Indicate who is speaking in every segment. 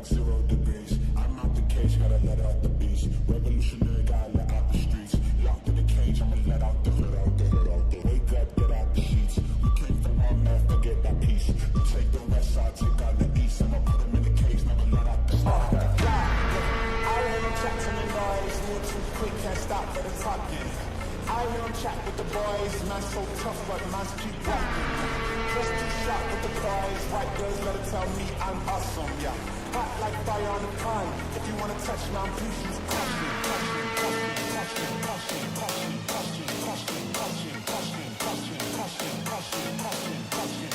Speaker 1: like 0 degrees. I'm out the cage, gotta let out the beast. Revolutionary, gotta let out the streets. Locked in the cage, I'ma let out the hood, out the hood, out the hood. Wake up, get out the sheets. We came from one man, forget that piece. You take the west side, take out the east. I'ma put them in the cage, never let out the start.
Speaker 2: I hear him chatting the noise, move too quick, can't stop for the talking. I hear him chat with the boys, man's so tough, but man's keep walking. Just too sharp with the prize, white girls let her tell me I'm awesome, yeah. Hot like fire on the pine, if you wanna touch me, I'm please use caution. Caution, caution, caution, caution, caution, caution, caution, caution, caution, caution, caution, caution, caution, caution, caution.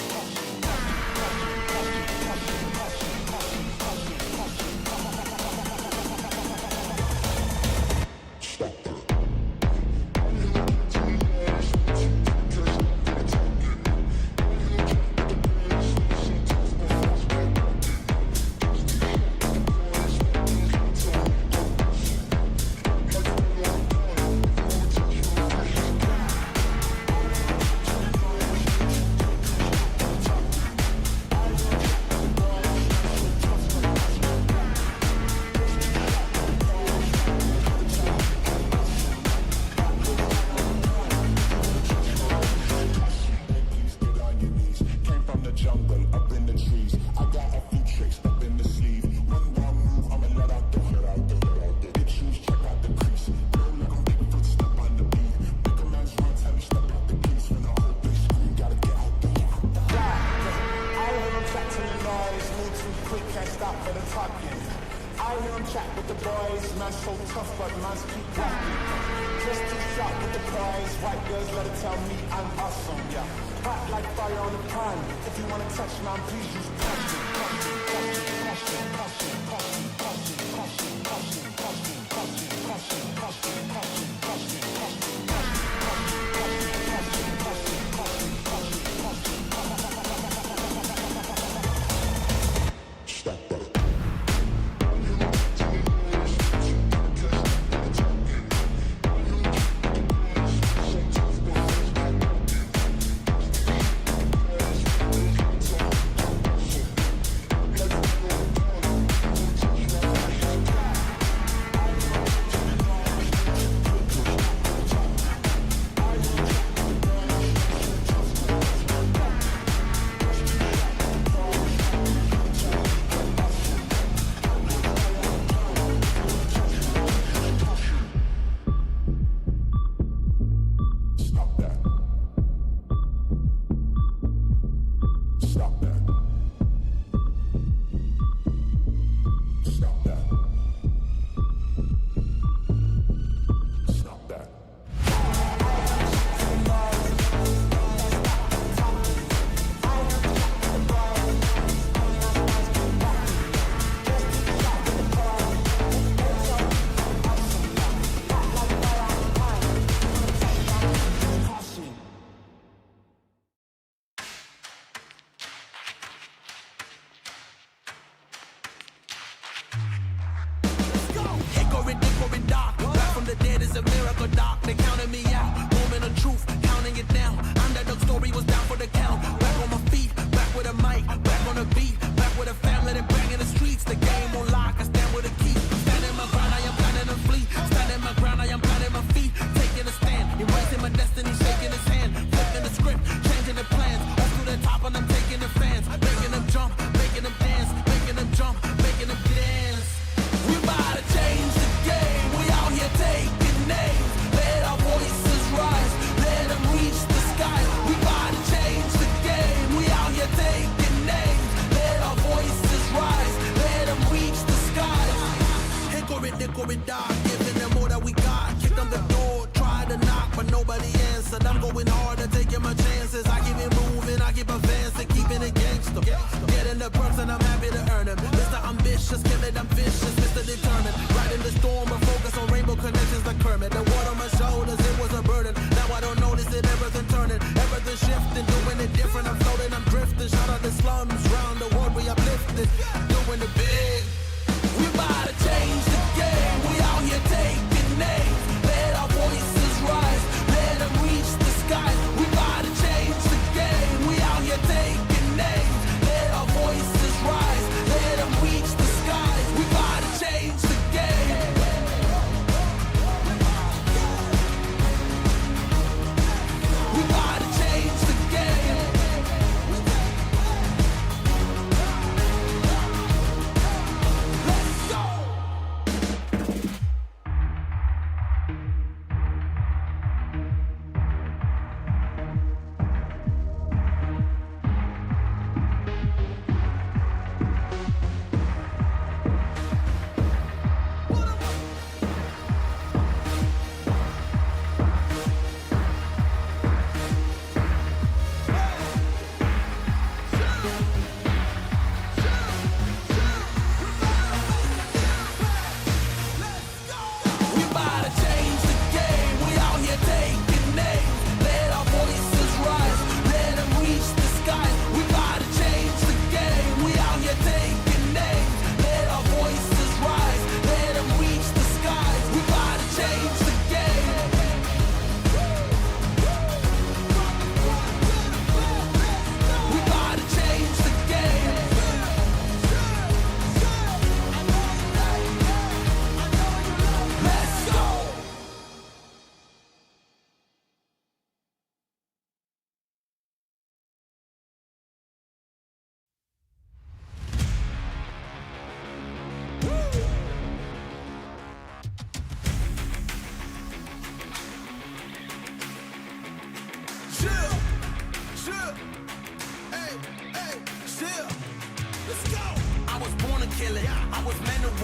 Speaker 3: Taking names, let our voices rise, let them reach the sky.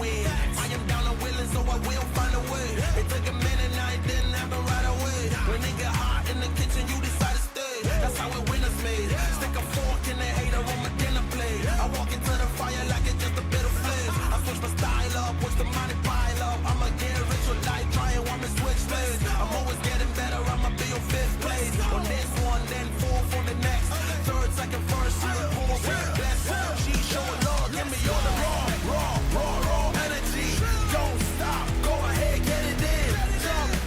Speaker 2: win. I am down and willing, so I will find a way. It took a minute, now it didn't happen right away. When it get hot in the kitchen, you decide to stay. That's how it winners made. Stick a fork in the hater on my dinner plate. I walk into the fire like it's just a bit of flames. I switch my style up, watch the money pile up. I'ma get rich with life, try and want me switch lanes. I'm always getting better, I'ma be on 5th place. On this one, then 4th on the next. 3rd, 2nd, 1st, you're poor with the best. She showing love, give me all the raw energy. Don't stop, go ahead, get it in.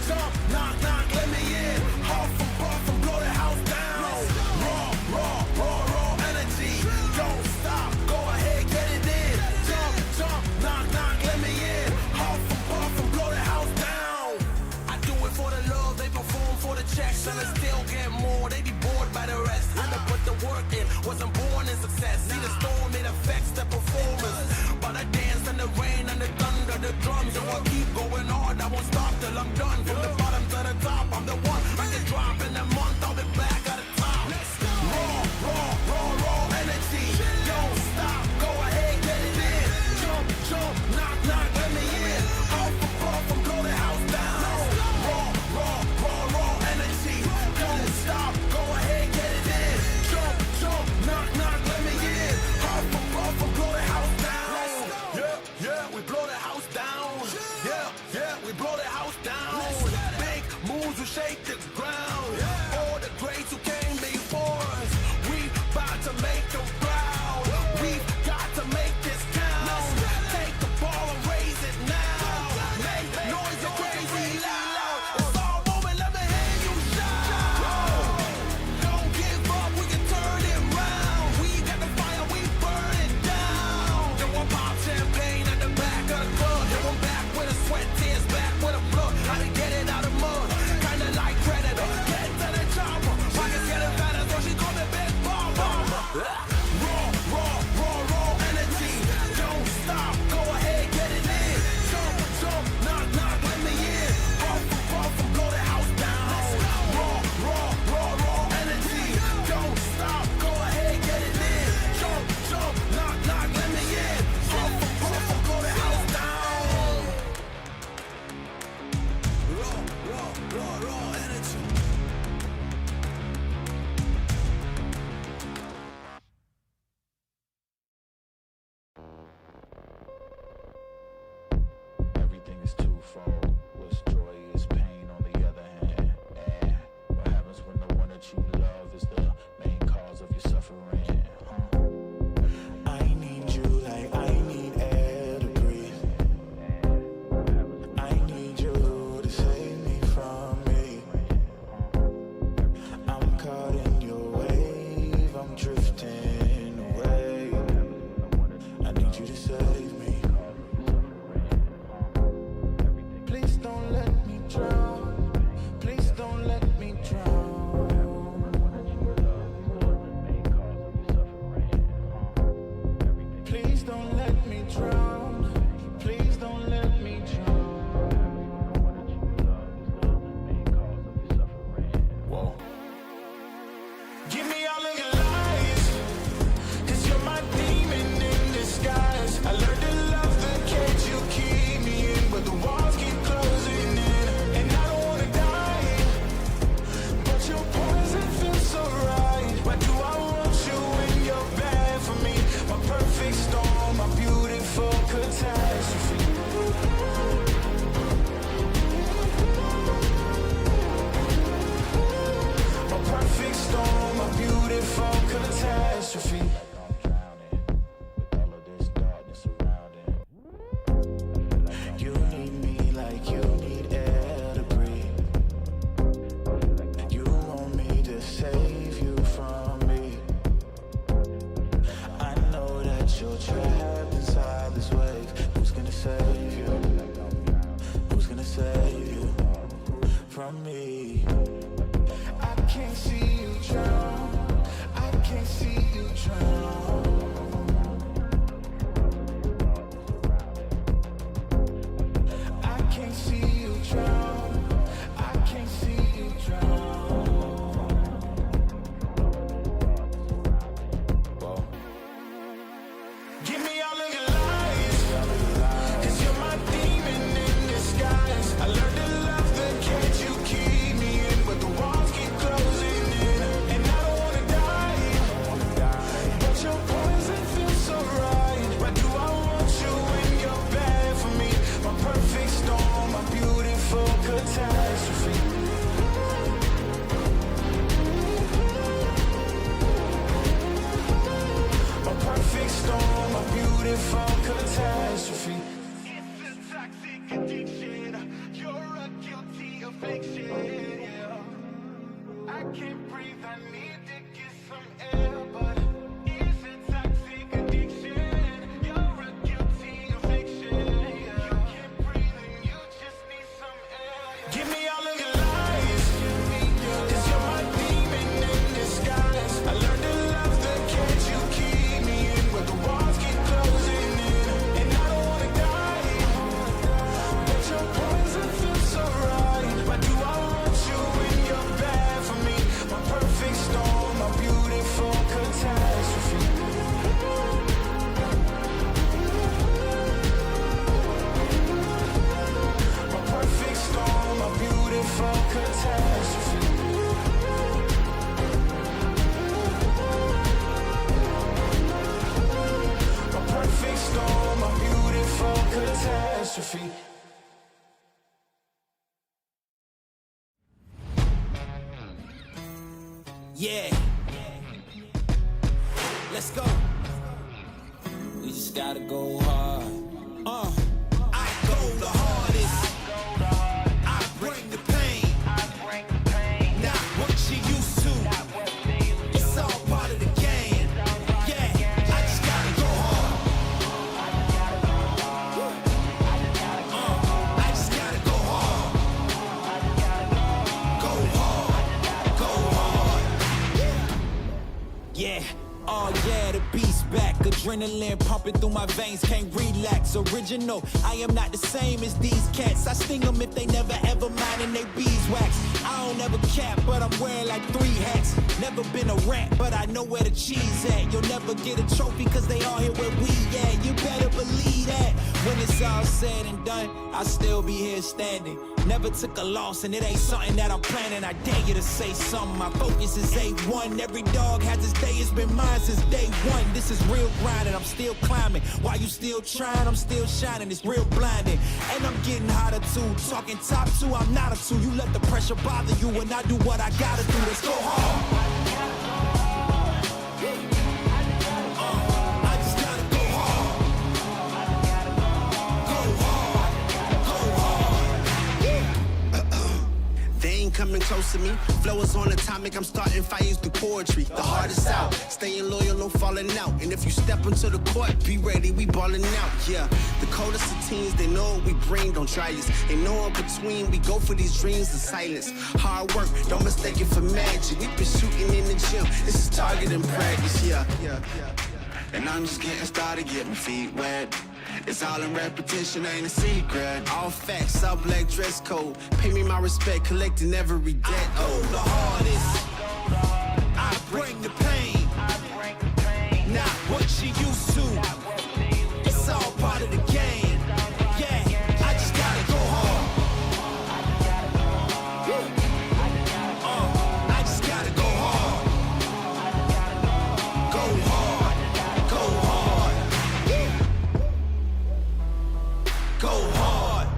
Speaker 2: Jump, knock, let me in. Huff and puff and blow the house down. Raw energy. Don't stop, go ahead, get it in. Jump, knock, let me in. Huff and puff and blow the house down. I do it for the love, they perform for the checks, and I still get more. They be bored by the rest. Had to put the work in, wasn't born in success. See the storm, it affects the performance. But I dance in the rain and the thunder, the drums, so I keep going hard. I won't stop till I'm done. From the bottom to the top, I'm the one. I can drop in a month, I'll be back at the top. Raw energy. Don't stop, go ahead, get it in. Jump, knock, let me in. Huff and puff and blow the house down. Raw energy. Don't stop, go ahead, get it in. Jump, knock, let me in. Huff and puff and blow the house down. Yeah, we blow the house down. Yeah, we blow the house down. Big moves will shake the ground. All the greats who came before us, we about to make them proud. We've got to make this count. Take the ball and raise it now. Make noise crazy loud. It's all moment, let me hear you shout. Don't give up, we can turn it round. We got the fire, we burn it down. Then we'll pop champagne at the back of the club. Then we're back with a sweat, tears back with a blood. How to get it out of mud, kinda like Predator. Get to the chopper, pockets getting fatter, so she call me Big Bomber. Raw energy. Don't stop, go ahead, get it in. Jump, knock, let me in. Huff and puff and blow the house down. Raw energy. Don't stop, go ahead, get it in. Jump, knock, let me in. Huff and puff and blow the house down. Raw energy.
Speaker 3: Everything is twofold. What's joy is pain on the other hand. And what happens when the one that you love is the main cause of your suffering?
Speaker 4: I need you like I need air to breathe. I need you to save me from me. I'm caught in your wave, I'm drifting away. I need you to save me. Please don't let me drown. Please don't let me drown. Please don't let me drown. Please don't let me drown.
Speaker 3: Whoa.
Speaker 4: Give me all of your lies, 'cause you're my demon in disguise. I learned to love the cage you keep me in, but the walls keep closing in, and I don't wanna die, but your poison feels so right. Why do I want you when you're bad for me? My perfect storm, my beautiful storm, a beautiful catastrophe.
Speaker 5: Yeah. Let's go. We just gotta go hard. I go the hardest. I bring the pain. Not what you used to. It's all part of the game. Yeah, I just gotta go hard. I just gotta go hard. Go hard. Go hard. Yeah. Oh yeah, the beast back. Adrenaline pumping through my veins, can't relax. Original, I am not the same as these cats. I sting them if they never ever mind and they beeswax. I don't ever cap, but I'm wearing like 3 hats. Never been a rat, but I know where the cheese at. You'll never get a trophy cause they all here where we at. You better believe that. When it's all said and done, I'll still be here standing. Never took a loss and it ain't something that I'm planning. I dare you to say something, my focus is A1. Every dog has his day, it's been mine since day one. This is real grind and I'm still climbing. While you still trying, I'm still shining. It's real blinding. And I'm getting hotter too. Talking top 2, I'm not a 2. You let the pressure bother you and I do what I gotta do. Let's go hard. I just gotta go hard. Go hard. Go hard.
Speaker 6: They ain't coming close to me. Flow is on atomic, I'm starting fires through poetry. The hardest out, staying loyal, no falling out. And if you step into the court, be ready, we balling out. Yeah, the coldest of teens, they know what we bring, don't try us. Ain't no in between, we go for these dreams in silence. Hard work, don't mistake it for magic. We been shooting in the gym, this is target and practice. Yeah.
Speaker 7: And I'm just getting started, get my feet wet. It's all in repetition, ain't a secret.
Speaker 6: All facts, all black dress code. Pay me my respect, collecting every debt.
Speaker 5: I go the hardest. I bring the pain. Not what you used to. It's all part of the game. Yeah, I just gotta go hard. I just gotta go hard. Go hard. Go hard. Go hard.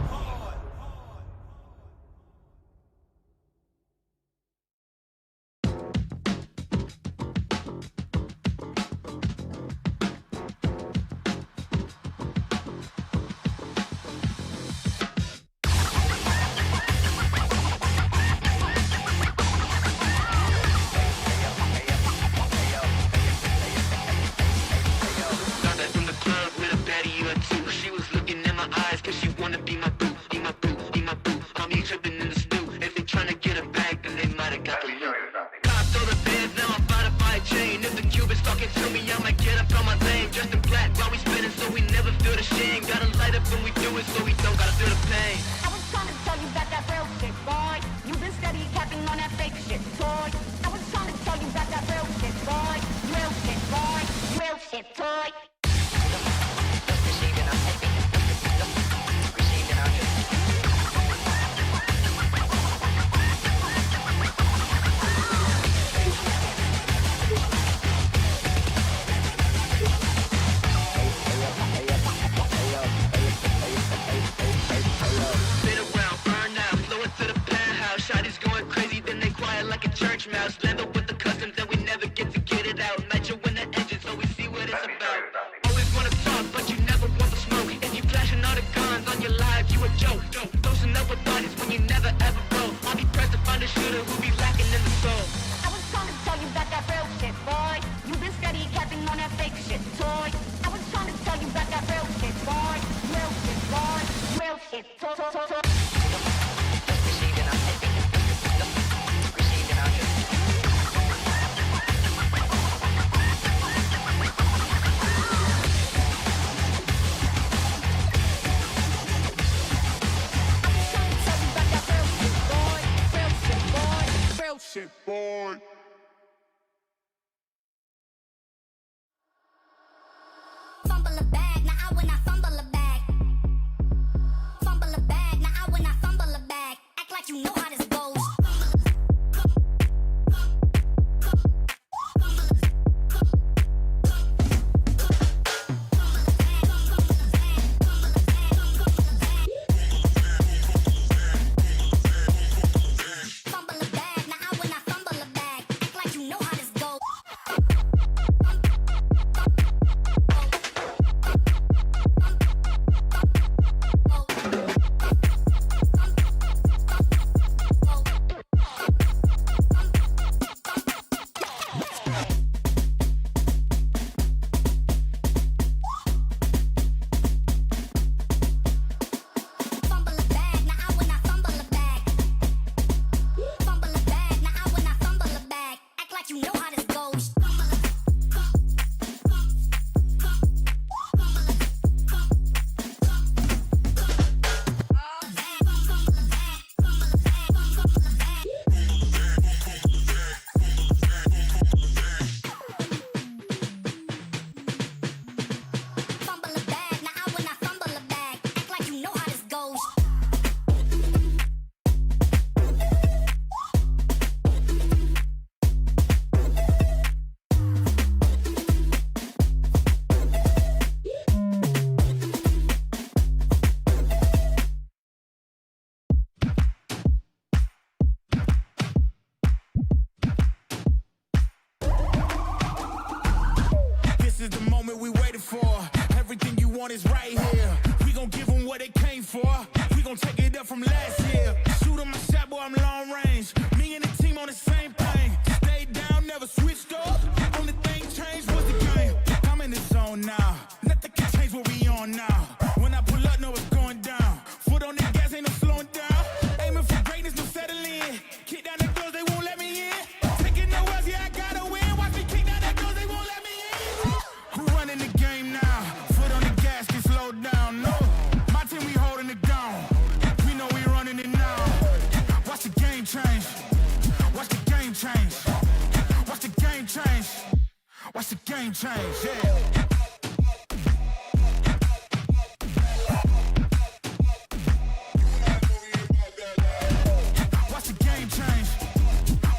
Speaker 8: Started from the club with a baddie or 2. She was looking in my eyes cause she wanna be my boo, be my boo, be my boo. I'm me tripping in the stew. If they tryna get a bag, then they might've got the loot. Cops all the bands, now I'm about to buy a chain. If the Cubans talking to me, I might get up on my lane. Dressed in black while we spinning so we never feel the shame. Gotta light up when we do it so we don't gotta feel the pain.
Speaker 9: I was trying to tell you about that real shit, boy. You been steady capping on that fake shit, toy. I was trying to tell you about that real shit, boy. Real shit, boy. Real shit, toy.
Speaker 8: Been around, burn out, flow it to the penthouse. Shotty's going crazy, then they quiet like a church mouse. Land up with the customs and we never get to get it out. Nitro in the engine so we see what it's about. Always wanna talk, but you never want the smoke. And you flashing all the guns on your live, you a joke. Dosing up with bodies when you never ever blow. I'll be pressed to find a shooter who be lacking in the soul.
Speaker 9: I was trying to tell you about that real shit, boy. You been steady capping on that fake shit, toy. I was trying to tell you about that real shit, boy. Real shit, boy. Real shit, toy.
Speaker 1: Shit, boy.
Speaker 9: Fumble a bag, now I when I fumble a bag. Fumble a bag, now I when
Speaker 4: is right here. We gon' give them what they came for. We gon' take it up from last year. Shoot 'em my shot, boy, I'm long range. Me and the team on the same thing. Stay down, never switched up. Only thing changed was the game. I'm in the zone now. Nothing can change what we on now. When I pull up, know it's going down. Foot on the gas, ain't no slowing down. Aiming for greatness, no settling. Kick down the doors, they won't let me in. Taking no else, yeah, I gotta win. Watch me kick down the doors, they won't let me in. Who running the game now? Foot on the gas, can slow down. No, my team, we holding it down. We know we running it now. Watch the game change. Watch the game change. Watch the game change. Watch the game change, yeah. Watch the game change.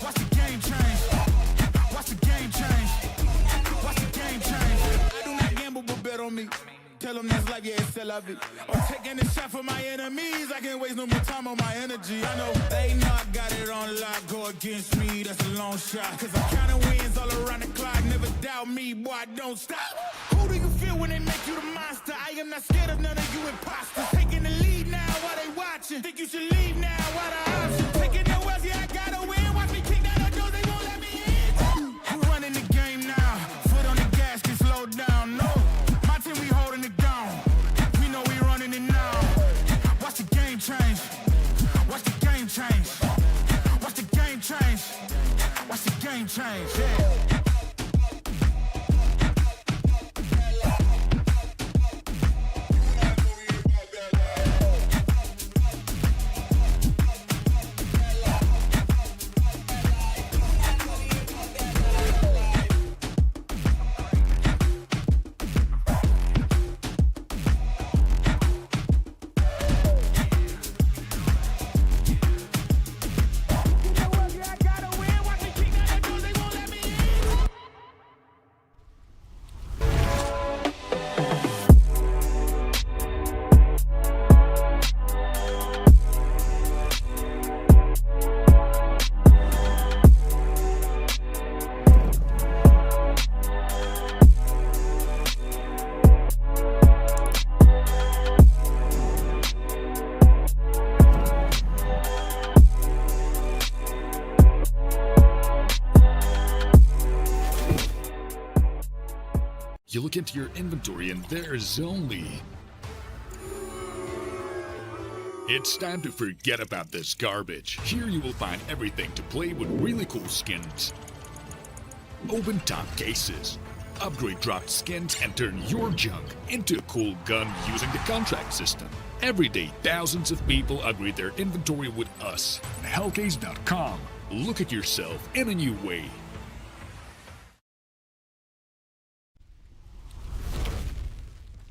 Speaker 4: Watch the game change. Watch the game change. Watch the game change. I do not gamble, but bet on me. Tell them that's life, yeah, it's still of it. I'm taking a shot for my enemies. I can't waste no more time on my energy. I know they not got it on lock. Go against me, that's a long shot. Cause I'm counting wins all around the clock. Never doubt me, boy, I don't stop. Who do you feel when they make you the monster? I am not scared of none of you imposters. Taking the lead now while they watching. Think you should leave now while the option. Taking no else, yeah, I gotta win. Watch me kick down the doors, they won't let me in. Who running the game now? Foot on the gas, can slow down. No, my team, we holding it down. We know we running it now. Watch the game change. Watch the game change. Watch the game change. Watch the game change, yeah.
Speaker 10: You look into your inventory and there's only... It's time to forget about this garbage. Here you will find everything to play with really cool skins. Open top cases. Upgrade dropped skins and turn your junk into a cool gun using the contract system. Every day, thousands of people upgrade their inventory with us. Hellcase.com. Look at yourself in a new way.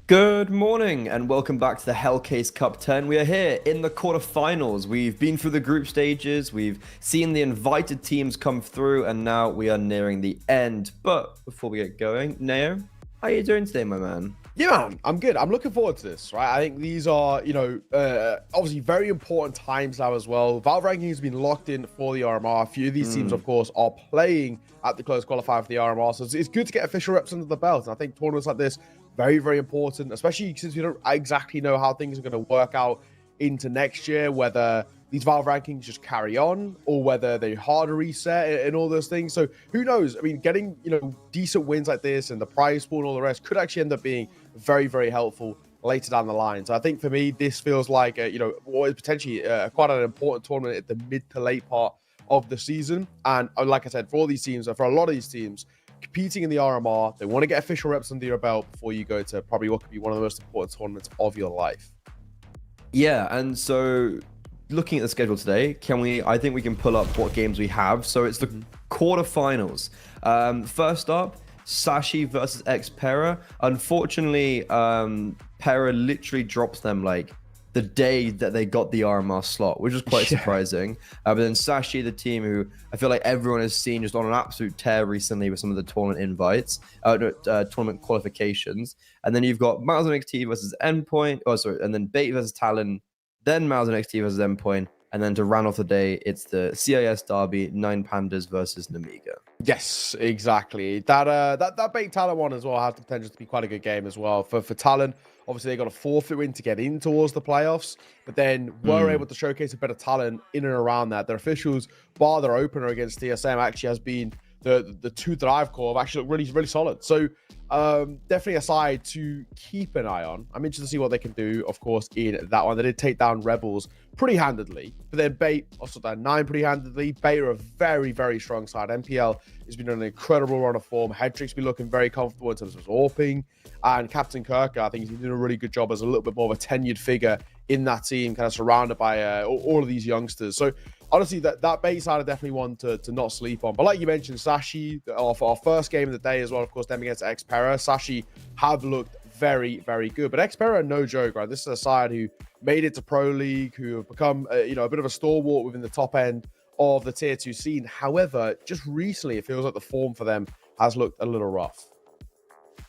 Speaker 11: Good morning and welcome back to the Hellcase Cup 10. We are here in the quarterfinals. We've been through the group stages, we've seen the invited teams come through, and now we are nearing the end. But before we get going, Neo, how are you doing today, my man?
Speaker 12: Yeah, man, I'm good. I'm looking forward to this, right? I think these are, obviously very important times now as well. Valve ranking has been locked in for the RMR. A few of these teams, of course, are playing at the close qualifier for the RMR. So it's good to get official reps under the belt. And I think tournaments like this, very, very important, especially since we don't exactly know how things are going to work out into next year, whether these Valve rankings just carry on or whether they harder reset and all those things. So who knows? I mean, getting, decent wins like this and the prize pool and all the rest could actually end up being very, very helpful later down the line. So I think for me, this feels like, what is potentially quite an important tournament at the mid to late part of the season. And like I said, for all these teams, or for a lot of these teams, competing in the RMR, they want to get official reps under your belt before you go to probably what could be one of the most important tournaments of your life.
Speaker 11: Yeah, and so looking at the schedule today, I think we can pull up what games we have. So it's the quarterfinals. First up, Sashi versus Xpera. Unfortunately, Pera literally drops them like the day that they got the RMR slot, which is quite surprising. But then Sashi, the team who I feel like everyone has seen just on an absolute tear recently with some of the tournament invites, tournament qualifications. And then you've got Miles and XT versus Endpoint. And then Bait versus Talon. Then Miles and XT versus Endpoint. And then to round off the day, it's the CIS derby, 9 Pandas versus Namiga.
Speaker 12: Yes, exactly. That bait Talon one as well has the potential to be quite a good game as well. For Talon, obviously they got a forfeit win to get in towards the playoffs, but then were able to showcase a bit of talent in and around that. Their officials, bar their opener against TSM, actually has been the two that I've called have actually looked really, really solid. So definitely a side to keep an eye on. I'm interested to see what they can do, of course, in that one. They did take down Rebels pretty handedly, but then Bait also down 9 pretty handedly. Bait are a very, very strong side. MPL has been on an incredible run of form. Headtrick's been looking very comfortable in terms of his AWPing, and Captain Kirk, I think he's been doing a really good job as a little bit more of a tenured figure in that team, kind of surrounded by all of these youngsters. So honestly, that bait side are definitely one to not sleep on. But like you mentioned, Sashi, for our first game of the day as well, of course, them against Xpera, Sashi have looked very, very good. But Xpera are no joke, right? This is a side who made it to Pro League, who have become, a bit of a stalwart within the top end of the tier 2 scene. However, just recently, it feels like the form for them has looked a little rough.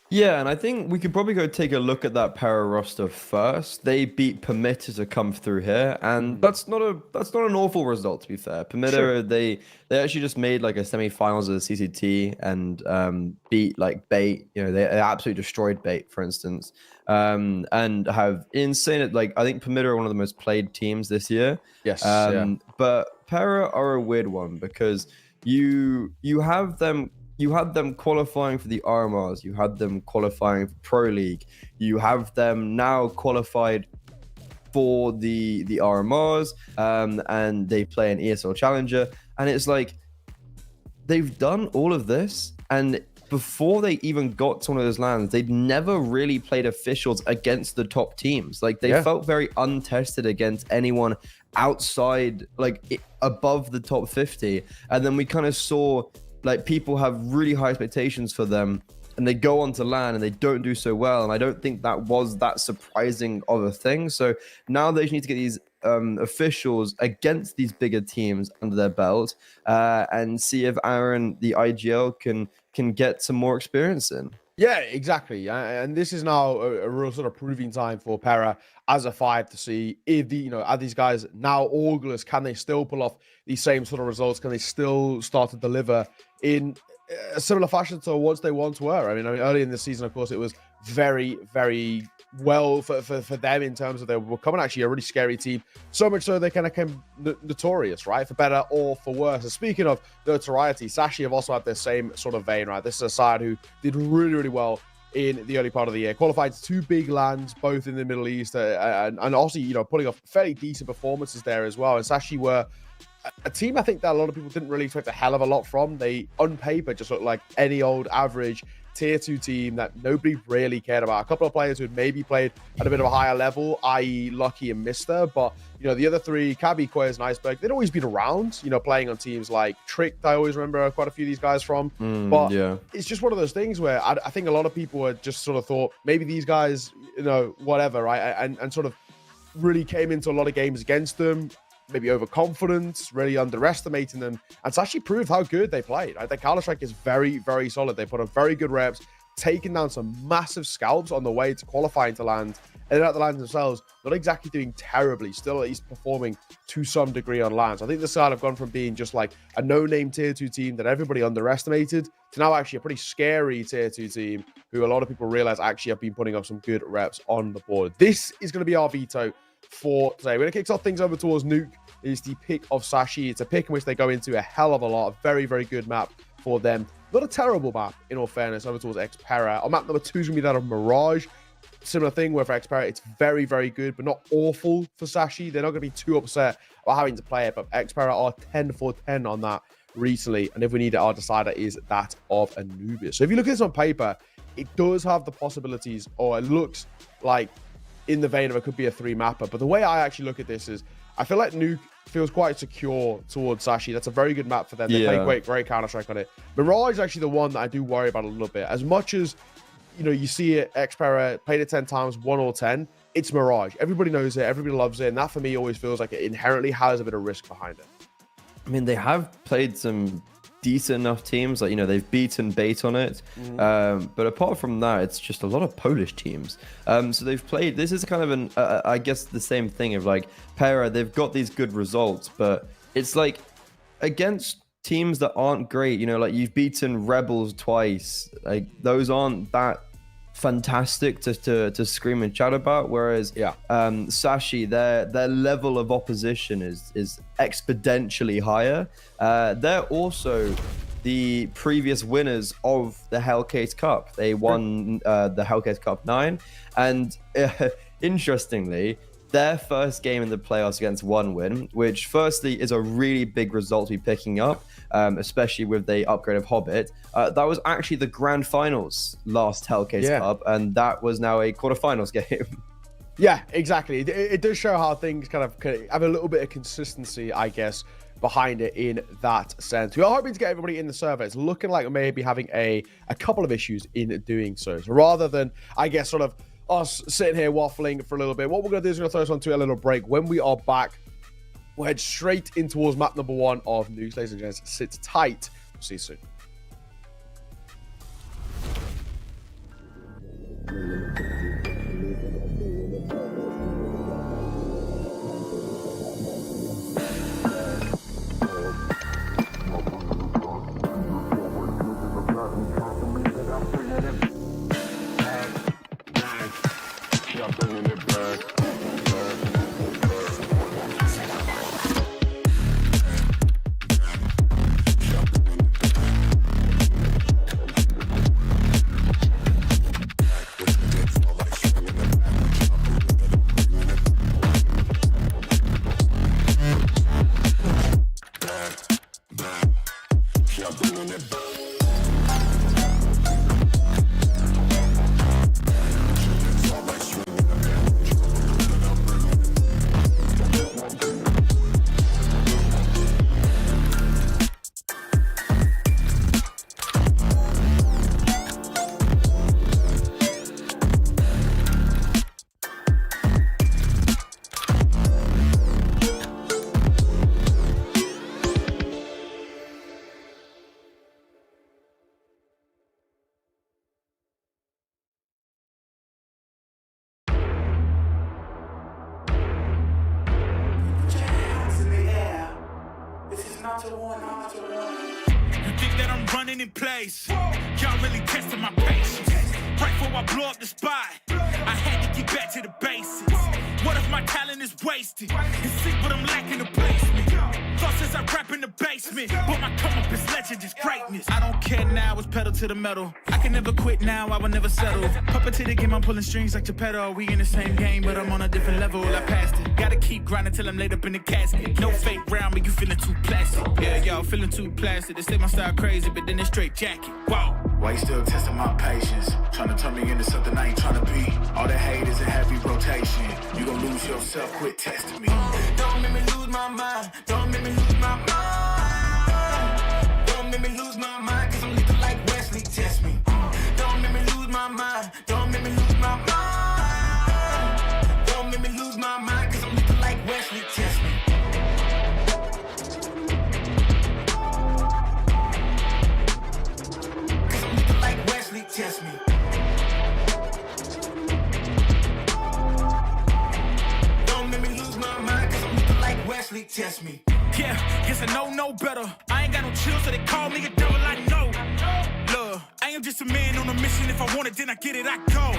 Speaker 11: Yeah, and I think we could probably go take a look at that para roster first. They beat Permitter to come through here, and that's not an awful result, to be fair. Permitter,
Speaker 12: Sure.
Speaker 11: they actually just made like a semi-finals of the CCT and beat like Bait. They absolutely destroyed Bait, for instance, and have insane. Like, I think Permitter are one of the most played teams this year.
Speaker 12: Yes,
Speaker 11: But para are a weird one because you have them. You had them qualifying for the RMRs. You had them qualifying for Pro League. You have them now qualified for the RMRs, and they play an ESL Challenger. And it's like they've done all of this, and before they even got to one of those lands, they'd never really played officials against the top teams. Like, they felt very untested against anyone outside, like above the top 50. And then we kind of saw, like, people have really high expectations for them, and they go on to LAN and they don't do so well. And I don't think that was that surprising of a thing. So now they just need to get these officials against these bigger teams under their belt, and see if Aaron, the IGL, can get some more experience in.
Speaker 12: Yeah, exactly. And this is now a real sort of proving time for Para as a 5 to see if are these guys now August, can they still pull off these same sort of results? Can they still start to deliver in a similar fashion to what they once were? I mean, early in the season, of course, it was very, very well for them in terms of they were becoming actually a really scary team. So much so they kind of became notorious, right? For better or for worse. And speaking of notoriety, Sashi have also had the same sort of vein, right? This is a side who did really, really well in the early part of the year. Qualified 2 big lands, both in the Middle East, and also, putting off fairly decent performances there as well. And Sashi were a team I think that a lot of people didn't really expect a hell of a lot from. They, on paper, just looked like any old average tier 2 team that nobody really cared about. A couple of players who had maybe played at a bit of a higher level, i.e. Lucky and Mister, but the other 3, Cabby, Quez, and Iceberg, they'd always been around, playing on teams like Tricked. I always remember quite a few of these guys from. But it's just one of those things where I think a lot of people had just sort of thought maybe these guys, whatever, right? And sort of really came into a lot of games against them, maybe overconfidence, really underestimating them. And it's actually proved how good they played. Their Counter-Strike is very, very solid. They put up very good reps, taking down some massive scalps on the way to qualifying to land. And then at the lands themselves, not exactly doing terribly, still at least performing to some degree on lands. I think the side have gone from being just like a no-name tier 2 team that everybody underestimated to now actually a pretty scary tier 2 team who a lot of people realize actually have been putting up some good reps on the board. This is going to be our veto for today. We're going to kick off things over towards Nuke. It is the pick of Sashi. It's a pick in which they go into a hell of a lot. A very, very good map for them. Not a terrible map, in all fairness, over towards Xpera. Our map number 2 is going to be that of Mirage. Similar thing where for Xpera, it's very, very good, but not awful for Sashi. They're not going to be too upset about having to play it, but Xpera are 10 for 10 on that recently. And if we need it, our decider is that of Anubis. So if you look at this on paper, it does have the possibilities, or it looks like in the vein of it could be a 3 mapper. But the way I actually look at this is I feel like Nuke feels quite secure towards Sashi. That's a very good map for them. They play great Counter-Strike on it. Mirage is actually the one that I do worry about a little bit. As much as, you see it, Xpera played it 10 times, 1 or 10, it's Mirage. Everybody knows it. Everybody loves it. And that, for me, always feels like it inherently has a bit of risk behind it.
Speaker 11: I mean, they have played some decent enough teams. Like, they've beaten Bait on it. But apart from that, it's just a lot of Polish teams. So they've played, this is kind of I guess the same thing of like, Pera, they've got these good results, but it's like against teams that aren't great, like you've beaten Rebels twice. Like those aren't that fantastic to scream and chat about, whereas Sashi, their level of opposition is exponentially higher. They're also the previous winners of the Hellcase Cup. They won the Hellcase Cup 9, and interestingly, their first game in the playoffs against one win, which firstly is a really big result to be picking up, especially with the upgrade of Hobbit. That was actually the grand finals last Hellcase Cup, and that was now a quarterfinals game.
Speaker 12: Yeah, exactly. It does show how things kind of have a little bit of consistency, I guess, behind it in that sense. We are hoping to get everybody in the server. It's looking like we may be having a couple of issues in doing so. So rather than, I guess, sort of us sitting here waffling for a little bit, what we're going to do is we're going to throw us onto a little break. When we are back, we'll head straight in towards map number 1 of Nuke. Ladies and gents, sit tight. We'll see you soon.
Speaker 4: You think that I'm running in place? Y'all really testing my patience. Right before I blow up the spot, I had to get back to the basics. What if my talent is wasted? It's sick, but I'm lacking the placement. Thought since I rap in the basement, but my come up is legend, just greatness. I don't care now, it's pedal to the metal. I can never quit now, I will never settle. Puppet to the game, I'm pulling strings like Geppetto. We in the same game, but I'm on a different level. I passed it. Gotta keep grinding till I'm laid up in the casket. No fake round, but you feeling too plastic. Yeah, y'all feeling too plastic. They say my style crazy, but then it's straight jacket. Wow.
Speaker 3: Why you still testing my patience? Trying to turn me into something I ain't trying to be. All the hate is a heavy rotation. You gon' lose yourself, quit testing me.
Speaker 4: Don't make me lose my mind. Don't make me lose my mind. Don't make me lose my mind, cause I'm looking like Wesley, test me. Don't make me lose my mind. Don't make me lose my mind. Don't make me lose my mind, cause I'm looking like Wesley, test me. Cause I'm looking like Wesley, test me. Wesley test me. Yeah, guess I know no better. I ain't got no chill, so they call me a devil. I know. Look, I am just a man on a mission. If I want it, then I get it, I go.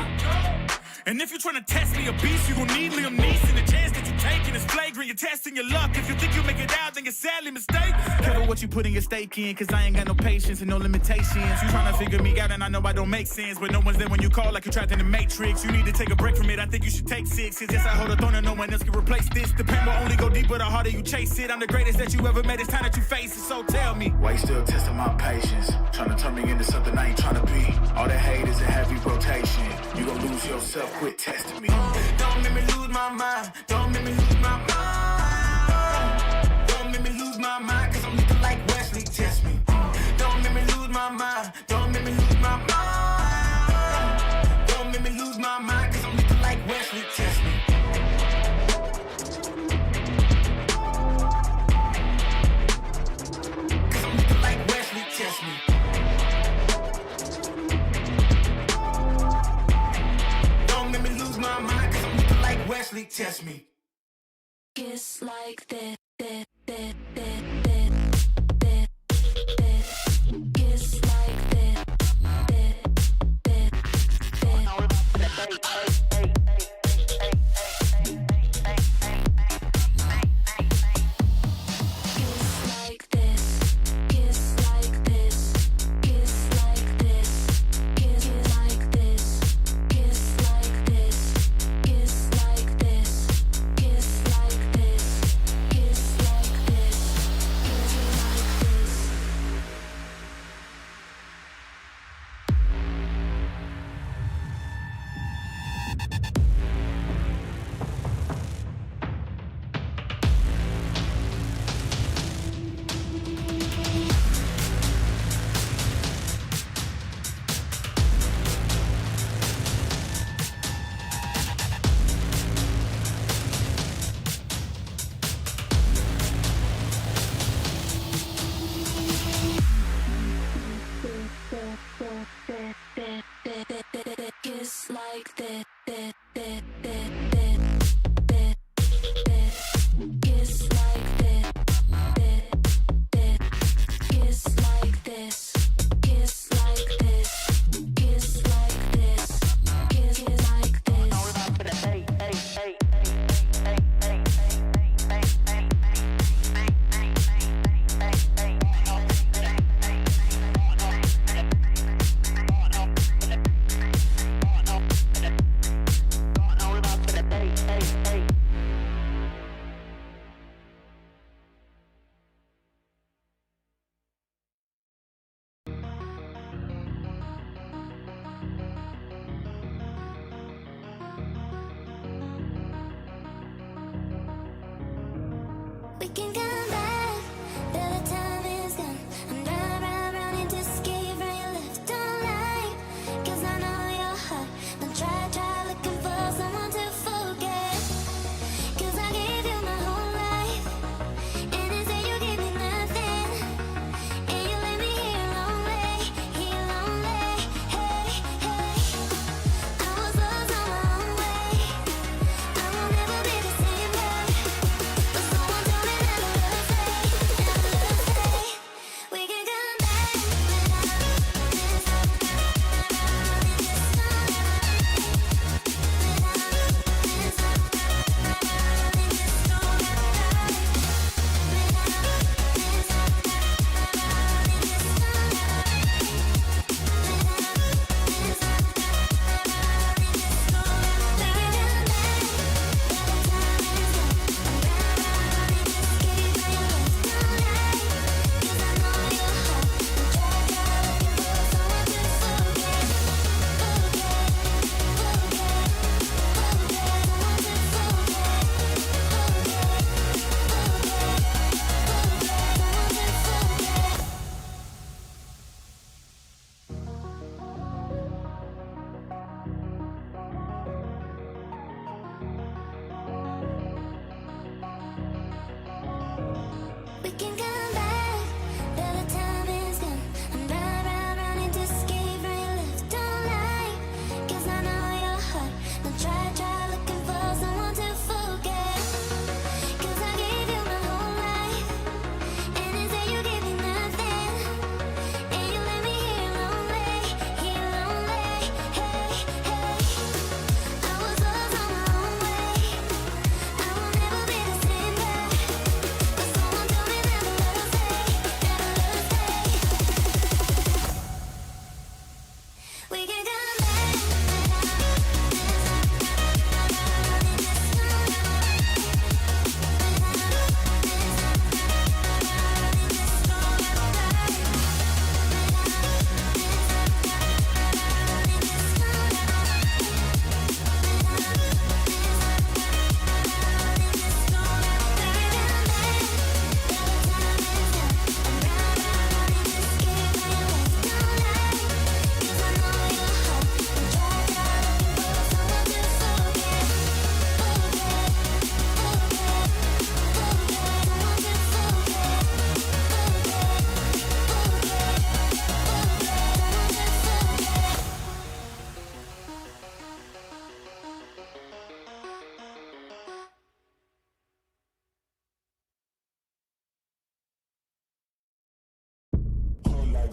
Speaker 4: And if you're trying to test me a beast, you gon' need Liam Neeson. The chance that you're taking is flagrant. You're testing your luck. If you think you make it out, then you're sadly mistaken. Careful what you putting your stake in, cause I ain't got no patience and no limitations. You trying to figure me out, and I know I don't make sense, but no one's there when you call like you're trapped in the Matrix. You need to take a break from it. I think you should take 6. Cause yes, I hold a throne and no one else can replace this. The pain will only go deeper the harder you chase it. I'm the greatest that you ever met. It's time that you face it. So tell me,
Speaker 3: why you still testing my patience? Trying to turn me into something I ain't trying to be. All the hate is a heavy rotation. You gon' lose yourself, quit testing me.
Speaker 4: Don't make me lose my mind. Don't make me lose my mind. Don't make me lose my mind, cause I'm looking like Wesley, test me. Don't make me lose my mind. Don't make me lose my mind. Don't make me lose my mind, cause I'm looking like Wesley, test me. Cause I'm looking like Wesley, Wesley, test me.
Speaker 13: Kiss like that. Kiss like that. Kiss like that. Kiss like that. Kiss like this. Kiss like this. Kiss like this. Kiss like we can come back, till the time is gone. I'm running to escape from your left. Don't lie, 'cause I know your heart. Don't try looking for someone to forget. 'Cause I gave you my whole life, and instead you gave me nothing. And you left me here lonely, hey, hey. I was lost on my own way. I will never be the same girl. But someone told me never to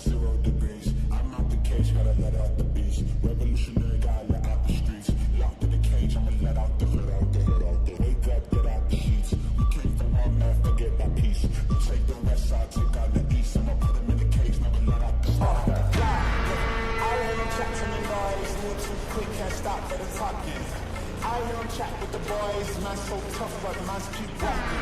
Speaker 1: 0 degrees. I'm out the cage, gotta let out the beast. Revolutionary, gotta let out the streets. Locked in the cage, I'ma let out the hood, out the hood, out the wake up, get out the sheets. We came from one man, forget that peace. We take the west side, take out the east. I'ma put him in the cage, never let out the start.
Speaker 2: I hear him chat to me boys, move too quick, can't stop for the talking. I hear him chat with the boys, man so tough, but man's keep walking.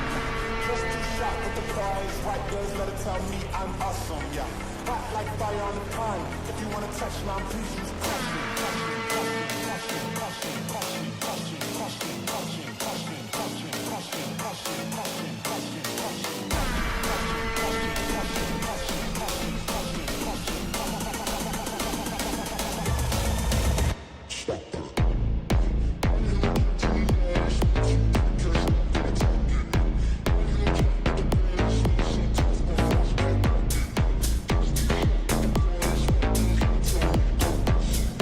Speaker 2: Just too sharp with the prize, white girls let it tell me I'm awesome, yeah. Hot like fire on the pine, if you wanna touch me, I'm please use caution, caution, caution, caution, caution, caution,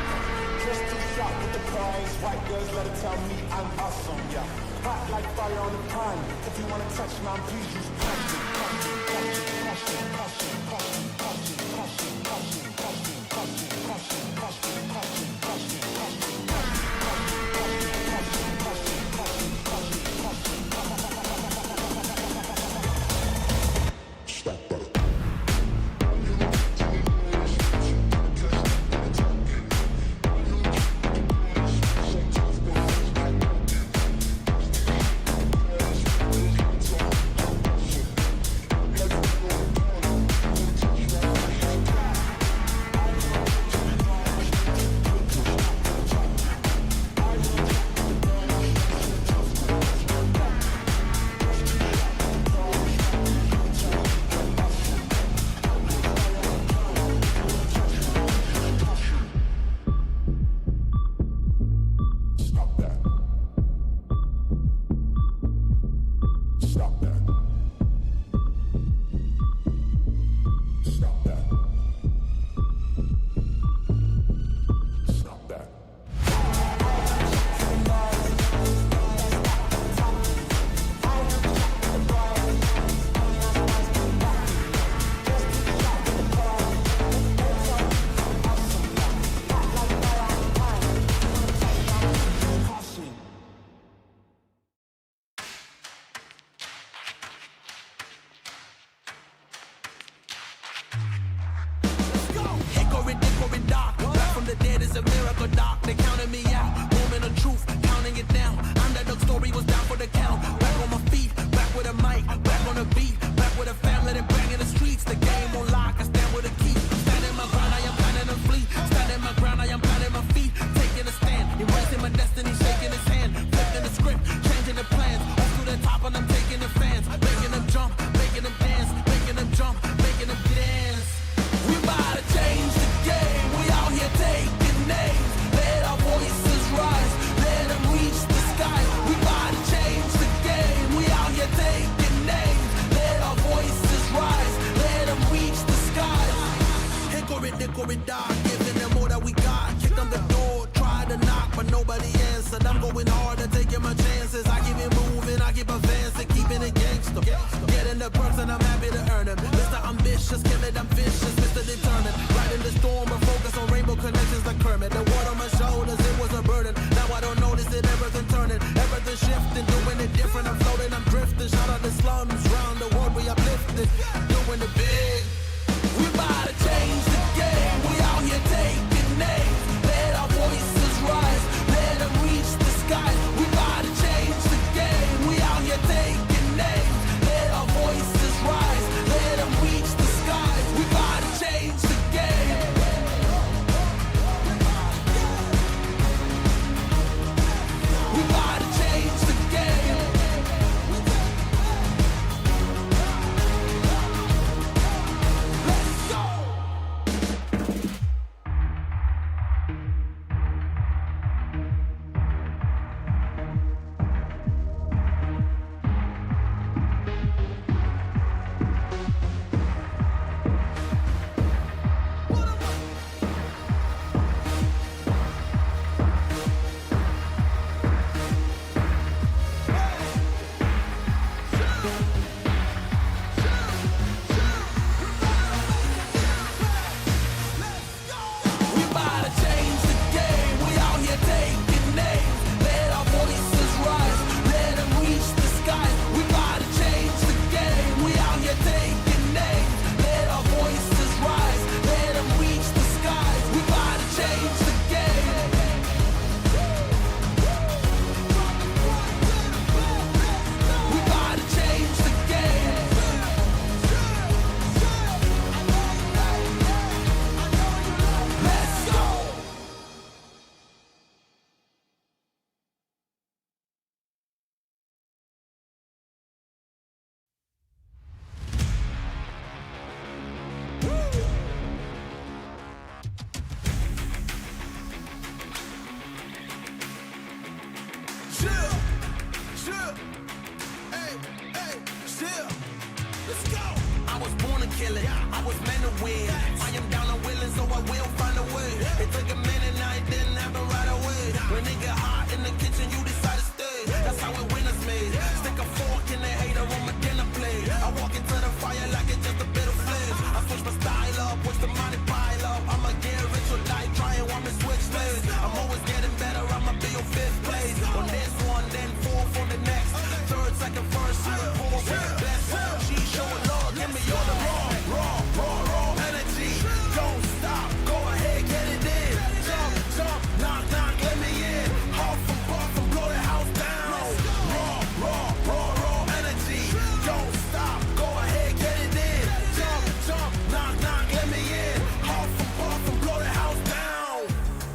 Speaker 2: caution, caution, caution, caution, caution, caution, caution, caution, caution,
Speaker 4: the sky. chill, chill. Hey, hey, chill. Let's go. I was born to kill it. I was meant to win. I am down and willing, so I will find a way. It took a minute, now it didn't happen right away. When it get hot in the kitchen, you decide to stay. That's how it winners made. Stick a fork in the hater on my dinner plate. I walk into the fire like it's just a bit of flames. I switch my style up, watch the money pile up. I'ma get rich or die trying, want me switch lanes. I'm always getting better, I'ma be on 5th place. On this one, then 4th on the next. 3rd, 2nd, 1st, 4th, with the best. She showing love, give me all the raw energy. Don't stop, go ahead, get it in. Jump, jump, knock, knock, let me in. Huff and puff and blow the house down. Raw energy. Don't stop, go ahead, get it in. Jump, jump, knock, knock, let me in. Huff and puff and blow the house down.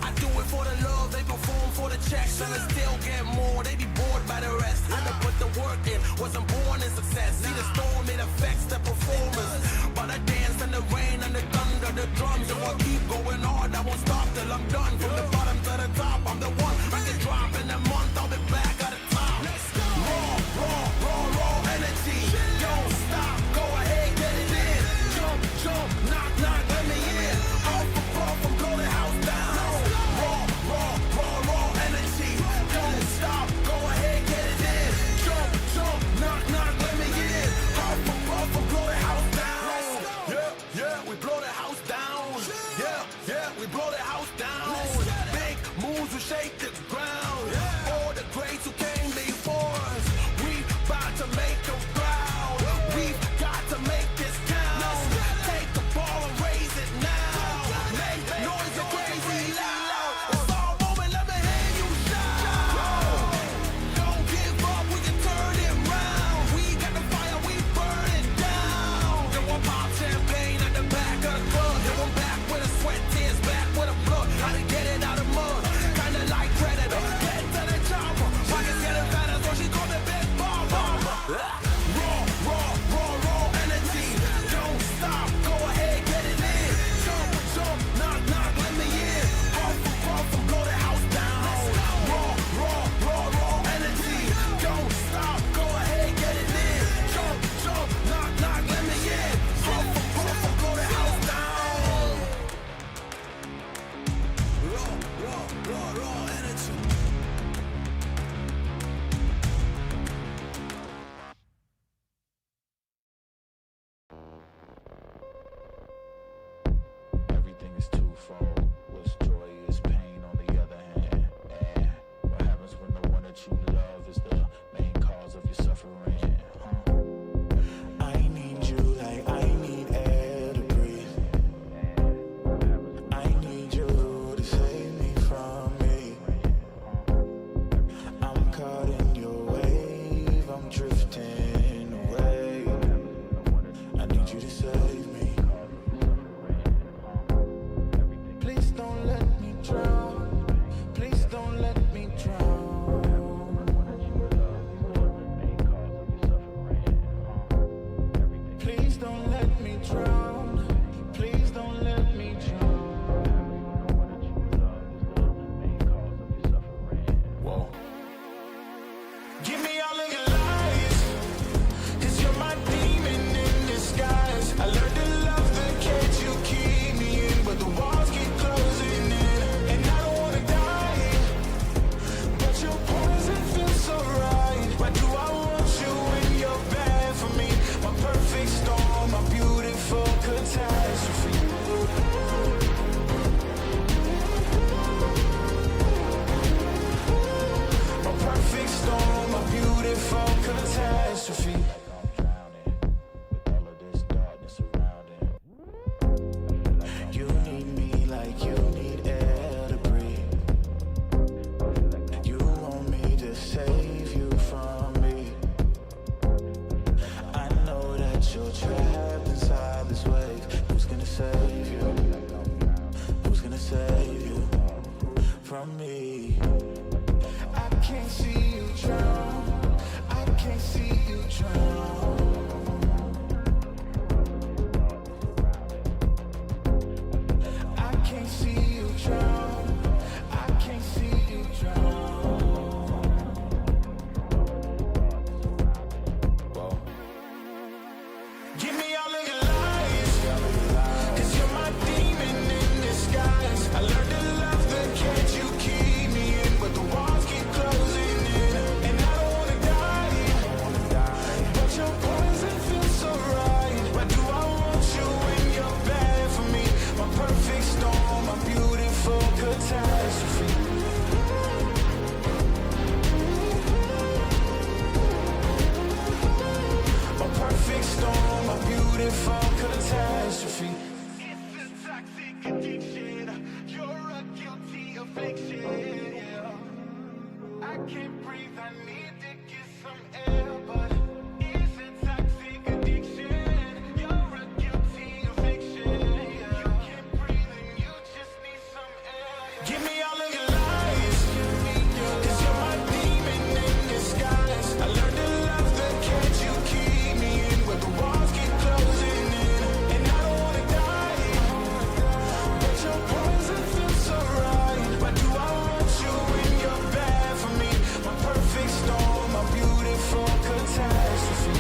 Speaker 4: I do it for the love, they perform for the checks, and I still get more. They be bored by the rest. I done put the work in, wasn't born in success. See the storm, it affects the performance. But I dance in the rain and the thunder, the drums. So I keep going hard, I won't stop till I'm done. From the bottom to the top, I'm the one. I can drop in a month, I'll be back at the top. Raw energy. Don't stop, go ahead, get it in. Jump, jump, knock, knock, let me in. Off and puff and blow the house down. Raw energy. Don't stop, go ahead, get it in. Jump, jump, knock, knock, let me in. Off I can't breathe, I need to get some air, but it's a toxic addiction. You're a guilty fiction. You can't breathe and you just need some air. Give me all of your lies, 'cause you're my demon in disguise. I learned to love the cage you keep me in, where the walls keep closing in, and I don't wanna die, but your poison feels so right. Why do I want you when you're bad for me? My perfect storm, my beautiful catastrophe.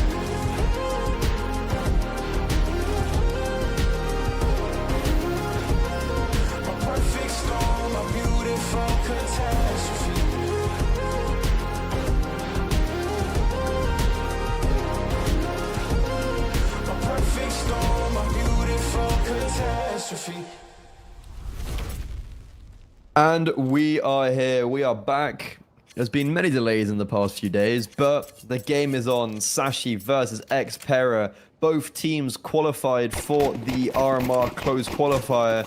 Speaker 4: My perfect storm, my beautiful catastrophe. My perfect storm, my beautiful catastrophe.
Speaker 11: And we are here. We are back. There's been many delays in the past few days, but the game is on. Sashi versus Xpera. Both teams qualified for the RMR closed qualifier.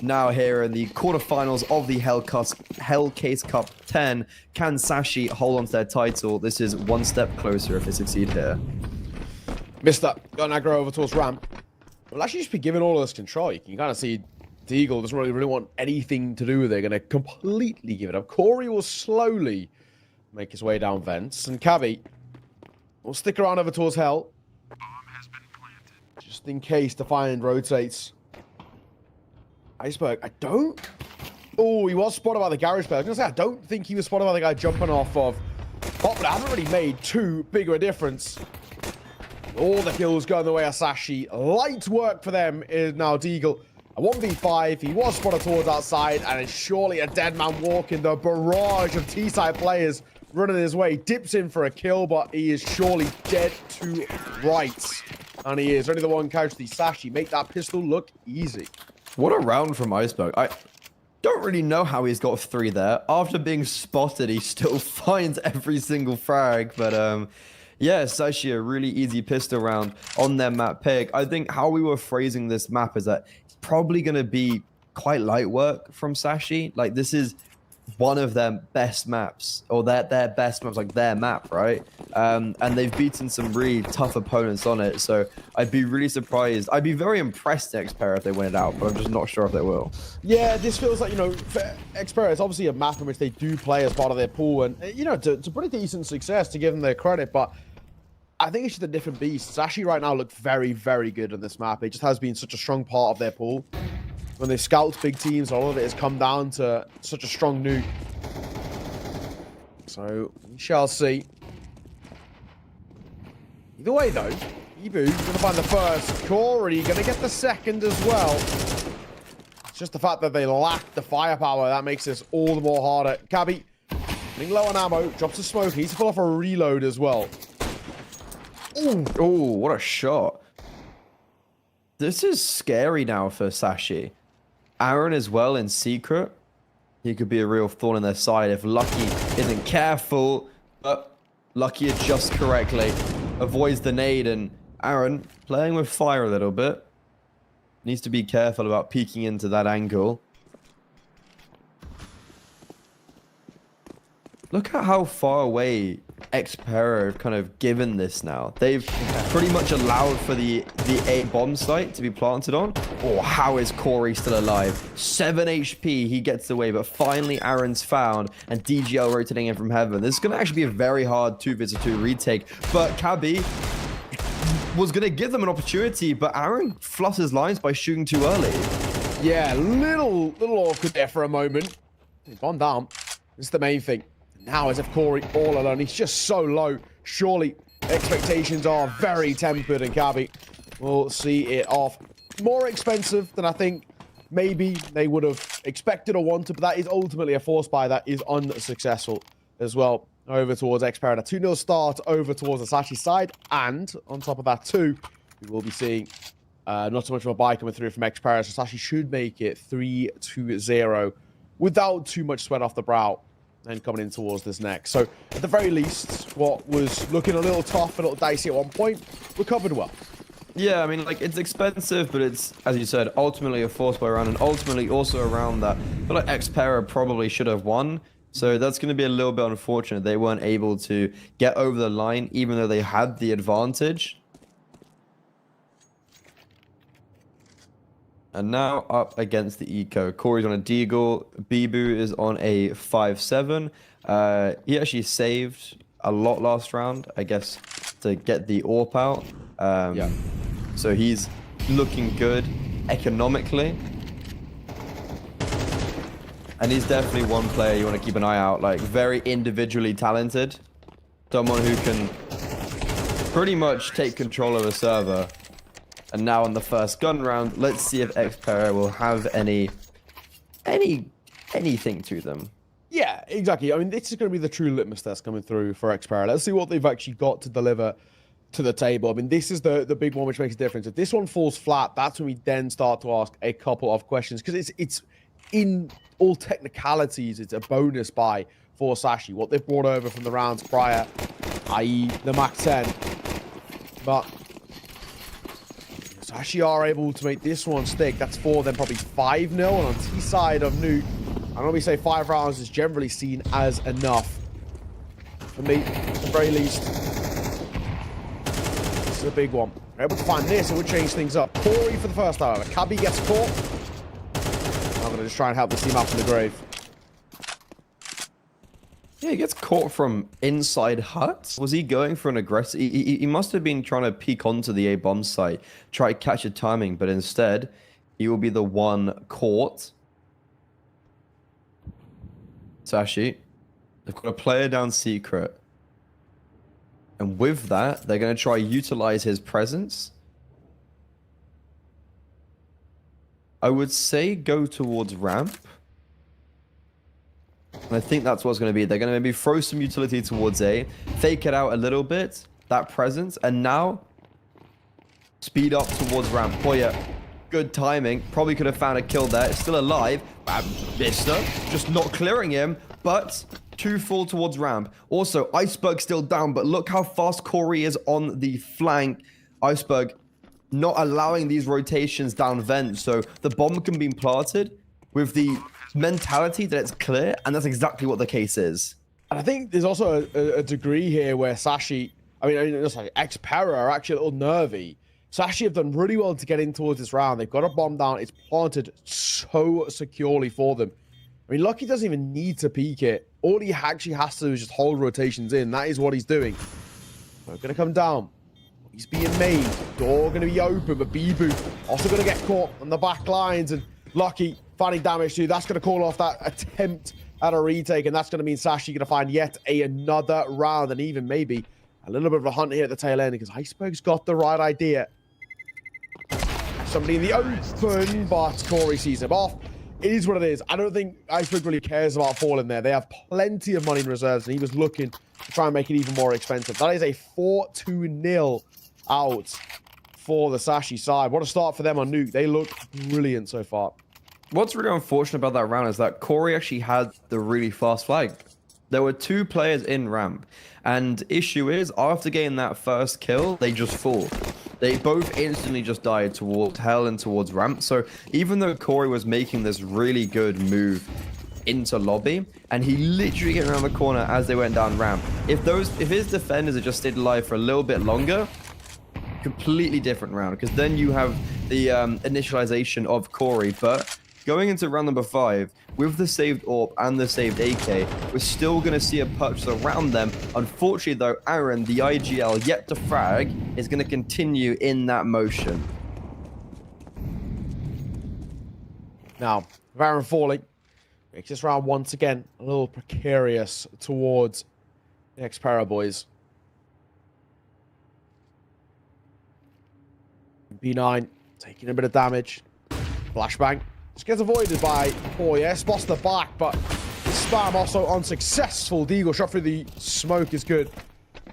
Speaker 11: Now here in the quarterfinals of the Hellcase Cup 10. Can Sashi hold on to their title? This is one step closer if they succeed here.
Speaker 12: Mister, got an aggro over towards ramp. Well, actually just be giving all of this control. You can kind of see Deagle doesn't really want anything to do with it. Going to completely give it up. Corey will slowly make his way down vents. And Cavi will stick around over towards Hell. Just in case Defiant rotates. Iceberg, I don't... Oh, he was spotted by the garage player. I was going to say, I don't think he was spotted by the guy jumping off of... Oh, but it hasn't really made too big of a difference. All the kills going the way of Sashi. Light work for them is now Deagle. A 1v5, he was spotted towards outside, and it's surely a dead man walking. The barrage of T-side players running his way. Dips in for a kill, but he is surely dead to rights. And he is. Only the one casualty. Sashi, make that pistol look easy.
Speaker 11: What a round from Iceberg. I don't really know how he's got 3 there. After being spotted, he still finds every single frag, but yeah, it's actually a really easy pistol round on their map pick. I think how we were phrasing this map is that it's probably going to be quite light work from Sashi. Like, this is one of their best maps, or their best maps, like their map, right? And they've beaten some really tough opponents on it, so I'd be really surprised. I'd be very impressed at Xpera if they win it out, but I'm just not sure if they will.
Speaker 12: Yeah, this feels like, you know, for Xpera, it's obviously a map in which they do play as part of their pool, and, you know, it's a pretty decent success to give them their credit, but I think it's just a different beast. Sashi right now look very, very good on this map. It just has been such a strong part of their pool. When they scout big teams, all of it has come down to such a strong Nuke. So, we shall see. Either way, though, Ibu's going to find the first. Corey going to get the second as well. It's just the fact that they lack the firepower that makes this all the more harder. Cabby, getting low on ammo, drops a smoke. He needs to pull off a reload as well.
Speaker 11: Ooh, what a shot. This is scary now for Sashi. Aaron as well in secret. He could be a real thorn in their side if Lucky isn't careful. But Lucky adjusts correctly. Avoids the nade, and Aaron playing with fire a little bit. Needs to be careful about peeking into that angle. Look at how far away Xpera have kind of given this now. They've pretty much allowed for the A bomb site to be planted on. Oh, how is Corey still alive? 7 HP, he gets away, but finally Aaron's found, and DGL rotating in from heaven. This is going to actually be a very hard 2v2 retake, but Cabby was going to give them an opportunity, but Aaron fluffs his lines by shooting too early.
Speaker 12: Yeah, little awkward there for a moment. He's gone down. This is the main thing. Now, as if Corey all alone, he's just so low. Surely expectations are very tempered, and Cabby will see it off. More expensive than I think maybe they would have expected or wanted, but that is ultimately a force buy that is unsuccessful as well. Over towards Xpera. A 2-0 start over towards the Sashi side, and on top of that too, we will be seeing not so much of a buy coming through from Xpera, so Sashi should make it 3-0 without too much sweat off the brow. And coming in towards this next. So, at the very least, what was looking a little tough, a little dicey at one point, recovered well.
Speaker 11: Yeah, I mean, like, it's expensive, but it's, as you said, ultimately a force buy round, and ultimately also around that. I feel like Xpera probably should have won. So that's going to be a little bit unfortunate. They weren't able to get over the line, even though they had the advantage. And now up against the Eco. Corey's on a Deagle. Bibu is on a 5-7. He actually saved a lot last round, I guess, to get the AWP out.
Speaker 12: Yeah.
Speaker 11: So he's looking good economically. And he's definitely one player you want to keep an eye out. Like, very individually talented. Someone who can pretty much take control of a server. And now on the first gun round, let's see if Xpera will have anything to them.
Speaker 12: Yeah, exactly. I mean, this is going to be the true litmus test coming through for Xpera. Let's see what they've actually got to deliver to the table. I mean, this is the big one which makes a difference. If this one falls flat, that's when we then start to ask a couple of questions, because it's in all technicalities, it's a bonus buy for Sashi. What they've brought over from the rounds prior, i.e. the Mac 10. But Sashi are able to make this one stick. That's 4, then probably 5-0. And on T side of Nuke, I normally say 5 rounds is generally seen as enough. For me, at the very least, this is a big one. We're able to find this, it would change things up. Corey for the first, however. Kabi gets caught. I'm going to just try and help this team out from the grave.
Speaker 11: Yeah, he gets caught from inside hut. Was he going for an aggressive... He must have been trying to peek onto the A-bomb site, try to catch a timing, but instead, he will be the one caught. Sashi, they've got a player down secret. And with that, they're going to try utilize his presence. I would say go towards ramp. And I think that's what's going to be. They're going to maybe throw some utility towards A, fake it out a little bit, that presence, and now speed up towards ramp. Poya, good timing. Probably could have found a kill there. It's still alive. Mister, just not clearing him, but 2 fall towards ramp. Also, Iceberg still down, but look how fast Corey is on the flank. Iceberg not allowing these rotations down vent, so the bomb can be planted with the mentality that it's clear, and that's exactly what the case is.
Speaker 12: And I think there's also a degree here where Sashi, sorry, Xpera are actually a little nervy. Sashi have done really well to get in towards this round. They've got a bomb down. It's planted so securely for them. I mean, Lucky doesn't even need to peek it. All he actually has to do is just hold rotations in. That is what he's doing. They're going to come down. He's being made. Door going to be open, but Bibu also going to get caught on the back lines, and Lucky finding damage too. That's going to call off that attempt at a retake, and that's going to mean Sashi going to find yet another round, and even maybe a little bit of a hunt here at the tail end, because Iceberg's got the right idea. Somebody in the open, but Corey sees him off. It is what it is. I don't think Iceberg really cares about falling there. They have plenty of money in reserves, and he was looking to try and make it even more expensive. That is a 4-2-0 out for the Sashi side. What a start for them on Nuke. They look brilliant so far.
Speaker 11: What's really unfortunate about that round is that Corey actually had the really fast flag. There were 2 players in ramp, and issue is, after getting that first kill, they just fall. They both instantly just died towards Hell and towards ramp. So even though Corey was making this really good move into lobby, and he literally came around the corner as they went down ramp, if his defenders had just stayed alive for a little bit longer, completely different round, because then you have the initialization of Corey. But going into round number 5, with the saved AWP and the saved AK, we're still going to see a purchase around them. Unfortunately, though, Aaron, the IGL, yet to frag, is going to continue in that motion.
Speaker 12: Now, Aaron falling makes this round once again a little precarious towards the Xpera boys. B9 taking a bit of damage. Flashbang just gets avoided by Poya. Spots the back, but spam also unsuccessful. Deagle shot through the smoke is good.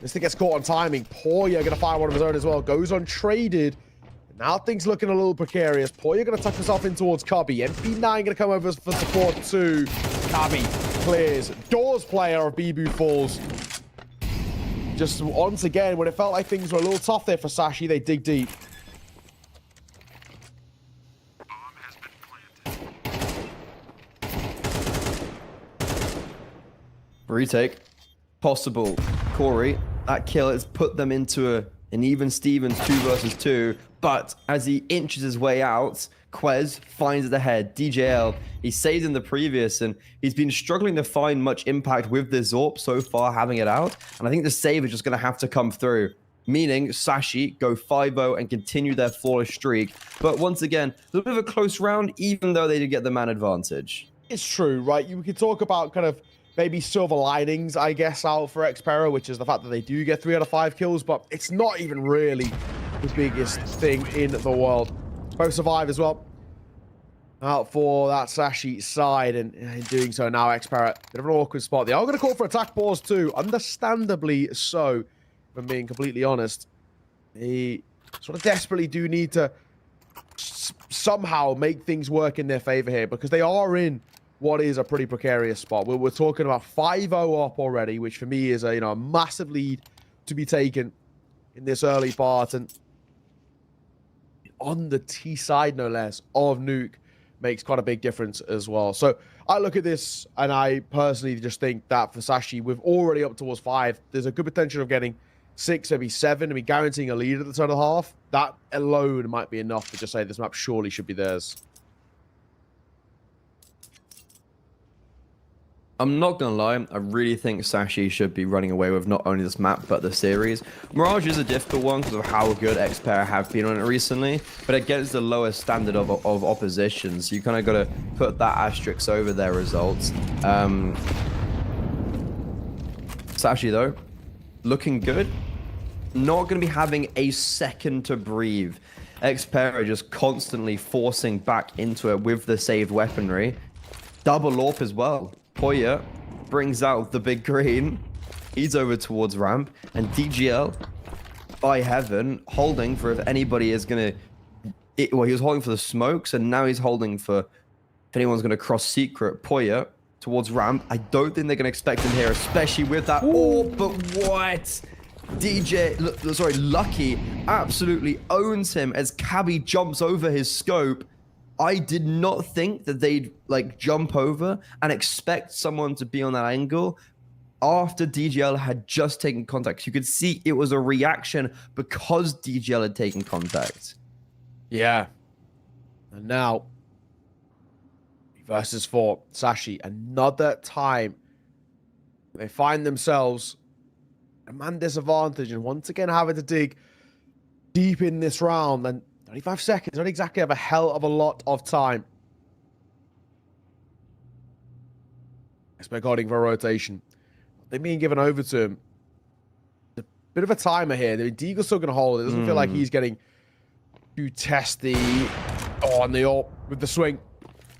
Speaker 12: This thing gets caught on timing. Poya gonna fire one of his own as well. Goes untraded. Now things looking a little precarious. Poya gonna tuck himself in towards Cubby. MP9 gonna come over for support too. Cubby clears. Doors player of Bibu falls. Just once again, when it felt like things were a little tough there for Sashi, they dig deep.
Speaker 11: Retake. Possible. Corey, that kill has put them into an even Stevens 2 versus 2. But as he inches his way out, Quez finds the head. DJL, he saved in the previous, and he's been struggling to find much impact with this AWP so far, having it out. And I think the save is just going to have to come through. Meaning Sashi go 5-0 and continue their flawless streak. But once again, a little bit of a close round, even though they did get the man advantage.
Speaker 12: It's true, right? You could talk about kind of maybe silver linings, I guess, out for Xpera, which is the fact that they do get 3 out of 5 kills, but it's not even really the biggest thing in the world. Both survive as well. Out for that Sashi side, and in doing so now, Xpera, bit of an awkward spot. They are going to call for attack pause too, understandably so, if I'm being completely honest. They sort of desperately do need to somehow make things work in their favor here, because they are in what is a pretty precarious spot. We're talking about 5-0 up already, which for me is a massive lead to be taken in this early part, and on the T side, no less, of Nuke makes quite a big difference as well. So I look at this, and I personally just think that for Sashi, we're already up towards 5. There's a good potential of getting 6, maybe 7. I mean, guaranteeing a lead at the turn of the half, that alone might be enough to just say this map surely should be theirs.
Speaker 11: I'm not gonna lie, I really think Sashi should be running away with not only this map, but the series. Mirage is a difficult one because of how good Xpera have been on it recently, but against the lowest standard of opposition, so you kind of got to put that asterisk over their results. Sashi, though, looking good. Not going to be having a second to breathe. Xpera just constantly forcing back into it with the saved weaponry. Double AWP as well. Poya brings out the big green. He's over towards ramp. And DGL, by heaven, holding for if anybody is going to... Well, he was holding for the smokes, and now he's holding for if anyone's going to cross secret. Poya towards ramp. I don't think they're going to expect him here, especially with that... Oh, but what? Lucky absolutely owns him as Cabby jumps over his scope. I did not think that they'd jump over and expect someone to be on that angle after DGL had just taken contact. You could see it was a reaction because DGL had taken contact.
Speaker 12: Yeah. And now, versus 4, Sashi, another time they find themselves a man disadvantage and once again having to dig deep in this round. And 35 seconds, don't exactly have a hell of a lot of time. Expect guarding for a rotation. They're being given over to him. A bit of a timer here. Deagle's still going to hold. It doesn't feel like he's getting too testy. Oh, and the AWP with the swing.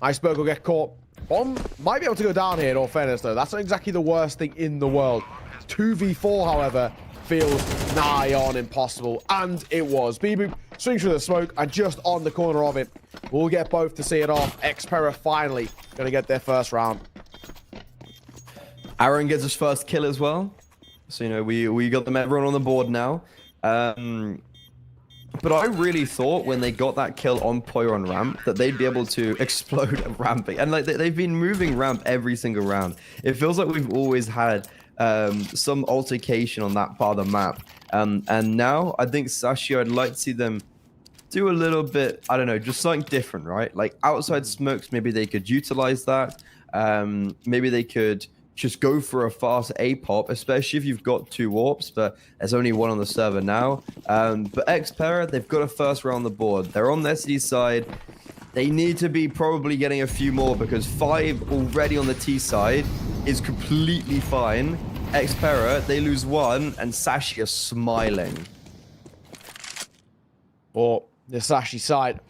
Speaker 12: Iceberg will get caught. Bomb might be able to go down here, in all fairness, though. That's not exactly the worst thing in the world. 2v4, however, feels nigh on impossible. And it was. Bibu swings through the smoke and just on the corner of it. We'll get both to see it off. Xpera finally going to get their first round.
Speaker 11: Aaron gets his first kill as well. So, we got them everyone on the board now. But I really thought when they got that kill on Poya on ramp that they'd be able to explode at ramping. And they've been moving ramp every single round. It feels like we've always had some altercation on that part of the map. And now I think Sashi, I'd like to see them do a little bit, I don't know, just something different, right? Like outside smokes, maybe they could utilize that. Maybe they could just go for a fast A-pop, especially if you've got 2 AWPs, but there's only 1 on the server now. But Xpera, they've got a first round on the board. They're on their C side. They need to be probably getting a few more because 5 already on the T side is completely fine. Xpera, they lose 1, and Sashi are smiling.
Speaker 12: Or the Sashi side.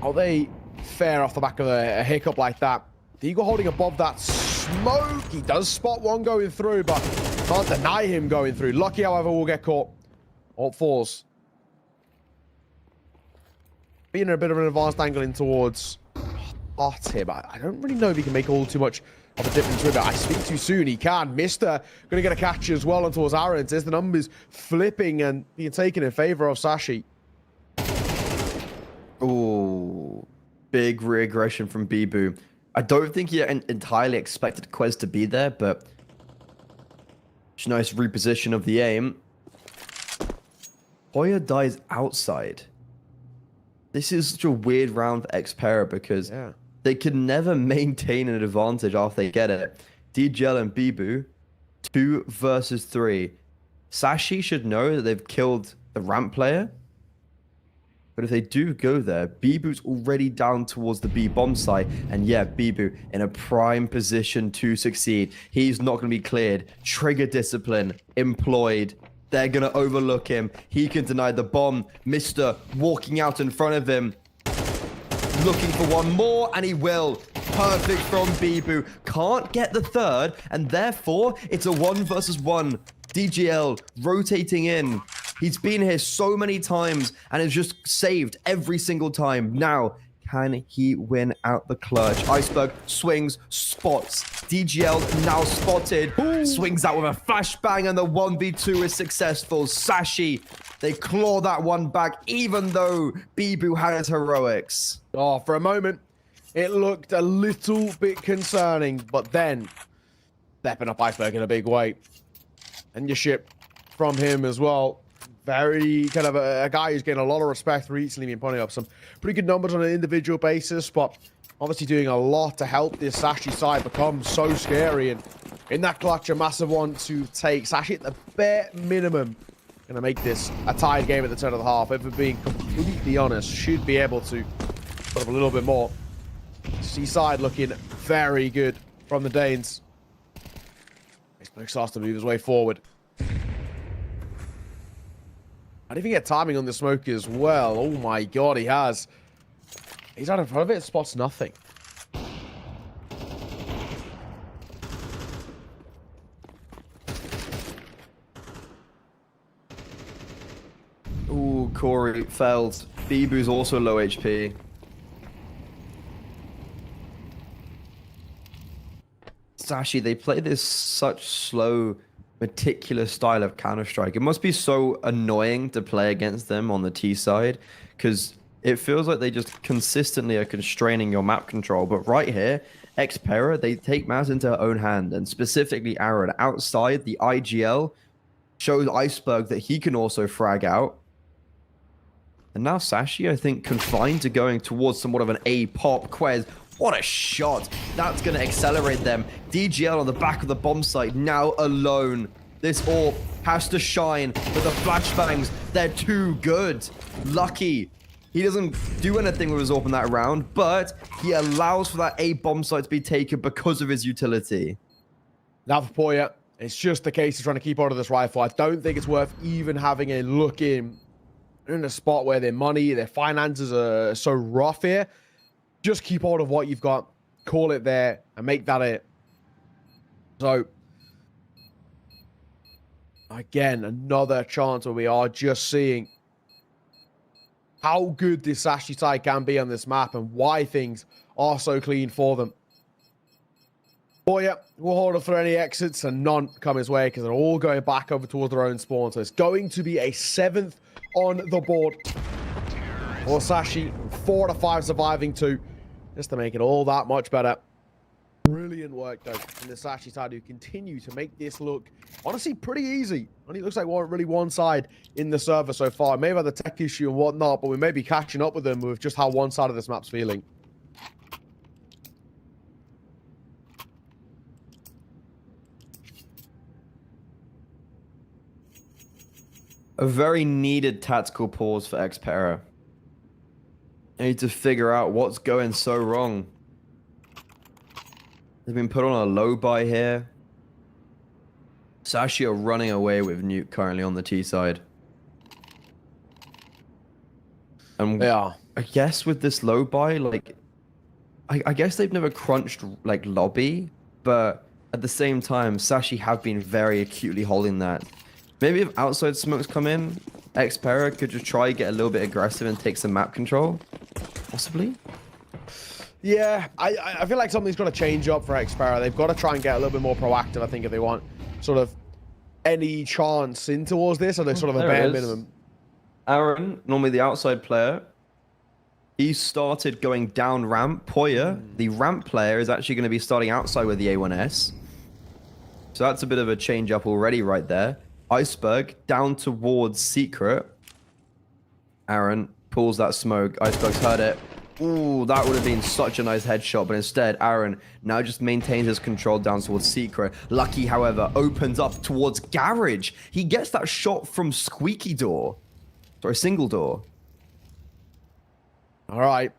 Speaker 12: How they fare off the back of a hiccup like that? Deagle holding above that smoke. He does spot one going through, but can't deny him going through. Lucky, however, will get caught. Alt falls. Being in a bit of an advanced angle in towards Art here, but I don't really know if he can make all too much of a difference with it. I speak too soon. He can. Mister going to get a catch as well on towards Aaron. There's the numbers flipping and being taken in favor of Sashi.
Speaker 11: Oh, big reaggression from Bibu. I don't think he entirely expected Quez to be there, but it's a nice reposition of the aim. Hoya dies outside. This is such a weird round for Xpera because they can never maintain an advantage after they get it. DGL and Bibu, 2 versus 3. Sashi should know that they've killed the ramp player. But if they do go there, Bibu's already down towards the B bomb site. And yeah, Bibu in a prime position to succeed. He's not going to be cleared. Trigger discipline employed. They're going to overlook him. He can deny the bomb. Mr. walking out in front of him. Looking for one more, and he will. Perfect from Bibu. Can't get the third, and therefore, it's a 1 versus 1. DGL rotating in. He's been here so many times and has just saved every single time. Now, can he win out the clutch? Iceberg swings, spots. DGL now spotted. Ooh. Swings out with a flashbang, and the 1v2 is successful. Sashi, they claw that one back, even though Bibu had his heroics.
Speaker 12: Oh, for a moment, it looked a little bit concerning, but then stepping up Iceberg in a big way. And your ship from him as well. Very kind of a guy who's getting a lot of respect recently, been putting up some pretty good numbers on an individual basis, but obviously doing a lot to help this Sashi side become so scary. And in that clutch, a massive one to take. Sashi at the bare minimum going to make this a tied game at the turn of the half. If we're being completely honest, should be able to put up a little bit more. Seaside looking very good from the Danes. Iceberg starts to move his way forward. I didn't even get timing on the smoke as well. Oh my god, he has. He's out in front of it, spots nothing.
Speaker 11: Ooh, Corey failed. Bibu's also low HP. Sashi, they play this such slow, meticulous style of Counter-Strike. It must be so annoying to play against them on the T side, because it feels like they just consistently are constraining your map control. But right here, Xpera, they take matters into their own hand, and specifically Aaron. Outside, the IGL shows Iceberg that he can also frag out. And now Sashi, I think, confined to going towards somewhat of an A-pop. Quez, what a shot. That's going to accelerate them. DGL on the back of the bomb site, now alone. This AWP has to shine with the flashbangs. They're too good. Lucky. He doesn't do anything with his AWP in that round, but he allows for that A bomb site to be taken because of his utility.
Speaker 12: Now for Poya, it's just the case of trying to keep out of this rifle. I don't think it's worth even having a look in a spot where their money, their finances are so rough here. Just keep hold of what you've got, call it there, and make that it. So, again, another chance where we are just seeing how good this Sashi side can be on this map and why things are so clean for them. Boya will hold up for any exits and none come his way because they're all going back over towards their own spawn. So it's going to be a 7th on the board for Sashi. 4 out of 5 surviving 2. Just to make it all that much better. Brilliant work, though, from the Sashi side, who continue to make this look, honestly, pretty easy. Only looks like really one side in the server so far. Maybe had the tech issue and whatnot, but we may be catching up with them with just how one side of this map's feeling.
Speaker 11: A very needed tactical pause for Xpera. I need to figure out what's going so wrong. They've been put on a low buy here. Sashi are running away with Nuke currently on the T side. And
Speaker 12: yeah,
Speaker 11: I guess with this low buy, like, I guess they've never crunched like lobby, but at the same time, Sashi have been very acutely holding that. Maybe if outside smokes come in, Xpera could just try get a little bit aggressive and take some map control, possibly.
Speaker 12: Yeah, I feel like something's got to change up for Xpera. They've got to try and get a little bit more proactive, I think, if they want sort of any chance in towards this, or they're sort of a bare minimum.
Speaker 11: Aaron, normally the outside player, he started going down ramp. Poya, the ramp player, is actually going to be starting outside with the A1S. So that's a bit of a change up already right there. Iceberg down towards Secret. Aaron pulls that smoke. Iceberg's heard it. Ooh, that would have been such a nice headshot, but instead, Aaron now just maintains his control down towards Secret. Lucky, however, opens up towards Garage. He gets that shot from Squeaky Door. Sorry, Single Door.
Speaker 12: All right.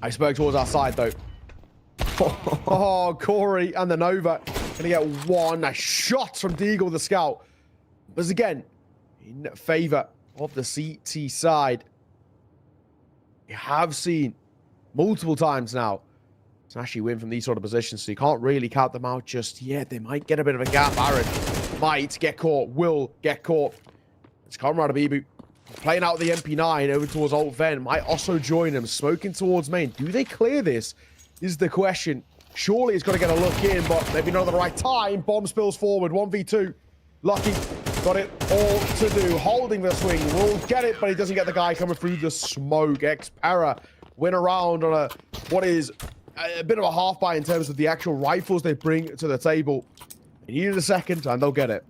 Speaker 12: Iceberg towards our side, though. Oh, Corey and the Nova. Gonna get one. Nice shot from Deagle, the scout. But again, in favor of the CT side. You have seen multiple times now to actually win from these sort of positions, so you can't really count them out just yet. They might get a bit of a gap. Aaron might get caught, will get caught. It's Comrade Abibu playing out the MP9 over towards Alt Ven. Might also join him, smoking towards main. Do they clear this? Is the question. Surely he's got to get a look in, but maybe not at the right time. Bomb spills forward, 1v2. Lucky got it all to do. Holding the swing, will get it, but he doesn't get the guy coming through the smoke. Xpera win around on what is a bit of a half buy in terms of the actual rifles they bring to the table. They needed a second, and they'll get it.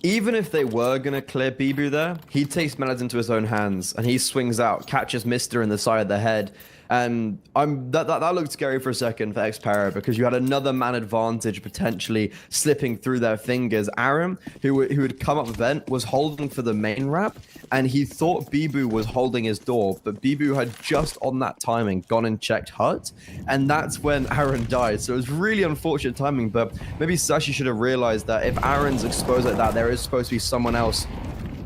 Speaker 11: Even if they were going to clear Bibu there, he takes matters into his own hands, and he swings out, catches Mister in the side of the head. And that looked scary for a second for Xpera, because you had another man advantage potentially slipping through their fingers. Aaron, who had come up vent, was holding for the main wrap, and he thought Bibu was holding his door, but Bibu had just on that timing gone and checked hut, and that's when Aaron died. So it was really unfortunate timing, but maybe Sashi should have realized that if Aaron's exposed like that, there is supposed to be someone else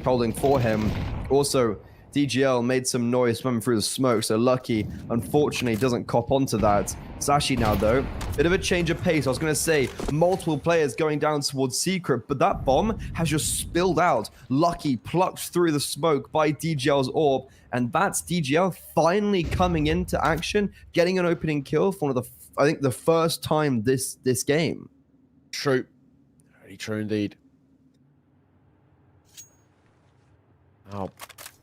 Speaker 11: holding for him. Also, DGL made some noise swimming through the smoke, so Lucky, unfortunately, doesn't cop onto that. Sashi now, though, bit of a change of pace. I was going to say multiple players going down towards Secret, but that bomb has just spilled out. Lucky plucked through the smoke by DGL's orb, and that's DGL finally coming into action, getting an opening kill for one of the, I think, the first time this game.
Speaker 12: True. Very true indeed. Now,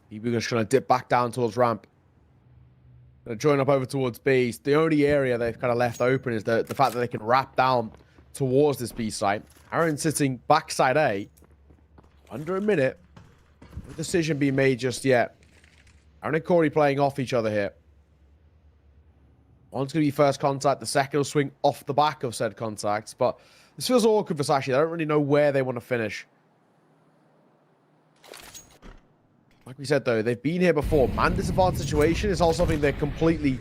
Speaker 12: Bibu just trying to dip back down towards ramp. Gonna join up over towards B. The only area they've kind of left open is the fact that they can wrap down towards this B site. Aaron sitting backside A. Under a minute. No decision being made just yet. Aaron and Corey playing off each other here. One's going to be first contact. The second will swing off the back of said contacts. But this feels awkward for Sashi. They don't really know where they want to finish. Like we said, though, they've been here before. Man disadvantage situation is also something they're completely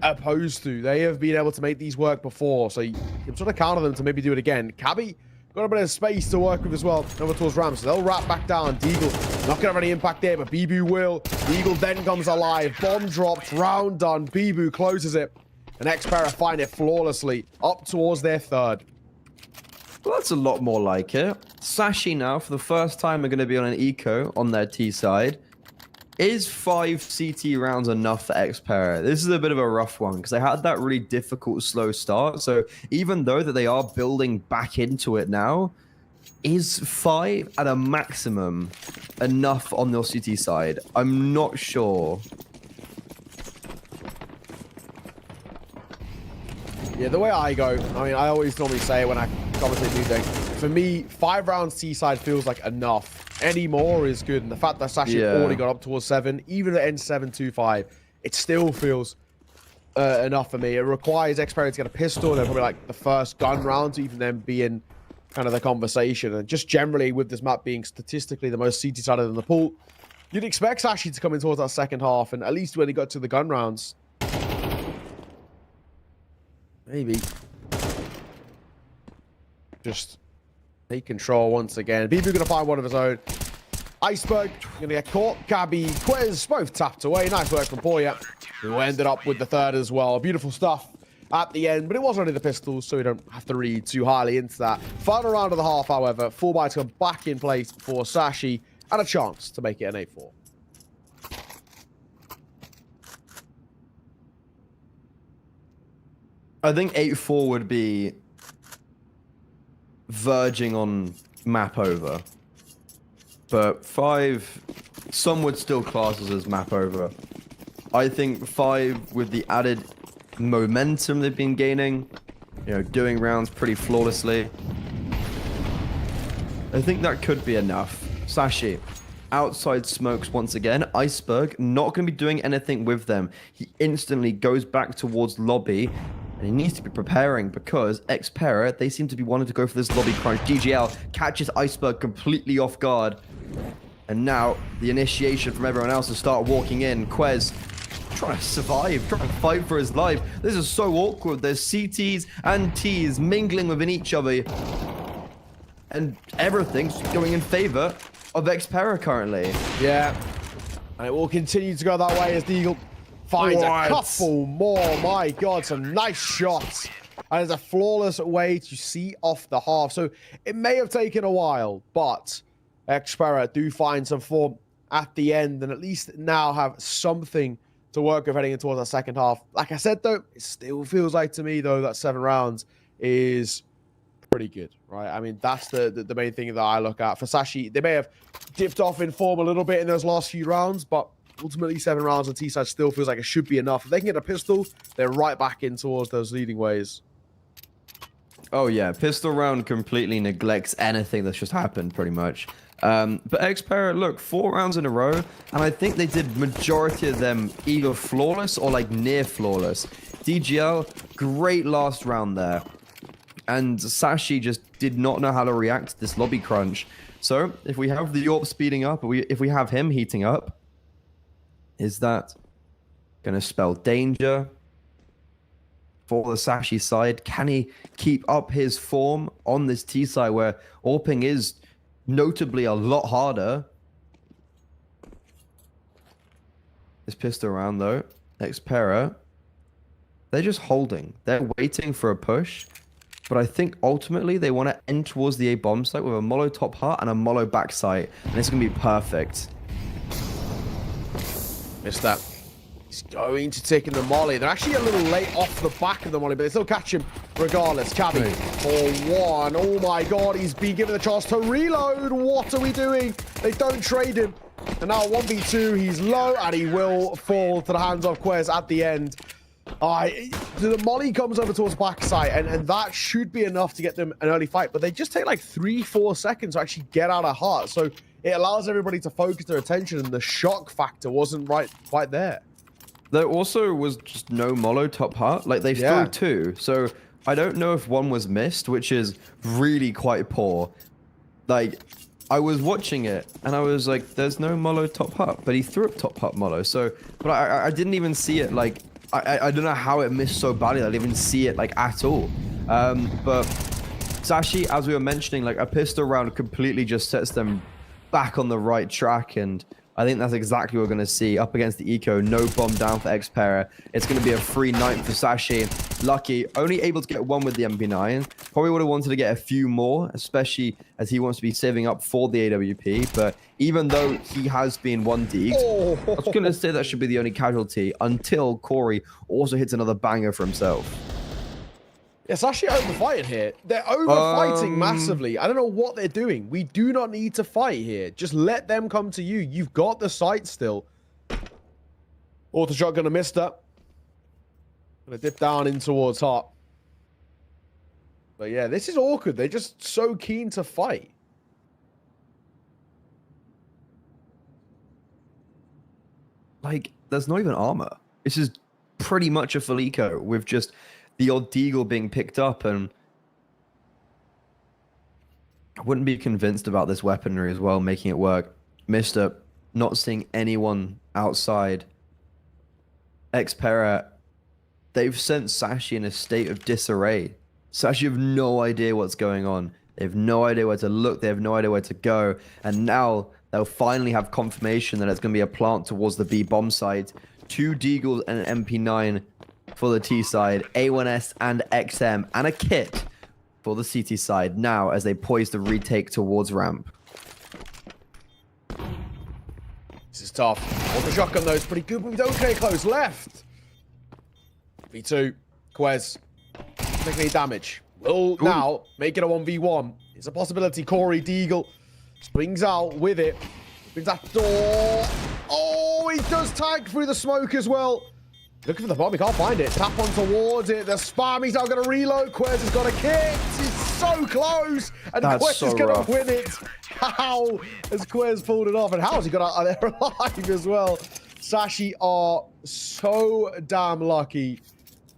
Speaker 12: opposed to. They have been able to make these work before, so you can sort of count on them to maybe do it again. Cabby got a bit of space to work with as well over towards Ram, so they'll wrap back down. Deagle not going to have any impact there, but Bibu will. Deagle then comes alive. Bomb drops. Round done. Bibu closes it. And Xpera find it flawlessly up towards their third.
Speaker 11: Well, that's a lot more like it. Sashi now, for the first time, are going to be on an eco on their T side. Is 5 CT rounds enough for Xpera? This is a bit of a rough one, because they had that really difficult, slow start. So even though that they are building back into it now, is 5 at a maximum enough on their CT side? I'm not sure.
Speaker 12: Yeah, the way I go, I mean, I always normally say when I commentate new thing, for me, 5 rounds T-side feels like enough. Any more is good, and the fact that Sashi already got up towards 7, even at N725, it still feels enough for me. It requires Xpera to get a pistol, and probably like the first gun round to even then be in kind of the conversation. And just generally, with this map being statistically the most CT-sided in the pool, you'd expect Sashi to come in towards that second half, and at least when he got to the gun rounds, maybe just take control once again. Bibu gonna find one of his own. Iceberg gonna get caught. Gabby, Quiz, both tapped away. Nice work from Poya, who ended up with the third as well. Beautiful stuff at the end, but it was only the pistols, so we don't have to read too highly into that. Final round of the half, however, 4 buys come back in place for Sashi, and a chance to make it an 8-4.
Speaker 11: I think 8-4 would be verging on map over. But 5, some would still class as map over. I think 5 with the added momentum they've been gaining, you know, doing rounds pretty flawlessly. I think that could be enough. Sashi, outside smokes once again. Iceberg, not going to be doing anything with them. He instantly goes back towards lobby, and he needs to be preparing because Xpera, they seem to be wanting to go for this lobby crunch. DGL catches Iceberg completely off guard. And now, the initiation from everyone else to start walking in. Quez trying to survive, trying to fight for his life. This is so awkward. There's CTs and Ts mingling within each other. And everything's going in favor of Xpera currently.
Speaker 12: Yeah. And it will continue to go that way as the Eagle finds a couple more. My God, some nice shots. And it's a flawless way to see off the half. So it may have taken a while, but Xpera do find some form at the end and at least now have something to work with heading towards that second half. Like I said, though, it still feels like to me, though, that 7 rounds is pretty good, right? I mean, that's the main thing that I look at. For Sashi, they may have dipped off in form a little bit in those last few rounds, but ultimately 7 rounds on T-side still feels like it should be enough. If they can get a pistol, they're right back in towards those leading ways.
Speaker 11: Oh yeah, pistol round completely neglects anything that's just happened, pretty much. But Xpera, look, 4 rounds in a row, and I think they did majority of them either flawless or like near flawless. DGL, great last round there. And Sashi just did not know how to react to this lobby crunch. So, if we have the AWP speeding up, or if we have him heating up, is that going to spell danger for the Sashi side? Can he keep up his form on this T side where AWPing is notably a lot harder? This pistol round though, Xpera, they're just holding. They're waiting for a push. But I think ultimately they want to end towards the A bomb site with a mollo top heart and a mollo back site. And it's going to be perfect.
Speaker 12: Missed that. He's going to take in the molly. They're actually a little late off the back of the molly, but they still catch him regardless. Cabby for 1. Oh my God, he's been given the chance to reload. What are we doing? They don't trade him. And now 1v2, he's low, and he will fall to the hands of Quez at the end. The molly comes over towards backside, and that should be enough to get them an early fight, but they just take like 3-4 seconds to actually get out of heart. So it allows everybody to focus their attention, and the shock factor wasn't quite there.
Speaker 11: There also was just no mollo top heart. Like they threw 2, so I don't know if 1 was missed, which is really quite poor. Like I was watching it and I was like, there's no mollo top heart, but he threw up top heart mollo. So, but I didn't even see it. Like I don't know how it missed so badly. I didn't even see it like at all. But Sashi, as we were mentioning, like a pistol round completely just sets them back on the right track, and I think that's exactly what we're going to see up against the Eco. No bomb down for Xpera. It's going to be a free night for Sashi. Lucky, only able to get 1 with the MP9. Probably would have wanted to get a few more, especially as he wants to be saving up for the AWP. But even though he has been 1D'd, I was going to say that should be the only casualty until Corey also hits another banger for himself.
Speaker 12: Yeah, Sashi overfighting here. They're overfighting massively. I don't know what they're doing. We do not need to fight here. Just let them come to you. You've got the site still. Auto shot gonna miss that. Gonna dip down in towards heart. But yeah, this is awkward. They're just so keen to fight.
Speaker 11: Like, there's not even armor. This is pretty much a full eco with just the odd deagle being picked up, and I wouldn't be convinced about this weaponry as well, making it work. Mister, not seeing anyone outside. Xpera, they've sent Sashi in a state of disarray. Sashi have no idea what's going on. They have no idea where to look. They have no idea where to go. And now they'll finally have confirmation that it's going to be a plant towards the B bomb site. 2 deagles and an MP9 for the T side, A1S and XM, and a kit for the CT side now as they poise to retake towards ramp.
Speaker 12: This is tough. Well, the shotgun though is pretty good, but we don't get close. Left. V2. Quez. Taking any damage. Will now make it a 1v1. It's a possibility. Corey Deagle swings out with it. Brings that door. Oh, he does tag through the smoke as well. Looking for the bomb, he can't find it. Tap on towards it. The spam, he's now going to reload. Quez has got a kick. He's so close. And Quez is going to win it. How has Quez pulled it off? And how has he got out of there alive as well? Sashi are so damn lucky.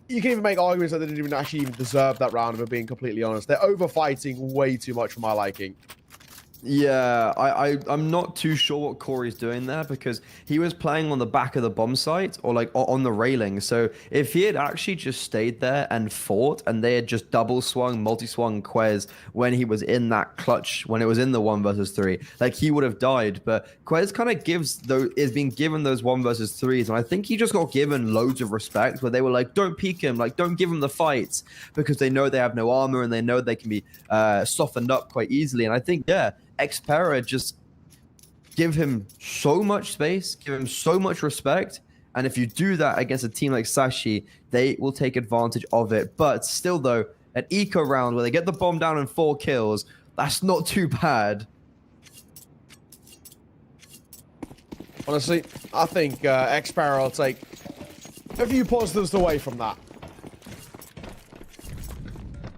Speaker 12: You can even make arguments that they didn't even deserve that round, if we're being completely honest. They're overfighting way too much for my liking.
Speaker 11: Yeah, I'm not too sure what Corey's doing there, because he was playing on the back of the bomb site, or like on the railing. So if he had actually just stayed there and fought, and they had just double swung, multi-swung Quez when he was in that clutch, when it was in the 1 versus 3, like he would have died. But Quez kind of is being given those 1 versus 3s, and I think he just got given loads of respect, where they were like, don't peek him, like don't give him the fights, because they know they have no armor and they know they can be softened up quite easily. And I think, yeah, Xpera just give him so much space, give him so much respect, and if you do that against a team like Sashi, they will take advantage of it. But still though, an eco round where they get the bomb down in 4 kills, that's not too bad.
Speaker 12: Honestly, I think Xpera will take a few positives away from that.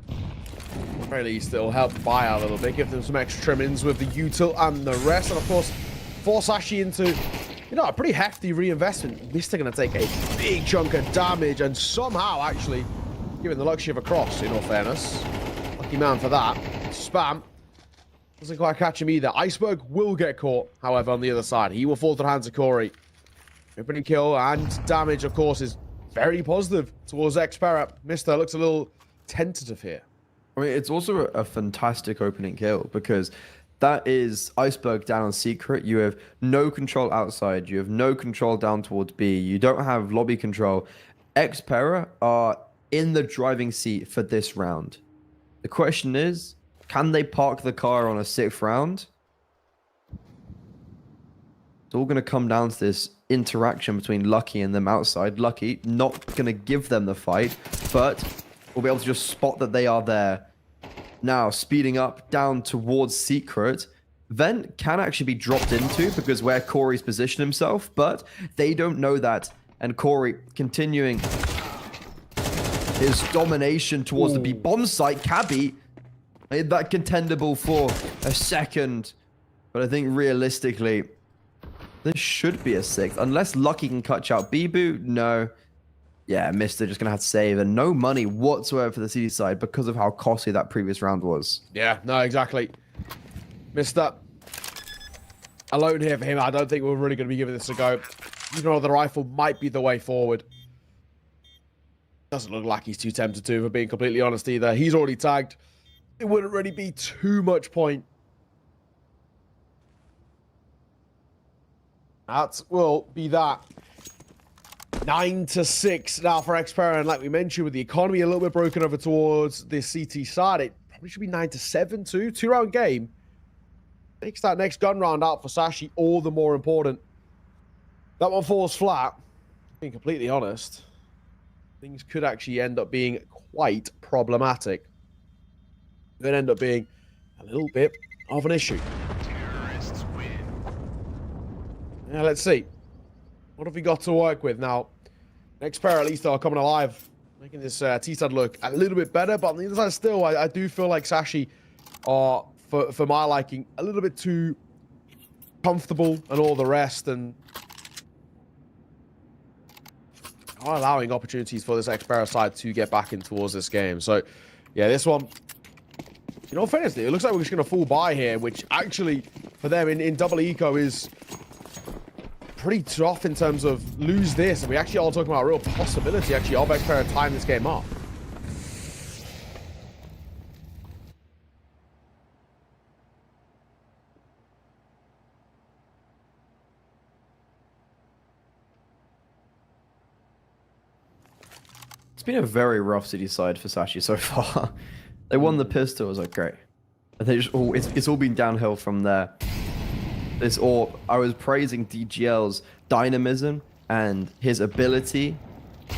Speaker 12: At the very least, it'll help buy out a little bit, give them some extra trimmings with the util and the rest, and of course, force Sashi into, a pretty hefty reinvestment. Mister going to take a big chunk of damage, and somehow actually giving the luxury of a cross, in all fairness. Lucky man for that. Spam doesn't quite catch him either. Iceberg will get caught, however, on the other side. He will fall to the hands of Corey. Opening kill and damage, of course, is very positive towards Xpera. Mister looks a little tentative here.
Speaker 11: I mean, it's also a fantastic opening kill, because that is Iceberg down on Secret. You have no control outside. You have no control down towards B. You don't have lobby control. Xpera are in the driving seat for this round. The question is, can they park the car on a 6th round? It's all going to come down to this interaction between Lucky and them outside. Lucky not going to give them the fight, but we'll be able to just spot that they are there. Now, speeding up down towards Secret. Vent can actually be dropped into, because where Corey's positioned himself, but they don't know that. And Corey continuing his domination towards the B bomb site. Cabby made that contendable for a second, but I think realistically, this should be a 6th, unless Lucky can catch out Bibu. No. Yeah, Mister just going to have to save, and no money whatsoever for the CD side because of how costly that previous round was.
Speaker 12: Yeah, no, exactly. Mister alone here for him. I don't think we're really going to be giving this a go. Even though the rifle might be the way forward. Doesn't look like he's too tempted to, if we're being completely honest either. He's already tagged. It wouldn't really be too much point. That will be that. 9-6 now for Xpera, and like we mentioned, with the economy a little bit broken over towards the CT side, it probably should be 9-7 too. 2-round game makes that next gun round out for Sashi all the more important. That one falls flat. Being completely honest, things could actually end up being quite problematic. Could end up being a little bit of an issue. Yeah, let's see. What have we got to work with now? Xpera at least are coming alive, making this T-side look a little bit better, but on the other side still, I do feel like Sashi are, for my liking, a little bit too comfortable and all the rest, and are allowing opportunities for this Xpera side to get back in towards this game. So, yeah, this one, in all fairness, it looks like we're just going to fall by here, which actually, for them in double eco is pretty tough in terms of lose this, and we actually are talking about a real possibility actually of Xpera tying this game up.
Speaker 11: It's been a very rough city side for Sashi so far. They won the pistol, it was like great. And they just it's all been downhill from there. I was praising DGL's dynamism and his ability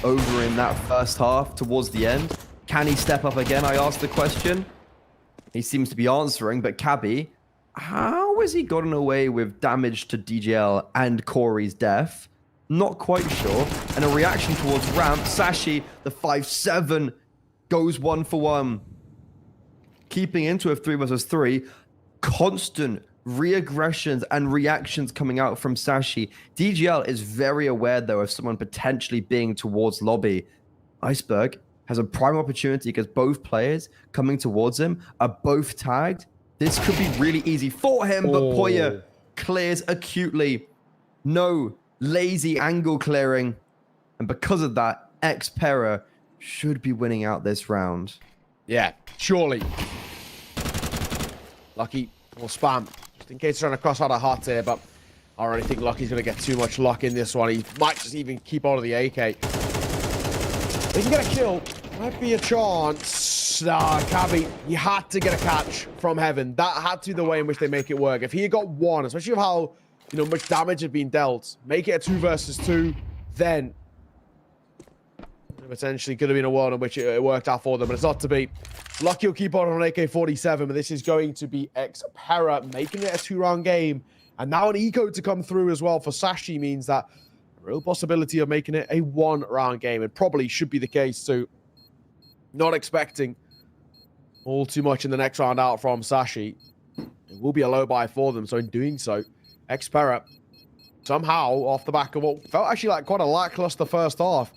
Speaker 11: over in that first half towards the end. Can he step up again? I asked the question. He seems to be answering, but Cabby, How has he gotten away with damage to DGL and Corey's death? Not quite sure. And a reaction towards ramp. Sashi, the 5-7, goes 1 for 1. Keeping into a 3 versus 3. Constant re-aggressions and reactions coming out from Sashi. DGL is very aware, though, of someone potentially being towards lobby. Iceberg has a prime opportunity because both players coming towards him are both tagged. This could be really easy for him, but Poya clears acutely. No lazy angle clearing. And because of that, Xpera should be winning out this round.
Speaker 12: Yeah, surely. Lucky will spam. Just in case he's trying to cross out a hot here, but I already think Lucky's going to get too much luck in this one. He might just even keep on to the AK. If he can get a kill, might be a chance. Nah, Cabby, he had to get a catch from Heaven. That had to be the way in which they make it work. If he had got one, especially with how, you know, much damage had been dealt, make it a 2 versus 2, then potentially could have been a world in which it worked out for them, but it's not to be. Lucky will keep on AK-47, but this is going to be Xpera making it a 2-round game. And now an eco to come through as well for Sashi means that a real possibility of making it a 1-round game. It probably should be the case too. Not expecting all too much in the next round out from Sashi. It will be a low buy for them, so in doing so, Xpera somehow off the back of what felt actually like quite a lackluster first half,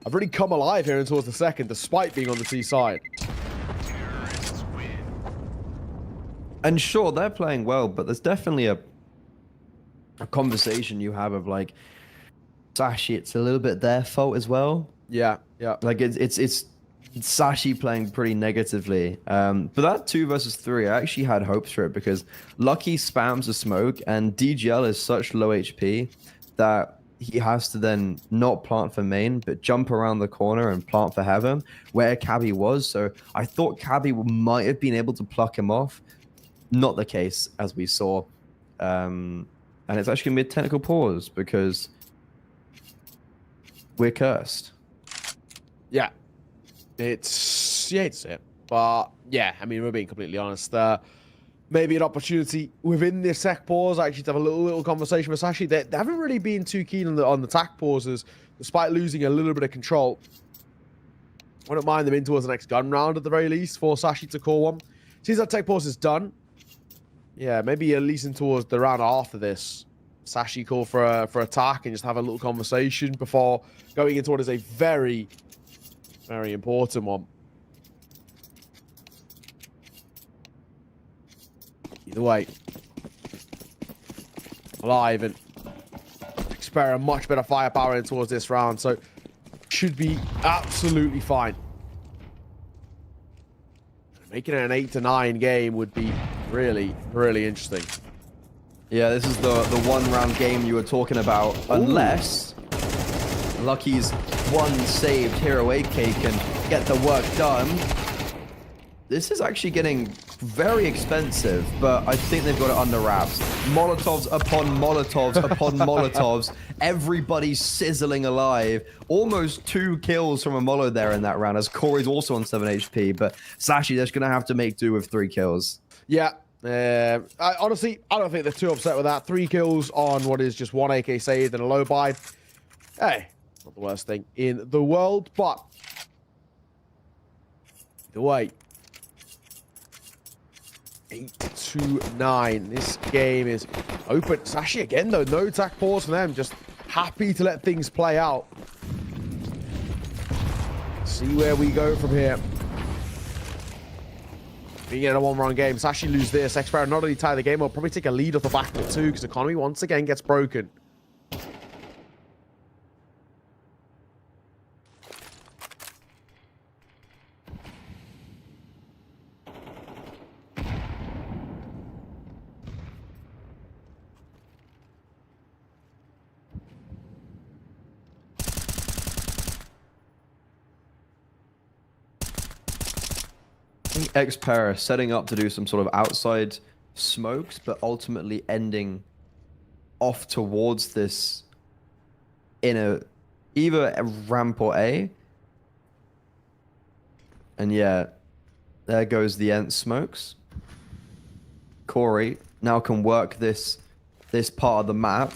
Speaker 12: I've really come alive here towards the second, despite being on the C side.
Speaker 11: And sure, they're playing well, but there's definitely a conversation you have of like, Sashi, it's a little bit their fault as well.
Speaker 12: Yeah, yeah.
Speaker 11: Like it's Sashi playing pretty negatively. But that 2 versus 3, I actually had hopes for it because Lucky spams a smoke and DGL is such low HP that he has to then not plant for main, but jump around the corner and plant for heaven, where Cabby was. So I thought Cabby might have been able to pluck him off. Not the case, as we saw. And it's actually mid-technical pause because we're cursed.
Speaker 12: Yeah. It's it. But yeah, I mean, we're being completely honest. Maybe an opportunity within this tech pause actually to have a little conversation with Sashi. They haven't really been too keen on the tech pauses, despite losing a little bit of control. I don't mind them in towards the next gun round at the very least for Sashi to call one. Since that tech pause is done, yeah, maybe at least in towards the round after this, Sashi call for attack and just have a little conversation before going into what is a very, very important one. Either way, alive and Xpera much better firepower in towards this round, so should be absolutely fine. Making it an 8-9 game would be really, really interesting.
Speaker 11: Yeah, this is the 1-round game you were talking about, unless Lucky's one saved hero AK can get the work done. This is actually getting very expensive, but I think they've got it under wraps. Molotovs upon Molotovs upon Molotovs. Everybody's sizzling alive. Almost 2 kills from a Molo there in that round, as Corey's also on 7 HP, but Sashi, they're just going to have to make do with 3 kills.
Speaker 12: Yeah. Honestly, I don't think they're too upset with that. 3 kills on what is just 1 AK saved and a low buy. Hey, not the worst thing in the world, but either way, 8-9. This game is open. Sashi again, though. No attack pause for them. Just happy to let things play out. See where we go from here. We get a 1-round game. Sashi lose this. Xpera not only tie the game up, probably take a lead off the back of it too, because economy once again gets broken.
Speaker 11: Xpera setting up to do some sort of outside smokes, but ultimately ending off towards this in either a ramp or A. And yeah, there goes the Ent smokes. Corey now can work this part of the map.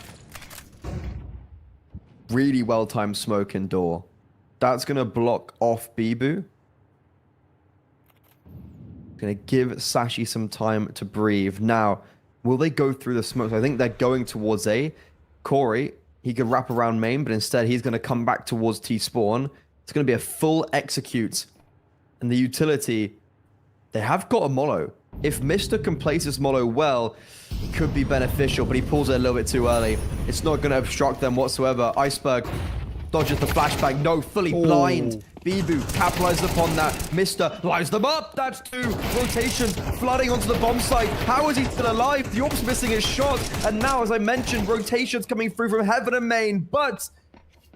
Speaker 11: Really well-timed smoke and door. That's going to block off Bibu. Going to give Sashi some time to breathe. Now, will they go through the smoke? I think they're going towards A. Corey, he could wrap around main, but instead he's going to come back towards T-spawn. It's going to be a full execute. And the utility, they have got a Molo. If Mr. can place this Molo well, it could be beneficial, but he pulls it a little bit too early. It's not going to obstruct them whatsoever. Iceberg dodges the flashback. No, fully blind. Bibu capitalizes upon that. Mr. lines them up. That's 2 rotations flooding onto the bomb site. How is he still alive? The Orb's missing his shot. And now, as I mentioned, rotations coming through from heaven and main. But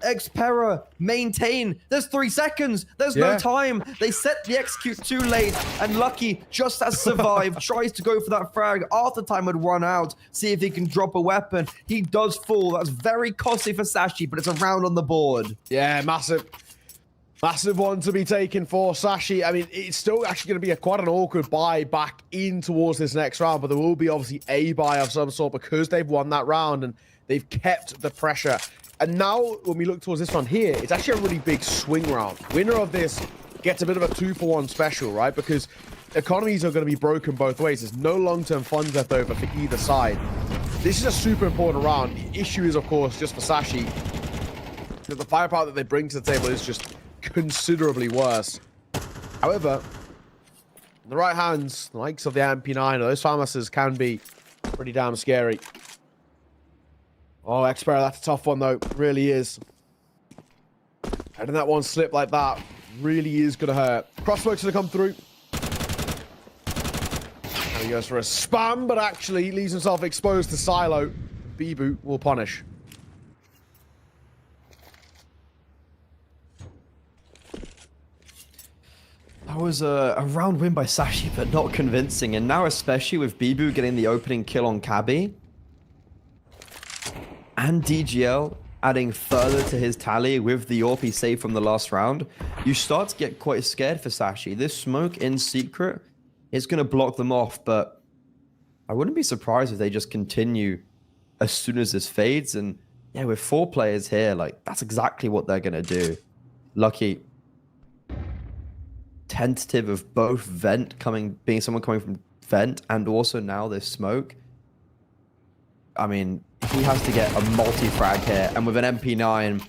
Speaker 11: Xpera maintain. There's 3 seconds. There's no time. They set the execute too late. And Lucky just has survived. Tries to go for that frag after time had run out. See if he can drop a weapon. He does fall. That's very costly for Sashi, but it's a round on the board.
Speaker 12: Yeah, massive one to be taken for Sashi. I mean, it's still actually going to be quite an awkward buy back in towards this next round, but there will be obviously a buy of some sort because they've won that round and they've kept the pressure. And now, when we look towards this one here, it's actually a really big swing round. Winner of this gets a bit of a 2-for-1 special, right? Because economies are going to be broken both ways. There's no long-term funds left over for either side. This is a super important round. The issue is, of course, just for Sashi, that the firepower that they bring to the table is just considerably worse. However, in the right hands, the likes of the MP9, those pharmacists can be pretty damn scary. Oh, Xpera, that's a tough one, though. Really is. Letting that one slip like that really is going to hurt. Crossbows going to come through. And he goes for a spam, but actually leaves himself exposed to Silo. Bibu will punish.
Speaker 11: That was a round win by Sashi, but not convincing. And now, especially with Bibu getting the opening kill on Cabby, and DGL adding further to his tally with the AWP he saved from the last round, you start to get quite scared for Sashi. This smoke in secret is going to block them off, but I wouldn't be surprised if they just continue as soon as this fades. And yeah, with 4 players here, like, that's exactly what they're going to do. Lucky. Tentative of both vent being someone coming from vent and also now this smoke. I mean, he has to get a multi-frag here, and with an MP9,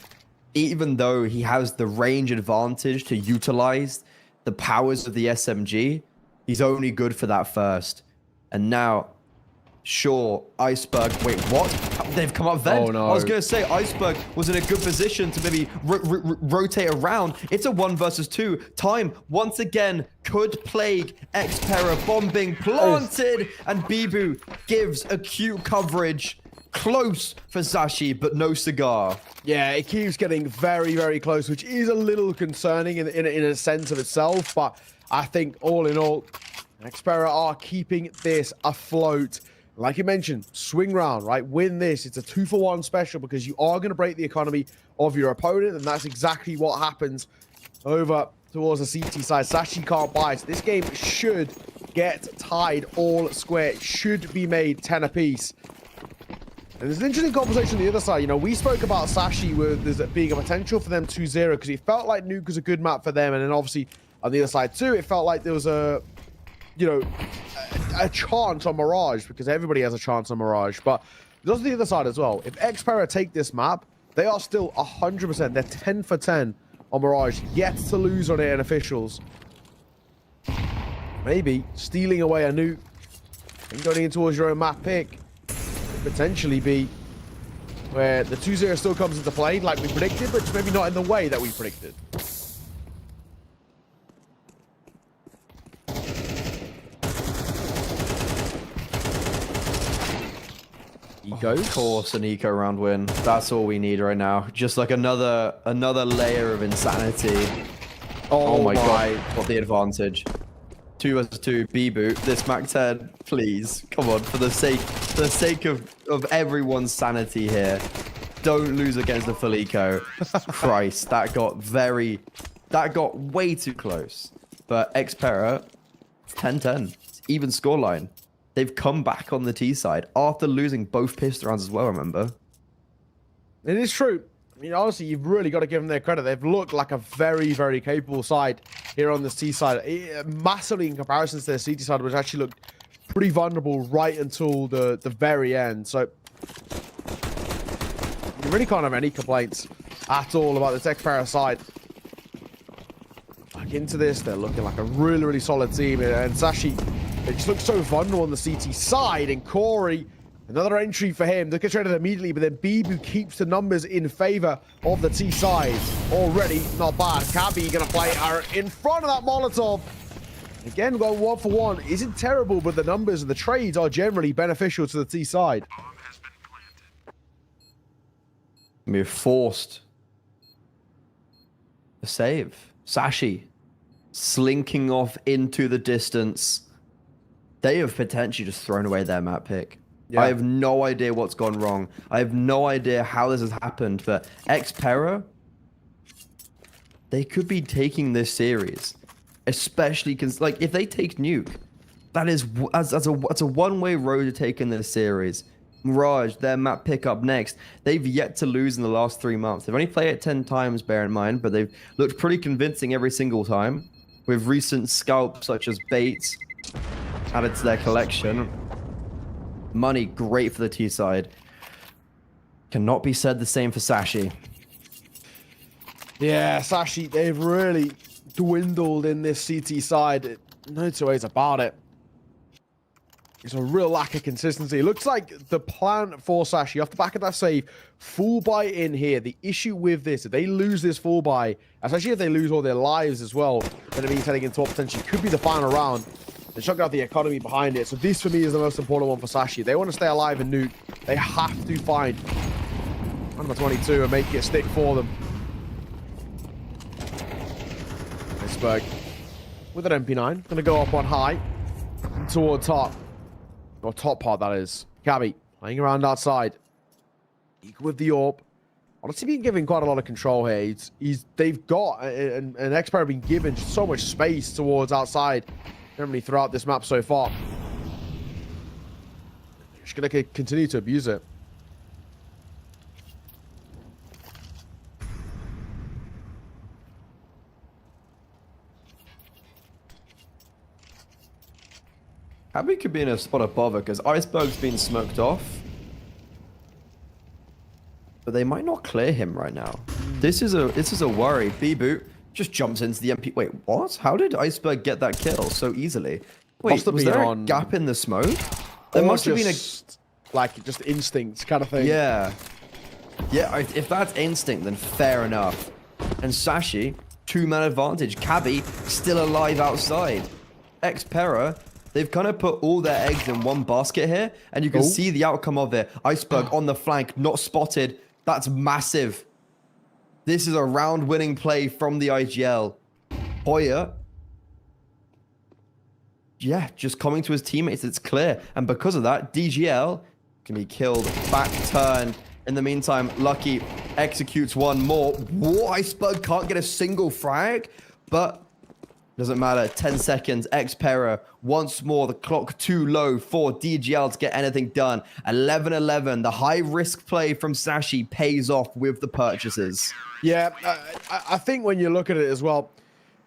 Speaker 11: even though he has the range advantage to utilize the powers of the SMG, he's only good for that first. And now, sure, Iceberg, wait, what? They've come up vent.
Speaker 12: Oh, no.
Speaker 11: I was going to say, Iceberg was in a good position to maybe rotate around. It's a 1 versus 2. Time, once again, could plague Xpera. Bomb being planted, and Bibu gives acute coverage. Close for Sashi, but no cigar.
Speaker 12: Yeah, it keeps getting very, very close, which is a little concerning in a sense of itself. But I think all in all, Xpera are keeping this afloat. Like you mentioned, swing round, right? Win this. It's a 2-for-1 special because you are going to break the economy of your opponent, and that's exactly what happens over towards the CT side. Sashi can't buy, so this game should get tied all square. It should be made 10 apiece. And there's an interesting conversation on the other side. You know, we spoke about Sashi with there being a potential for them 2-0 because it felt like Nuke was a good map for them, and then obviously on the other side too, it felt like there was a chance on Mirage because everybody has a chance on Mirage. But there's the other side as well. If Xpera take this map, they are still 100%. They're 10 for 10 on Mirage, yet to lose on it in officials. Maybe stealing away a Nuke and going in towards your own map pick could potentially be where the 2-0 still comes into play like we predicted, but maybe not in the way that we predicted.
Speaker 11: Of course, an eco round win. That's all we need right now. Just like another layer of insanity. Oh my god, what the advantage. 2 versus 2, Bibu. This Mac 10, please. Come on, for the sake of everyone's sanity here. Don't lose against the full eco. Christ, that got way too close. But Xpera, 10-10. It's even scoreline. they've come back on the T side after losing both pistol rounds as well, remember?
Speaker 12: It is true. I mean, honestly, you've really got to give them their credit. They've looked like a very, very capable side here on this T side. Massively in comparison to their CT side, which actually looked pretty vulnerable right until the very end. So, you really can't have any complaints at all about the Xpera side. Back into this, they're looking like a really, really solid team. And Sashi, they just look so vulnerable on the CT side. And Corey, another entry for him. They get traded immediately, but then Bibu keeps the numbers in favor of the T side. Already not bad. Cabby gonna play her in front of that Molotov. Again, going 1 for 1 isn't terrible, but the numbers and the trades are generally beneficial to the T side.
Speaker 11: We're forced to save. Sashi slinking off into the distance. They have potentially just thrown away their map pick. Yeah. I have no idea what's gone wrong. I have no idea how this has happened, but Xpera, they could be taking this series, especially because, like, if they take Nuke, that's a one-way road to taking this series. Mirage, their map pick up next. They've yet to lose in the last 3 months. They've only played it 10 times, bear in mind, but they've looked pretty convincing every single time, with recent scalps such as Bates added to their collection. Money, great for the T side. Cannot be said the same for Sashi.
Speaker 12: Yeah, Sashi, they've really dwindled in this CT side. No two ways about it. It's a real lack of consistency. It looks like the plan for Sashi, off the back of that save, full buy in here. The issue with this, if they lose this full buy, especially if they lose all their lives as well, then it means heading into what potentially could be the final round. They're chucking out the economy behind it. So this, for me, is the most important one for Sashi. They want to stay alive in Nuke. They have to find number 22 and make it stick for them. Iceberg with an MP9. Going to go up on high toward top. Or top part, that is. Cabby playing around outside. Equal with the AWP. Honestly, been given quite a lot of control here. They've got, and Xpera been given so much space towards outside. Generally throughout this map so far. Just going to continue to abuse it.
Speaker 11: Abby could be in a spot above her because Iceberg's been smoked off. But they might not clear him right now. This is a worry. B-Boot just jumps into the MP. Wait, what? How did Iceberg get that kill so easily? Wait, was there a gap in the smoke? There must have been a...
Speaker 12: like, just instinct kind of thing.
Speaker 11: Yeah. Yeah, if that's instinct, then fair enough. And Sashi, 2-man advantage. Cabby, still alive outside. Xpera, they've kind of put all their eggs in one basket here, and you can see the outcome of it. Iceberg on the flank, not spotted. That's massive. This is a round-winning play from the IGL. Hoyer, yeah, just coming to his teammates, it's clear. And because of that, DGL can be killed, back turned. In the meantime, Lucky executes one more. Whoa, Iceberg can't get a single frag, but doesn't matter. 10 seconds, Xpera once more, the clock too low for DGL to get anything done. 11-11, the high-risk play from Sashi pays off with the purchases.
Speaker 12: Yeah, I think when you look at it as well,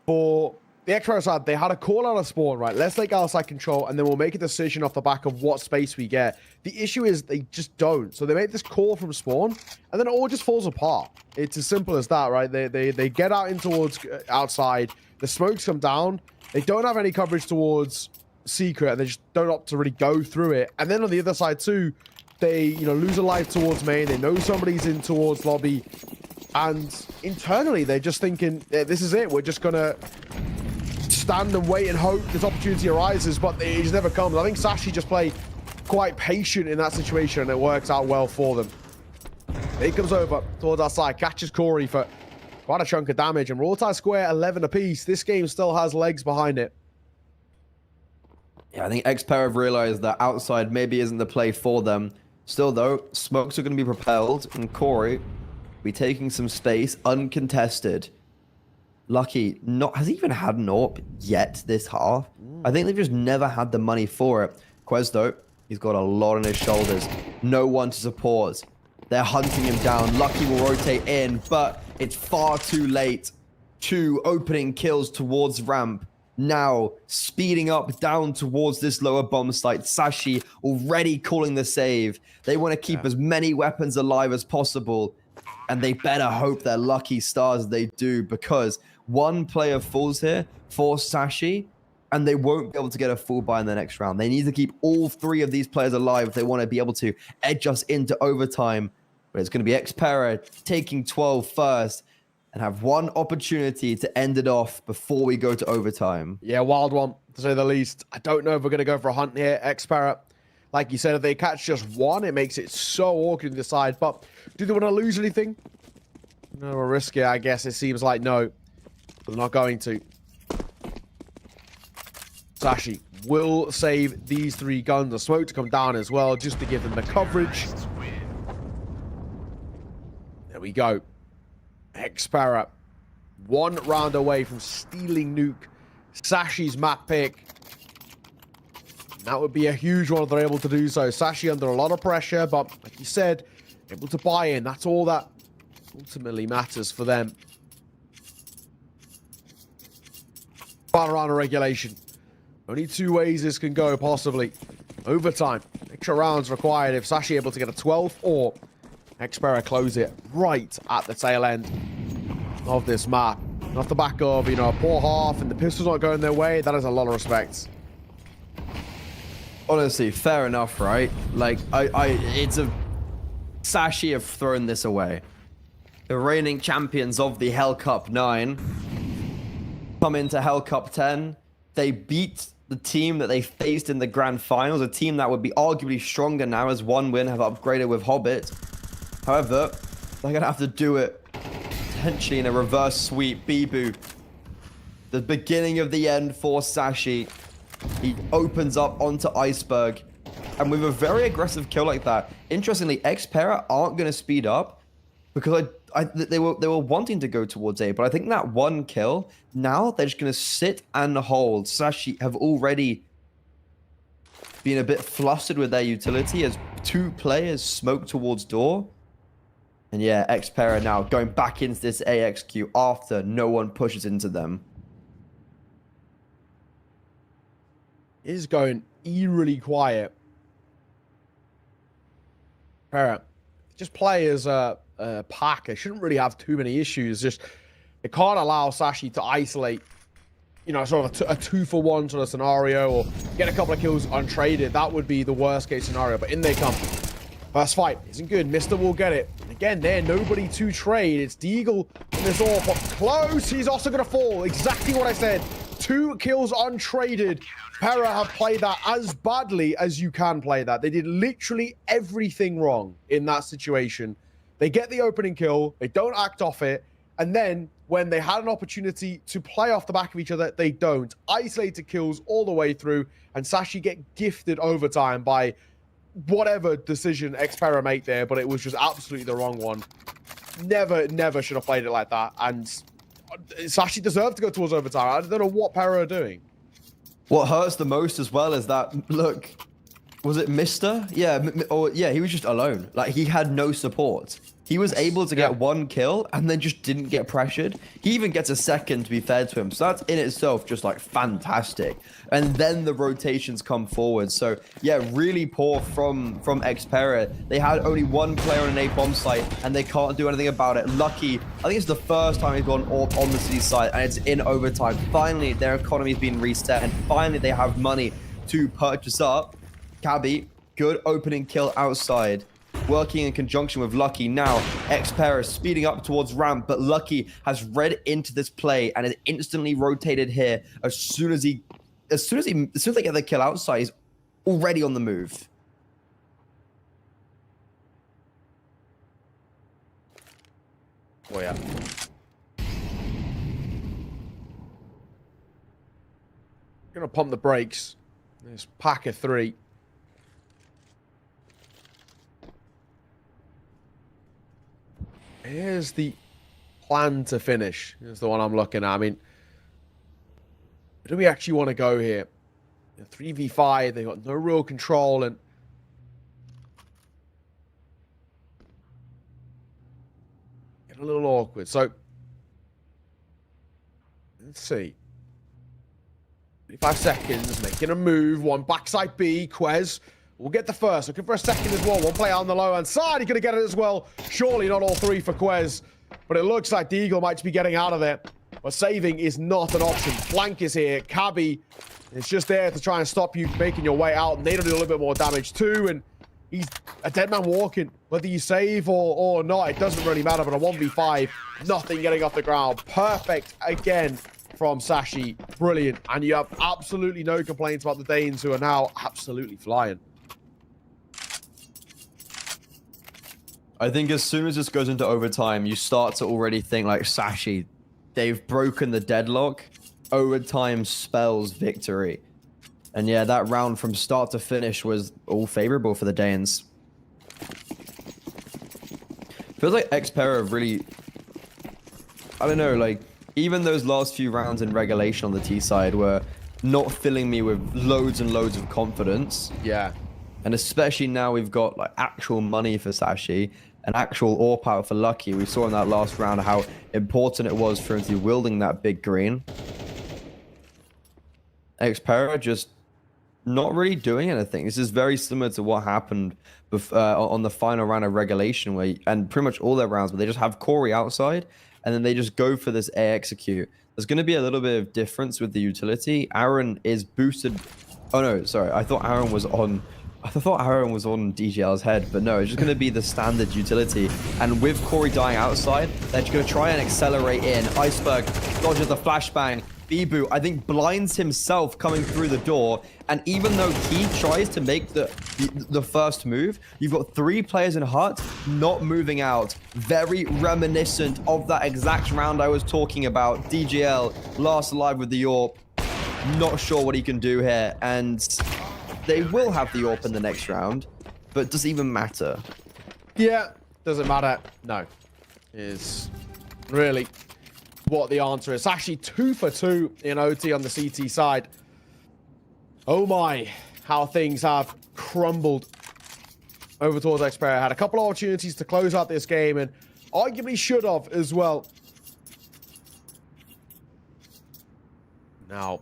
Speaker 12: for the Xpera side, they had a call out of spawn, right? Let's take outside control, and then we'll make a decision off the back of what space we get. The issue is they just don't. So they make this call from spawn, and then it all just falls apart. It's as simple as that, right? They get out in towards outside. The smokes come down. They don't have any coverage towards secret, and they just don't opt to really go through it. And then on the other side too, they lose a life towards main. They know somebody's in towards lobby, and internally they're just thinking, this is it. We're just gonna stand and wait and hope this opportunity arises, but it just never comes. I think Sashi just played quite patient in that situation, and it works out well for them. He comes over towards our side, catches Corey for quite a chunk of damage, and we're all square 11 apiece. This game still has legs behind it.
Speaker 11: Yeah, I think Xpera have realized that outside maybe isn't the play for them. Still though, smokes are going to be propelled, and Corey will be taking some space uncontested. Lucky hasn't even had an AWP yet this half. I think they've just never had the money for it. Quez, though, he's got a lot on his shoulders. No one to support. They're hunting him down. Lucky will rotate in, but it's far too late. 2 opening kills towards ramp. Now, speeding up down towards this lower bomb site. Sashi already calling the save. They want to keep as many weapons alive as possible. And they better hope they're lucky stars they do, because one player falls here for Sashi, and they won't be able to get a full buy in the next round. They need to keep all 3 of these players alive if they want to be able to edge us into overtime. But it's going to be Xpera taking 12 first and have one opportunity to end it off before we go to overtime.
Speaker 12: Yeah, wild one, to say the least. I don't know if we're going to go for a hunt here. Xpera, like you said, if they catch just one, it makes it so awkward to decide. But do they want to lose anything? No, we'll risk it, I guess. It seems like no. They're not going to. Sashi will save these 3 guns. The smoke to come down as well, just to give them the coverage. There we go. Xpera, 1 round away from stealing Nuke. Sashi's map pick. That would be a huge one if they're able to do so. Sashi under a lot of pressure, but like you said, able to buy in. That's all that ultimately matters for them. Final round of regulation. Only 2 ways this can go, possibly. Overtime. Extra rounds required if Sashi able to get a 12, or Xpera close it right at the tail end of this map. Off the back of, you know, a poor half and the pistol's not going their way, that is a lot of respect.
Speaker 11: Honestly, fair enough, right? Like, it's a... Sashi have thrown this away. The reigning champions of the Hellcup 9 come into Hellcup 10. They beat the team that they faced in the grand finals, a team that would be arguably stronger now as 1 win have upgraded with Hobbit. However, they're going to have to do it potentially in a reverse sweep. Bibu, the beginning of the end for Sashi. He opens up onto Iceberg. And with a very aggressive kill like that, interestingly, Xpera aren't going to speed up because they were wanting to go towards A. But I think that 1 kill, now they're just going to sit and hold. Sashi have already been a bit flustered with their utility as 2 players smoke towards door. And yeah, Xpera now going back into this AXQ after no one pushes into them.
Speaker 12: It is going eerily quiet. Xpera just play as a pack. They shouldn't really have too many issues. Just they can't allow Sashi to isolate, you know, sort of a 2-for-1 sort of scenario, or get a couple of kills untraded. That would be the worst case scenario. But in they come. First fight isn't good. Mister will get it. Again, there, nobody to trade. It's Deagle in this all, but close. He's also going to fall. Exactly what I said. 2 kills untraded. Para have played that as badly as you can play that. They did literally everything wrong in that situation. They get the opening kill. They don't act off it. And then when they had an opportunity to play off the back of each other, they don't. Isolated kills all the way through. And Sashi get gifted overtime by whatever decision Xpera make there, but it was just absolutely the wrong one. Never should have played it like that. And Sashi deserved to go towards overtime. I don't know what Para are doing.
Speaker 11: What hurts the most as well is that, look, was it Mister? Yeah, yeah, he was just alone. Like, he had no support. He was able to get 1 kill and then just didn't get pressured. He even gets a second, to be fair to him. So that's in itself just like fantastic. And then the rotations come forward. So yeah, really poor from Xpera. They had only 1 player on an A bomb site and they can't do anything about it. Lucky, I think it's the first time he's gone AWP on the city site and it's in overtime. Finally, their economy's been reset and finally they have money to purchase up. Cabby, good opening kill outside. Working in conjunction with Lucky now. Xpera speeding up towards ramp, but Lucky has read into this play and is instantly rotated here as soon as they get the kill outside, he's already on the move.
Speaker 12: Oh yeah. Gonna pump the brakes. This pack of 3. Here's the plan to finish. Here's the one I'm looking at. I mean, do we actually want to go here? 3v5, they got no real control, and getting a little awkward. So let's see. 35 seconds, making a move. One backside B. Quez will get the first. Looking for a second as well. One player on the low hand side. He's going to get it as well. Surely not all three for Quez. But it looks like the Eagle might be getting out of there. But saving is not an option. Flank is here. Cabby is just there to try and stop you making your way out. And they do a little bit more damage too. And he's a dead man walking. Whether you save or not, it doesn't really matter. But a 1v5, nothing getting off the ground. Perfect again from Sashi. Brilliant. And you have absolutely no complaints about the Danes, who are now absolutely flying.
Speaker 11: I think as soon as this goes into overtime, you start to already think like, Sashi, they've broken the deadlock. Overtime spells victory. And yeah, that round from start to finish was all favorable for the Danes. Feels like Xpera really, I don't know, like, even those last few rounds in regulation on the T side were not filling me with loads and loads of confidence.
Speaker 12: Yeah.
Speaker 11: And especially now we've got like actual money for Sashi and actual ore power for Lucky. We saw in that last round how important it was for him to be wielding that big green. Xpera just not really doing anything. This is very similar to what happened on the final round of regulation, and pretty much all their rounds, where they just have Corey outside and then they just go for this A execute. There's going to be a little bit of difference with the utility. Aaron is boosted. Oh no, sorry. I thought Aaron was on DGL's head, but no, it's just going to be the standard utility. And with Corey dying outside, they're just going to try and accelerate in. Iceberg dodges the flashbang. Bibu, I think, blinds himself coming through the door. And even though he tries to make the first move, you've got 3 players in hut not moving out. Very reminiscent of that exact round I was talking about. DGL, last alive with the AWP. Not sure what he can do here. And they will have the AWP in the next round, but does it even matter?
Speaker 12: Yeah, doesn't matter. No. Is really what the answer is. Actually 2 for 2 in OT on the CT side. Oh my, how things have crumbled over towards Xpera. Had a couple of opportunities to close out this game and arguably should have as well. Now,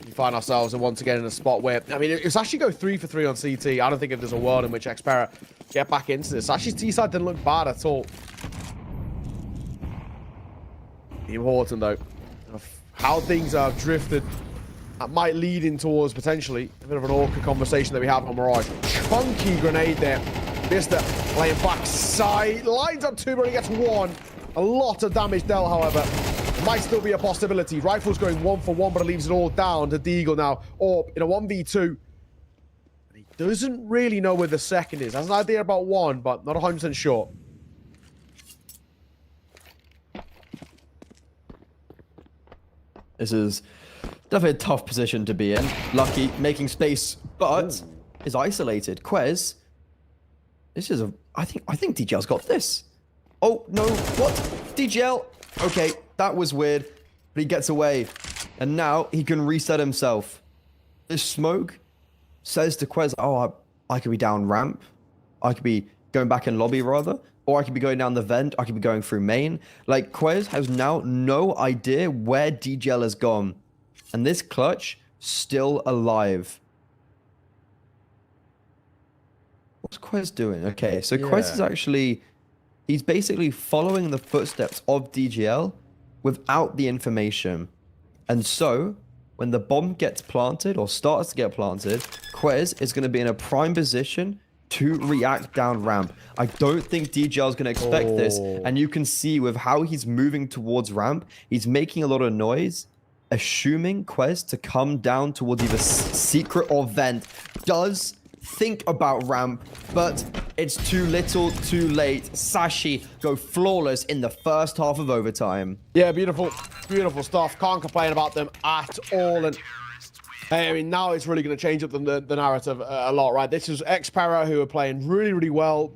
Speaker 12: we find ourselves once again in a spot where, I mean, it's actually go 3 for 3 on CT. I don't think if there's a world in which Xpera get back into this. Actually, T-side didn't look bad at all. Important, though, of how things have drifted. That might lead in towards potentially a bit of an awkward conversation that we have on Mirage. Chunky grenade there. Vista playing backside. Lines up 2, but he gets 1. A lot of damage dealt, however. Might still be a possibility. Rifle's going 1 for 1, but it leaves it all down to Deagle now. Or in a 1v2. He doesn't really know where the second is. Has an idea about 1, but not 100% sure.
Speaker 11: This is definitely a tough position to be in. Lucky making space, but is isolated. Quez, this is a. I think DGL's got this. Oh no! What? DGL? Okay, that was weird, but he gets away, and now he can reset himself. This smoke says to Quez, "Oh, I could be down ramp. I could be going back in lobby rather." Or I could be going down the vent. I could be going through main. Like, Quez has now no idea where DGL has gone. And this clutch, still alive. What's Quez doing? Okay, so Quez is actually... He's basically following the footsteps of DGL without the information. And so, when the bomb gets planted or starts to get planted, Quez is going to be in a prime position to react down ramp. I don't think DGL is going to expect this. And you can see with how he's moving towards ramp, he's making a lot of noise, assuming Quez to come down towards either secret or vent. Does think about ramp, but it's too little, too late. Sashi go flawless in the first half of overtime.
Speaker 12: Yeah, beautiful. Beautiful stuff. Can't complain about them at all. And I mean, now it's really going to change up the narrative a lot, right? This is Xpera who are playing really, really well.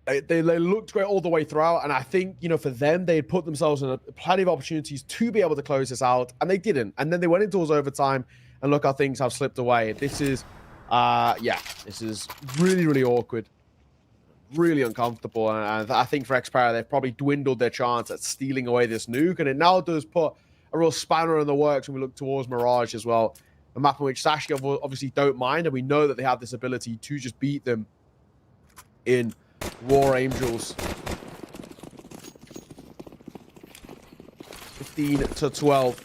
Speaker 12: They looked great all the way throughout, and I think, you know, for them, they had put themselves in plenty of opportunities to be able to close this out, and they didn't. And then they went into overtime, and look how things have slipped away. This is, yeah, this is really, really awkward. Really uncomfortable, and I think for Xpera, they've probably dwindled their chance at stealing away this nuke, and it now does put a real spanner in the works when we look towards Mirage as well. A map in which Sashi obviously don't mind, and we know that they have this ability to just beat them in War Angels. 15-12.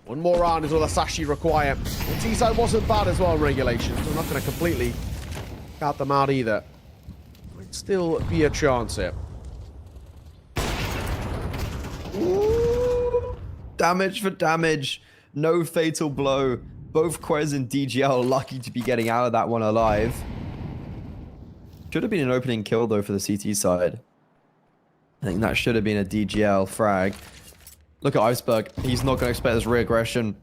Speaker 12: One more round is all that Sashi require. The T-side wasn't bad as well in regulation, so I'm not going to completely count them out either. Might still be a chance here.
Speaker 11: Ooh, damage for damage. No fatal blow. Both Quez and DGL lucky to be getting out of that one alive. Should have been an opening kill, though, for the CT side. I think that should have been a DGL frag. Look at Iceberg. He's not going to expect this re-aggression.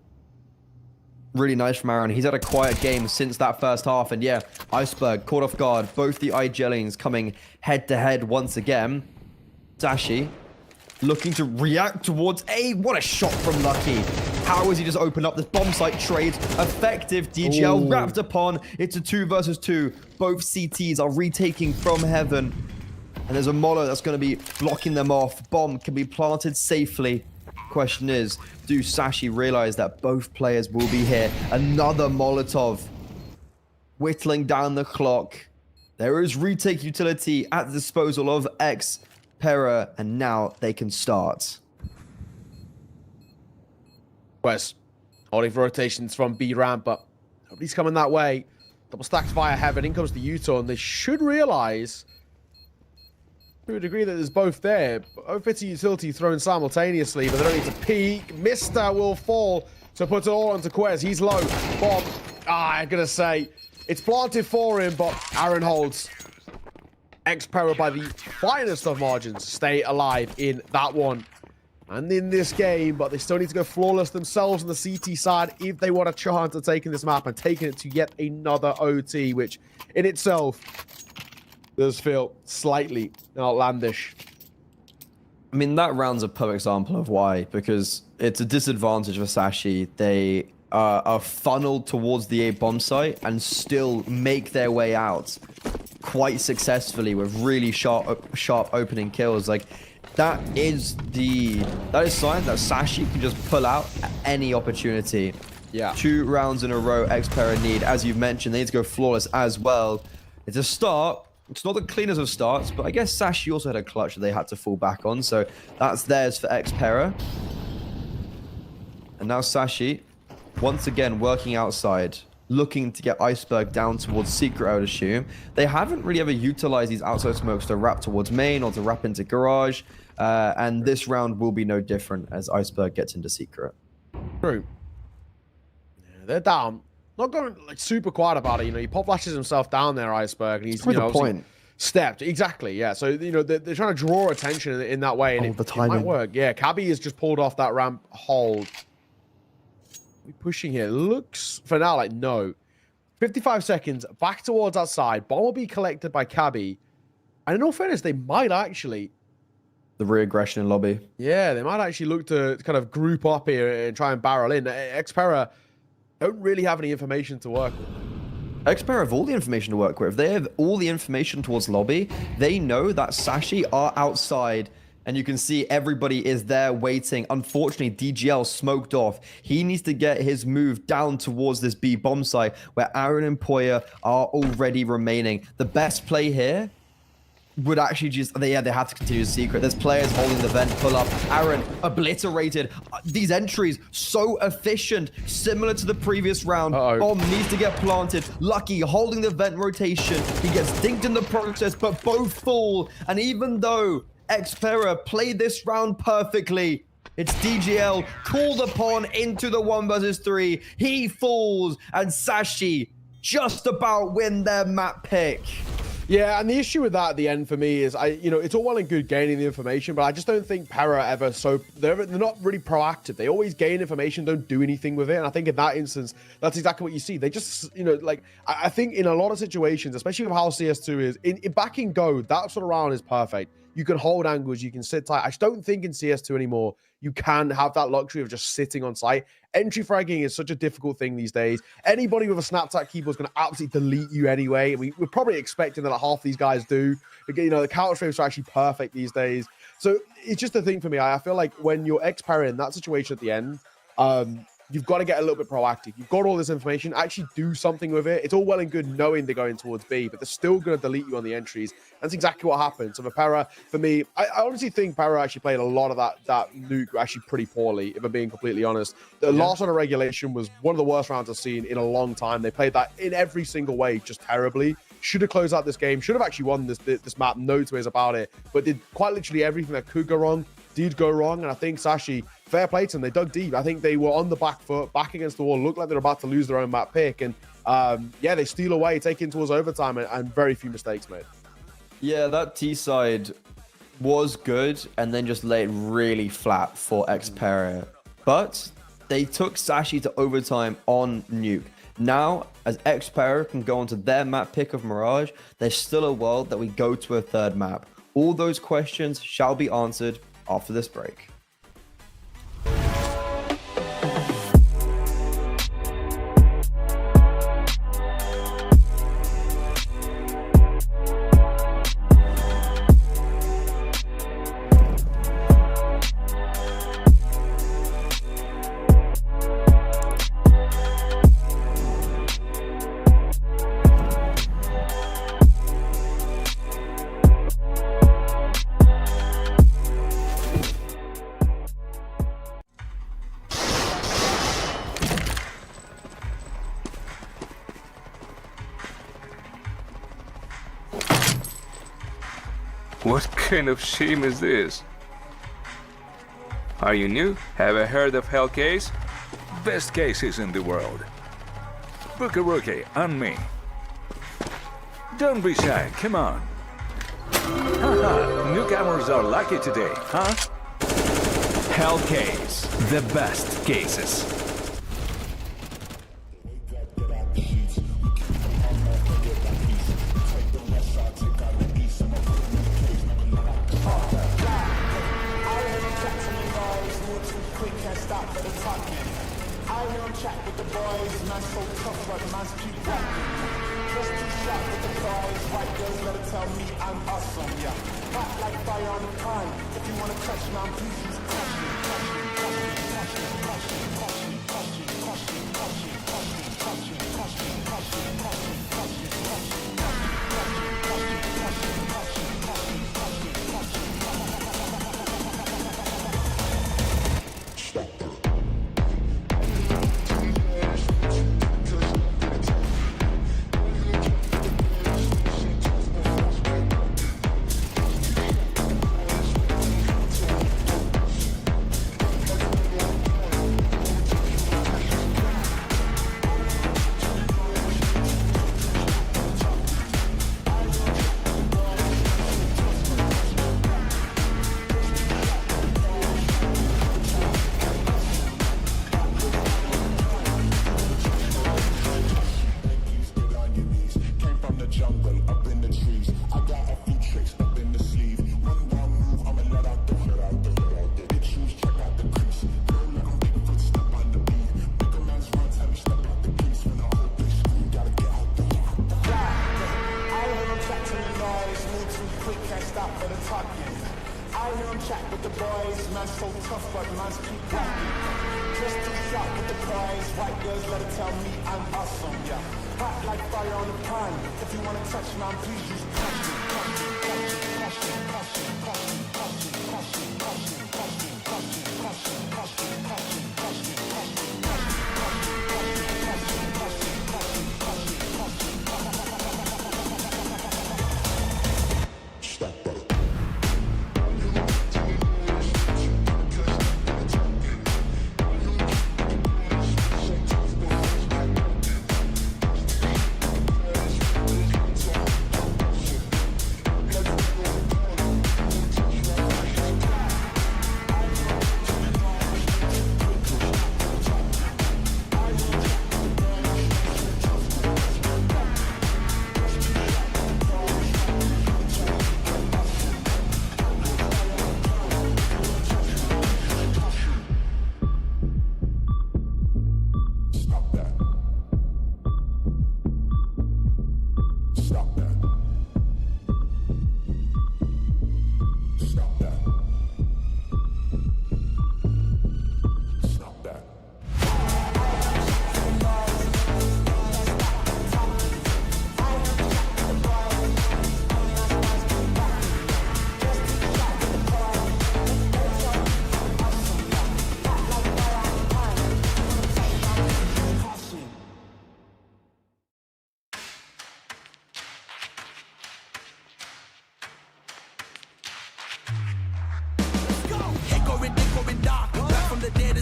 Speaker 11: Really nice from Aaron. He's had a quiet game since that first half. And yeah, Iceberg caught off guard. Both the IGLings coming head-to-head once again. Sashi looking to react towards A. What a shot from Lucky. How has he just opened up this bomb site trade? Effective. DGL wrapped upon. It's a 2 versus 2. Both CTs are retaking from heaven. And there's a Molo that's going to be blocking them off. Bomb can be planted safely. Question is, do Sashi realize that both players will be here? Another Molotov. Whittling down the clock. There is retake utility at the disposal of Xpera, and now they can start.
Speaker 12: Quest holding for rotations from B ramp, but nobody's coming that way. Double stacks via heaven. In comes the U-turn. They should realize to a degree that there's both there. Both bits of utility thrown simultaneously, but they don't need to peek. Mister will fall to put it all onto Quez. He's low. Bob. I'm going to say it's planted for him, but Aaron holds. Xpera by the finest of margins stay alive in that one and in this game, but they still need to go flawless themselves on the CT side if they want a chance at taking this map and taking it to yet another OT, which in itself does feel slightly outlandish.
Speaker 11: I mean, that round's a perfect example of why, because it's a disadvantage for Sashi. They are funneled towards the A bomb site and still make their way out quite successfully with really sharp opening kills. Like, that is sign that Sashi can just pull out at any opportunity.
Speaker 12: Yeah. 2
Speaker 11: rounds in a row Xpera need. As you've mentioned, they need to go flawless as well. It's a start. It's not the cleanest of starts, but I guess Sashi also had a clutch that they had to fall back on, so that's theirs for Xpera. And now Sashi, once again, working outside, looking to get Iceberg down towards Secret, I would assume. They haven't really ever utilized these outside smokes to wrap towards main or to wrap into Garage, and this round will be no different as Iceberg gets into Secret.
Speaker 12: True. Yeah, they're down. Not going like super quiet about it, you know. He pop flashes himself down there, Iceberg, and he's, you know,
Speaker 11: point.
Speaker 12: Stepped. Exactly, yeah. So, you know, they're trying to draw attention in that way, and it might work. Yeah, Cabby has just pulled off that ramp hold. We're pushing here. Looks for now like no. 55 seconds, back towards outside. Bomb will be collected by Cabby. And in all fairness, they might actually...
Speaker 11: The re-aggression in lobby.
Speaker 12: Yeah, they might actually look to kind of group up here and try and barrel in. Xpera don't really have any information to work with.
Speaker 11: Xpera have all the information to work with. They have all the information towards lobby. They know that Sashi are outside, and you can see everybody is there waiting. Unfortunately, DGL smoked off. He needs to get his move down towards this B bomb site where Aaron and Poya are already remaining. The best play here would actually just... they have to continue the secret. There's players holding the vent, pull up. Aaron obliterated. These entries, so efficient. Similar to the previous round. Bomb needs to get planted. Lucky holding the vent rotation. He gets dinked in the process, but both fall. And even though Xpera played this round perfectly, it's DGL called upon into the 1 versus 3. He falls, and Sashi just about win their map pick.
Speaker 12: Yeah, and the issue with that at the end for me is, it's all well and good gaining the information, but I just don't think Para ever they're not really proactive. They always gain information, don't do anything with it. And I think in that instance, that's exactly what you see. They just, I think in a lot of situations, especially with how CS2 is, in back and go, that sort of round is perfect. You can hold angles, you can sit tight. I just don't think in CS2 anymore you can have that luxury of just sitting on site. Entry fragging is such a difficult thing these days. Anybody with a Snapchat keyboard is going to absolutely delete you anyway. We're probably expecting that like half these guys do. You know, the counter strafes are actually perfect these days. So it's just a thing for me. I feel like when you're X-Parry in that situation at the end, you've got to get a little bit proactive. You've got all this information, actually do something with it. It's all well and good knowing they're going towards B, but they're still going to delete you on the entries. That's exactly what happened. So for Para, for me, I honestly think Para actually played a lot of that nuke actually pretty poorly, if I'm being completely honest. The last round of regulation was one of the worst rounds I've seen in a long time. They played that in every single way, just terribly. Should have closed out this game, should have actually won this map, no two ways about it, but did quite literally everything that could go wrong, did go wrong. And I think Sashi, fair play to them, they dug deep. I think they were on the back foot, back against the wall, looked like they were about to lose their own map pick. And yeah, they steal away, taking towards overtime, and very few mistakes made.
Speaker 11: Yeah, that T side was good, and then just laid really flat for Xperia. But they took Sashi to overtime on Nuke. Now, as Xperia can go onto their map pick of Mirage, there's still a world that we go to a third map. All those questions shall be answered after this break.
Speaker 14: What kind of shame is this? Are you new? Ever heard of Hellcase? Best cases in the world. Book a rookie on me. Don't be shy, come on. Haha, newcomers are lucky today, huh?
Speaker 5: Hellcase, the best cases.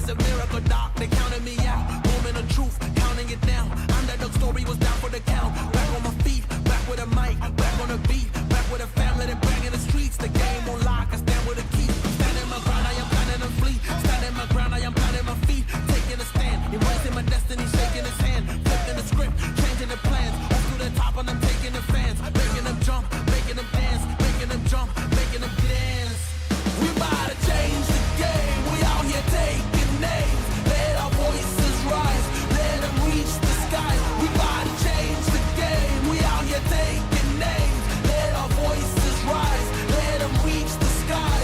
Speaker 5: is a miracle, doc. They counted me out. Moment of truth, counting it down. Underdog story was down for the count. Back on my feet, back with a mic, back on the beat, back with a family that bang in the streets. The game on lock, I stand with a key. Standing my ground, I am planning to flee. Standing my ground, I am planting my feet. Taking a stand, embracing my destiny, shaking his hand. Flipping the script, changing the plans. Off to the top and I'm taking the fans. Making them jump, making them dance. Making them jump, making them dance. We about to change the game. We out here taking names. Let our voices rise. Let them reach the sky. We about to change the game. We out here taking names. Let our voices rise. Let them reach the sky.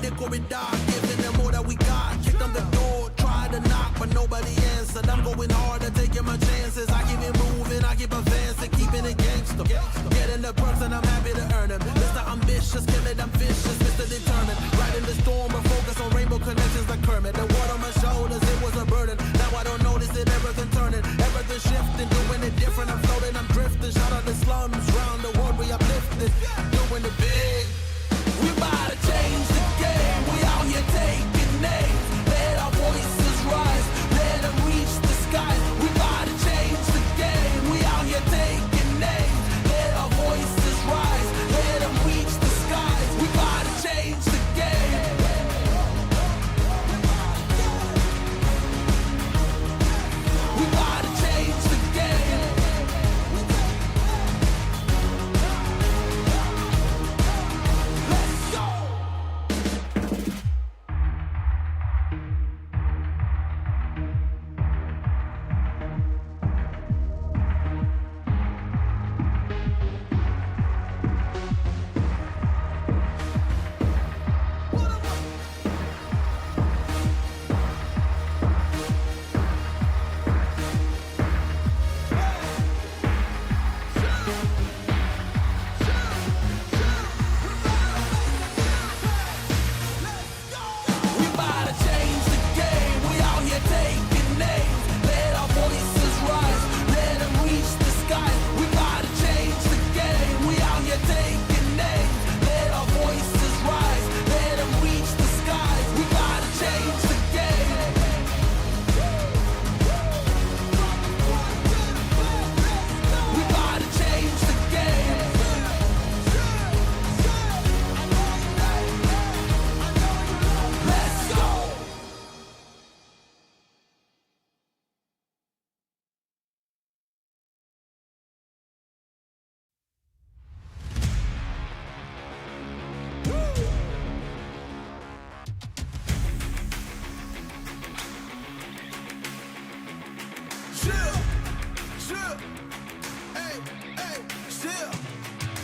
Speaker 5: Hickory dog, giving them all that we got. Kick on the door, try to knock, but nobody answered. I'm going hard and taking my chances. I keep it moving, I keep advancing, keeping it gangster. Getting the perks and I'm happy to earn them. Mr. Ambitious, kill it, I'm vicious. Mr. Determined, riding the storm, but focus on rainbow connections like Kermit. The water on my shoulders, it was a burden. Now I don't notice it, everything turning, everything shifting, doing it different. I'm floating, I'm drifting. Shout out the slums, round the world we uplifted, doing it big. We about to change the game. We out here taking names. Let our voices rise. Let them reach the sky. We about to change the game. We out here taking names. Let our voices rise. Let them reach the skies. We about to change the game. We about to change the game. Let's go. We about to change the game. We out here taking names. Let our voices rise. Let them reach the sky. We about to change the game. We out here taking names. Let our voices rise. Let them reach the sky. We about to change the game. We about to change the game. Let's go. Chill. Hey, chill.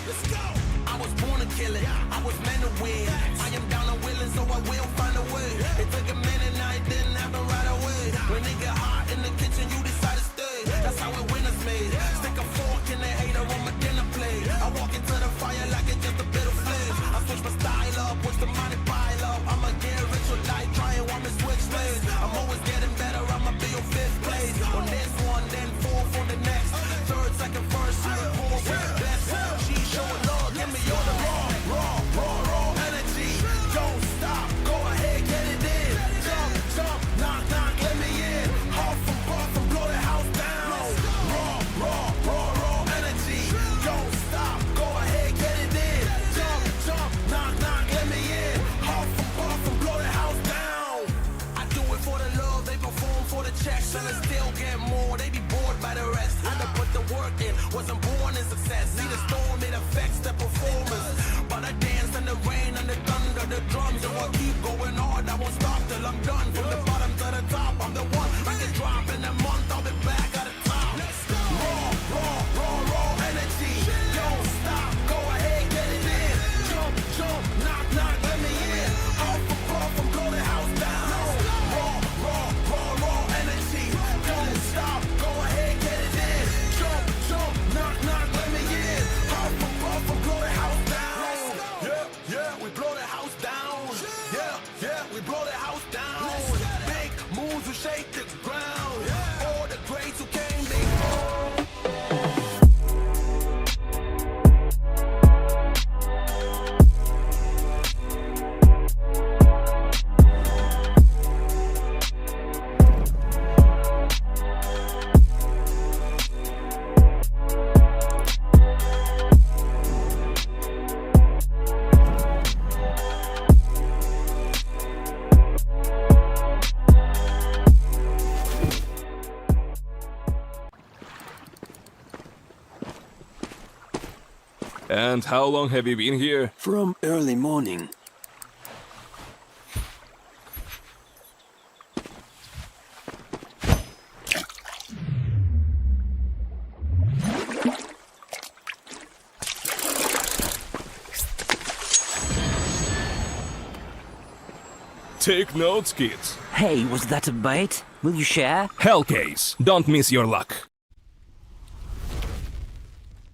Speaker 5: Let's go. I was born to kill it. I was meant to win. I am down and willing, so I will find a way. It took a minute, now it didn't happen right away. When it get hot in the kitchen, you decide to stay. That's how it winners made. Stick a fork in the hater on my dinner plate. I walk into the fire like it's just a bit of flame. I switch my style up, watch the money pile up. I'ma get rich or die trying, want me switch lanes. I'm always getting better, I'ma be on 5th place. On this one, then 4th on the next. 3rd, 2nd, 1st, 3rd, 4th, with the best. She showing love, give me all the raw energy. Don't stop, go ahead, get it in. Jump, knock, let me in.
Speaker 15: And how long have you been here?
Speaker 16: From early morning.
Speaker 15: Take notes, kids.
Speaker 16: Hey, was that a bait? Will you share?
Speaker 15: Hellcase, don't miss your luck.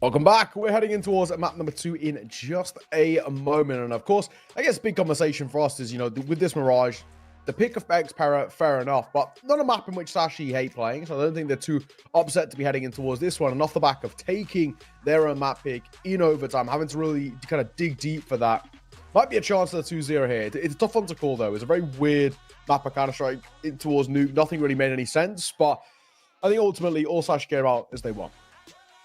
Speaker 12: Welcome back. We're heading in towards map number 2 in just a moment. And of course, I guess big conversation for us is, you know, with this Mirage, the pick of Xpera, fair enough, but not a map in which Sashi hate playing. So I don't think they're too upset to be heading in towards this one. And off the back of taking their own map pick in overtime, having to really kind of dig deep for that, might be a chance of the 2-0 here. It's a tough one to call, though. It's a very weird map of Counter-Strike in towards Nuke. Nothing really made any sense, but I think ultimately all Sashi care about is they won.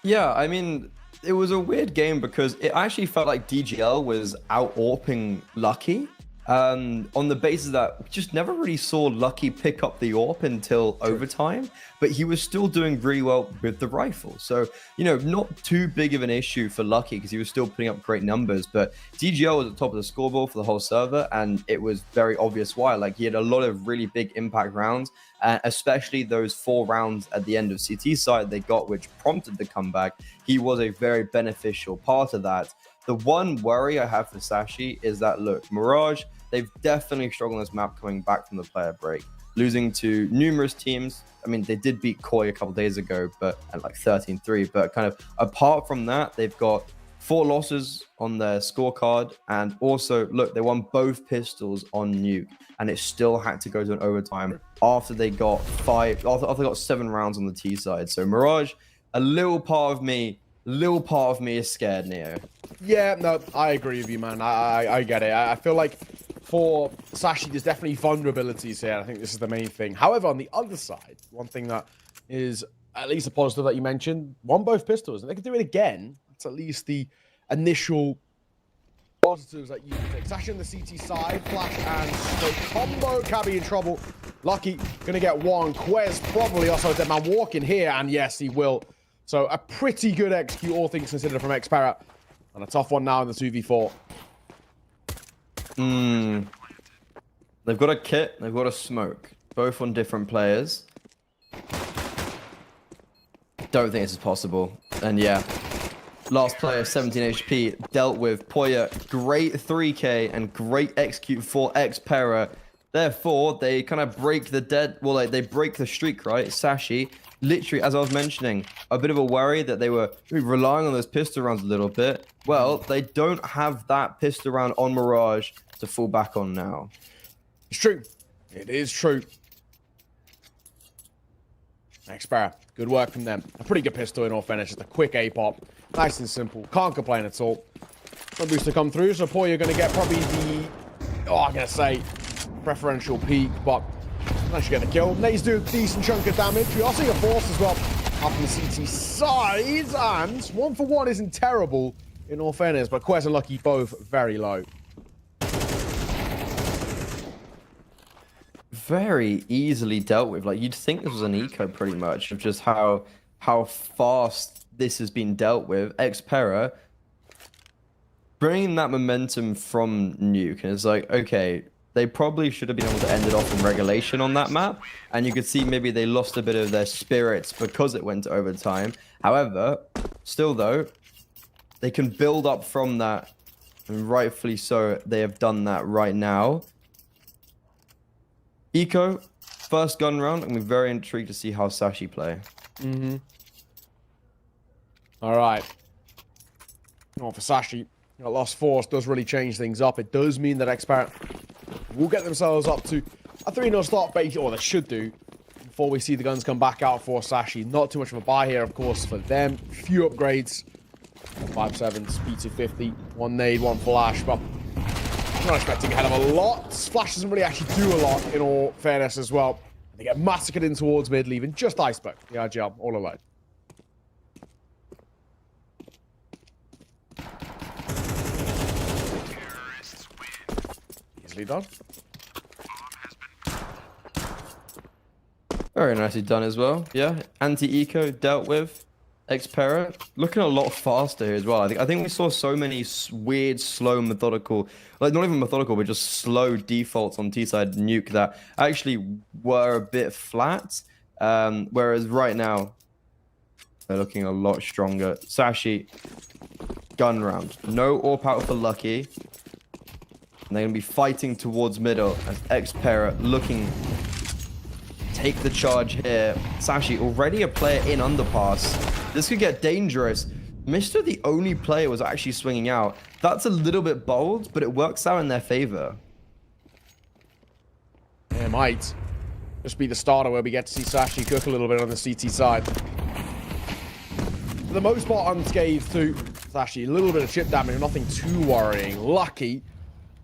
Speaker 11: Yeah, I mean, it was a weird game because it actually felt like DGL was out-AWPing Lucky. On the basis that we just never really saw Lucky pick up the AWP until overtime, but he was still doing really well with the rifle. So, you know, not too big of an issue for Lucky because he was still putting up great numbers, but DGL was at the top of the scoreboard for the whole server, and it was very obvious why. Like, he had a lot of really big impact rounds, especially those 4 rounds at the end of CT side they got, which prompted the comeback. He was a very beneficial part of that. The one worry I have for Sashi is that, look, Mirage, they've definitely struggled on this map coming back from the player break, losing to numerous teams. I mean, they did beat Koi a couple days ago, but at like 13-3. But kind of apart from that, they've got 4 losses on their scorecard. And also, look, they won both pistols on Nuke, and it still had to go to an overtime after they got 7 rounds on the T side. So Mirage, a little part of me is scared, Neo.
Speaker 12: Yeah, no, I agree with you, man. I get it. I feel like for Sashi, there's definitely vulnerabilities here. I think this is the main thing. However, on the other side, one thing that is at least a positive that you mentioned, won both pistols, and they can do it again. That's at least the initial positives that you can take. Sashi on the CT side, flash and smoke combo. Cabby in trouble. Lucky gonna get one. Quez probably also a dead man walking here, and yes, he will. So a pretty good execute, all things considered, from Xpera. And a tough one now in the 2v4.
Speaker 11: They've got a kit, they've got a smoke. Both on different players. Don't think this is possible. And yeah, last player, 17 HP, dealt with Poya. Great 3k and great execute for Xpera. Therefore, they kind of break the they break the streak, right? Sashi, literally, as I was mentioning, a bit of a worry that they were relying on those pistol rounds a little bit. Well, they don't have that pistol round on Mirage to fall back on now.
Speaker 12: It's true. It is true. Xpera, good work from them. A pretty good pistol in all fairness. Just a quick A-pop. Nice and simple. Can't complain at all. No boost to come through, so Poya going to get probably the, I'm going to say, preferential peak, but managed to get the kill. Nays do a decent chunk of damage. We are seeing a force as well up on the CT side, and 1-for-1 isn't terrible in all fairness, but Quez and Lucky both very low.
Speaker 11: Very easily dealt with. Like, you'd think this was an eco pretty much, of just how fast this has been dealt with. Xpera bringing that momentum from Nuke, and it's like, okay, they probably should have been able to end it off in regulation on that map, and you could see maybe they lost a bit of their spirits because it went to overtime. However, still though, they can build up from that, and rightfully so, they have done that right now. Eco, first gun round, and we're very intrigued to see how Sashi play.
Speaker 12: All right. Well, for Sashi, lost force does really change things up. It does mean that Xpera will get themselves up to a 3-0 start, or they should do, before we see the guns come back out for Sashi. Not too much of a buy here, of course, for them. Few upgrades. 5.7, speed to 50, 1 nade, 1 flash, but I'm not expecting a hell of a lot. Flash doesn't really actually do a lot, in all fairness, as well. They get massacred in towards mid, leaving just Iceberg, the RGL, all alone. Easily done.
Speaker 11: Very nicely done as well. Yeah, anti-eco dealt with. Xpera looking a lot faster here as well. I think we saw so many weird, slow, methodical, like not even methodical, but just slow defaults on T-side Nuke that actually were a bit flat. Whereas right now, they're looking a lot stronger. Sashi, gun round. No AWP out for Lucky. And they're going to be fighting towards middle as Xpera looking take the charge here. Sashi, already a player in underpass. This could get dangerous. Mr. the only player was actually swinging out. That's a little bit bold, but it works out in their favor.
Speaker 12: It might just be the starter where we get to see Sashi cook a little bit on the CT side. For the most part, unscathed too. Sashi, a little bit of chip damage, nothing too worrying. Lucky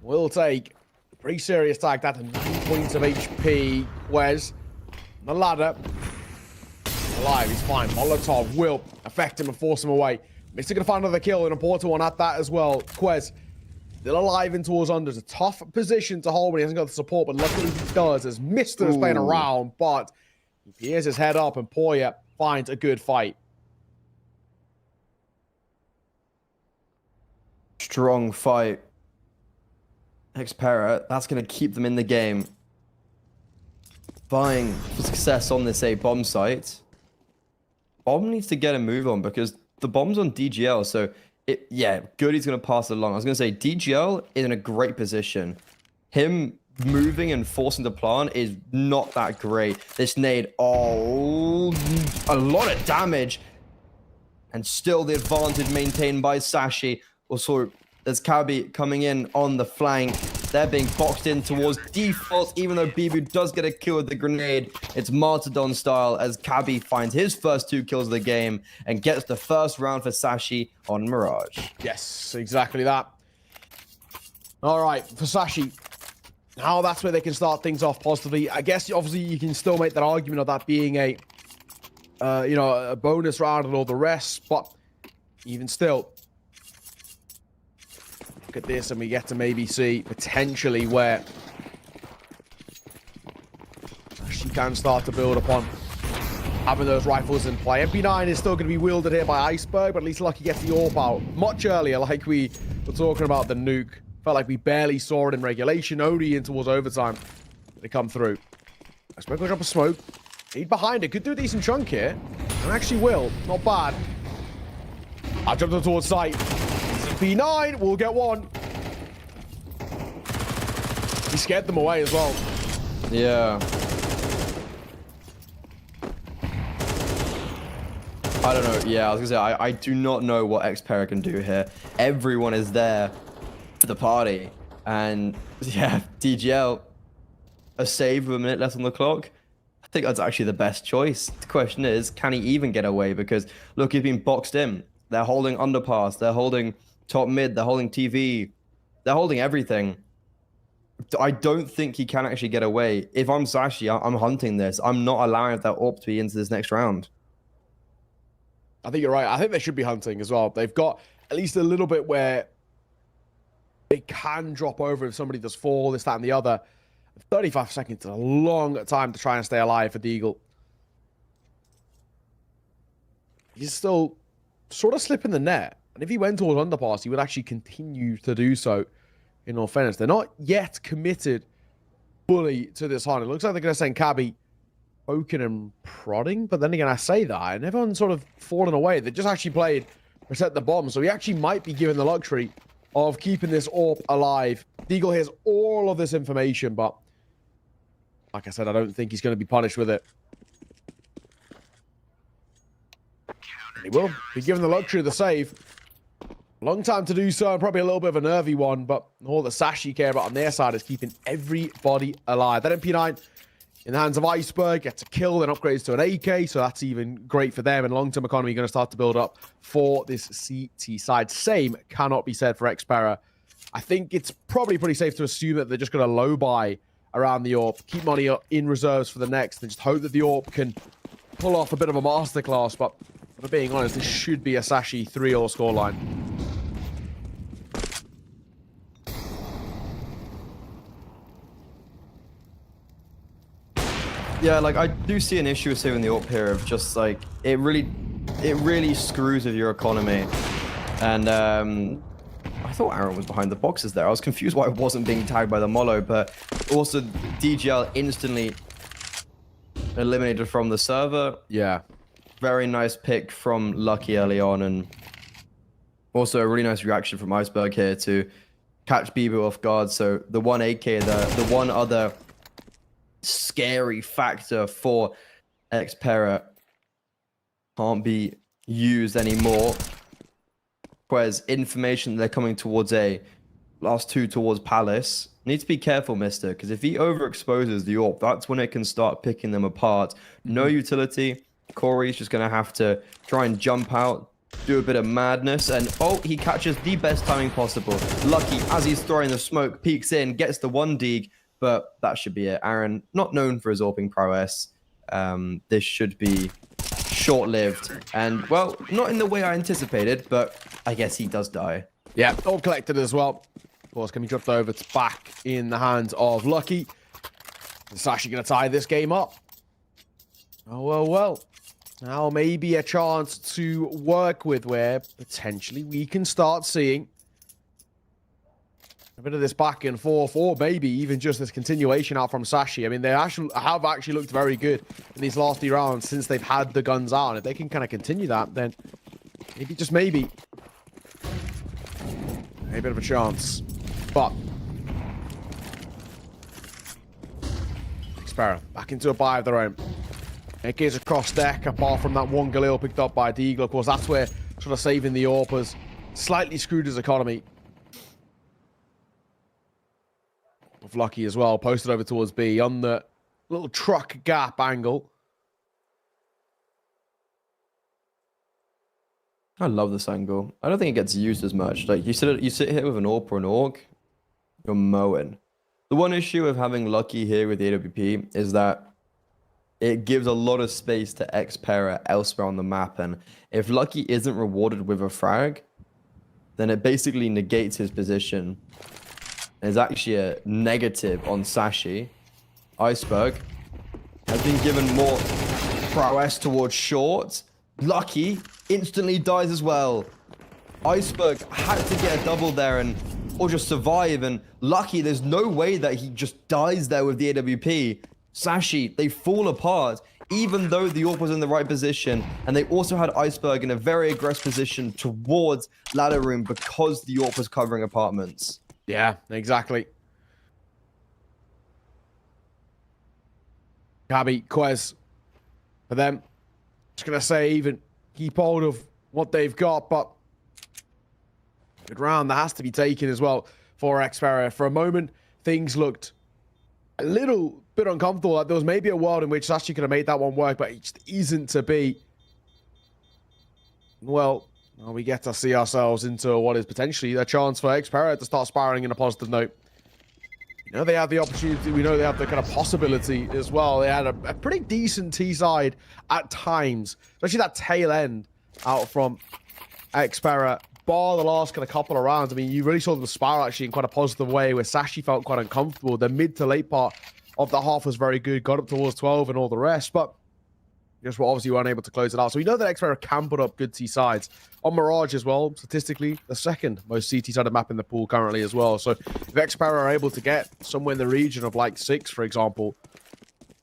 Speaker 12: will take a pretty serious tag. That's 9 points of HP. Quez, the ladder. Alive, he's fine. Molotov will affect him and force him away. Mr. gonna find another kill, an important one at that as well. Quez still alive in towards under. It's a tough position to hold when he hasn't got the support, but luckily he does as Mr. is playing around, but he peers his head up and Poya finds a good fight.
Speaker 11: Strong fight. Xpera, that's going to keep them in the game. Vying for success on this A bomb site. Bomb needs to get a move on because the bomb's on DGL, so yeah, Goody's going to pass it along. I was going to say DGL is in a great position. Him moving and forcing the plant is not that great. This nade, oh, a lot of damage. And still the advantage maintained by Sashi. Also, there's Kabi coming in on the flank. They're being boxed in towards default, even though Bibu does get a kill with the grenade. It's Martyrdom style as Kabi finds his first 2 kills of the game and gets the first round for Sashi on Mirage.
Speaker 12: Yes, exactly that. All right, for Sashi, now that's where they can start things off positively. I guess, obviously, you can still make that argument of that being a, a bonus round and all the rest, but even still, look at this and we get to maybe see potentially where she can start to build upon having those rifles in play. MP9 is still going to be wielded here by Iceberg, but at least Lucky gets the AWP out much earlier, like we were talking about the Nuke. Felt like we barely saw it in regulation, only in towards overtime to come through. Iceberg will drop a smoke. Need behind it. Could do a decent chunk here. And actually will. Not bad. I jumped up towards sight. P9 will get one. He scared them away as well.
Speaker 11: Yeah. I don't know. Yeah, I was gonna say, I do not know what Xpera can do here. Everyone is there for the party. And yeah, DGL, a save with a minute left on the clock. I think that's actually the best choice. The question is, can he even get away? Because look, he's been boxed in. They're holding underpass. They're holding top mid. They're holding TV. They're holding everything. I don't think he can actually get away. If I'm Sashi, I'm hunting this. I'm not allowing that AWP to be into this next round.
Speaker 12: I think you're right. I think they should be hunting as well. They've got at least a little bit where they can drop over if somebody does fall, this, that, and the other. 35 seconds is a long time to try and stay alive for Deagle. He's still sort of slipping the net. And if he went towards underpass, he would actually continue to do so, in all fairness. They're not yet committed fully to this hunt. It looks like they're going to send Cabby poking and prodding. But then again, I say that, and everyone's sort of fallen away. They just actually played Reset the Bomb. So he actually might be given the luxury of keeping this AWP alive. Deagle hears all of this information, but like I said, I don't think he's going to be punished with it. He will be given the luxury of the save. Long time to do so, and probably a little bit of a nervy one, but all that Sashi care about on their side is keeping everybody alive. That MP9 in the hands of Iceberg gets a kill, then upgrades to an AK, so that's even great for them, and long-term economy going to start to build up for this CT side. Same cannot be said for Xpera. I think it's probably pretty safe to assume that they're just going to low buy around the AWP, keep money in reserves for the next, and just hope that the AWP can pull off a bit of a masterclass. But for being honest, this should be a Sashi 3-all scoreline.
Speaker 11: Yeah, like I do see an issue with saving the AWP here of just like, it really it really screws with your economy. And I thought Aaron was behind the boxes there. I was confused why it wasn't being tagged by the Molo, but also DGL instantly eliminated from the server.
Speaker 12: Yeah.
Speaker 11: Very nice pick from Lucky early on, and also a really nice reaction from Iceberg here to catch Bebo off guard. So the one AK, the one other scary factor for Xpera can't be used anymore. Whereas information they're coming towards A, last two towards Palace. Need to be careful, mister, because if he overexposes the AWP, that's when it can start picking them apart. No utility. Corey's just going to have to try and jump out, do a bit of madness, and oh, he catches the best timing possible. Lucky, as he's throwing the smoke, peeks in, gets the one dig, but that should be it. Aaron, not known for his AWPing prowess. This should be short-lived, and well, not in the way I anticipated, but I guess he does die.
Speaker 12: Yeah, all collected as well. Of course, can be dropped over to back in the hands of Lucky. It's actually going to tie this game up. Oh, well. Now maybe a chance to work with where potentially we can start seeing a bit of this back and forth, or maybe even just this continuation out from Sashi. I mean, they have actually looked very good in these last few rounds since they've had the guns out. And if they can kind of continue that, then maybe, just maybe, a bit of a chance. But Xpera back into a buy of their own. It goes across deck, apart from that one Galil picked up by Deagle. Of course, that's where sort of saving the AWP has slightly screwed his economy. Of Lucky as well, posted over towards B on the little truck gap angle.
Speaker 11: I love this angle. I don't think it gets used as much. Like you sit here with an AWP or an AUG, you're mowing. The one issue of having Lucky here with the AWP is that it gives a lot of space to Xpera elsewhere on the map, and if Lucky isn't rewarded with a frag, then it basically negates his position. There's actually a negative on Sashi. Iceberg has been given more prowess towards short. Lucky instantly dies as well. Iceberg had to get a double there or just survive, and Lucky, there's no way that he just dies there with the AWP. Sashi, they fall apart, even though the AWP was in the right position, and they also had Iceberg in a very aggressive position towards ladder room because the AWP was covering apartments.
Speaker 12: Yeah, exactly. Gabi, Quez, for them, just going to say even keep hold of what they've got, but good round that has to be taken as well for Xpera. For a moment, things looked a little bit uncomfortable. Like there was maybe a world in which Sashi could have made that one work, but it just isn't to be. Well, we get to see ourselves into what is potentially a chance for Xpera to start spiraling in a positive note. You know, they have the opportunity. We know they have the kind of possibility as well. They had a pretty decent T-side at times, especially that tail end out from Xpera. Bar the last kind of couple of rounds. I mean, you really saw them spiral actually in quite a positive way where Sashi felt quite uncomfortable. The mid to late part of the half was very good, got up towards 12 and all the rest, but just obviously weren't able to close it out. So we know that Xpera can put up good T-sides. On Mirage as well, statistically, the second most CT-sided map in the pool currently as well. So if Xpera are able to get somewhere in the region of like 6, for example,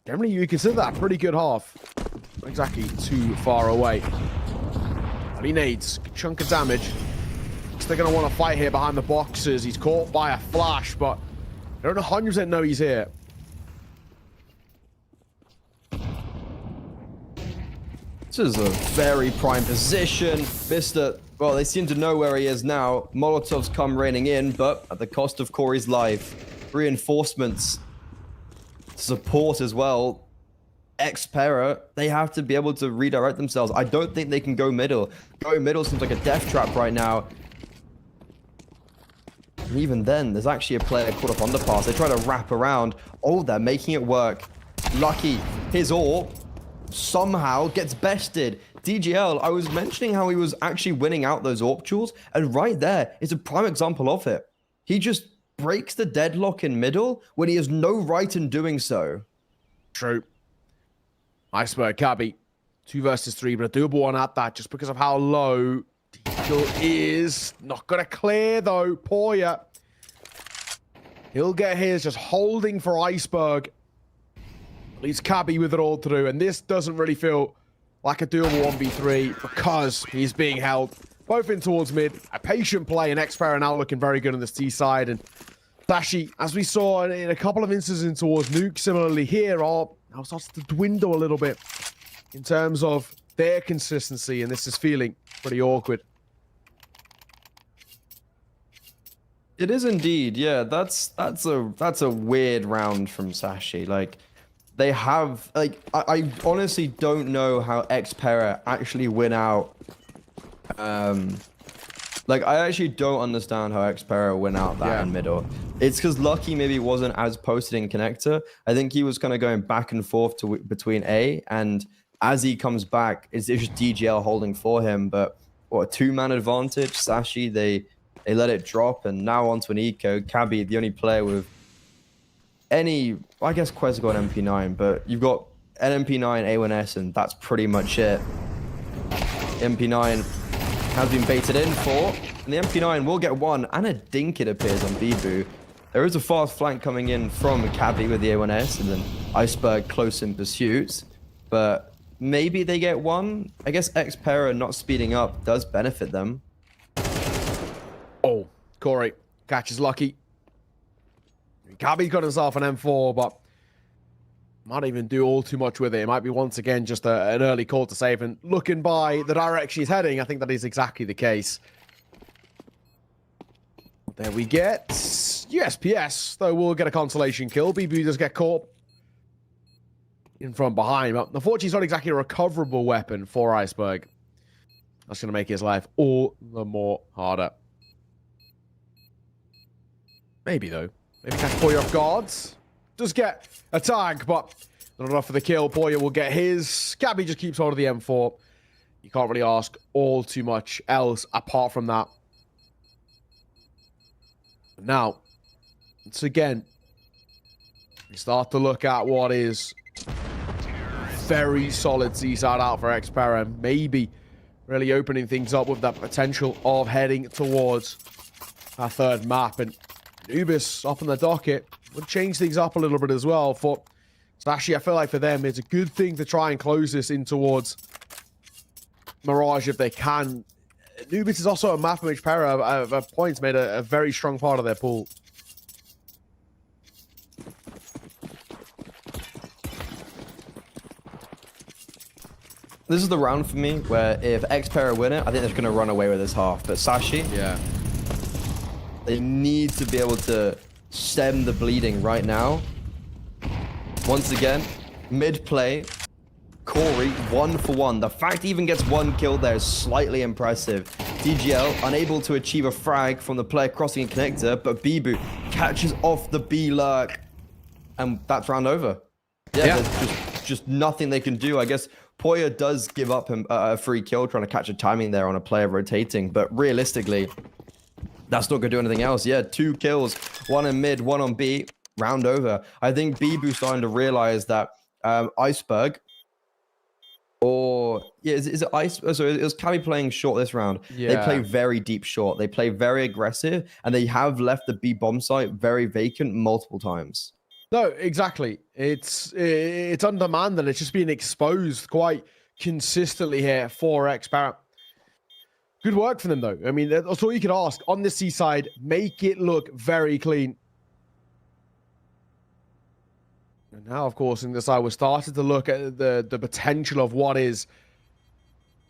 Speaker 12: generally you consider that a pretty good half. Not exactly too far away. But he needs a chunk of damage. They're going to want to fight here behind the boxes. He's caught by a flash, but they don't 100% know he's here.
Speaker 11: This is a very prime position. Vista, well, they seem to know where he is now. Molotovs come raining in, but at the cost of Corey's life. Reinforcements, support as well. Xpera, they have to be able to redirect themselves. I don't think they can go middle. Going middle seems like a death trap right now. And even then, there's actually a player caught up underpass. They try to wrap around. Oh, they're making it work. Lucky, his AWP somehow gets bested. DGL, I was mentioning how he was actually winning out those AWP duels, and right there is a prime example of it. He just breaks the deadlock in middle when he has no right in doing so.
Speaker 12: True. Iceberg Cabby 2 versus 3, but a doable one at that just because of how low Deagle is. Not going to clear, though. Poya. He'll get his, just holding for Iceberg. Leaves Cabby with it all through, and this doesn't really feel like a doable 1v3 because he's being held both in towards mid. A patient play, and Xpera now looking very good on this T side, and Sashi, as we saw in a couple of instances towards Nuke, similarly here, are now starts to dwindle a little bit in terms of their consistency, and this is feeling pretty awkward.
Speaker 11: It is indeed, yeah. That's a weird round from Sashi. Like, they have, like, I honestly don't know how Xpera actually win out. Like, I actually don't understand how Xpera win out that in middle. It's because Lucky maybe wasn't as posted in connector. I think he was kind of going back and forth between A, and as he comes back, it's just DGL holding for him. But what, a 2-man advantage? Sashi, they let it drop, and now onto an eco. Cabby, the only player with any, I guess Quezgo and MP9, but you've got an MP9, A1S, and that's pretty much it. MP9 has been baited in for, and the MP9 will get one, and a dink, it appears, on Bibu. There is a fast flank coming in from Cabby with the A1S, and then Iceberg close in pursuit, but maybe they get one. I guess Xpera not speeding up does benefit them.
Speaker 12: Oh, Corey catches Lucky. Cabby's got himself an M4, but might even do all too much with it. It might be once again just an early call to save, and looking by the direction he's heading, I think that is exactly the case. There we get USPS, though we'll get a consolation kill. BB does get caught in from behind, but unfortunately it's not exactly a recoverable weapon for Iceberg. That's going to make his life all the more harder. Maybe, though. Maybe catch Poya off guards. Does get a tag, but not enough for the kill. Poya will get his. Cabby just keeps hold of the M4. You can't really ask all too much else apart from that. Now, once again, we start to look at what is very solid C-side out for Xpera. Maybe really opening things up with that potential of heading towards our third map. And Ubis up on the docket would change things up a little bit as well. For Sashi, I feel like for them, it's a good thing to try and close this in towards Mirage if they can. Ubis is also a map in which Para at points made a very strong part of their pool.
Speaker 11: This is the round for me where if Xpera win it, I think they're going to run away with this half. But Sashi,
Speaker 12: yeah,
Speaker 11: they need to be able to stem the bleeding right now. Once again, mid-play, Corey, 1-for-1. The fact he even gets one kill there is slightly impressive. DGL unable to achieve a frag from the player crossing in connector, but Bibu catches off the B lurk, and that's round over. Yeah. There's just nothing they can do. I guess Poya does give up him a free kill trying to catch a timing there on a player rotating, but realistically, that's not going to do anything else. Yeah, 2 kills, 1 in mid, 1 on B, round over. I think Bibu's starting to realize that Iceberg, or yeah, is it Ice? So it was Cabby playing short this round.
Speaker 12: Yeah.
Speaker 11: They play very deep short. They play very aggressive, and they have left the B bomb site very vacant multiple times.
Speaker 12: No, exactly. It's undermanned, and it's just being exposed quite consistently here for Xpera. Good work for them, though. I mean, that's all you could ask. On the C side, make it look very clean. And now, of course, in this side, we're starting to look at the potential of what is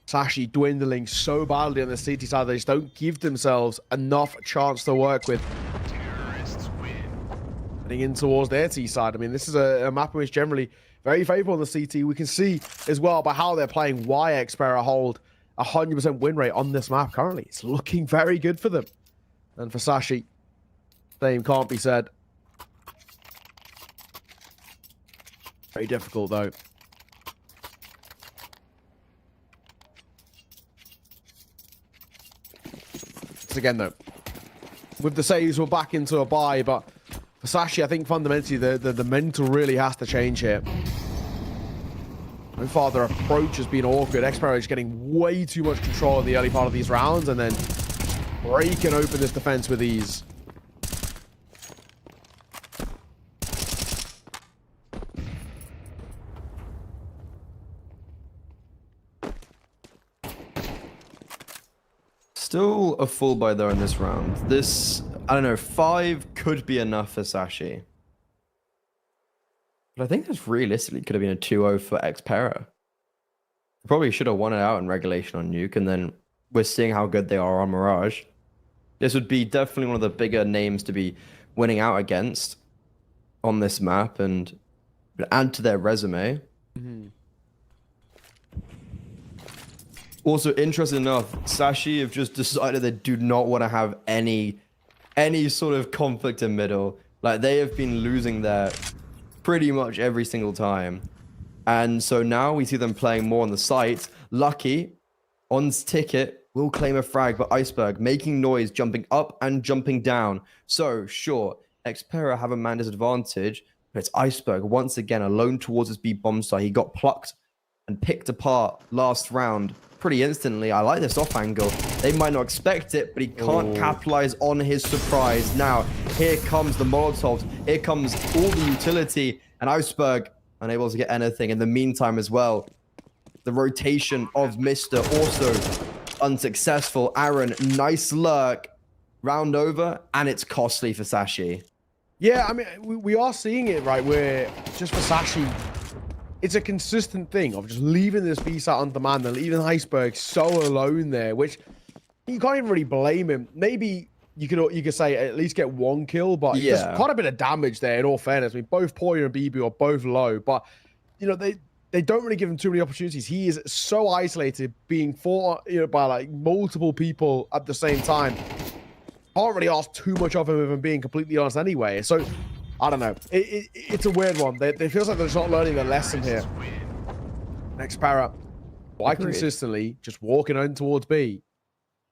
Speaker 12: Sashi dwindling so badly on the CT side. They just don't give themselves enough chance to work with. Heading in towards their T side. I mean, this is a map which is generally very favorable on the CT. We can see as well by how they're playing why Xpera hold 100% win rate on this map currently. It's looking very good for them. And for Sashi, same can't be said. Very difficult, though. Once again, though, with the saves, we're back into a bye, but for Sashi, I think fundamentally the mental really has to change here. So far, their approach has been awkward. Xpero is getting way too much control in the early part of these rounds and then breaking open this defense with ease.
Speaker 11: Still a full buy though in this round. This, I don't know, 5 could be enough for Sashi. But I think this realistically could have been a 2-0 for Xpera. Probably should have won it out in regulation on Nuke, and then we're seeing how good they are on Mirage. This would be definitely one of the bigger names to be winning out against on this map and add to their resume.
Speaker 12: Mm-hmm.
Speaker 11: Also, interesting enough, Sashi have just decided they do not want to have any sort of conflict in middle. Like, they have been losing there pretty much every single time. And so now we see them playing more on the site. Lucky, on ticket, will claim a frag, but Iceberg making noise, jumping up and jumping down. So, sure, Xpera have a man disadvantage, but it's Iceberg once again alone towards his B bomb site. He got plucked and picked apart last round pretty instantly. I like this off angle. They might not expect it, but he can't capitalize on his surprise. Now, here comes the Molotovs. Here comes all the utility, and Iceberg unable to get anything. In the meantime as well, the rotation of Mr. also unsuccessful. Aaron, nice lurk. Round over, and it's costly for Sashi.
Speaker 12: Yeah, I mean, we are seeing it, right, where just for Sashi, it's a consistent thing of just leaving this B-site on demand and leaving Iceberg so alone there, which you can't even really blame him. Maybe you could say at least get 1 kill, but there's quite a bit of damage there, in all fairness. I mean, both Poyer and BB are both low, but, you know, they don't really give him too many opportunities. He is so isolated, being fought, you know, by, like, multiple people at the same time. Can't really ask too much of him, if I'm being completely honest anyway. So, I don't know. It's a weird one. It feels like they're just not learning the lesson here. Xpera, quite consistently, just walking in towards B.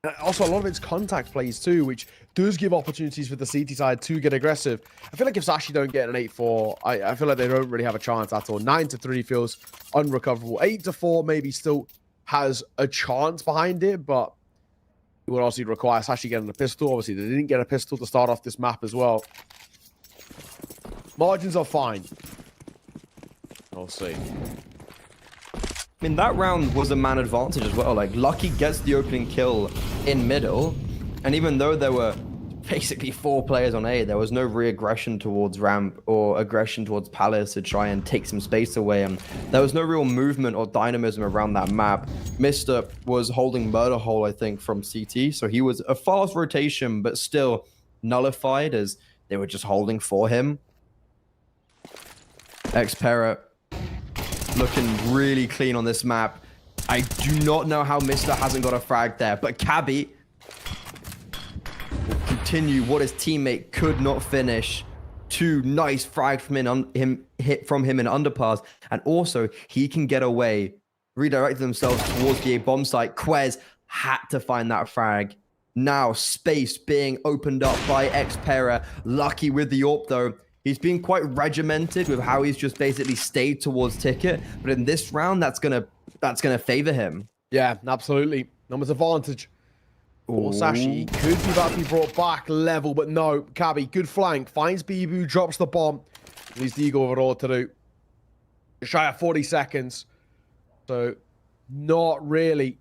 Speaker 12: And also, a lot of it's contact plays too, which does give opportunities for the CT side to get aggressive. I feel like if Sashi don't get an 8-4, I feel like they don't really have a chance at all. 9-3 feels unrecoverable. 8-4 maybe still has a chance behind it, but it would also require Sashi getting a pistol. Obviously, they didn't get a pistol to start off this map as well. Margins are fine. We'll see.
Speaker 11: I mean, that round was a man advantage as well. Like, Lucky gets the opening kill in middle, and even though there were basically 4 players on A, there was no re-aggression towards ramp or aggression towards Palace to try and take some space away, and there was no real movement or dynamism around that map. Mr. was holding Murder Hole, I think, from CT, so he was a fast rotation, but still nullified as they were just holding for him. Xpera looking really clean on this map. I do not know how Mr. hasn't got a frag there, but Cabby will continue what his teammate could not finish. 2 nice frags from him in underpass, and also he can get away, redirect themselves towards the A bomb site. Quez had to find that frag. Now space being opened up by Xpera. Lucky with the AWP though. He's been quite regimented with how he's just basically stayed towards ticket, but in this round, that's gonna favor him.
Speaker 12: Yeah, absolutely. Numbers advantage. Or Sashi could be about to be brought back level, but no. Cabby, good flank, finds Bibu, drops the bomb. Leaves the Eagle overall to do. Shy at 40 seconds. So, not really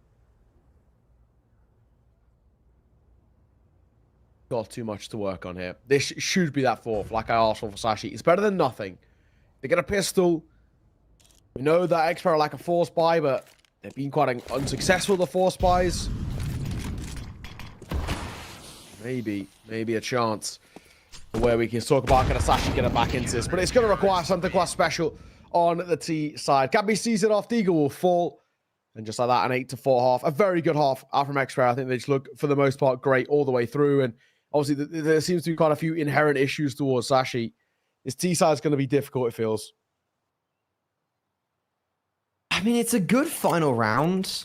Speaker 12: got too much to work on here. This should be that 4th, like I asked for Sashi. It's better than nothing. They get a pistol. We know that Xpera are like a force buy, but they've been quite unsuccessful, the force buys. Maybe a chance where we can talk about, can Sashi get it back into this? But it's going to require something quite special on the T side. Gabby sees it off. The Eagle will fall. And just like that, an 8-4 half. A very good half out from Xpera. I think they just look, for the most part, great all the way through. And obviously, there seems to be quite a few inherent issues towards Sashi. His T side is going to be difficult, it feels.
Speaker 11: I mean, it's a good final round.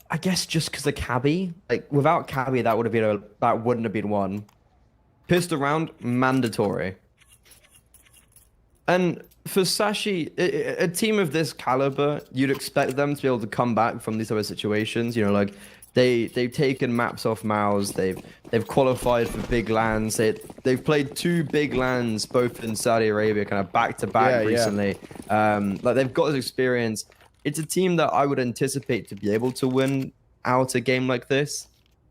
Speaker 11: I guess just because of Cabby. Like, without Cabby, that wouldn't have been one. Pistol round, mandatory. And For Sashi, a team of this caliber, you'd expect them to be able to come back from these other situations. You know, like they've taken maps off Mao's, they've qualified for big lands. They've played 2 big lands both in Saudi Arabia, kind of back to back recently. Like they've got this experience. It's a team that I would anticipate to be able to win out a game like this.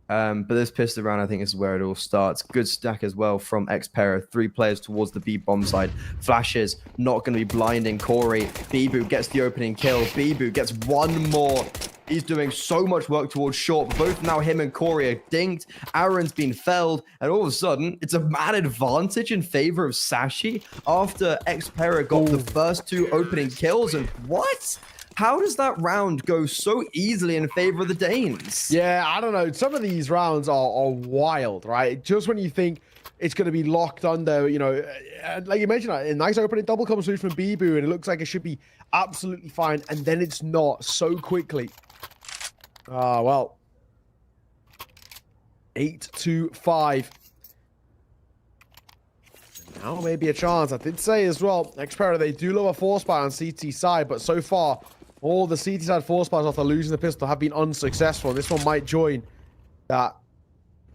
Speaker 11: But this pistol round, I think, is where it all starts. Good stack as well from Xpera. 3 players towards the B bomb side. Flashes, not going to be blinding Corey. Bibu gets the opening kill. Bibu gets 1 more. He's doing so much work towards short. Both now him and Corey are dinked. Aaron's been felled. And all of a sudden, it's a mad advantage in favor of Sashi after Xpera got the first 2 opening kills. And what? How does that round go so easily in favor of the Danes?
Speaker 12: Yeah, I don't know. Some of these rounds are wild, right? Just when you think it's going to be locked under, you know, like you mentioned, a nice opening double comes through from Bibu, and it looks like it should be absolutely fine, and then it's not so quickly. Well. 8-5. Now maybe a chance. I did say as well, Xpera, they do love a force buy on CT side, but so far, all the CT side force buys after losing the pistol have been unsuccessful. This one might join that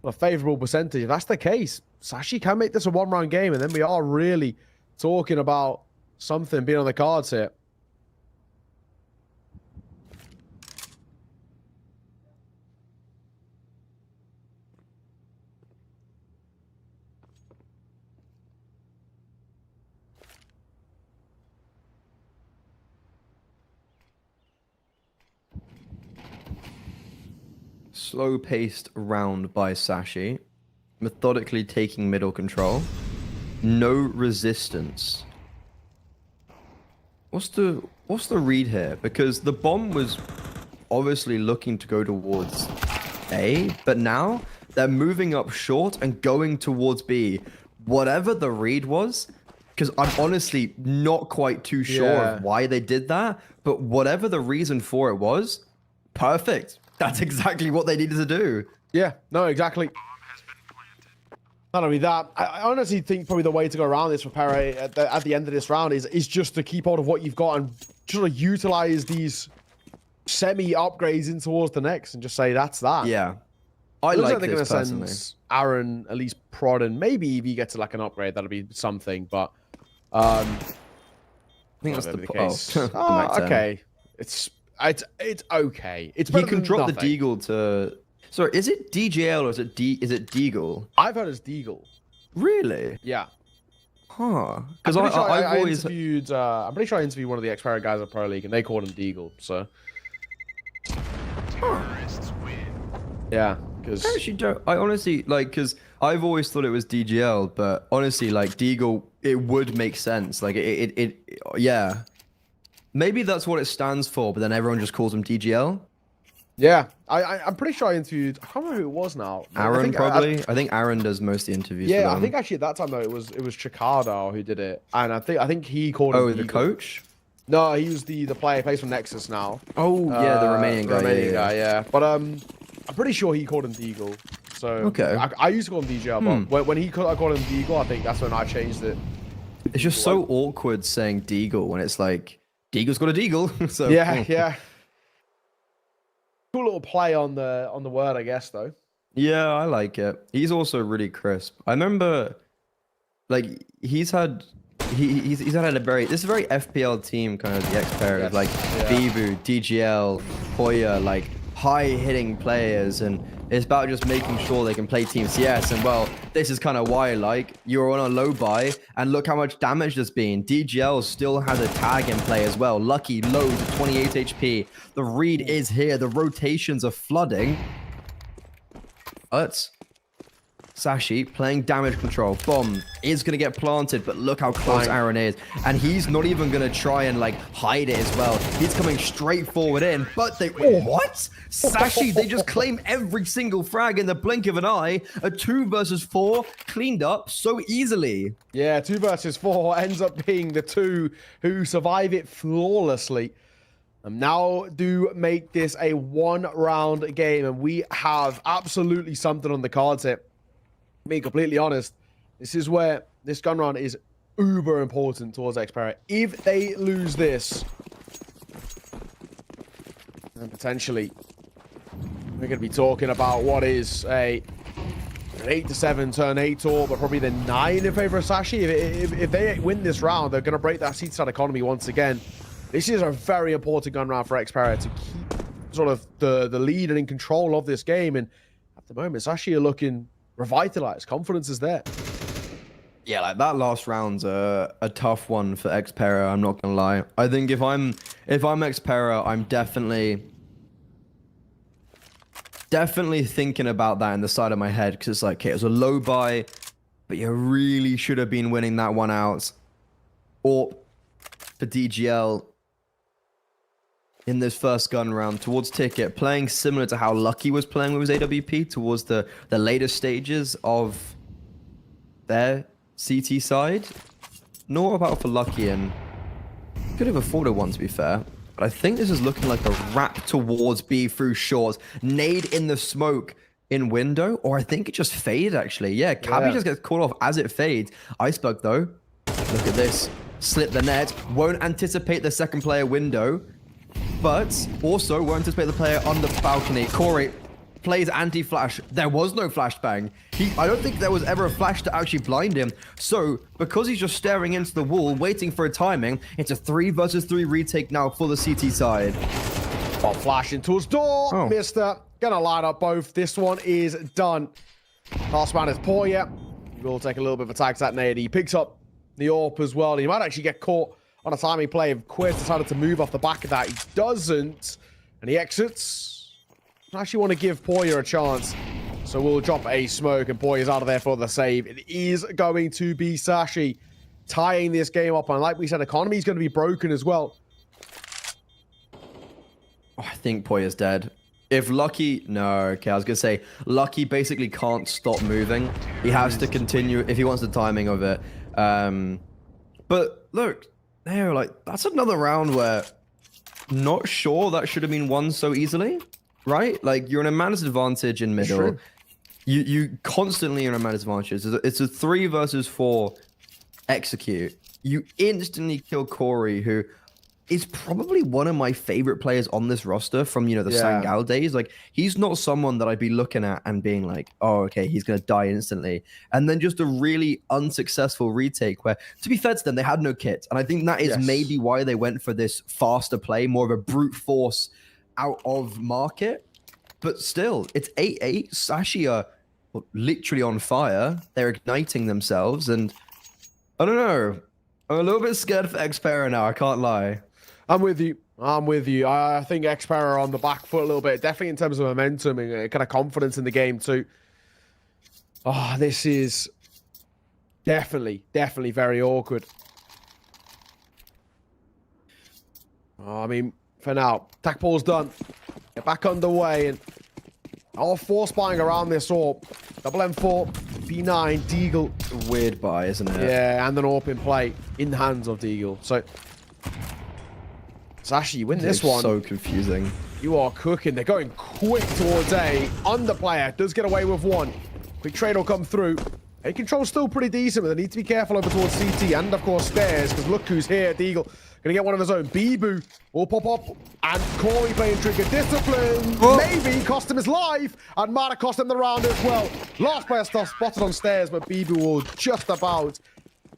Speaker 12: a favorable percentage. If that's the case, Sashi can make this a 1-round game, and then we are really talking about something being on the cards here.
Speaker 11: Slow-paced round by Sashi, methodically taking middle control, no resistance. What's the read here? Because the bomb was obviously looking to go towards A, but now they're moving up short and going towards B. Whatever the read was, because I'm honestly not quite too sure of why they did that, but whatever the reason for it was, perfect. That's exactly what they needed to do.
Speaker 12: Yeah, no, exactly. Not only that, I honestly think probably the way to go around this for Pere at the end of this round is just to keep hold of what you've got and sort of utilize these semi-upgrades in towards the next and just say that's that.
Speaker 11: Yeah. I like this personally.
Speaker 12: Send Aaron at least prod, and maybe if he gets to like an upgrade, that'll be something, but I
Speaker 11: think that's the
Speaker 12: case.
Speaker 11: Oh,
Speaker 12: okay. It's okay. It's
Speaker 11: he can drop nothing. The Deagle to. Sorry, is it DGL or is it Deagle?
Speaker 12: I've heard it's Deagle.
Speaker 11: Really?
Speaker 12: Yeah.
Speaker 11: Huh. Because
Speaker 12: I've always interviewed. I'm pretty sure I interviewed one of the Xpera guys at Pro League, and they called him Deagle. So.
Speaker 11: Huh.
Speaker 12: Yeah. Because
Speaker 11: I actually don't. I honestly like because I've always thought it was DGL, but honestly, like Deagle, it would make sense. Like yeah. Maybe that's what it stands for, but then everyone just calls him DGL.
Speaker 12: Yeah, I'm pretty sure I interviewed. I can't remember who it was now.
Speaker 11: Aaron probably. I think Aaron does most of the interviews.
Speaker 12: Yeah, I think actually at that time though it was Chikada who did it, and I think he called.
Speaker 11: Oh, the coach?
Speaker 12: No, he was the player. He plays for Nexus now.
Speaker 11: Oh yeah, the Romanian guy.
Speaker 12: Yeah. But I'm pretty sure he called him Deagle. So
Speaker 11: okay.
Speaker 12: I used to call him DGL, but when I called him Deagle, I think that's when I changed it.
Speaker 11: It's just so awkward saying Deagle when it's like. Deagle's got a Deagle. So
Speaker 12: yeah. Cool little play on the word, I guess, though.
Speaker 11: Yeah, I like it. He's also really crisp. I remember, like, he's had a very FPL team, kind of the Xpera, yes. Like Bibu, DGL, Hoya, like high hitting players, and it's about just making sure they can play Team CS. And well, this is kind of why, like, you're on a low buy, and look how much damage there's been. DGL still has a tag in play as well. Lucky loads of 28 HP. The read is here. The rotations are flooding. Let's Sashi playing damage control. Bomb is going to get planted, but look how close Aaron is. And he's not even going to try and like hide it as well. He's coming straight forward in, but they... What? Sashi, they just claim every single frag in the blink of an eye. A 2 versus 4 cleaned up so easily.
Speaker 12: Yeah, 2 versus 4 ends up being the 2 who survive it flawlessly. And now do make this a 1-round game, and we have absolutely something on the cards here. Being completely honest, this is where this gun round is uber important towards Xpera. If they lose this, then potentially we're going to be talking about what is an 8-7 turn 8 tour, but probably the 9 in favor of Sashi. If they win this round, they're going to break that seat-side economy once again. This is a very important gun round for Xpera to keep sort of the lead and in control of this game. And at the moment, Sashi are looking revitalized. Confidence is there.
Speaker 11: Yeah, like that last round's a tough one for Xpera, I'm not gonna lie. I think if I'm Xpera, I'm definitely thinking about that in the side of my head, because it's like, okay, it was a low buy, but you really should have been winning that one out. Or for DGL in this first gun round towards Ticket, playing similar to how Lucky was playing with his AWP towards the later stages of their CT side. Not about for Lucky, and could have afforded one, to be fair. But I think this is looking like a wrap towards B through short. Nade in the smoke in window, or I think it just faded, actually. Yeah, Cabby just gets caught off as it fades. Iceberg, though, look at this. Slip the net. Won't anticipate the second player window, but also won't anticipate the player on the balcony. Corey plays anti-flash. There was no flashbang. I don't think there was ever a flash to actually blind him. So, because he's just staring into the wall, waiting for a timing, it's a 3 versus 3 retake now for the CT side.
Speaker 12: Oh, flash into his door.
Speaker 11: Oh.
Speaker 12: Mister. Gonna line up both. This one is done. Last man is Poya. He will take a little bit of a tag to that nade. He picks up the AWP as well. He might actually get caught on a timing play. If Quest decided to move off the back of that, he doesn't. And he exits. I actually want to give Poya a chance. So we'll drop a smoke, and Poya's out of there for the save. It is going to be Sashi tying this game up. And like we said, economy is going to be broken as well.
Speaker 11: Oh, I think Poya's dead. If Lucky... No, okay, I was going to say, Lucky basically can't stop moving. He has to continue if he wants the timing of it. But look, there, like, that's another round where not sure that should have been won so easily, right? Like, you're in a man's advantage in middle. You constantly are in a man's advantage. It's a 3 versus 4 execute. You instantly kill Corey, who is probably one of my favorite players on this roster from, you know, the Sangal days. Like, he's not someone that I'd be looking at and being like, oh, okay, he's going to die instantly. And then just a really unsuccessful retake where, to be fair to them, they had no kit. And I think that is maybe why they went for this faster play, more of a brute force out of market. But still, it's 8-8. Sashi are literally on fire. They're igniting themselves. And I don't know. I'm a little bit scared for Xpera now, I can't lie.
Speaker 12: I'm with you. I think Xpera are on the back foot a little bit, definitely in terms of momentum and kind of confidence in the game too. Oh, this is definitely very awkward. Oh, I mean, for now, attack ball's done. Get back underway, and all 4 spying around this AWP. Double M4, B9, Deagle.
Speaker 11: Weird buy, isn't it?
Speaker 12: Yeah, and an AWP in play in the hands of Deagle. So, Sashi, you win this one.
Speaker 11: So confusing.
Speaker 12: You are cooking. They're going quick towards A. Underplayer does get away with one. Quick trade will come through. A control's still pretty decent, but they need to be careful over towards CT and, of course, stairs, because look who's here. Deagle gonna get one of his own. Bibu will pop up, and Corey playing trigger discipline. Maybe cost him his life, and might have cost him the round as well. Last player stuff spotted on stairs, but Bibu will just about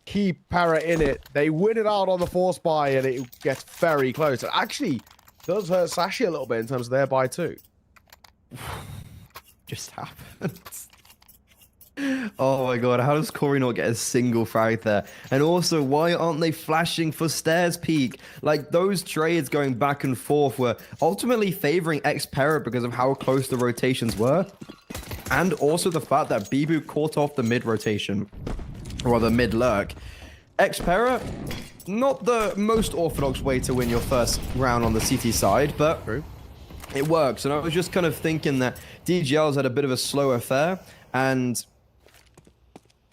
Speaker 12: keep Para in it. They win it out on the force buy, and it gets very close. It actually does hurt Sashi a little bit in terms of their buy too.
Speaker 11: Just happened. Oh my god, how does Corey not get a single frag there? And also, why aren't they flashing for stairs peak? Like, those trades going back and forth were ultimately favoring Xpera because of how close the rotations were. And also the fact that Bibu caught off the mid rotation, or the mid lurk. Xpera, not the most orthodox way to win your first round on the CT side, but it works. And I was just kind of thinking that DGL's had a bit of a slow affair, and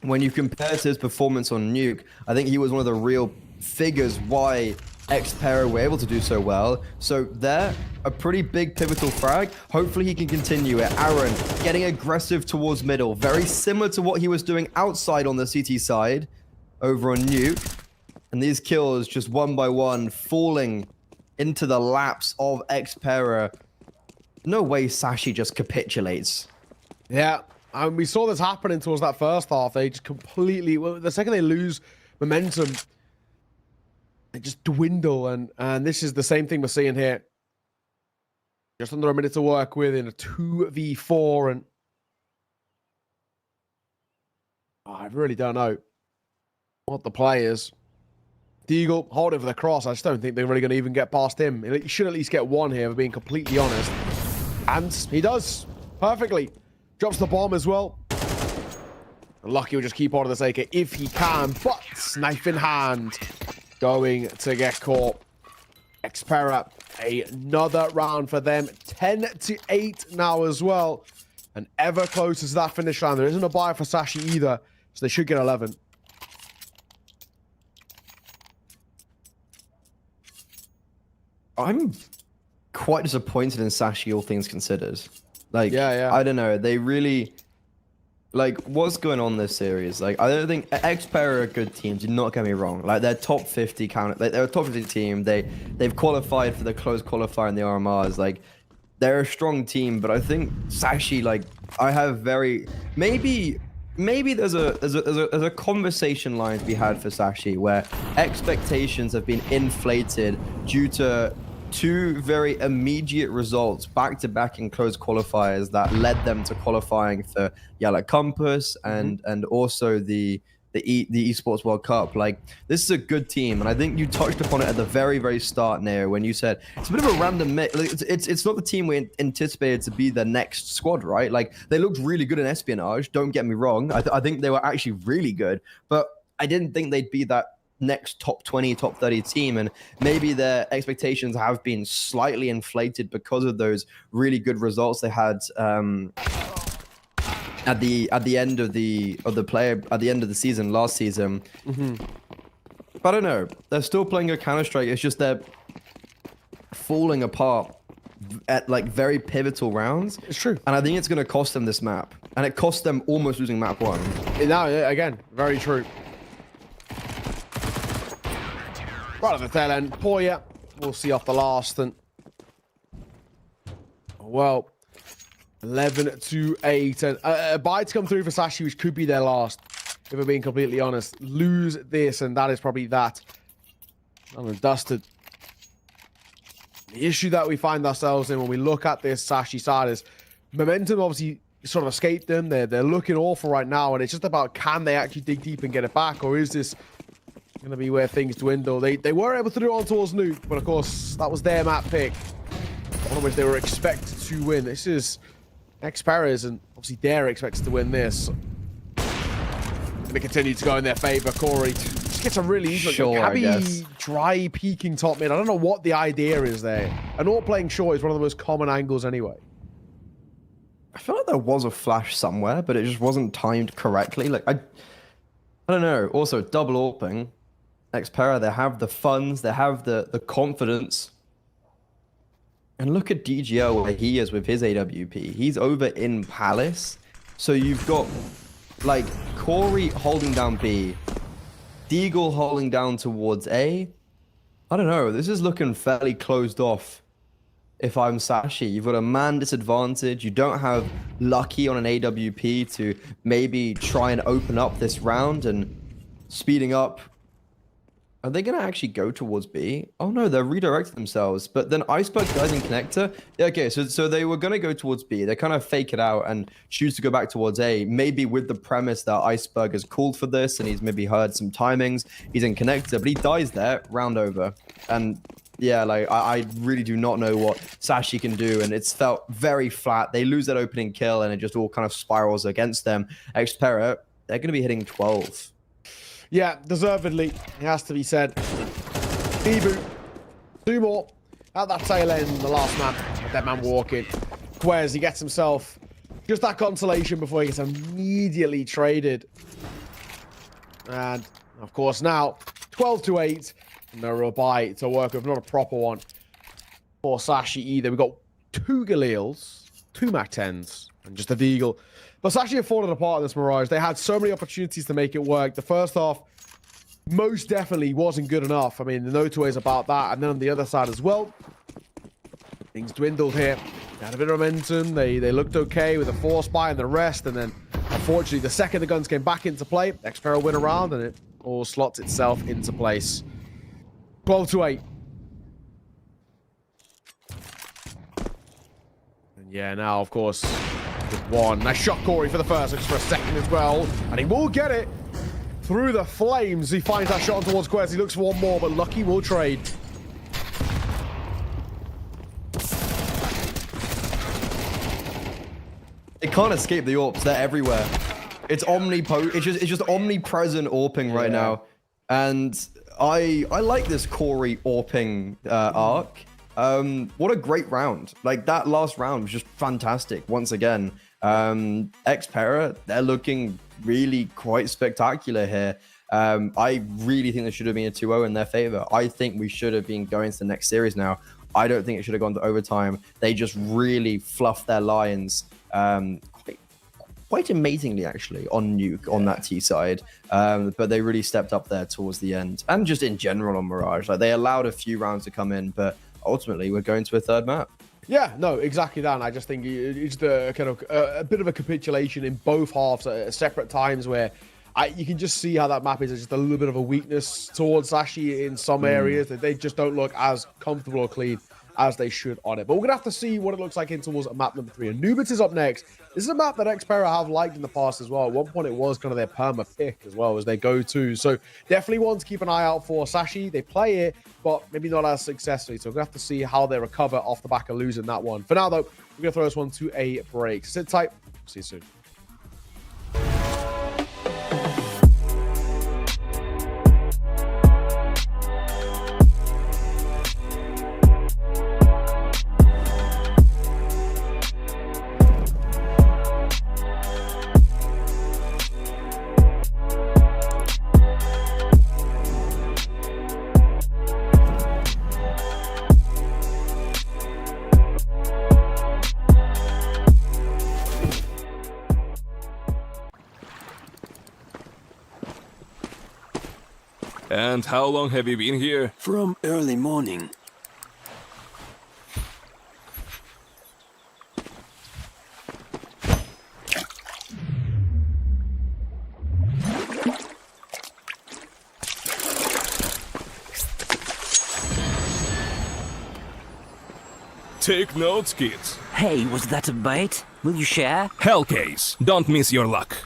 Speaker 11: when you compare to his performance on Nuke, I think he was one of the real figures why Xpera were able to do so well. So there, a pretty big pivotal frag. Hopefully he can continue it. Aaron getting aggressive towards middle. Very similar to what he was doing outside on the CT side. over on Nuke. And these kills just one by one falling into the laps of Xpera. No way Sashi just capitulates.
Speaker 12: Yeah, and we saw this happening towards that first half. They just completely, well, the second they lose momentum, they just dwindle. And this is the same thing we're seeing here. Just under a minute to work with in a 2v4. And I really don't know what the players. Deagle holding for the cross. I just don't think they're really going to even get past him. He should at least get one here, for being completely honest. And he does perfectly. Drops the bomb as well. And Lucky will just keep on to this AK if he can, but knife in hand, going to get caught. Xpera, another round for them. 10-8 now as well. And ever closer to that finish line. There isn't a buy for Sashi either, so they should get 11.
Speaker 11: I'm quite disappointed in Sashi, all things considered. Like,
Speaker 12: yeah.
Speaker 11: I don't know. They really, like, what's going on this series? Like, I don't think Xpera are a good team. Do not get me wrong. Like, they're top 50 count. They're a top 50 team. They've qualified for the close qualifier in the RMRs. Like, they're a strong team. But I think Sashi, like, I have very maybe there's a conversation line to be had for Sashi where expectations have been inflated due to two very immediate results back-to-back in close qualifiers that led them to qualifying for Yellow Compass and also the Esports World Cup. Like, this is a good team, and I think you touched upon it at the very, very start, Neo, when you said it's a bit of a random mix. It's not the team we anticipated to be the next squad, right? Like, they looked really good in Espionage, don't get me wrong. I think they were actually really good, but I didn't think they'd be that next top 20, top 30 team, and maybe their expectations have been slightly inflated because of those really good results they had at the end of the season last season. But I don't know, they're still playing a Counter-Strike. It's just they're falling apart at like very pivotal rounds.
Speaker 12: It's true,
Speaker 11: and I think it's going to cost them this map, and it cost them almost losing map 1.
Speaker 12: Now again, very true. Right at the tail end, Poya, we'll see off the last, and well, 11-8, and a buy to come through for Sashi, which could be their last, if we're being completely honest. Lose this, and that is probably that. Done and dusted. The issue that we find ourselves in when we look at this Sashi side is momentum obviously sort of escaped them. They're looking awful right now, and it's just about, can they actually dig deep and get it back, or is this going to be where things dwindle? They were able to do it on towards Nuke, but of course that was their map pick, one of which they were expected to win. This is Xpera's, and obviously they're expected to win this. And they continue to go in their favor. Corey just gets a really easy Cabby dry peeking top mid. I don't know what the idea is there. And all playing short is one of the most common angles anyway.
Speaker 11: I feel like there was a flash somewhere, but it just wasn't timed correctly. Like, I don't know. Also, double AWPing. Xpera, they have the funds, they have the confidence. And look at DGL where he is with his AWP. He's over in Palace. So you've got, like, Corey holding down B, Deagle holding down towards A. I don't know. This is looking fairly closed off. If I'm Sashi, you've got a man disadvantage. You don't have Lucky on an AWP to maybe try and open up this round and speeding up. Are they going to actually go towards B? Oh no, they're redirecting themselves. But then Iceberg dies in connector. Yeah, okay, so they were going to go towards B. They kind of fake it out and choose to go back towards A, maybe with the premise that Iceberg has called for this and he's maybe heard some timings. He's in connector, but he dies there, round over. And yeah, like, I really do not know what Sashi can do, and it's felt very flat. They lose that opening kill, and it just all kind of spirals against them. Xpera, they're going to be hitting 12.
Speaker 12: Yeah, deservedly, it has to be said. Debu, 2 more at that tail end, the last man, dead man walking. Quez, he gets himself just that consolation before he gets immediately traded. And, of course, now, 12-8. No real buy to work with, not a proper one for Sashi either. We've got 2 Galils, 2 Mac-10s, and just a Deagle. But Sashi have fallen apart in this Mirage. They had so many opportunities to make it work. The first half, most definitely wasn't good enough. I mean, the no two ways about that. And then on the other side as well, things dwindled here. They had a bit of momentum. They looked okay with the force buy and the rest. And then, unfortunately, the second the guns came back into play, Xpero went around and it all slots itself into place. 12-8. And yeah, now, of course, with one. Nice shot, Corey, for the first. Looks for a second as well. And he will get it through the flames. He finds that shot towards Quest. He looks for one more, but Lucky will trade.
Speaker 11: It can't escape the AWPs. They're everywhere. It's It's just omnipresent AWPing right now. And I like this Corey AWPing arc. What a great round. Like, that last round was just fantastic once again. Xpera, they're looking really quite spectacular here. I really think there should have been a 2-0 in their favor. I think we should have been going to the next series now. I don't think it should have gone to overtime. They just really fluffed their lines quite amazingly, actually, on Nuke, on that T side. But they really stepped up there towards the end. And just in general on Mirage. Like, they allowed a few rounds to come in, but ultimately we're going to a third map.
Speaker 12: Yeah, no, exactly that. And I just think it's the kind of a bit of a capitulation in both halves at separate times where you can just see how that map is just a little bit of a weakness towards Sashi in some areas, that they just don't look as comfortable or clean as they should on it. But we're going to have to see what it looks like in towards map number 3. Anubis is up next. This is a map that Xpera have liked in the past as well. At one point, it was kind of their perma pick as well as they go-to. So definitely one to keep an eye out for. Sashi, they play it, but maybe not as successfully. So we're going to have to see how they recover off the back of losing that one. For now, though, we're going to throw this one to a break. Sit tight. See you soon.
Speaker 15: And how long have you been here?
Speaker 16: From early morning.
Speaker 15: Take notes, kids.
Speaker 16: Hey, was that a bait? Will you share?
Speaker 15: Hellcase, don't miss your luck.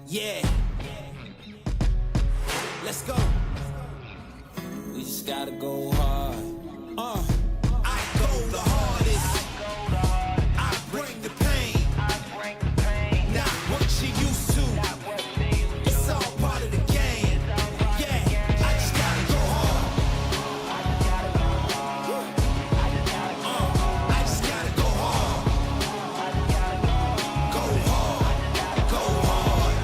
Speaker 5: Yeah. Let's go. We just gotta go hard. I go the hardest. I bring the pain. Not what you used to. It's all part of the game. Yeah. I just gotta go hard. I just gotta go hard. Go hard. Go hard.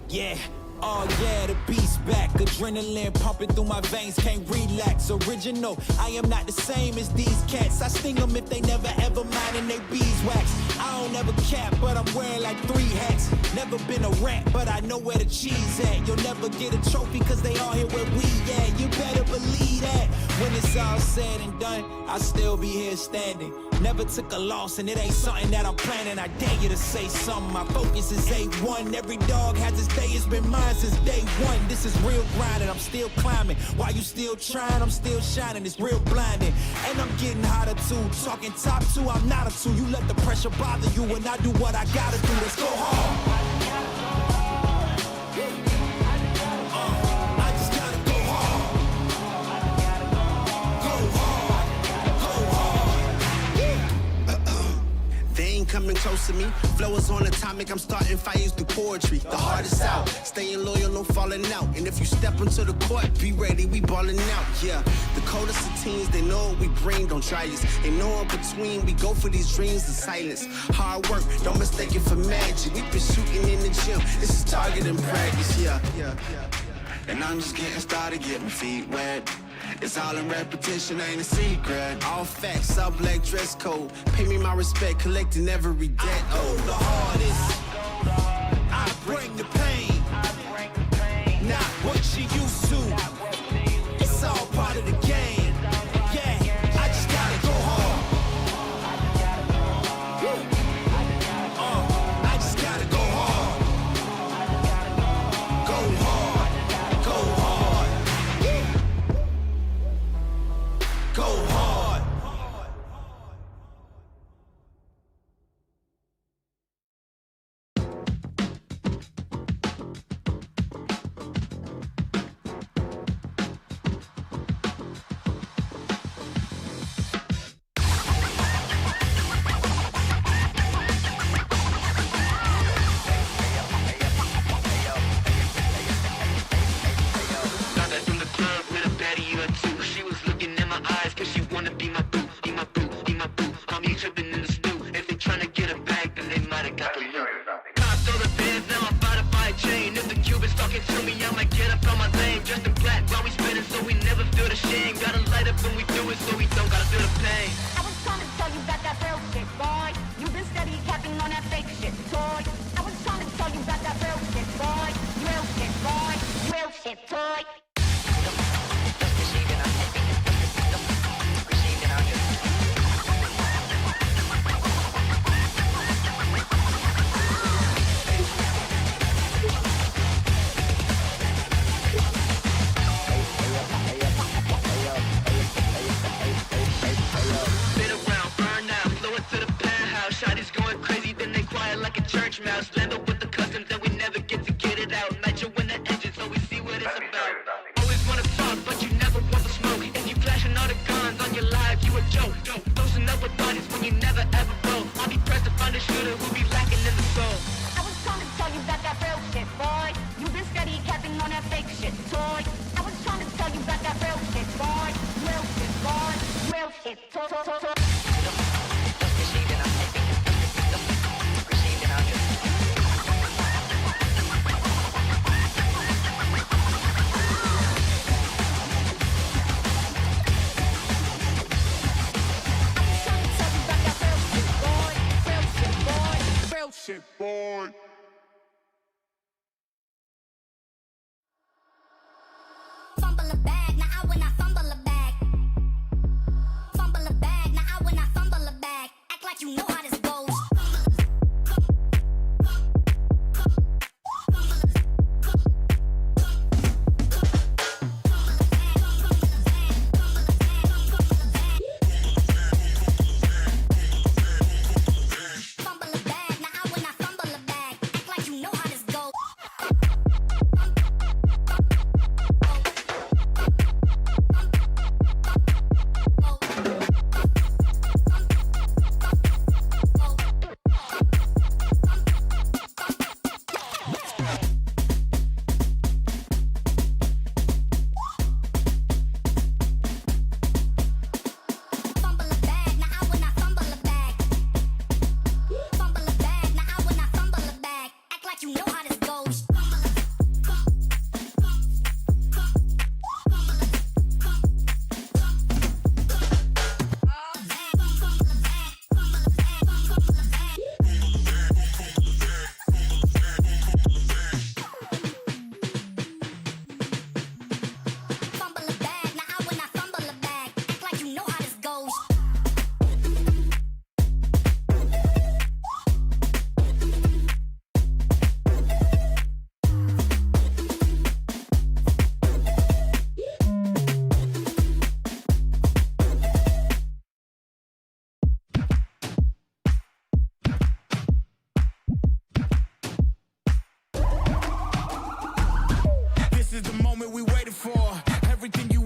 Speaker 5: Yeah. Oh yeah, the beast back. adrenaline pumping through my veins, can't relax. Original, I am not the same as these cats. I sting them if they never ever mind and they beeswax. I don't ever cap, but I'm wearing like 3 hats. Never been a rat, but I know where the cheese at. You'll never get a trophy cause they all here where we at. You better believe that. When it's all said and done, I'll still be here standing. Never took a loss and it ain't something that I'm planning. I dare you to say something. My focus is A1. Every dog has its day. It's been mine since day one. This is real grinding. I'm still climbing. While you still trying, I'm still shining. It's real blinding. And I'm getting hotter too. Talking top 2, I'm not a 2. You let the pressure bother you and I do what I gotta do. Let's go hard.
Speaker 6: Coming close to me, flow is on atomic. I'm starting fires through poetry. The hardest out, staying loyal, no falling out. And if you step into the court, be ready, we balling out. Yeah, the coldest of teens, they know what we bring. Don't try us, ain't no in between. We go for these dreams in silence. Hard work, don't mistake it for magic. We been shooting in the gym. This is target and practice. Yeah.
Speaker 7: And I'm just getting started, get my feet wet. It's all in repetition, ain't a secret.
Speaker 6: All facts, all black dress code. Pay me my respect, collecting every debt.
Speaker 5: Oh, the hardest. I bring the pain. Not what you used to. It's all part of the game. Yeah, I just gotta go hard. I just gotta go hard. Go hard. Go hard. Go hard.
Speaker 8: Got that from the club with a baddie or 2. She was looking in my eyes cause she wanna be my boo, be my boo, be my boo. I'm here tripping in the stew. If they tryna get her back, then they might've got the loot. Cops all the bands, now I'm about to buy a chain. If the Cubans talking to me, I might get up on my lane. Just in black while we spinning so we never feel the shame. Gotta light up when we do it so we don't gotta feel the pain.
Speaker 9: I was trying to tell you about that real shit, boy. You been steady capping on that fake shit, toy. I was trying to tell you about that real shit, boy. Real shit, boy. Real shit, toy.
Speaker 8: Been around, burn out, blow it to the penthouse. Shotty's going crazy, then they quiet like a church mouse. Land up with the customs and we never get to get it out. Nitro in the engine so we see what it's about. Always wanna talk, but you never want the smoke. And you flashing all the guns on your live, you a joke. Closing up with bodies when you never ever roll. I'll be pressed to find a shooter who be lacking in the soul.
Speaker 9: I was trying to tell you about that real shit, boy. You been steady capping on that fake shit, toy. I was trying to tell you about that real shit, boy. Real shit, boy. Real shit, toy.
Speaker 1: Shit, boy.
Speaker 13: Fumble a bag, now I when I fumble a bag. Fumble a bag, now I when I fumble a bag. Act like you know how this goes. Fumble a bag, now I when I fumble a bag. Act like you know how this goes.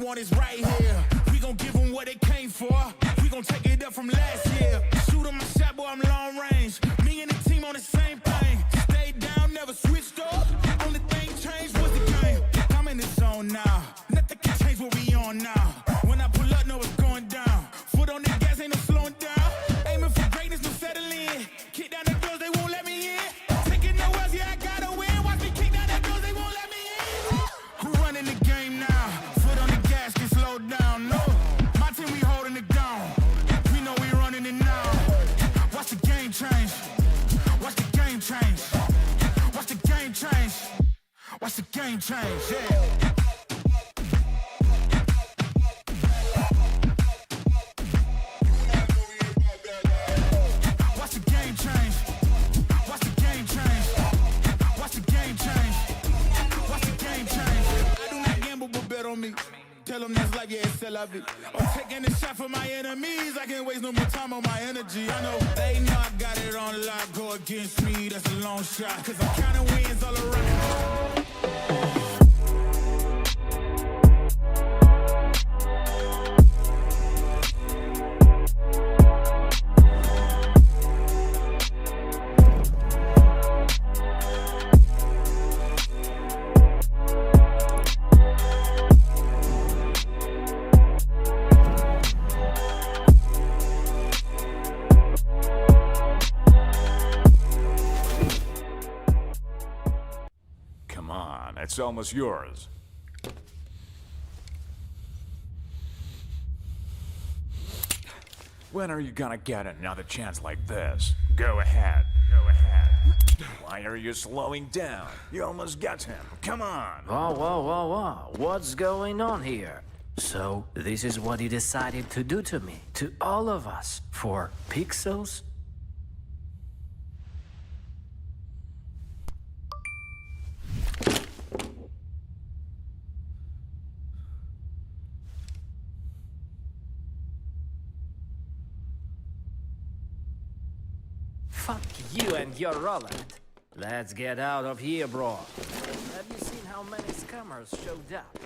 Speaker 4: want is right here. We gon' give them what they came for. We gon' take it up from last year. Shoot 'em my shot, boy, I'm long range. Me and the team on the same thing. Stay down, never switched up. Only thing changed was the game. I'm in the zone now. Nothing can change what we on now. When I pull up, know it's going down. Foot on the gas, ain't no slowing down. Aiming for greatness, no settling. Kick down the doors, they won't let me in. Taking no else, yeah, I gotta win. Watch me kick down the doors, they won't let me in. Who running the game now? Foot on the gas, can slow down. No, my team, we holding it down. We know we running it now. Watch the game change. Watch the game change. Watch the game change. Watch the game change, yeah. Watch the game change. Watch the game change. Watch the game change. Watch the game change. I do not gamble, but bet on me. Tell them that's life, yeah, it's still love it. I'm taking a shot for my enemies. I can't waste no more time on my energy. I know they know I got it on lock. Go against me, that's a long shot. Cause I'm counting wins all around.
Speaker 14: Come on, it's almost yours. When are you gonna get another chance like this? Go ahead, go ahead. Why are you slowing down? You almost got him. Come on.
Speaker 16: Whoa, whoa, whoa, whoa. What's going on here? So, this is what you decided to do to me, to all of us, for pixels? Fuck you and your Roland. Let's get out of here, bro. Have you seen how many scammers showed up?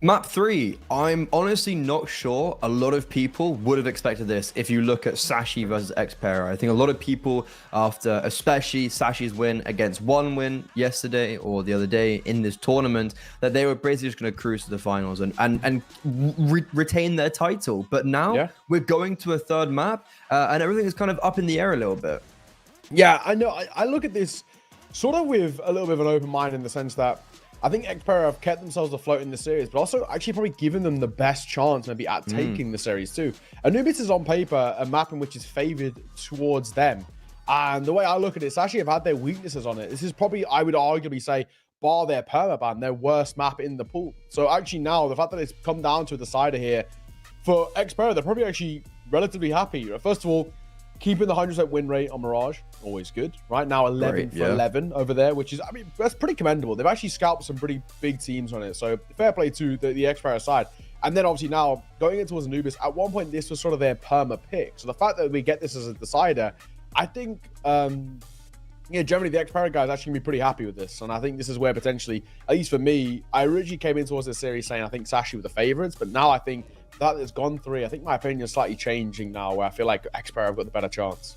Speaker 11: Map 3, I'm honestly not sure a lot of people would have expected this if you look at Sashi versus Xpera. I think a lot of people, after especially Sashi's win against One Win yesterday or the other day in this tournament, that they were basically just going to cruise to the finals and retain their title. But now we're going to a third map and everything is kind of up in the air a little bit.
Speaker 12: Yeah, I know. I look at this sort of with a little bit of an open mind in the sense that I think Xpera have kept themselves afloat in the series, but also actually probably given them the best chance maybe at taking the series too. Anubis is on paper a map in which is favored towards them. And the way I look at it, Sashi have had their weaknesses on it. This is probably, I would arguably say, bar their permaban, their worst map in the pool. So actually now, the fact that it's come down to a decider here, for Xpera, they're probably actually relatively happy. First of all, keeping the 100% win rate on Mirage, always good. Right now, 11 for 11 over there, which is, I mean, that's pretty commendable. They've actually scalped some pretty big teams on it. So fair play to the Xpera side. And then obviously now, going in towards Anubis, at one point, this was sort of their perma pick. So the fact that we get this as a decider, I think, yeah, generally the Xpera guys actually going to be pretty happy with this. And I think this is where potentially, at least for me, I originally came in towards this series saying I think Sashi were the favorites. But now I think that it's gone 3. I think my opinion is slightly changing now, where I feel like Xpera have got the better chance.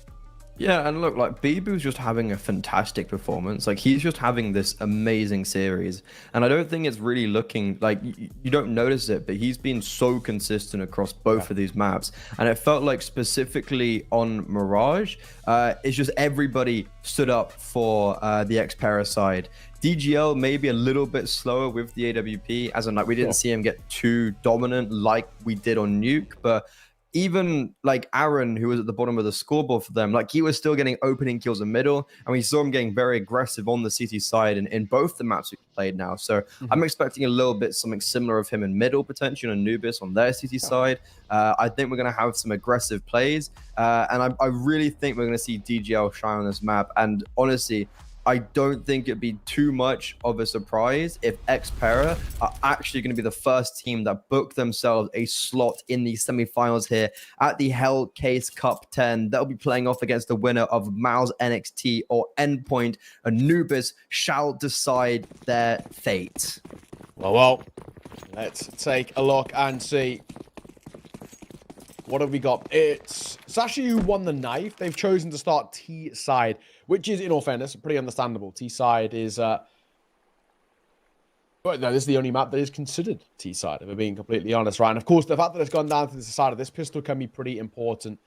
Speaker 11: Yeah, and look, like Bibu's just having a fantastic performance. Like he's just having this amazing series, and I don't think it's really looking like you don't notice it, but he's been so consistent across both of these maps, and it felt like specifically on Mirage, it's just everybody stood up for the Xpera side. DGL maybe a little bit slower with the AWP, as in like we didn't see him get too dominant like we did on Nuke, but even like Aaron, who was at the bottom of the scoreboard for them, like he was still getting opening kills in middle, and we saw him getting very aggressive on the CT side in both the maps we've played now. So I'm expecting a little bit something similar of him in middle, potentially on Anubis on their CT side. I think we're going to have some aggressive plays, and I really think we're going to see DGL shine on this map. And honestly, I don't think it'd be too much of a surprise if Xpera are actually going to be the first team that book themselves a slot in the semifinals here at the Hellcase Cup 10. They'll be playing off against the winner of Miles NXT or Endpoint. Anubis shall decide their fate.
Speaker 12: Well, let's take a look and see. What have we got? It's Sashi who won the knife. They've chosen to start T side, which is, in all fairness, pretty understandable. T side is, but no, this is the only map that is considered T side, if we're being completely honest, right? And of course, the fact that it's gone down to the side of this pistol can be pretty important.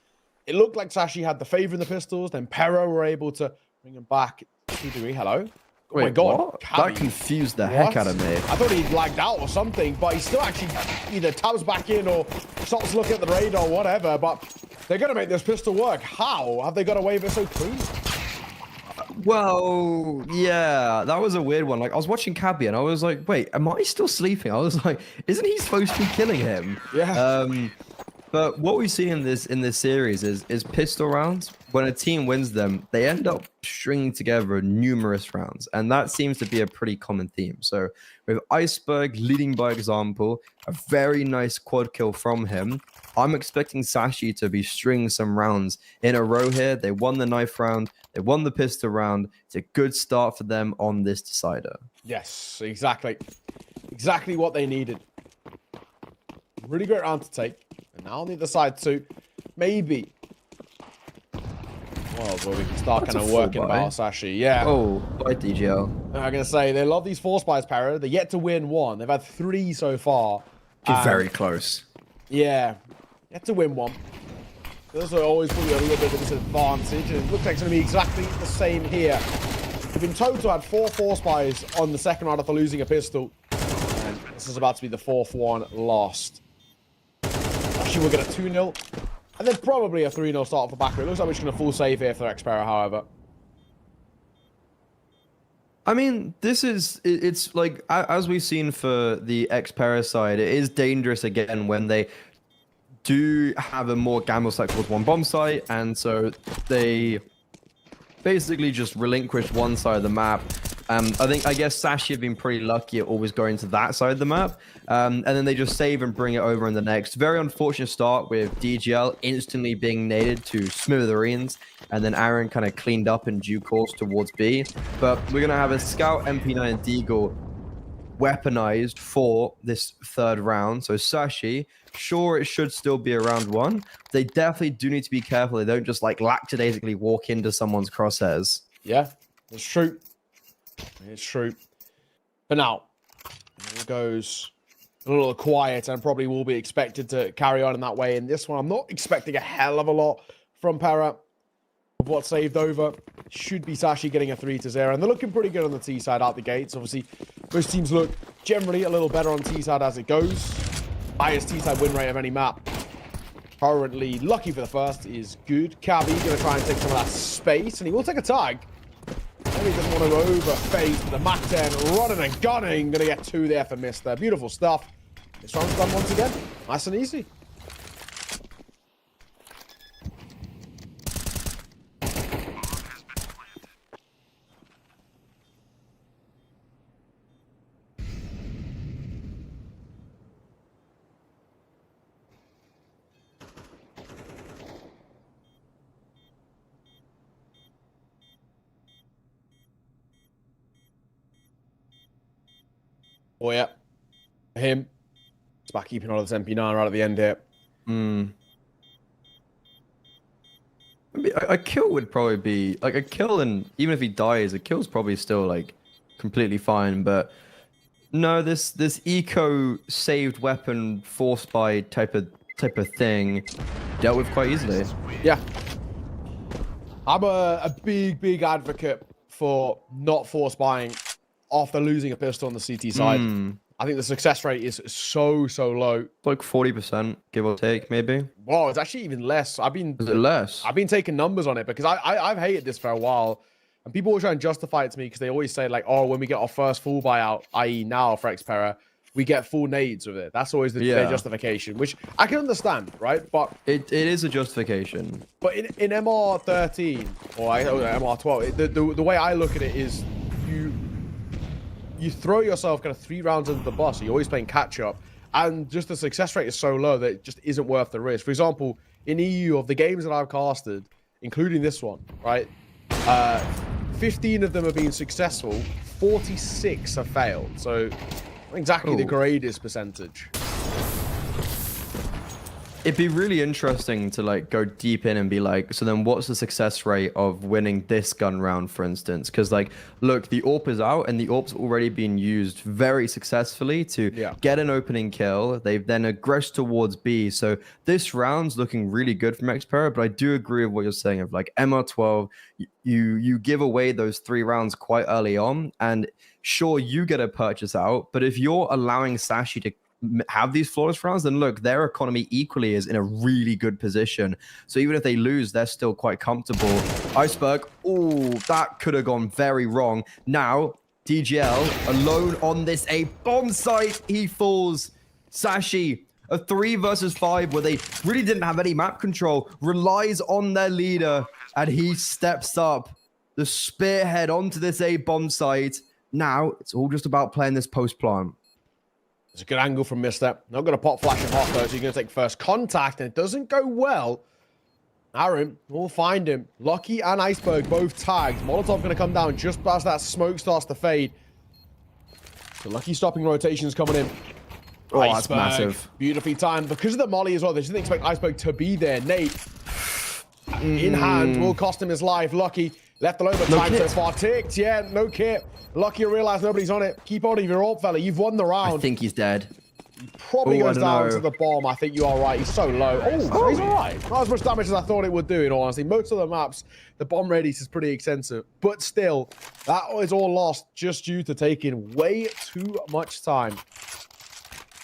Speaker 12: It looked like Sashi had the favor in the pistols, then Pero were able to bring him back to degree. Hello. Oh
Speaker 11: Wait,
Speaker 12: my god,
Speaker 11: what?
Speaker 12: Cabby.
Speaker 11: That confused the heck out of me.
Speaker 12: I thought he'd lagged out or something, but he still actually either tabs back in or stops looking at the radar or whatever, but they're going to make this pistol work. How? Have they got away with it so clean?
Speaker 11: Well, yeah, that was a weird one. Like, I was watching Cabby and I was like, wait, am I still sleeping? I was like, isn't he supposed to be killing him?
Speaker 12: Yeah.
Speaker 11: But what we've seen in this series is pistol rounds. When a team wins them, they end up stringing together numerous rounds, and that seems to be a pretty common theme. So with Iceberg leading by example, a very nice quad kill from him. I'm expecting Sashi to be stringing some rounds in a row here. They won the knife round, they won the pistol round. It's a good start for them on this decider.
Speaker 12: Yes, exactly. Exactly what they needed. Really great round to take. And now on the other side too, maybe. Well, where we can start kind of working about Sashi. Yeah.
Speaker 11: Oh, by DGL.
Speaker 12: I'm going to say, they love these 4 spies, Para. They're yet to win 1. They've had 3 so far.
Speaker 11: Very close.
Speaker 12: Yeah. Yet to win 1. Those are always probably a little bit of a disadvantage. And it looks like it's going to be exactly the same here. We've in total had 4 spies on the second round after losing a pistol. And this is about to be the 4th one lost. Actually, we'll get a 2-0. And then probably a 3-0 start for back. It looks like we're just going to full save here for Xpera, however.
Speaker 11: I mean, it's like, as we've seen for the Xpera side, it is dangerous again when they do have a more gamble site towards one bomb site, and so they basically just relinquish one side of the map. I guess Sashi have been pretty lucky at always going to that side of the map. And then they just save and bring it over in the next. Very unfortunate start with DGL instantly being naded to smithereens. And then Aaron kind of cleaned up in due course towards B. But we're going to have a Scout, MP9, and Deagle weaponized for this 3rd round. So Sashi, sure, it should still be a round 1. They definitely do need to be careful. They don't just like lackadaisically walk into someone's crosshairs.
Speaker 12: Yeah, it's true. It's true. But now, it goes a little quiet and probably will be expected to carry on in that way. In this one, I'm not expecting a hell of a lot from Para. Of what's saved over should be Sashi getting a 3-0. And they're looking pretty good on the T side out the gates. Obviously, most teams look generally a little better on T side as it goes. Highest T side win rate of any map. Currently, lucky for the first is good. Cabby going to try and take some of that space. And he will take a tag. Maybe he doesn't want to overface the Mac 10, running and gunning. Gonna get 2 there for Mister. Beautiful stuff. This round's done once again. Nice and easy. Oh, yeah. Him. It's about keeping all of this MP9 right at the end here.
Speaker 11: A kill would probably be like a kill, and even if he dies, a kill's probably still like completely fine. But no, this eco saved weapon force by type of thing dealt with quite easily.
Speaker 12: Yeah. I'm a big advocate for not force buying after losing a pistol on the CT side. I think the success rate is so low.
Speaker 11: Like 40%, give or take, maybe.
Speaker 12: Well, it's actually even less.
Speaker 11: Is it less?
Speaker 12: I've been taking numbers on it because I've hated this for a while. And people will try and justify it to me because they always say like, oh, when we get our first full buyout, i.e. now for Xpera, we get full nades with it. That's always their justification, which I can understand, right? But
Speaker 11: it is a justification.
Speaker 12: But in MR13 or MR12, the way I look at it is you throw yourself kind of 3 rounds into the bus. So you're always playing catch up, and just the success rate is so low that it just isn't worth the risk. For example, in EU, of the games that I've casted, including this one, right, 15 of them have been successful, 46 have failed. So exactly the greatest percentage.
Speaker 11: It'd be really interesting to like go deep in and be like, so then what's the success rate of winning this gun round, for instance? Because like, look, the AWP is out and the AWP's already been used very successfully to get an opening kill. They've then aggressed towards B. So this round's looking really good from Xpera, but I do agree with what you're saying of like MR12, you give away those 3 rounds quite early on, and sure, you get a purchase out, but if you're allowing Sashi to have these flawless rounds, then look, their economy equally is in a really good position. So even if they lose, they're still quite comfortable. Iceberg, oh, that could have gone very wrong. Now, DGL alone on this A bomb site. He falls. Sashi, a 3 versus 5 where they really didn't have any map control, relies on their leader, and he steps up the spearhead onto this A bomb site. Now, it's all just about playing this post plant.
Speaker 12: It's a good angle from Mister. Not going to pop flash and hot though, so he's going to take first contact, and it doesn't go well. Aaron will find him. Lucky and Iceberg both tagged. Molotov going to come down just as that smoke starts to fade. So Lucky stopping rotations coming in.
Speaker 11: Oh, that's massive.
Speaker 12: Beautifully timed. Because of the molly as well, they didn't expect Iceberg to be there. Nate, in hand, will cost him his life. Lucky, left alone, but time so far ticked. Yeah, no kit. Lucky realize nobody's on it. Keep on of your AWP, fella. You've won the round.
Speaker 11: I think he's dead.
Speaker 12: He probably goes down to the bomb. I think you are right. He's so low. Oh, he's all right. Not as much damage as I thought it would do, in all honesty. Most of the maps, the bomb radius is pretty extensive. But still, that is all lost just due to taking way too much time.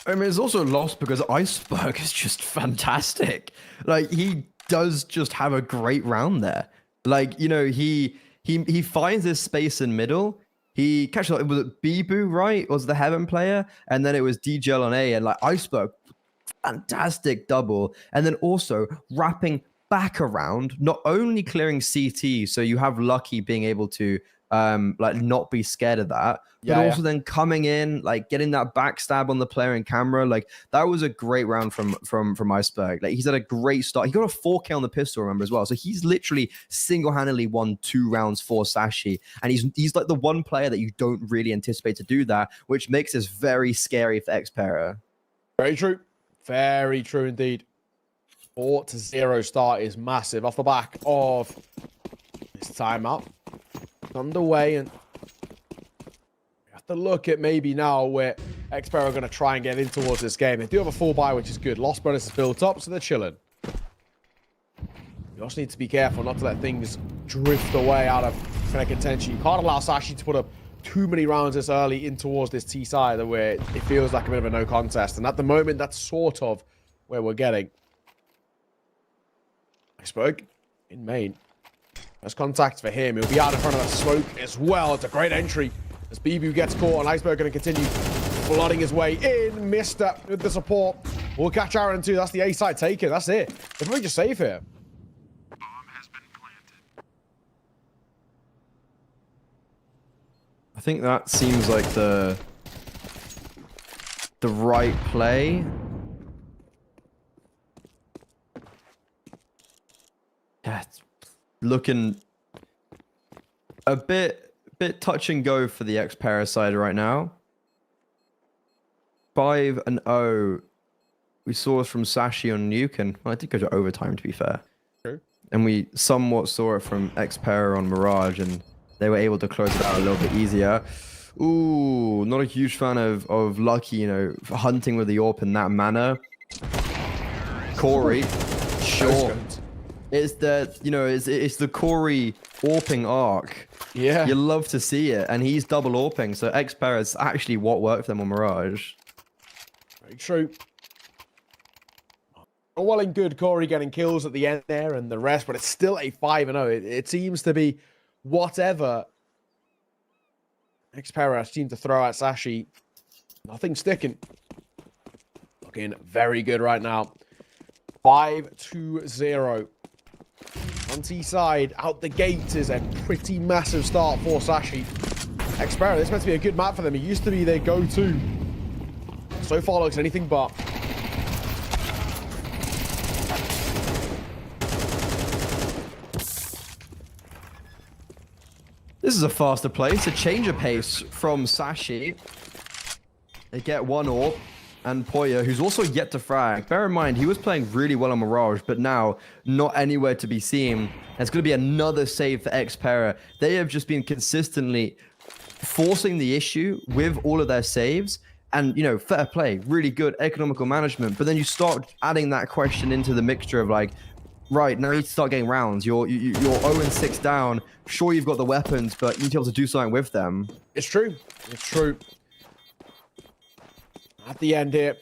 Speaker 11: I mean, it's also lost because Iceberg is just fantastic. Like, he does just have a great round there. Like, you know, he finds his space in middle. He catches up. Was it Bibu, right? Was the Heaven player? And then it was DGL on A. And like Iceberg, fantastic double. And then also wrapping back around, not only clearing CT, so you have Lucky being able to like not be scared of that, but also then coming in, like getting that backstab on the player in camera. Like that was a great round from Iceberg. Like he's had a great start. He got a 4K on the pistol, remember, as well. So he's literally single-handedly won 2 rounds for Sashi, and he's like the one player that you don't really anticipate to do that, which makes this very scary for Xpera.
Speaker 12: Very true. Very true indeed. 4-0 start is massive off the back of this timeout. Underway, and we have to look at maybe now where Xpera are going to try and get in towards this game. They do have a full buy, which is good. Lost bonus is built up, so they're chilling. You also need to be careful not to let things drift away out of kind of contention. You can't allow Sashi to put up too many rounds this early in towards this T side where it feels like a bit of a no contest. And at the moment, that's sort of where we're getting. Iceberg in main. First contact for him. He'll be out in front of that smoke as well. It's a great entry as Bibu gets caught, and Iceberg going to continue flooding his way in. Mister with the support. We'll catch Aaron too. That's the A side taken. That's it. They're probably just safe here.
Speaker 1: Bomb has been planted.
Speaker 11: I think that seems like the right play. Yeah, it's looking a bit touch and go for the Xpera side right now. 5-0. We saw it from Sashi on Nuke, and well, I did go to overtime, to be fair.
Speaker 12: True.
Speaker 11: And we somewhat saw it from Xpera on Mirage, and they were able to close it out a little bit easier. Ooh, not a huge fan of Lucky, you know, hunting with the AWP in that manner. Corey, sure. It's the, you know, it's the Corey AWPing arc.
Speaker 12: Yeah.
Speaker 11: You love to see it, and he's double AWPing, so Xpera is actually what worked for them on Mirage.
Speaker 12: Very true. Well and good, Corey getting kills at the end there and the rest, but it's still a 5-0. It seems to be whatever Xpera seem to throw at Sashi. Nothing sticking. Looking very good right now. 5-2-0. On T-side, out the gate is a pretty massive start for Sashi. Xpera, this is meant to be a good map for them. It used to be their go-to. So far looks anything but.
Speaker 11: This is a faster place, a change of pace from Sashi. They get one AWP, and Poya, who's also yet to frag. Bear in mind, he was playing really well on Mirage, but now not anywhere to be seen. And it's going to be another save for Xpera. They have just been consistently forcing the issue with all of their saves. And, you know, fair play, really good economical management. But then you start adding that question into the mixture of like, right, now you need to start getting rounds. You're 0-6 down. Sure, you've got the weapons, but you need to be able to do something with them.
Speaker 12: It's true. It's true. At the end here,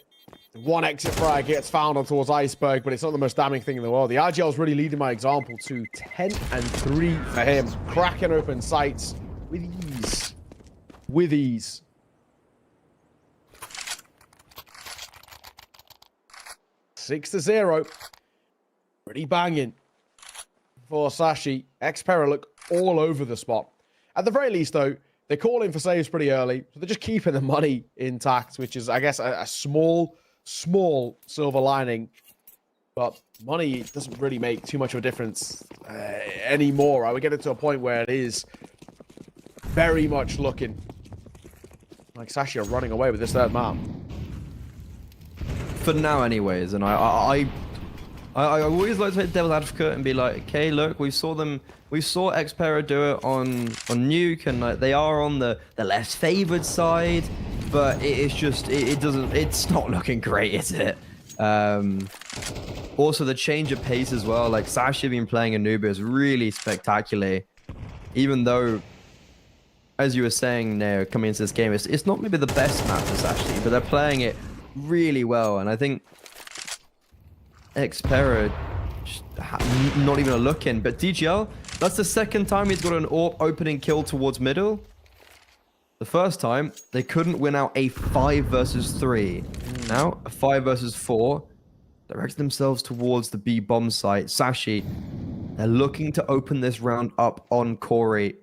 Speaker 12: one exit frag gets found on towards Iceberg, but it's not the most damning thing in the world. The RGL's really leading by example to 10-3 for him. Cracking open sights with ease. With ease. 6-0. Pretty banging for Sashi. Xpera look all over the spot. At the very least, though, they're calling for saves pretty early, so they're just keeping the money intact, which is, I guess, a small silver lining. But money doesn't really make too much of a difference anymore. Right? We get it to a point where it is very much looking like Sashi are running away with this third map.
Speaker 11: For now, anyways, and I always like to play devil's advocate and be like, okay, look, we saw Xpera do it on Nuke, and like they are on the less favored side, but it's not looking great, is it? Also, the change of pace as well. Like Sashi been playing Anubis really spectacularly, even though, as you were saying, Neo, coming into this game, it's not maybe the best map for Sashi, but they're playing it really well, and I think Xpera just not even a look in. But DGL, that's the second time he's got an AWP opening kill towards middle. The first time, they couldn't win out a 5 versus 3. Now, a 5 versus 4. Direct themselves towards the B bomb site. Sashi, they're looking to open this round up on Corey.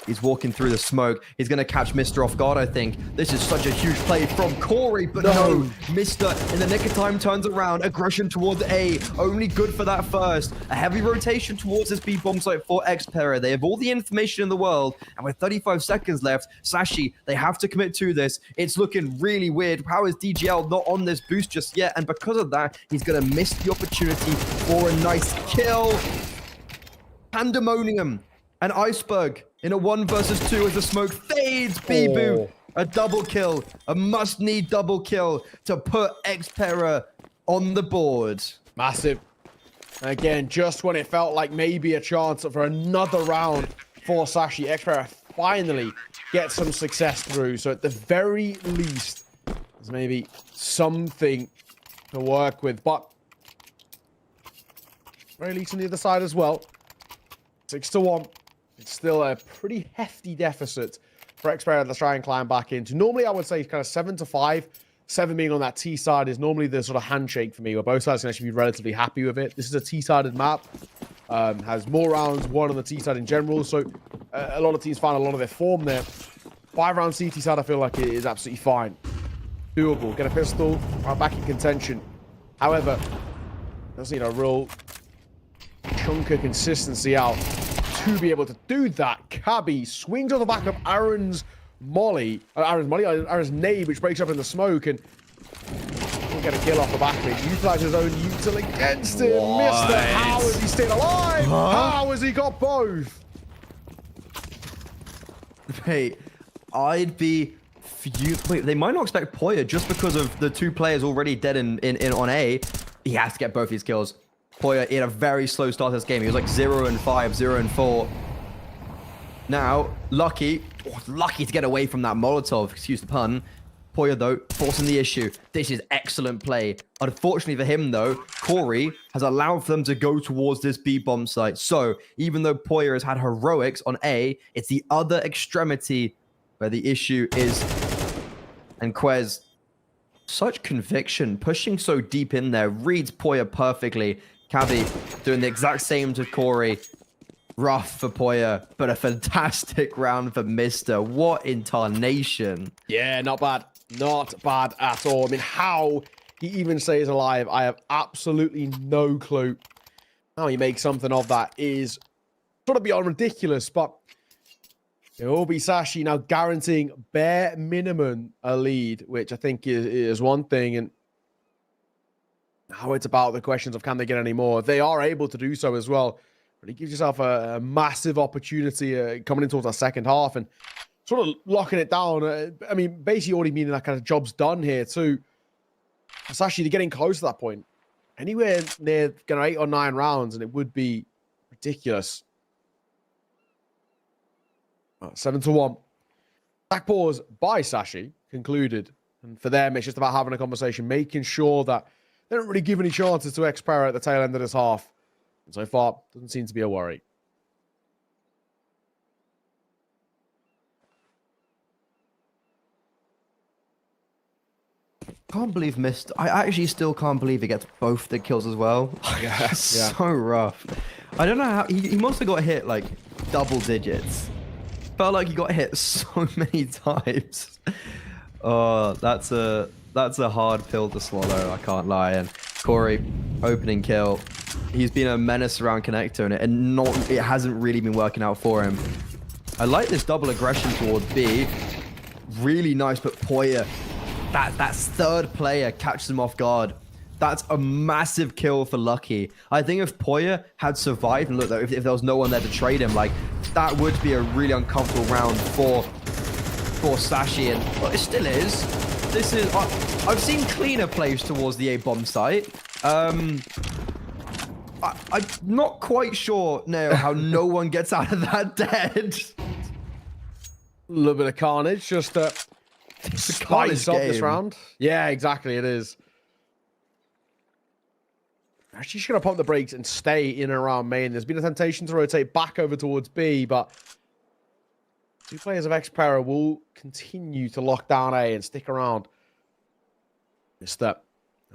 Speaker 11: He's walking through the smoke. He's going to catch Mr. off guard, I think. This is such a huge play from Corey, but no. Mr. in the nick of time turns around. Aggression towards A. Only good for that first. A heavy rotation towards this B bomb site for Xpera. They have all the information in the world, and with 35 seconds left, Sashi, they have to commit to this. It's looking really weird. How is DGL not on this boost just yet? And because of that, he's going to miss the opportunity for a nice kill. Pandemonium and Iceberg in a 1 versus 2 as the smoke fades. Bibu, a double kill, a must-need double kill to put Xpera on the board.
Speaker 12: Massive. Again, just when it felt like maybe a chance for another round for Sashi, Xpera finally gets some success through. So at the very least, there's maybe something to work with. But very least on the other side as well. 6-1. It's still a pretty hefty deficit for Xpera to try and climb back into. Normally, I would say kind of 7-5. 7 being on that T side is normally the sort of handshake for me, where both sides can actually be relatively happy with it. This is a T-sided map. Has more rounds, one on the T side in general. So a lot of teams find a lot of their form there. 5-round CT side, I feel like it is absolutely fine. Doable. Get a pistol, right back in contention. However, does need a real chunk of consistency out to be able to do that. Cabby swings on the back of Aaron's nade, which breaks up in the smoke, and we'll get a kill off the back of it. Utilizes his own util against him. Mr. How has he stayed alive? How has he got both?
Speaker 11: Wait, I'd be... Wait, they might not expect Poya just because of the 2 players already dead in on A. He has to get both these kills. Poya in a very slow start to this game. He was like 0-5, 0-4. Now, lucky to get away from that Molotov, excuse the pun. Poya, though, forcing the issue. This is excellent play. Unfortunately for him, though, Corey has allowed for them to go towards this B-bomb site. So, even though Poya has had heroics on A, it's the other extremity where the issue is. And Quez such conviction, pushing so deep in there, reads Poya perfectly. Cavi doing the exact same to Corey. Rough for Poya, but a fantastic round for Mister. What incarnation.
Speaker 12: Yeah, not bad. Not bad at all. I mean, how he even stays alive, I have absolutely no clue. How he makes something of that is sort of beyond ridiculous, but it will be Sashi now guaranteeing bare minimum a lead, which I think is one thing. And now it's about the questions of can they get any more. If they are able to do so as well, but it gives yourself a massive opportunity coming into the second half and sort of locking it down. I mean, basically already meaning that kind of job's done here too. Sashi, they're getting close to that point. Anywhere near 8 or 9 rounds, and it would be ridiculous. 7-1. Back pause by Sashi concluded. And for them, it's just about having a conversation, making sure that they don't really give any chances to Xpera at the tail end of this half. And so far, doesn't seem to be a worry.
Speaker 11: Can't believe missed. I actually still can't believe he gets both the kills as well.
Speaker 12: Yeah.
Speaker 11: So rough. I don't know how he must have got hit like double digits. Felt like he got hit so many times. Oh, that's a hard pill to swallow. I can't lie. And Corey, opening kill. He's been a menace around connector, and it hasn't really been working out for him. I like this double aggression towards B. Really nice, but Poya. That's third player catches him off guard. That's a massive kill for Lucky. I think if Poya had survived and look, if there was no one there to trade him, like that would be a really uncomfortable round for Sashi, and well, it still is. This is I've seen cleaner plays towards the A bomb site. I'm not quite sure now how no one gets out of that dead.
Speaker 12: A little bit of carnage, just spice up this round. Yeah, exactly, it is. Actually, just going to pump the brakes and stay in and around main. There's been a temptation to rotate back over towards B, but two players of Xpera will continue to lock down A and stick around. Mr.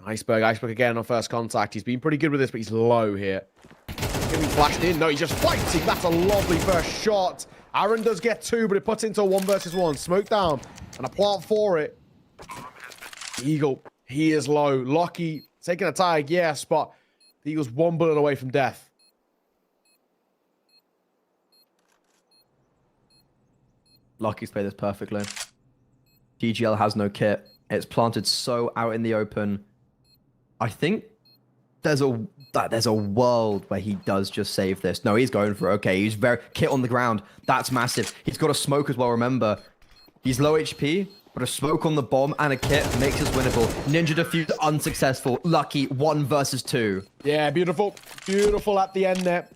Speaker 12: Iceberg again on first contact. He's been pretty good with this, but he's low here. Can be flashed in? No, he's just fighting. That's a lovely first shot. Aaron does get 2, but it puts into a 1 versus 1. Smoke down and a plant for it. Eagle, he is low. Lucky taking a tag, yes, but the Eagle's 1 bullet away from death.
Speaker 11: Lucky's played this perfectly. DGL has no kit. It's planted so out in the open. I think there's a world where he does just save this. No, he's going for it. Okay, he's very kit on the ground. That's massive. He's got a smoke as well, remember. He's low HP, but a smoke on the bomb and a kit makes us winnable. Ninja defuse unsuccessful. Lucky 1 versus 2.
Speaker 12: Yeah, beautiful. Beautiful at the end there.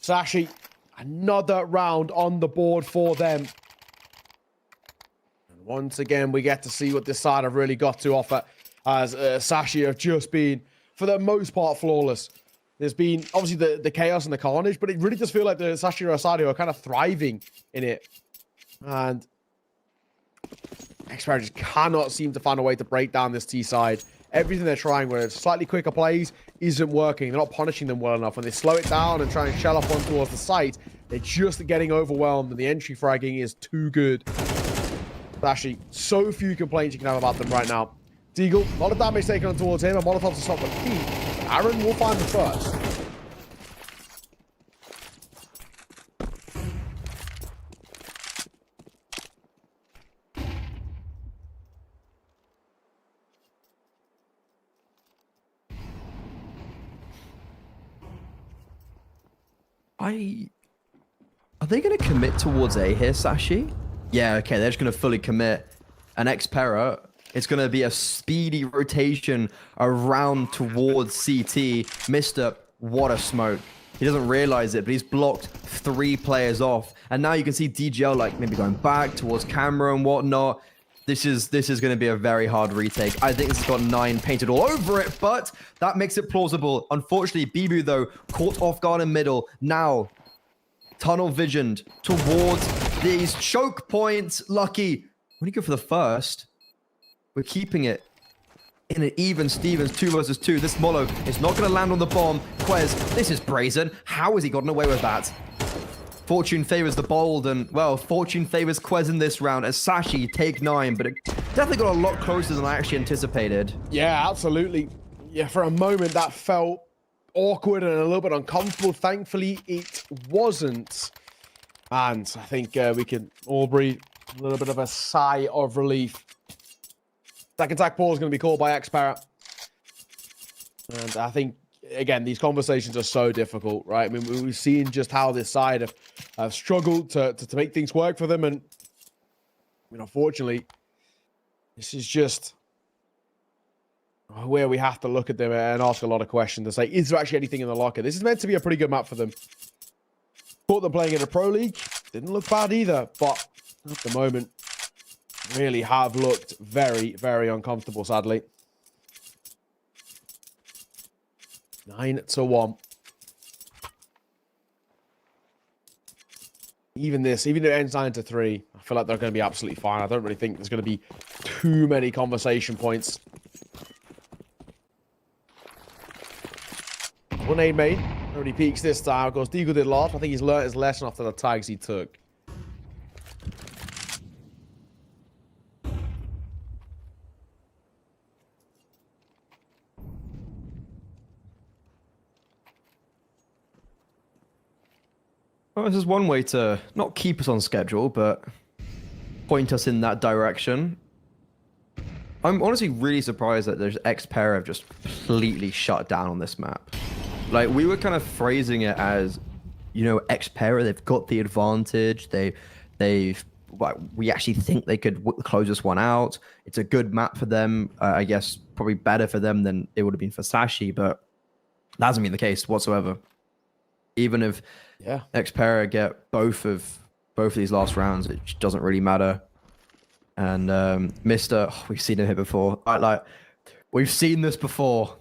Speaker 12: Sashi, another round on the board for them. And once again, we get to see what this side have really got to offer, as Sashi have just been, for the most part, flawless. There's been, obviously, the chaos and the carnage, but it really does feel like the Sashi Rosario are kind of thriving in it. And Xpera just cannot seem to find a way to break down this T side. Everything they're trying, where it's slightly quicker plays, isn't working. They're not punishing them well enough. When they slow it down and try and shell up one towards the site, they're just getting overwhelmed, and the entry fragging is too good. Actually, so few complaints you can have about them right now. Deagle, a lot of damage taken on towards him, and Molotov's to stop the key. Aaron will find the first.
Speaker 11: Are they going to commit towards A here, Sashi? Yeah, okay, they're just going to fully commit. And Xpera, it's going to be a speedy rotation around towards CT. Mister, what a smoke. He doesn't realize it, but he's blocked 3 players off. And now you can see DGL like maybe going back towards camera and whatnot. This is going to be a very hard retake. I think this has got 9 painted all over it, but that makes it plausible. Unfortunately, Bibu, though, caught off guard in middle. Now, tunnel visioned towards these choke points. Lucky. When you go for the first, we're keeping it. in an even Stevens 2 versus 2. This Molo is not going to land on the bomb. Quez, this is brazen. How has he gotten away with that? Fortune favors the bold, and, well, fortune favors Quez in this round as Sashi take 9, but it definitely got a lot closer than I actually anticipated.
Speaker 12: Yeah, absolutely. Yeah, for a moment that felt awkward and a little bit uncomfortable. Thankfully, it wasn't. And I think we can all breathe a little bit of a sigh of relief. Second attack pause is going to be called by Xpera. And I think, again, these conversations are so difficult, right? I mean, we've seen just how this side have struggled to make things work for them. And, I mean, unfortunately, this is just where we have to look at them and ask a lot of questions and say, is there actually anything in the locker? This is meant to be a pretty good map for them. Thought them playing in a pro league. Didn't look bad either, but at the moment, really have looked very, very uncomfortable, sadly. 9-1. Even if it ends 9-3, I feel like they're going to be absolutely fine. I don't really think there's going to be too many conversation points. One aid made. Nobody peeks this time. Of course, Deagle did last. I think he's learnt his lesson after the tags he took.
Speaker 11: Well, this is one way to not keep us on schedule, but point us in that direction. I'm honestly really surprised that there's Xpera have just completely shut down on this map. Like, we were kind of phrasing it as, you know, Xpera, they've got the advantage. We actually think they could close this one out. It's a good map for them. I guess probably better for them than it would have been for Sashi, but that hasn't been the case whatsoever. Even if Xpera get both of these last rounds, it doesn't really matter. And Mr. We've seen him here before. We've seen this before.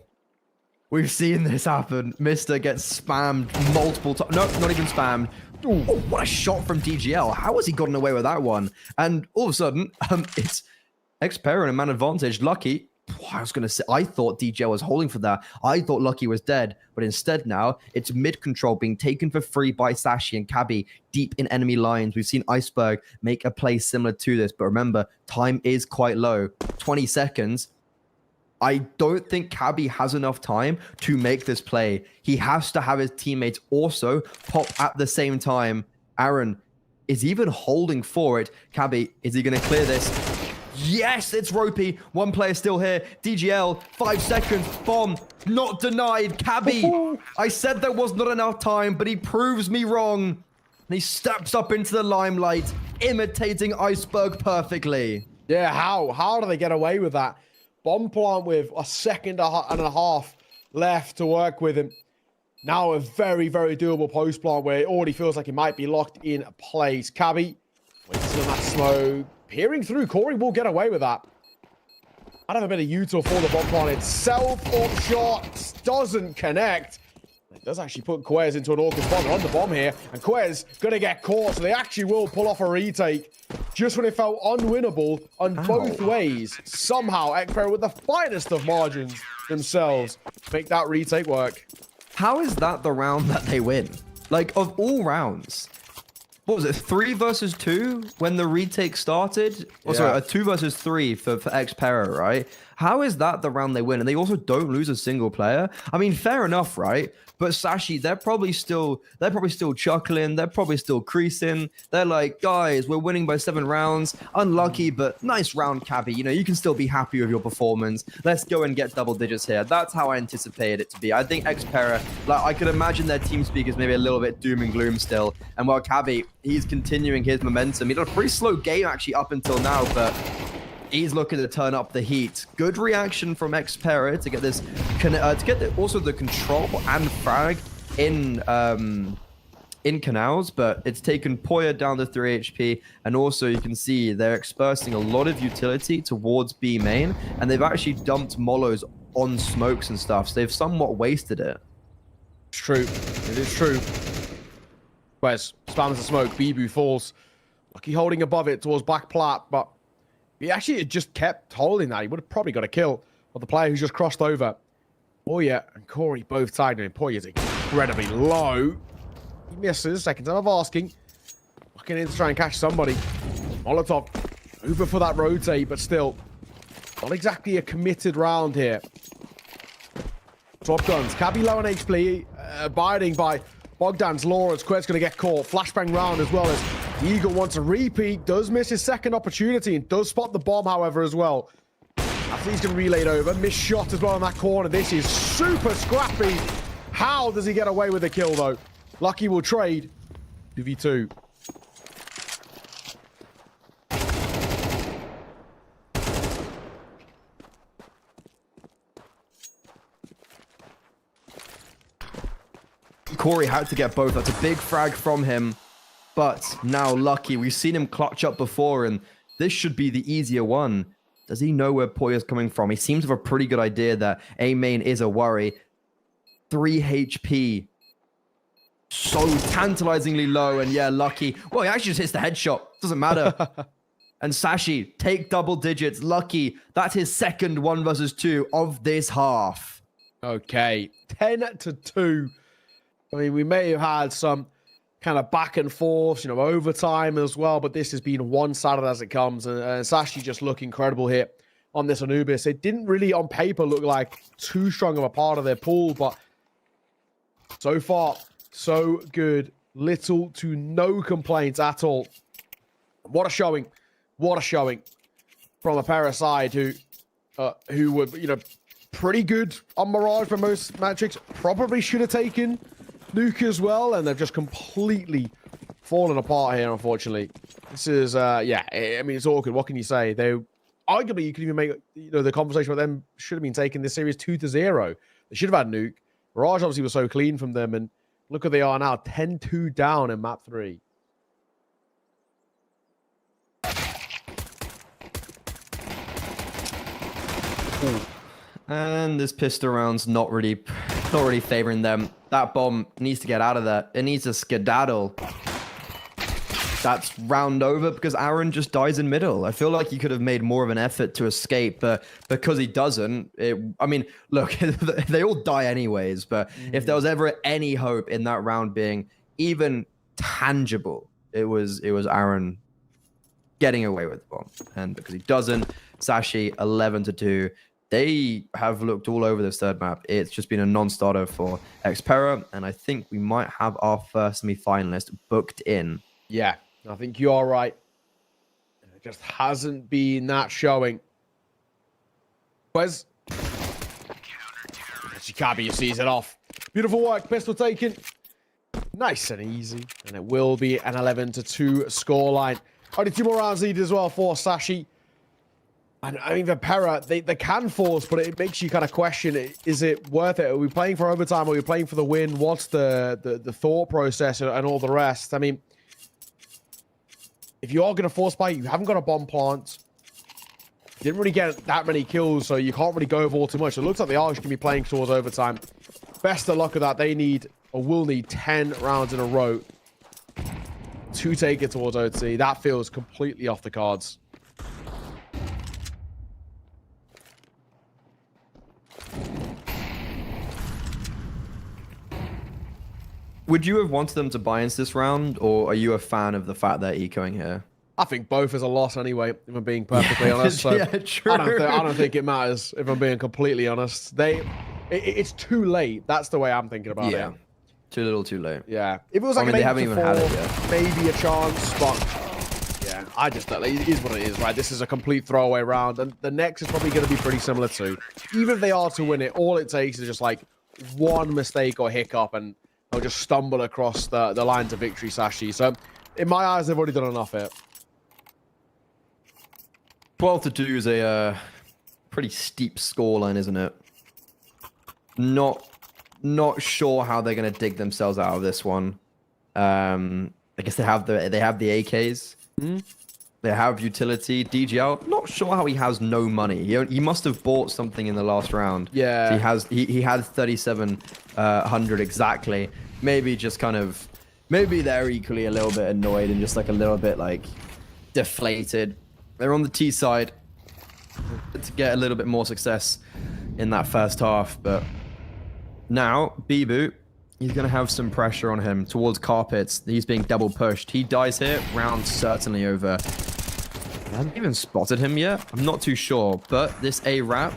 Speaker 11: We've seen this happen. Mr. gets spammed multiple times. No, not even spammed. Ooh, what a shot from DGL. How has he gotten away with that one? And all of a sudden, it's Xpera in a man advantage. Lucky. I was going to say, I thought DGL was holding for that. I thought Lucky was dead. But instead now, it's mid-control being taken for free by Sashi and Cabby deep in enemy lines. We've seen Iceberg make a play similar to this. But remember, time is quite low. 20 seconds. I don't think Cabby has enough time to make this play. He has to have his teammates also pop at the same time. Aaron is even holding for it. Cabby, is he going to clear this? Yes, it's Ropey. One player still here. DGL, 5 seconds. Bomb, not denied. Cabby, I said there was not enough time, but he proves me wrong. And he steps up into the limelight, imitating Iceberg perfectly.
Speaker 12: Yeah, how do they get away with that? Bomb plant with a second and a half left to work with him. Now a very, very doable post plant where it already feels like he might be locked in place. Cabby, waiting on that smoke. Peering through. Corey will get away with that. I'd have a bit of util for the bomb plant itself. Up shot doesn't connect. It does actually put Quez into an awkward spot. They're on the bomb here. And Quez going to get caught. So they actually will pull off a retake. Just when it felt unwinnable on both ways. Somehow, Xpera with the finest of margins themselves make that retake work.
Speaker 11: How is that the round that they win? Like, of all rounds, what was it, 3 versus 2 when the retake started? Or sorry, a 2 versus 3 for Xpera, right? How is that the round they win? And they also don't lose a single player? I mean, fair enough, right? But Sashi, they're probably still chuckling. They're probably still creasing. They're like, guys, we're winning by 7 rounds. Unlucky, but nice round, Cabby. You know, you can still be happy with your performance. Let's go and get double digits here. That's how I anticipated it to be. I think Xpera, like, I could imagine their team speak is maybe a little bit doom and gloom still. And while Cabby, he's continuing his momentum. He had a pretty slow game actually up until now, but he's looking to turn up the heat. Good reaction from Xpera to get this, also the control and frag in canals, but it's taken Poya down to 3 HP, and also you can see they're expressing a lot of utility towards B main, and they've actually dumped Molos on smokes and stuff, so they've somewhat wasted it.
Speaker 12: It's true. It is true. Quez spams the smoke. Bibu falls. Lucky holding above it towards back plat, but he actually just kept holding that. He would have probably got a kill. of the player who's just crossed over. Poya and Corey both tagged him. Poya's incredibly low. He misses. Second time of asking. Looking in to try and catch somebody. Molotov over for that rotate, but still not exactly a committed round here. Swap guns. Cabby low on HP. Abiding by Bogdan's law as Quet's going to get caught. Flashbang round as well as the Eagle wants a repeat. Does miss his second opportunity and does spot the bomb, however, as well. After he's going to relay it over. Missed shot as well in that corner. This is super scrappy. How does he get away with the kill, though? Lucky will trade. 2v2.
Speaker 11: Corey had to get both. That's a big frag from him. But now Lucky, we've seen him clutch up before, and this should be the easier one. Does he know where Poya's coming from? He seems to have a pretty good idea that A main is a worry. 3 HP. So tantalizingly low, and yeah, Lucky. Well, he actually just hits the headshot. Doesn't matter. And Sashi, take double digits. Lucky, that's his second 1 versus 2 of this half.
Speaker 12: Okay, 10-2. I mean, we may have had some kind of back and forth, overtime as well, but this has been one-sided as it comes, and Sashi just look incredible here on this Anubis. It didn't really, on paper, look like too strong of a part of their pool, but so far, so good. Little to no complaints at all. What a showing. What a showing from a pair side who were, pretty good on Mirage for most metrics. Probably should have taken Nuke as well, and they've just completely fallen apart here, unfortunately. This is, yeah, I mean, it's awkward. What can you say? Arguably, you could even make, the conversation with them should have been taking this series 2-0. They should have had Nuke. Mirage obviously was so clean from them, and look where they are now, 10-2 down in map 3.
Speaker 11: Ooh. And this pistol round's not really favoring them. That bomb needs to get out of there. It needs to skedaddle. That's round over because Aaron just dies in middle. I feel like he could have made more of an effort to escape, but because he doesn't, I mean, look, they all die anyways, but if there was ever any hope in that round being even tangible, it was Aaron getting away with the bomb. And because he doesn't, Sashi 11-2. They have looked all over this third map. It's just been a non-starter for Xpera, and I think we might have our first semi-finalist booked in.
Speaker 12: Yeah, I think you are right. It just hasn't been that showing. Where's Chikabi sees it off. Beautiful work, pistol taken. Nice and easy, and it will be an 11-2 scoreline. Only 2 more rounds needed as well for Sashi. And I mean, Vipera, they can force, but it makes you kind of question, is it worth it? Are we playing for overtime? Are we playing for the win? What's the thought process and all the rest? I mean, if you are going to force play, you haven't got a bomb plant. Didn't really get that many kills, so you can't really go over all too much. It looks like they are going to be playing towards overtime. Best of luck with that. They need, or will need, 10 rounds in a row to take it towards OT. That feels completely off the cards.
Speaker 11: Would you have wanted them to buy into this round, or are you a fan of the fact they're ecoing here?
Speaker 12: I think both is a loss anyway, if I'm being perfectly honest. So
Speaker 11: yeah, true.
Speaker 12: I don't think it matters, if I'm being completely honest. It's too late. That's the way I'm thinking about it.
Speaker 11: Too little, too late.
Speaker 12: Yeah. If it was like
Speaker 11: they haven't even had it yet.
Speaker 12: Maybe a chance, but yeah, it is what it is, right? This is a complete throwaway round, and the next is probably going to be pretty similar too. Even if they are to win it, all it takes is just like one mistake or hiccup, and they'll just stumble across the line to victory, Sashi. So, in my eyes, they've already done enough here.
Speaker 11: 12-2 is a pretty steep scoreline, isn't it? Not sure how they're going to dig themselves out of this one. I guess they have the AKs. They have utility. DGL, not sure how he has no money. He must have bought something in the last round.
Speaker 12: Yeah.
Speaker 11: So he had 3,700 exactly. Maybe just kind of, maybe they're equally a little bit annoyed and just like a little bit like deflated. They're on the T side. to get a little bit more success in that first half. But now, Bibu, he's going to have some pressure on him towards carpets. He's being double pushed. He dies here. Round certainly over. I haven't even spotted him yet. I'm not too sure. But this A-Rap,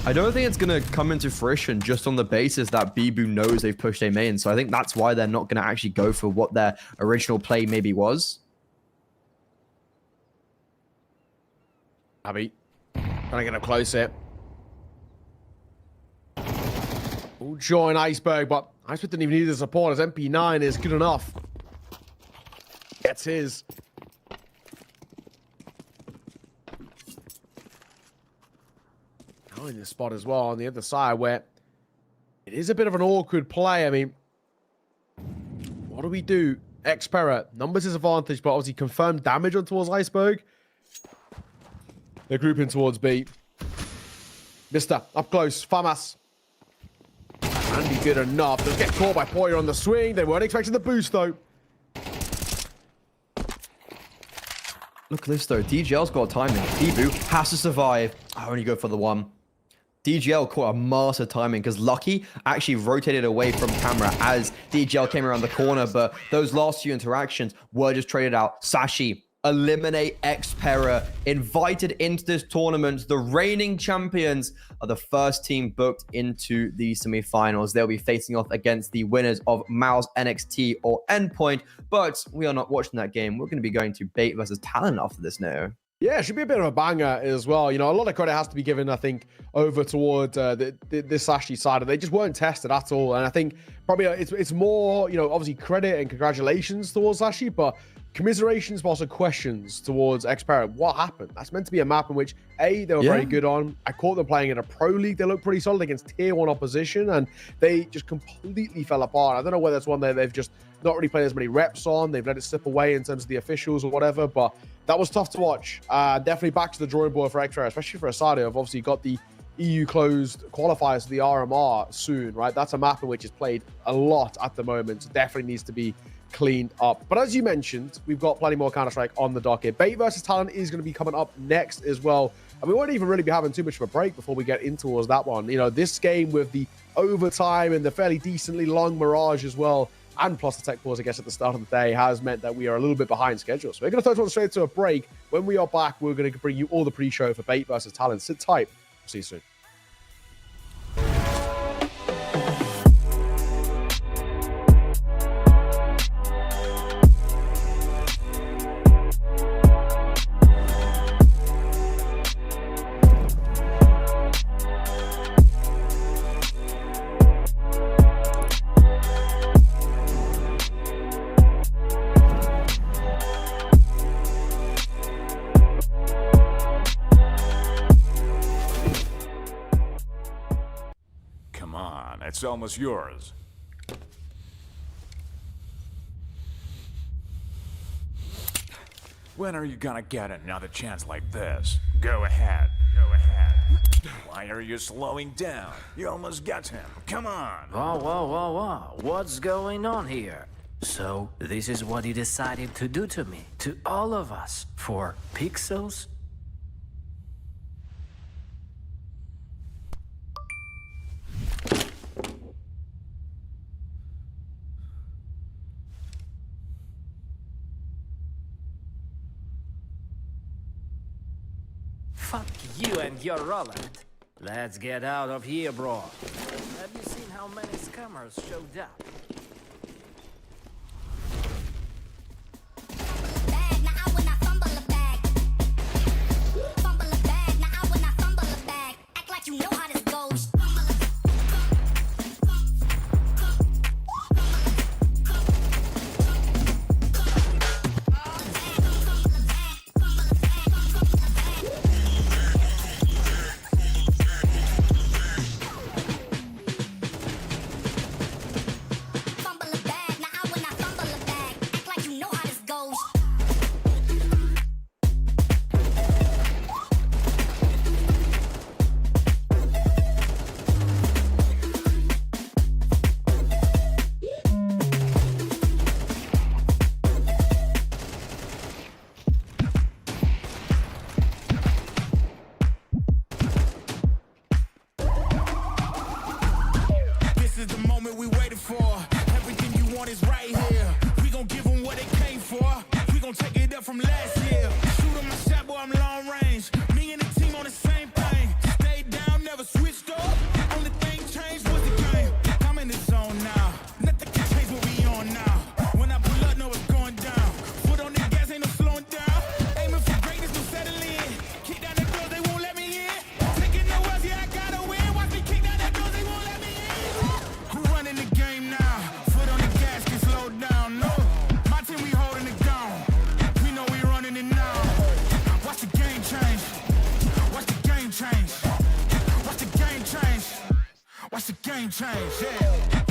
Speaker 11: I don't think it's going to come into fruition just on the basis that Bibu knows they've pushed A main. So I think that's why they're not going to actually go for what their original play maybe was.
Speaker 12: Abby, trying to get up close here. Will join Iceberg, but Iceberg didn't even need the support as MP9 is good enough. Gets his. Now in this spot as well on the other side where it is a bit of an awkward play. I mean, what do we do? Xpera, numbers is advantage, but obviously confirmed damage on towards Iceberg. They're grouping towards B. Mister, up close, Famas. Andy good enough. They'll get caught by Poyer on the swing. They weren't expecting the boost, though.
Speaker 11: Look at this, though. DGL's got timing. Bibu has to survive. I only go for the one. DGL caught a master timing because Lucky actually rotated away from camera as DGL came around the corner, but those last few interactions were just traded out. Sashi, eliminate Xpera, invited into this tournament. The reigning champions are the first team booked into the semi-finals. They'll be facing off against the winners of Mouse, NXT, or Endpoint, but we are not watching that game. We're going to be going to Bait versus Talon after this now.
Speaker 12: Yeah, it should be a bit of a banger as well. You know, a lot of credit has to be given, I think, over toward this Sashi side. They just weren't tested at all. And I think probably it's more, you know, obviously credit and congratulations towards Sashi, but commiserations, but also questions towards Xpera. What happened? That's meant to be a map in which, A, they were very good on. I caught them playing in a pro league. They looked pretty solid against tier 1 opposition, and they just completely fell apart. I don't know whether it's one that they've just not really played as many reps on. They've let it slip away in terms of the officials or whatever, but that was tough to watch. Definitely back to the drawing board for Xpera, especially for Asada, who've obviously got the EU closed qualifiers to the RMR soon, right? That's a map in which is played a lot at the moment. So definitely needs to be cleaned up. But as you mentioned, we've got plenty more Counter-Strike on the docket. Bait versus Talon is going to be coming up next as well. And we won't even really be having too much of a break before we get in towards that one. You know, this game with the overtime and the fairly decently long Mirage as well, and plus the tech pause, I guess, at the start of the day, has meant that we are a little bit behind schedule. So we're going to throw it straight to a break. When we are back, we're going to bring you all the pre-show for Bait versus Talon. Sit tight. See you soon.
Speaker 14: It's almost yours. When are you gonna get another chance like this? Go ahead. Go ahead. Why are you slowing down? You almost got him. Come on.
Speaker 16: Whoa, whoa, whoa, whoa. What's going on here? So, this is what he decided to do to me, to all of us, for pixels? Fuck you and your Roland. Let's get out of here, bro. Have you seen how many scammers showed up?
Speaker 4: change, yeah.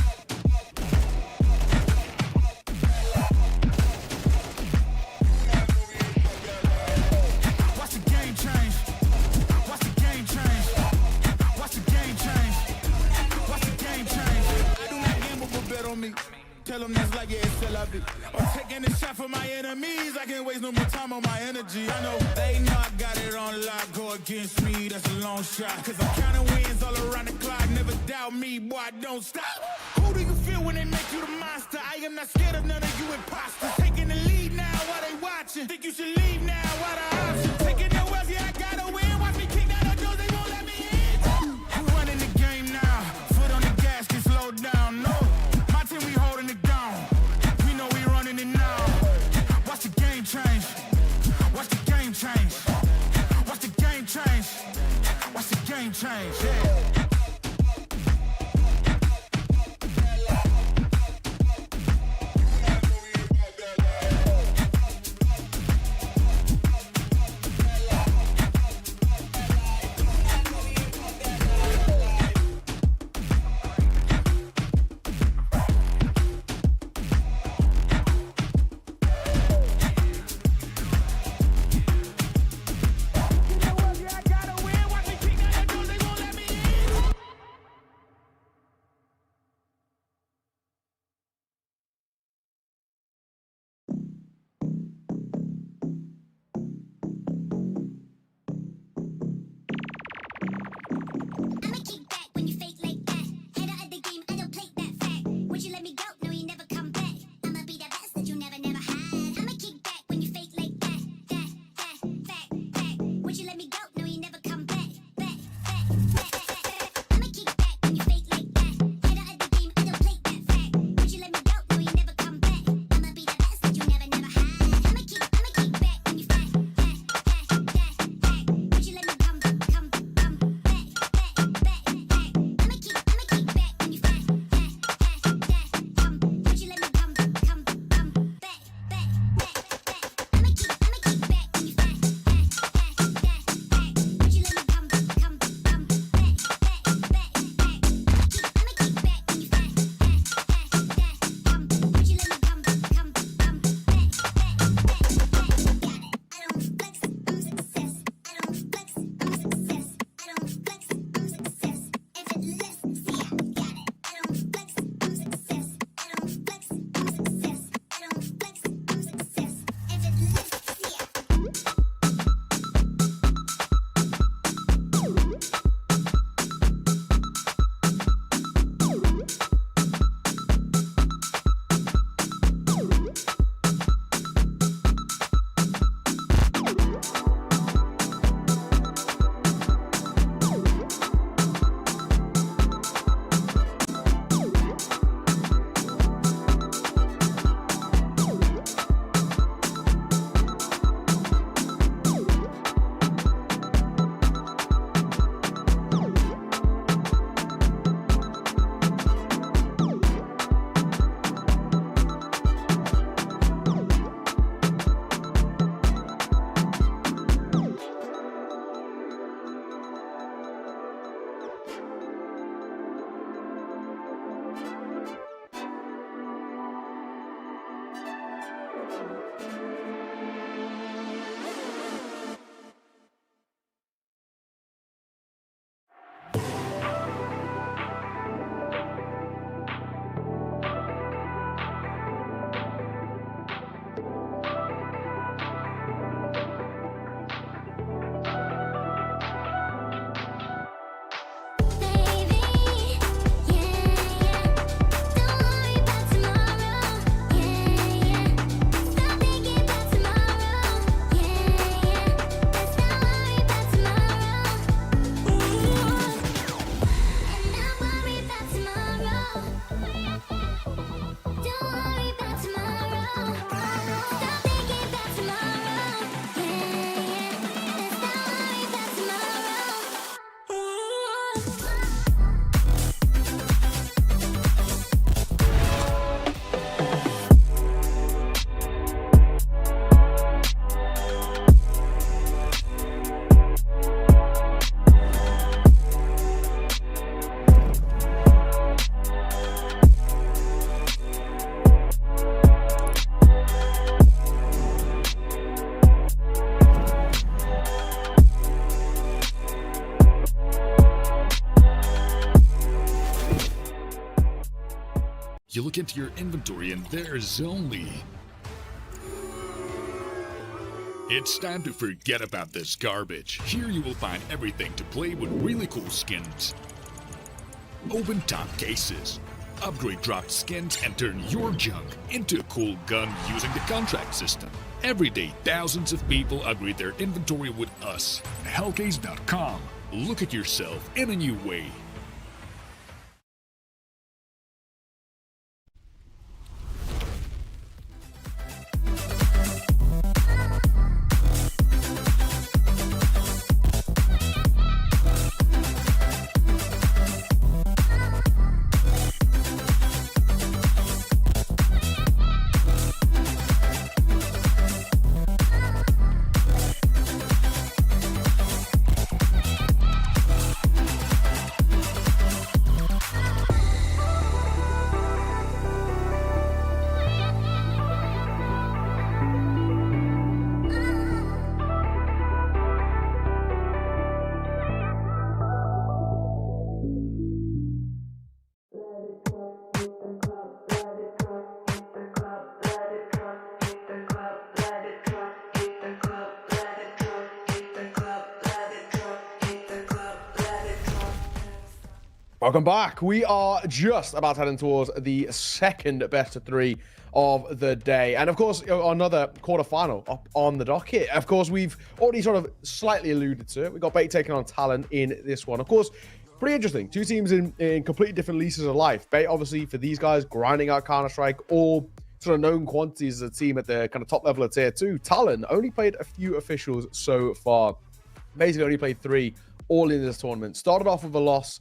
Speaker 4: Tell them that's like, yeah, it's still up it. I'm taking a shot for my enemies. I can't waste no more time on my energy. I know they know I got it on lock. Go against me, that's a long shot. Cause I'm counting wins all around the clock. Never doubt me, boy, I don't stop. Who do you feel when they make you the monster? I am not scared of none of you imposters. Taking the lead now while they watching. Think you should leave now while the option. Taking no else, yeah, I gotta win. Watch me kick down the doors, they won't let me in. Who running the game now? Foot on the gas, can slow down, no. We holding it down. We know we running it now. Watch the game change. Watch the game change. Watch the game change. Watch the game change. Yeah.
Speaker 10: You look into your inventory and there's only... It's time to forget about this garbage. Here you will find everything to play with really cool skins. Open top cases. Upgrade dropped skins and turn your junk into a cool gun using the contract system. Every day, thousands of people upgrade their inventory with us. Hellcase.com. Look at yourself in a new way.
Speaker 12: Welcome back. We are just about heading towards the second best of three of the day. And of course, another quarterfinal up on the docket. Of course, we've already sort of slightly alluded to it. We got Bait taking on Talon in this one. Of course, pretty interesting. Two teams in completely different leases of life. Bait, obviously, for these guys, grinding out Counter-Strike, all sort of known quantities as a team at the kind of top level of tier 2. Talon only played a few officials so far. Basically, only played 3 all in this tournament. Started off with a loss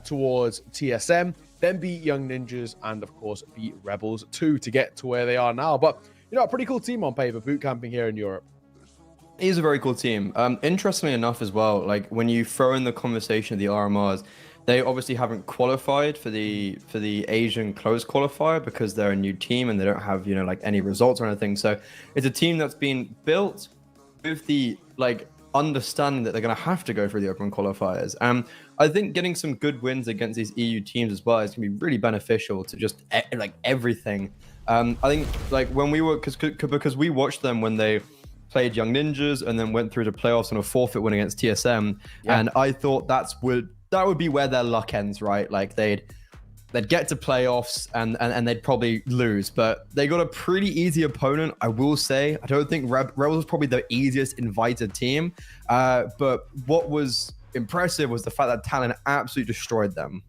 Speaker 12: towards TSM, then beat Young Ninjas, and of course beat Rebels 2 to get to where they are now. But you know, a pretty cool team on paper, boot camping here in Europe.
Speaker 11: It is a very cool team. Interestingly enough as well, like when you throw in the conversation of the RMRs, they obviously haven't qualified for the Asian closed qualifier because they're a new team and they don't have, you know, like any results or anything. So it's a team that's been built with the like understanding that they're going to have to go through the open qualifiers. I think getting some good wins against these EU teams as well is going to be really beneficial to just like everything. I think like when we were, because we watched them when they played Young Ninjas and then went through to playoffs on a forfeit win against TSM. Yeah. And I thought that would be where their luck ends, right? Like they'd get to playoffs and they'd probably lose, but they got a pretty easy opponent, I will say. I don't think Rebels was probably the easiest invited team, but what was impressive was the fact that Talon absolutely destroyed them.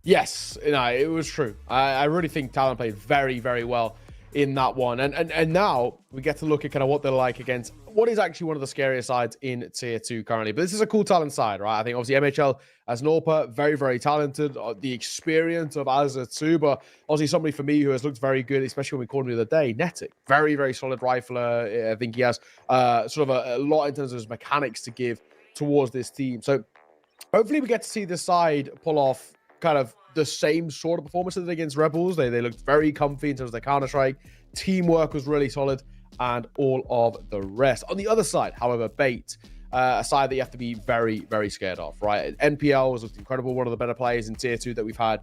Speaker 12: Yes, no, it was true. I really think Talon played very, very well in that one. And now we get to look at kind of what they're like against what is actually one of the scariest sides in tier 2 currently. But this is a cool Talon side, right? I think obviously MHL as Norpa, very, very talented. The experience of Azza too, but obviously somebody for me who has looked very good, especially when we called him the other day, Netic. Very, very solid rifler. I think he has sort of a lot in terms of his mechanics to give towards this team. So hopefully we get to see this side pull off kind of the same sort of performance as against Rebels. They looked very comfy in terms of their Counter-Strike. Teamwork was really solid and all of the rest. On the other side, however, Bait, a side that you have to be very, very scared of, right? NPL was looked incredible, one of the better players in tier 2 that we've had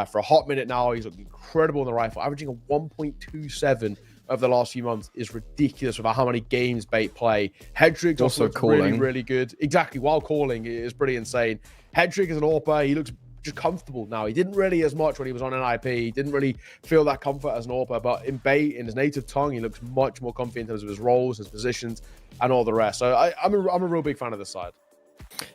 Speaker 12: for a hot minute now. He's looked incredible in the rifle, averaging a 1.27 over the last few months is ridiculous about how many games Bait play. Hedrick also really, really good. Exactly, while calling it is pretty insane. Hedrick is an AWPer. He looks just comfortable now. He didn't really as much when he was on an IP. He didn't really feel that comfort as an AWPer, but in Bait, in his native tongue, he looks much more comfy in terms of his roles, his positions, and all the rest. So I'm a real big fan of this side.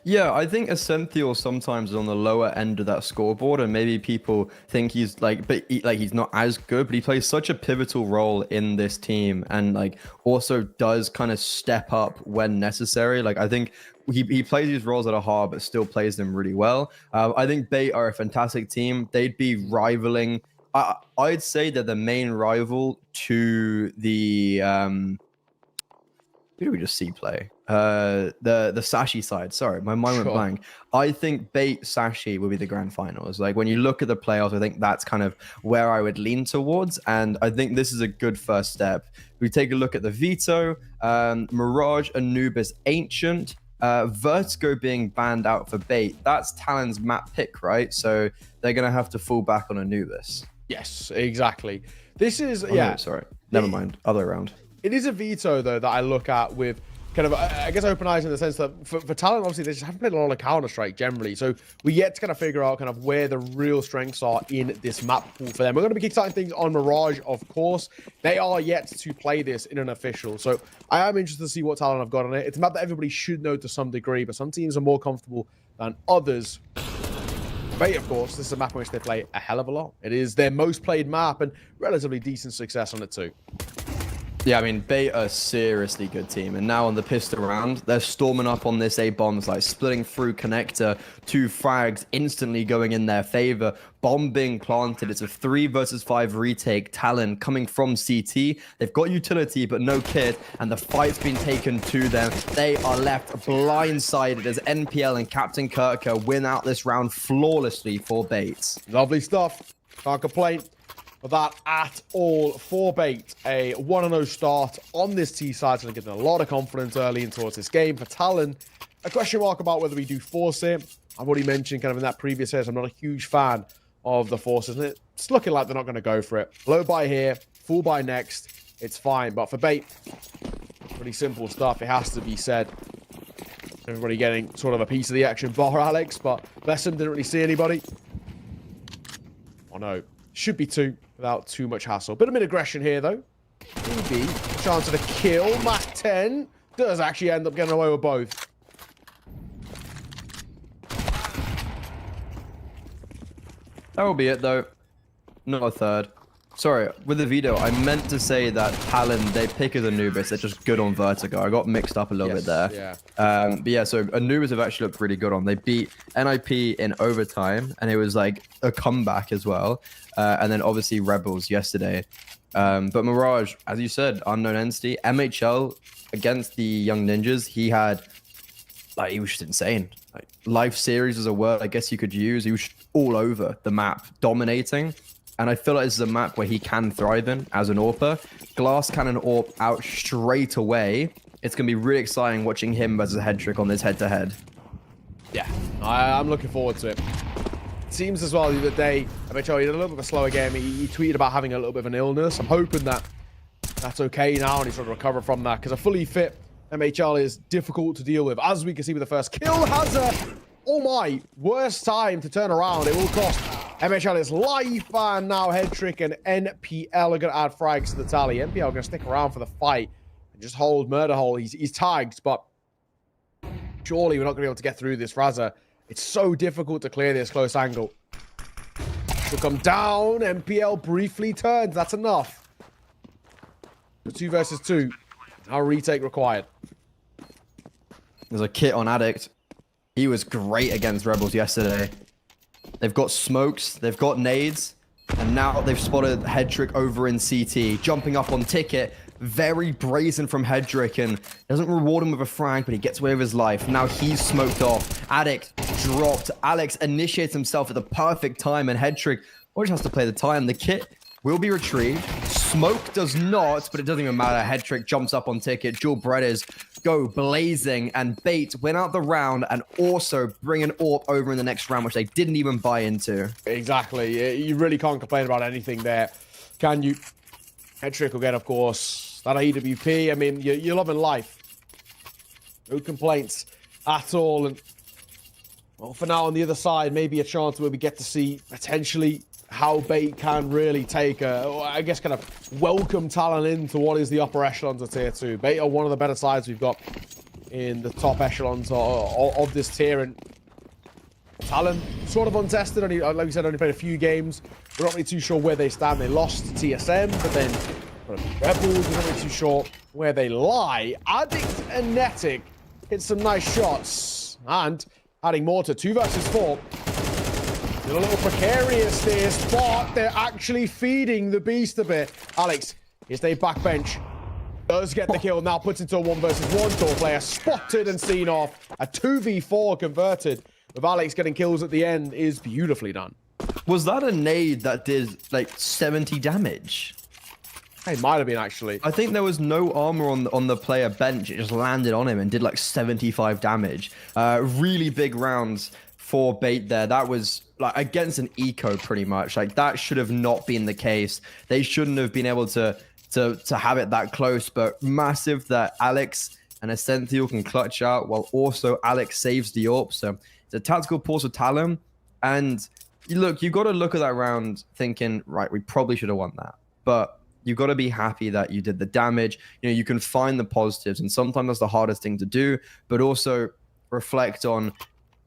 Speaker 11: Yeah, I think Ascenthial sometimes is on the lower end of that scoreboard, and maybe people think he's like, but he's not as good, but he plays such a pivotal role in this team, and like also does kind of step up when necessary. Like I think he plays these roles that are hard, but still plays them really well. I think Bait are a fantastic team. They'd be rivaling. I'd say they're the main rival to the. Who do we just see play? The Sashi side. Sorry, my mind went blank. I think Bait Sashi will be the grand finals. Like when you look at the playoffs, I think that's kind of where I would lean towards. And I think this is a good first step. We take a look at the veto, Mirage, Anubis, Ancient, Vertigo being banned out for Bait. That's Talon's map pick, right? So they're going to have to fall back on Anubis.
Speaker 12: Yes, exactly. This is,
Speaker 11: Oh, no, sorry. Never mind. Other round.
Speaker 12: It is a veto, though, that I look at with kind of, I guess, open eyes in the sense that for Talon, obviously, they just haven't played a lot of Counter-Strike generally. So we yet to kind of figure out kind of where the real strengths are in this map pool for them. We're going to be kickstarting things on Mirage, of course. They are yet to play this in an official. So I am interested to see what Talon have got on it. It's a map that everybody should know to some degree, but some teams are more comfortable than others. But of course, this is a map in which they play a hell of a lot. It is their most played map and relatively decent success on it too.
Speaker 11: Yeah, I mean, Bait are a seriously good team. And now on the pistol round, they're storming up on this A-bombs, like splitting through connector, 2 frags instantly going in their favor. Bomb being planted. It's a 3 versus 5 retake. Talon coming from CT. They've got utility, but no kit. And the fight's been taken to them. They are left blindsided as NPL and Captain Kirker win out this round flawlessly for Bait.
Speaker 12: Lovely stuff. Can't complain of that at all for Bait. A 1-0 start on this T side, and getting a lot of confidence early in towards this game. For Talon, a question mark about whether we do force it. I've already mentioned kind of in that previous set, I'm not a huge fan of the forces. And it's looking like they're not going to go for it. Low buy here, full buy next. It's fine. But for Bait, pretty simple stuff. It has to be said. Everybody getting sort of a piece of the action bar Alex, but Blessum didn't really see anybody. Oh no. Should be 2 without too much hassle. Bit of mid-aggression here, though. Maybe a chance of a kill. Mac 10 does actually end up getting away with both.
Speaker 11: That will be it, though. Not a third. Sorry, with the veto, I meant to say that Talon, they pick as Anubis. They're just good on Vertigo. I got mixed up a little bit there.
Speaker 12: Yeah.
Speaker 11: But yeah, so Anubis have actually looked really good on. They beat NIP in overtime, and it was like a comeback as well. And then obviously Rebels yesterday. But Mirage, as you said, unknown entity. MHL against the Young Ninjas, he had, like, he was just insane. Like, life series is a word I guess you could use. He was all over the map, dominating. And I feel like this is a map where he can thrive in as an AWPer. Glass Cannon AWP out straight away. It's going to be really exciting watching him versus Headtrick on this head-to-head.
Speaker 12: Yeah, I'm looking forward to it. It seems as well the other day, MHL, he had a little bit of a slower game. He tweeted about having a little bit of an illness. I'm hoping that that's okay now and he's sort of recovered from that. Because a fully fit MHL is difficult to deal with. As we can see with the first kill, has a, oh my, worst time to turn around. It will cost MHL his life, and now Headtrick and NPL are going to add frags to the tally. NPL are going to stick around for the fight and just hold Murder Hole. He's tagged, but surely we're not going to be able to get through this Raza. It's so difficult to clear this close angle. She'll come down. NPL briefly turns. That's enough. 2 versus 2. Now retake required.
Speaker 11: There's a kit on Addict. He was great against Rebels yesterday. They've got smokes, they've got nades, and now they've spotted Headtrick over in CT, jumping up on Ticket. Very brazen from Headtrick, and doesn't reward him with a frag, but he gets away with his life. Now he's smoked off. Addict dropped. Alex initiates himself at the perfect time, and Headtrick just has to play the time. The kit will be retrieved. Smoke does not, but it doesn't even matter. Headtrick jumps up on Ticket. Dual Breaders go blazing, and Bait win out the round and also bring an AWP over in the next round, which they didn't even buy into.
Speaker 12: Exactly. You really can't complain about anything there, can you? Headtrick will get, of course, that AWP. I mean, you're loving life. No complaints at all. And well, for now, on the other side, maybe a chance where we get to see potentially how Bait can really take I guess, kind of welcome Talon into what is the upper echelons of tier 2. Bait are one of the better sides we've got in the top echelons of this tier, and Talon sort of untested. Only, like we said, only played a few games. We're not really too sure where they stand. They lost to TSM, but then Rebels, we're not really too sure where they lie. Addict and Netic hit some nice shots, and adding more to 2 versus 4. A little precarious this, but they're actually feeding the beast a bit. Alex, here's the backbench. Does get the kill, now puts into a 1 versus 1. Door player spotted and seen off. A 2v4 converted with Alex getting kills at the end is beautifully done.
Speaker 11: Was that a nade that did like 70 damage?
Speaker 12: It might have been, actually.
Speaker 11: I think there was no armor on the player bench. It just landed on him and did like 75 damage. Really big rounds for bait there. That was like against an eco pretty much. Like that should have not been the case. They shouldn't have been able to have it that close, but massive that Alex and Essential can clutch out while also Alex saves the AWP. So it's a tactical pause of Talon. And look, you got to look at that round thinking, right, we probably should have won that. But you've got to be happy that you did the damage. You know, you can find the positives, and sometimes that's the hardest thing to do, but also reflect on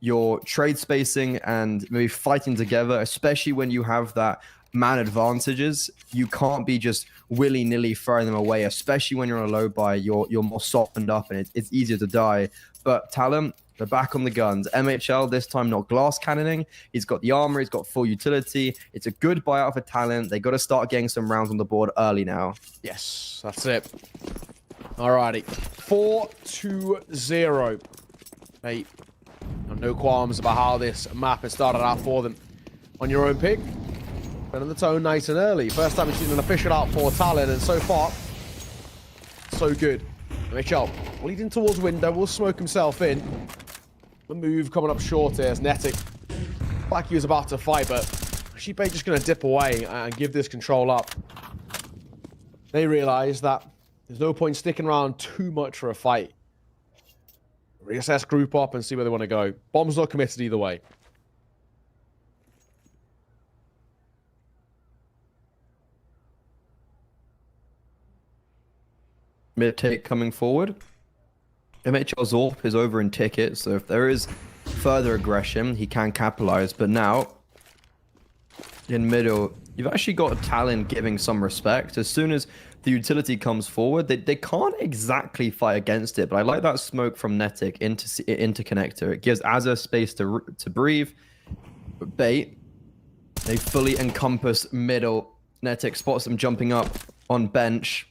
Speaker 11: your trade spacing and maybe fighting together, especially when you have that man advantages. You can't be just willy-nilly throwing them away, especially when you're on a low buy. You're more softened up, and it's easier to die. But Talon, they're back on the guns. MHL this time not glass cannoning. He's got the armor. He's got full utility. It's a good buyout for Talon. They got to start getting some rounds on the board early now.
Speaker 12: Yes, that's it. Alrighty, 4-2-0. Hey, no qualms about how this map has started out for them. On your own pick, been on the tone nice and early. First time we've seen an official out for Talon, and so far, so good. MHL leading towards window, will smoke himself in. The move coming up short here as Netic, like he was about to fight, but Sheepbait just going to dip away and give this control up. They realize that there's no point sticking around too much for a fight. Reassess, group up, and see where they want to go. Bomb's not committed either way.
Speaker 11: Mid take coming forward. MHL's AWP is over in ticket, so if there is further aggression, he can capitalize. But now, in middle, you've actually got Talon giving some respect. As soon as the utility comes forward, they can't exactly fight against it, but I like that smoke from Netic into connector. It gives Azza space to breathe. But bait, they fully encompass middle. Netic spots them jumping up on bench.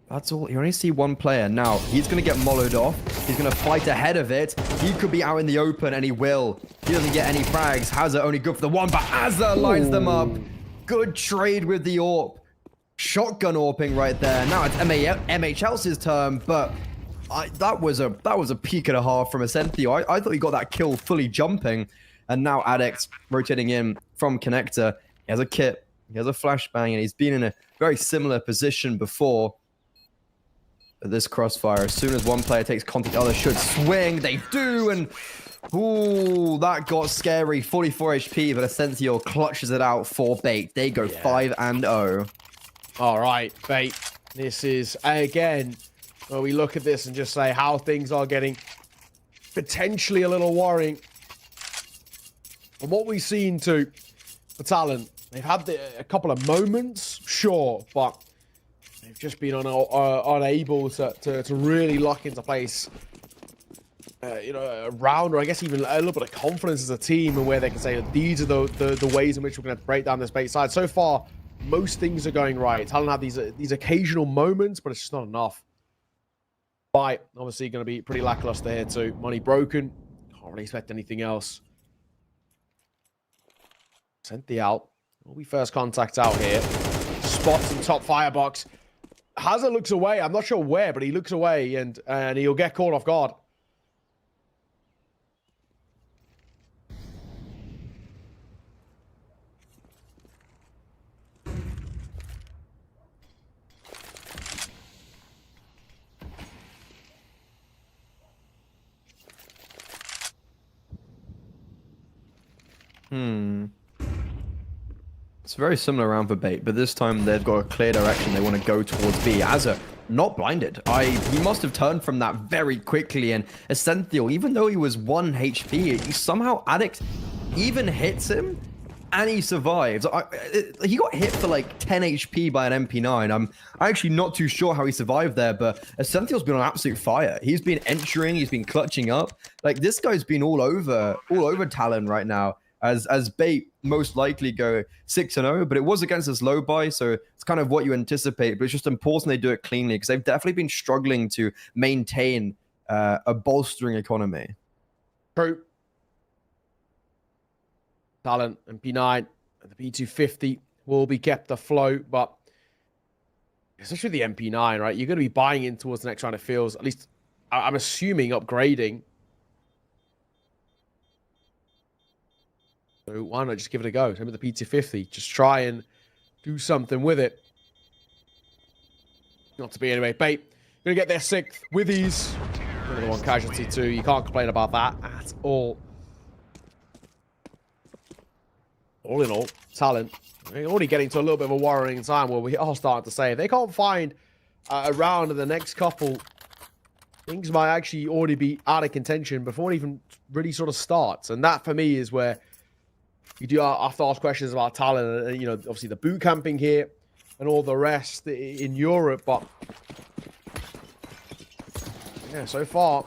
Speaker 11: That's all. You only see one player. Now, he's going to get mollowed off. He's going to fight ahead of it. He could be out in the open, and he will. He doesn't get any frags. Hazza only good for the one, but Azza lines them up. Good trade with the AWP. Shotgun AWPing right there. Now it's MHL's turn, but that was a peak and a half from Essentio. I thought he got that kill fully jumping, and now Addict rotating in from connector. He has a kit. He has a flashbang, and he's been in a very similar position before. This crossfire, as soon as one player takes contact, the other should swing. They do, and ooh, that got scary. 44 HP, but Essential clutches it out for bait. They go 5-0.
Speaker 12: All right, bait. This is, again, where we look at this and just say how things are getting potentially a little worrying. And what we've seen too, for Talon, they've had a couple of moments, sure, but they've just been unable to really lock into place, a round, or I guess even a little bit of confidence as a team, and where they can say these are the ways in which we're going to break down this bait side. So far, most things are going right. Talon have these occasional moments, but it's just not enough. Fight, obviously, going to be pretty lackluster here too. Money broken. Can't really expect anything else. Sent the out. Will be first contact out here. Spots in top firebox. Hazard looks away. I'm not sure where, but he looks away, and he'll get caught off guard.
Speaker 11: It's a very similar round for bait, but this time they've got a clear direction. They want to go towards B. Azza, not blinded. He must have turned from that very quickly, and Essential, even though he was 1 HP, somehow Addict even hits him, and he survives. He got hit for like 10 HP by an MP9. I'm actually not too sure how he survived there, but Essential's been on absolute fire. He's been entering, he's been clutching up. Like, this guy's been all over Talon right now. As bait most likely go 6-0, but it was against this low buy, so it's kind of what you anticipate, but it's just important they do it cleanly, because they've definitely been struggling to maintain a bolstering economy.
Speaker 12: True. Talon and P9 and the P250 will be kept afloat, but especially the MP9, right? You're going to be buying in towards the next round of fields, at least I'm assuming upgrading. So why not just give it a go? Same with the PT50. Just try and do something with it. Not to be anyway. Bait, gonna get their 6th with ease. Another one casualty too. You can't complain about that at all. All in all, Talon, we're already getting to a little bit of a worrying time where we are starting to say if they can't find a round in the next couple, things might actually already be out of contention before it even really sort of starts. And that for me is where you do have to ask questions about Talon and, you know, obviously the boot camping here and all the rest in Europe. But yeah, so far,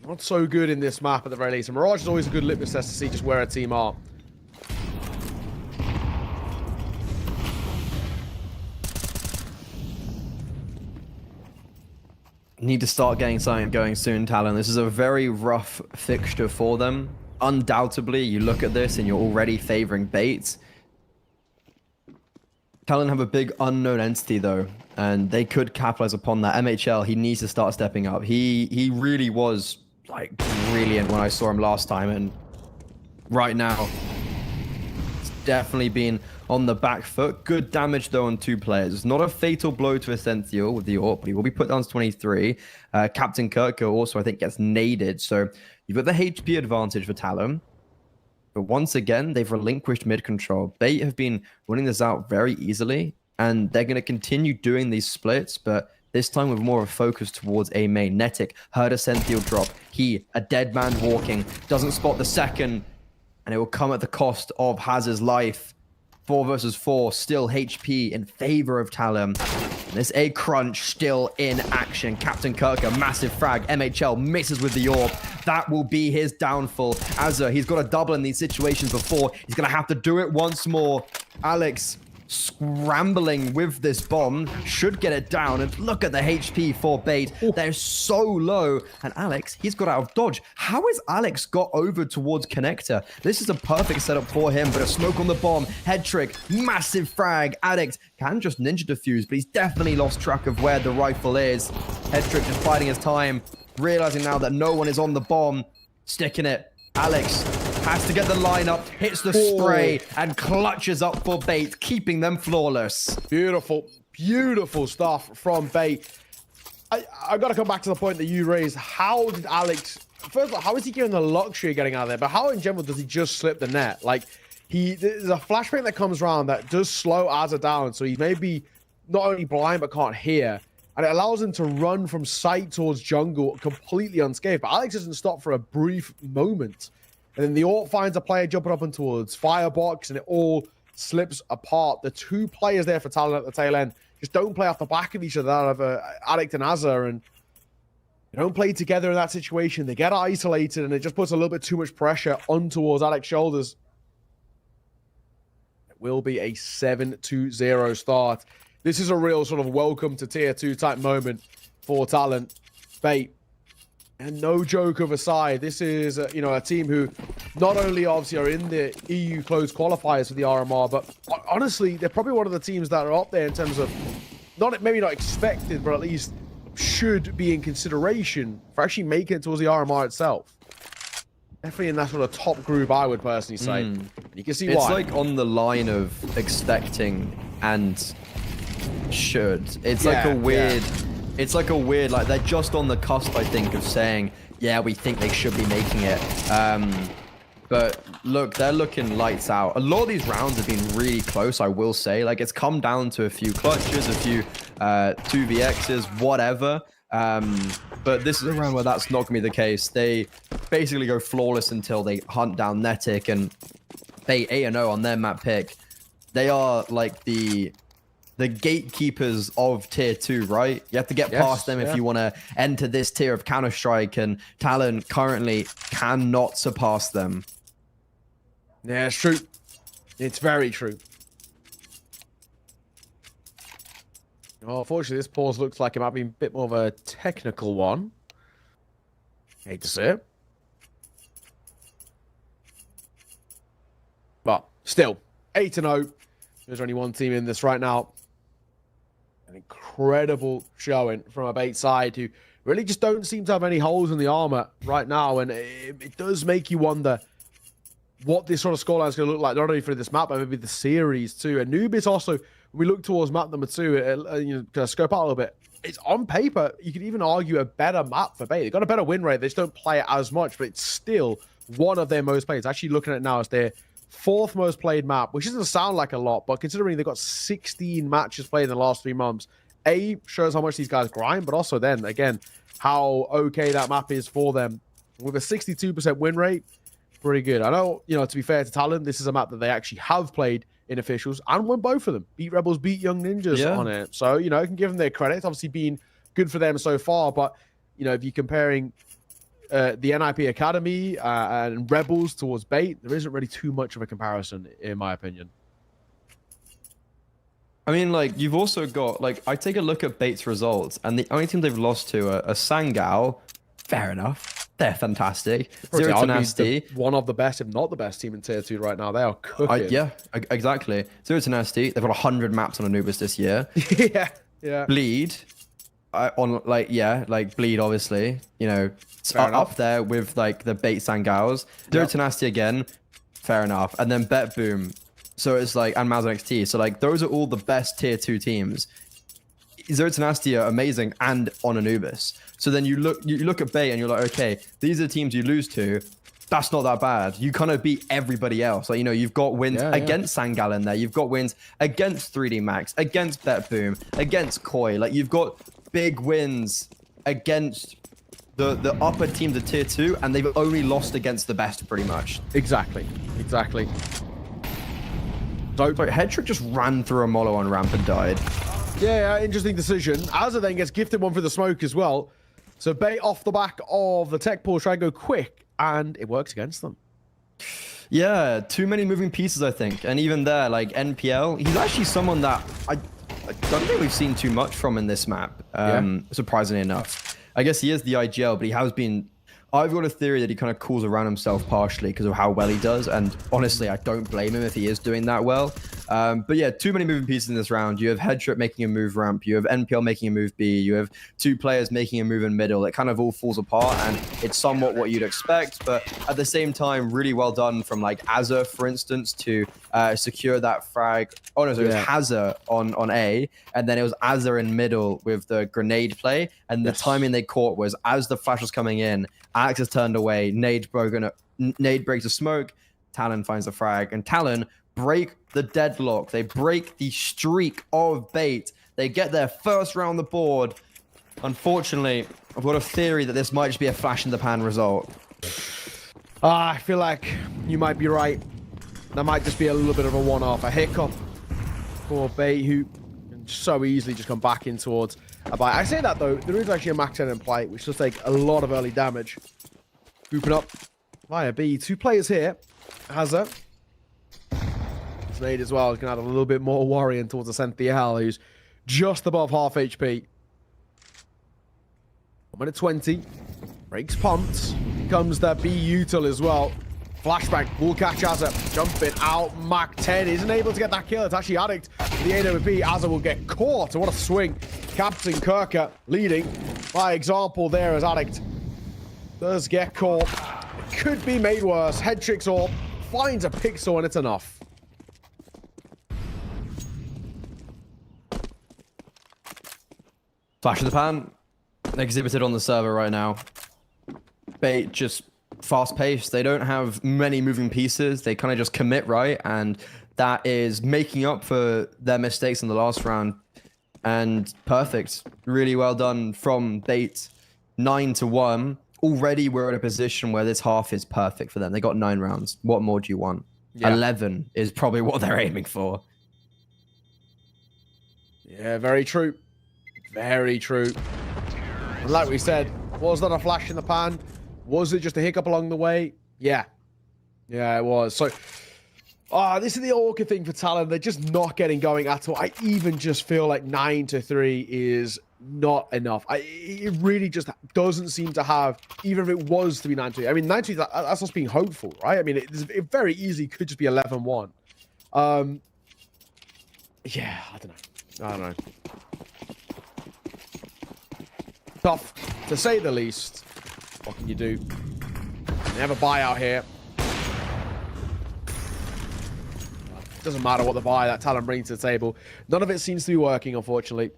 Speaker 12: not so good in this map at the very least. And Mirage is always a good litmus test to see just where a team are.
Speaker 11: Need to start getting something going soon, Talon. This is a very rough fixture for them. Undoubtedly, you look at this and you're already favoring Bates. Talon have a big unknown entity though, and they could capitalize upon that. MHL, he needs to start stepping up. He really was like brilliant when I saw him last time, and right now it's definitely been on the back foot. Good damage though on 2 players. It's not a fatal blow to Essential with the AWP, but he will be put down to 23. Captain Kirko also I think gets naded, so you've got the HP advantage for Talon. But once again, they've relinquished mid control. They have been running this out very easily, and they're going to continue doing these splits, but this time with more of a focus towards A main. Netic heard a Sentinel drop. He, a dead man walking, doesn't spot the second, and it will come at the cost of Hazard's life. 4 versus 4, still HP in favor of Talon. This A crunch still in action. Captain Kirk, a massive frag. MHL misses with the AWP. That will be his downfall. Azza, he's got a double in these situations before. He's going to have to do it once more. Alex scrambling with this bomb, should get it down, and look at the HP for Bait. They're so low, and Alex, he's got out of dodge. How has Alex got over towards connector? This is a perfect setup for him, but a smoke on the bomb, head trick, massive frag. Alex can just ninja defuse, but he's definitely lost track of where the rifle is. Head trick just biding his time, realizing now that no one is on the bomb, sticking it. Alex has to get the lineup, hits the spray, and clutches up for Bait, keeping them flawless.
Speaker 12: Beautiful, beautiful stuff from Bait. I got to come back to the point that you raised. How did Alex... First of all, how is he given the luxury of getting out of there? But how in general does he just slip the net? Like, there's a flashbang that comes around that does slow Azza down, so he's maybe not only blind but can't hear. And it allows him to run from sight towards jungle completely unscathed. But Alex doesn't stop for a brief moment. And then the AWP finds a player jumping up and towards Firebox, and it all slips apart. The 2 players there for Talon at the tail end just don't play off the back of each other, out of Alex and Azza, and they don't play together in that situation. They get isolated, and it just puts a little bit too much pressure on towards Alex's shoulders. It will be a 7-0 start. This is a real sort of welcome to tier 2 type moment for Talon. Bait. And no joke of a side, this is a team who not only obviously are in the EU closed qualifiers for the RMR, but honestly, they're probably one of the teams that are up there in terms of maybe not expected, but at least should be in consideration for actually making it towards the RMR itself. Definitely in that sort of top group, I would personally say. You can see why.
Speaker 11: It's like on the line of expecting and should. It's like a weird... It's like a weird, like they're just on the cusp, I think, of saying, yeah, we think they should be making it. But look, they're looking lights out. A lot of these rounds have been really close, I will say. Like, it's come down to a few clutches, a few 2vx's, whatever. But this is a round where that's not going to be the case. They basically go flawless until they hunt down Netic, and they 8-0 on their map pick. They are like the gatekeepers of tier 2, right? You have to get past them if you want to enter this tier of Counter-Strike, and Talon currently cannot surpass them.
Speaker 12: Yeah, it's true. It's very true. Well, unfortunately, this pause looks like it might be a bit more of a technical one. Hate to say it. But still, 8-0. There's only one team in this right now. An incredible showing from a Bait side who really just don't seem to have any holes in the armor right now. And it does make you wonder, what this sort of scoreline is going to look like, not only for this map, but maybe the series too. And Anubis also, when we look towards map number 2, you know, kind of scope out a little bit. It's on paper, you could even argue a better map for Bait. They've got a better win rate. They just don't play it as much, but it's still one of their most played. It's actually looking at it now as their 4th most played map, which doesn't sound like a lot, but considering they've got 16 matches played in the last 3 months, A, shows how much these guys grind, but also then, again, how okay that map is for them. With a 62% win rate, pretty good. I know, you know, to be fair to Talon, this is a map that they actually have played in officials and won both of them. Beat Rebels, beat Young Ninjas on it. So, you know, I can give them their credit. It's obviously been good for them so far, but, you know, if you're comparing the NIP Academy and Rebels towards Bait, there isn't really too much of a comparison, in my opinion.
Speaker 11: I mean, like, you've also got, like, I take a look at Bait's results, and the only team they've lost to are Sangao. Fair enough. They're fantastic. Zero Tenacity.
Speaker 12: One of the best, if not the best team in Tier 2 right now. They are cooking.
Speaker 11: Yeah, exactly. Zero Tenacity. They've got 100 maps on Anubis this year.
Speaker 12: yeah.
Speaker 11: Bleed. Bleed, obviously. You know, up there with, like, the Bait Sangaos. Zero Tenacity again. Fair enough. And then Bet Boom. So it's like, and Maz XT. So, like, those are all the best Tier 2 teams. Zero Tenacity are amazing and on Anubis. So then you look at Bait and you're like, okay, these are the teams you lose to. That's not that bad. You kind of beat everybody else. Like, you know, you've got wins against Sangal in there. You've got wins against 3D Max, against Bet Boom, against Koi. Like, you've got big wins against the upper teams of Tier 2, and they've only lost against the best pretty much.
Speaker 12: Exactly. So,
Speaker 11: Headtrick just ran through a Molo on ramp and died.
Speaker 12: Yeah, interesting decision. Azza then gets gifted one for the smoke as well. So Bait off the back of the tech pull, try and go quick, and it works against them.
Speaker 11: Yeah, too many moving pieces, I think. And even there, like, NPL, he's actually someone that I don't think we've seen too much from in this map, surprisingly enough. I guess he is the IGL, but he has been... I've got a theory that he kind of calls around himself partially because of how well he does, and honestly, I don't blame him if he is doing that well. But yeah, too many moving pieces in this round. You have Headtrip making a move ramp, you have NPL making a move B, you have 2 players making a move in middle. It kind of all falls apart, and it's somewhat what you'd expect, but at the same time, really well done from, like, Azza, for instance, to secure that frag. Oh no, so it was Hazza on A, and then it was Azza in middle with the grenade play, and the timing they caught was as the flash was coming in, Alex has turned away, Nade breaks the smoke, Talon finds the frag, and Talon break the deadlock. They break the streak of Bait. They get their first round on the board. Unfortunately, I've got a theory that this might just be a flash in the pan result.
Speaker 12: I feel like you might be right. That might just be a little bit of a one-off, a hiccup for Bait, who can so easily just come back in towards a bite. I say that, though, there is actually a max 10 in play, which does take a lot of early damage. Grouping up via B. 2 players here. Hazza. Nade as well is going to add a little bit more worrying towards the Cynthia, who's just above half HP. 1 minute 20. Breaks pumped. Comes the B util as well. Flashbang will catch Azza. Jumping out. Mac 10 isn't able to get that kill. It's actually Addict. The AWP. Azza will get caught. What a swing. Captain Kirker leading by example there as Addict does get caught. It could be made worse. Head tricks all. Finds a pixel and it's enough.
Speaker 11: Flash in the pan, exhibited on the server right now. Bait just fast-paced. They don't have many moving pieces. They kind of just commit right, and that is making up for their mistakes in the last round. And perfect. Really well done from Bait. 9-1. Already we're in a position where this half is perfect for them. They got 9 rounds. What more do you want? Yeah. 11 is probably what they're aiming for.
Speaker 12: Yeah, very true. Very true. And like we said, was that a flash in the pan? Was it just a hiccup along the way? Yeah. Yeah, it was. So, this is the awkward thing for Talon. They're just not getting going at all. I even just feel like 9-3 is not enough. It really just doesn't seem to have, even if it was to be 9-3. I mean, 9-3, that's us being hopeful, right? I mean, it very easily could just be 11-1. Yeah, I don't know. Tough, to say the least. What can you do? They have a buyout here. Doesn't matter what the buy that Talon brings to the table. None of it seems to be working, unfortunately.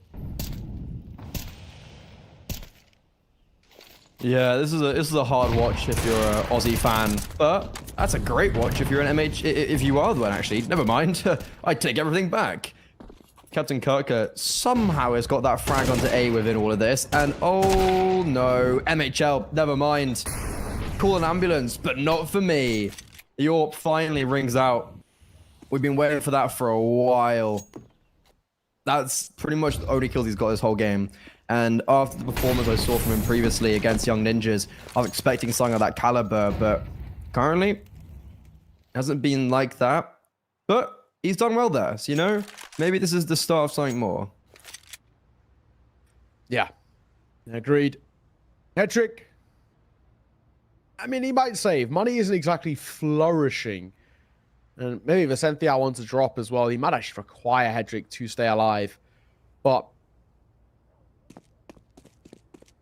Speaker 11: Yeah, this is a hard watch if you're an Aussie fan, but that's a great watch if you're an MH. If you are the one, actually, never mind. I take everything back. Captain Kirker somehow has got that frag onto A within all of this, and oh no, MHL, never mind. Call an ambulance, but not for me. The AWP finally rings out. We've been waiting for that for a while. That's pretty much the only kills he's got this whole game. And after the performance I saw from him previously against Young Ninjas, I was expecting something of that caliber, but currently hasn't been like that. But he's done well there, so, you know, maybe this is the start of something more.
Speaker 12: Yeah, agreed. Hetrick. I mean, he might save. Money isn't exactly flourishing. And maybe if Cynthia wants to drop as well, he might actually require Hetrick to stay alive. But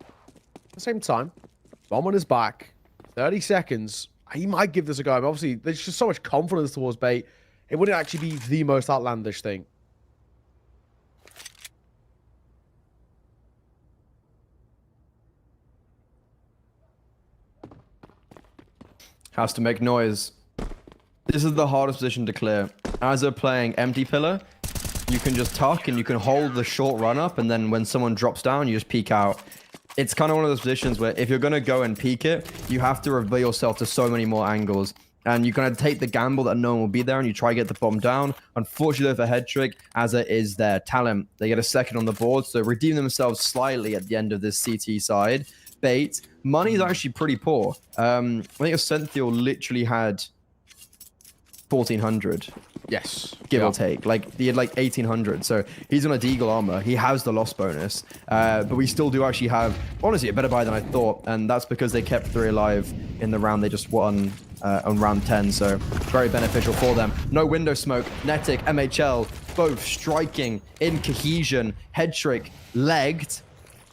Speaker 12: at the same time, bomb on his back, 30 seconds. He might give this a go. But obviously, there's just so much confidence towards bait. It wouldn't actually be the most outlandish thing.
Speaker 11: Has to make noise. This is the hardest position to clear. As they're playing empty pillar, you can just tuck and you can hold the short run up, and then when someone drops down, you just peek out. It's kind of one of those positions where if you're going to go and peek it, you have to reveal yourself to so many more angles. And you're going to take the gamble that no one will be there, and you try to get the bomb down. Unfortunately for Hetrick, as it is their talent, they get a second on the board, so redeem themselves slightly at the end of this CT side. Bait, money is actually pretty poor. I think Ascenthial literally had 1,400.
Speaker 12: Yes.
Speaker 11: Give or take. Like, he had like 1,800. So he's on a Deagle armor. He has the loss bonus. But we still do actually have, honestly, a better buy than I thought. And that's because they kept 3 alive in the round they just won on round 10. So very beneficial for them. No window smoke. Netic, MHL, both striking in cohesion. Hetrick legged.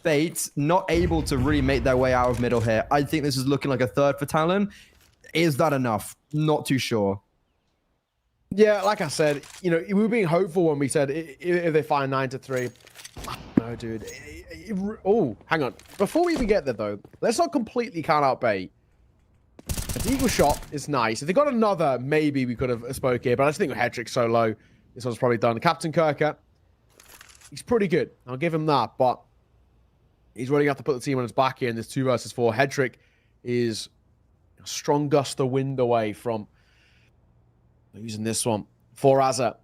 Speaker 11: Bates not able to really make their way out of middle here. I think this is looking like a third for Talon. Is that enough? Not too sure.
Speaker 12: Yeah, like I said, you know, we were being hopeful when we said if they find 9-3. No, dude. Oh, hang on. Before we even get there, though, let's not completely count out bait. A Deagle shot is nice. If they got another, maybe we could have spoke here, but I just think with Hetrick so low, this one's probably done. Captain Kirker, he's pretty good. I'll give him that, but he's really got to put the team on his back here in this 2 versus 4. Hetrick is a strong gust of wind away from using this one for Azza.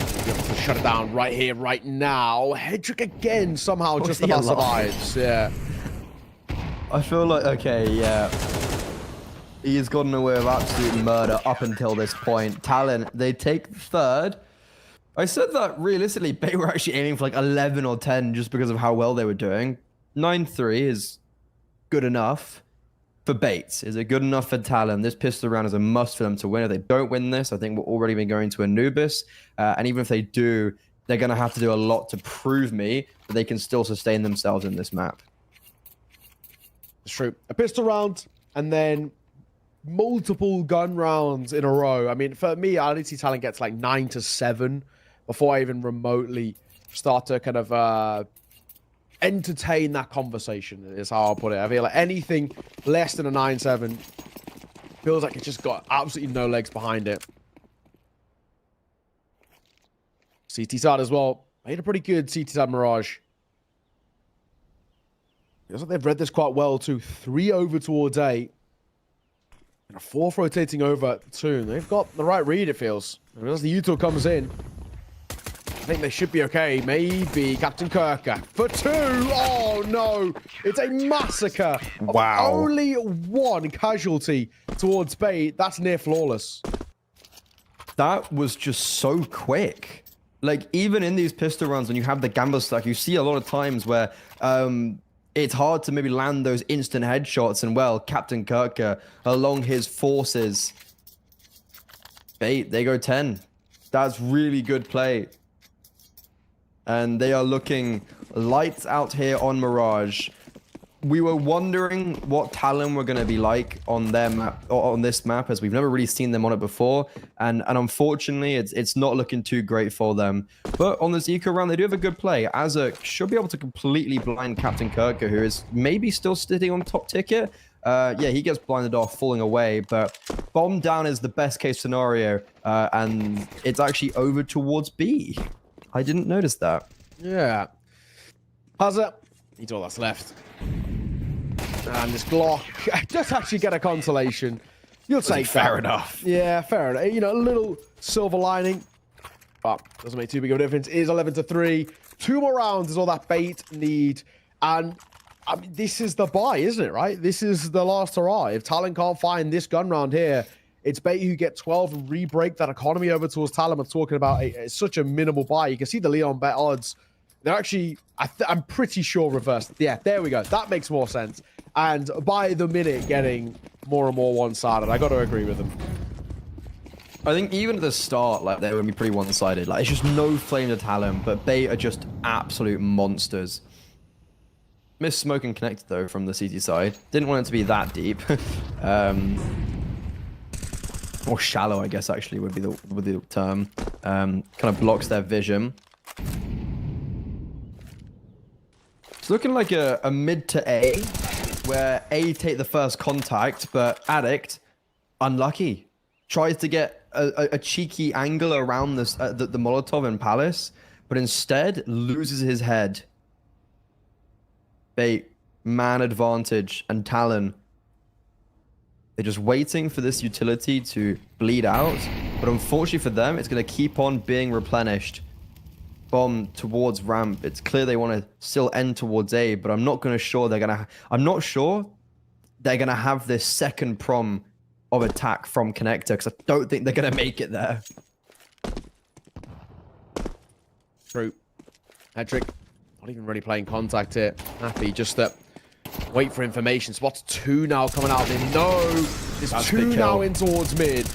Speaker 12: To shut it down right here, right now. Hetrick again somehow just about survives. Yeah.
Speaker 11: I feel like, okay, yeah. He has gotten away with absolute murder up until this point. Talon, they take the third. I said that realistically, they were actually aiming for like 11 or 10 just because of how well they were doing. 9-3 is good enough. For Bates, is it good enough for Talon? This pistol round is a must for them to win. If they don't win this, I think we're already been going to Anubis. And even if they do, they're going to have to do a lot to prove me that they can still sustain themselves in this map.
Speaker 12: It's true. A pistol round and then multiple gun rounds in a row. I mean, for me, I need to see Talon get to like 9-7 before I even remotely start to kind of entertain that conversation, is how I'll put it. I feel like anything less than a 9-7 feels like it's just got absolutely no legs behind it. CT side as well. Made a pretty good CT side Mirage. Feels like they've read this quite well too. 3 over towards A. And a 4th rotating over 2. They've got the right read, it feels. And as the U-Tool comes in, I think they should be okay. Maybe Captain Kirker for 2. Oh, no. It's a massacre.
Speaker 11: Wow.
Speaker 12: Only 1 casualty towards bait. That's near flawless.
Speaker 11: That was just so quick. Like, even in these pistol runs, when you have the gamble stack, you see a lot of times where it's hard to maybe land those instant headshots. And, well, Captain Kirker, along his forces, bait, they go 10. That's really good play. And they are looking lights out here on Mirage. we were wondering what Talon were going to be like on their map, or on this map, as we've never really seen them on it before, and unfortunately it's not looking too great for them. But on this eco round, they do have a good play. Azza should be able to completely blind Captain Kirker, who is maybe still sitting on top ticket. Yeah, he gets blinded off, falling away, but bomb down is the best case scenario, and it's actually over towards B. I didn't notice that.
Speaker 12: Yeah. Hazza, he's all that's left. And this Glock just actually get a consolation. You'll take that.
Speaker 11: Fair enough.
Speaker 12: Yeah, fair enough. You know, a little silver lining, but doesn't make too big of a difference. It is 11-3. 2 more rounds is all that bait need. And I mean, this is the buy, isn't it, right? This is the last hurrah. If Talon can't find this gun round here, it's bait who get 12 and re-break that economy over towards Talon. I'm talking about it's such a minimal buy. You can see the Leon bet odds. They're actually, I'm pretty sure reversed. Yeah, there we go. That makes more sense. And by the minute, getting more and more one-sided. I got to agree with them.
Speaker 11: I think even at the start, like, they would be pretty one-sided. Like, it's just no flame to Talon, but they are just absolute monsters. Miss smoke and connected, though, from the CT side. Didn't want it to be that deep. Or shallow, I guess, actually, would be the term. Kind of blocks their vision. It's looking like a mid to A, where A take the first contact, but Addict, unlucky. Tries to get a cheeky angle around this, the Molotov in Palace, but instead loses his head. Bait, man advantage, and Talon. They're just waiting for this utility to bleed out, but unfortunately for them, it's going to keep on being replenished. Bomb towards ramp. It's clear they want to still end towards A, but I'm not sure they're gonna have this second prom of attack from connector, because I don't think they're gonna make it there.
Speaker 12: True. Hedrick, not even really playing contact here. Happy just that. Wait for information. Spots 2 now coming out of him. No, there's 2 now in towards mid.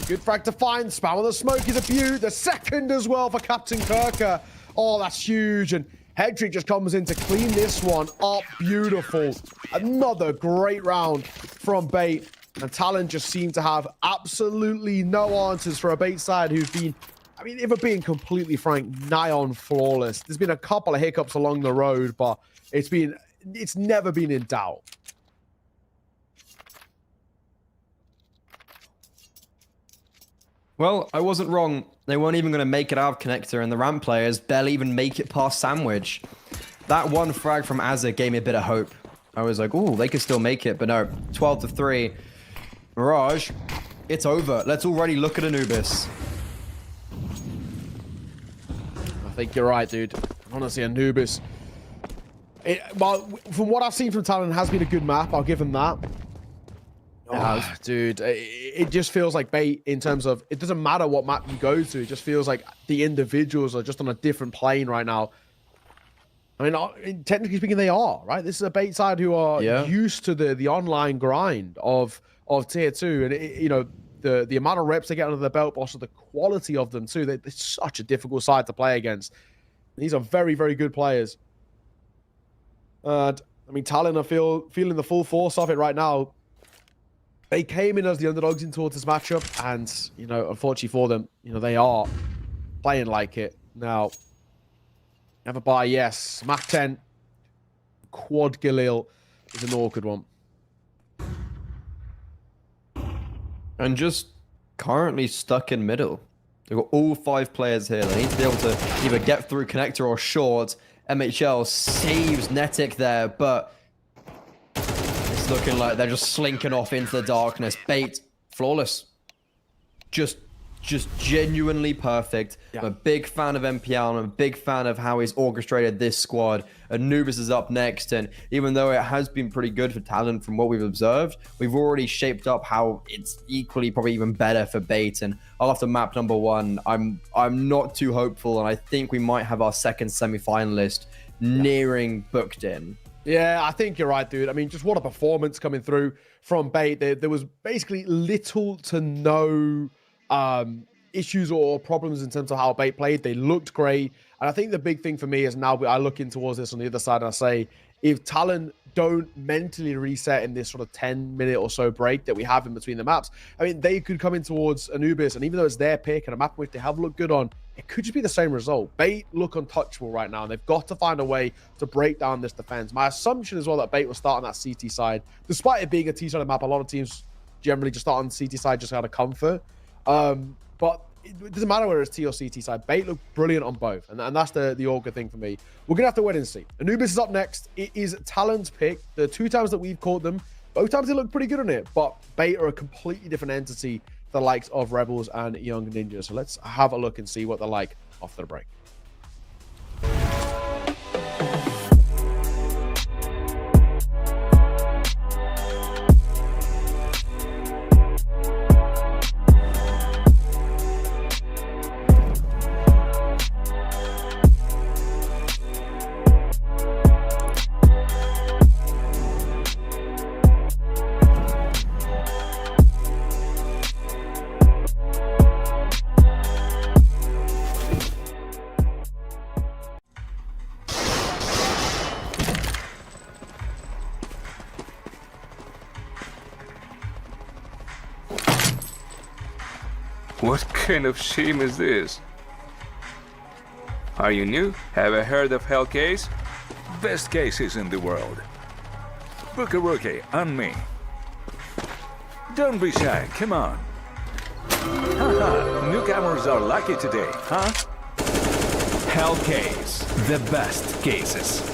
Speaker 12: Good frag to find. Spam on the smoke is a beaut. The second as well for Captain Kirker. Oh, that's huge. And Hedrick just comes in to clean this one up. Beautiful. Another great round from Bait. And Talon just seem to have absolutely no answers for a Bait side who've been, I mean, if we're being completely frank, nigh on flawless. There's been a couple of hiccups along the road, but it's never been in doubt.
Speaker 11: Well, I wasn't wrong. They weren't even going to make it out of connector, and the ramp players barely even make it past sandwich. That one frag from Azza gave me a bit of hope. I was like, ooh, they could still make it, but no. 12-3. Mirage, it's over. Let's already look at Anubis.
Speaker 12: I think you're right, dude. Honestly, Anubis. Well, from what I've seen from Talon, it has been a good map. I'll give him that. Oh, dude, it just feels like Bait in terms of, it doesn't matter what map you go to. It just feels like the individuals are just on a different plane right now. I mean, technically speaking, they are, right? This is a Bait side who are used to the online grind of tier 2. And, you know, the amount of reps they get under the belt, but also the quality of them too. They're such a difficult side to play against. These are very, very good players. I mean, Talon are feeling the full force of it right now. They came in as the underdogs in towards this matchup, and, you know, unfortunately for them, you know, they are playing like it. Now, never buy, yes. Mach 10, Quad Galil is an awkward one.
Speaker 11: And just currently stuck in middle. They've got all 5 players here. They need to be able to either get through connector or short. MHL saves Netic there, but it's looking like they're just slinking off into the darkness. Bait, flawless. Just genuinely perfect. Yeah. I'm a big fan of MPL. I'm a big fan of how he's orchestrated this squad. Anubis is up next, and even though it has been pretty good for Talon from what we've observed, we've already shaped up how it's equally, probably even better for Bait. And after map number 1, I'm not too hopeful, and I think we might have our second semi-finalist nearing booked in.
Speaker 12: Yeah, I think you're right, dude. I mean, just what a performance coming through from Bait. There was basically little to no issues or problems in terms of how Bait played. They looked great. And I think the big thing for me is now I look in towards this on the other side and I say, if Talon don't mentally reset in this sort of 10-minute or so break that we have in between the maps, I mean, they could come in towards Anubis, and even though it's their pick and a map which they have looked good on, it could just be the same result. Bait look untouchable right now, and they've got to find a way to break down this defense. My assumption as well that Bait will start on that CT side. Despite it being a T-sided map, a lot of teams generally just start on the CT side just out of comfort. But it doesn't matter whether it's T or CT side. Bait look brilliant on both, and that's the Orca thing for me. We're gonna have to wait and see. Anubis is up next. It is Talon's pick. The 2 times that we've caught them, both times they look pretty good on it, but Bait are a completely different entity, the likes of Rebels and Young Ninja. So let's have a look and see what they're like after the break.
Speaker 14: What kind of shame is this? Are you new? Have you heard of Hell Case? Best cases in the world. Book a rookie on me. Don't be shy, come on. Haha, newcomers are lucky today, huh?
Speaker 5: Hell Case, the best cases.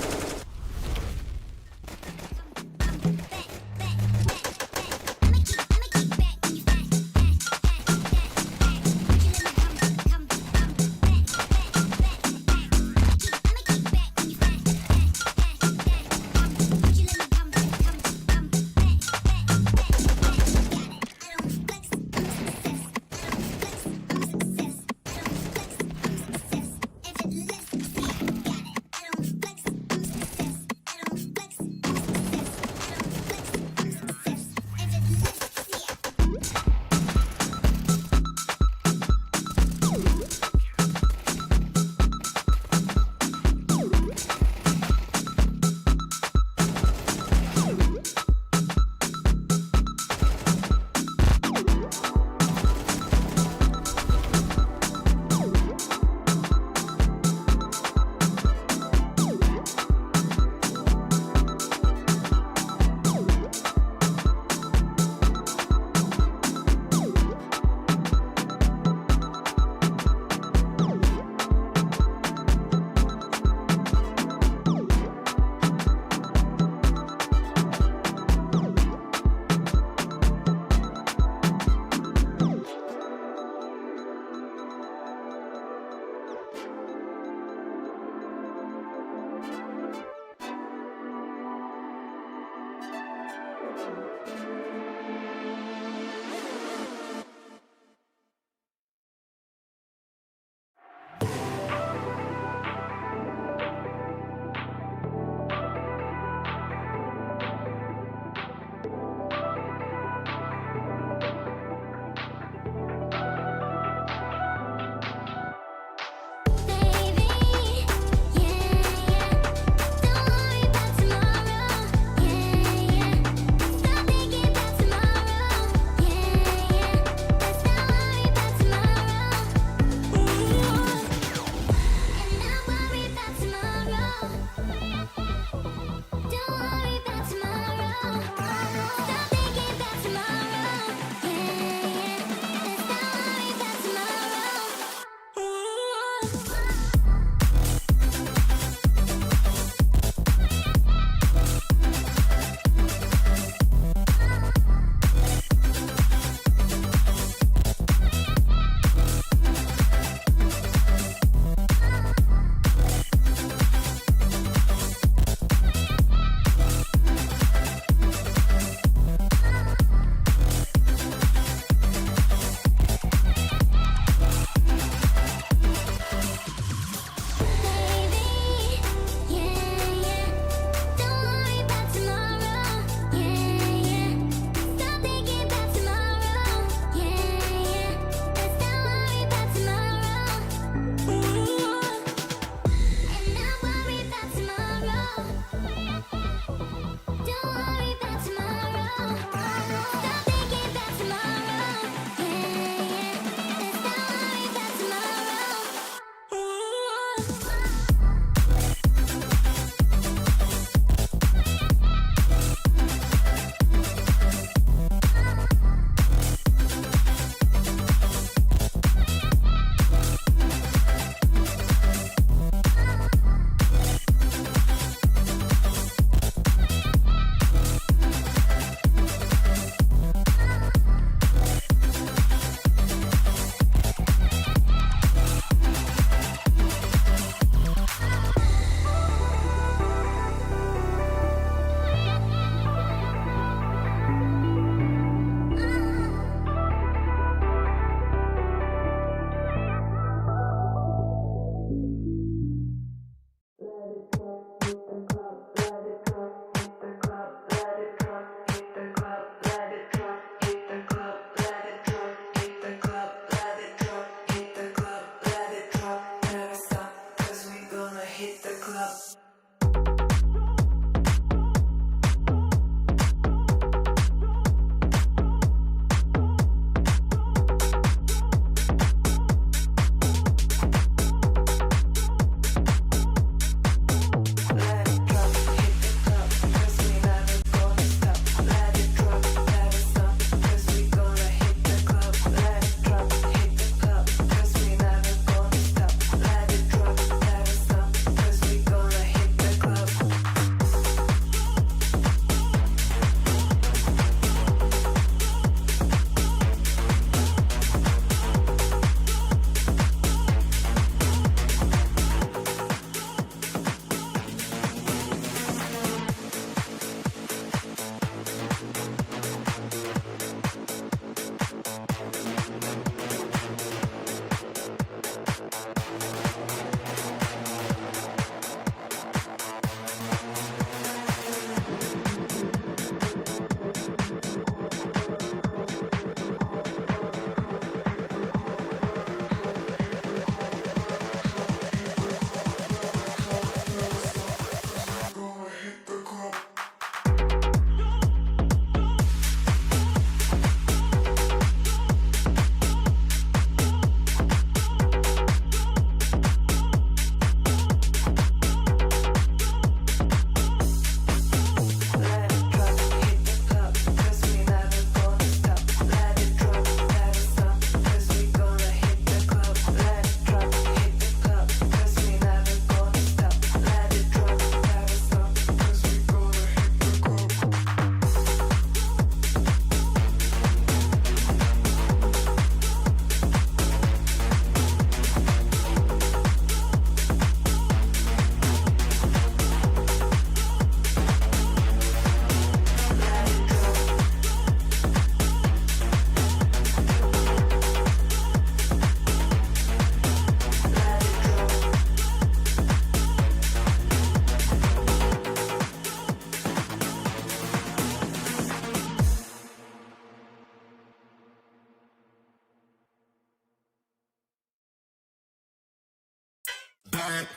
Speaker 1: back,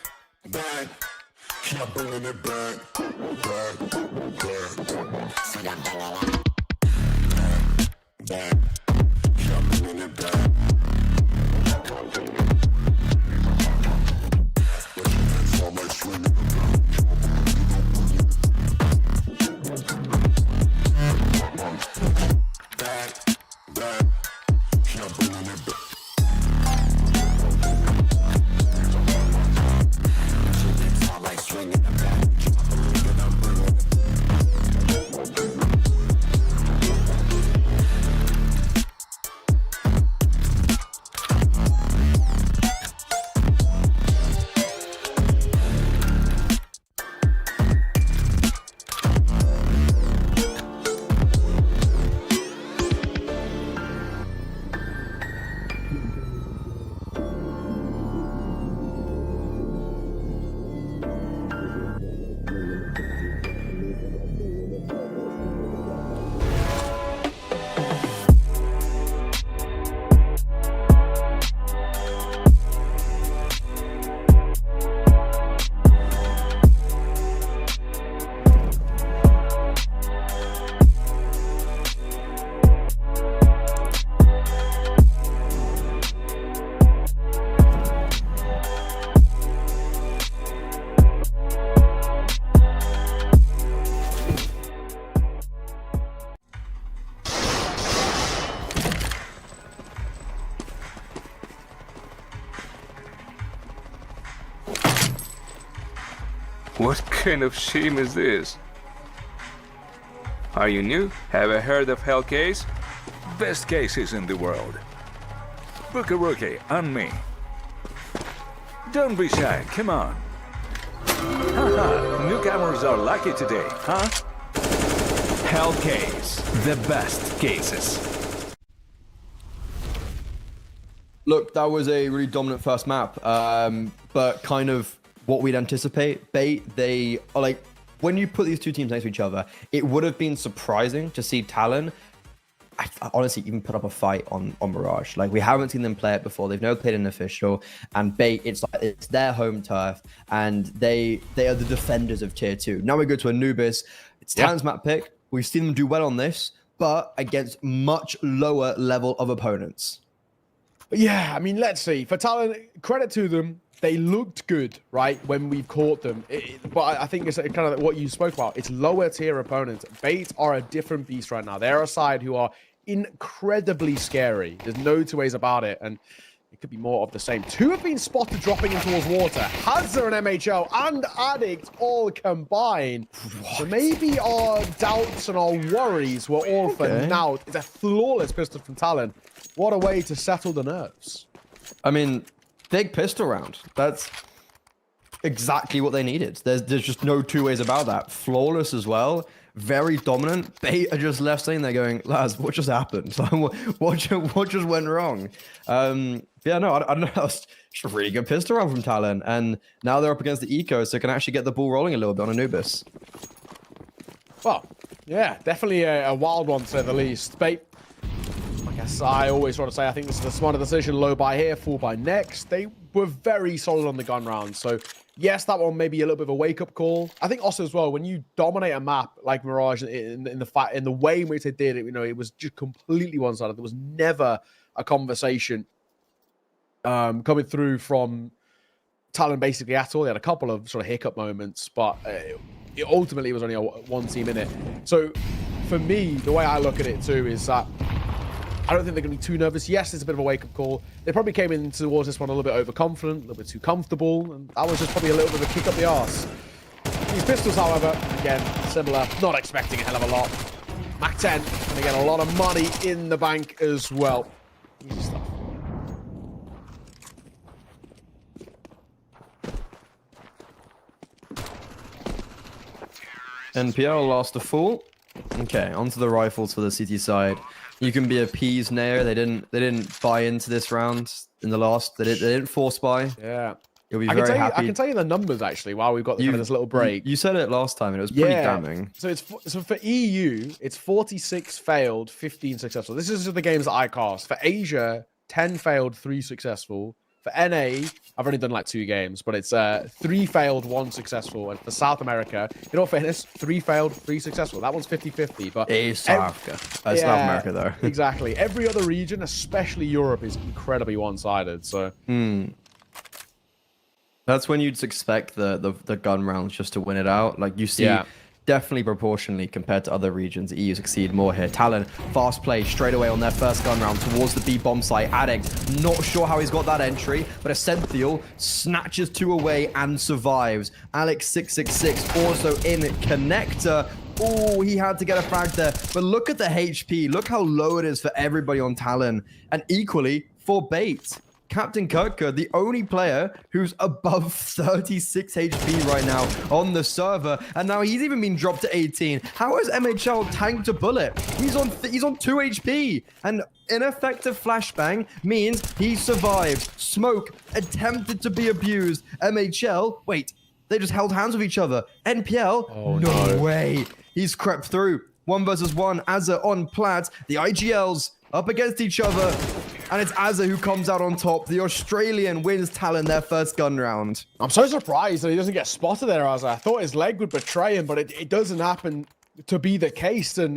Speaker 1: back. Keep bringing it back, back, back. So I'm bringing it back, keep bringing it back. But you can't fall like swinging it back, back. Keep bringing it back.
Speaker 14: What kind of shame is this? Are you new? Have you heard of Hell Case? Best cases in the world. Book a rookie on me. Don't be shy, come on. Haha, newcomers are lucky today, huh?
Speaker 11: Hell Case, the best cases. Look, that was a really dominant first map, but kind of what we'd anticipate. They are like, when you put these two teams next to each other, it would have been surprising to see Talon, I honestly, even put up a fight on Mirage. Like, we haven't seen them play it before. They've never played an official, and Bait, it's their home turf, and they are the defenders of tier 2. Now we go to Anubis. It's Talon's map pick. We've seen them do well on this, but against much lower level of opponents.
Speaker 12: Yeah, I mean, let's see. For Talon, credit to them. They looked good, right, when we've caught them. But I think it's kind of what you spoke about. It's lower tier opponents. Bait are a different beast right now. They're a side who are incredibly scary. There's no two ways about it. And it could be more of the same. Two have been spotted dropping in towards water. Hazard and MHL and Addict all combined. What? So maybe our doubts and our worries were all for naught. It's a flawless pistol from Talon. What a way to settle the nerves.
Speaker 11: I mean, big pistol round. That's exactly what they needed. There's just no two ways about that. Flawless as well. Very dominant. Bait are just left sitting there going, lads, what just happened? what just went wrong? Yeah, no, I don't know. It's just a really good pistol round from Talon. And now they're up against the Eco, so can actually get the ball rolling a little bit on Anubis.
Speaker 12: Well, yeah, definitely a wild one to say the least. Bait, I guess I always want to say I think this is a smarter decision. Low by here, full by next. They were very solid on the gun round. So yes, that one may be a little bit of a wake-up call. I think also as well, when you dominate a map like Mirage in the way in which they did it, you know, it was just completely one-sided. There was never a conversation coming through from Talon basically at all. They had a couple of sort of hiccup moments, but it ultimately was only one team in it. So for me, the way I look at it too is that I don't think they're going to be too nervous. Yes, it's a bit of a wake-up call. They probably came in towards this one a little bit overconfident, a little bit too comfortable, and that was just probably a little bit of a kick up the arse. These pistols, however, again, similar. Not expecting a hell of a lot. Mac 10, and again, a lot of money in the bank as well. Easy stuff.
Speaker 11: NPL lost a fool. Okay, onto the rifles for the CT side. You can be appeased, Nair. They didn't buy into this round in the last. They didn't force buy.
Speaker 12: Yeah.
Speaker 11: You'll be very happy.
Speaker 12: I can tell you the numbers actually while we've got this little break.
Speaker 11: You said it last time and it was pretty damning.
Speaker 12: So for EU, it's 46 failed, 15 successful. This is the games that I cast. For Asia, 10 failed, 3 successful. For NA, I've only done like 2 games, but it's 3 failed, 1 successful. And for South America, in all fairness, 3 failed, 3 successful. That one's 50-50. But
Speaker 11: it is South Africa. South America, though.
Speaker 12: Exactly. Every other region, especially Europe, is incredibly one-sided. So.
Speaker 11: That's when you'd expect the gun rounds just to win it out. Like you see, definitely proportionally compared to other regions, EU succeed more here. Talon, fast play straight away on their first gun round towards the B bomb site. Addict, not sure how he's got that entry, but Essential snatches 2 away and survives. Alex 666 also in connector. Oh, he had to get a frag there. But look at the HP. Look how low it is for everybody on Talon. And equally for Bait. Captain Kirka, the only player who's above 36 HP right now on the server, and now he's even been dropped to 18. How has MHL tanked a bullet? He's on 2 HP, and ineffective flashbang means he survived. Smoke attempted to be abused. MHL, wait, they just held hands with each other. NPL, no way. He's crept through. 1 versus 1, Azza on plat. The IGLs up against each other. And it's Azza who comes out on top. The Australian wins Talon their first gun round.
Speaker 12: I'm so surprised that he doesn't get spotted there, Azza. I thought his leg would betray him, but it doesn't happen to be the case. And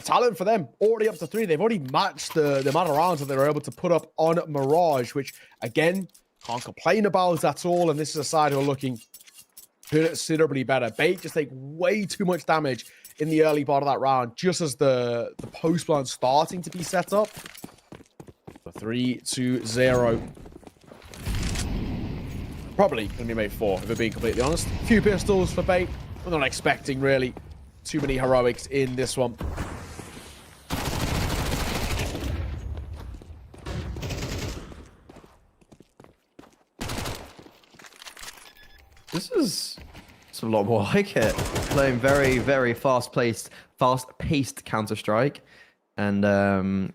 Speaker 12: Talon for them, already up to 3. They've already matched the amount of rounds that they were able to put up on Mirage, which, again, can't complain about at all. And this is a side who are looking considerably better. Bait just take way too much damage in the early part of that round, just as the post plan starting to be set up. 3-0. Probably going to be made 4, if we're being completely honest. A few pistols for Bait. I'm not expecting really too many heroics in this one.
Speaker 11: This is a lot more like it. Playing very, very fast-paced Counter-Strike. And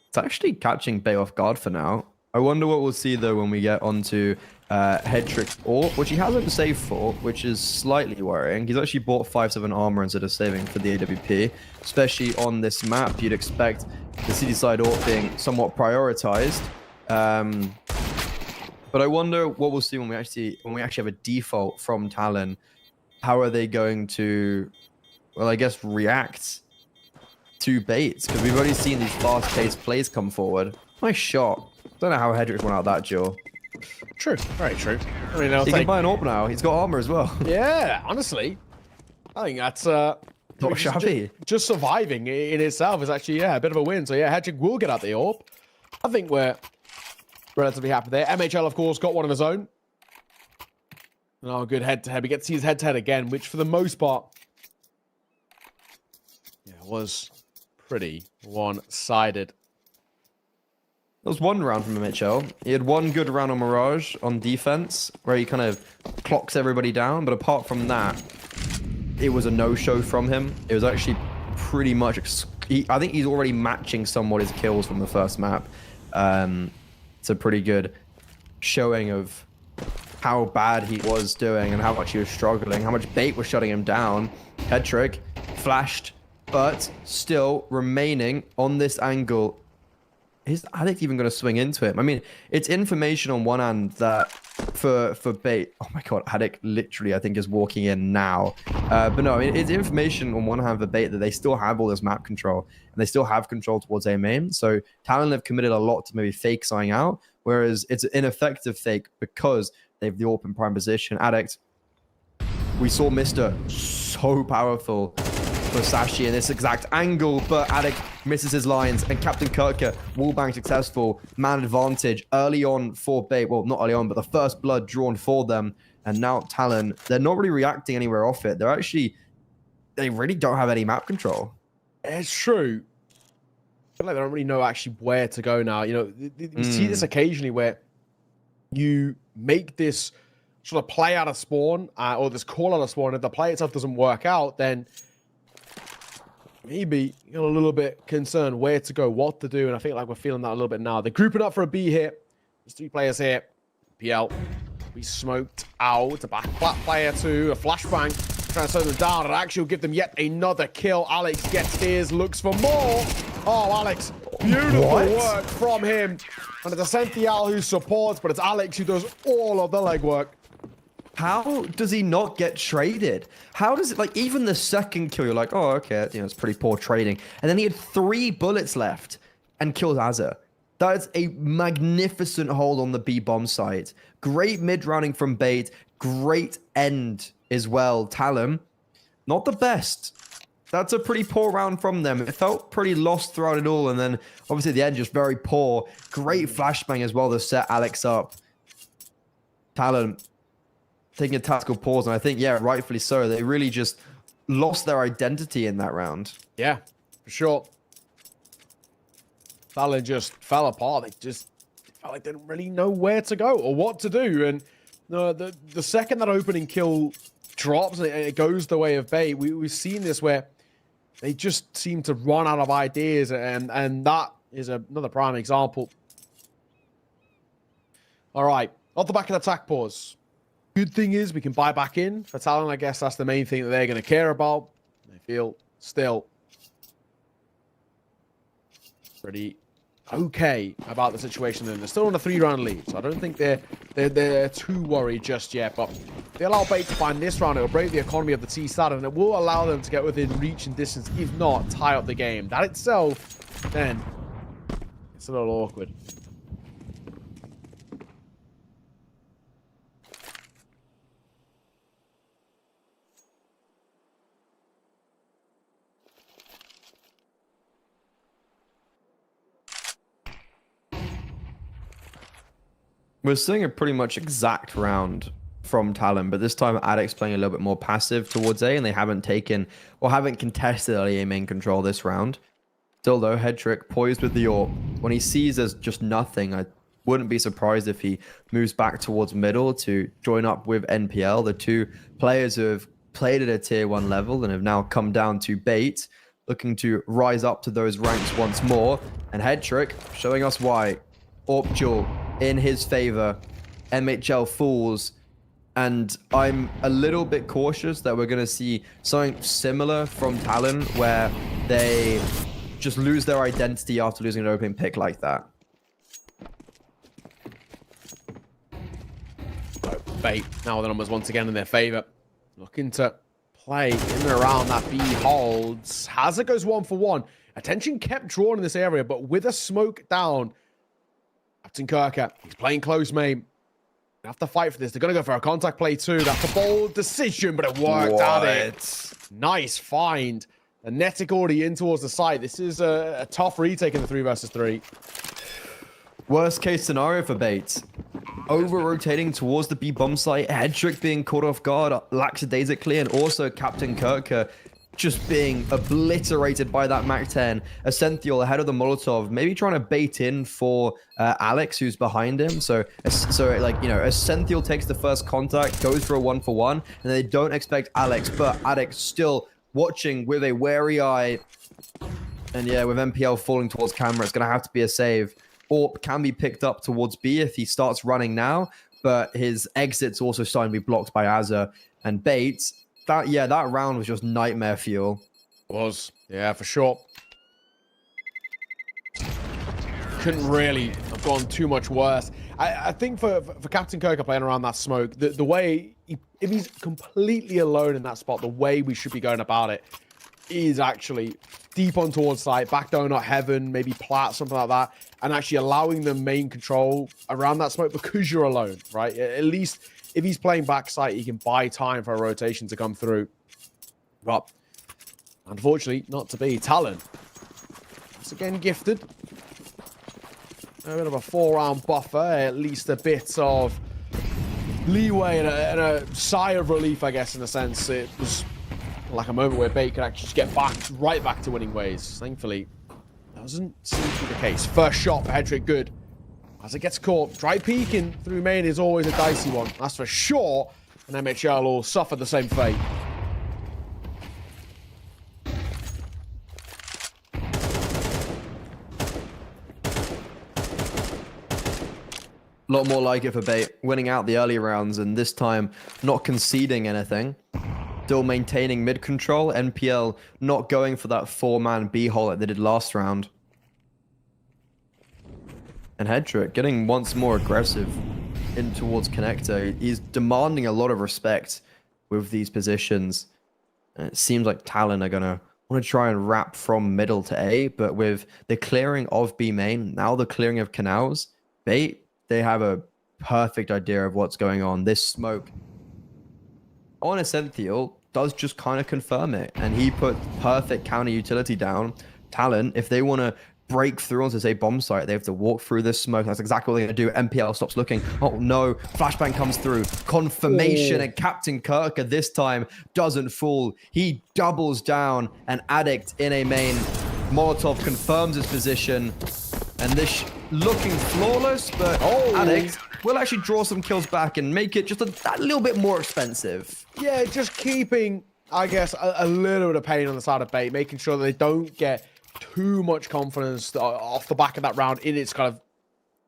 Speaker 11: it's actually catching Bay off guard for now. I wonder what we'll see, though, when we get onto Headtrick AWP, which he hasn't saved for, which is slightly worrying. He's actually bought 5/7 armor instead of saving for the AWP, especially on this map. You'd expect the city side AWP being somewhat prioritized. But I wonder what we'll see when we actually have a default from Talon. How are they going to, well, I guess, react to Baits? Because we've already seen these fast-paced plays come forward. Nice shot. Don't know how Hedrick went out that duel.
Speaker 12: True, very true. I mean,
Speaker 11: he can buy an AWP now. He's got armor as well.
Speaker 12: Yeah, honestly, I think that's
Speaker 11: not shabby.
Speaker 12: Just surviving in itself is actually a bit of a win. So yeah, Hedrick will get out the AWP. I think we're relatively happy there. MHL, of course, got one of his own. Oh, good head-to-head. We get to see his head-to-head again, which for the most part, was pretty one-sided.
Speaker 11: There was one round from MHL. He had one good round on Mirage on defense, where he kind of clocks everybody down. But apart from that, it was a no-show from him. It was actually pretty much... I think he's already matching somewhat his kills from the first map. It's a pretty good showing of how bad he was doing and how much he was struggling, how much Bait was shutting him down. Headtrick flashed, but still remaining on this angle. Is Addict even going to swing into him? I mean, it's information on one hand that for Bait, oh my god, Addict literally I think is walking in now. But no, I mean, it's information on one hand for Bait that they still have all this map control and they still have control towards A main. So Talon have committed a lot to maybe fake signing out, whereas it's an ineffective fake because they have the AWP in prime position. Addict, we saw Mr. so powerful for Sashi in this exact angle, but Addict misses his lines, and Captain Kirka, wallbang successful, man advantage early on for Bait. Well, not early on, but the first blood drawn for them, and now Talon, they're not really reacting anywhere off it. They really don't have any map control.
Speaker 12: It's true. I feel like they don't really know actually where to go now. You know, you see this occasionally where you make this sort of play out of spawn, or this call out of spawn, and if the play itself doesn't work out, then maybe you're a little bit concerned where to go, what to do, and I think like we're feeling that a little bit now. They're grouping up for a B here. There's 3 players here. PL, we smoked out. A back flat player to a flashbang. Trying to slow them down, and actually will give them yet another kill. Alex gets his, looks for more. Oh, Alex Beautiful work from him. And it's Ascential who supports, but it's Alex who does all of the legwork.
Speaker 11: How does he not get traded? How does it, like, even the second kill, you're like, oh, okay, you know, it's pretty poor trading. And then he had 3 bullets left and kills Azza. That is a magnificent hold on the B bomb side. Great mid-rounding from Bait. Great end as well. Talon, not the best. That's a pretty poor round from them. It felt pretty lost throughout it all. And then, obviously, the end just very poor. Great flashbang as well to set Alex up. Talon taking a tactical pause. And I think, yeah, rightfully so. They really just lost their identity in that round.
Speaker 12: Yeah, for sure. Talon just fell apart. They felt like they didn't really know where to go or what to do. And the second that opening kill drops and it goes the way of Bait, we've seen this where they just seem to run out of ideas, and that is another prime example. All right, off the back of the attack pause. Good thing is we can buy back in for Talon. I guess that's the main thing that they're going to care about. They feel still pretty okay about the situation. And they're still on a 3-round lead, so I don't think they're too worried just yet. But they allow Bait to find this round. It'll break the economy of the T-Stat, and it will allow them to get within reach and distance, if not tie up the game. That itself, then, it's a little awkward.
Speaker 11: We're seeing a pretty much exact round from Talon, but this time Addict's playing a little bit more passive towards A, and they haven't taken or haven't contested early A main control this round. Still though, Headtrick poised with the AWP. When he sees there's just nothing, I wouldn't be surprised if he moves back towards middle to join up with NPL, the two players who have played at a tier 1 level and have now come down to Bait, looking to rise up to those ranks once more. And Headtrick showing us why. AWP duel in his favor. MHL falls, and I'm a little bit cautious that we're going to see something similar from Talon, where they just lose their identity after losing an opening pick like that.
Speaker 12: Bait now the numbers once again in their favor, looking to play in and around that B holds. Hazard goes 1 for 1. Attention kept drawn in this area, but with a smoke down, Captain Kirker, he's playing close, mate. They have to fight for this. They're going to go for a contact play too. That's a bold decision, but it worked out. Nice find. The Netic already in towards the side. This is a tough retake in the 3 versus 3.
Speaker 11: Worst case scenario for Bait. Over-rotating towards the B-bomb site. Headtrick being caught off guard lackadaisically, and also Captain Kirker just being obliterated by that MAC-10. Ascential ahead of the Molotov, maybe trying to bait in for Alex, who's behind him. So like, you know, Ascential takes the first contact, goes for a 1 for 1, and they don't expect Alex, but Alex still watching with a wary eye. And yeah, with MPL falling towards camera, it's going to have to be a save. AWP can be picked up towards B if he starts running now, but his exit's also starting to be blocked by Azza and Bait. That round was just nightmare fuel.
Speaker 12: Was, yeah, for sure. Couldn't really have gone too much worse. I think for Captain Kirker playing around that smoke, the way, if he's completely alone in that spot, the way we should be going about it is actually deep on towards site, back donut heaven, maybe plat, something like that, and actually allowing them main control around that smoke because you're alone, right? At least if he's playing backside, he can buy time for a rotation to come through. But unfortunately, not to be. Talon, once again gifted. A bit of a 4-round buffer, at least a bit of leeway and a sigh of relief, I guess, in a sense. It was like a moment where Bait could actually just get right back to winning ways. Thankfully, that doesn't seem to be the case. First shot for Headtrick, good. As it gets caught, dry peeking through main is always a dicey one, that's for sure. And MHL will suffer the same fate.
Speaker 11: A lot more like it for Bait, winning out the early rounds and this time not conceding anything. Still maintaining mid-control. NPL not going for that 4-man B-hole like they did last round. And Hedrick getting once more aggressive in towards connector. He's demanding a lot of respect with these positions. And it seems like Talon are gonna want to try and wrap from middle to A, but with the clearing of B main, now the clearing of canals, Bait, they have a perfect idea of what's going on. This smoke on Essential does just kind of confirm it, and he put perfect counter utility down. Talon, if they want to break through onto say bomb site, they have to walk through this smoke. That's exactly what they're gonna do. MPL stops looking. Oh no, flashbang comes through. Confirmation, and Captain Kirker this time doesn't fall. He doubles down, and Addict in a main. Molotov confirms his position, and this looking flawless, but Addict will actually draw some kills back and make it just a little bit more expensive.
Speaker 12: Yeah, just keeping, I guess, a little bit of pain on the side of Bait, making sure that they don't get too much confidence off the back of that round in its kind of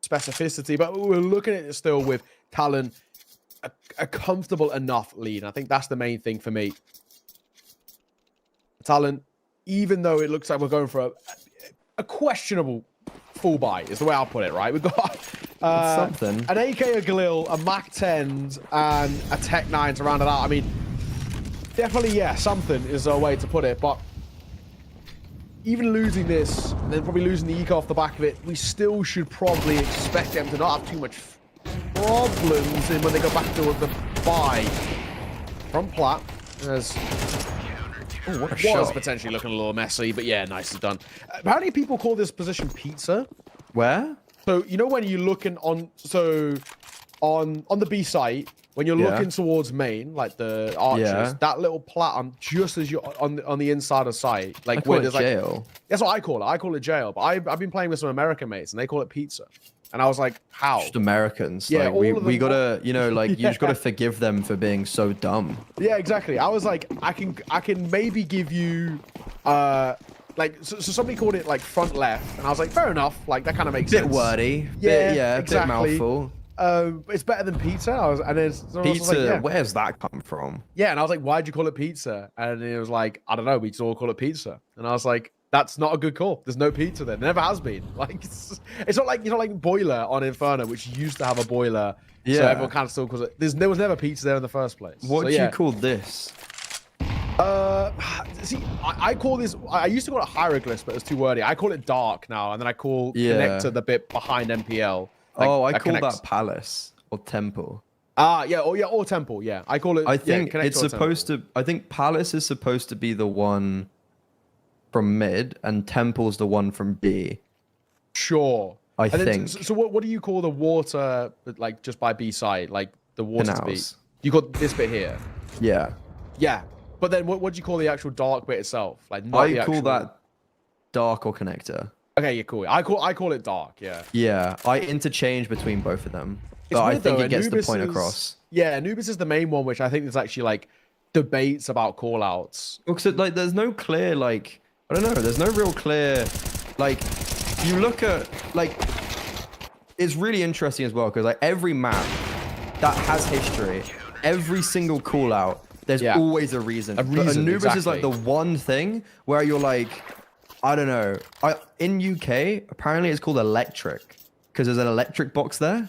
Speaker 12: specificity. But we're looking at it still with Talon, a comfortable enough lead. I think that's the main thing for me. Talon, even though it looks like we're going for a questionable full buy, is the way I'll put it, right? We've got
Speaker 11: something.
Speaker 12: An AK, a Galil, a Mac 10s, and a Tech 9 to round it out. I mean, definitely, yeah, something is a way to put it, but even losing this, and then probably losing the eco off the back of it, we still should probably expect them to not have too much problems in when they go back to the buy from Plat. As
Speaker 11: what a
Speaker 12: was
Speaker 11: shot.
Speaker 12: potentially looking a little messy, but yeah, nicely done. Apparently people call this position pizza.
Speaker 11: Where?
Speaker 12: So, you know when you're looking on the B site, when you're looking towards main, like the archers, that little plat on just as you're on the inside of sight, like where there's
Speaker 11: jail.
Speaker 12: Like, that's what I call it. I call it jail. But I've been playing with some American mates, and they call it pizza. And I was like, how?
Speaker 11: Just Americans.
Speaker 12: Yeah,
Speaker 11: like, we gotta, you know, like you just gotta forgive them for being so dumb.
Speaker 12: Yeah, exactly. I was like, I can maybe give you, like, so somebody called it like front left, and I was like, fair enough. Like that kind of makes sense.
Speaker 11: Bit wordy.
Speaker 12: Yeah,
Speaker 11: exactly. Bit mouthful.
Speaker 12: It's better than pizza.
Speaker 11: Pizza. Where's that come from?
Speaker 12: Yeah, and I was like, why'd you call it pizza? And it was like, I don't know. We just all call it pizza. And I was like, that's not a good call. There's no pizza there. There never has been. Like, it's not like, you know, like Boiler on Inferno, which used to have a boiler. Yeah. So everyone kind of still calls it. There was never pizza there in the first place.
Speaker 11: What do you call this?
Speaker 12: See, I call this. I used to call it hieroglyphs, but it's too wordy. I call it dark now, and then I call connector the bit behind MPL. Like,
Speaker 11: I call that palace or temple.
Speaker 12: Yeah, or temple. Yeah, I call it.
Speaker 11: I think it's supposed to. I think palace is supposed to be the one from mid, and temple's the one from B.
Speaker 12: Sure.
Speaker 11: I think.
Speaker 12: So what do you call the water, like just by B side, like the water to B?
Speaker 11: Canals.
Speaker 12: You got this bit here.
Speaker 11: Yeah.
Speaker 12: Yeah, but then what do you call the actual dark bit itself? Like
Speaker 11: I call that dark or connector.
Speaker 12: Okay, yeah, cool. I call it dark. Yeah.
Speaker 11: Yeah, I interchange between both of them,
Speaker 12: It's
Speaker 11: but I
Speaker 12: weird,
Speaker 11: think
Speaker 12: though,
Speaker 11: it gets
Speaker 12: Anubis
Speaker 11: the point
Speaker 12: is-
Speaker 11: across.
Speaker 12: Yeah, Anubis is the main one, which I think there's actually like debates about callouts.
Speaker 11: Because like, there's no clear like I don't know. There's no real clear like. You look at like. It's really interesting as well because like every map that has history, every single call out, there's always a reason. But Anubis is like the one thing where you're like, I don't know. In UK, apparently it's called electric because there's an electric box there.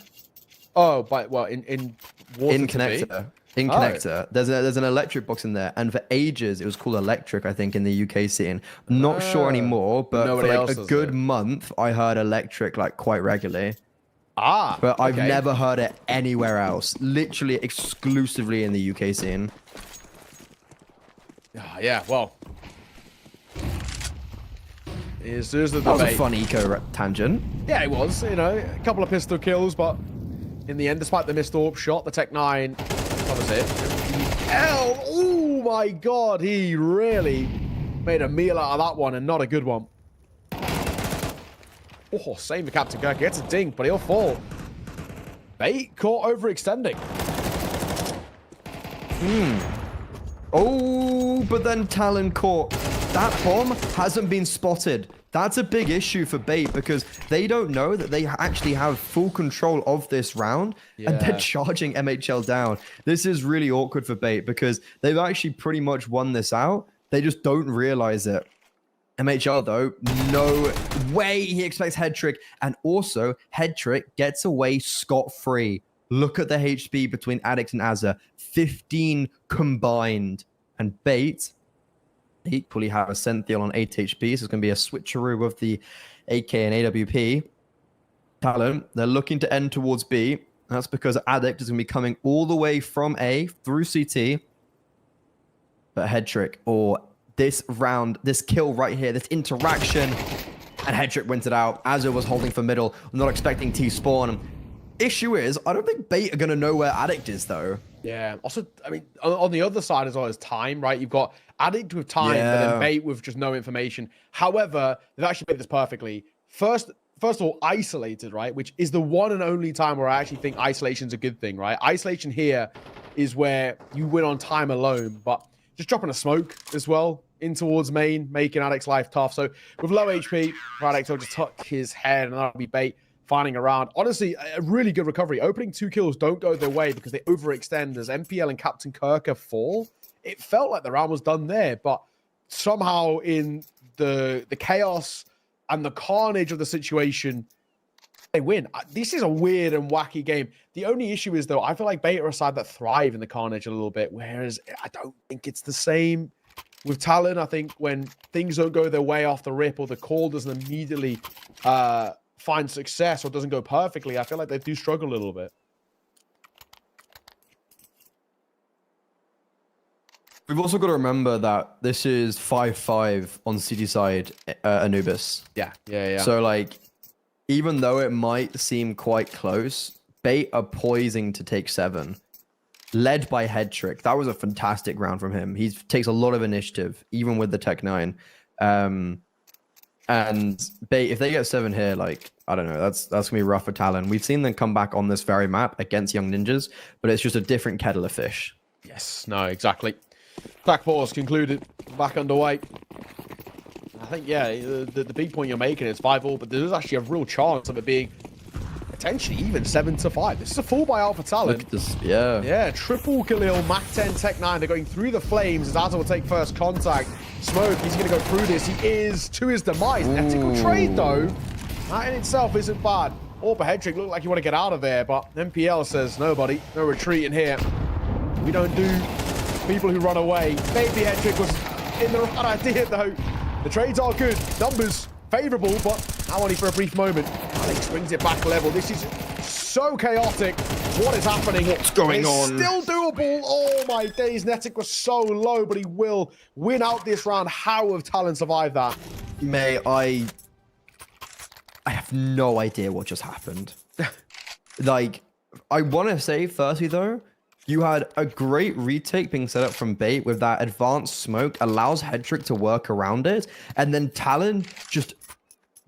Speaker 12: Oh, but well, in
Speaker 11: connector. In connector, there's an electric box in there, and for ages it was called electric. I think in the UK scene, not sure anymore, but for like a good month, I heard electric like quite regularly. But I've never heard it anywhere else. Literally exclusively in the UK scene.
Speaker 12: Yeah, well. Here's the debate.
Speaker 11: That was a fun eco tangent.
Speaker 12: Yeah, it was. You know, a couple of pistol kills, but in the end, despite the missed AWP shot, the Tech 9 covers it. Oh my god, he really made a meal out of that one, and not a good one. Oh, same with Captain Kirk. He gets a dink, but he'll fall. Bait caught overextending.
Speaker 11: Oh, but then Talon caught. That bomb hasn't been spotted. That's a big issue for Bait because they don't know that they actually have full control of this round and they're charging MHL down. This is really awkward for Bait because they've actually pretty much won this out. They just don't realize it. MHL, though, no way he expects head trick. And also, head trick gets away scot-free. Look at the HP between Addict and Azza. 15 combined. And Bait equally have a Senthiel on 8 HP. So it's going to be a switcheroo with the AK and AWP. Talon, they're looking to end towards B. That's because Addict is going to be coming all the way from A through CT. But head trick, or this round, this kill right here, this interaction, and head trick wins it out. Azza was holding for middle, not expecting T-spawn. Issue is, I don't think Bait are going to know where Addict is, though.
Speaker 12: Yeah. Also, I mean, on the other side as well as time, right? You've got Addict with time, but then Bait with just no information. However, they've actually made this perfectly. First of all, isolated, right? Which is the one and only time where I actually think isolation's a good thing, right? Isolation here is where you win on time alone, but just dropping a smoke as well in towards main, making Addict's life tough. So with low HP, Addict will just tuck his head, and that'll be Bait finding around. Honestly, a really good recovery. Opening 2 kills don't go their way because they overextend as MPL and Captain Kirker fall. It felt like the round was done there, but somehow in the chaos and the carnage of the situation, they win. This is a weird and wacky game. The only issue is, though, I feel like Beta are a side that thrive in the carnage a little bit, whereas I don't think it's the same with Talon. I think when things don't go their way off the rip, or the call doesn't immediately find success or doesn't go perfectly, I feel like they do struggle a little bit.
Speaker 11: We've also got to remember that this is 5-5 on CT side, Anubis.
Speaker 12: Yeah.
Speaker 11: So, like, even though it might seem quite close, Bait are poising to take 7. Led by Head Trick. That was a fantastic round from him. He takes a lot of initiative, even with the Tech 9. And Bait, if they get 7 here, like, I don't know, that's going to be rough for Talon. We've seen them come back on this very map against Young Ninjas, but it's just a different kettle of fish.
Speaker 12: Yes, no, exactly. Back pause concluded. Back underway. I think, yeah, the big point you're making is 5-all, but there's actually a real chance of it being potentially even 7-5. This is a full by Alpha Talon.
Speaker 11: Look at this, yeah.
Speaker 12: Yeah, triple Khalil, Mac 10, Tech 9. They're going through the flames as Azza will take first contact. Smoke, he's going to go through this. He is to his demise. Ethical trade, though. That in itself isn't bad. Orba Hedrick looked like you want to get out of there, but MPL says, no, buddy, no retreat in here. We don't do people who run away. Maybe Hedrick was in the right idea, though. The trades are good. Numbers favorable, but now only for a brief moment. Alex brings it back level. This is so chaotic. What is happening?
Speaker 11: What's going on?
Speaker 12: Still doable. Oh my days. Netic was so low, but he will win out this round. How have Talon survived that?
Speaker 11: May I have no idea what just happened. Like, I want to say, firstly, though, you had a great retake being set up from Bait with that advanced smoke, allows Hedrick to work around it, and then Talon just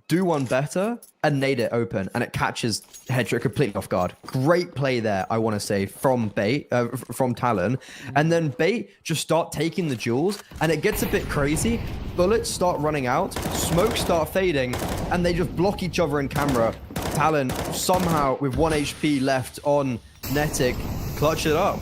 Speaker 11: do one better and nade it open, and it catches Hedrick completely off guard. Great play there, I want to say, from Bait, from Talon. And then Bait just start taking the jewels, and it gets a bit crazy. Bullets start running out, smokes start fading, and they just block each other in camera. Talon somehow, with 1 HP left on Netic, clutch it up.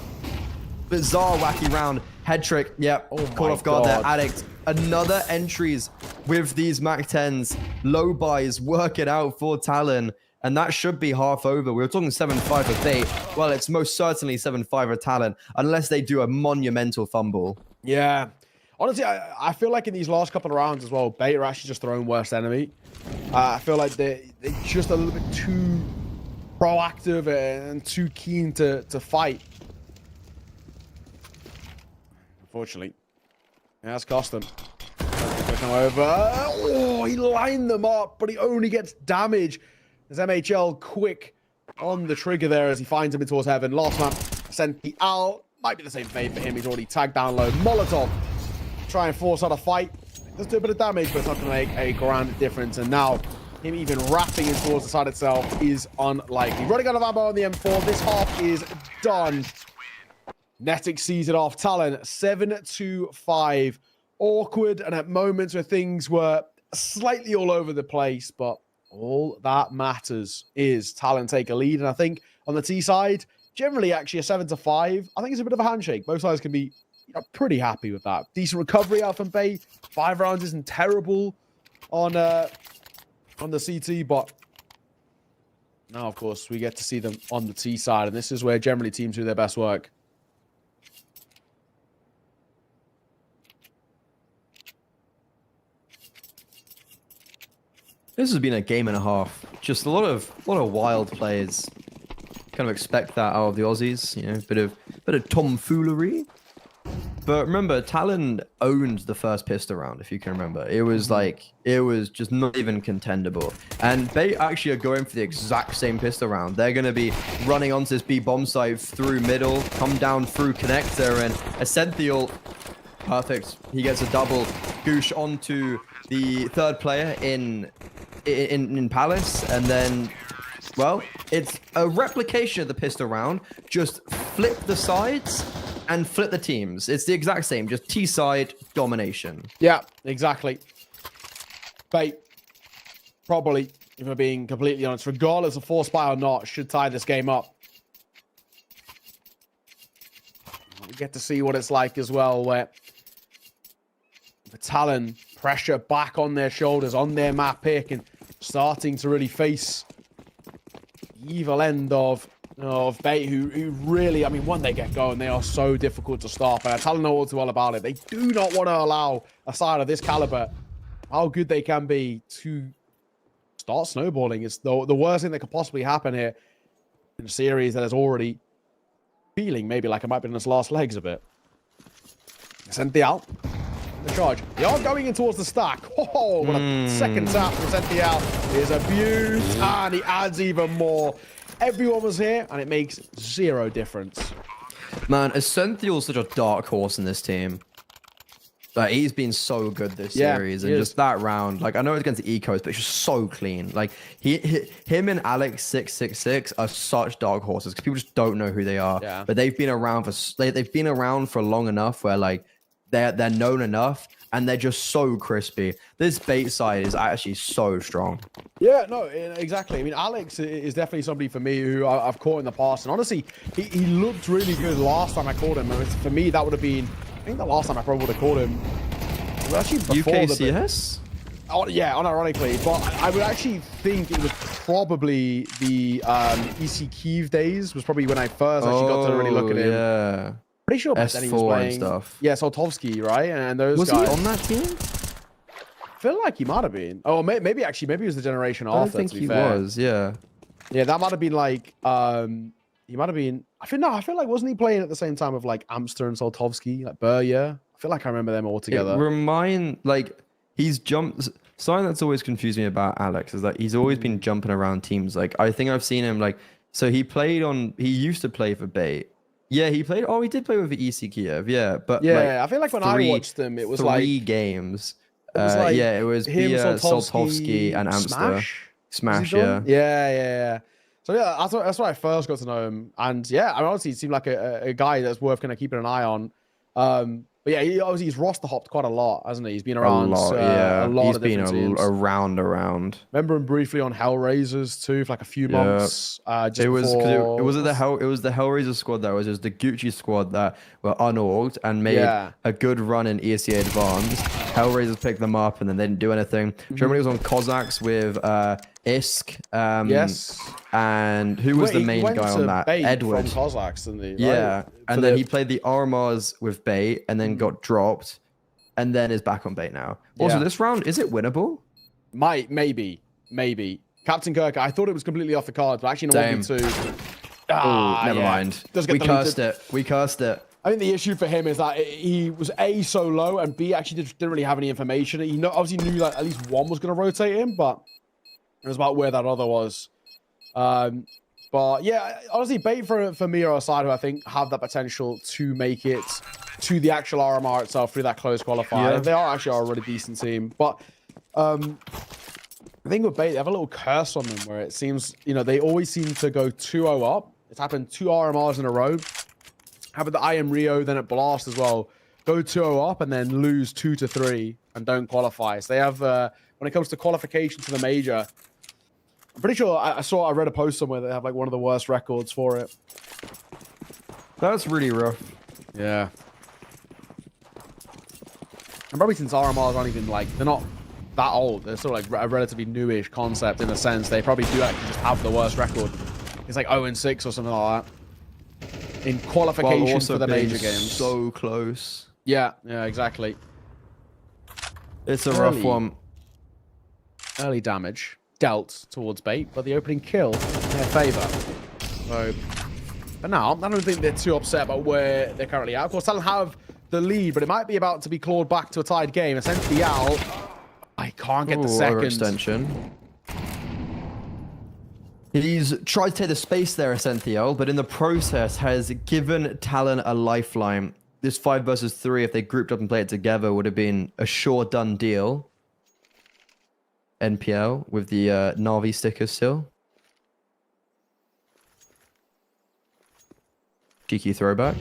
Speaker 11: Bizarre, wacky round. Head trick, yep.
Speaker 12: Oh
Speaker 11: caught off guard there. Addict. Another entries with these Mac 10s. Low buys, work it out for Talon. And that should be half over. We were talking 7-5 for Bait. Well, it's most certainly 7-5 for Talon, unless they do a monumental fumble.
Speaker 12: Yeah. Honestly, I feel like in these last couple of rounds as well, Bait are actually just their own worst enemy. I feel like they're just a little bit too proactive and too keen to fight. Unfortunately, that's cost them. Come over. Oh, he lined them up, but he only gets damage. There's MHL quick on the trigger there as he finds him in towards heaven. Last man sent the out. Might be the same fate for him. He's already tagged down low. Molotov try and force out a fight. Does do a bit of damage, but it's not going to make a grand difference. And now him even wrapping in towards the side itself is unlikely. Running out of ammo on the M4. This half is done. Netic sees it off. Talon 7-5. Awkward, and at moments where things were slightly all over the place, but all that matters is Talon take a lead. And I think on the T side, generally actually a 7-5. I think it's a bit of a handshake. Both sides can be pretty happy with that. Decent recovery out from Bait. 5 rounds isn't terrible. on the CT, but now, of course, we get to see them on the T side, and this is where generally teams do their best work.
Speaker 11: This has been a game and a half. Just a lot of wild plays. Kind of expect that out of the Aussies, you know, bit of tomfoolery. But remember, Talon owned the first pistol round, if you can remember. It was just not even contendable. And they actually are going for the exact same pistol round. They're going to be running onto this B bomb site through middle, come down through connector, and Essential, perfect. He gets a double goosh onto the third player in Palace, and then, well, it's a replication of the pistol round. Just flip the sides and flip the teams. It's the exact same, just T-side domination.
Speaker 12: Yeah, exactly. Bait, probably, if we're being completely honest, regardless of force buy or not, should tie this game up. We get to see what it's like as well, where the Talon pressure back on their shoulders, on their map pick, and starting to really face the evil end of Bait, who really, I mean, when they get going, they are so difficult to stop. And Talon know all too well about it. They do not want to allow a side of this caliber, how good they can be, to start snowballing. It's the worst thing that could possibly happen here in a series that is already feeling maybe like it might be in its last legs a bit. Sential, the charge. They are going in towards the stack. Oh, what a second tap from Sential is abused, and he adds even more. Everyone was here, and it makes zero difference.
Speaker 11: Man, Essential's such a dark horse in this team. Like, he's been so good this series, and just that round, like, I know it's against the Ecos, but it's just so clean. Like, him and Alex 666 are such dark horses because people just don't know who they are.
Speaker 12: Yeah.
Speaker 11: But they've been around for long enough where, like, they're known enough, and they're just so crispy. This Bait side is actually so strong.
Speaker 12: Yeah, no, exactly. I mean, Alex is definitely somebody for me who I've caught in the past, and honestly, he looked really good last time I caught him. And for me, that would have been, I think the last time I probably would have caught him was actually before
Speaker 11: UKCS?
Speaker 12: Yeah, unironically, but I would actually think it was probably the EC Kiev days was probably when I first actually got to really look at him.
Speaker 11: Yeah.
Speaker 12: Pretty sure back then he was playing
Speaker 11: and stuff.
Speaker 12: Yeah, Soltovsky, right? And those
Speaker 11: was
Speaker 12: guys.
Speaker 11: he on that team?
Speaker 12: I feel like he might have been. Oh, maybe it was the generation after.
Speaker 11: I don't think
Speaker 12: to be
Speaker 11: he
Speaker 12: fair.
Speaker 11: was. Yeah.
Speaker 12: Yeah, that might have been like he might have been. I feel like wasn't he playing at the same time of like Amster and Soltovsky, like Burya? I feel like I remember them all together.
Speaker 11: He's jumped. Something that's always confused me about Alex is that he's always been jumping around teams. Like, I think I've seen him, like, so he used to play for Bait. Yeah, he played. Oh, he did play with the EC Kiev. Yeah, but
Speaker 12: yeah,
Speaker 11: like,
Speaker 12: I feel like when I watched them, it was
Speaker 11: three
Speaker 12: like
Speaker 11: games.
Speaker 12: It was like
Speaker 11: yeah, it was
Speaker 12: him,
Speaker 11: Soltovsky and Amster. Smash, yeah.
Speaker 12: Yeah. So yeah, that's why I first got to know him, and yeah, I mean, honestly, he seemed like a guy that's worth kind of keeping an eye on. But yeah, he's roster hopped quite a lot, hasn't he? He's been around a lot.
Speaker 11: He's
Speaker 12: of
Speaker 11: been
Speaker 12: different teams.
Speaker 11: around.
Speaker 12: Remember him briefly on Hellraisers too for like a few months.
Speaker 11: It was the Hellraiser squad that was just the Gucci squad that were unorged and made a good run in ESEA Advanced. Hellraisers picked them up and then they didn't do anything. Do you remember he was on Cossacks with Isk?
Speaker 12: Yes.
Speaker 11: And who was the main guy on that? Edward.
Speaker 12: From Cossacks, didn't he?
Speaker 11: Yeah.
Speaker 12: Right?
Speaker 11: And then he played the Armars with Bait and then got dropped and then is back on Bait now. Also, this round, is it winnable?
Speaker 12: Maybe. Captain Kirk, I thought it was completely off the cards, but actually in 1v2.
Speaker 11: Never mind. We cursed it.
Speaker 12: I think the issue for him is that he was A, so low, and B, actually didn't really have any information. He obviously knew that at least one was going to rotate him, but it was about where that other was. But yeah, honestly, Bait for me are a side who I think have that potential to make it to the actual RMR itself through that close qualifier. Yeah. They are actually a really decent team. But the thing with Bait, they have a little curse on them where it seems, they always seem to go 2-0 up. It's happened 2 RMRs in a row. Happened at IM Rio, then at Blast as well. Go 2-0 up and then lose 2-3 and don't qualify. So they have, when it comes to qualification to the major, I'm pretty sure I read a post somewhere that they have like one of the worst records for it.
Speaker 11: That's really rough.
Speaker 12: Yeah. And probably since RMRs aren't even like, they're not that old. They're still like a relatively newish concept in a sense. They probably do actually just have the worst record. It's like 0-6 or something like that in qualification for the major games.
Speaker 11: So close.
Speaker 12: Yeah, exactly.
Speaker 11: It's a rough one.
Speaker 12: Early damage dealt towards bait, but the opening kill in their favor. So, but now I don't think they're too upset about where they're currently at. Of course, Talon have the lead, but it might be about to be clawed back to a tied game. Essentially, Al, I can't get the second
Speaker 11: extension. He's tried to take the space there, Essential, but in the process has given Talon a lifeline. This 5 versus 3, if they grouped up and played it together, would have been a sure done deal. NPL with the Na'Vi stickers still. Cheeky throwback.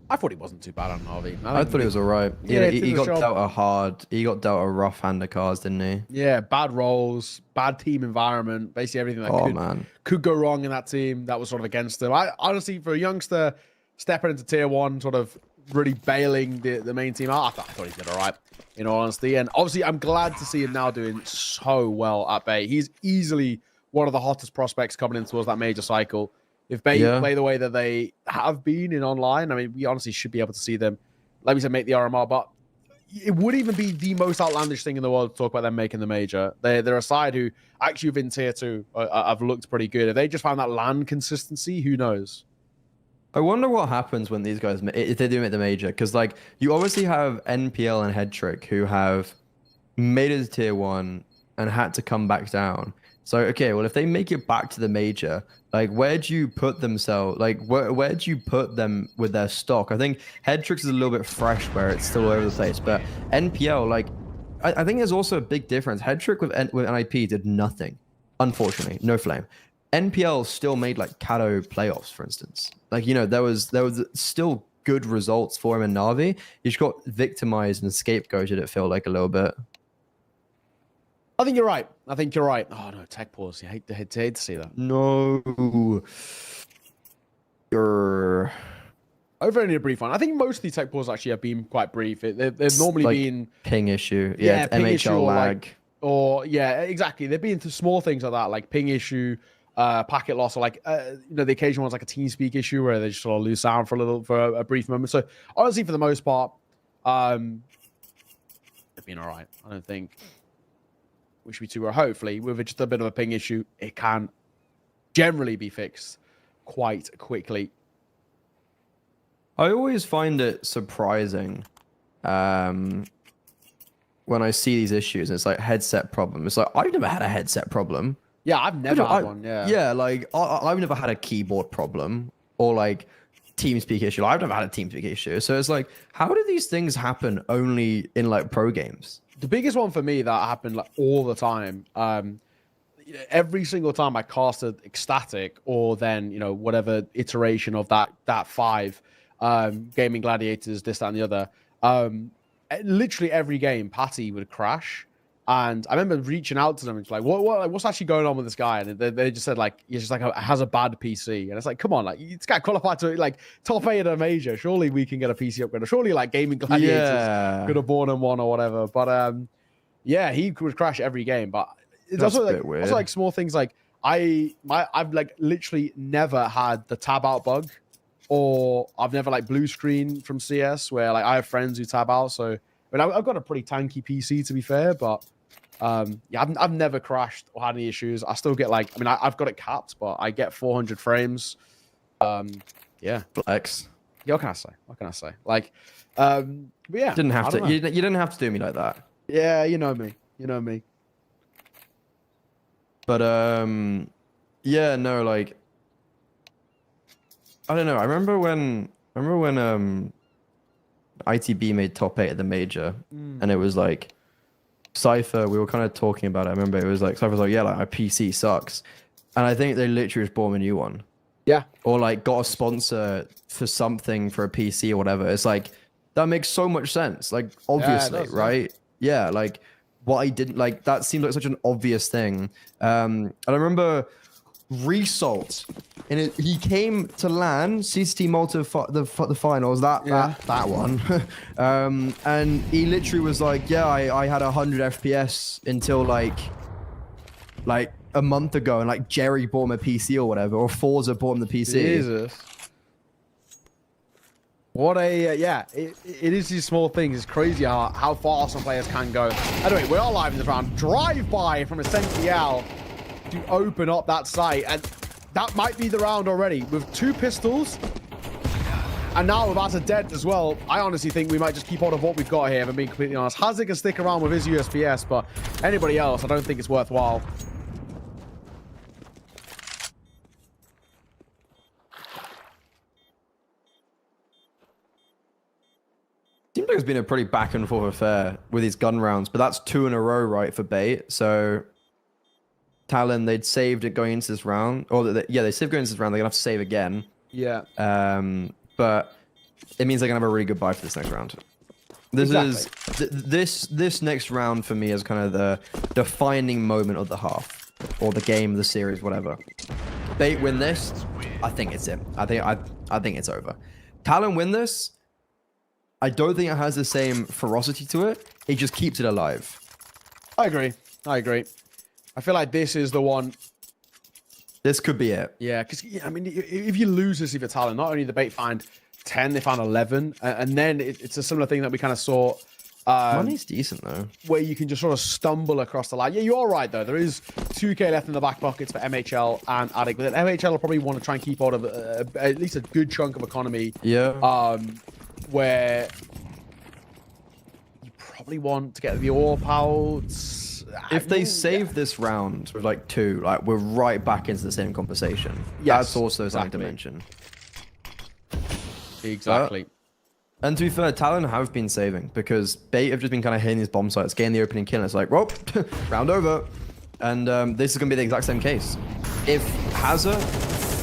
Speaker 12: I thought he wasn't too bad on Na'Vi.
Speaker 11: I thought he was alright.
Speaker 12: Yeah,
Speaker 11: he got dealt a rough hand of cards, didn't he?
Speaker 12: Yeah, bad roles, bad team environment, basically everything that could go wrong in that team that was sort of against him. I honestly, for a youngster stepping into tier 1, sort of really bailing the main team out, I thought he did all right, in all honesty. And obviously, I'm glad to see him now doing so well at Bay. He's easily one of the hottest prospects coming in towards that major cycle. If Bay play the way that they have been in online, I mean, we honestly should be able to see them, like we said, make the RMR. But it would even be the most outlandish thing in the world to talk about them making the major. They're a side who actually within tier 2 have looked pretty good. If they just found that land consistency, who knows?
Speaker 11: I wonder what happens when these guys, if they do make the major, because like you obviously have NPL and Head Trick who have made it to tier 1 and had to come back down. So okay, well if they make it back to the major, like where do you put themselves? Like where do you put them with their stock? I think Head Tricks is a little bit fresh where it's still all over the place, but NPL, like I think there's also a big difference. Head Trick with NIP did nothing, unfortunately, no flame. NPL still made like Kato playoffs, for instance. Like, you know, there was still good results for him in Na'Vi. He just got victimized and scapegoated, it felt like a little bit.
Speaker 12: I think you're right. Oh no, tech pause. You hate to see that.
Speaker 11: No. You're
Speaker 12: only a brief one. I think most of the tech pause actually have been quite brief. They've normally
Speaker 11: like
Speaker 12: been
Speaker 11: ping issue. Yeah, ping issue or lag.
Speaker 12: Yeah, exactly. They've been through small things like that, like ping issue, packet loss, or like you know, the occasional one's like a TeamSpeak issue where they just sort of lose sound for a brief moment. So honestly, for the most part, they've been all right. I don't think we should be too worried. Hopefully, with just a bit of a ping issue, it can generally be fixed quite quickly.
Speaker 11: I always find it surprising when I see these issues. It's like headset problem. It's like I've never had a headset problem.
Speaker 12: Yeah, I've never had one.
Speaker 11: Yeah, like I've never had a keyboard problem or like TeamSpeak issue. I've never had a TeamSpeak issue. So it's like, how do these things happen only in like pro games?
Speaker 12: The biggest one for me that happened like all the time. Every single time I casted ecstatic or then, you know, whatever iteration of that 5 gaming gladiators, this, that, and the other. Literally every game, Patty would crash. And I remember reaching out to them and like, what's actually going on with this guy? And they just said like, he's just like has a bad PC. And it's like, come on, like it's got qualified to like top 8 at a major. Surely we can get a PC upgrade. Or surely like gaming gladiators could have born him one or whatever. But yeah, he would crash every game. But it's also like small things like I've like literally never had the tab out bug, or I've never like blue screen from CS where like I have friends who tab out. So I mean, I've got a pretty tanky PC to be fair, but yeah, I've never crashed or had any issues. I still get like, I mean, I've got it capped, but I get 400 frames. Yeah,
Speaker 11: flex.
Speaker 12: Yeah, what can I say? Like, but yeah,
Speaker 11: didn't have to. You didn't have to do me like that.
Speaker 12: Yeah, you know me.
Speaker 11: But yeah, no, like I don't know. I remember when ITB made top 8 at the major, and it was like Cypher. We were kind of talking about it. I remember it was like Cypher was like, yeah, like my PC sucks, and I think they literally just bought him a new one.
Speaker 12: Yeah,
Speaker 11: or like got a sponsor for something for a PC or whatever. It's like that makes so much sense. Like obviously, right? Yeah, like what I didn't like. That seemed like such an obvious thing. And I remember Resalt and he came to LAN CCT Malta the finals that one, and he literally was like, yeah, I had 100 FPS until like a month ago, and like Jerry bought him a PC or whatever, or Forza bought him the PC.
Speaker 12: Jesus. What a, it is these small things. It's crazy how far some players can go. Anyway, we are live in this round. Drive-by from Essential to open up that site. And that might be the round already. With 2 pistols, and now with Asa dead as well, I honestly think we might just keep hold of what we've got here, if I'm being completely honest. Hazard can stick around with his USPS, but anybody else, I don't think it's worthwhile.
Speaker 11: Seems like it's been a pretty back and forth affair with these gun rounds, but that's 2 in a row, right, for bait. So Talon, they'd saved it going into this round, or they saved going into this round. They're gonna have to save again.
Speaker 12: Yeah.
Speaker 11: But it means they're gonna have a really good buy for this next round. This
Speaker 12: Exactly.
Speaker 11: is this next round for me is kind of the defining moment of the half, or the game, the series, whatever. Bait win this, I think it's it. I think it's over. Talon win this. I don't think it has the same ferocity to it. It just keeps it alive.
Speaker 12: I agree. I feel like this is the one.
Speaker 11: This could be it.
Speaker 12: Yeah, because, I mean, if you lose this Eva Talon, not only did the bait find 10, they found 11. And then it's a similar thing that we kind of saw.
Speaker 11: Money's decent, though.
Speaker 12: Where you can just sort of stumble across the line. Yeah, you are right, though. There is 2K left in the back pockets for MHL and Addict. But then MHL will probably want to try and keep hold of at least a good chunk of economy.
Speaker 11: Yeah.
Speaker 12: Where you probably want to get the AWP out.
Speaker 11: If they save this round with like 2, like we're right back into the same conversation.
Speaker 12: Yes,
Speaker 11: that's also something to
Speaker 12: exactly.
Speaker 11: mention.
Speaker 12: Exactly.
Speaker 11: And to be fair, Talon have been saving because Bait have just been kind of hitting these bomb sites, getting the opening kill. And it's like, well, round over. And this is going to be the exact same case. If Hazard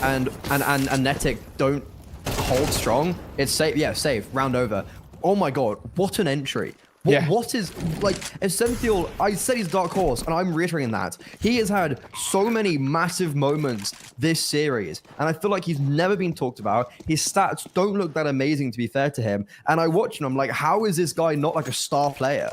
Speaker 11: and Netic don't hold strong, it's safe. Yeah, safe. Round over. Oh my god, what an entry. What is, like, Essential, I said he's Dark Horse, and I'm reiterating that. He has had so many massive moments this series, and I feel like he's never been talked about. His stats don't look that amazing, to be fair to him, and I watch him, I'm like, how is this guy not like a star player?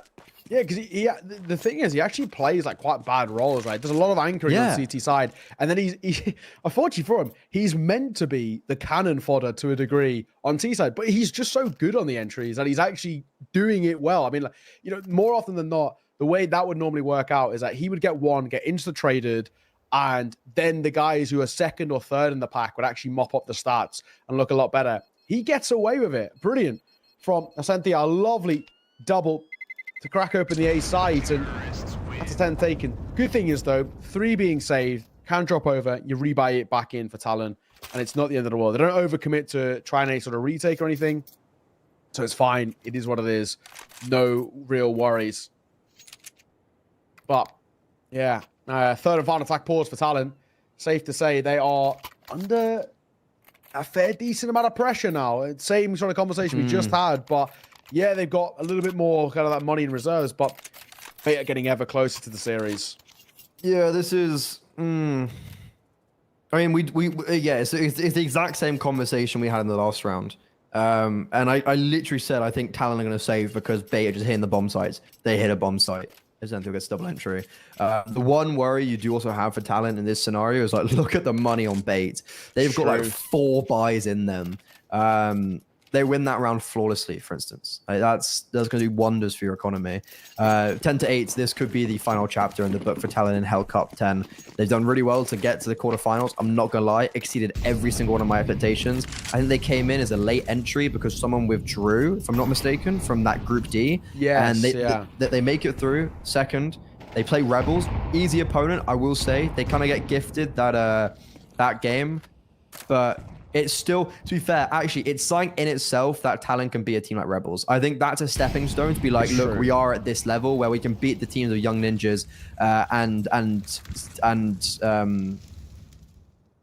Speaker 12: Yeah, because the thing is, he actually plays like quite bad roles, right? There's a lot of anchoring on CT side, and then he unfortunately for him, he's meant to be the cannon fodder to a degree on T side, but he's just so good on the entries that he's actually doing it well. I mean, like, you know, more often than not, the way that would normally work out is that he would get insta-traded, and then the guys who are second or third in the pack would actually mop up the stats and look a lot better. He gets away with it. Brilliant from Ascentia, a lovely double to crack open the A side, and that's a 10 taken. Good thing is, though, 3 being saved, can drop over, you rebuy it back in for Talon, and it's not the end of the world. They don't overcommit to try and any sort of retake or anything, so it's fine. It is what it is. No real worries. But, yeah, third and final attack pause for Talon. Safe to say they are under a fair decent amount of pressure now. Same sort of conversation we just had, but yeah, they've got a little bit more kind of that money in reserves, but they are getting ever closer to the series.
Speaker 11: Yeah, this is. I mean, it's the exact same conversation we had in the last round. And I literally said I think Talon are going to save because Bait are just hitting the bomb sites. They hit a bomb site. Essentially gets double entry. The one worry you do also have for Talon in this scenario is like, look at the money on Bait. They've got like 4 buys in them. They win that round flawlessly, for instance. Like, that's going to do wonders for your economy. 10-8, this could be the final chapter in the book for Talon in Hellcup 10. They've done really well to get to the quarterfinals. I'm not going to lie, exceeded every single one of my expectations. I think they came in as a late entry because someone withdrew, if I'm not mistaken, from that Group D.
Speaker 12: Yes,
Speaker 11: and they make it through second. They play Rebels. Easy opponent, I will say. They kind of get gifted that game. But it's still, to be fair, actually, it's something in itself that Talon can be a team like Rebels. I think that's a stepping stone to be like, look, we are at this level where we can beat the teams of Young Ninjas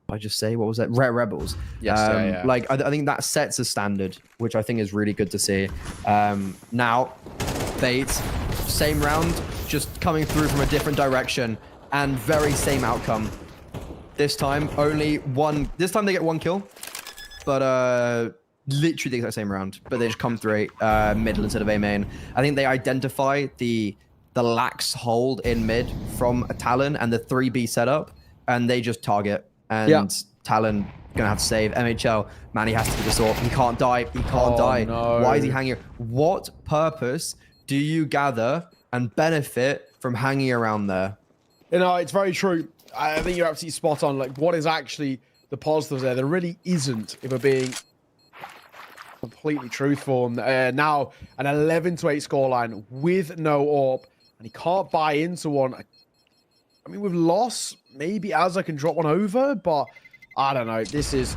Speaker 11: I just say, what was that? Rare Rebels.
Speaker 12: Yes,
Speaker 11: Like, I think that sets a standard, which I think is really good to see. Now, Bait, same round, just coming through from a different direction and very same outcome. This time, only one. This time they get 1 kill, but literally the exact same round. But they just come through middle instead of A main. I think they identify the lax hold in mid from a Talon and the 3B setup, and they just target. And Talon gonna have to save. MHL, man, he has to get this off. He can't die. He can't die.
Speaker 12: No.
Speaker 11: Why is he hanging? What purpose do you gather and benefit from hanging around there?
Speaker 12: You know, it's very true. I think you're absolutely spot on. Like, what is actually the positives there? There really isn't, if we're being completely truthful. Now, an 11-8 scoreline with no AWP, and he can't buy into one. I mean, with loss, maybe Azza can drop one over, but I don't know. This is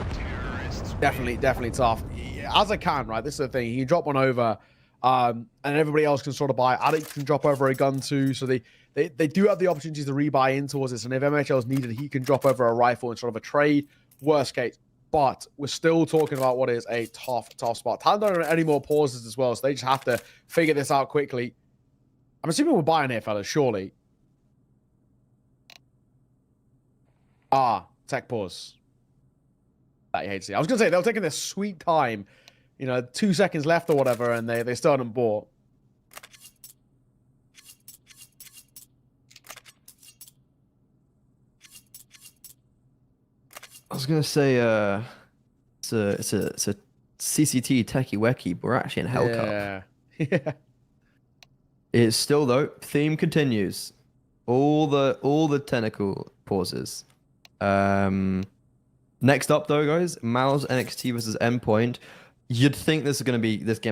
Speaker 12: definitely tough. Azza can, right? This is the thing. He can drop one over, and everybody else can sort of buy. Addict can drop over a gun too, so they do have the opportunities to rebuy in towards this, and if MHL is needed, he can drop over a rifle in sort of a trade, worst case. But we're still talking about what is a tough spot. Talon don't have any more pauses as well, so they just have to figure this out quickly. I'm assuming we're buying here, fellas, surely. Tech pause. That you hate to see. I was going to say, they were taking their sweet time, 2 seconds left or whatever, and they still hadn't bought.
Speaker 11: I was gonna say it's a CCT techie wecky, but we're actually in Hellcup.
Speaker 12: Yeah.
Speaker 11: It's still though. Theme continues. All the technical pauses. Next up though, guys, Mal's NXT versus Endpoint. You'd think this game's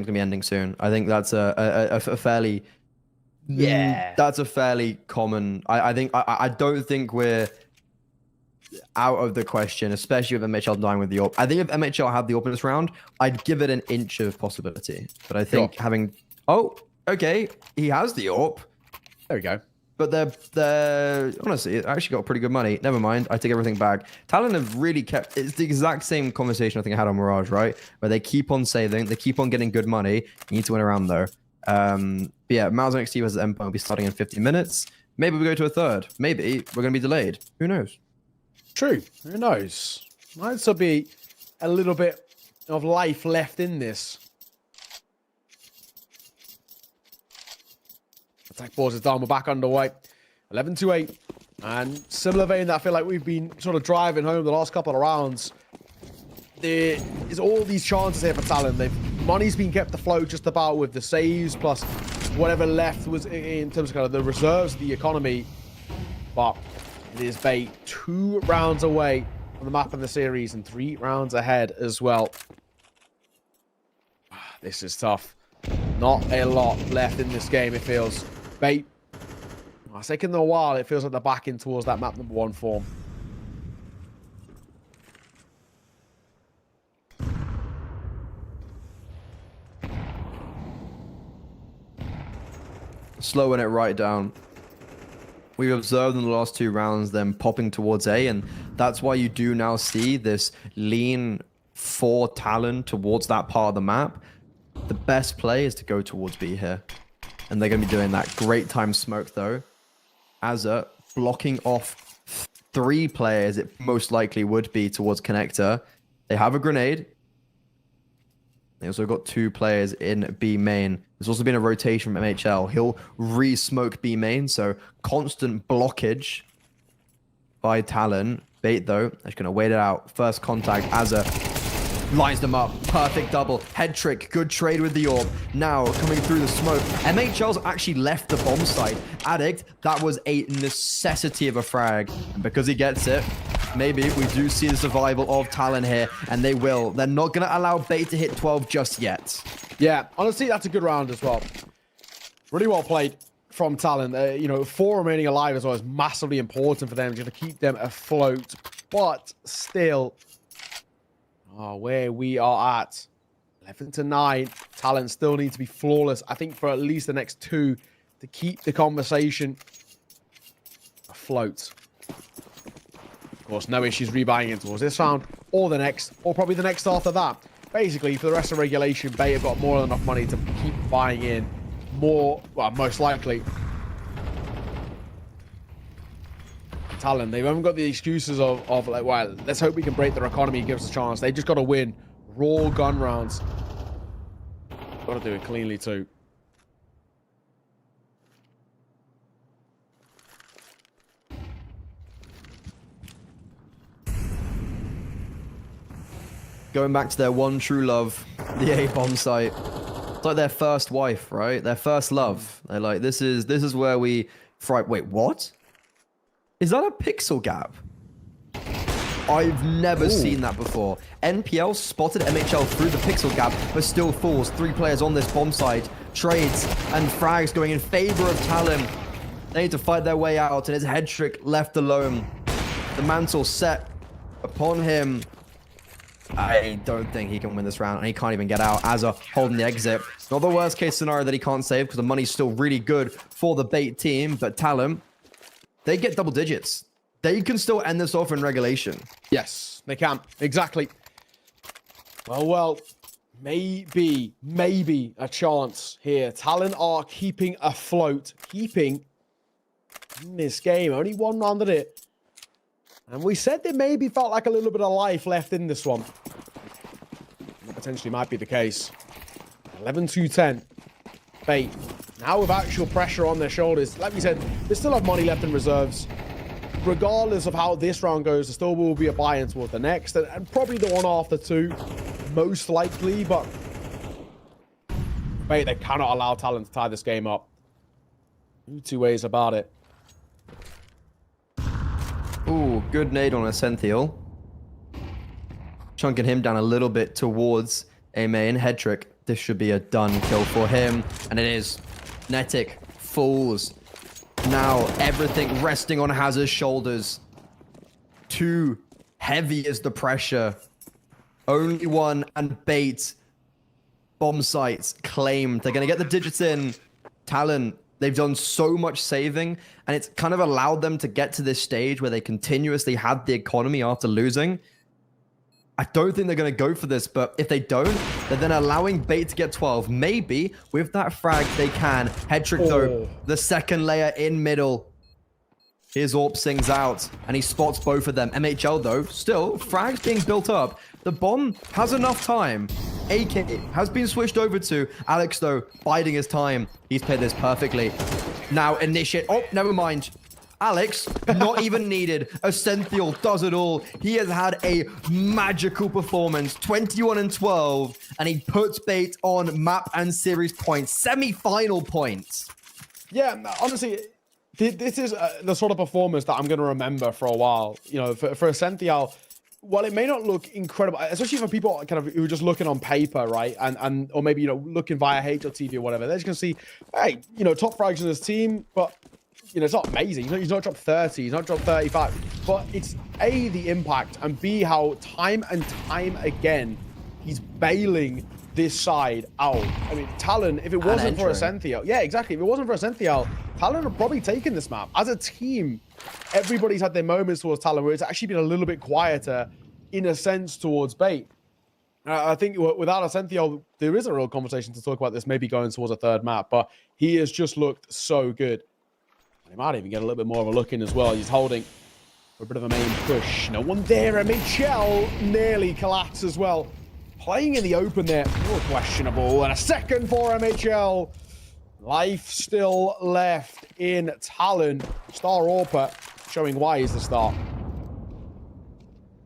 Speaker 11: gonna be ending soon. I think that's a fairly that's a fairly common. I don't think we're out of the question, especially with MHL dying with the AWP. I think if MHL had the AWP in this round, I'd give it an inch of possibility. But I think having... Oh, okay. He has the AWP.
Speaker 12: There we go.
Speaker 11: But they're honestly, it actually got pretty good money. Never mind. I take everything back. Talon have really kept... It's the exact same conversation I think I had on Mirage, right? Where they keep on saving. They keep on getting good money. You need to win around, though. But yeah, Mal's NXT versus Endpoint will be starting in 50 minutes. Maybe we go to a third. Maybe we're going to be delayed. Who knows?
Speaker 12: True. Who knows? Might still be a little bit of life left in this. Attack pause is done. We're back underway. 11-8. And similar vein that I feel like we've been sort of driving home the last couple of rounds. There is all these chances here for Talon. Money's been kept afloat just about with the saves plus whatever left was in terms of kind of the reserves of the economy. But it is Bait 2 rounds away from the map of the series and 3 rounds ahead as well. This is tough. Not a lot left in this game, it feels. Bait, it's taken them a while. It feels like they're back in towards that map number 1 form.
Speaker 11: Slowing it right down. We've observed in the last 2 rounds them popping towards A, and that's why you do now see this lean for Talon towards that part of the map. The best play is to go towards B here. And they're going to be doing that. Great time smoke, though. Azza blocking off 3 players, it most likely would be towards Connector. They have a grenade. They also got 2 players in B main. There's also been a rotation from MHL. He'll re-smoke B main, so constant blockage by Talon. Bait, though, they're just going to wait it out. First contact, Azza lines them up. Perfect double. Head trick. Good trade with the AWP. Now, coming through the smoke. MHL's actually left the bomb site. Addict, that was a necessity of a frag. And because he gets it, maybe we do see the survival of Talon here, and they will. They're not going to allow Bait to hit 12 just yet.
Speaker 12: Yeah, honestly, that's a good round as well. Really well played from Talon. 4 remaining alive as well is massively important for them to keep them afloat. But still, where we are at, 11-9, Talon still need to be flawless. I think for at least the next 2 to keep the conversation afloat. Of course, no issues rebuying in towards this round, or the next, or probably the next after that. Basically, for the rest of regulation, Bay have got more than enough money to keep buying in more, well, most likely. Talon. They haven't got the excuses of like, well, let's hope we can break their economy and give us a chance. They just got to win raw gun rounds. Got to do it cleanly too.
Speaker 11: Going back to their one true love, the A-bomb site. It's like their first wife, right? Their first love. They're like, this is where we fry. Wait, what? Is that a pixel gap? I've never seen that before. NPL spotted MHL through the pixel gap, but still falls. 3 players on this bomb site. Trades and frags going in favor of Talon. They need to fight their way out, and his head trick left alone. The mantle set upon him. I don't think he can win this round, and he can't even get out as a holding the exit. Not the worst case scenario that he can't save, because the money's still really good for the bait team, but Talon, they get double digits. They can still end this off in regulation.
Speaker 12: Yes, they can. Exactly. Well, maybe a chance here. Talon are keeping afloat, keeping in this game. Only one round at it. And we said there maybe felt like a little bit of life left in this one. That potentially might be the case. 11-2-10. Bait. Now with actual pressure on their shoulders. Like we said, they still have money left in reserves. Regardless of how this round goes, there still will be a buy-in towards the next. And probably the one after too. Most likely, but... Bait, they cannot allow Talon to tie this game up. No two ways about it.
Speaker 11: Ooh, good nade on Essential. Chunking him down a little bit towards a main head trick. This should be a done kill for him. And it is. Netic falls. Now everything resting on Hazard's shoulders. Too heavy is the pressure. Only one and bait. Bomb sites claimed. They're going to get the digits in. Talon. They've done so much saving, and it's kind of allowed them to get to this stage where they continuously had the economy after losing. I don't think they're going to go for this, but if they don't, they're then allowing bait to get 12. Maybe with that frag, they can. Head trick, though, the second layer in middle. Here's Orp sings out, and he spots both of them. MHL, though, still, frags being built up. The bomb has enough time. AK has been switched over to Alex, though, biding his time. He's played this perfectly. Now, initiate. Oh, never mind. Alex, not even needed. Essential does it all. He has had a magical performance. 21-12, and he puts bait on map and series points. Semi-final points.
Speaker 12: Yeah, honestly, this is the sort of performance that I'm going to remember for a while. You know, for Essential, while it may not look incredible, especially for people kind of who are just looking on paper, right? And or maybe, you know, looking via HLTV or whatever, they're just going to see, hey, you know, top frags in his team, but, you know, it's not amazing. He's not dropped 30, he's not dropped 35. But it's A, the impact, and B, how time and time again, he's bailing this side out. I mean, Talon, if it wasn't for Essential, yeah, exactly. If it wasn't for Essential, Talon would probably taken this map. As a team, everybody's had their moments towards Talon where it's actually been a little bit quieter in a sense towards bait. I think without Essential, there is a real conversation to talk about this maybe going towards a third map, but he has just looked so good. And he might even get a little bit more of a look in as well. He's holding for a bit of a main push. No one there. MHL nearly collapsed as well. Playing in the open there. Oh, questionable. And a second for MHL. Life still left in Talon. Star Orpa showing why he's the star.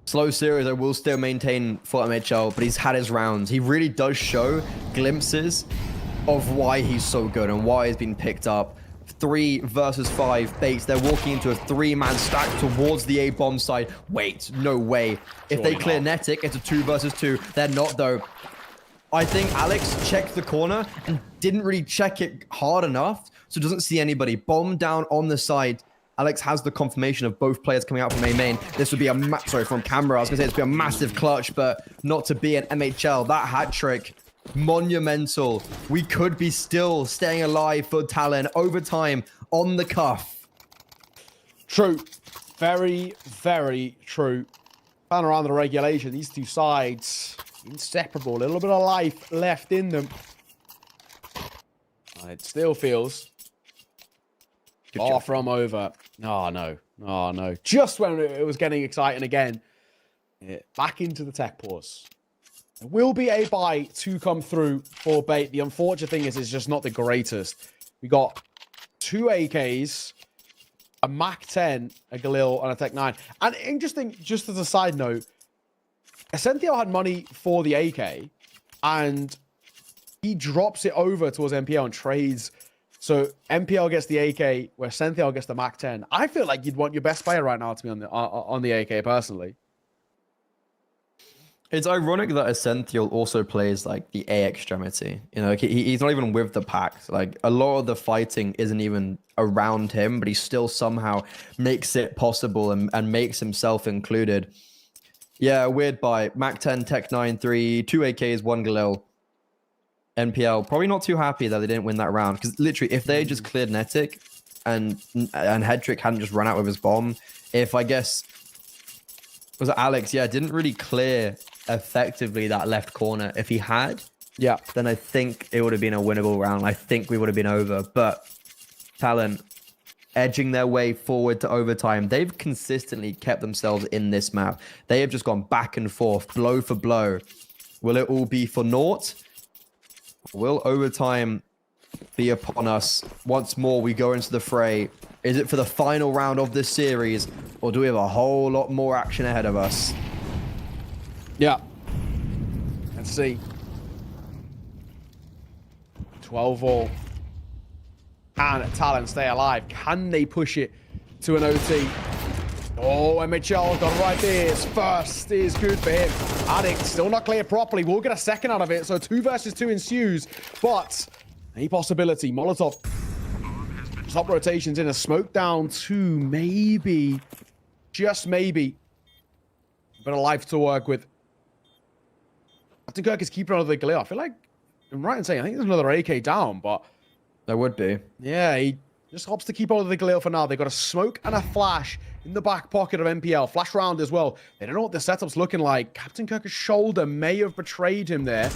Speaker 11: Slow series, I will still maintain for MHL, but he's had his rounds. He really does show glimpses of why he's so good and why he's been picked up. 3 versus 5 baits. They're walking into a 3-man stack towards the A-bomb side. Wait, no way. If they clear Netic, it's a 2 versus 2. They're not, though. I think Alex checked the corner and didn't really check it hard enough, so doesn't see anybody. Bomb down on the side. Alex has the confirmation of both players coming out from A main. This would be a from camera. I was gonna say it's be a massive clutch, but not to be an MHL. That hat trick, monumental. We could be still staying alive for Talon. Overtime on the cuff.
Speaker 12: True. Very, very true. Fan around the regulation, these two sides, inseparable. A little bit of life left in them. It still feels far from over. Oh, no. Oh, no. Just when it was getting exciting again. Back into the tech pause. There will be a buy to come through for Bait. The unfortunate thing is it's just not the greatest. We got 2 AKs, a Mac 10, a Galil, and a Tech 9. And interesting, just as a side note, Ascencio had money for the AK, and he drops it over towards MPL and trades. So MPL gets the AK, where Ascencio gets the Mac 10. I feel like you'd want your best player right now to be on the AK, personally.
Speaker 11: It's ironic that Ascencio also plays like the A extremity. You know, he's not even with the pack. Like a lot of the fighting isn't even around him, but he still somehow makes it possible and makes himself included. Yeah, weird buy. Mac 10, Tech 9, 3, 2 AKs, 1 Galil. NPL probably not too happy that they didn't win that round, because literally if they just cleared Netic and Headtrick hadn't just run out with his bomb, if I guess was it Alex, yeah, didn't really clear effectively that left corner. If he had,
Speaker 12: yeah,
Speaker 11: then I think it would have been a winnable round. I think we would have been over. But Talon edging their way forward to overtime. They've consistently kept themselves in this map. They have just gone back and forth, blow for blow. Will it all be for naught? Will overtime be upon us? Once more, we go into the fray. Is it for the final round of this series, or do we have a whole lot more action ahead of us?
Speaker 12: Yeah. Let's see. 12-all. Can Talon stay alive? Can they push it to an OT? Oh, and Mitchell got it right there. His first is good for him. Addict still not clear properly. We'll get a second out of it. So 2 versus 2 ensues. But a possibility. Molotov. Top rotations in a smoke down to maybe, just maybe, a bit of life to work with. Captain Kirk is keeping on the Galil. I feel like I'm right in saying I think there's another AK down, but
Speaker 11: there would be.
Speaker 12: Yeah, he just hopes to keep on the Galil for now. They got a smoke and a flash in the back pocket of MPL. Flash round as well. They don't know what the setup's looking like. Captain Kirk's shoulder may have betrayed him there.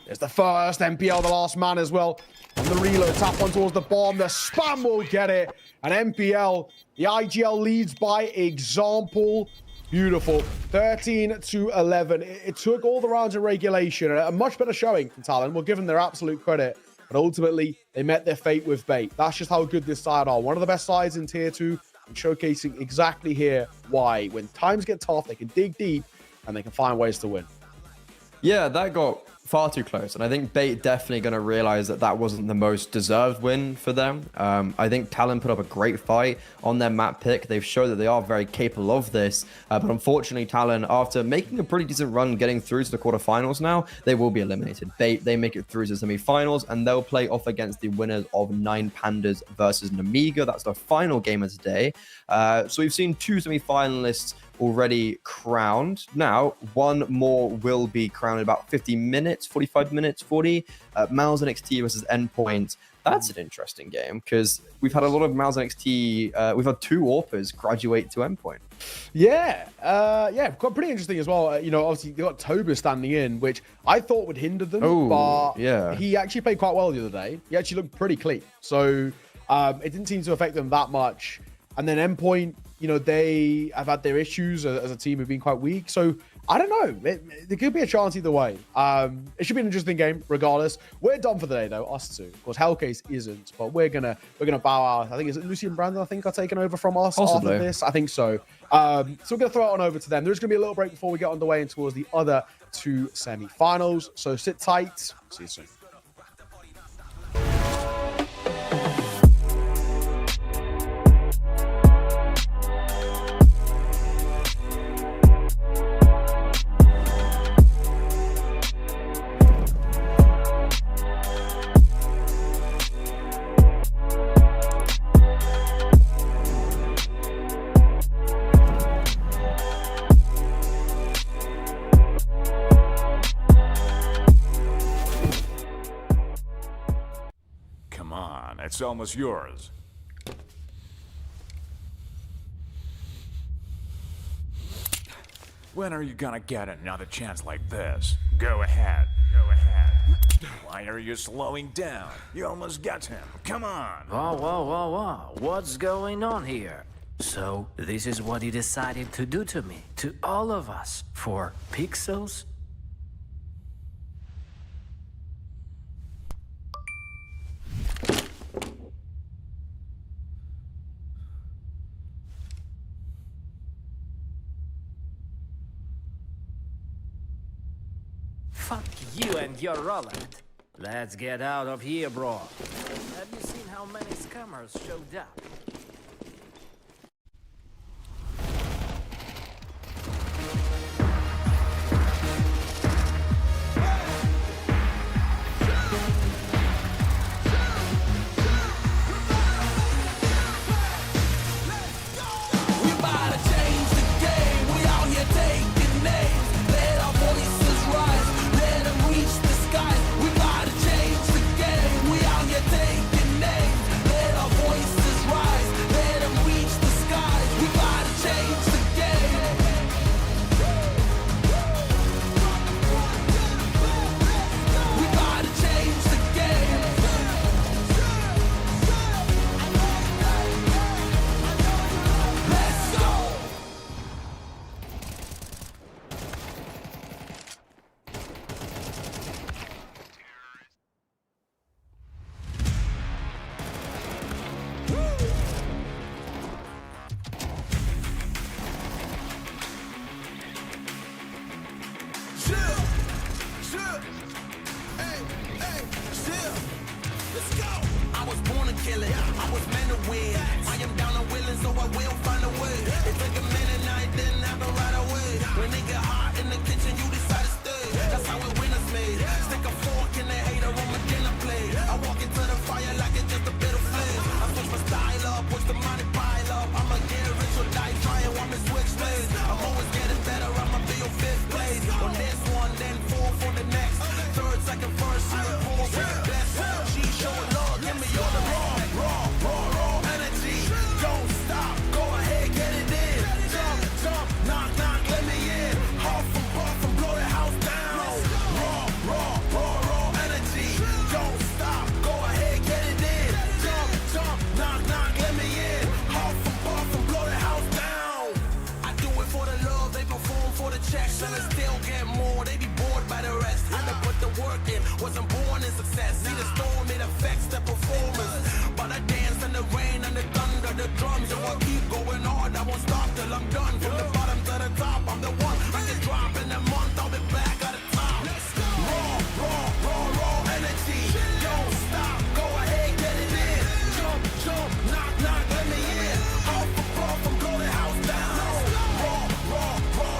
Speaker 12: There's the first MPL, the last man as well. On the reload, tap one towards the bomb. The spam will get it. And MPL, the IGL leads by example. Beautiful. 13-11. It took all the rounds in regulation. A much better showing from Talon. We'll give them their absolute credit. But ultimately, they met their fate with Bait. That's just how good this side are. One of the best sides in Tier 2. And showcasing exactly here why. When times get tough, they can dig deep. And they can find ways to win.
Speaker 11: Yeah, that got far too close, and I think Bait definitely going to realize that that wasn't the most deserved win for them. I think Talon put up a great fight on their map pick. They've shown that they are very capable of this, but unfortunately Talon, after making a pretty decent run getting through to the quarterfinals now, they will be eliminated. Bait, they make it through to the semi-finals, and they'll play off against the winners of 9 Pandas versus Namiga. That's the final game of today. So we've seen 2 semi-finalists already crowned. Now, one more will be crowned in about 50 minutes, 45 minutes, 40. Mouse NXT versus Endpoint. That's an interesting game because we've had a lot of Mouse NXT. We've had 2 AWPers graduate to Endpoint.
Speaker 12: Yeah, quite pretty interesting as well. You know, obviously they got Toba standing in, which I thought would hinder them, but
Speaker 11: yeah,
Speaker 12: he actually played quite well the other day. He actually looked pretty clean, so it didn't seem to affect them that much. And then Endpoint, you know, they have had their issues as a team, have been quite weak. So I don't know. There could be a chance either way. It should be an interesting game, regardless. We're done for the day, though. Us 2. Of course, Hellcase isn't, but we're gonna bow out. I think it's Lucy and Brandon. I think are taking over from us
Speaker 11: Possibly.
Speaker 12: after this. I think so. So we're gonna throw it on over to them. There's gonna be a little break before we get underway and towards the other 2 semi-finals. So sit tight. See you soon.
Speaker 14: It's almost yours. When are you gonna get another chance like this? Go ahead. Go ahead. Why are you slowing down? You almost got him. Come on.
Speaker 16: Whoa. What's going on here? So, this is what he decided to do to me, to all of us, for pixels? Fuck you and your Roland. Let's get out of here, bro. Have you seen how many scammers showed up?
Speaker 5: We about to change the game. We out here taking names. Let our voices rise. Let them reach the skies. We about to change the game. We out here taking names. Let our voices rise. Let them reach the skies. We about to change the game. We about to change the game. Let's go.
Speaker 6: Let's go. I was born to kill it. I was meant to win. I am down and willing, so I will find a way. It took a minute, now it didn't happen right away. When it get hot in the kitchen, you decide to stay. That's how it winners made. Stick a fork in the hater on my dinner plate. I walk into the fire like it's just a bit of flame. I switch my style up, watch the money pile up. I'ma get rich or die trying, want me switch lanes. I'm always getting better, I'ma be your fifth place. On this one, then four for the next. Third, second, first, third, fourth, with the best. She showing love, give me all the raw energy. Don't stop, go ahead, get it in. Jump, jump, knock, knock, let me in. Huff and puff and blow the house down. Raw energy. Don't stop, go ahead, get it in. Jump, jump, knock, knock, let me in. Huff and puff and blow the house down. I do it for the love, they perform for the checks, and I still get more. They be bored by the rest. I done put the work in, wasn't born in success. See the storm, it affects the performance. But I dance in the rain and the thunder, the drums, so I keep going hard. I won't stop till I'm done. From the bottom to the top, I'm the one. I can drop in a month, I'll be back at the top. Raw energy. Don't stop, go ahead, get it in. Jump, jump, knock, knock, let me in. Off the puff and blow the house down.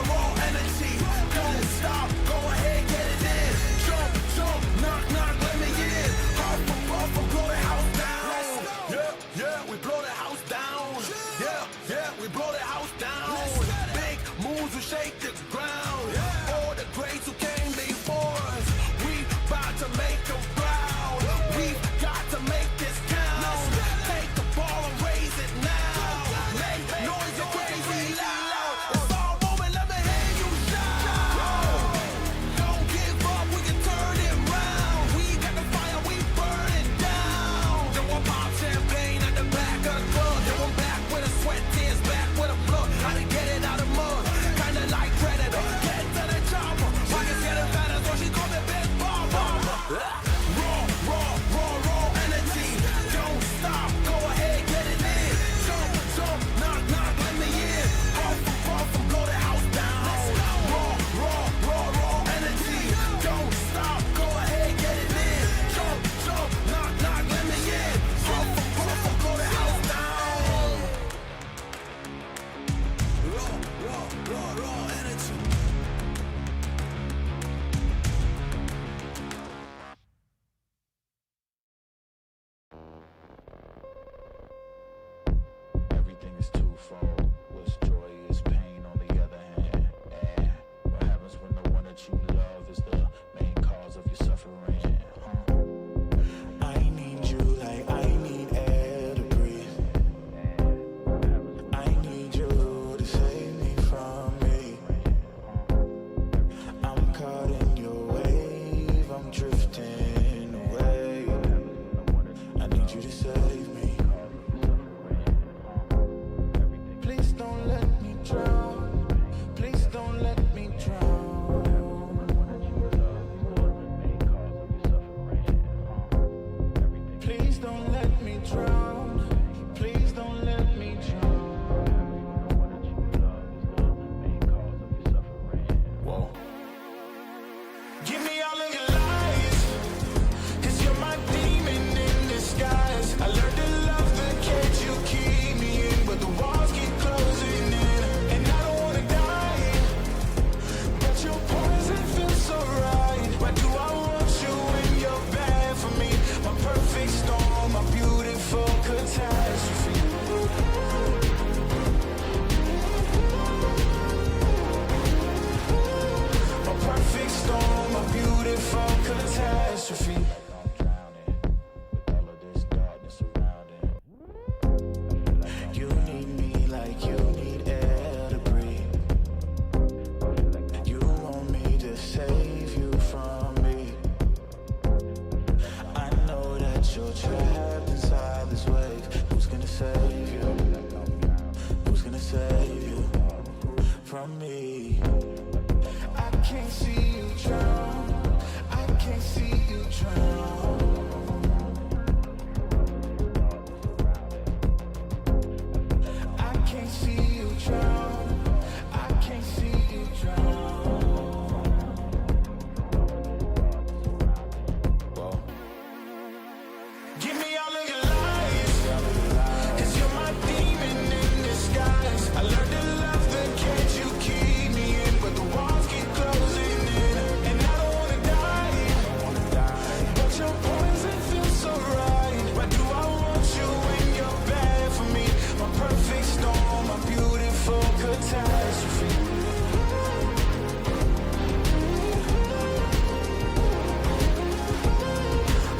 Speaker 6: Raw energy. Don't stop, go ahead, get it in. Jump, jump, knock, knock, let me in. Off the puff and blow the house down. Yeah, we blow the house down. Yeah, we blow the house down.
Speaker 4: catastrophe.
Speaker 3: I'm drowning with all of this darkness surrounding.
Speaker 4: You need me like you need air to breathe. You want me to save you from me. I know that you're trapped inside this wave. Who's gonna save you? Who's gonna save you from me? I can't see you drown. I can't see you drown. I can't see you drown. I can't see you drown. Give me all of your lies, 'cause you're my demon in disguise. I learned to love the cage you keep me in, but the walls keep closing in, and I don't wanna die. But your poison feels so right. Why do I want you when you're bad for me? My perfect storm, my beautiful catastrophe.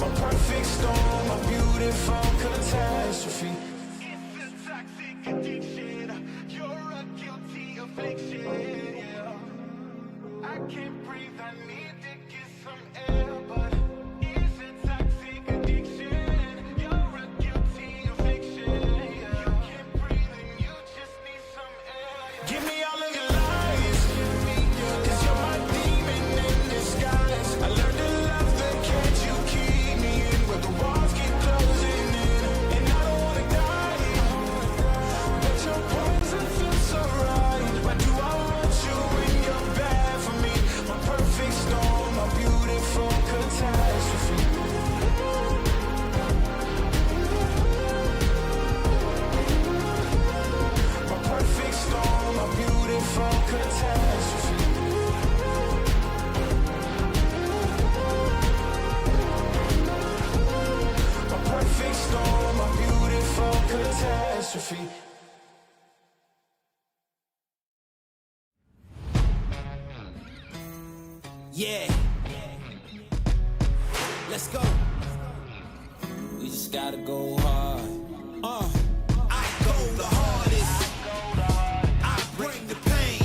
Speaker 4: My perfect storm, my beautiful catastrophe. It's a toxic addiction. You're a guilty affliction. Yeah. I can't breathe. I need to get some air, but it's a toxic addiction. You're a guilty affliction. Yeah. You can't breathe and you just need some air. Yeah. Give me all of your lies, 'cause you're my demon in disguise. I learned to love the cage you keep me in, where the walls keep closing in, and I don't wanna die. But your poison feels so right. Why do I want you when you're bad for me? My perfect storm, my beautiful catastrophe. My perfect storm, my beautiful catastrophe. My perfect storm, my beautiful catastrophe.
Speaker 5: Yeah. Let's go. We just gotta go hard. I go the hardest. I bring the pain.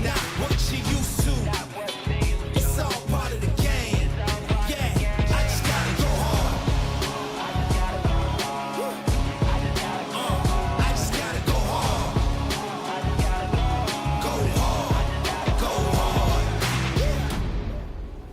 Speaker 5: Not what you used to. It's all part of the game. Yeah, I just gotta go hard. I just gotta go hard. Go hard. Go hard.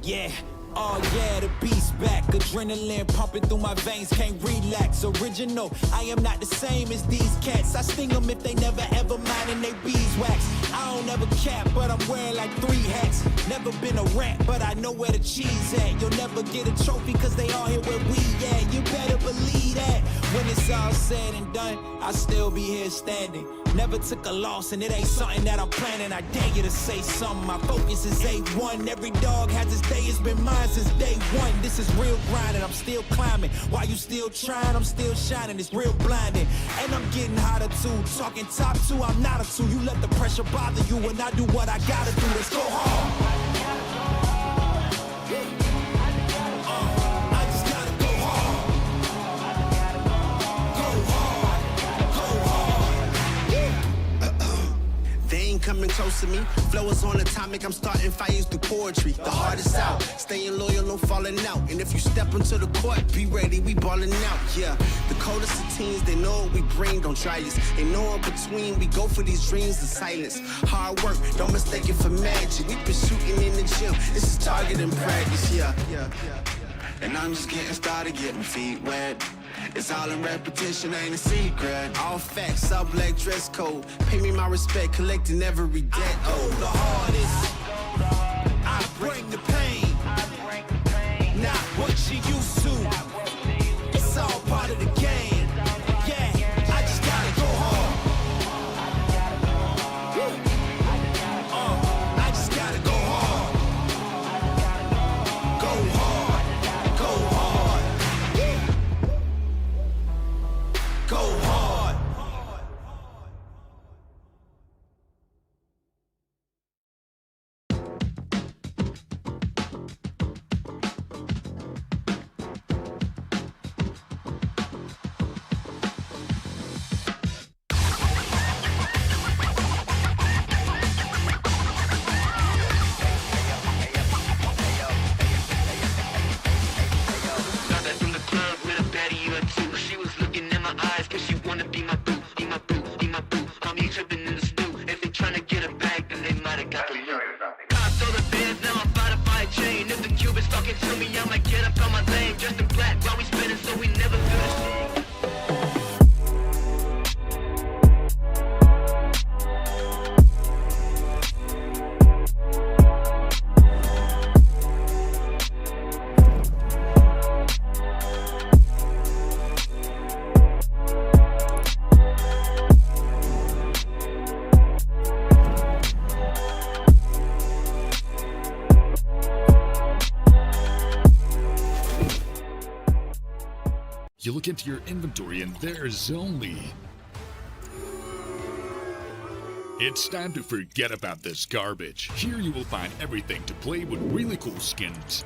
Speaker 5: Yeah. Oh yeah, the beast back. Adrenaline pumping through my veins, can't relax. Original, I am not the same as these cats. I sting them if they never ever mind and they beeswax. I don't ever cap, but I'm wearing like 3 hats. Never been a rat, but I know where the cheese at. You'll never get a trophy cause they all here where we at. You better believe that. When it's all said and done, I'll still be here standing. Never took a loss and it ain't something that I'm planning. I dare you to say something, my focus is A1. Every dog has his day, it's been mine since day one. This is real grinding, I'm still climbing. While you still trying, I'm still shining. It's real blinding, and I'm getting hotter too. Talking top 2, I'm not a 2. You let the pressure bother you and I do what I gotta do. Let's go hard. I just gotta go hard. Go hard. Go hard.
Speaker 6: They ain't coming close to me. Flow is on atomic, I'm starting fires through poetry. The hardest out, staying loyal, no falling out. And if you step into the court, be ready, we ballin' out. Yeah, the coldest of teens, they know what we bring, don't try us. Ain't no in between, we go for these dreams in silence. Hard work, don't mistake it for magic. We been shooting in the gym, this is target and practice. Yeah.
Speaker 7: And I'm just getting started, getting feet wet. It's all in repetition, ain't a secret.
Speaker 6: All facts, all black dress code. Pay me my respect, collecting every debt.
Speaker 5: Oh, the hardest. I bring the pain. Not what you used to. It's all part of the game. Yeah, I just gotta go hard. I just gotta go hard. Go hard. Go hard. Go hard.
Speaker 8: can tell me I might get up on my lane. Just in black while we spinning so we never feel the same.
Speaker 10: You look into your inventory and there's only... It's time to forget about this garbage. Here you will find everything to play with really cool skins.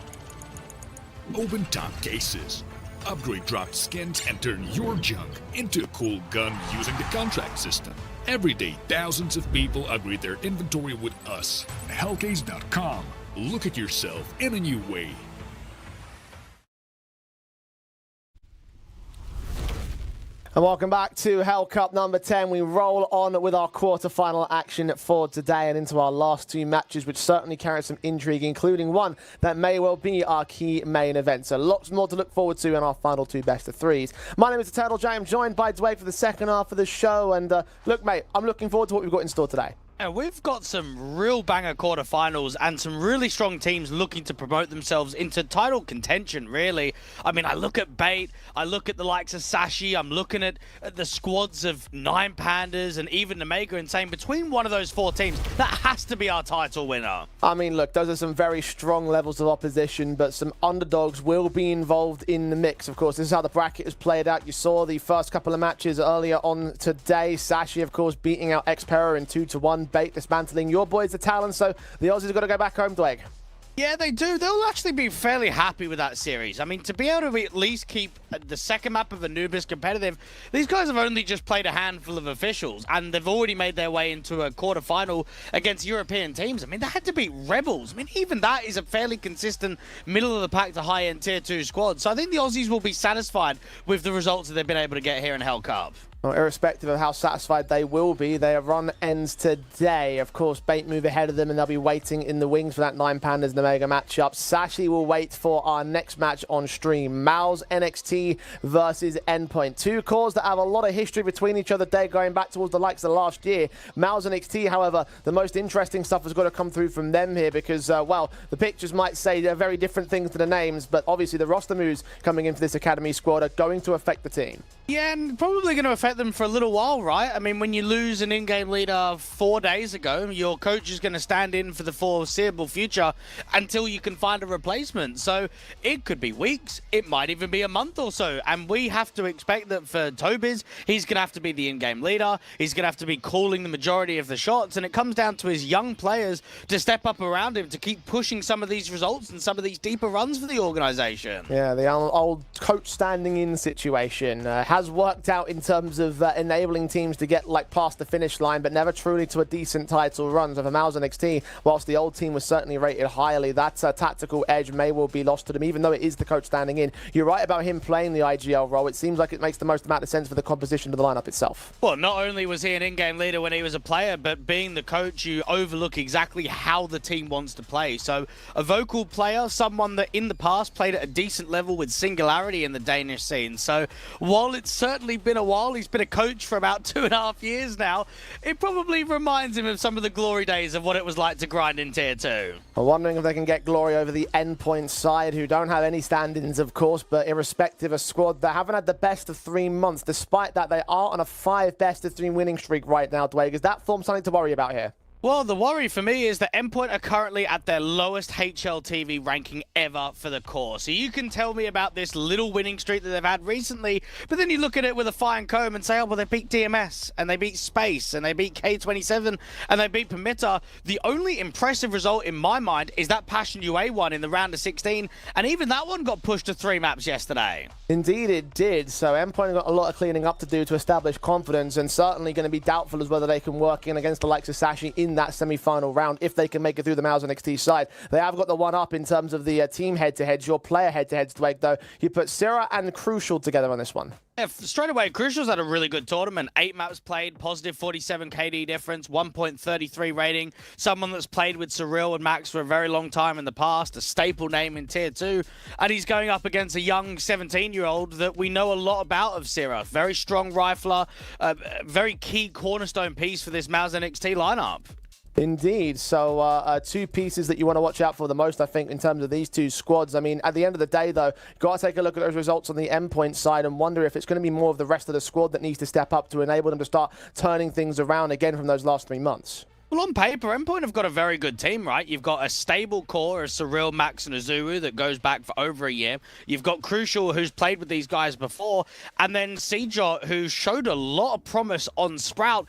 Speaker 10: Open top cases. Upgrade dropped skins and turn your junk into a cool gun using the contract system. Every day, thousands of people upgrade their inventory with us. Hellcase.com. Look at yourself in a new way.
Speaker 12: And welcome back to Hellcup number 10. We roll on with our quarterfinal action for today and into our last two matches, which certainly carry some intrigue, including one that may well be our key main event. So lots more to look forward to in our final two best of threes. My name is the Turtle J. I'm joined by Dwayne for the second half of the show. And look, mate, I'm looking forward to what we've got in store today.
Speaker 17: We've got some real banger quarterfinals and some really strong teams looking to promote themselves into title contention, really. I mean, I look at Bait, I look at the likes of Sashi, I'm looking at the squads of 9 Pandas and even Omega and saying between one of those 4 teams, that has to be our title winner.
Speaker 12: I mean, look, those are some very strong levels of opposition, but some underdogs will be involved in the mix. Of course, this is how the bracket is played out. You saw the first couple of matches earlier on today. Sashi, of course, beating out Xpera in 2-1. Bait dismantling your boys, the Talons, so the Aussies have got to go back home, Dweg.
Speaker 17: Yeah, they do. They'll actually be fairly happy with that series. I mean, to be able to at least keep the second map of Anubis competitive, these guys have only just played a handful of officials, and they've already made their way into a quarterfinal against European teams. I mean, they had to beat Rebels. I mean, even that is a fairly consistent middle-of-the-pack to high-end Tier 2 squad. So I think the Aussies will be satisfied with the results that they've been able to get here in Hellcup.
Speaker 12: Well, irrespective of how satisfied they will be, their run ends today. Of course, Bait move ahead of them, and they'll be waiting in the wings for that 9 Pandas and Omega matchup. Sashi will wait for our next match on stream. Mao's NXT versus Endpoint. 2 cores that have a lot of history between each other, going back towards the likes of last year. Mao's NXT, however, the most interesting stuff has got to come through from them here because, well, the pictures might say they're very different things to the names, but obviously the roster moves coming in for this Academy squad are going to affect the team.
Speaker 17: Yeah, and probably going to affect them for a little while, right? I mean, when you lose an in-game leader 4 days ago, your coach is going to stand in for the foreseeable future until you can find a replacement. So it could be weeks, it might even be a month or so. And we have to expect that for Tobiz, he's going to have to be the in-game leader. He's going to have to be calling the majority of the shots. And it comes down to his young players to step up around him to keep pushing some of these results and some of these deeper runs for the organization.
Speaker 12: Yeah, the old coach standing in situation has worked out in terms of enabling teams to get past the finish line, but never truly to a decent title run. So for Mao's NXT, whilst the old team was certainly rated highly, that tactical edge may well be lost to them, even though it is the coach standing in. You're right about him playing the IGL role. It seems like it makes the most amount of sense for the composition of the lineup itself.
Speaker 17: Well, not only was he an in-game leader when he was a player, but being the coach, you overlook exactly how the team wants to play. So a vocal player, someone that in the past played at a decent level with Singularity in the Danish scene. So while it's certainly been a while, he's been a coach for about 2.5 years now, it probably reminds him of some of the glory days of what it was like to grind in Tier 2.
Speaker 12: I'm wondering if they can get glory over the Endpoint side, who don't have any stand-ins, of course, but irrespective, a squad that haven't had the best of 3 months. Despite that, they are on a 5 best of 3 winning streak right now, Dwayne. Is that form something to worry about here?
Speaker 17: Well, the worry for me is that Endpoint are currently at their lowest HLTV ranking ever for the core. So you can tell me about this little winning streak that they've had recently, but then you look at it with a fine comb and say, oh, well, they beat DMS, and they beat Space, and they beat K27, and they beat Permitter. The only impressive result in my mind is that Passion UA one in the round of 16, and even that one got pushed to 3 maps yesterday.
Speaker 12: Indeed it did. So Endpoint have got a lot of cleaning up to do to establish confidence, and certainly going to be doubtful as whether they can work in against the likes of Sashi in that semi-final round if they can make it through the Mao's NXT side. They have got the one up in terms of the team head-to-heads, your player head-to-heads, Dwayne, though. You put Syrah and Crucial together on this one.
Speaker 17: Yeah, straight away, Crucial's had a really good tournament. 8 maps played, positive 47 KD difference, 1.33 rating. Someone that's played with Surreal and Max for a very long time in the past, a staple name in Tier 2. And he's going up against a young 17-year-old that we know a lot about of Syrah. Very strong rifler, very key cornerstone piece for this Mouse NXT lineup.
Speaker 18: Indeed. So two pieces that you want to watch out for the most, I think, in terms of these two squads. I mean, at the end of the day, though, got to take a look at those results on the endpoint side and wonder if it's going to be more of the rest of the squad that needs to step up to enable them to start turning things around again from those last 3 months.
Speaker 17: Well, on paper, Endpoint have got a very good team, right? You've got a stable core of Surreal, Max, and Azuru that goes back for over a year. You've got Crucial, who's played with these guys before, and then Seajot, who showed a lot of promise on Sprout.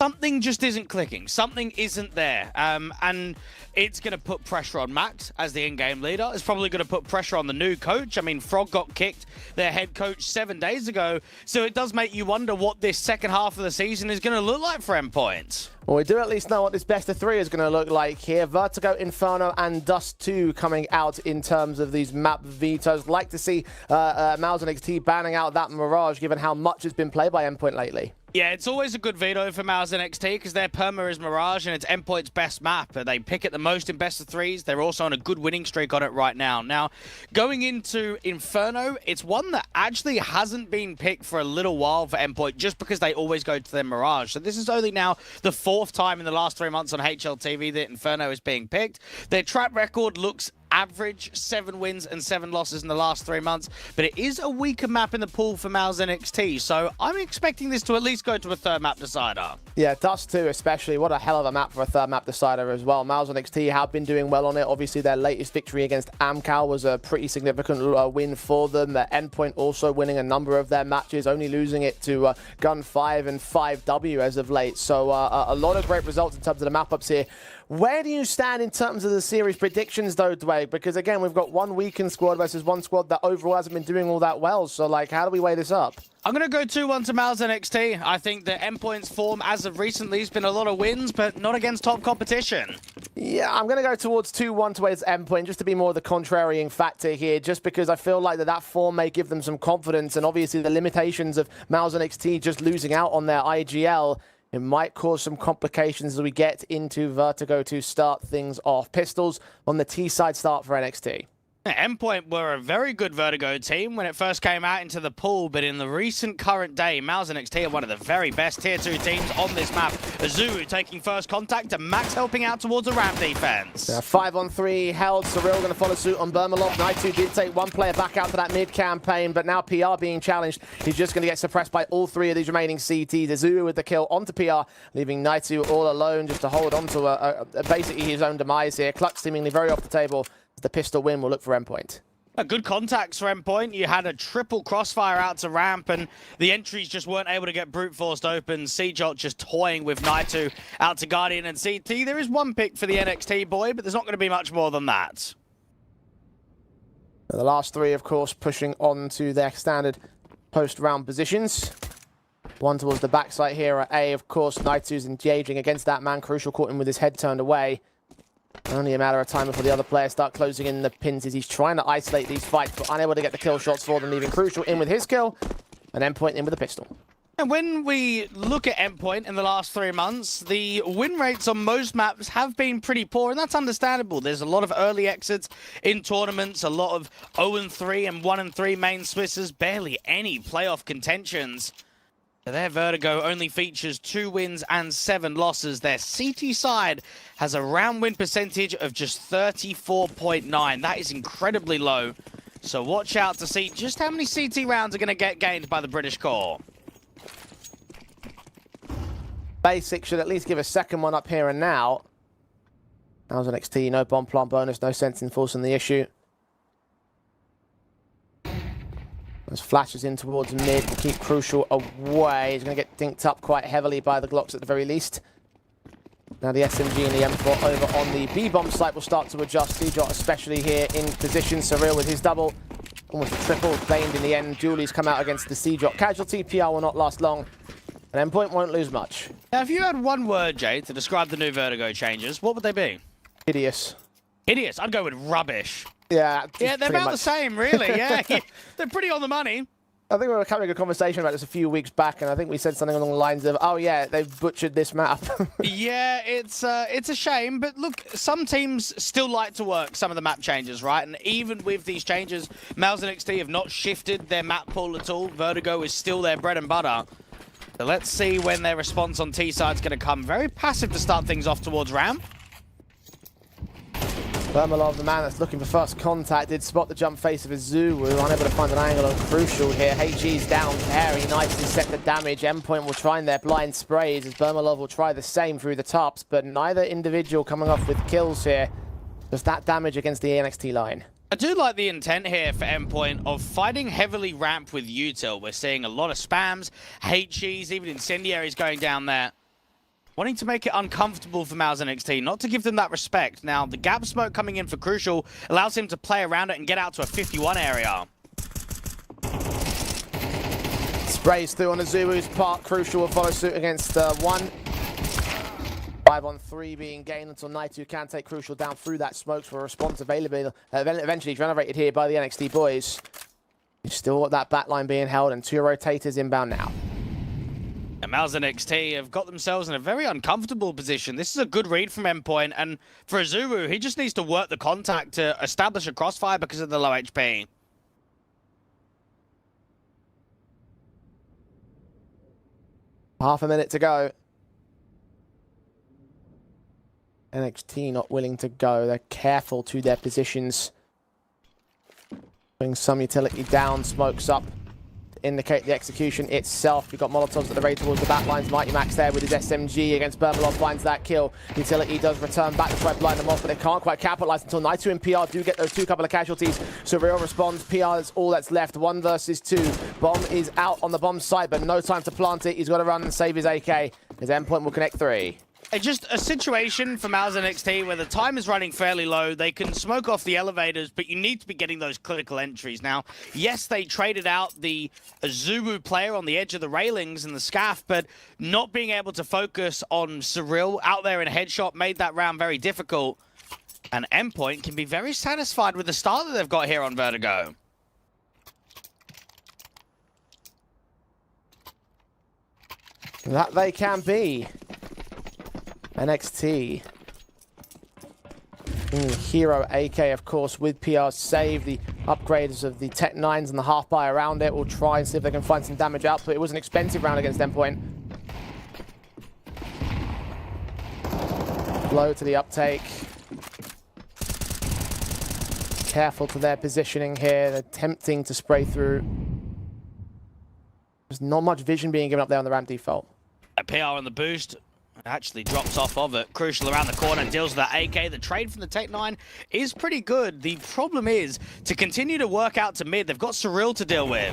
Speaker 17: Something just isn't clicking. Something isn't there. And it's going to put pressure on Max as the in-game leader. It's probably going to put pressure on the new coach. I mean, Frog got kicked, their head coach, 7 days ago. So it does make you wonder what this second half of the season is going to look like for Endpoint.
Speaker 18: Well, we do at least know what this best of 3 is going to look like here. Vertigo, Inferno, and Dust 2 coming out in terms of these map vetoes. Like to see Mouse NXT banning out that Mirage, given how much has been played by Endpoint lately.
Speaker 17: Yeah, it's always a good veto for Mouse NXT because their perma is Mirage and it's Endpoint's best map. They pick it the most in best of 3s. They're also on a good winning streak on it right now. Now, going into Inferno, it's one that actually hasn't been picked for a little while for Endpoint just because they always go to their Mirage. So this is only now the 4th time in the last 3 months on HLTV that Inferno is being picked. Their track record looks average, 7 wins and 7 losses in the last 3 months, but it is a weaker map in the pool for Mouse NXT, so I'm expecting this to at least go to a 3rd map decider.
Speaker 18: Yeah, Dust 2 especially. What a hell of a map for a 3rd map decider as well. Mouse NXT have been doing well on it. Obviously, their latest victory against Amcal was a pretty significant win for them. Their Endpoint also winning a number of their matches, only losing it to Gun 5 and 5W as of late. So a lot of great results in terms of the map ups here. Where do you stand in terms of the series predictions, though, Dwayne? Because, again, we've got one weakened squad versus one squad that overall hasn't been doing all that well. So, like, how do we weigh this up?
Speaker 17: I'm going to go 2-1 to Mouse NXT. I think the Endpoint's form as of recently has been a lot of wins, but not against top competition.
Speaker 18: Yeah, I'm going to go towards 2-1 towards Endpoint, just to be more of the contrarian factor here, just because I feel like that form may give them some confidence, and obviously the limitations of Mouse NXT just losing out on their IGL. It might cause some complications as we get into Vertigo to start things off. Pistols on the T side start for NXT.
Speaker 17: Endpoint were a very good Vertigo team when it first came out into the pool, but in the recent current day, Mouse NXT are one of the very best Tier 2 teams on this map. Azuru taking first contact and Max helping out towards a ramp defense.
Speaker 18: 5-on-3 held. Surreal going to follow suit on Burmalov. Night2 did take one player back out to that mid-campaign, but now PR being challenged. He's just going to get suppressed by all 3 of these remaining CTs. Azuru with the kill onto PR, leaving Night2 all alone just to hold on to basically his own demise here. Clutch seemingly very off the table. The pistol win will look for Endpoint.
Speaker 17: A good contacts for Endpoint. You had a triple crossfire out to ramp, and the entries just weren't able to get brute forced open. Seajot just toying with Night2 out to Guardian and CT. There is one pick for the NXT boy, but there's not going to be much more than that.
Speaker 18: The last 3, of course, pushing on to their standard post-round positions. One towards the backside here at A, of course. Night2's engaging against that man. Crucial caught him with his head turned away. Only a matter of time before the other players start closing in the pins as he's trying to isolate these fights, but unable to get the kill shots for them, leaving Crucial in with his kill, and Endpoint in with a pistol.
Speaker 17: And when we look at Endpoint in the last 3 months, the win rates on most maps have been pretty poor, and that's understandable. There's a lot of early exits in tournaments, a lot of 0-3 and 1-3 main Swissers, barely any playoff contentions. Their Vertigo only features 2 wins and 7 losses. Their CT side has a round win percentage of just 34.9. That is incredibly low. So watch out to see just how many CT rounds are going to get gained by the British core.
Speaker 18: Basic should at least give a second one up here and now. That was an XT, no bomb plant bonus, no sense in forcing the issue. As flashes in towards mid to keep Crucial away. He's going to get dinked up quite heavily by the Glocks at the very least. Now the SMG and the M4 over on the B-bomb site will start to adjust. Seajot especially here in position. Surreal with his double. Almost a triple. Claimed in the end. Julie's come out against the Seajot casualty. PR will not last long. And Endpoint won't lose much.
Speaker 17: Now, if you had one word, Jay, to describe the new Vertigo changes, what would they be?
Speaker 18: Hideous.
Speaker 17: Hideous. I'd go with rubbish.
Speaker 18: Yeah,
Speaker 17: they're about the same, really. Yeah, they're pretty on the money.
Speaker 18: I think we were having a conversation about this a few weeks back, and I think we said something along the lines of, "Oh yeah, they've butchered this map."
Speaker 17: Yeah, it's a shame, but look, some teams still like to work some of the map changes, right? And even with these changes, Mouse and XT have not shifted their map pool at all. Vertigo is still their bread and butter. So let's see when their response on T side is going to come. Very passive to start things off towards ramp.
Speaker 18: Bermalov, the man that's looking for first contact, did spot the jump face of Azulu, unable to find an angle on Crucial here. HG's down very nicely set the damage. Endpoint will try in their blind sprays as Bermalov will try the same through the tops, but neither individual coming off with kills here. Just that damage against the NXT line.
Speaker 17: I do like the intent here for Endpoint of fighting heavily ramp with util. We're seeing a lot of spams, HGs, even incendiaries going down there. Wanting to make it uncomfortable for Mouse and XT, not to give them that respect. Now, the gap smoke coming in for Crucial allows him to play around it and get out to a 51 area.
Speaker 18: Sprays through on Azulu's part. Crucial will follow suit against one. 5-on-3 being gained until Naitu can take Crucial down through that smokes for a response available. Eventually generated here by the NXT boys. You still got that backline being held and 2 rotators inbound now.
Speaker 17: And Mouse and XT have got themselves in a very uncomfortable position. This is a good read from Endpoint, and for Azuru, he just needs to work the contact to establish a crossfire because of the low HP.
Speaker 18: Half a minute to go. NXT not willing to go. They're careful to their positions. Putting some utility down, smokes up. Indicate the execution itself. You've got Molotovs at the raid towards the back lines. Mighty Max there with his SMG against Bermalov, finds that kill. Utility does return back to try to blind them off, but they can't quite capitalize until Naitu and PR do get those couple of casualties. So Real responds. PR is all that's left. 1 versus 2. Bomb is out on the bomb site, but no time to plant it. He's got to run and save his AK. His Endpoint will connect 3.
Speaker 17: Just a situation for Mouse and XT where the time is running fairly low. They can smoke off the elevators, but you need to be getting those critical entries. Now, yes, they traded out the Azulu player on the edge of the railings and the scaff, but not being able to focus on Cyril out there in a headshot made that round very difficult. And Endpoint can be very satisfied with the start that they've got here on Vertigo.
Speaker 18: That they can be. NXT. Hero AK, of course, with PR's save. The upgrades of the Tech 9s and the half buy around it will try and see if they can find some damage output. It was an expensive round against Endpoint. Low to the uptake. Careful to their positioning here. They're attempting to spray through. There's not much vision being given up there on the ramp default.
Speaker 17: PR on the boost. Actually drops off of it. Crucial around the corner, deals with that AK. The trade from the Tech 9 is pretty good. The problem is, to continue to work out to mid, they've got Cyril to deal with.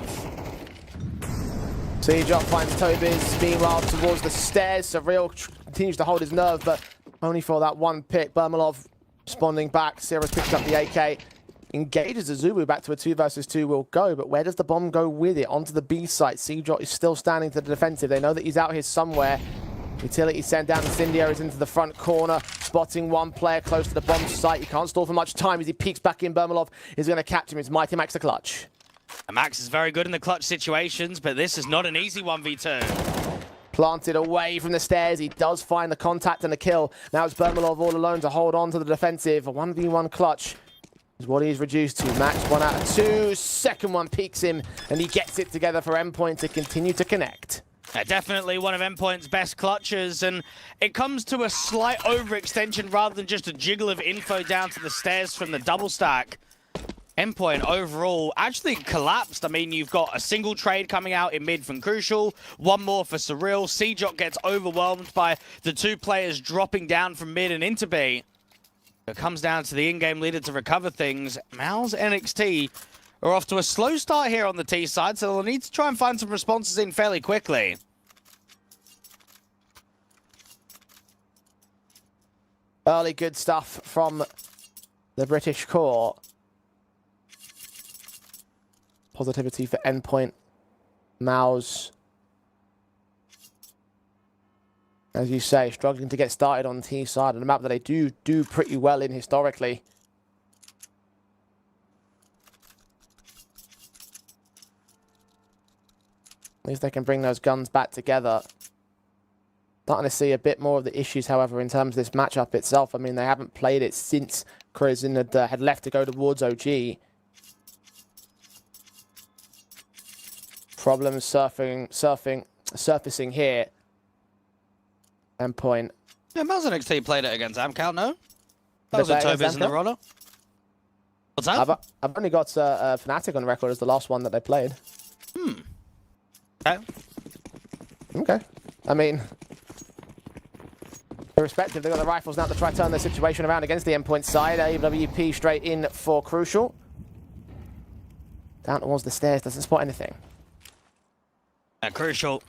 Speaker 18: Drop finds Tobiz, meanwhile towards the stairs. Cyril continues to hold his nerve, but only for that one pick. Bermalov responding back. Sierra's picked up the AK. Engages Azulu back to a 2 versus 2 will go, but where does the bomb go with it? Onto the B site. Seedrop is still standing to the defensive. They know that he's out here somewhere. Utility sent down incendiaries into the front corner, spotting one player close to the bomb site. He can't stall for much time as he peeks back in. Bermalov is going to catch him. It's Mighty Max the clutch.
Speaker 17: And Max is very good in the clutch situations, but this is not an easy 1v2.
Speaker 18: Planted away from the stairs. He does find the contact and the kill. Now it's Bermalov all alone to hold on to the defensive. A 1v1 clutch is what he's reduced to. Max 1 out of 2. Second one peaks him, and he gets it together for Endpoint to continue to connect.
Speaker 17: Definitely one of Endpoint's best clutches, and it comes to a slight overextension rather than just a jiggle of info down to the stairs from the double stack. Endpoint overall actually collapsed. I mean, you've got a single trade coming out in mid from Crucial, one more for Cyril. Seedrop gets overwhelmed by the 2 players dropping down from mid and into B. It comes down to the in-game leader to recover things. Mal's NXT are off to a slow start here on the T side, so they'll need to try and find some responses in fairly quickly.
Speaker 18: Early good stuff from the British core. Positivity for Endpoint. Mouse, as you say, struggling to get started on T side on a map that they do pretty well in historically. At least they can bring those guns back together. Starting to see a bit more of the issues, however, in terms of this matchup itself. I mean, they haven't played it since Crizin had left to go towards OG. Problems surfacing here. Endpoint.
Speaker 17: Yeah, Miles NXT played it against Amcal, no? That was a Tobias and the Roller. What's that?
Speaker 18: I've only got Fnatic on record as the last one that they played.
Speaker 17: Okay.
Speaker 18: Okay. I mean, irrespective, they've got the rifles now to try to turn the situation around against the Endpoint side. AWP straight in for Crucial. Down towards the stairs, doesn't spot anything.
Speaker 17: Crucial.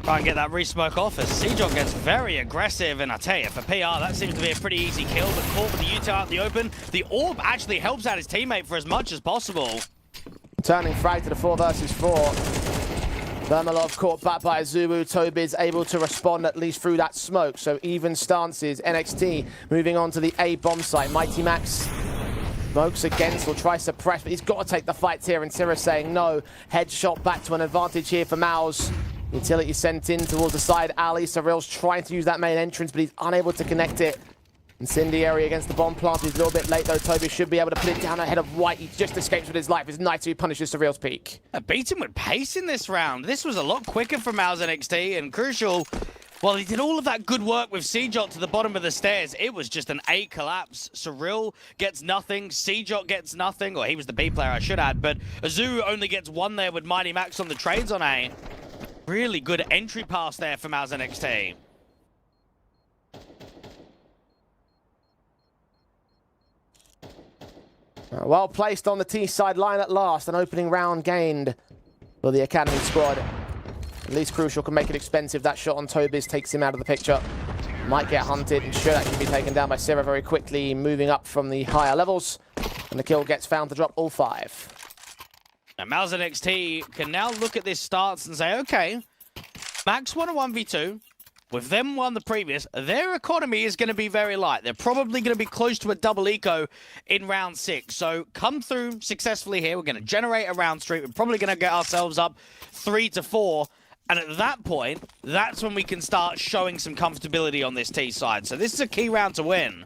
Speaker 17: Try and get that re-smoke off as Seajock gets very aggressive, and I tell you, for PR, that seems to be a pretty easy kill, but caught with the util out in the open. The orb actually helps out his teammate for as much as possible.
Speaker 18: Turning frag to the 4 versus 4. Vermalov caught back by Zuru. Tobi's able to respond at least through that smoke. So even stances. NXT moving on to the A bomb site. Mighty Max smokes against, will try suppress, but he's got to take the fight here. And Syrah saying no. Headshot back to an advantage here for Mouse. Utility sent in towards the side alley. Surreal's trying to use that main entrance, but he's unable to connect it. Incendiary against the bomb plant. He's a little bit late though. Tobi should be able to put it down ahead of White. He just escapes with his life. His Knight 2 punishes Surreal's peak.
Speaker 17: Beat him with pace in this round. This was a lot quicker from Mouse NXT, and Crucial, well, he did all of that good work with Seajock to the bottom of the stairs. It was just an A collapse. Surreal gets nothing. Seajock gets nothing. Or he was the B player, I should add. But Azuru only gets one there with Mighty Max on the trades on A. Really good entry pass there for Mouse NXT.
Speaker 18: Well placed on the T side line at last. An opening round gained for the Academy squad. At least Crucial can make it expensive. That shot on Tobias takes him out of the picture. Might get hunted and should actually be taken down by Syrah very quickly, moving up from the higher levels. And the kill gets found to drop all 5.
Speaker 17: Now, Mouse NXT can now look at this starts and say, okay, Max won a 1v2. With them won the previous, their economy is going to be very light. They're probably going to be close to a double eco in round 6. So come through successfully here. We're going to generate a round streak. We're probably going to get ourselves up 3-4. And at that point, that's when we can start showing some comfortability on this T side. So this is a key round to win.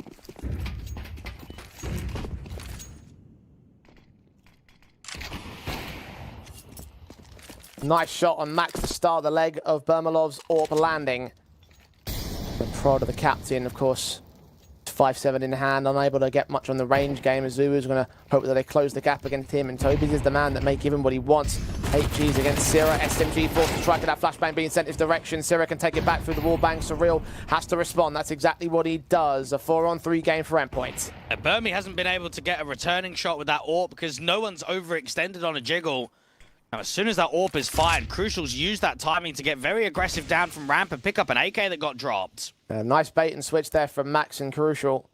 Speaker 18: Nice shot on Max to start the leg of Bermalov's AWP landing. The prod of the captain, of course, 5-7 in hand, unable to get much on the range game. Azuru's going to hope that they close the gap against him, and Tobias is the man that may give him what he wants. 8Gs against Syrah. SMG forced to strike at that flashbang being sent his direction. Syrah can take it back through the wall bang. Surreal has to respond. That's exactly what he does. A 4-on-3 game for Endpoint.
Speaker 17: Burmy hasn't been able to get a returning shot with that AWP because no one's overextended on a jiggle. Now, as soon as that AWP is fired, Crucial's used that timing to get very aggressive down from ramp and pick up an AK that got dropped.
Speaker 18: Nice bait and switch there from Max and Crucial.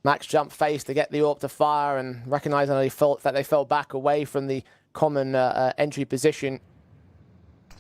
Speaker 18: Max jumped face to get the AWP to fire and recognizing that they fell back away from the common entry position.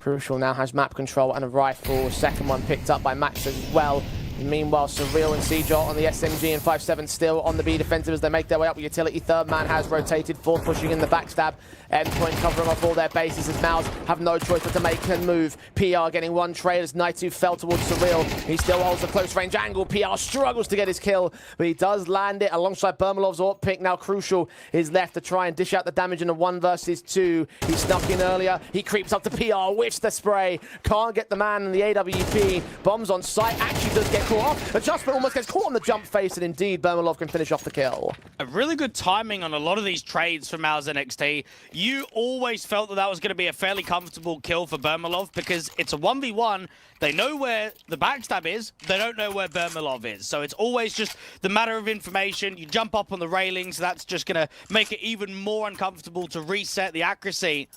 Speaker 18: Crucial now has map control and a rifle. Second one picked up by Max as well. Meanwhile, Surreal and Seajock on the SMG and 5-7 still on the B defensive as they make their way up with utility. Third man has rotated, fourth pushing in the backstab. Endpoint covering off all their bases as Mouse have no choice but to make a move. PR getting one trade as Naitu fell towards Surreal. He still holds a close range angle. PR struggles to get his kill, but he does land it alongside Bermalov's AWP pick. Now Crucial is left to try and dish out the damage in a 1 versus 2. He snuck in earlier. He creeps up to PR, whiffs the spray. Can't get the man in the AWP. Bombs on site. Actually does get caught off. Adjustment almost gets caught on the jump face, and indeed Bermalov can finish off the kill.
Speaker 17: A really good timing on a lot of these trades from Mouse NXT. You always felt that that was going to be a fairly comfortable kill for Bermalov because it's a 1v1. They know where the backstab is. They don't know where Bermalov is. So it's always just the matter of information. You jump up on the railings. That's just going to make it even more uncomfortable to reset the accuracy.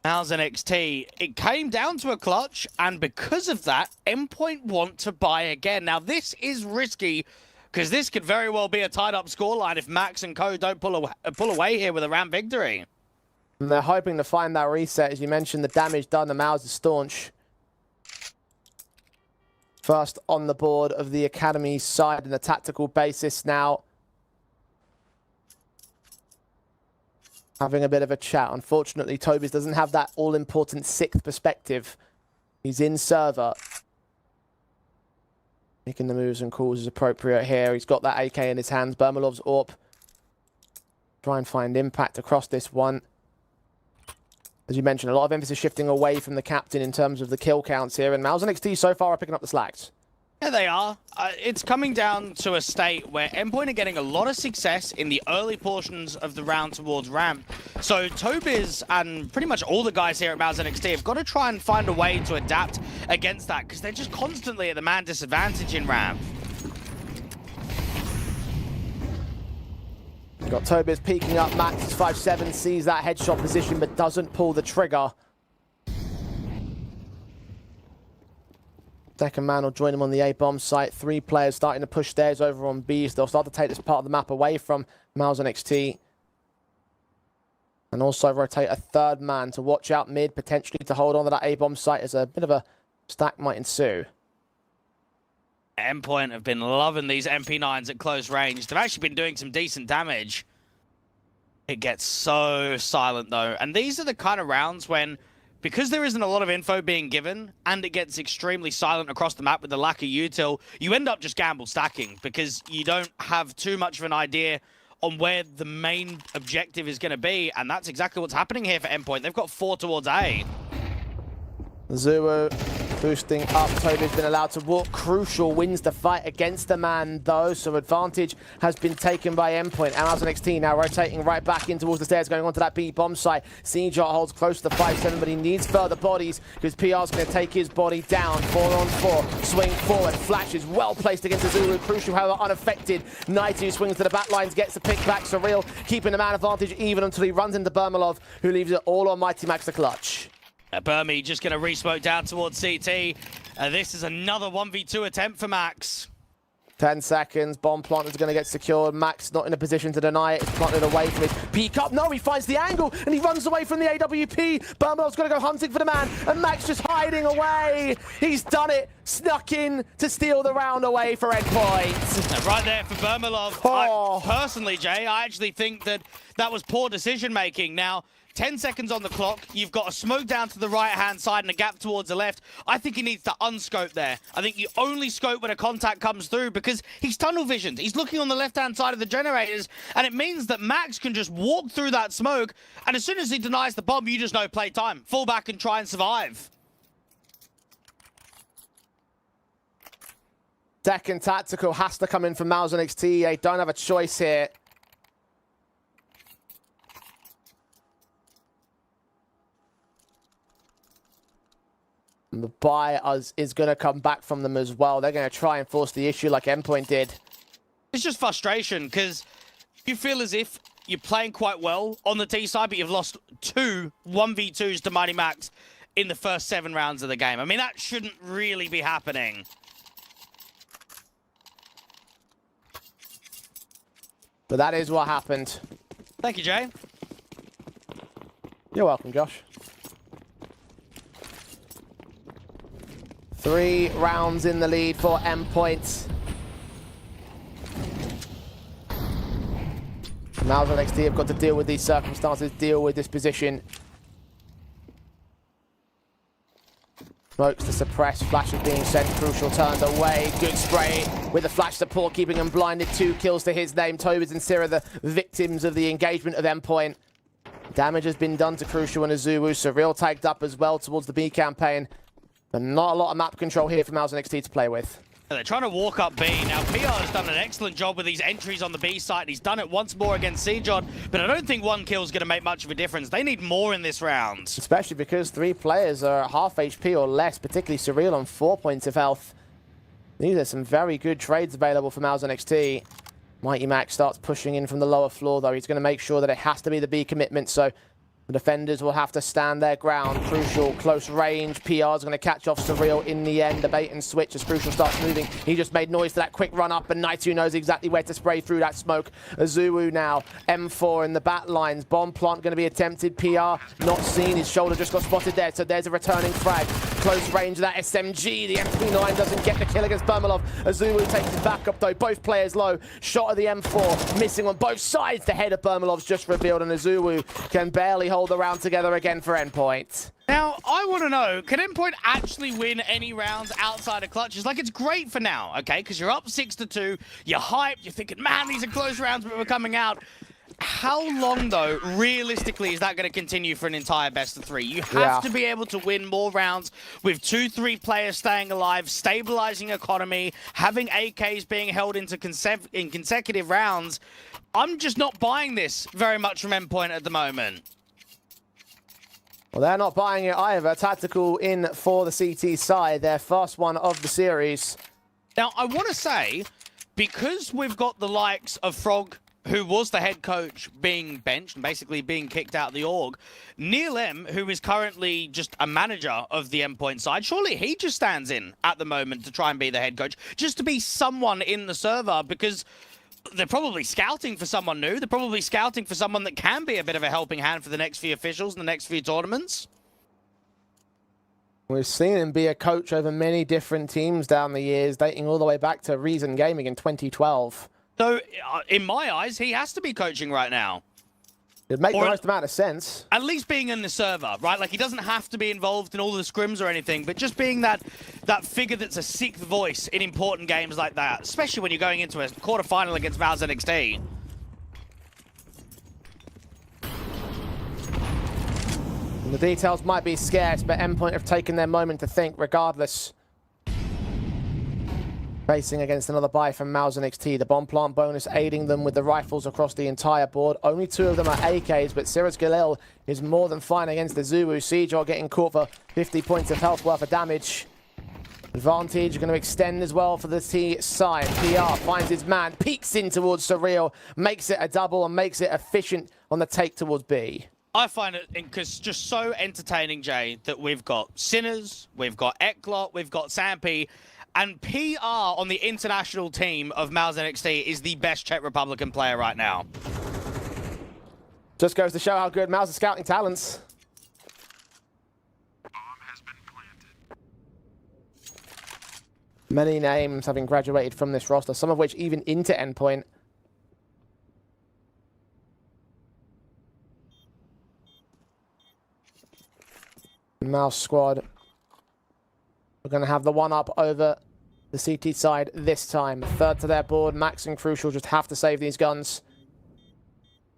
Speaker 17: Mouse NXT, it came down to a clutch, and because of that, Endpoint want to buy again. Now, this is risky, because this could very well be a tied-up scoreline if Max and co don't pull away here with a round victory.
Speaker 18: And they're hoping to find that reset. As you mentioned, the damage done to Mouse is staunch. First on the board of the Academy side in a tactical basis now. having a bit of a chat. Unfortunately, Tobias doesn't have that all-important 6th perspective. He's in server. Making the moves and calls is appropriate here. He's got that AK in his hands. Bermalov's AWP. Try and find impact across this one. As you mentioned, a lot of emphasis shifting away from the captain in terms of the kill counts here. And Mouse and XT so far are picking up the slacks.
Speaker 17: Yeah, they are. It's coming down to a state where Endpoint are getting a lot of success in the early portions of the round towards ramp. So Tobias and pretty much all the guys here at Mouse and XT have got to try and find a way to adapt against that, because they're just constantly at the man disadvantage in ramp.
Speaker 18: Got Tobias peeking up. Max is 5'7", sees that headshot position, but doesn't pull the trigger. Second man will join him on the A-bomb site. 3 players starting to push theirs over on Bs. They'll start to take this part of the map away from Miles and XT. And also rotate a 3rd man to watch out mid, potentially to hold on to that A-bomb site as a bit of a stack might ensue.
Speaker 17: Endpoint have been loving these MP9s at close range. They've actually been doing some decent damage. It gets so silent though. And these are the kind of rounds when, because there isn't a lot of info being given and it gets extremely silent across the map with the lack of util, you end up just gamble stacking because you don't have too much of an idea on where the main objective is going to be. And that's exactly what's happening here for Endpoint. They've got 4 towards A.
Speaker 18: Zuru boosting up. Tobi's been allowed to walk. Crucial wins the fight against the man, though, so advantage has been taken by Endpoint. Amazon XT now rotating right back in towards the stairs, going onto that B bomb site. Siege holds close to the 5-7, but he needs further bodies because PR's going to take his body down. 4-on-4, swing forward. Flash is well placed against the Zulu. Crucial, however, unaffected. Naitu swings to the back lines, gets the pick back. Surreal keeping the man advantage even until he runs into Bermalov, who leaves it all on Mighty Max the clutch.
Speaker 17: Burmy just going to re-smoke down towards CT. This is another 1v2 attempt for Max.
Speaker 18: 10 seconds. Bomb plant is going to get secured. Max not in a position to deny it. It's planted away from his peek up. No, he finds the angle and he runs away from the AWP. Bermalov's going to go hunting for the man and Max just hiding away. He's done it. Snuck in to steal the round away for Endpoint.
Speaker 17: Right there for Bermalov.
Speaker 18: Oh.
Speaker 17: Personally, Jay, I actually think that that was poor decision making. Now, 10 seconds on the clock. You've got a smoke down to the right-hand side and a gap towards the left. I think he needs to unscope there. I think you only scope when a contact comes through because he's tunnel visioned. He's looking on the left-hand side of the generators, and it means that Max can just walk through that smoke, and as soon as he denies the bomb, you just know play time. Fall back and try and survive.
Speaker 18: Second tactical has to come in from Mouse and XT. They don't have a choice here. And the buy is going to come back from them as well. They're going to try and force the issue like Endpoint did.
Speaker 17: It's just frustration because you feel as if you're playing quite well on the T side, but you've lost 2 1v2s to Mighty Max in the first 7 rounds of the game. I mean, that shouldn't really be happening.
Speaker 18: But that is what happened.
Speaker 17: Thank you, Jay.
Speaker 18: You're welcome, Josh. 3 rounds in the lead for Endpoint. Now the next team have got to deal with these circumstances, deal with this position. Smokes to suppress, flash is being sent, Crucial turned away, good spray with the flash support, keeping him blinded. 2 kills to his name. Tobias and Syrah, the victims of the engagement of Endpoint. Damage has been done to Crucial and Azuwu. Surreal tagged up as well towards the B campaign. But not a lot of map control here for Mouse and XT to play with.
Speaker 17: They're trying to walk up B. Now, PR has done an excellent job with these entries on the B side. He's done it once more against Sejon, but I don't think 1 kill is going to make much of a difference. They need more in this round.
Speaker 18: Especially because 3 players are at half HP or less, particularly Surreal on 4 points of health. These are some very good trades available for Mouse and XT. Mighty Max starts pushing in from the lower floor, though. He's going to make sure that it has to be the B commitment, so the defenders will have to stand their ground. Crucial, close range. PR is going to catch off Surreal in the end. The bait and switch as Crucial starts moving. He just made noise to that quick run up, and Naitu knows exactly where to spray through that smoke. Azuwu now, M4 in the back lines. Bomb plant going to be attempted. PR not seen. His shoulder just got spotted there, so there's a returning frag. close range of that SMG. The MP9 doesn't get the kill against Bermalov. Azulu takes his back up though. Both players low. Shot of the M4 missing on both sides. The head of Bermalov's just revealed, and Azulu can barely hold the round together again for Endpoint.
Speaker 17: Now, I want to know, can Endpoint actually win any rounds outside of clutches? Like, it's great for now, okay? Because you're up 6-2, you're hyped, you're thinking, man, these are close rounds, but we're coming out. How long, though, realistically, is that going to continue for an entire best of 3? You have to be able to win more rounds with 2-3 players staying alive, stabilizing economy, having AKs being held into consecutive rounds. I'm just not buying this very much from Endpoint at the moment.
Speaker 18: Well, they're not buying it either. Tactical in for the CT side, their first one of the series.
Speaker 17: Now, I want to say, because we've got the likes of Frog, who was the head coach, being benched and basically being kicked out of the org, Neil M, who is currently just a manager of the Endpoint side, surely he just stands in at the moment to try and be the head coach, just to be someone in the server, because they're probably scouting for someone new. They're probably scouting for someone that can be a bit of a helping hand for the next few officials and the next few tournaments.
Speaker 18: We've seen him be a coach over many different teams down the years, dating all the way back to Reason Gaming in 2012.
Speaker 17: So, in my eyes, he has to be coaching right now.
Speaker 18: It'd make the most amount of sense.
Speaker 17: At least being in the server, right? Like, he doesn't have to be involved in all the scrims or anything, but just being that figure that's a sixth voice in important games like that, especially when you're going into a quarterfinal against Val's NXT.
Speaker 18: The details might be scarce, but Endpoint have taken their moment to think regardless. Facing against another buy from Mouse NXT. The bomb plant bonus aiding them with the rifles across the entire board. Only 2 of them are AKs, but Sirius Galil is more than fine against the Zulu. Seejor getting caught for 50 points of health worth of damage. Advantage going to extend as well for the T side. PR finds his man, peeks in towards Surreal, makes it a double and makes it efficient on the take towards B.
Speaker 17: I find it just so entertaining, Jay, that we've got Sinners, we've got Eklot, we've got Sampy, and PR on the international team of Mouse NXT is the best Czech Republican player right now.
Speaker 18: Just goes to show how good Mouse is scouting talents. Many names having graduated from this roster, some of which even into Endpoint. Mouse squad. We're going to have the one up over the CT side this time. 3rd to their board. Max and Crucial just have to save these guns.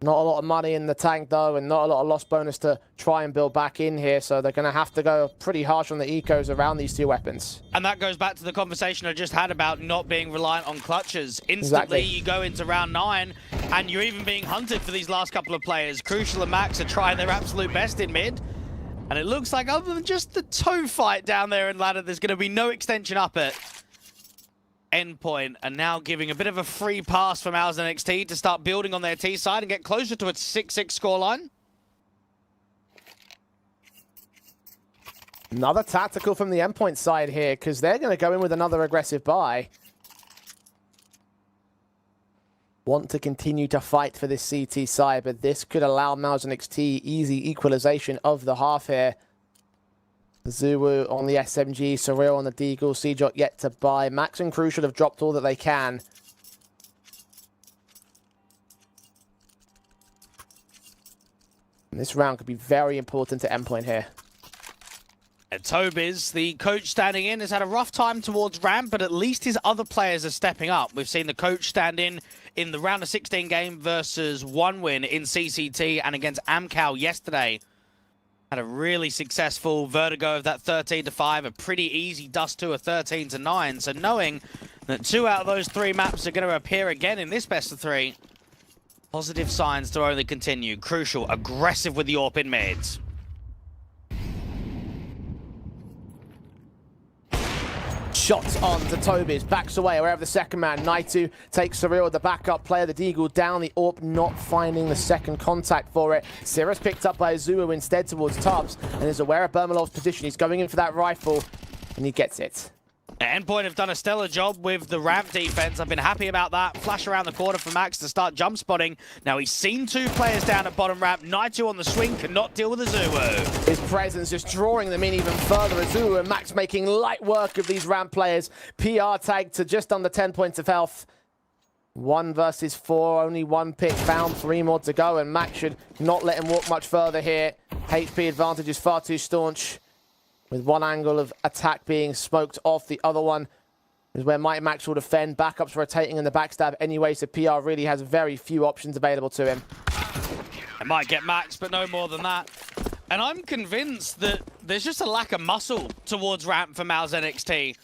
Speaker 18: Not a lot of money in the tank, though, and not a lot of loss bonus to try and build back in here, so they're going to have to go pretty harsh on the ecos around these 2 weapons.
Speaker 17: And that goes back to the conversation I just had about not being reliant on clutches. Instantly, you go into round 9, and you're even being hunted for these last couple of players. Crucial and Max are trying their absolute best in mid. And it looks like other than just the toe fight down there in ladder, there's going to be no extension up at Endpoint. And now giving a bit of a free pass from Mouse NXT to start building on their T side and get closer to a 6-6 scoreline.
Speaker 18: Another tactical from the Endpoint side here, because they're going to go in with another aggressive buy. Want to continue to fight for this CT side, but this could allow Mouse NXT easy equalization of the half here. Zulu on the SMG, Surreal on the Deagle, Seejot yet to buy. Max and Crucial have dropped all that they can. And this round could be very important to Endpoint here.
Speaker 17: And Tobiz, the coach standing in, has had a rough time towards ramp, but at least his other players are stepping up. We've seen the coach stand in the round of 16 game versus 1 win in CCT and against Amcal yesterday. Had a really successful vertigo of that 13-5, a pretty easy dust to a 13-9. So knowing that 2 out of those 3 maps are going to appear again in this best of 3, positive signs to only continue. Crucial, aggressive with the AWP in mids.
Speaker 18: Shots on to Tobiz, backs away wherever the second man. Naitu takes Surreal, the backup player, the Deagle down, the AWP not finding the second contact for it. Cirrus picked up by Zulu instead towards Tubbs and is aware of Bermalov's position. He's going in for that rifle and he gets it.
Speaker 17: Endpoint have done a stellar job with the ramp defense. I've been happy about that. Flash around the corner for Max to start jump spotting. Now he's seen 2 players down at bottom ramp. Naitu on the swing cannot deal with Azuwu.
Speaker 18: His presence just drawing them in even further. Azuwu and Max making light work of these ramp players. PR tagged to just under 10 points of health. 1 versus 4, only 1 pick found, 3 more to go, and Max should not let him walk much further here. HP advantage is far too staunch, with one angle of attack being smoked off. The other one is where Mighty Max will defend. Backups rotating in the backstab anyway, so PR really has very few options available to him.
Speaker 17: It might get Max, but no more than that. And I'm convinced that there's just a lack of muscle towards ramp for Mal's NXT.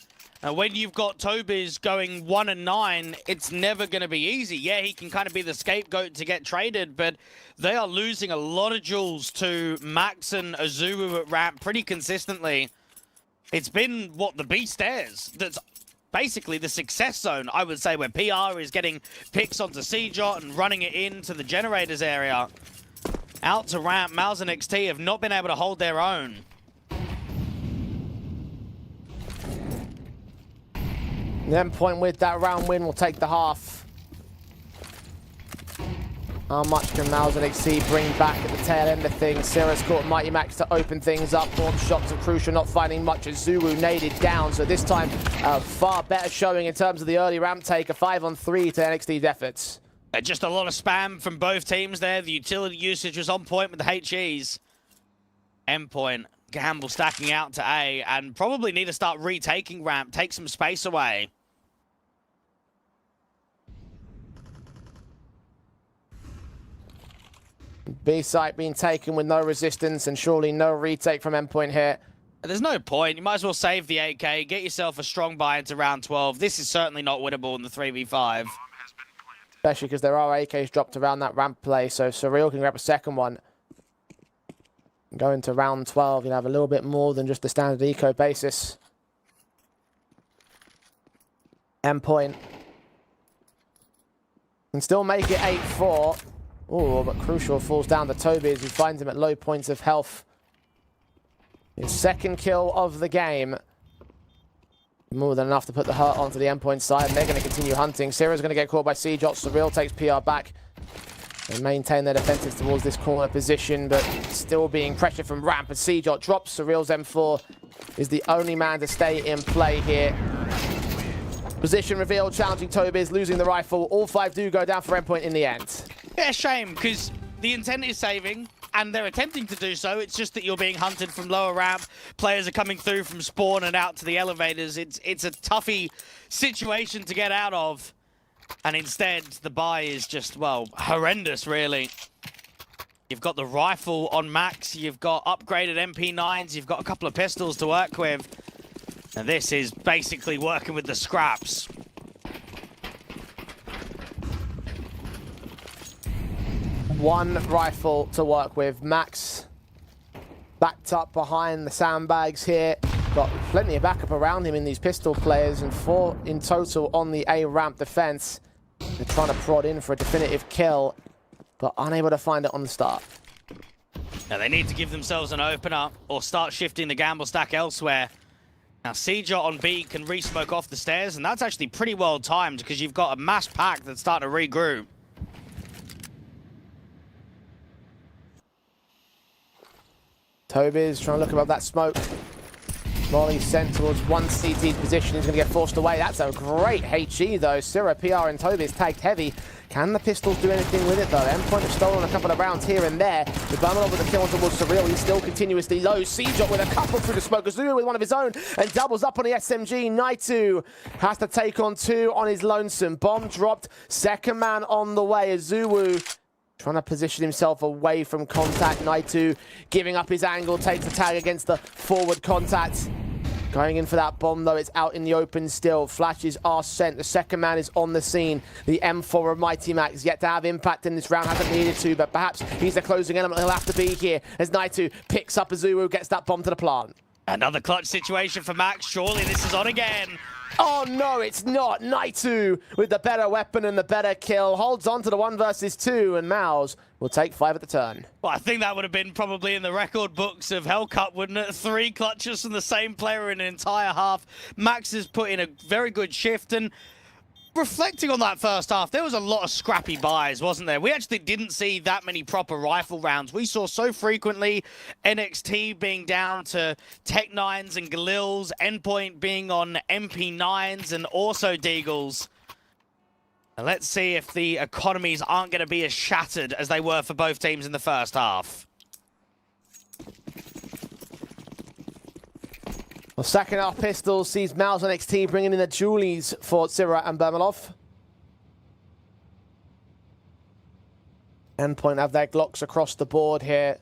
Speaker 17: Now, when you've got Tobiz going 1 and 9, it's never going to be easy. Yeah, he can kind of be the scapegoat to get traded, but they are losing a lot of jewels to Max and Azuwu at ramp pretty consistently. It's been, what, the B stairs that's basically the success zone, I would say, where PR is getting picks onto C-Jot and running it into the generators area. Out to ramp, Mal's and NXT have not been able to hold their own.
Speaker 18: The Endpoint with that round win will take the half. How much can Mal's NXT bring back at the tail end of things? Sarah's caught Mighty Max to open things up. Launch shots of Crucial not finding much as Azuwu naded down. So this time, a far better showing in terms of the early ramp take. A 5-on-3 to NXT's efforts.
Speaker 17: Just a lot of spam from both teams there. The utility usage was on point with the HEs. Endpoint, Gamble stacking out to A, and probably need to start retaking ramp, take some space away.
Speaker 18: B site being taken with no resistance and surely no retake from Endpoint here.
Speaker 17: There's no point. You might as well save the 8K, get yourself a strong buy into round 12. This is certainly not winnable in the 3v5.
Speaker 18: Especially because there are AKs dropped around that ramp play, so Surreal can grab a second one. Going to round 12, you'll have a little bit more than just the standard eco basis. Endpoint can still make it 8-4. Oh, but Crucial falls down to Tobiz, who finds him at low points of health. His second kill of the game. More than enough to put the hurt onto the Endpoint side, and they're going to continue hunting. Sierra's going to get caught by C-Jot. Surreal takes PR back. They maintain their defenses towards this corner position, but still being pressured from ramp as C-Jot drops. Surreal's M4 is the only man to stay in play here. Position revealed, challenging Tobiz, losing the rifle. All 5 do go down for Endpoint in the end.
Speaker 17: Yeah, shame, because the intent is saving, and they're attempting to do so. It's just that you're being hunted from lower ramp. Players are coming through from spawn and out to the elevators. It's a toughy situation to get out of. And instead, the buy is just, well, horrendous, really. You've got the rifle on Max. You've got upgraded MP9s. You've got a couple of pistols to work with. And this is basically working with the scraps.
Speaker 18: One rifle to work with. Max backed up behind the sandbags here. Got plenty of backup around him in these pistol players, and 4 in total on the A ramp defense. They're trying to prod in for a definitive kill, but unable to find it on the start.
Speaker 17: Now they need to give themselves an opener or start shifting the gamble stack elsewhere. Now C-Jot on B can re-smoke off the stairs, and that's actually pretty well timed because you've got a mass pack that's starting to regroup.
Speaker 18: Tobiz trying to look above that smoke. Molly sent towards one CT position. He's going to get forced away. That's a great HE though. Syrah, PR and Tobiz tagged heavy. Can the pistols do anything with it though? Endpoint have stolen a couple of rounds here and there. The Bummelov with the kill towards Surreal. He's still continuously low. C-Jot with a couple through the smoke. Azuwu with one of his own and doubles up on the SMG. Naitu has to take on 2 on his lonesome. Bomb dropped. Second man on the way. Azuwu trying to position himself away from contact. Naitu giving up his angle, takes the tag against the forward contact. Going in for that bomb, though, it's out in the open still. Flashes are sent. The second man is on the scene. The M4 of Mighty Max yet to have impact in this round. Hasn't needed to, but perhaps he's the closing element. He'll have to be here as Naitu picks up Azuwu, gets that bomb to the plant.
Speaker 17: Another clutch situation for Max. Surely this is on again.
Speaker 18: Oh no, it's not. Naitu with the better weapon and the better kill. Holds on to the 1 versus 2, and Mouse will take 5 at the turn.
Speaker 17: Well, I think that would have been probably in the record books of Hellcup, wouldn't it? 3 clutches from the same player in an entire half. Max has put in a very good shift, and reflecting on that first half, there was a lot of scrappy buys, wasn't there? We actually didn't see that many proper rifle rounds. We saw so frequently NXT being down to Tech 9s and Galils, Endpoint being on MP 9s and also Deagles. And let's see if the economies aren't going to be as shattered as they were for both teams in the first half.
Speaker 18: Well, second half pistols sees Mouse NXT bringing in the Julies for Sirat and Bermalov. Endpoint have their Glocks across the board here.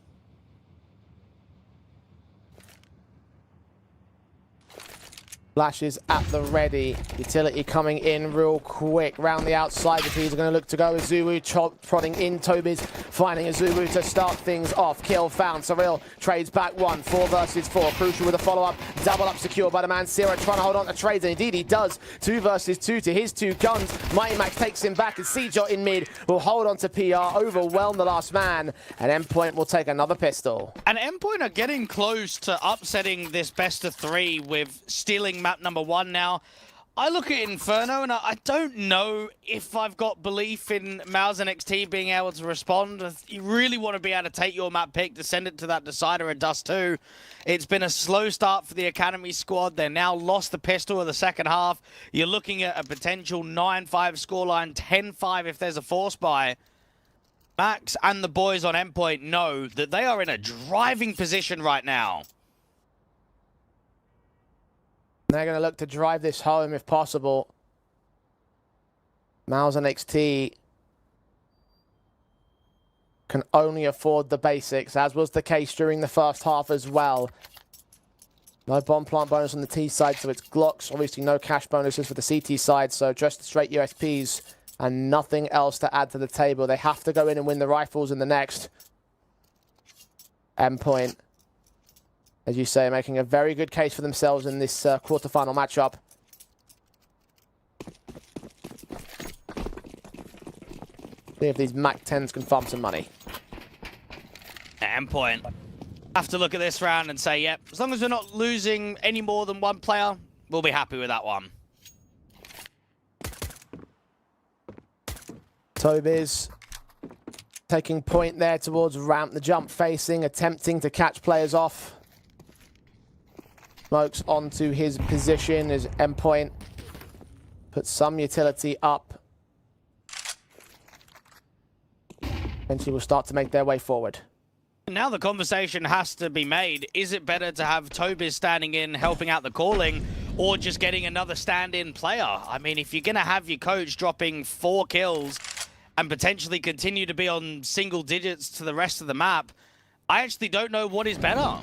Speaker 18: Flashes at the ready. Utility coming in real quick. Round the outside, the P's are going to look to go. Azulu prodding in. Toby's finding Azulu to start things off. Kill found. Surreal trades back 1. 4 versus 4. Crucial with a follow-up. Double up secured by the man Sierra, trying to hold on to trades. And indeed he does. 2 versus 2 to his 2 guns. Mighty Max takes him back, and Seajot in mid will hold on to PR. Overwhelm the last man. And Endpoint will take another pistol.
Speaker 17: And Endpoint are getting close to upsetting this best of 3 with stealing map number 1 now. I look at Inferno and I don't know if I've got belief in Mouse NXT being able to respond. You really want to be able to take your map pick to send it to that decider at Dust 2. It's been a slow start for the Academy squad. They're now lost the pistol in the second half. You're looking at a potential 9-5 scoreline, 10-5 if there's a force buy. Max and the boys on Endpoint know that they are in a driving position right now.
Speaker 18: They're going to look to drive this home if possible. Mouse NXT can only afford the basics, as was the case during the first half as well. No bomb plant bonus on the T side, so it's Glocks. Obviously no cash bonuses for the CT side, so just straight USPs and nothing else to add to the table. They have to go in and win the rifles in the next. Endpoint, as you say, making a very good case for themselves in this quarterfinal matchup. See if these Mac 10s can farm some money.
Speaker 17: Endpoint have to look at this round and say, yep, as long as we're not losing any more than 1 player, we'll be happy with that one.
Speaker 18: Tobiz taking point there towards ramp, the jump facing, attempting to catch players off. Smokes onto his position as Endpoint puts some utility up. Eventually will start to make their way forward.
Speaker 17: Now the conversation has to be made. Is it better to have Tobiz standing in, helping out the calling, or just getting another stand-in player? I mean, if you're going to have your coach dropping 4 kills and potentially continue to be on single digits to the rest of the map, I actually don't know what is better.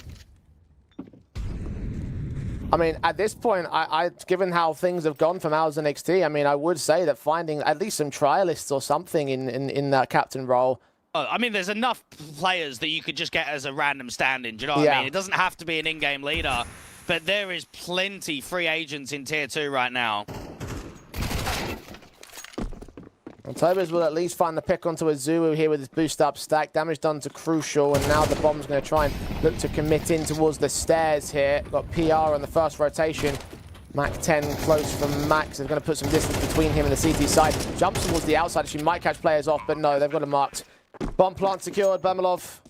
Speaker 18: I mean, at this point, given how things have gone for Mouse NXT, I mean, I would say that finding at least some trialists or something in that captain role.
Speaker 17: I mean, there's enough players that you could just get as a random stand-in, do you know what I mean? It doesn't have to be an in-game leader, but there is plenty free agents in Tier 2 right now.
Speaker 18: And Tobiz will at least find the pick onto a Zulu here with his boost up stack. Damage done to Crucial, and now the bomb's going to try and look to commit in towards the stairs here. Got PR on the first rotation. Mac 10 close from Max. They're going to put some distance between him and the CT side. Jumps towards the outside. She might catch players off, but no, they've got him marked. Bomb plant secured. Bermalov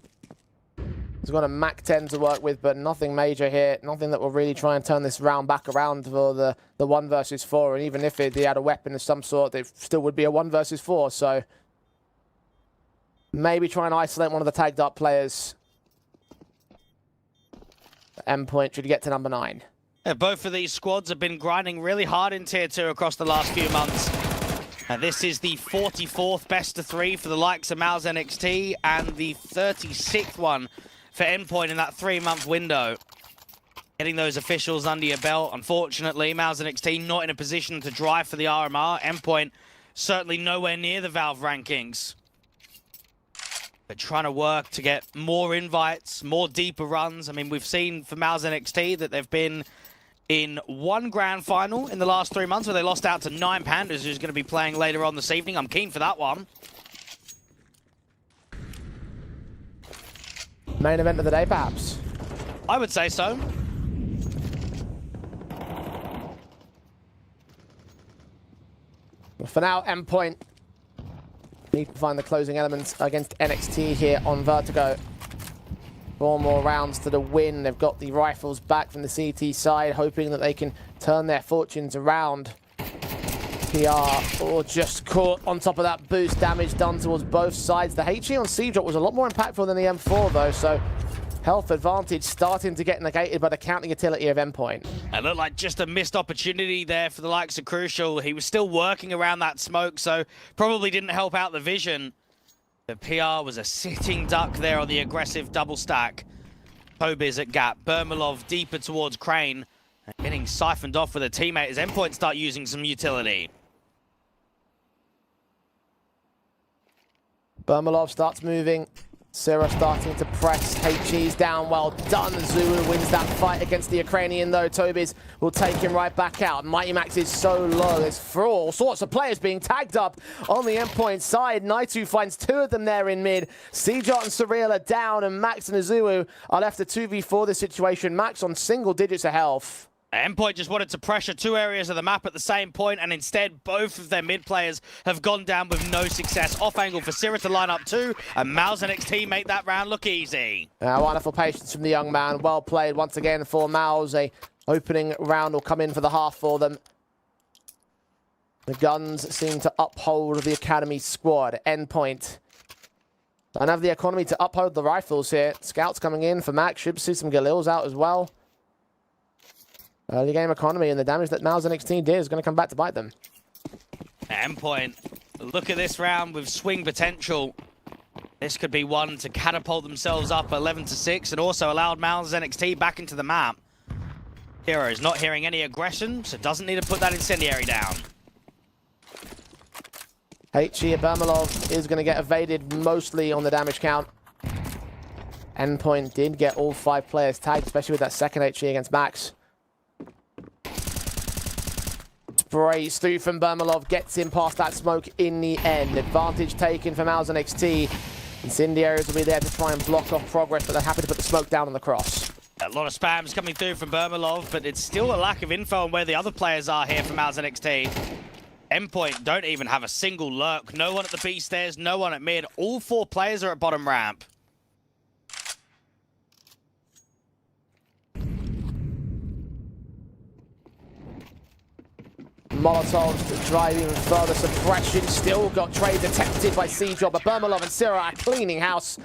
Speaker 18: has got a Mac 10 to work with, but nothing major here. Nothing that will really try and turn this round back around for the 1 versus 4. And even if they had a weapon of some sort, it still would be a 1 versus 4. So maybe try and isolate one of the tagged up players. Endpoint should get to number 9.
Speaker 17: Yeah, both of these squads have been grinding really hard in Tier 2 across the last few months. And this is the 44th best of 3 for the likes of Mouse NXT and the 36th one for Endpoint in that 3-month window. Getting those officials under your belt. Unfortunately, Mouse NXT not in a position to drive for the RMR. Endpoint certainly nowhere near the Valve rankings. They're trying to work to get more invites, more deeper runs. I mean, we've seen for Mouse NXT that they've been in one grand final in the last 3 months where they lost out to 9 Pandas, who's going to be playing later on this evening. I'm keen for that one.
Speaker 18: Main event of the day, perhaps?
Speaker 17: I would say so.
Speaker 18: For now, Endpoint need to find the closing elements against NXT here on Vertigo. 4 more rounds to the win. They've got the rifles back from the CT side, hoping that they can turn their fortunes around. PR just caught on top of that boost. Damage done towards both sides. The HE on C-Drop was a lot more impactful than the M4 though, so health advantage starting to get negated by the counting utility of Endpoint.
Speaker 17: It looked like just a missed opportunity there for the likes of Crucial. He was still working around that smoke, so probably didn't help out the vision. The PR was a sitting duck there on the aggressive double stack. Tobiz at gap. Bermalov deeper towards Crane. And getting siphoned off with a teammate as Endpoint start using some utility.
Speaker 18: Bermalov starts moving. Sira starting to press. HE's down. Well done. Zulu wins that fight against the Ukrainian though. Tobiz will take him right back out. Mighty Max is so low. There's for all sorts of players being tagged up on the Endpoint side. Naitu finds 2 of them there in mid. Cjot and Surreal are down, and Max and Azulu are left to 2v4 this situation. Max on single digits of health.
Speaker 17: Endpoint just wanted to pressure 2 areas of the map at the same point, and instead both of their mid players have gone down with no success. Off angle for Sira to line up 2, and Maus and XT make that round look easy.
Speaker 18: Wonderful patience from the young man. Well played once again for Maus. A opening round will come in for the half for them. The guns seem to uphold the Academy squad. Endpoint don't have the economy to uphold the rifles here. Scouts coming in for Max. Should see some Galils out as well. Early game economy, and the damage that Maus and XT did is going to come back to bite them.
Speaker 17: Endpoint, look at this round with swing potential. This could be one to catapult themselves up 11-6 and also allowed Maus and NXT back into the map. Hero is not hearing any aggression, so doesn't need to put that incendiary down.
Speaker 18: HE at Bermalov is going to get evaded mostly on the damage count. Endpoint did get all 5 players tagged, especially with that second HE against Max. Sprays through from Bermalov, gets him past that smoke in the end. Advantage taken from Maus and XT. Incendiaries will be there to try and block off progress, but they're happy to put the smoke down on the cross.
Speaker 17: A lot of spams coming through from Bermalov, but it's still a lack of info on where the other players are here from Maus and XT. Endpoint don't even have a single lurk. No one at the B stairs, no one at mid. All 4 players are at bottom ramp.
Speaker 18: Molotovs to drive even further suppression. Still got trade detected by Cjot, but Bermalov and Sira are cleaning house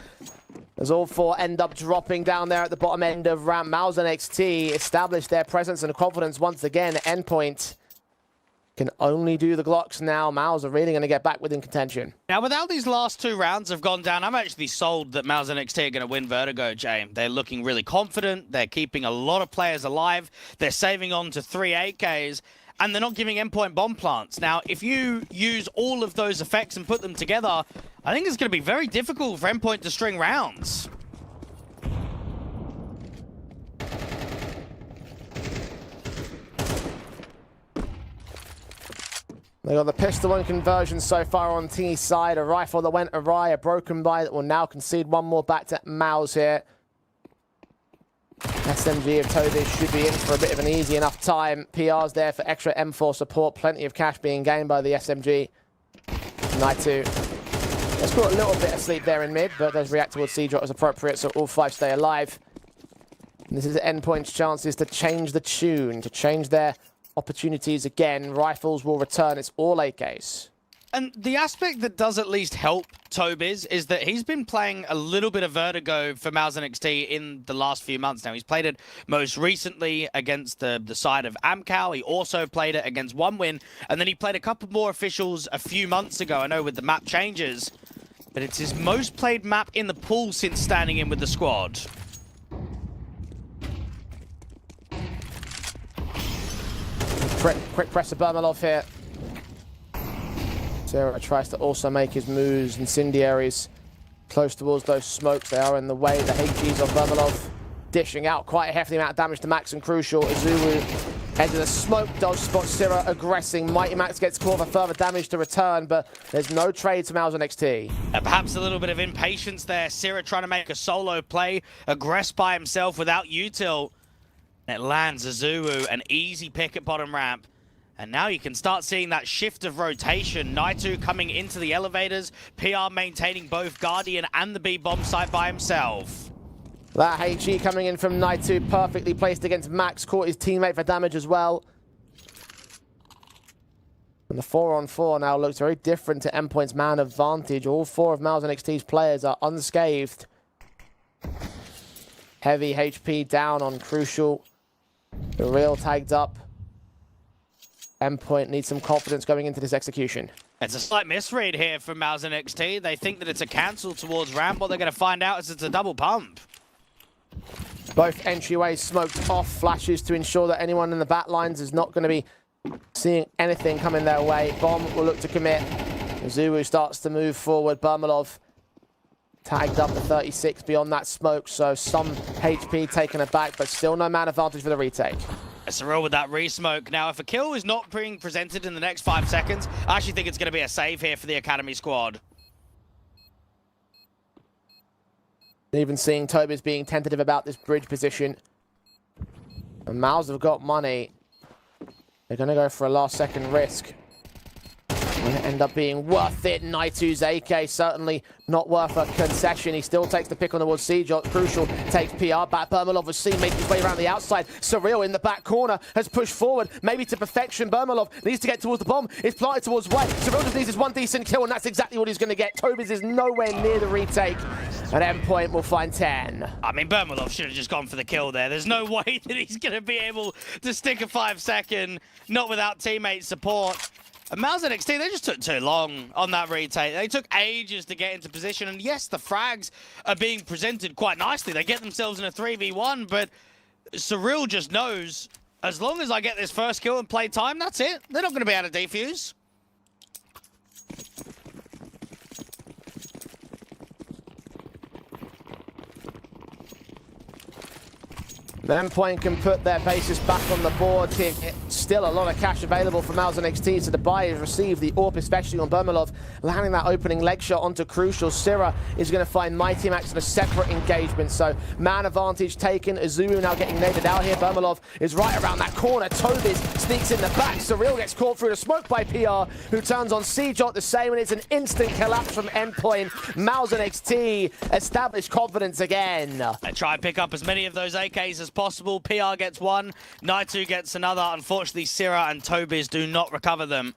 Speaker 18: as all 4 end up dropping down there at the bottom end of ramp. Maus and XT establish their presence and confidence once again. Endpoint can only do the Glocks now. Maus are really going to get back within contention.
Speaker 17: Now, without these last 2 rounds have gone down, I'm actually sold that Maus and XT are going to win Vertigo, Jay. They're looking really confident. They're keeping a lot of players alive. They're saving on to 3 AKs. And they're not giving Endpoint bomb plants. Now, if you use all of those effects and put them together, I think it's going to be very difficult for Endpoint to string rounds.
Speaker 18: They got the pistol and conversion so far on T side. A rifle that went awry, a broken buy that will now concede 1 more back to Maus here. SMG of Tobiz should be in for a bit of an easy enough time. PR's there for extra M4 support. Plenty of cash being gained by the SMG. Naitu. Let's put a little bit of sleep there in mid, but does react towards Cjot as appropriate, so all 5 stay alive. And this is Endpoint's chances to change the tune, to change their opportunities again. Rifles will return. It's all AKs.
Speaker 17: And the aspect that does at least help Tobiz is that he's been playing a little bit of Vertigo for Maus and XT in the last few months now. He's played it most recently against the side of Amcal. He also played it against OneWin, and then he played a couple more officials a few months ago, I know with the map changes, but it's his most played map in the pool since standing in with the squad.
Speaker 18: Quick press of Bermalov here. Sira tries to also make his moves. Incendiaries close towards those smokes. They are in the way. The HGs of Bermalov dishing out quite a hefty amount of damage to Max and Crucial. Azulu Edge of the smoke does spot Syrah aggressing. Mighty Max gets caught for further damage to return, but there's no trade to Mouse on XT.
Speaker 17: Perhaps a little bit of impatience there. Syrah trying to make a solo play, aggress by himself without util. It lands Azuwu, an easy pick at bottom ramp. And now you can start seeing that shift of rotation. Naitu coming into the elevators, PR maintaining both Guardian and the B-bomb site by himself.
Speaker 18: That HE coming in from Naitu, perfectly placed against Max, caught his teammate for damage as well. And the 4-on-4 now looks very different to Endpoint's man advantage. All 4 of Mouse and XT's players are unscathed. Heavy HP down on Crucial. The real tagged up. Endpoint needs some confidence going into this execution.
Speaker 17: It's a slight misread here from Mouse and XT. They think that it's a cancel towards ramp. What they're going to find out is it's a double pump.
Speaker 18: Both entryways smoked off, flashes to ensure that anyone in the back lines is not going to be seeing anything coming their way. Bomb will look to commit. Zuru starts to move forward. Bermalov tagged up to 36 beyond that smoke, so some HP taken aback, but still no man advantage for the retake.
Speaker 17: Surreal with that re-smoke. Now, if a kill is not being presented in the next 5 seconds, I actually think it's going to be a save here for the Academy squad.
Speaker 18: Even seeing Toby's being tentative about this bridge position. And Mouse have got money. They're going to go for a last-second risk. Will it end up being worth it? Naitu's AK certainly not worth a concession. He still takes the pick on towards Siege. Crucial takes PR back. Bermalov was seen making his way around the outside. Surreal in the back corner has pushed forward, maybe to perfection. Bermalov needs to get towards the bomb. It's planted towards right. Surreal just needs his one decent kill, and that's exactly what he's going to get. Tobias is nowhere near the retake. And Endpoint will find 10.
Speaker 17: I mean, Bermalov should have just gone for the kill there. There's no way that he's going to be able to stick a 5-second, not without teammate support. And Mouse and XT, they just took too long on that retake. They took ages to get into position. And yes, the frags are being presented quite nicely. They get themselves in a 3v1, but Surreal just knows, as long as I get this first kill and play time, that's it. They're not going to be able to defuse.
Speaker 18: Endpoint can put their bases back on the board here. Still a lot of cash available for Mouse and XT, so the buyers receive the AWP, especially on Bermalov, landing that opening leg shot onto Crucial. Syrah is going to find Mighty Max in a separate engagement, so man advantage taken. Azuru now getting naded out here. Bermalov is right around that corner. Tobias sneaks in the back. Surreal gets caught through the smoke by PR, who turns on Siege the same, and it's an instant collapse from Endpoint. Mouse and XT establish confidence again.
Speaker 17: They try and pick up as many of those AKs as possible. PR gets one, Naitu gets another. Unfortunately, Syrah and Tobias do not recover them.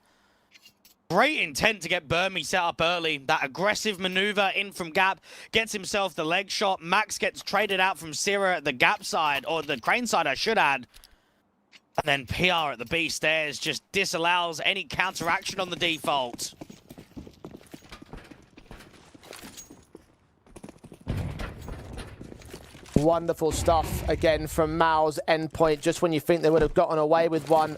Speaker 17: Great intent to get Burmy set up early. That aggressive maneuver in from Gap gets himself the leg shot. Max gets traded out from Syrah at the Gap side, or the Crane side, I should add. And then PR at the B stairs just disallows any counteraction on the default.
Speaker 18: Wonderful stuff again from Mao's. Endpoint, just when you think they would have gotten away with one.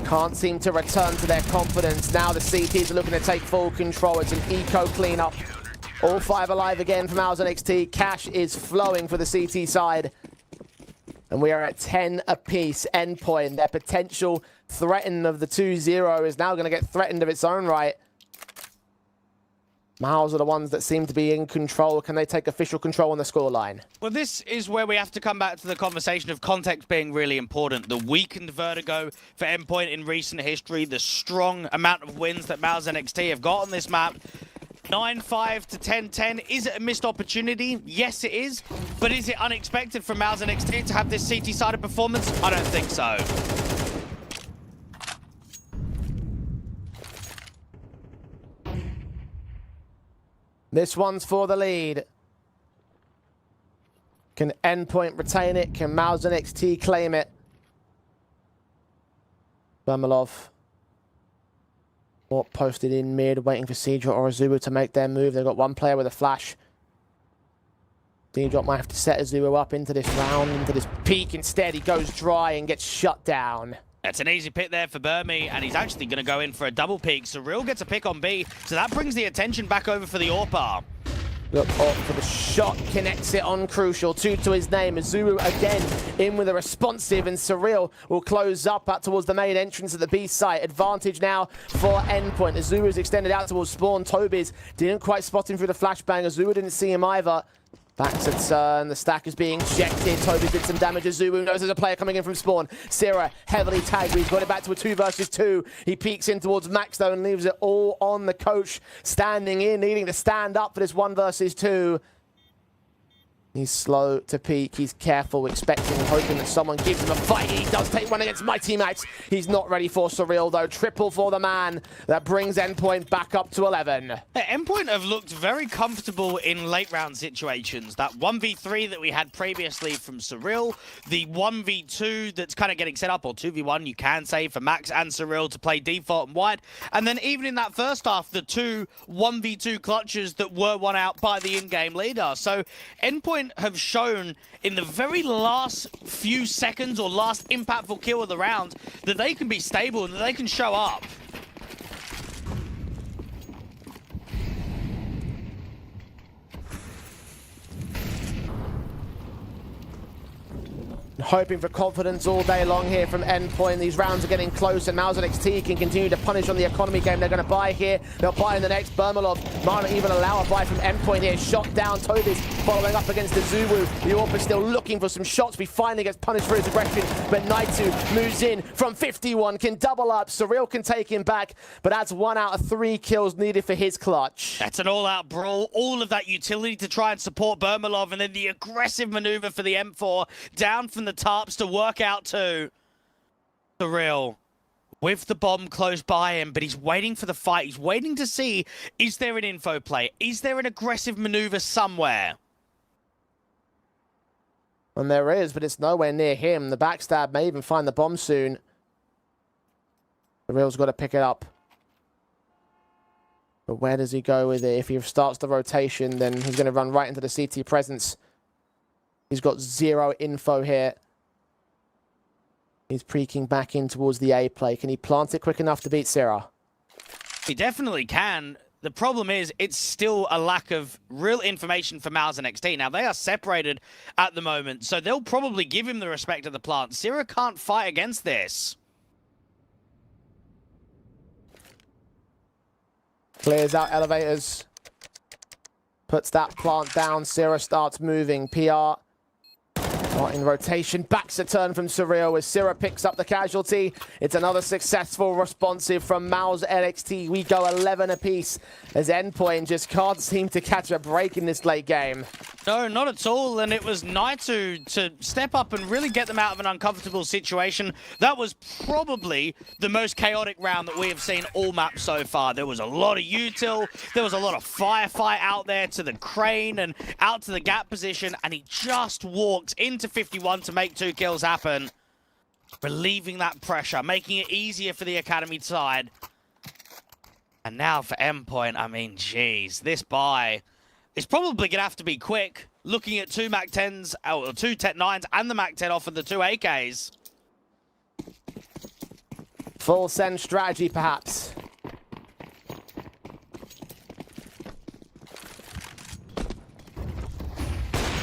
Speaker 18: Can't seem to return to their confidence. Now the CTs are looking to take full control. It's an eco cleanup. All 5 alive again from Mouse and XT. Cash is flowing for the CT side. And we are at 10 apiece. Endpoint, their potential threaten of the 2-0 is now going to get threatened of its own right. Miles are the ones that seem to be in control. Can they take official control on the scoreline?
Speaker 17: Well, this is where we have to come back to the conversation of context being really important. The weakened vertigo for Endpoint in recent history, the strong amount of wins that Miles and XT have got on this map. 9-5 to 10-10. Is it a missed opportunity? Yes, it is. But is it unexpected for Miles and XT to have this CT-sided performance? I don't think so.
Speaker 18: This one's for the lead. Can Endpoint retain it? Can Mouse and XT claim it? Bermalov. Posted in mid, waiting for Seedrop or Azubu to make their move. They've got one player with a flash. Seedrop might have to set Azubu up into this round, into this peak. Instead, he goes dry and gets shut down.
Speaker 17: That's an easy pick there for Burmy, and he's actually going to go in for a double peek. Surreal gets a pick on B, so that brings the attention back over for the AWPer.
Speaker 18: Look up for the shot, connects it on Crucial, 2 to his name. Azuru again in with a responsive, and Surreal will close up towards the main entrance of the B site. Advantage now for Endpoint. Azuru's extended out towards Spawn. Toby's didn't quite spot him through the flashbang. Azuru didn't see him either. Back to turn, the stack is being ejected. Toby did some damage. Azuru knows there's a player coming in from Spawn. Sierra heavily tagged. He's got it back to a 2 versus 2. He peeks in towards Max though and leaves it all on the coach. Standing in, needing to stand up for this 1 versus 2. He's slow to peak. He's careful, expecting and hoping that someone gives him a fight. He does take one against Mighty Max. He's not ready for Surreal, though. Triple for the man. That brings Endpoint back up to 11.
Speaker 17: Endpoint have looked very comfortable in late round situations. That 1v3 that we had previously from Surreal, the 1v2 that's kind of getting set up, or 2v1 you can say, for Max and Surreal to play default and wide. And then even in that first half, the 2 1v2 clutches that were won out by the in-game leader. So Endpoint have shown in the very last few seconds or last impactful kill of the round that they can be stable and that they can show up.
Speaker 18: Hoping for confidence all day long here from Endpoint. These rounds are getting close, and Mouse NXT can continue to punish on the economy game. They're going to buy here. They'll buy in the next. Bermalov might not even allow a buy from Endpoint here. Shot down. Toby's following up against the Zulu. The Orpa still looking for some shots. He finally gets punished for his aggression, but Naitu moves in from 51, can double up. Surreal can take him back, but that's 1 out of 3 kills needed for his clutch.
Speaker 17: That's an all-out brawl. All of that utility to try and support Bermalov, and then the aggressive maneuver for the M4 down from the tarps to work out to Surreal with the bomb close by him, but he's waiting for the fight. He's waiting to see, is there an info play? Is there an aggressive maneuver somewhere?
Speaker 18: And there is, but it's nowhere near him. The backstab may even find the bomb soon. Surreal's got to pick it up. But where does he go with it? If he starts the rotation, then he's going to run right into the CT presence. He's got 0 info here. He's preeking back in towards the A play. Can he plant it quick enough to beat Sierra?
Speaker 17: He definitely can. The problem is it's still a lack of real information for Mouse and XT. Now, they are separated at the moment, so they'll probably give him the respect of the plant. Sierra can't fight against this.
Speaker 18: Clears out elevators. Puts that plant down. Sierra starts moving. PR not in rotation. Backs a turn from Surreal as Sierra picks up the casualty. It's another successful responsive from Mouse NXT. We go 11 apiece as Endpoint just can't seem to catch a break in this late game.
Speaker 17: No, not at all. And it was Naitu to step up and really get them out of an uncomfortable situation. That was probably the most chaotic round that we have seen all maps so far. There was a lot of util. There was a lot of firefight out there to the crane and out to the gap position. And he just walked into 51 to make 2 kills happen. Relieving that pressure, making it easier for the Academy side. And now for Endpoint, I mean, geez, this buy is probably going to have to be quick. Looking at 2 MAC-10s, or 2 Tet-9s, and the MAC-10 off of the 2 AKs.
Speaker 18: Full send strategy, perhaps.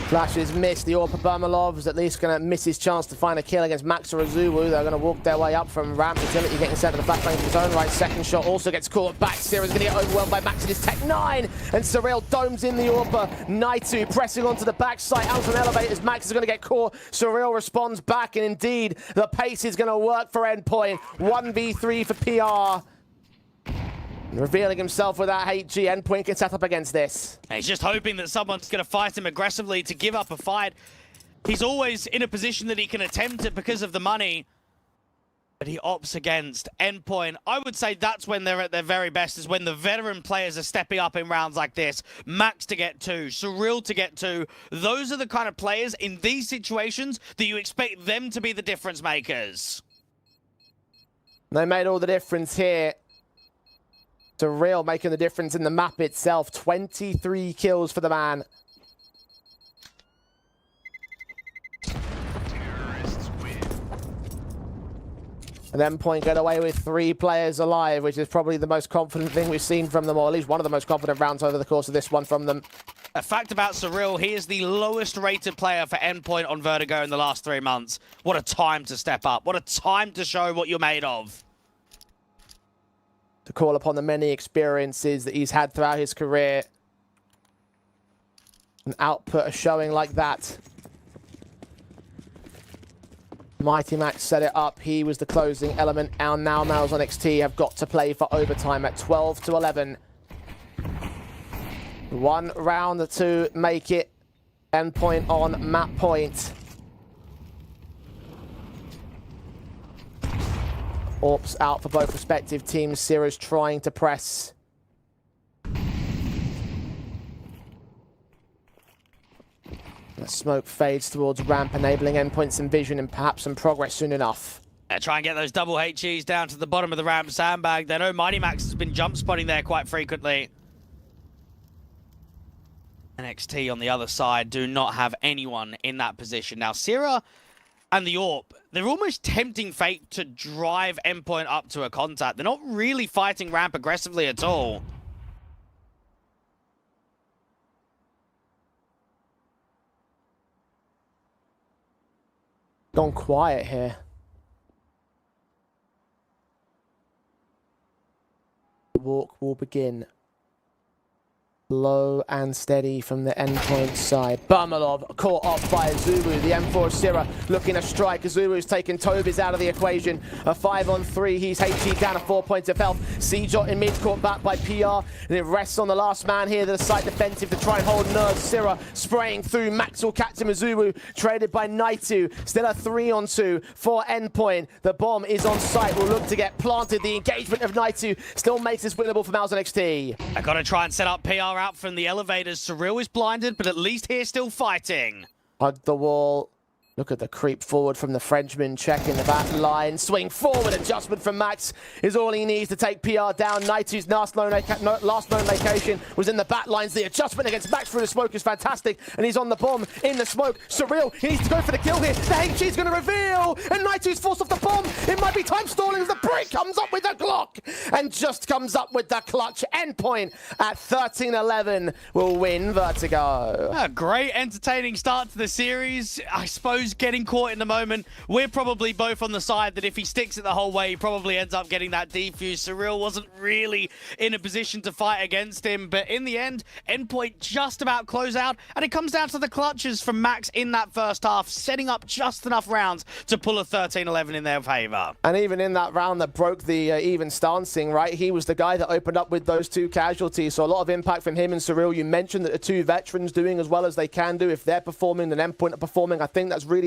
Speaker 18: Flash is missed. The Orpa Bermalov is at least going to miss his chance to find a kill against Max or Azuwu. They're going to walk their way up from ramp. Utility getting sent to the flashbang of his own right. Second shot also gets caught back. Sierra's going to get overwhelmed by Max in his Tech-9. And Surreal domes in the Orpa. Naitu pressing onto the backside. Out on elevators. Max is going to get caught. Surreal responds back. And indeed, the pace is going to work for Endpoint. 1v3 for PR. Revealing himself with that HG. Endpoint can set up against this.
Speaker 17: He's just hoping that someone's going to fight him aggressively to give up a fight. He's always in a position that he can attempt it because of the money. But he opts against Endpoint. I would say that's when they're at their very best, is when the veteran players are stepping up in rounds like this. Max to get 2, Surreal to get 2. Those are the kind of players in these situations that you expect them to be the difference makers.
Speaker 18: They made all the difference here. Surreal making the difference in the map itself. 23 kills for the man. And Endpoint get away with 3 players alive, which is probably the most confident thing we've seen from them, or at least one of the most confident rounds over the course of this one from them.
Speaker 17: A fact about Cyril, he is the lowest rated player for Endpoint on Vertigo in the last 3 months. What a time to step up. What a time to show what you're made of.
Speaker 18: To call upon the many experiences that he's had throughout his career. An output, a showing like that. Mighty Max set it up. He was the closing element. And now Malzahn XT have got to play for overtime at 12-11. 1 round to make it. Endpoint on map point. Orps out for both respective teams. Sira's trying to press. The smoke fades towards ramp, enabling Endpoint some vision and perhaps some progress soon enough.
Speaker 17: Try and get those double HEs down to the bottom of the ramp sandbag. They know Mighty Max has been jump spotting there quite frequently. NXT on the other side do not have anyone in that position. Now, Sira and the AWP, they're almost tempting fate to drive Endpoint up to a contact. They're not really fighting ramp aggressively at all.
Speaker 18: Gone quiet here. The walk will begin. Low and steady from the Endpoint side. Barmalov caught off by Zulu. The M4 Sira looking to strike. Zulu's taken Tobi's out of the equation. A 5-on-3. He's HE down to 4 points of health. Cjot in mid caught back by PR. And it rests on the last man here. The side defensive to try and hold Nerve. Sira spraying through. Max will catch him as Zulu. Traded by Naitu. Still a 3-on-2 for Endpoint. The bomb is on site. Will look to get planted. The engagement of Naitu still makes this winnable for Malzahn XT.
Speaker 17: I gotta try and set up PR out from the elevators. Cyril is blinded, but at least he's still fighting.
Speaker 18: Hug the wall. Look at the creep forward from the Frenchman, checking the back line. Swing forward, adjustment from Max is all he needs to take PR down. Naitu's last known location was in the back lines. The adjustment against Max through the smoke is fantastic, and he's on the bomb in the smoke. Cyril, he needs to go for the kill here. The HG's going to reveal, and Naitu's forced off the bomb. It might be time stalling as the brick comes up with the Glock, and just comes up with the clutch. Endpoint at 13-11 will win Vertigo.
Speaker 17: A great entertaining start to the series. I suppose getting caught in the moment, we're probably both on the side that if he sticks it the whole way, he probably ends up getting that defuse. Cyril wasn't really in a position to fight against him, but in the end, Endpoint just about close out, and it comes down to the clutches from Max in that first half, setting up just enough rounds to pull a 13-11 in their favor.
Speaker 18: And even in that round that broke the even stancing, right, he was the guy that opened up with those 2 casualties, so a lot of impact from him and Cyril. You mentioned that the 2 veterans doing as well as they can do. If they're performing, then Endpoint are performing. I think that's really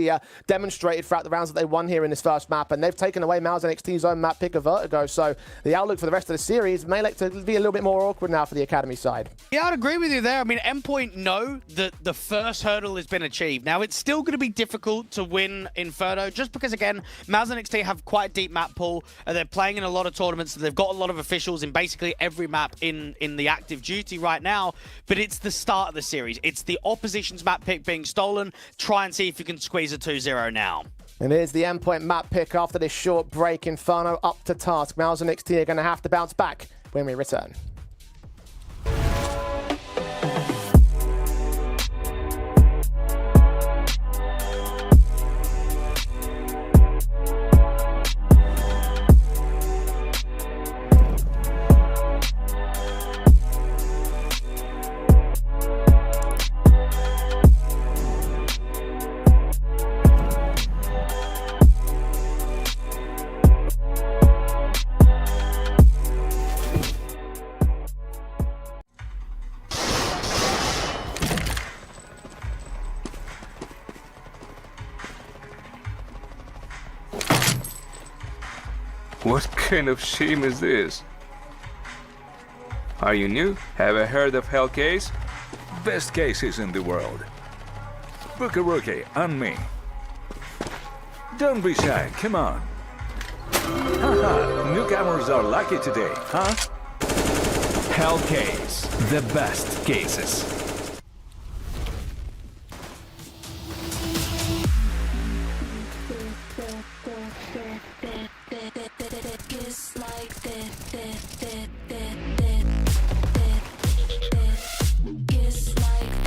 Speaker 18: demonstrated throughout the rounds that they won here in this first map, and they've taken away Malzahn XT's own map pick of Vertigo, so the outlook for the rest of the series may like to be a little bit more awkward now for the Academy side.
Speaker 17: Yeah, I'd agree with you there. I mean, Endpoint know that the first hurdle has been achieved. Now, it's still going to be difficult to win Inferno, just because, again, Malzahn XT have quite a deep map pool, and they're playing in a lot of tournaments, and they've got a lot of officials in basically every map in the active duty right now, but it's the start of the series. It's the opposition's map pick being stolen. Try and see if you can squeeze a 2-0 now.
Speaker 18: And here's the Endpoint map pick after this short break. Inferno up to task. Malzahn XT are going to have to bounce back when we return.
Speaker 14: What kind of shame is this? Are you new? Have you heard of Hellcase? Best cases in the world. Book a rookie and me. Don't be shy, come on. Haha, newcomers are lucky today, huh?
Speaker 19: Hellcase, the best cases.
Speaker 13: It's like that. It's like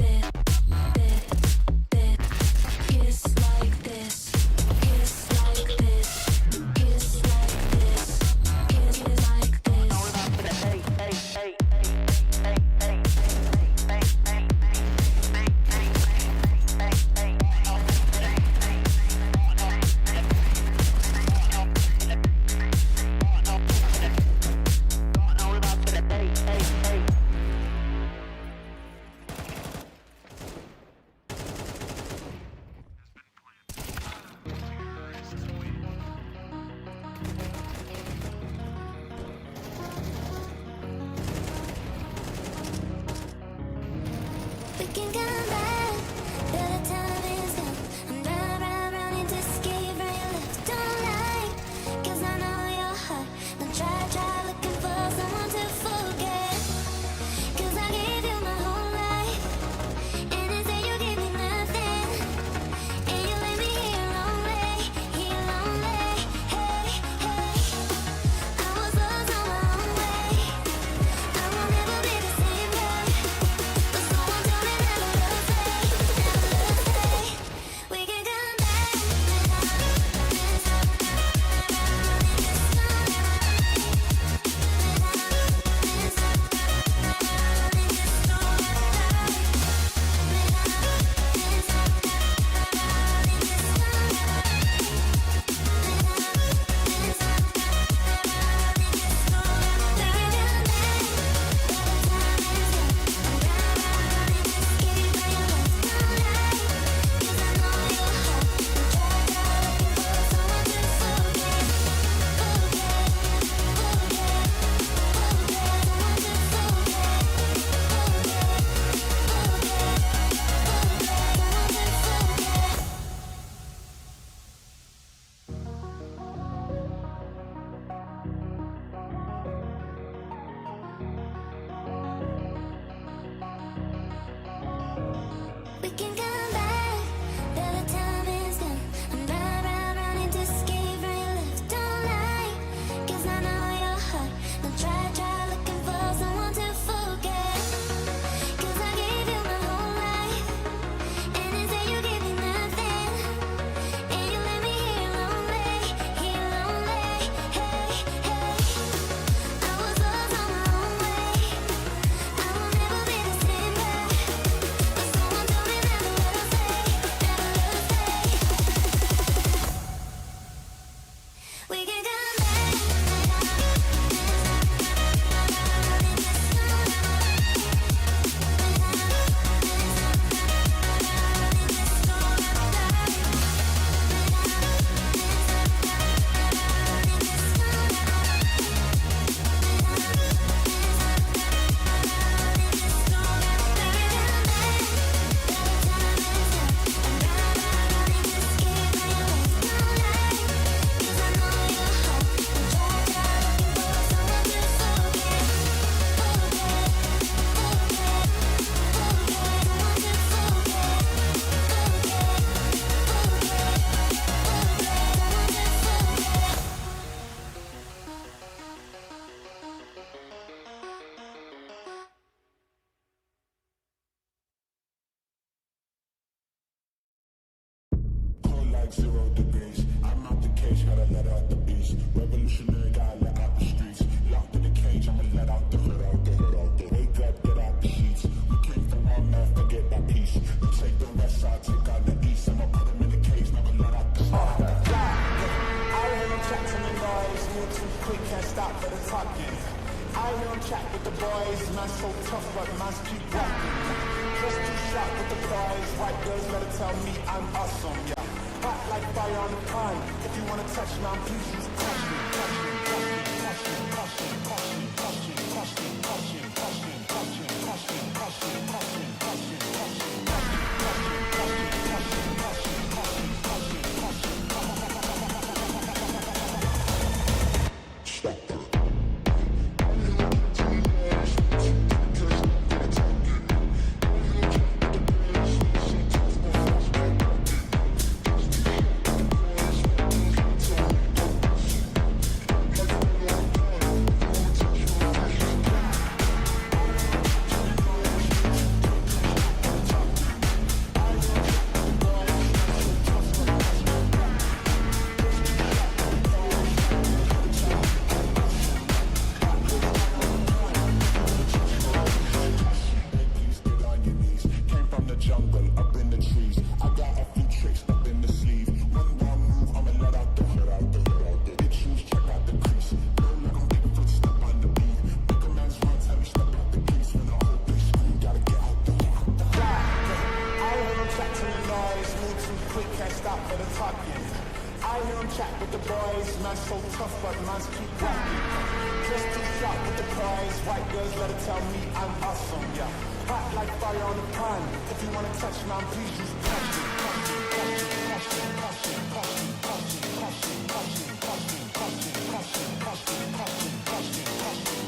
Speaker 1: Revolutionary guy let out the streets. Locked in the cage, I'ma let out the hood, out the hood, out the wake up, get out the sheets. We came from one man, forget that piece. You take the west side, take out the east. I'ma put him in the cage, never let out the
Speaker 2: I hear him chat to me boys, move too quick, can't stop for the talking. I hear him chat with the boys, man so tough, but man's keep walking. Just too sharp with the boys, white girls better tell me I'm awesome, yeah. Hot like fire on the pine, if you wanna touch me, I'm please just touch me, touch me, touch me, touch me, touch me, touch me, touch me, touch me, touch me, touch me, touch me, touch me, touch me, touch me, touch me, touch me.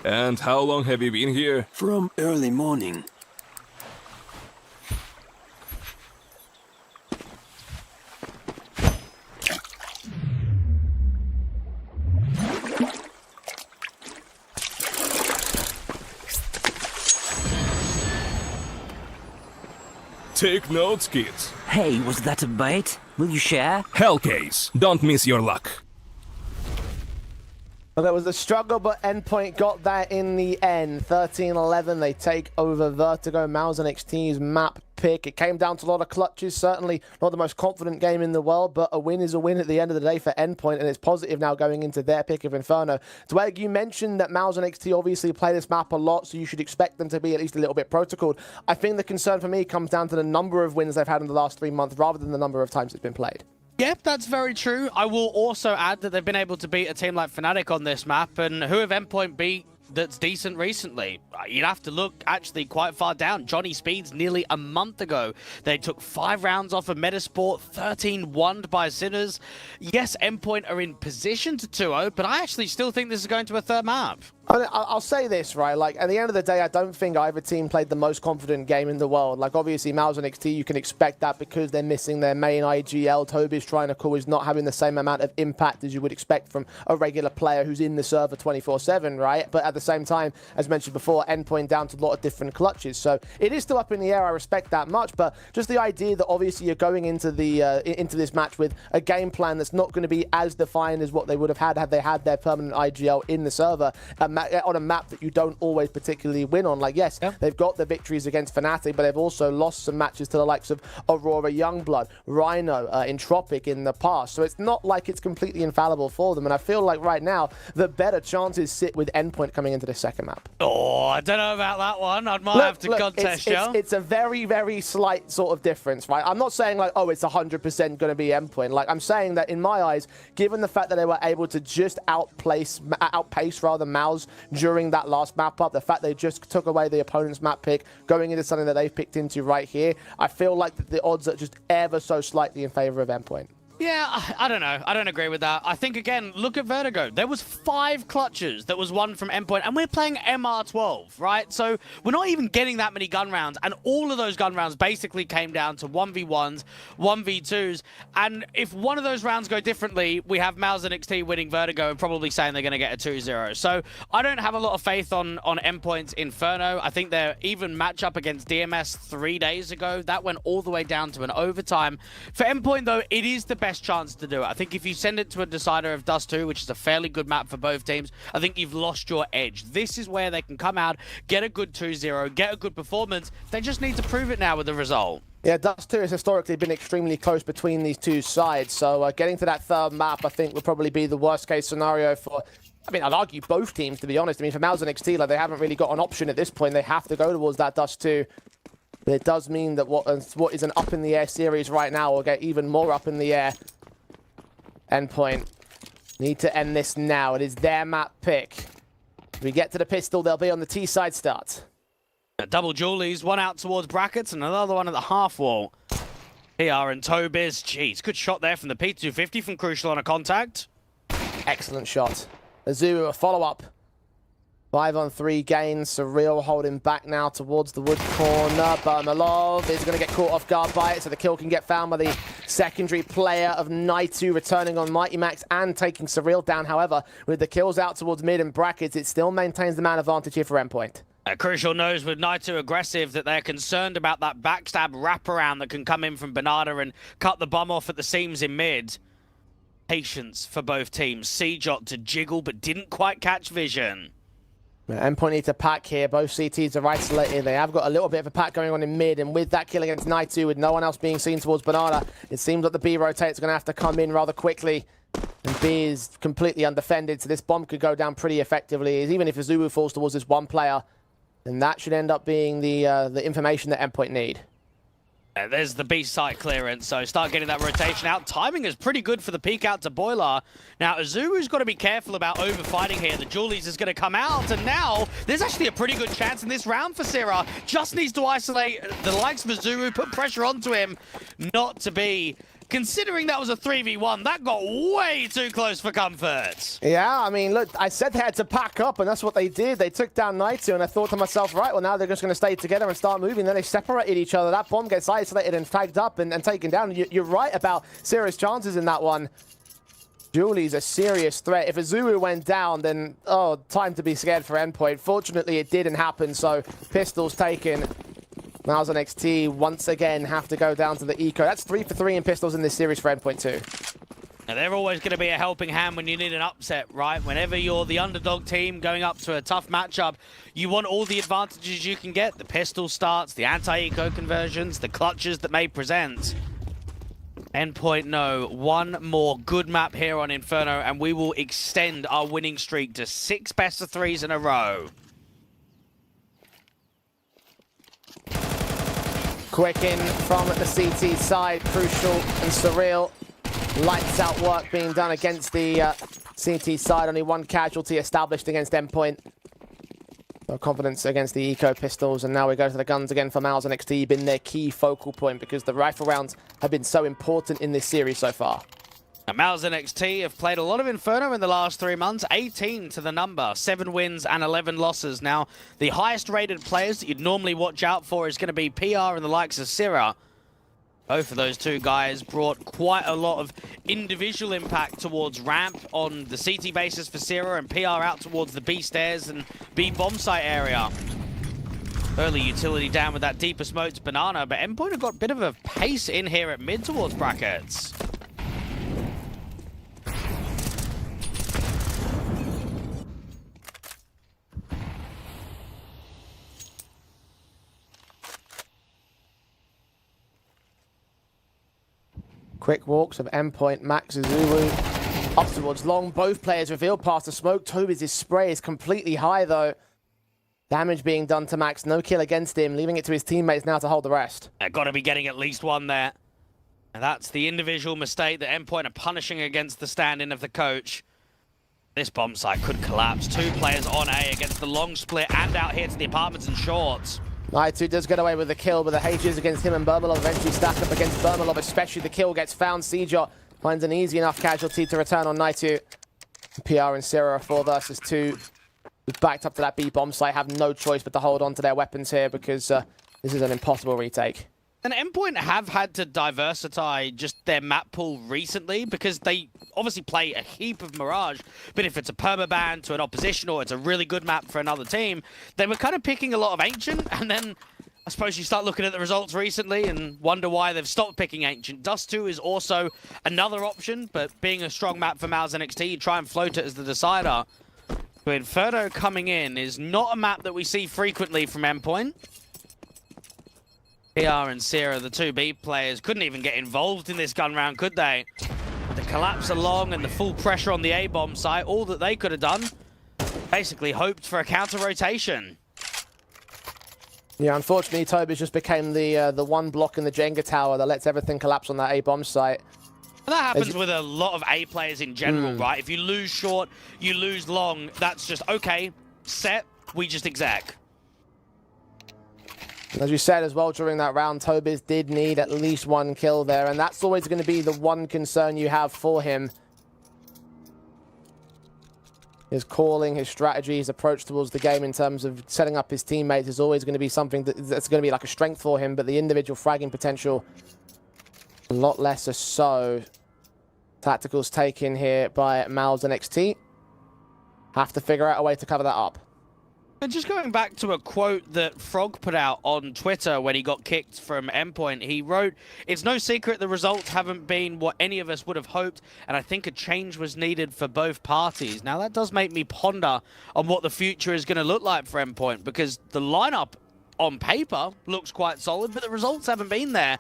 Speaker 15: And how long have you been here?
Speaker 16: From early morning.
Speaker 15: Take notes, kids.
Speaker 20: Hey, was that a bait? Will you share?
Speaker 15: Hellcase, don't miss your luck.
Speaker 18: Well, there was a struggle, but Endpoint got that in the end. 13-11, they take over Vertigo. Mouse and XT's map pick. It came down to a lot of clutches. Certainly not the most confident game in the world, but a win is a win at the end of the day for Endpoint, and it's positive now going into their pick of Inferno. Dweg, you mentioned that Mouse and XT obviously play this map a lot, so you should expect them to be at least a little bit protocolled. I think the concern for me comes down to the number of wins they've had in the last 3 months rather than the number of times it's been played.
Speaker 17: Yep, that's very true. I will also add that they've been able to beat a team like Fnatic on this map, and who have Endpoint beat that's decent recently? You'd have to look actually quite far down. Johnny Speeds nearly a month ago. They took 5 rounds off of Metasport, 13-1'd by Sinners. Yes, Endpoint are in position to 2-0, but I actually still think this is going to a third map.
Speaker 18: I'll say this, right? Like, at the end of the day, I don't think either team played the most confident game in the world. Like, obviously, Mouse and XT, you can expect that because they're missing their main IGL. Toby's trying to call is not having the same amount of impact as you would expect from a regular player who's in the server 24/7, right? But at the same time, as mentioned before, Endpoint down to a lot of different clutches. So it is still up in the air. I respect that much, but just the idea that obviously you're going into the into this match with a game plan that's not going to be as defined as what they would have had they had their permanent IGL in the server. On a map that you don't always particularly win on. Like, yes, they've got the victories against Fnatic, but they've also lost some matches to the likes of Aurora Youngblood, Rhino, Entropic in the past. So it's not like it's completely infallible for them. And I feel like right now, the better chances sit with Endpoint coming into the second map.
Speaker 17: Oh, I don't know about that one. I might have to contest you.
Speaker 18: It's a very, very slight sort of difference, right? I'm not saying like, oh, it's 100% going to be Endpoint. Like, I'm saying that in my eyes, given the fact that they were able to just outpace Mouse during that last map up, the fact they just took away the opponent's map pick, going into something that they've picked into right here, I feel like the odds are just ever so slightly in favor of Endpoint.
Speaker 17: Yeah, I don't know. I don't agree with that. I think, again, look at Vertigo. There was 5 clutches that was won from Endpoint, and we're playing MR12, right? So we're not even getting that many gun rounds, and all of those gun rounds basically came down to 1v1s, 1v2s, and if one of those rounds go differently, we have Mouse and XT winning Vertigo and probably saying they're going to get a 2-0. So I don't have a lot of faith on Endpoint's Inferno. I think their even matchup against DMS 3 days ago, that went all the way down to an overtime. For Endpoint, though, it is the best chance to do it. I think if you send it to a decider of Dust 2, which is a fairly good map for both teams, I think you've lost your edge. This is where they can come out, get a good 2-0, get a good performance. They just need to prove it now with the result.
Speaker 18: Yeah, Dust 2 has historically been extremely close between these two sides, so getting to that third map, I think, would probably be the worst-case scenario for... I mean, I'd argue both teams, to be honest. I mean, for Mouse and XT, like, they haven't really got an option at this point. They have to go towards that Dust 2. But it does mean that what is an up-in-the-air series right now will get even more up in the air. Endpoint need to end this now. It is their map pick. If we get to the pistol, they'll be on the T side start.
Speaker 17: Double Julies, one out towards brackets and another one at the half wall. PR and Tobiz. Jeez, good shot there from the P250 from Crucial on a contact.
Speaker 18: Excellent shot. Azu, a follow-up. 5-on-3 gains. Surreal holding back now towards the wood corner. Burmalov is going to get caught off guard by it, so the kill can get found by the secondary player of Naitu, returning on Mighty Max and taking Surreal down. However, with the kills out towards mid and brackets, it still maintains the man advantage here for Endpoint.
Speaker 17: Crucial knows with Naitu aggressive that they're concerned about that backstab wraparound that can come in from Bernarda and cut the bum off at the seams in mid. Patience for both teams. Seajot to jiggle, but didn't quite catch vision.
Speaker 18: Endpoint need to pack here. Both CTs are isolated. They have got a little bit of a pack going on in mid, and with that kill against Naitu, with no one else being seen towards Banana, it seems like the B rotate's going to have to come in rather quickly. And B is completely undefended, so this bomb could go down pretty effectively. Even if Azubu falls towards this one player, then that should end up being the information that Endpoint need.
Speaker 17: There's the B site clearance, so start getting that rotation out. Timing is pretty good for the peek out to Boiler. Now, Azuru's got to be careful about overfighting here. The Julies is going to come out, and now there's actually a pretty good chance in this round for Sierra. Just needs to isolate the likes of Azuru, put pressure onto him, not to be. Considering that was a 3v1, that got way too close for comfort.
Speaker 18: Yeah, I mean, look, I said they had to pack up, and that's what they did. They took down Naitu, and I thought to myself, right, well, now they're just going to stay together and start moving. Then they separated each other. That bomb gets isolated and tagged up and taken down. You're right about serious chances in that one. Julie's a serious threat. If Azuru went down, then, oh, time to be scared for Endpoint. Fortunately, it didn't happen, so pistols taken. Miles and XT once again have to go down to the eco. That's 3 for 3 in pistols in this series for Endpoint 2.
Speaker 17: Now, they're always going to be a helping hand when you need an upset, right? Whenever you're the underdog team going up to a tough matchup, you want all the advantages you can get. The pistol starts, the anti-eco conversions, the clutches that may present. Endpoint no, one more good map here on Inferno, and we will extend our winning streak to 6 best of 3s in a row.
Speaker 18: Quick in from the CT side, Crucial and Surreal. Lights out work being done against the CT side. Only one casualty established against Endpoint. No confidence against the eco pistols, and now we go to the guns again for Miles and XT. Been their key focal point because the rifle rounds have been so important in this series so far.
Speaker 17: And Miles and XT have played a lot of Inferno in the last 3 months, 18 to the number, 7 wins and 11 losses. Now, the highest rated players that you'd normally watch out for is going to be PR and the likes of Syrah. Both of those two guys brought quite a lot of individual impact towards ramp on the CT bases for Syrah, and PR out towards the B stairs and B bomb site area. Early utility down with that deeper smoked banana, but Endpoint have got a bit of a pace in here at mid towards brackets.
Speaker 18: Quick walks of Endpoint, Max, Zulu. Up towards long, both players revealed past the smoke. Toby's spray is completely high though. Damage being done to Max, no kill against him, leaving it to his teammates now to hold the rest.
Speaker 17: They've got to be getting at least one there. And that's the individual mistake that Endpoint are punishing against the stand-in of the coach. This bomb site could collapse. 2 players on A against the long split and out here to the apartments and shorts.
Speaker 18: Naitu does get away with the kill, but the H's against him and Burmalov eventually stack up against Burmalov, especially the kill gets found. Sejor finds an easy enough casualty to return on Naitu. PR and Syrah 4 versus 2. Backed up to that B bomb site, have no choice but to hold on to their weapons here because this is an impossible retake.
Speaker 17: And Endpoint have had to diversify just their map pool recently because they obviously play a heap of Mirage, but if it's a permaban to an opposition or it's a really good map for another team, they were kind of picking a lot of Ancient, and then I suppose you start looking at the results recently and wonder why they've stopped picking Ancient. Dust 2 is also another option, but being a strong map for Miles and XT, you try and float it as the decider. But Inferno coming in is not a map that we see frequently from Endpoint. PR and Syrah, the 2 B players, couldn't even get involved in this gun round, could they? The collapse along and the full pressure on the A-bomb site, all that they could have done, basically hoped for a counter-rotation.
Speaker 18: Yeah, unfortunately, Toby's just became the one block in the Jenga tower that lets everything collapse on that A-bomb site.
Speaker 17: And that happens with a lot of A players in general, right? If you lose short, you lose long, that's just, okay, set, we just exec.
Speaker 18: As you said as well during that round, Tobias did need at least 1 kill there, and that's always going to be the one concern you have for him. His calling, his strategy, his approach towards the game in terms of setting up his teammates is always going to be something that's going to be like a strength for him, but the individual fragging potential, a lot less so. Tacticals taken here by Miles and XT. Have to figure out a way to cover that up.
Speaker 17: And just going back to a quote that Frog put out on Twitter when he got kicked from Endpoint, he wrote, "It's no secret the results haven't been what any of us would have hoped, and I think a change was needed for both parties." Now that does make me ponder on what the future is going to look like for Endpoint, because the lineup on paper looks quite solid, but the results haven't been there.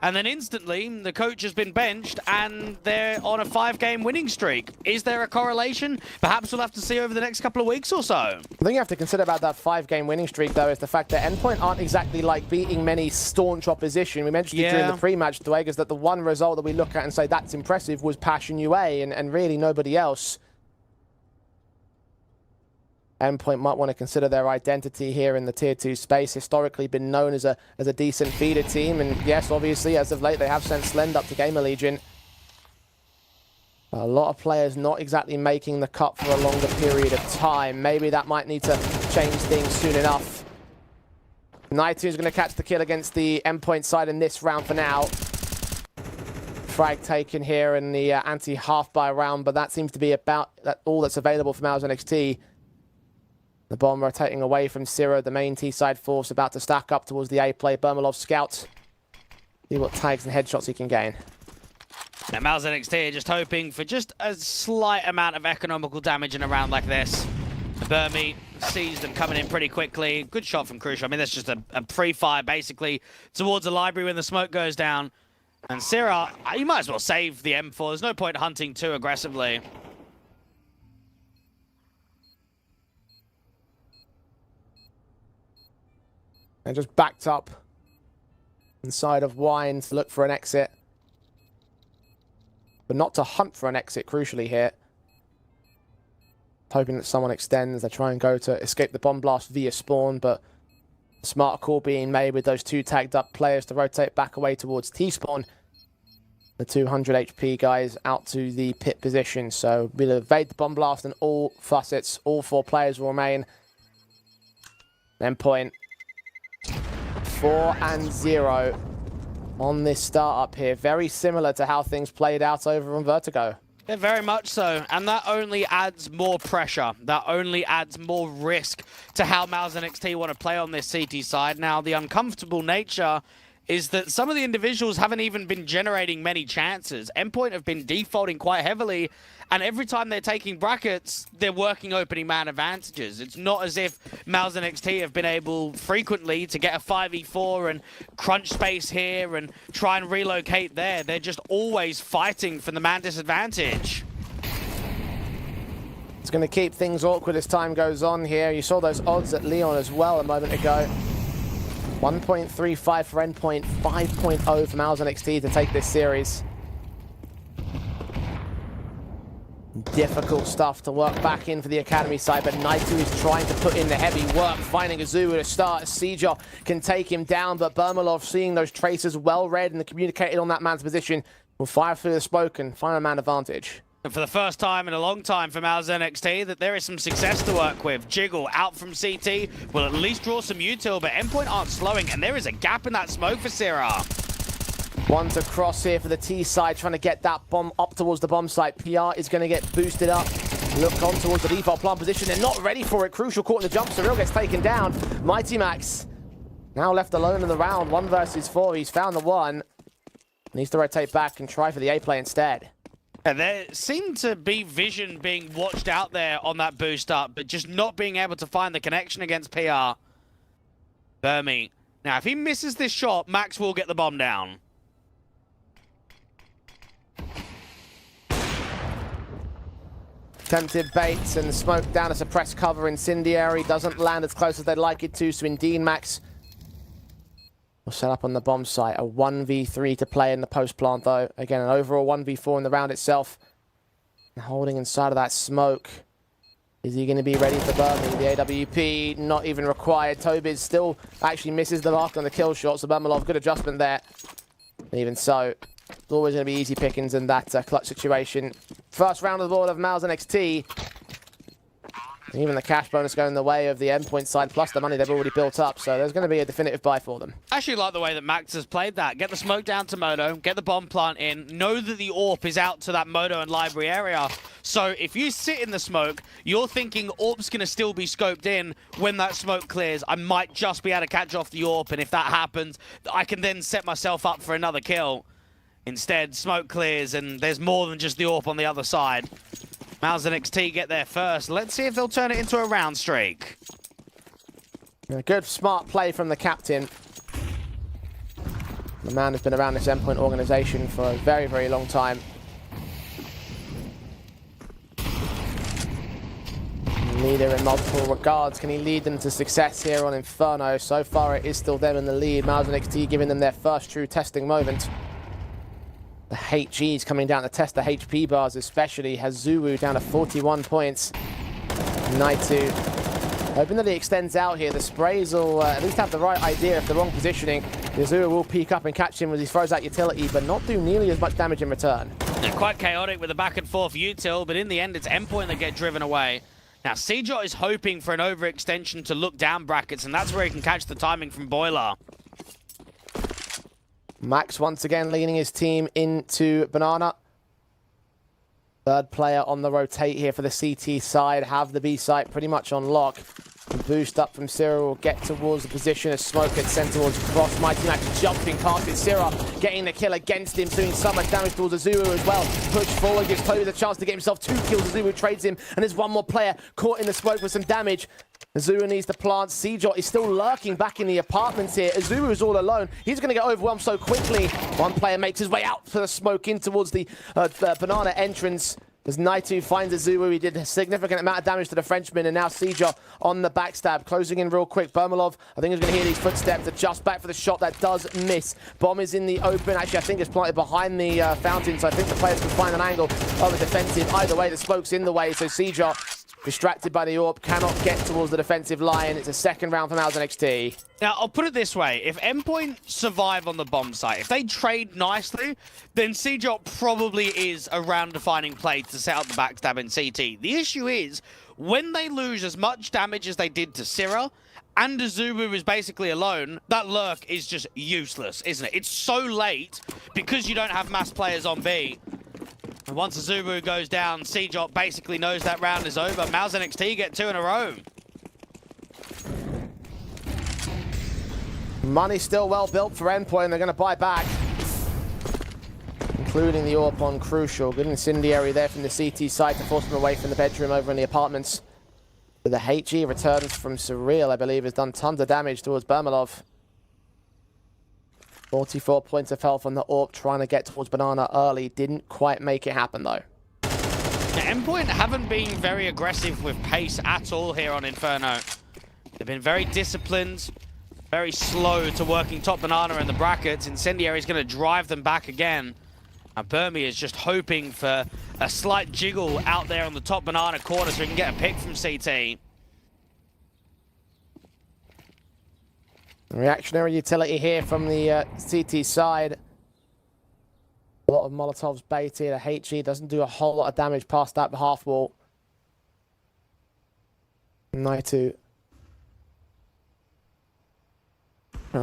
Speaker 17: And then instantly, the coach has been benched, and they're on a 5-game winning streak. Is there a correlation? Perhaps we'll have to see over the next couple of weeks or so.
Speaker 18: I think you have to consider about that 5-game winning streak, though, is the fact that Endpoint aren't exactly like beating many staunch opposition. We mentioned it during the pre-match, Dwegas, that the one result that we look at and say that's impressive was Passion UA, and really nobody else. Endpoint might want to consider their identity here in the Tier 2 space. Historically been known as a decent feeder team, and yes, obviously, as of late, they have sent Slend up to Gamer Legion. A lot of players not exactly making the cut for a longer period of time. Maybe that might need to change things soon enough. Naitu is going to catch the kill against the Endpoint side in this round for now. Frag taken here in the anti-half-by round, but that seems to be about all that's available for Miles and XT. The bomb rotating away from Zero, the main T-side force about to stack up towards the A play. Bermalov scouts. See what tags and headshots he can gain.
Speaker 17: Now, Mal's NXT are just hoping for just a slight amount of economical damage in a round like this. Burmy sees them coming in pretty quickly. Good shot from Crucial. I mean, that's just a pre-fire, basically, towards the library when the smoke goes down. And Syrah, you might as well save the M4. There's no point hunting too aggressively.
Speaker 18: And just backed up inside of Wine to look for an exit. But not to hunt for an exit, crucially here. Hoping that someone extends. They try and go to escape the bomb blast via spawn, but a smart call being made with those two tagged up players to rotate back away towards T-spawn. The 200 HP guys out to the pit position. So we'll evade the bomb blast and all facets, all 4 players will remain. Endpoint 4-0 on this startup here. Very similar to how things played out over on Vertigo.
Speaker 17: Yeah, very much so. And that only adds more pressure. That only adds more risk to how Mal's NXT want to play on this CT side. Now, the uncomfortable nature is that some of the individuals haven't even been generating many chances. Endpoint have been defaulting quite heavily, and every time they're taking brackets, they're working opening man advantages. It's not as if Mal's NXT have been able frequently to get a 5v4 and crunch space here and try and relocate there. They're just always fighting for the man disadvantage.
Speaker 18: It's going to keep things awkward as time goes on here. You saw those odds at Leon as well a moment ago. 1.35 for Endpoint, 5.0 for Mal's NXT to take this series. Difficult stuff to work back in for the Academy side, but Naitu is trying to put in the heavy work, finding Azuu to start. Seeger can take him down, but Bermalov, seeing those traces well read and communicated on that man's position, will fire through the smoke and find a man advantage.
Speaker 17: And for the first time in a long time for Mal's NXT, that there is some success to work with. Jiggle out from CT will at least draw some util, but Endpoint aren't slowing, and there is a gap in that smoke for Syrah.
Speaker 18: One to cross here for the T side, trying to get that bomb up towards the bomb site. PR is going to get boosted up. Look on towards the default plant position. They're not ready for it. Crucial caught in the jump. Surreal gets taken down. Mighty Max now left alone in the round. 1 versus 4. He's found the one. Needs to rotate back and try for the A play instead.
Speaker 17: And there seemed to be vision being watched out there on that boost up, but just not being able to find the connection against PR. Burmy. Now, if he misses this shot, Max will get the bomb down.
Speaker 18: Tempted baits and smoke down a suppressed cover. Incendiary doesn't land as close as they'd like it to, so indeed Max will set up on the bomb site. A 1v3 to play in the post plant though. Again, an overall 1v4 in the round itself. And holding inside of that smoke. Is he going to be ready for Burmy? The AWP not even required. Tobiz still actually misses the mark on the kill shot, so Bermalov, good adjustment there. Even so, it's always going to be easy pickings in that clutch situation. First round of the board of Mal's NXT. Even the cash bonus going the way of the Endpoint side, plus the money they've already built up. So there's going to be a definitive buy for them.
Speaker 17: I actually like the way that Max has played that. Get the smoke down to Moto, get the bomb plant in, know that the AWP is out to that Moto and library area. So if you sit in the smoke, you're thinking AWP's going to still be scoped in when that smoke clears. I might just be able to catch off the AWP, and if that happens, I can then set myself up for another kill. Instead, smoke clears, and there's more than just the AWP on the other side. Mal's NXT get there first. Let's see if they'll turn it into a round streak.
Speaker 18: A good, smart play from the captain. The man has been around this Endpoint organization for a very, very long time. Leader in multiple regards. Can he lead them to success here on Inferno? So far, it is still them in the lead. Mal's NXT giving them their first true testing moment. The HGs coming down to test the HP bars, especially Hazuwu down to 41 points. Naitu hoping that he extends out here. The sprays will at least have the right idea of the wrong positioning. Hazuwu will peek up and catch him as he throws out utility, but not do nearly as much damage in return.
Speaker 17: They're quite chaotic with the back and forth util, but in the end, it's Endpoint that get driven away. Now, Seejot is hoping for an overextension to look down brackets, and that's where he can catch the timing from Boiler.
Speaker 18: Max once again leading his team into Banana. Third player on the rotate here for the CT side. Have the B site pretty much on lock. Boost up from Syrah will get towards the position as Smoke gets sent towards Cross. Mighty Max jumping past it. Syrah getting the kill against him, doing so much damage towards Azuru as well. Push forward, gives Toby the chance to get himself 2 kills. Azuru trades him, and there's one more player caught in the smoke with some damage. Azuru needs to plant. Seejot is still lurking back in the apartments here. Azuru is all alone. He's going to get overwhelmed so quickly. One player makes his way out for the smoke in towards the banana entrance. As Naitu finds Azuru, he did a significant amount of damage to the Frenchman, and now Seejot on the backstab, closing in real quick. Bermalov, I think, is going to hear these footsteps, adjust back for the shot that does miss. Bomb is in the open. Actually, I think it's planted behind the fountain, so I think the players can find an angle of a defensive. Either way, the smoke's in the way, so Seejot, distracted by the AWP, cannot get towards the defensive line. It's a second round for Mouse NXT.
Speaker 17: Now, I'll put it this way. If Endpoint survive on the bomb site, if they trade nicely, then Seejot probably is a round-defining play to set up the backstab in CT. The issue is, when they lose as much damage as they did to Syrah, and Azuru is basically alone, that lurk is just useless, isn't it? It's so late because you don't have mass players on B. And once Azuru goes down, Seejot basically knows that round is over. Mouse NXT get 2 in a row.
Speaker 18: Money still well built for Endpoint. They're going to buy back, including the AWP on Crucial. Good incendiary there from the CT side to force them away from the bedroom over in the apartments. But the HE returns from Surreal, I believe, has done tons of damage towards Bermalov. 44 points of health on the AWP, trying to get towards Banana early. Didn't quite make it happen, though.
Speaker 17: Endpoint haven't been very aggressive with pace at all here on Inferno. They've been very disciplined, very slow to working top Banana in the brackets. Incendiary is going to drive them back again. And Burmy is just hoping for a slight jiggle out there on the top Banana corner so he can get a pick from CT.
Speaker 18: Reactionary utility here from the CT side. A lot of Molotovs baited. A HE doesn't do a whole lot of damage past that half wall. Naitu.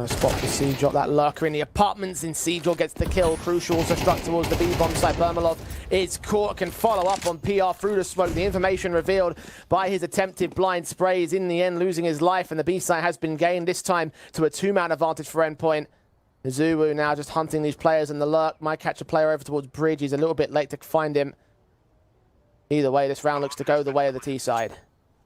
Speaker 18: Spot for Seejot, that lurker in the apartments, and Seejot gets the kill. Crucial also struck towards the B-bomb site. Bermalov is caught, can follow up on PR through the smoke. The information revealed by his attempted blind sprays, in the end losing his life, and the B site has been gained, this time to a 2-man advantage for Endpoint. Zuru now just hunting these players, and the lurk might catch a player over towards Bridge. He's a little bit late to find him. Either way, this round looks to go the way of the T side.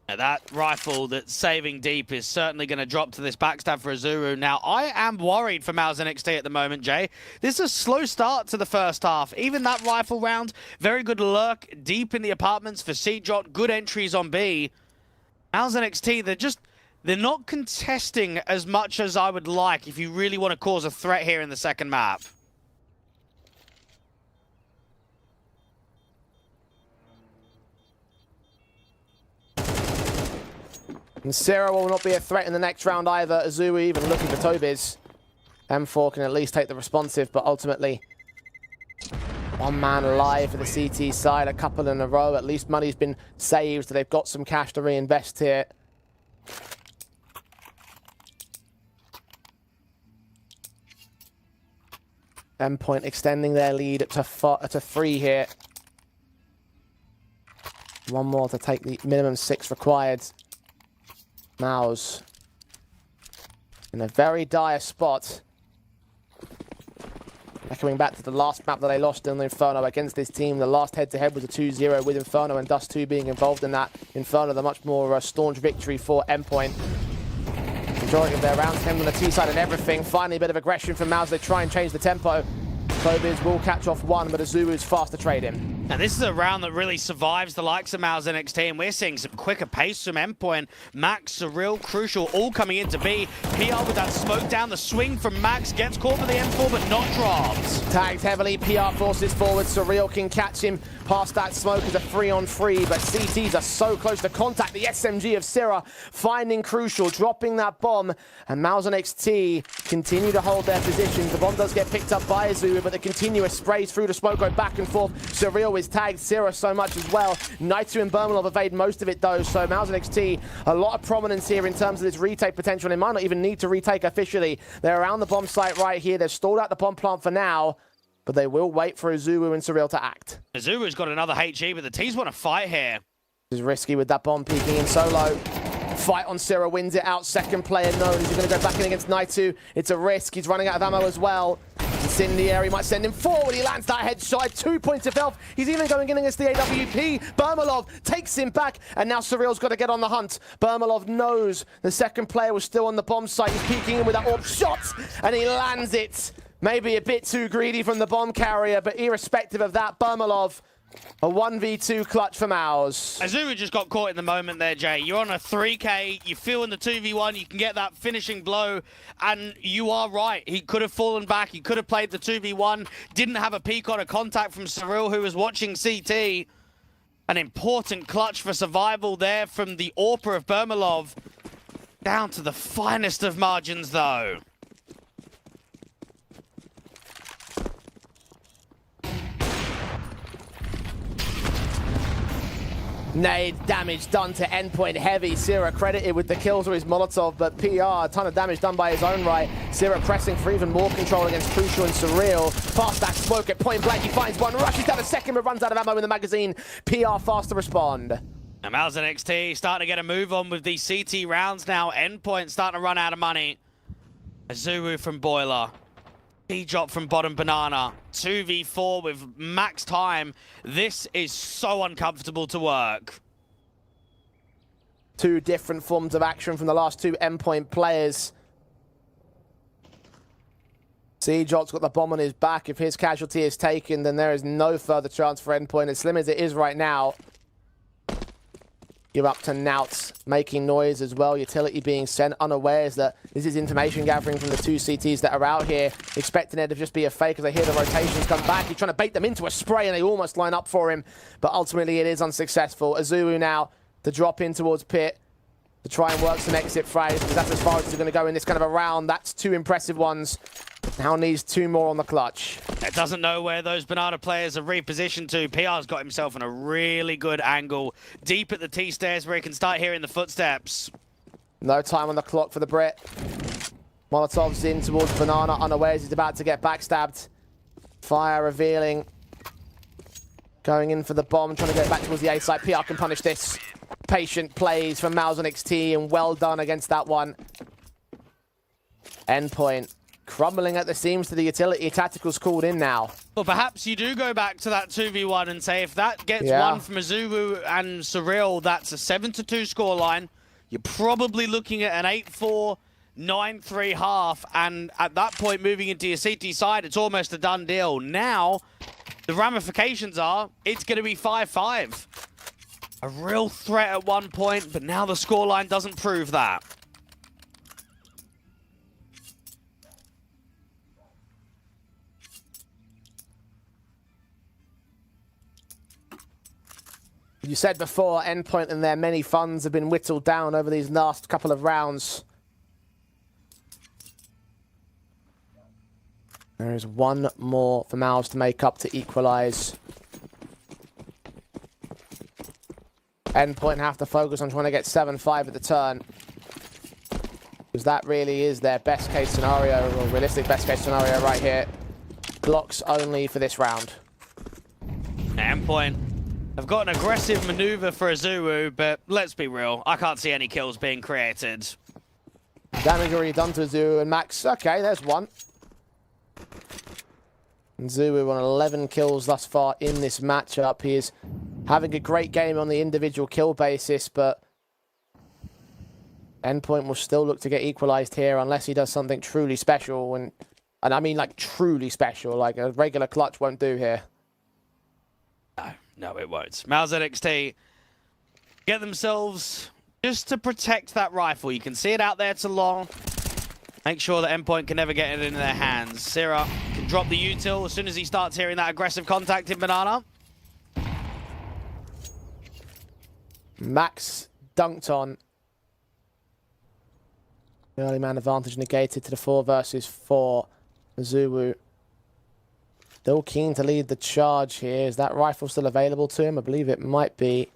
Speaker 17: That rifle that's saving deep is certainly going to drop to this backstab for Azuru. Now, I am worried for Mouse NXT at the moment, Jay. This is a slow start to the first half. Even that rifle round, very good lurk deep in the apartments for Seejot. Good entries on B. Mouse NXT, they're not contesting as much as I would like if you really want to cause a threat here in the second map.
Speaker 18: And Syrah will not be a threat in the next round either. Azuri even looking for Tobiz. M4 can at least take the responsive, but ultimately, one man alive for the CT side, a couple in a row. At least money's been saved, so they've got some cash to reinvest here. Endpoint extending their lead to 3 here. One more to take the minimum 6 required. Mouse in a very dire spot. They're coming back to the last map that they lost in Inferno against this team. The last head-to-head was a 2-0 with Inferno and Dust 2 being involved in that. Inferno, the much more staunch victory for Endpoint. Majority of their rounds came on the T side and everything. Finally, a bit of aggression from Mouse. They try and change the tempo. Tobiz will catch off one, but Azuru's fast to trade him.
Speaker 17: And this is a round that really survives the likes of Mouse NXT, and we're seeing some quicker pace from Endpoint. Max, Surreal, Crucial, all coming into B. PR with that smoke down. The swing from Max gets caught for the M4, but not dropped.
Speaker 18: Tagged heavily, PR forces forward. Surreal can catch him past that smoke as a 3-on-3, but CTs are so close to contact. The SMG of Syrah finding Crucial, dropping that bomb, and Mouse NXT continue to hold their positions. The bomb does get picked up by Azuru, but the continuous sprays through the smoke go back and forth. Surreal is tagged Syrah so much as well. Naitu and Bermalov evade most of it though, so Mouse NXT, a lot of prominence here in terms of this retake potential. They might not even need to retake officially. They're around the bomb site right here. They've stalled out the bomb plant for now, but they will wait for Azuru and Surreal to act.
Speaker 17: Azuru's got another HE, but the T's want to fight here.
Speaker 18: This is risky with that bomb peeking in solo. Fight on Sira wins it out. Second player known. He's going to go back in against Naitu. It's a risk. He's running out of ammo as well. Incendiary might send him forward. He lands that headshot. 2 points of health. He's even going in against the AWP. Bermalov takes him back, and now Surreal's got to get on the hunt. Bermalov knows the second player was still on the bomb site. He's peeking in with that orb shot, and he lands it. Maybe a bit too greedy from the bomb carrier, but irrespective of that, Bermalov, a 1v2 clutch for Maus.
Speaker 17: Azura just got caught in the moment there, Jay. You're on a 3K, you feel in the 2v1, you can get that finishing blow, and you are right. He could have fallen back, he could have played the 2v1, didn't have a peek on a contact from Cyril, who was watching CT. An important clutch for survival there from the AWPer of Bermalov. Down to the finest of margins, though.
Speaker 18: Nade damage done to Endpoint heavy. Sira credited with the kills or his Molotov, but PR, a ton of damage done by his own right. Sira pressing for even more control against Crucial and Surreal. Past that smoke at point blank, he finds one, rushes down a second, but runs out of ammo in the magazine. PR fast to respond.
Speaker 17: And Maus and XT starting to get a move on with these CT rounds now. Endpoint starting to run out of money. Azuru from Boiler. P-drop from Bottom Banana. 2v4 with max time. This is so uncomfortable to work.
Speaker 18: Two different forms of action from the last two Endpoint players. Seajot's got the bomb on his back. If his casualty is taken, then there is no further chance for Endpoint. As slim as it is right now. You're up to Nauts making noise as well. Utility being sent, unawares that this is information gathering from the two CTs that are out here, expecting it to just be a fake as they hear the rotations come back. He's trying to bait them into a spray, and they almost line up for him, but ultimately it is unsuccessful. Azuru now to drop in towards Pit to try and work some exit frags, because that's as far as he's going to go in this kind of a round. That's two impressive ones. Now needs two more on the clutch.
Speaker 17: It doesn't know where those Banana players have repositioned to. PR's got himself in a really good angle, deep at the T-stairs where he can start hearing the footsteps.
Speaker 18: No time on the clock for the Brit. Molotov's in towards Banana, unawares he's about to get backstabbed. Fire revealing. Going in for the bomb, trying to get back towards the A side. PR can punish this. Patient plays from Maus and XT, and well done against that one. Endpoint. Crumbling at the seams to the utility. Tactical's called in now.
Speaker 17: Well, perhaps you do go back to that 2v1 and say if that gets one from Azuru and Surreal, that's a 7-2 scoreline. You're probably looking at an 8-4, 9-3 half, and at that point, moving into your CT side, it's almost a done deal. Now, the ramifications are, it's going to be 5-5. A real threat at one point, but now the scoreline doesn't prove that.
Speaker 18: You said before, Endpoint and their many funds have been whittled down over these last couple of rounds. There is one more for Maus to make up to equalize. Endpoint have to focus on trying to get 7-5 at the turn, because that really is their best case scenario, or realistic best case scenario right here. Glocks only for this round.
Speaker 17: Endpoint. I've got an aggressive maneuver for Azuru, but let's be real, I can't see any kills being created.
Speaker 18: Damage already done to Azuru and Max. Okay, there's one. And Zuru on 11 kills thus far in this matchup. He is having a great game on the individual kill basis, but Endpoint will still look to get equalized here unless he does something truly special. And I mean like truly special, like a regular clutch won't do here.
Speaker 17: No, it won't. Maus NXT get themselves just to protect that rifle. You can see it out there to long. Make sure that Endpoint can never get it into their hands. Sira can drop the util as soon as he starts hearing that aggressive contact in Banana.
Speaker 18: Max dunked on. Early man advantage negated to the 4 versus 4. Zulu still keen to lead the charge here. Is that rifle still available to him? I believe it might be.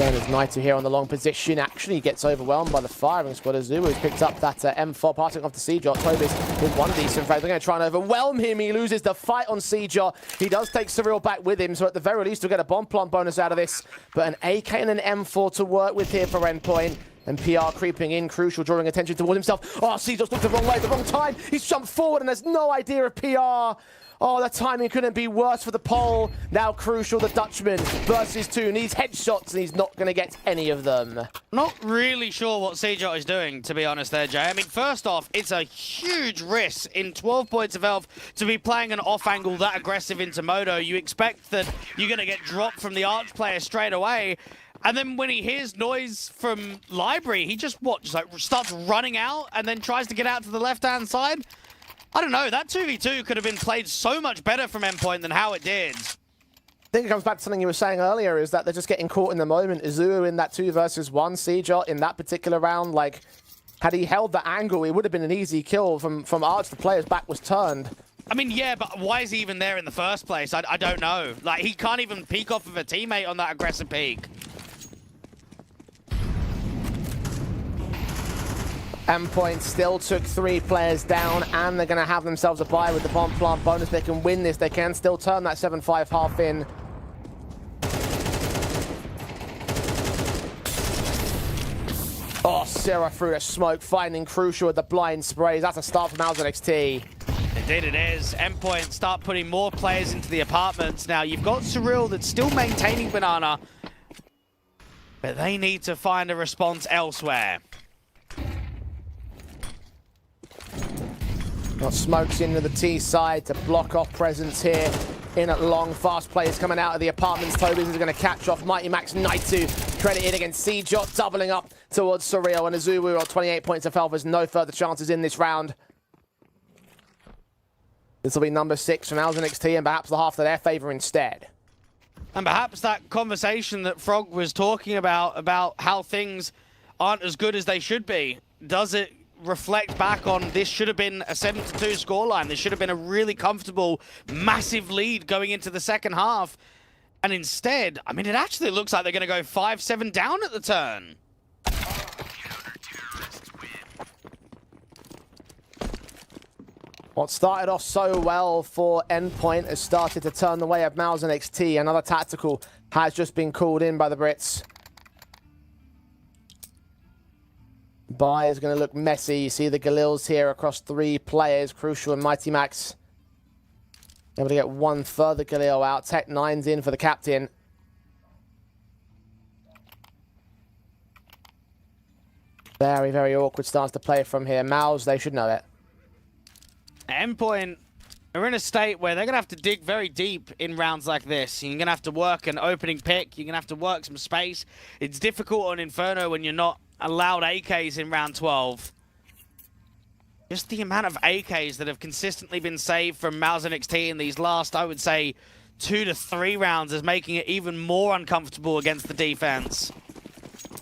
Speaker 18: Again, as Naito here on the long position actually gets overwhelmed by the firing squad. Azubu has picked up that M4, passing off to Seejot. Tobis with one decent frag. They're going to try and overwhelm him. He loses the fight on Seejot. He does take Surreal back with him, so at the very least we'll get a bomb plant bonus out of this. But an AK and an M4 to work with here for Endpoint. And PR creeping in, Crucial drawing attention towards himself. Oh, Seejot's looked the wrong way, the wrong time. He's jumped forward and has no idea of PR. Oh, the timing couldn't be worse for the pole. Now Crucial, the Dutchman, versus 2. Needs headshots, and he's not going to get any of them.
Speaker 17: Not really sure what Seejot is doing, to be honest there, Jay. I mean, first off, it's a huge risk in 12 points of health to be playing an off-angle that aggressive into Moto. You expect that you're going to get dropped from the Arch player straight away. And then when he hears noise from Library, he just, starts running out and then tries to get out to the left-hand side? I don't know, that 2v2 could have been played so much better from Endpoint than how it did.
Speaker 18: I think it comes back to something you were saying earlier, is that they're just getting caught in the moment. Izuo in that 2 versus 1, Seejot in that particular round, like, had he held the angle, it would have been an easy kill from Arch. The player's back was turned.
Speaker 17: I mean, yeah, but why is he even there in the first place? I don't know. Like, he can't even peek off of a teammate on that aggressive peek.
Speaker 18: Endpoint still took 3 players down, and they're going to have themselves a bye with the bomb plant bonus. They can win this. They can still turn that 7-5 half in. Oh, Sierra through the smoke, finding Crucial with the blind sprays. That's a start from Al's NXT.
Speaker 17: Indeed it is. Endpoint start putting more players into the apartments. Now, you've got Surreal that's still maintaining Banana, but they need to find a response elsewhere.
Speaker 18: Got smokes into the T side to block off presence here. In at long, fast players coming out of the apartments. Tobis is going to catch off Mighty Max Naitu. Credited against Seejot, doubling up towards Surreal. And Azubu on 28 points of health. There's no further chances in this round. This will be number 6 from Al's NXT, and perhaps the half to their favor instead.
Speaker 17: And perhaps that conversation that Frog was talking about how things aren't as good as they should be, does it reflect back on this should have been a 7-2 scoreline. This should have been a really comfortable, massive lead going into the second half. And instead, I mean, it actually looks like they're going to go 5-7 down at the turn.
Speaker 18: What started off so well for Endpoint has started to turn the way of Mal's NXT. Another tactical has just been called in by the Brits. Bye is going to look messy. You see the Galils here across 3 players. Crucial and Mighty Max able to get one further Galil out. Tech 9's in for the captain. Very, very awkward stance to play from here. Mouse, they should know it.
Speaker 17: Endpoint are in a state where they're going to have to dig very deep in rounds like this. You're going to have to work an opening pick. You're going to have to work some space. It's difficult on Inferno when you're not allowed AKs in round 12. Just the amount of AKs that have consistently been saved from Mal's NXT in these last, I would say, 2 to 3 rounds is making it even more uncomfortable against the defense.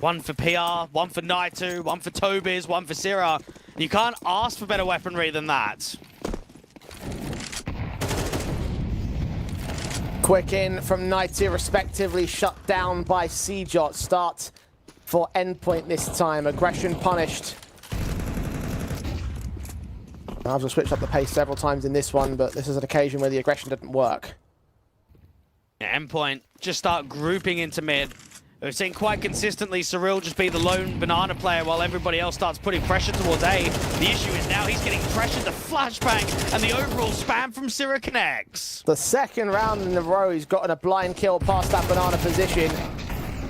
Speaker 17: 1 for PR, 1 for Naitu, 1 for Tobiz, 1 for Sierra. You can't ask for better weaponry than that.
Speaker 18: Quick in from Naitu, respectively shut down by Seejot. Start for Endpoint this time. Aggression punished. I've just switched up the pace several times in this one, but this is an occasion where the aggression didn't work.
Speaker 17: Yeah, Endpoint just start grouping into mid. We've seen quite consistently Surreal just be the lone banana player while everybody else starts putting pressure towards A. The issue is now he's getting pressured to flashbang, and the overall spam from Sierra connects.
Speaker 18: The second round in a row, he's gotten a blind kill past that banana position.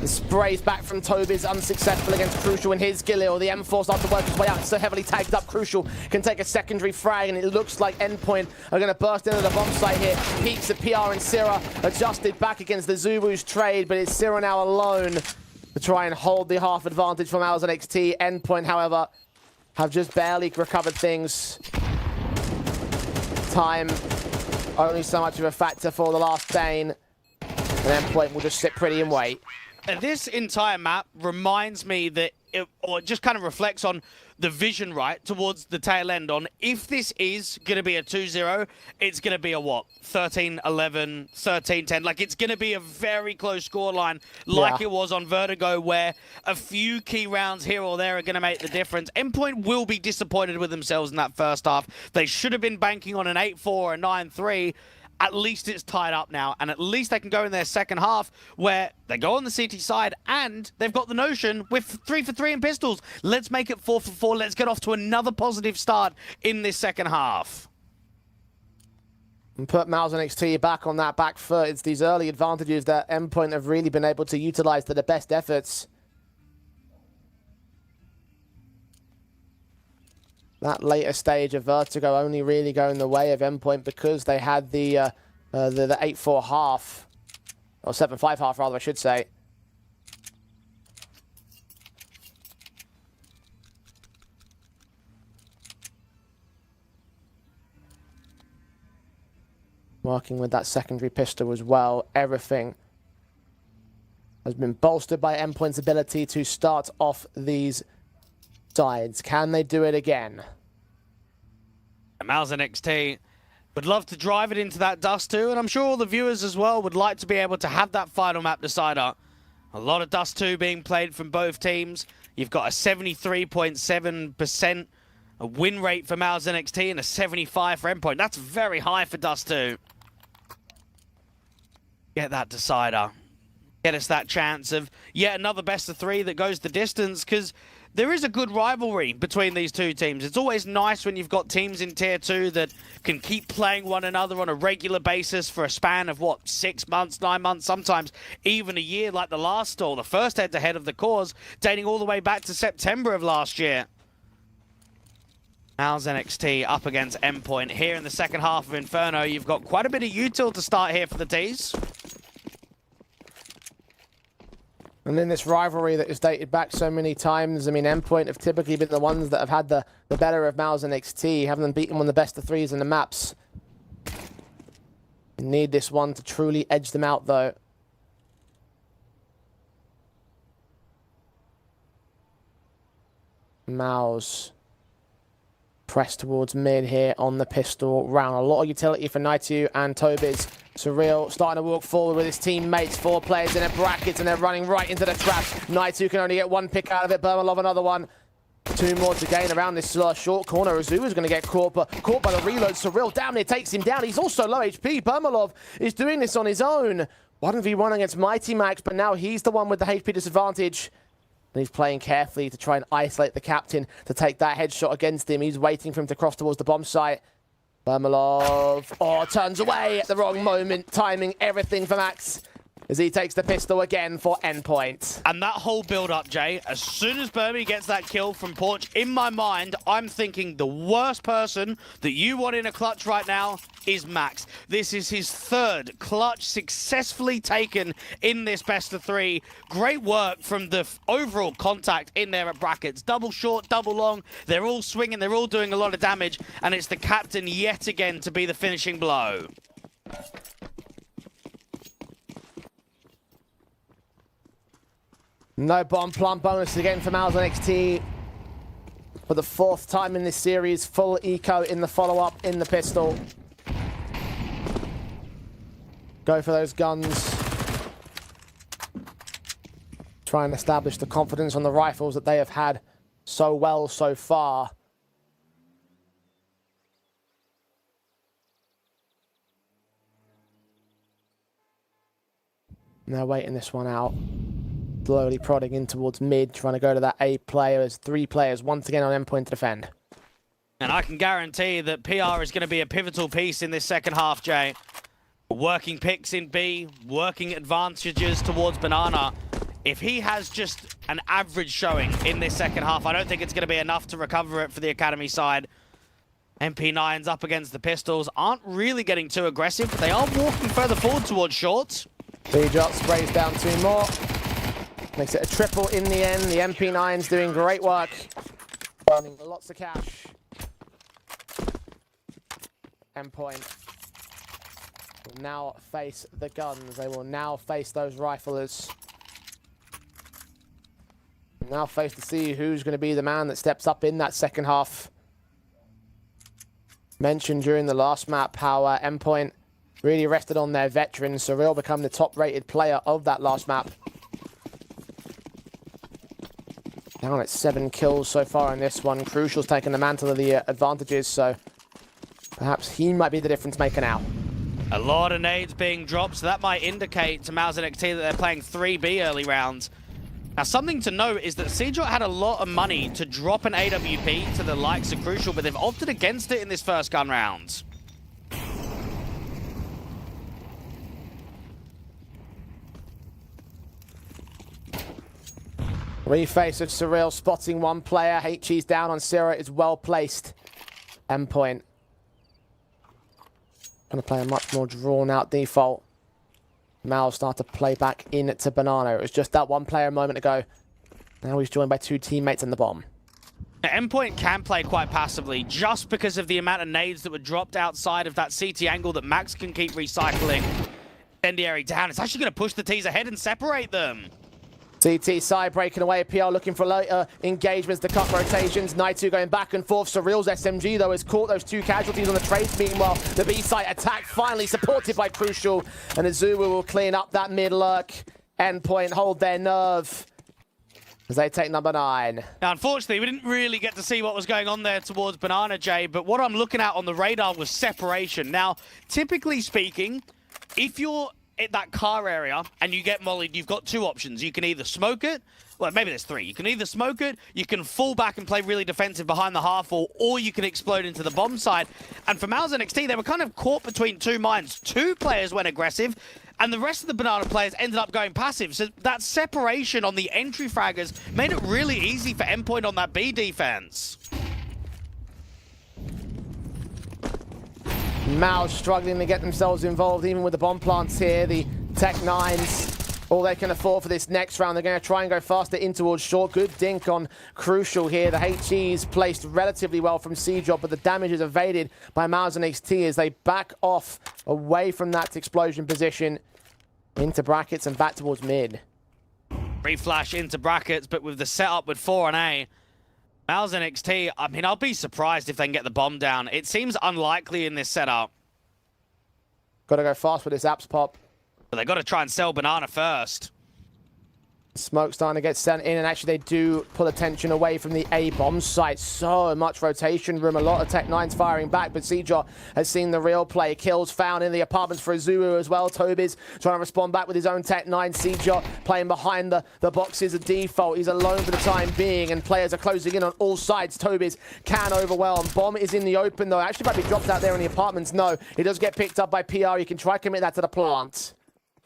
Speaker 18: The sprays back from Tobiz, unsuccessful against Crucial in his Galil. The M4 starts to work his way out, so heavily tagged up. Crucial can take a secondary frag, and it looks like Endpoint are going to burst into the bomb site here. Peeks at PR and Sierra, adjusted back against the Zubu's trade, but it's Sierra now alone to try and hold the half advantage from Al's NXT. Endpoint, however, have just barely recovered things. Time, only so much of a factor for the last Bane. And Endpoint will just sit pretty and wait.
Speaker 17: This entire map reminds me that, or just kind of reflects on the vision, right, towards the tail end on if this is going to be a 2-0, it's going to be a what? 13-11, 13-10. Like, it's going to be a very close scoreline like it was on Vertigo, where a few key rounds here or there are going to make the difference. Endpoint will be disappointed with themselves in that first half. They should have been banking on an 8-4 or a 9-3. At least it's tied up now, and at least they can go in their second half where they go on the CT side and they've got the notion with 3 for 3 in pistols. Let's make it 4 for 4. Let's get off to another positive start in this second half.
Speaker 18: And put Mouse and XT back on that back foot. It's these early advantages that Endpoint have really been able to utilize to their best efforts. That later stage of Vertigo only really going the way of Endpoint because they had the 8-4 half, or 7-5 half rather, I should say. Working with that secondary pistol as well. Everything has been bolstered by Endpoint's ability to start off these sides. Can they do it again?
Speaker 17: Mouse and XT would love to drive it into that Dust 2, and I'm sure all the viewers as well would like to be able to have that final map decider. A lot of Dust 2 being played from both teams. You've got a 73.7% win rate for Mouse and XT and a 75 for Endpoint. That's very high for Dust 2. Get that decider. Get us that chance of yet another best of 3 that goes the distance, because there is a good rivalry between these two teams. It's always nice when you've got teams in Tier 2 that can keep playing one another on a regular basis for a span of, what, 6 months, 9 months, sometimes even a year, like the last or the first head-to-head of the cause, dating all the way back to September of last year. Mal's NXT up against Endpoint. Here in the second half of Inferno, you've got quite a bit of util to start here for the T's.
Speaker 18: And in this rivalry that is dated back so many times, I mean, Endpoint have typically been the ones that have had the better of Mouse and XT, having them beaten on the best of 3s in the maps. You need this one to truly edge them out, though. Mouse press towards mid here on the pistol round. A lot of utility for Naitu and Tobiz. Surreal starting to walk forward with his teammates. 4 players in a bracket and they're running right into the trap. Naitu can only get 1 pick out of it. Bermalov another one. 2 more to gain around this short corner. Azua's going to get caught by the reload. Surreal down there takes him down. He's also low HP. Bermalov is doing this on his own. 1v1 against Mighty Max, but now he's the one with the HP disadvantage. And he's playing carefully to try and isolate the captain to take that headshot against him. He's waiting for him to cross towards the bomb site. Bermalov, turns away at the wrong moment, timing everything for Max as he takes the pistol again for Endpoint.
Speaker 17: And that whole build-up, Jay, as soon as Burmy gets that kill from Porch, in my mind, I'm thinking the worst person that you want in a clutch right now is Max. This is his 3rd clutch successfully taken in this best of 3. Great work from the overall contact in there at brackets. Double short, double long. They're all swinging. They're all doing a lot of damage. And it's the captain yet again to be the finishing blow.
Speaker 18: No bomb plant bonus again for Mouse and XT. For the 4th time in this series, full eco in the follow-up in the pistol. Go for those guns. Try and establish the confidence on the rifles that they have had so well so far. And they're waiting this one out. Slowly prodding in towards mid, trying to go to that A player. There's 3 players once again on Endpoint to defend.
Speaker 17: And I can guarantee that PR is going to be a pivotal piece in this second half, Jay. Working picks in B, working advantages towards Banana. If he has just an average showing in this second half, I don't think it's going to be enough to recover it for the Academy side. MP9's up against the pistols. Aren't really getting too aggressive, but they are walking further forward towards shorts.
Speaker 18: B-Jot sprays down 2 more. Makes it a triple in the end. The MP9's doing great work. Earning lots of cash. Endpoint will now face the guns. They will now face those riflers. Now face to see who's going to be the man that steps up in that second half. Mentioned during the last map how Endpoint really rested on their veterans. Surreal become the top-rated player of that last map. Down at 7 kills so far in this one. Crucial's taking the mantle of the advantages, so perhaps he might be the difference maker now.
Speaker 17: A lot of nades being dropped, so that might indicate to Mouse and XT that they're playing 3B early rounds. Now, something to note is that Seedrot had a lot of money to drop an AWP to the likes of Crucial, but they've opted against it in this first gun round.
Speaker 18: Reface of Surreal spotting one player. HE's down on Syrah is well placed. Endpoint. Gonna play a much more drawn out default. Mal start to play back in to Banana. It was just that one player a moment ago. Now he's joined by 2 teammates in the bomb.
Speaker 17: Endpoint can play quite passively just because of the amount of nades that were dropped outside of that CT angle that Max can keep recycling. Incendiary down. It's actually going to push the T's ahead and separate them.
Speaker 18: CT side breaking away. PR looking for later engagements to cut rotations. Naitu going back and forth. Surreal's SMG, though, has caught those 2 casualties on the trades. Meanwhile, the B site attack finally supported by Crucial. And Azuma will clean up that mid lurk. Endpoint hold their nerve as they take number 9.
Speaker 17: Now, unfortunately, we didn't really get to see what was going on there towards Banana J, but what I'm looking at on the radar was separation. Now, typically speaking, if you're at that car area and you get mollied, you've got 2 options. You can either smoke it, well, maybe there's 3. You can either smoke it, you can fall back and play really defensive behind the half wall, or you can explode into the bomb side. And for Mouse and XT, they were kind of caught between 2 minds. 2 players went aggressive, and the rest of the Banana players ended up going passive. So that separation on the entry fraggers made it really easy for Endpoint on that B defense.
Speaker 18: Mouse struggling to get themselves involved, even with the bomb plants here. The Tech 9s, all they can afford for this next round. They're going to try and go faster in towards short. Good dink on Crucial here. The HE's placed relatively well from Seedrot, but the damage is evaded by Mouse and XT as they back off away from that explosion position into brackets and back towards mid.
Speaker 17: Reflash into brackets, but with the setup with 4 and A, Mouse and XT, I mean, I'll be surprised if they can get the bomb down. It seems unlikely in this setup.
Speaker 18: Got to go fast with this apps pop.
Speaker 17: But they got to try and sell Banana first.
Speaker 18: Smoke starting to get sent in, and actually they do pull attention away from the A bomb site. So much rotation room, a lot of Tech 9s firing back, but Seedrot has seen the real play. Kills found in the apartments for Azuru as well. Toby's trying to respond back with his own Tech 9. Seedrot playing behind the boxes of default. He's alone for the time being, and players are closing in on all sides. Toby's can overwhelm. Bomb is in the open, though. Actually, might be dropped out there in the apartments. No, it does get picked up by PR. You can try to commit that to the plant.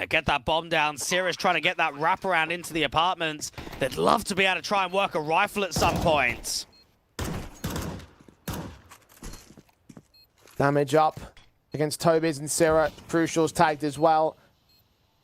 Speaker 17: Get that bomb down. Syrah's trying to get that wraparound into the apartments. They'd love to be able to try and work a rifle at some point.
Speaker 18: Damage up against Toby's and Syrah. Crucial's tagged as well.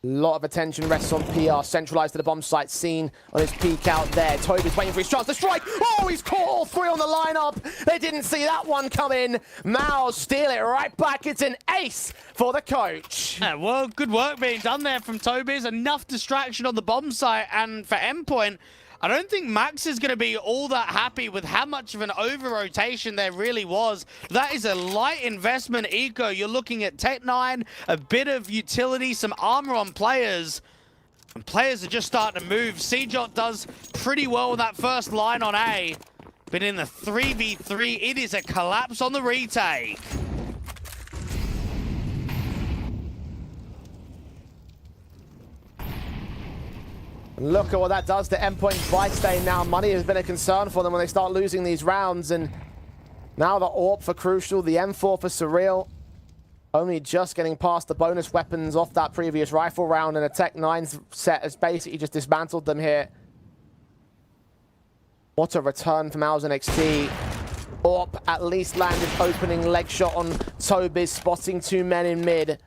Speaker 18: A lot of attention rests on PR. Centralized to the bomb site. Seen on his peek out there. Toby's waiting for his chance to strike. Oh, he's caught all 3 on the lineup. They didn't see that one come in. Mao steal it right back. It's an ace for the coach.
Speaker 17: Yeah, well, good work being done there from Toby's. Enough distraction on the bomb site. And for Endpoint, I don't think Max is going to be all that happy with how much of an over-rotation there really was. That is a light investment eco. You're looking at Tech 9, a bit of utility, some armor on players. And players are just starting to move. Seedrot does pretty well with that first line on A. But in the 3v3, it is a collapse on the retake.
Speaker 18: Look at what that does to Endpoint's buy stay now. Money has been a concern for them when they start losing these rounds. And now the AWP for Crucial, the M4 for Surreal. Only just getting past the bonus weapons off that previous rifle round, and a Tech 9 set has basically just dismantled them here. What a return from Mouse and XT. AWP at least landed opening leg shot on Toby's, spotting 2 men in mid.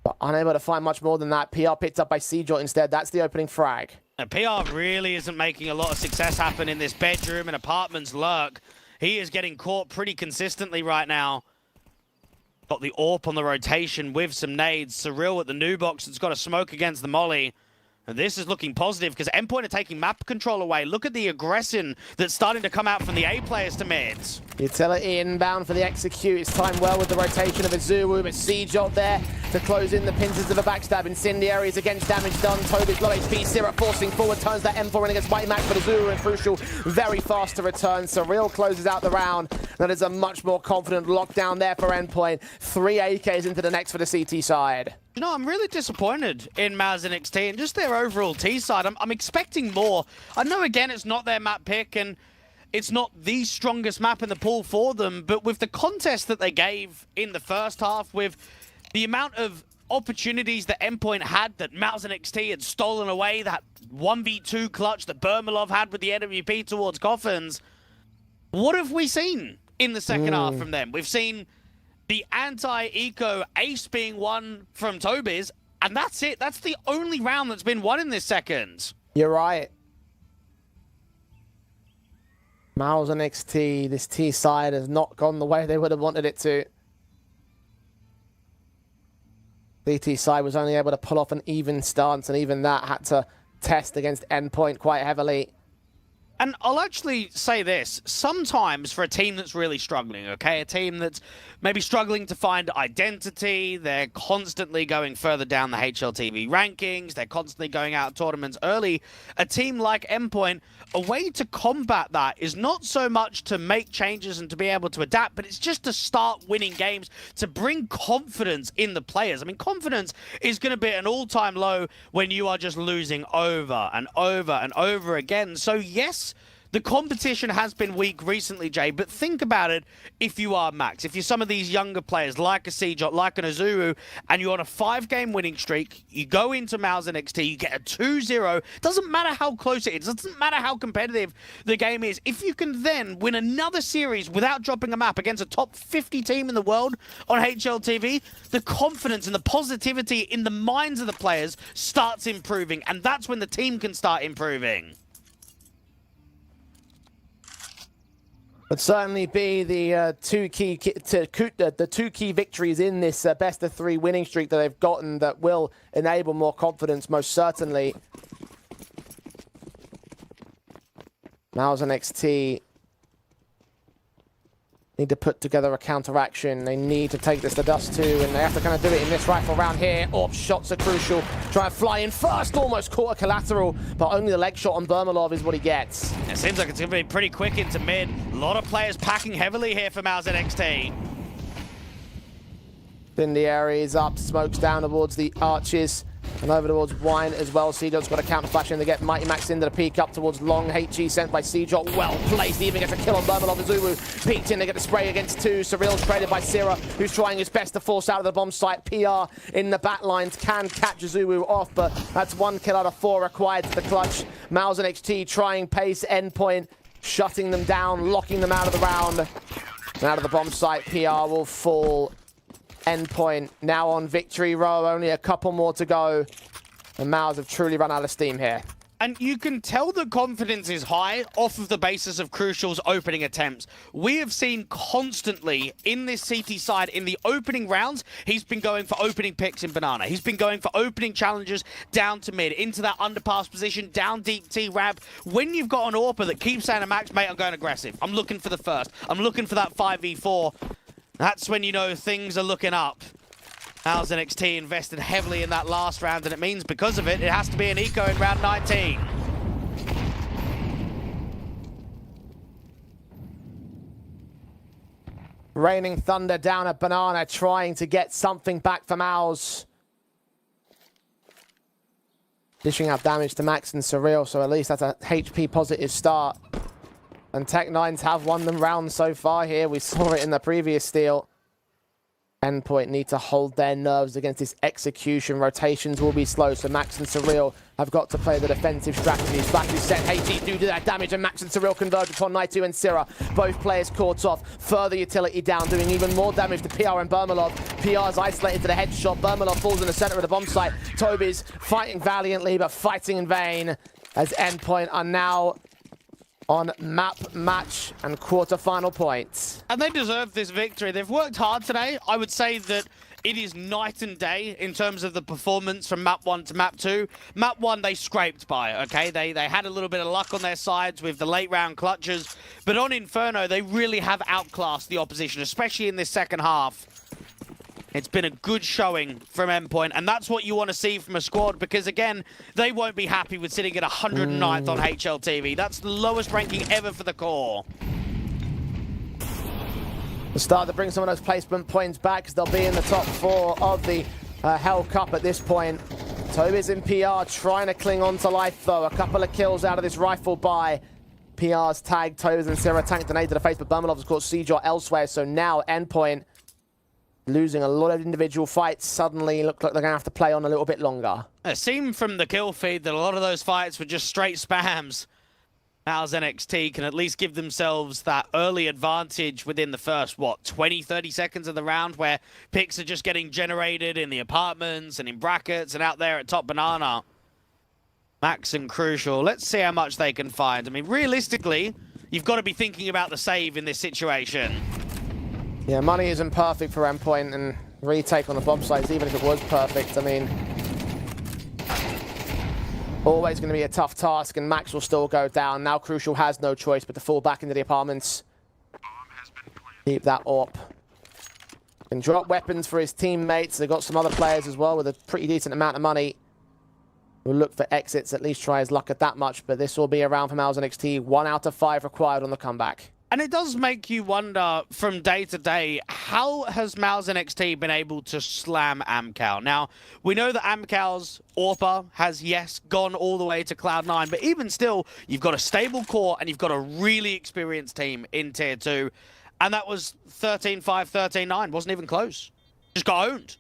Speaker 18: But unable to find much more than that. PR picked up by Seedrot instead. That's the opening frag.
Speaker 17: And PR really isn't making a lot of success happen in this bedroom and apartments lurk. He is getting caught pretty consistently right now. Got the AWP on the rotation with some nades. Surreal at the new box that's got a smoke against the molly. And this is looking positive because Endpoint are taking map control away. Look at the aggression that's starting to come out from the A players to mids.
Speaker 18: Utility inbound for the execute. It's timed well with the rotation of Azuru, but Siege there to close in the pincers of a backstab. Incendiaries against damage done. Toby's low HP. Syrup forcing forward, turns that M4 in against Mighty Max, but Azuru and Crucial very fast to return. Surreal closes out the round. That is a much more confident lockdown there for Endpoint. 3 AKs into the next for the CT side.
Speaker 17: You know, I'm really disappointed in Maz and XT and just their overall T side. I'm expecting more. I know, again, it's not their map pick and it's not the strongest map in the pool for them, but with the contest that they gave in the first half, with the amount of opportunities that Endpoint had that Maz and XT had stolen away, that 1v2 clutch that Bermalov had with the NWP towards Coffins, what have we seen in the second half from them? We've seen the anti-eco ace being won from Toby's, and that's it. That's the only round that's been won in this second.
Speaker 18: You're right. Miles and XT, this T side has not gone the way they would have wanted it to. The T side was only able to pull off an even stance, and even that had to test against Endpoint quite heavily.
Speaker 17: And I'll actually say this, sometimes for a team that's really struggling, okay, a team that's maybe struggling to find identity, they're constantly going further down the HLTV rankings, they're constantly going out of tournaments early, a team like Endpoint, a way to combat that is not so much to make changes and to be able to adapt, but it's just to start winning games, to bring confidence in the players. I mean, confidence is going to be at an all-time low when you are just losing over and over and over again. So yes, the competition has been weak recently, Jay, but think about it if you are Max. If you're some of these younger players like a Siege, like an Azuru, and you're on a 5-game winning streak, you go into Mouse and XT, you get a 2-0. Doesn't matter how close it is. Doesn't matter how competitive the game is. If you can then win another series without dropping a map against a top 50 team in the world on HLTV, the confidence and the positivity in the minds of the players starts improving, and that's when the team can start improving.
Speaker 18: Would certainly be the two key victories in this best of 3 winning streak that they've gotten that will enable more confidence, most certainly. Mouse and XT need to put together a counteraction. They need to take this to dust too, and they have to kind of do it in this rifle round here. Orb shots are crucial. Try and fly in first, almost caught a collateral, but only the leg shot on Bermalov is what he gets.
Speaker 17: It seems like it's going to be pretty quick into mid. A lot of players packing heavily here for Mouse and XT.
Speaker 18: Incendiary is up, smokes down towards the arches. And over towards Wine as well. Seedot's got a counter flash in to get Mighty Max into the peak up towards Long. HE sent by Seedot. Well placed. Even gets a kill on Bermalov. Azuru peeked in to get the spray against 2. Surreal's traded by Sira, who's trying his best to force out of the bomb site. PR in the back lines can catch Azuru off, but that's 1 kill out of 4 required to the clutch. Mouse and XT trying pace Endpoint, shutting them down, locking them out of the round. And out of the bomb site, PR will fall. Endpoint now on victory row, only a couple more to go. And Mouse have truly run out of steam here.
Speaker 17: And you can tell the confidence is high off of the basis of Crucial's opening attempts. We have seen constantly in this CT side, in the opening rounds, he's been going for opening picks in Banana. He's been going for opening challenges down to mid, into that underpass position, down deep T ramp. When you've got an AWPer that keeps saying to Max, mate, I'm going aggressive. I'm looking for the first. I'm looking for that 5v4. That's when you know things are looking up. Mouse and XT invested heavily in that last round, and it means because of it, it has to be an eco in round 19.
Speaker 18: Raining thunder down at Banana, trying to get something back for Mouse. Dishing out damage to Max and Surreal, so at least that's a HP positive start. And Tech9s have won them rounds so far here. We saw it in the previous steal. Endpoint need to hold their nerves against this execution. Rotations will be slow, so Max and Surreal have got to play the defensive strategies. Back is set. HG do that damage, and Max and Surreal converge upon Naitu and Syrah. Both players caught off. Further utility down, doing even more damage to PR and Bermalov. PR's isolated to the headshot. Bermalov falls in the center of the bomb site. Toby's fighting valiantly, but fighting in vain, as Endpoint are now on map, match, and quarterfinal points.
Speaker 17: And they deserve this victory. They've worked hard today. I would say that it is night and day in terms of the performance from map 1 to map 2. Map 1, they scraped by, okay? They had a little bit of luck on their sides with the late round clutches, but on Inferno, they really have outclassed the opposition, especially in this second half. It's been a good showing from Endpoint, and that's what you want to see from a squad, because again, they won't be happy with sitting at 109th on HLTV. That's the lowest ranking ever for the core.
Speaker 18: We'll start to bring some of those placement points back, because they'll be in the top 4 of the Hellcup at this point. Toby's in PR, trying to cling on to life though. A couple of kills out of this rifle buy. PR's tagged Toby's and Sarah tank donated to the face, but Bermalov's of course siege or elsewhere, so now Endpoint losing a lot of individual fights, suddenly look like they're going to have to play on a little bit longer.
Speaker 17: It seemed from the kill feed that a lot of those fights were just straight spams. Mal's NXT can at least give themselves that early advantage within the first, 20, 30 seconds of the round, where picks are just getting generated in the apartments and in brackets and out there at top banana. Max and Crucial, let's see how much they can find. I mean, realistically, you've got to be thinking about the save in this situation.
Speaker 18: Yeah, money isn't perfect for Endpoint, and retake on the bomb sites, even if it was perfect, I mean, always going to be a tough task, and Max will still go down. Now Crucial has no choice but to fall back into the apartments. Keep that up. Can drop weapons for his teammates. They've got some other players as well with a pretty decent amount of money. We'll look for exits, at least try his luck at that much, but this will be around for Mal's NXT. 1 out of 5 required on the comeback.
Speaker 17: And it does make you wonder from day to day, how has Mal's NXT been able to slam Amcal? Now, we know that Amcal's AWPA has, yes, gone all the way to Cloud9, but even still, you've got a stable core and you've got a really experienced team in Tier 2. And that was 13-5, 13-9, wasn't even close. Just got owned.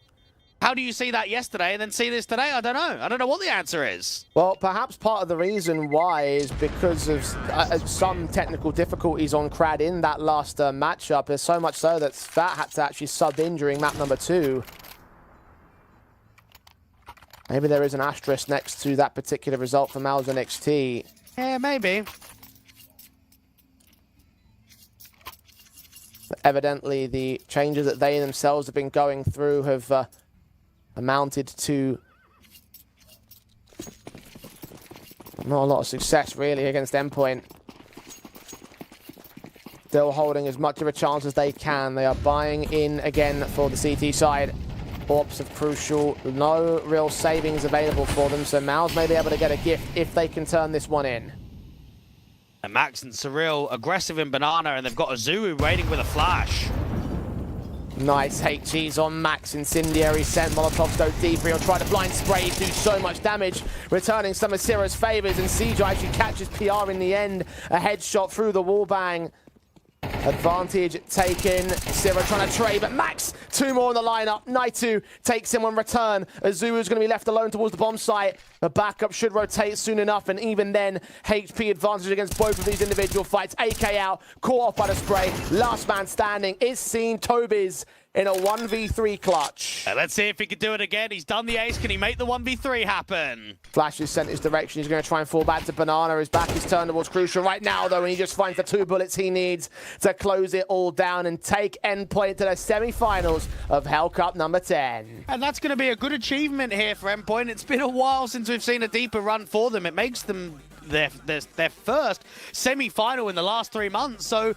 Speaker 17: How do you see that yesterday and then see this today? I don't know. I don't know what the answer is.
Speaker 18: Well, perhaps part of the reason why is because of some technical difficulties on Crad in that last matchup. There's so much so that Fat had to actually sub in during map number 2. Maybe there is an asterisk next to that particular result for Mal's NXT.
Speaker 17: Yeah, maybe.
Speaker 18: But evidently, the changes that they themselves have been going through have amounted to not a lot of success, really, against Endpoint. Still holding as much of a chance as they can. They are buying in again for the CT side. Orps of Crucial, no real savings available for them, so Mal's may be able to get a gift if they can turn this one in.
Speaker 17: And Max and Surreal aggressive in Banana, and they've got Azuru waiting with a flash.
Speaker 18: Nice HGs on Max. Incendiary sent. Molotovs go deeper. He'll try to blind spray, do so much damage, returning some of Sira's favors, and Siege actually catches PR in the end. A headshot through the wall bang. Advantage taken. Sira trying to trade, but Max, 2 more in the lineup. Naitu takes him on return. Azuru's going to be left alone towards the bomb site. The backup should rotate soon enough, and even then, HP advantage against both of these individual fights. AK out, caught off by the spray. Last man standing is seen. Toby's in a 1v3 clutch.
Speaker 17: Let's see if he can do it again. He's done the ace. Can he make the 1v3 happen?
Speaker 18: Flash is sent his direction. He's going to try and fall back to Banana. His back is turned towards Crucial right now, though, and he just finds the 2 bullets he needs to close it all down and take Endpoint to the semi-finals of Hellcup number 10.
Speaker 17: And that's going to be a good achievement here for Endpoint. It's been a while since we've seen a deeper run for them. It makes them their first semi-final in the last 3 months. So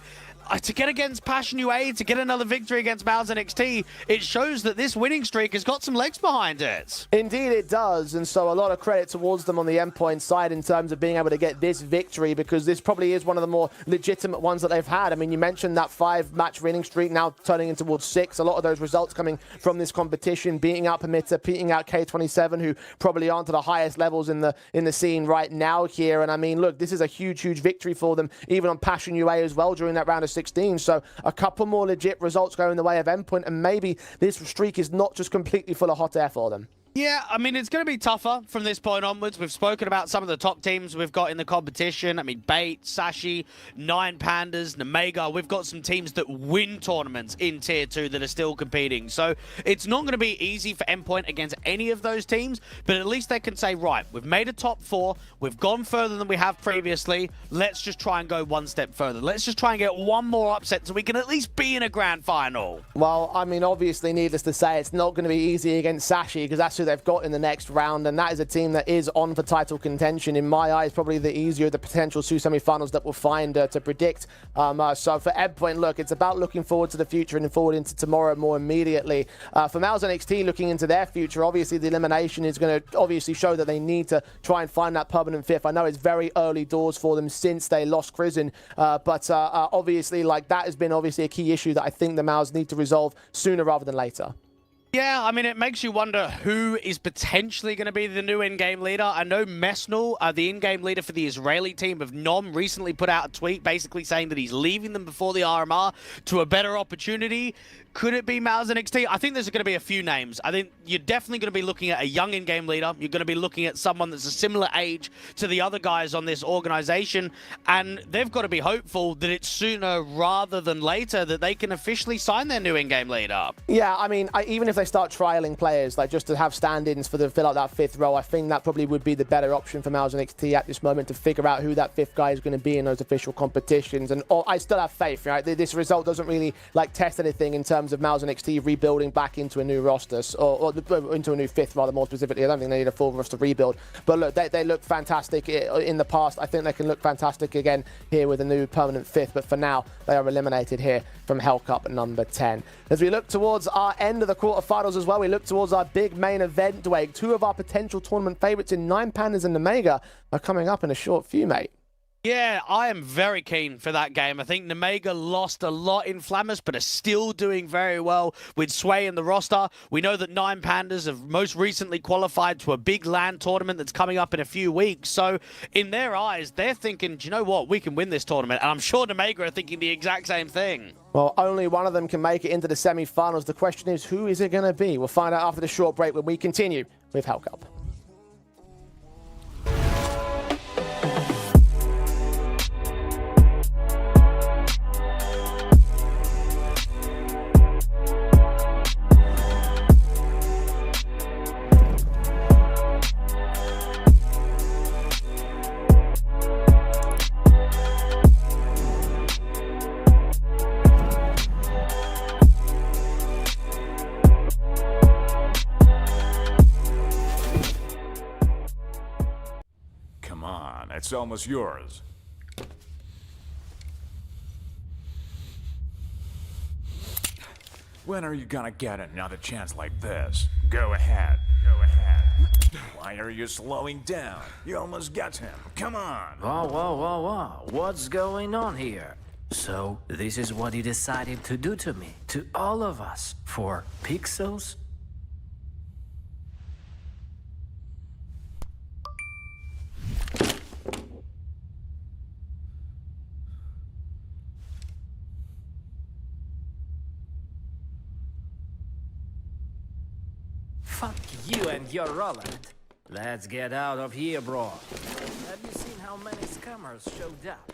Speaker 17: to get against Passion UA, to get another victory against Mal's NXT, it shows that this winning streak has got some legs behind it.
Speaker 18: Indeed it does, and so a lot of credit towards them on the Endpoint side in terms of being able to get this victory, because this probably is one of the more legitimate ones that they've had. I mean, you mentioned that 5-match winning streak now turning in towards 6. A lot of those results coming from this competition, beating out Permitter, beating out K27, who probably aren't to the highest levels in the scene right now here. And I mean, look, this is a huge victory for them, even on Passion UA as well during that round of 16. So a couple more legit results going the way of Endpoint, and maybe this streak is not just completely full of hot air for them.
Speaker 17: Yeah, I mean, it's going to be tougher from this point onwards. We've spoken about some of the top teams we've got in the competition. I mean, Bait, Sashi, Nine Pandas, Nemega. We've got some teams that win tournaments in Tier 2 that are still competing. So it's not going to be easy for Endpoint against any of those teams, but at least they can say, right, we've made a top 4. We've gone further than we have previously. Let's just try and go one step further. Let's just try and get one more upset so we can at least be in a grand final.
Speaker 18: Well, I mean, obviously, needless to say, it's not going to be easy against Sashi because that's who they've got in the next round, and that is a team that is on for title contention. In my eyes, probably the easier the potential 2 semi-finals that we'll find to predict. So for Endpoint, look, it's about looking forward to the future and forward into tomorrow more immediately. For Mouse NXT, looking into their future, obviously the elimination is going to obviously show that they need to try and find that permanent 5th. I know it's very early doors for them since they lost Crizin, but obviously, like, that has been obviously a key issue that I think the Mouse need to resolve sooner rather than later.
Speaker 17: Yeah, I mean, it makes you wonder who is potentially going to be the new in-game leader. I know Mesnal, the in-game leader for the Israeli team of Nom, recently put out a tweet basically saying that he's leaving them before the RMR to a better opportunity. Could it be Mouse NXT? I think there's going to be a few names. I think you're definitely going to be looking at a young in-game leader. You're going to be looking at someone that's a similar age to the other guys on this organization, and they've got to be hopeful that it's sooner rather than later that they can officially sign their new in-game leader.
Speaker 18: Yeah, I mean, even if they start trialing players, like just to have stand-ins for the fill out that 5th role, I think that probably would be the better option for Mouse NXT at this moment to figure out who that 5th guy is going to be in those official competitions. And I still have faith, right? This result doesn't really like test anything in terms of Mouse NXT rebuilding back into a new roster, or into a new 5th rather more specifically. I don't think they need a full roster rebuild. But look, they look fantastic in the past. I think they can look fantastic again here with a new permanent 5th. But for now, they are eliminated here from Hellcup at number 10. As we look towards our end of the quarterfinals as well, we look towards our big main event, Dwayne. 2 of our potential tournament favorites in Nine Pandas and Nemega are coming up in a short few, mate.
Speaker 17: Yeah, I am very keen for that game. I think Nemega lost a lot in Flammus, but are still doing very well with Sway in the roster. We know that Nine Pandas have most recently qualified to a big LAN tournament that's coming up in a few weeks. So in their eyes, they're thinking, do you know what? We can win this tournament. And I'm sure Nemega are thinking the exact same thing.
Speaker 18: Well, only one of them can make it into the semi-finals. The question is, who is it going to be? We'll find out after the short break when we continue with Hellcup.
Speaker 14: It's almost yours. When are you gonna get another chance like this? Go ahead. Go ahead. Why are you slowing down? You almost got him. Come on.
Speaker 16: Whoa, whoa, whoa, whoa. What's going on here? So, this is what he decided to do to me, to all of us, for pixels? Fuck you and your Roland. Let's get out of here, bro. Have you seen how many scammers showed up?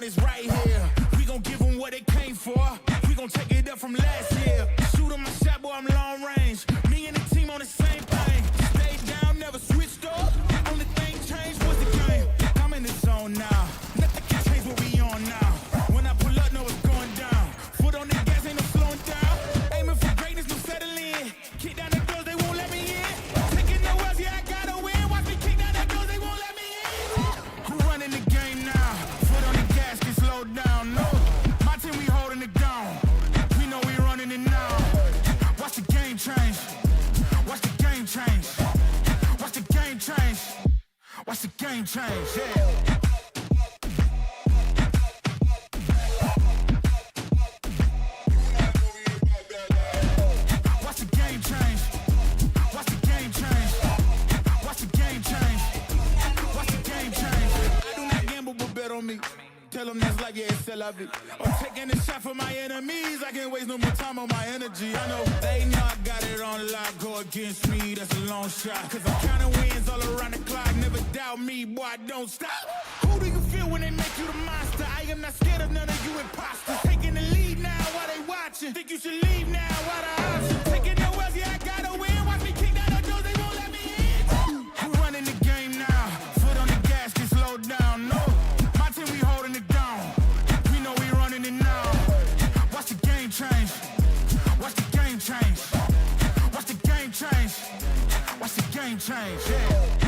Speaker 4: want is right here. We gon' give them what they came for. We gon' take it up from last year. Shoot 'em my shot, boy, I'm long range. Me and the team on the same thing. Stayed down, never switched up. Only thing changed was the game. I'm in the zone now. Nothing can change what we on now. When I pull up, know it's going down. Foot on the gas, ain't no slowing down. Aiming for greatness, no settling. Kick down the doors, they won't let me in. Taking no L's, yeah, I gotta win. Watch me kick down the doors, they won't let me in. Who running the game now? Foot on the gas, can slow down. No, my team, we holding it down. We know we running it now. Watch the game change. Watch the game change. Watch the game change. Watch the game change, yeah. Watch the game change. Watch the game change. Watch the game change. Watch the game change. I do not gamble, but bet on me. Tell them that's like, yeah, it's still up. I'm taking a shot for my enemies. I can't waste no more time on my energy. I know they know I got it on lock. Go against me, that's a long shot. Cause I'm counting wins all around the clock. Never doubt me, boy, I don't stop. Who do you feel when they make you the monster? I am not scared of none of you imposters. Taking the lead now while they watching. Think you should leave now while the option. Taking no L's, yeah, I gotta win. Watch me kick down the doors, they won't let me in. Who running the game now? Foot on the gas, can slow down, no. My team, we holding it down. We know we running it now. Watch the game change. Watch the game change. Watch the game change. Watch the game change, yeah.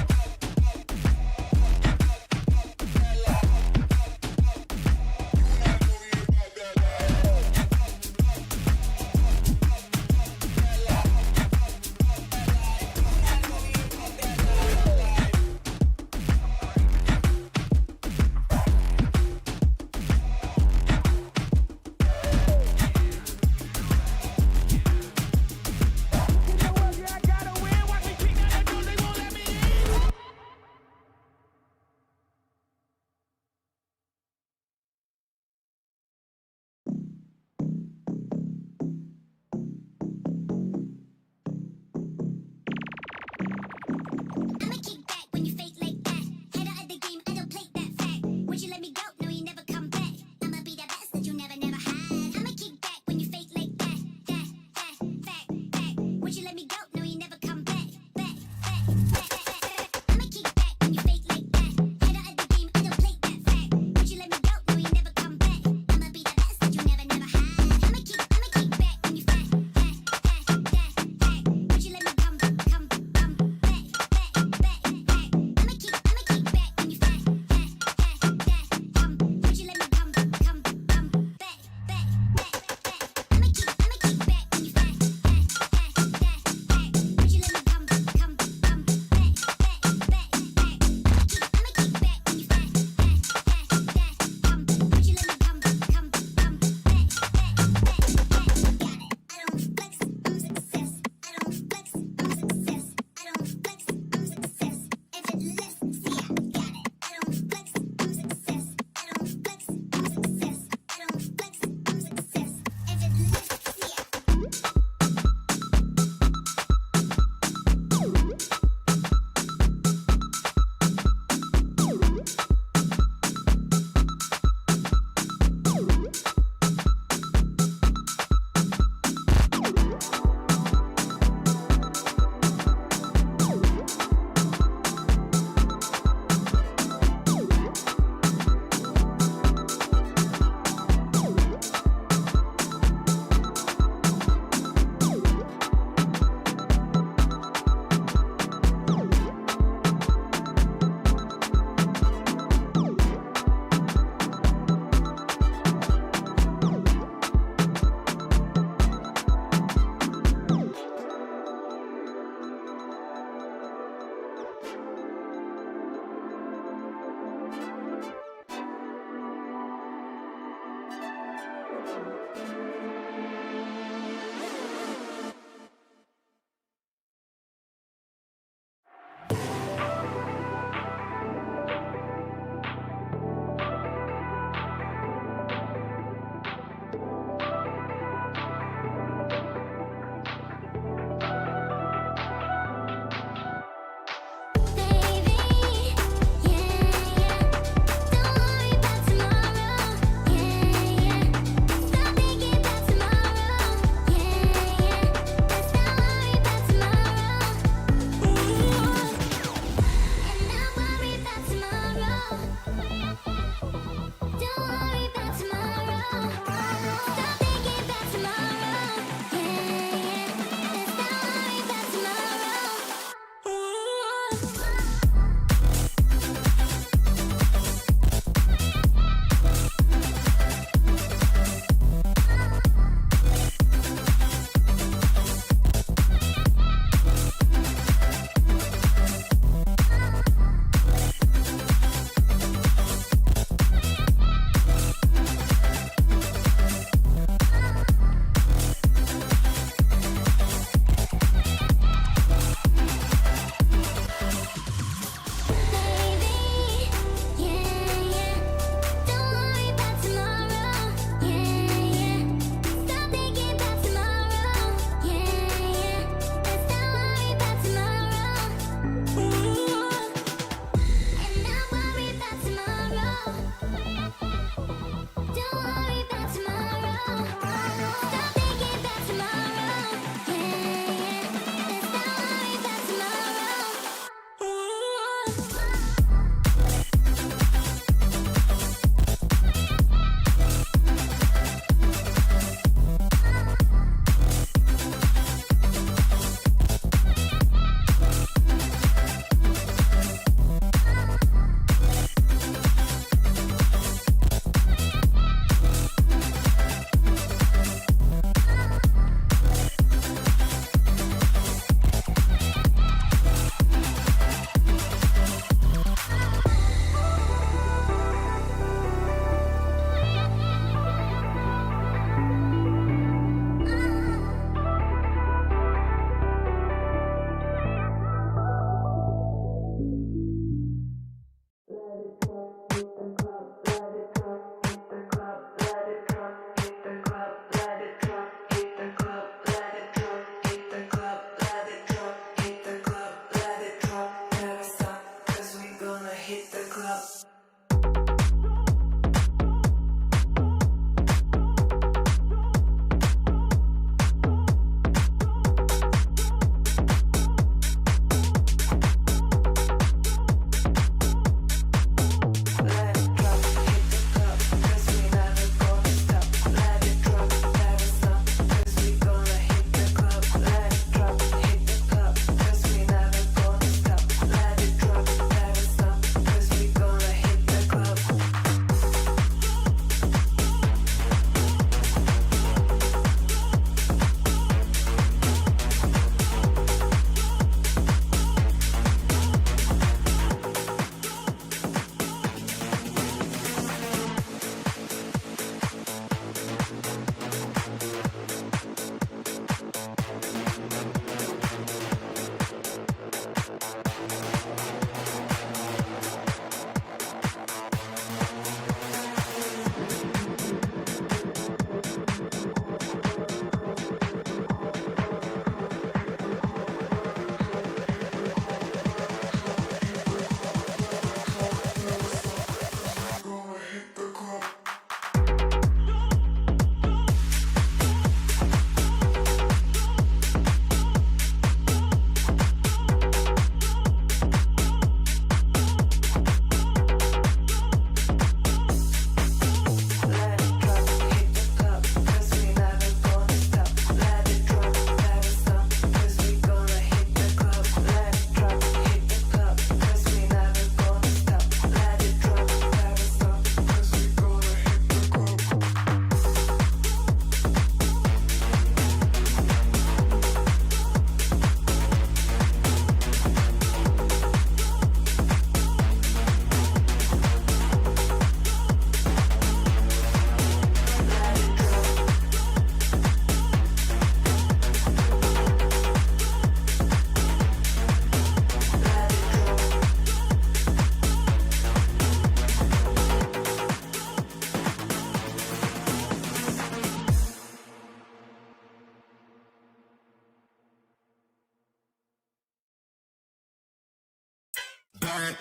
Speaker 1: back,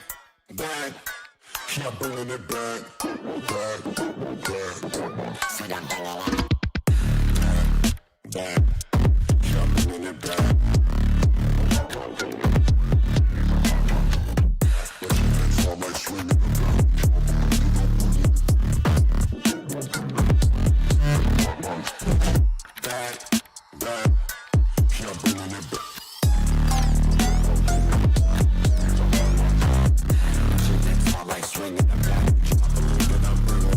Speaker 1: back. Keep bringing it back, back, back. So I'm bringing it back, keep bringing it back. It's all like swinging it back, back, keep bringing it back. Like swinging the back, believe I'm bringing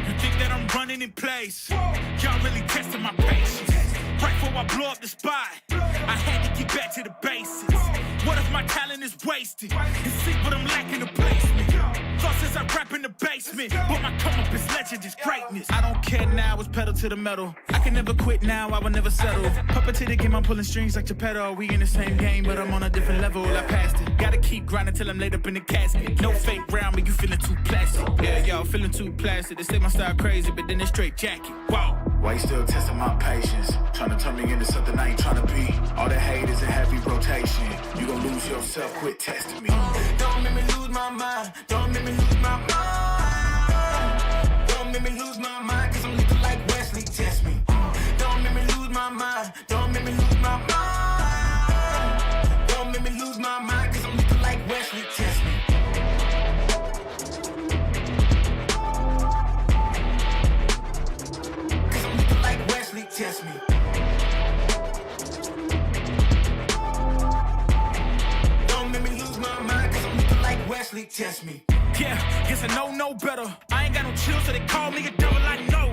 Speaker 4: You think that I'm running in place? Y'all really testing my patience. Right before I blow up the spot, I had to get back to the basics. What if my talent is wasted? And see what I'm lacking the placement. Thought since I rap in the basement, but my come up is legend, is greatness. I don't care now, it's pedal to the metal. I can never quit now, I will never settle. Puppet to the game, I'm pulling strings like Geppetto. We in the same game, but I'm on a different level. I passed it. Gotta keep grinding till I'm laid up in the casket. No fake round, but you feeling too plastic. Yeah, y'all feeling too plastic. They say my style crazy, but then it's straight jacket. Wow. Why you still testing my patience? Trying to turn me into something I ain't trying to be. All the hate is in heavy rotation. You gon' lose yourself, quit testing me. Don't make me lose my mind. Don't make me lose my mind. Don't make me lose my mind, cause I'm looking like Wesley, test me. Don't make me lose my mind. Don't make me lose my mind. Don't make me lose my mind, cause I'm looking like Wesley, test me. Cause I'm looking like Wesley, test me. Wesley test me. Yeah, guess I know no better. I ain't got no chill, so they call me a devil. I know.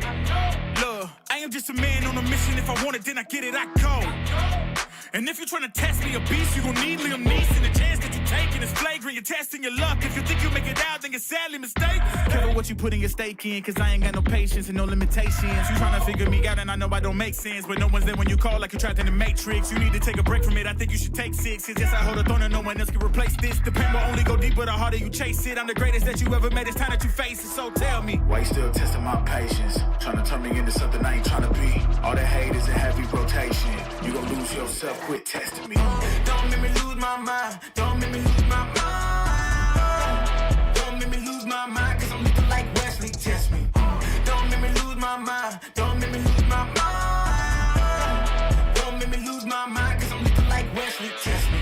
Speaker 4: Look, I am just a man on a mission. If I want it, then I get it, I go. And if you're trying to test me a beast, you gon' need Liam Neeson. The chance that you taking is flagrant. You're testing your luck. If you think you make it out, then you're sadly mistaken. Careful what you put in your stake in, cause I ain't got no patience and no limitations. You trying to figure me out, and I know I don't make sense, but no one's there when you call like you're trapped in the Matrix. You need to take a break from it. I think you should take 6. Cause yes, I hold a throne and no one else can replace this. The pain will only go deeper the harder you chase it. I'm the greatest that you ever met. It's time that you face it. So tell me, why you still testing my patience? Trying to turn me into something I ain't trying to be. All the hate is in heavy rotation. You gon' lose yourself, quit testing me. Don't make me lose my mind. Don't make me lose my mind. Don't make me lose my mind, cause I'm looking like Wesley, test me. Don't make me lose my mind. Don't make me lose my mind. Don't make me lose my mind, cause I'm looking like Wesley, test me.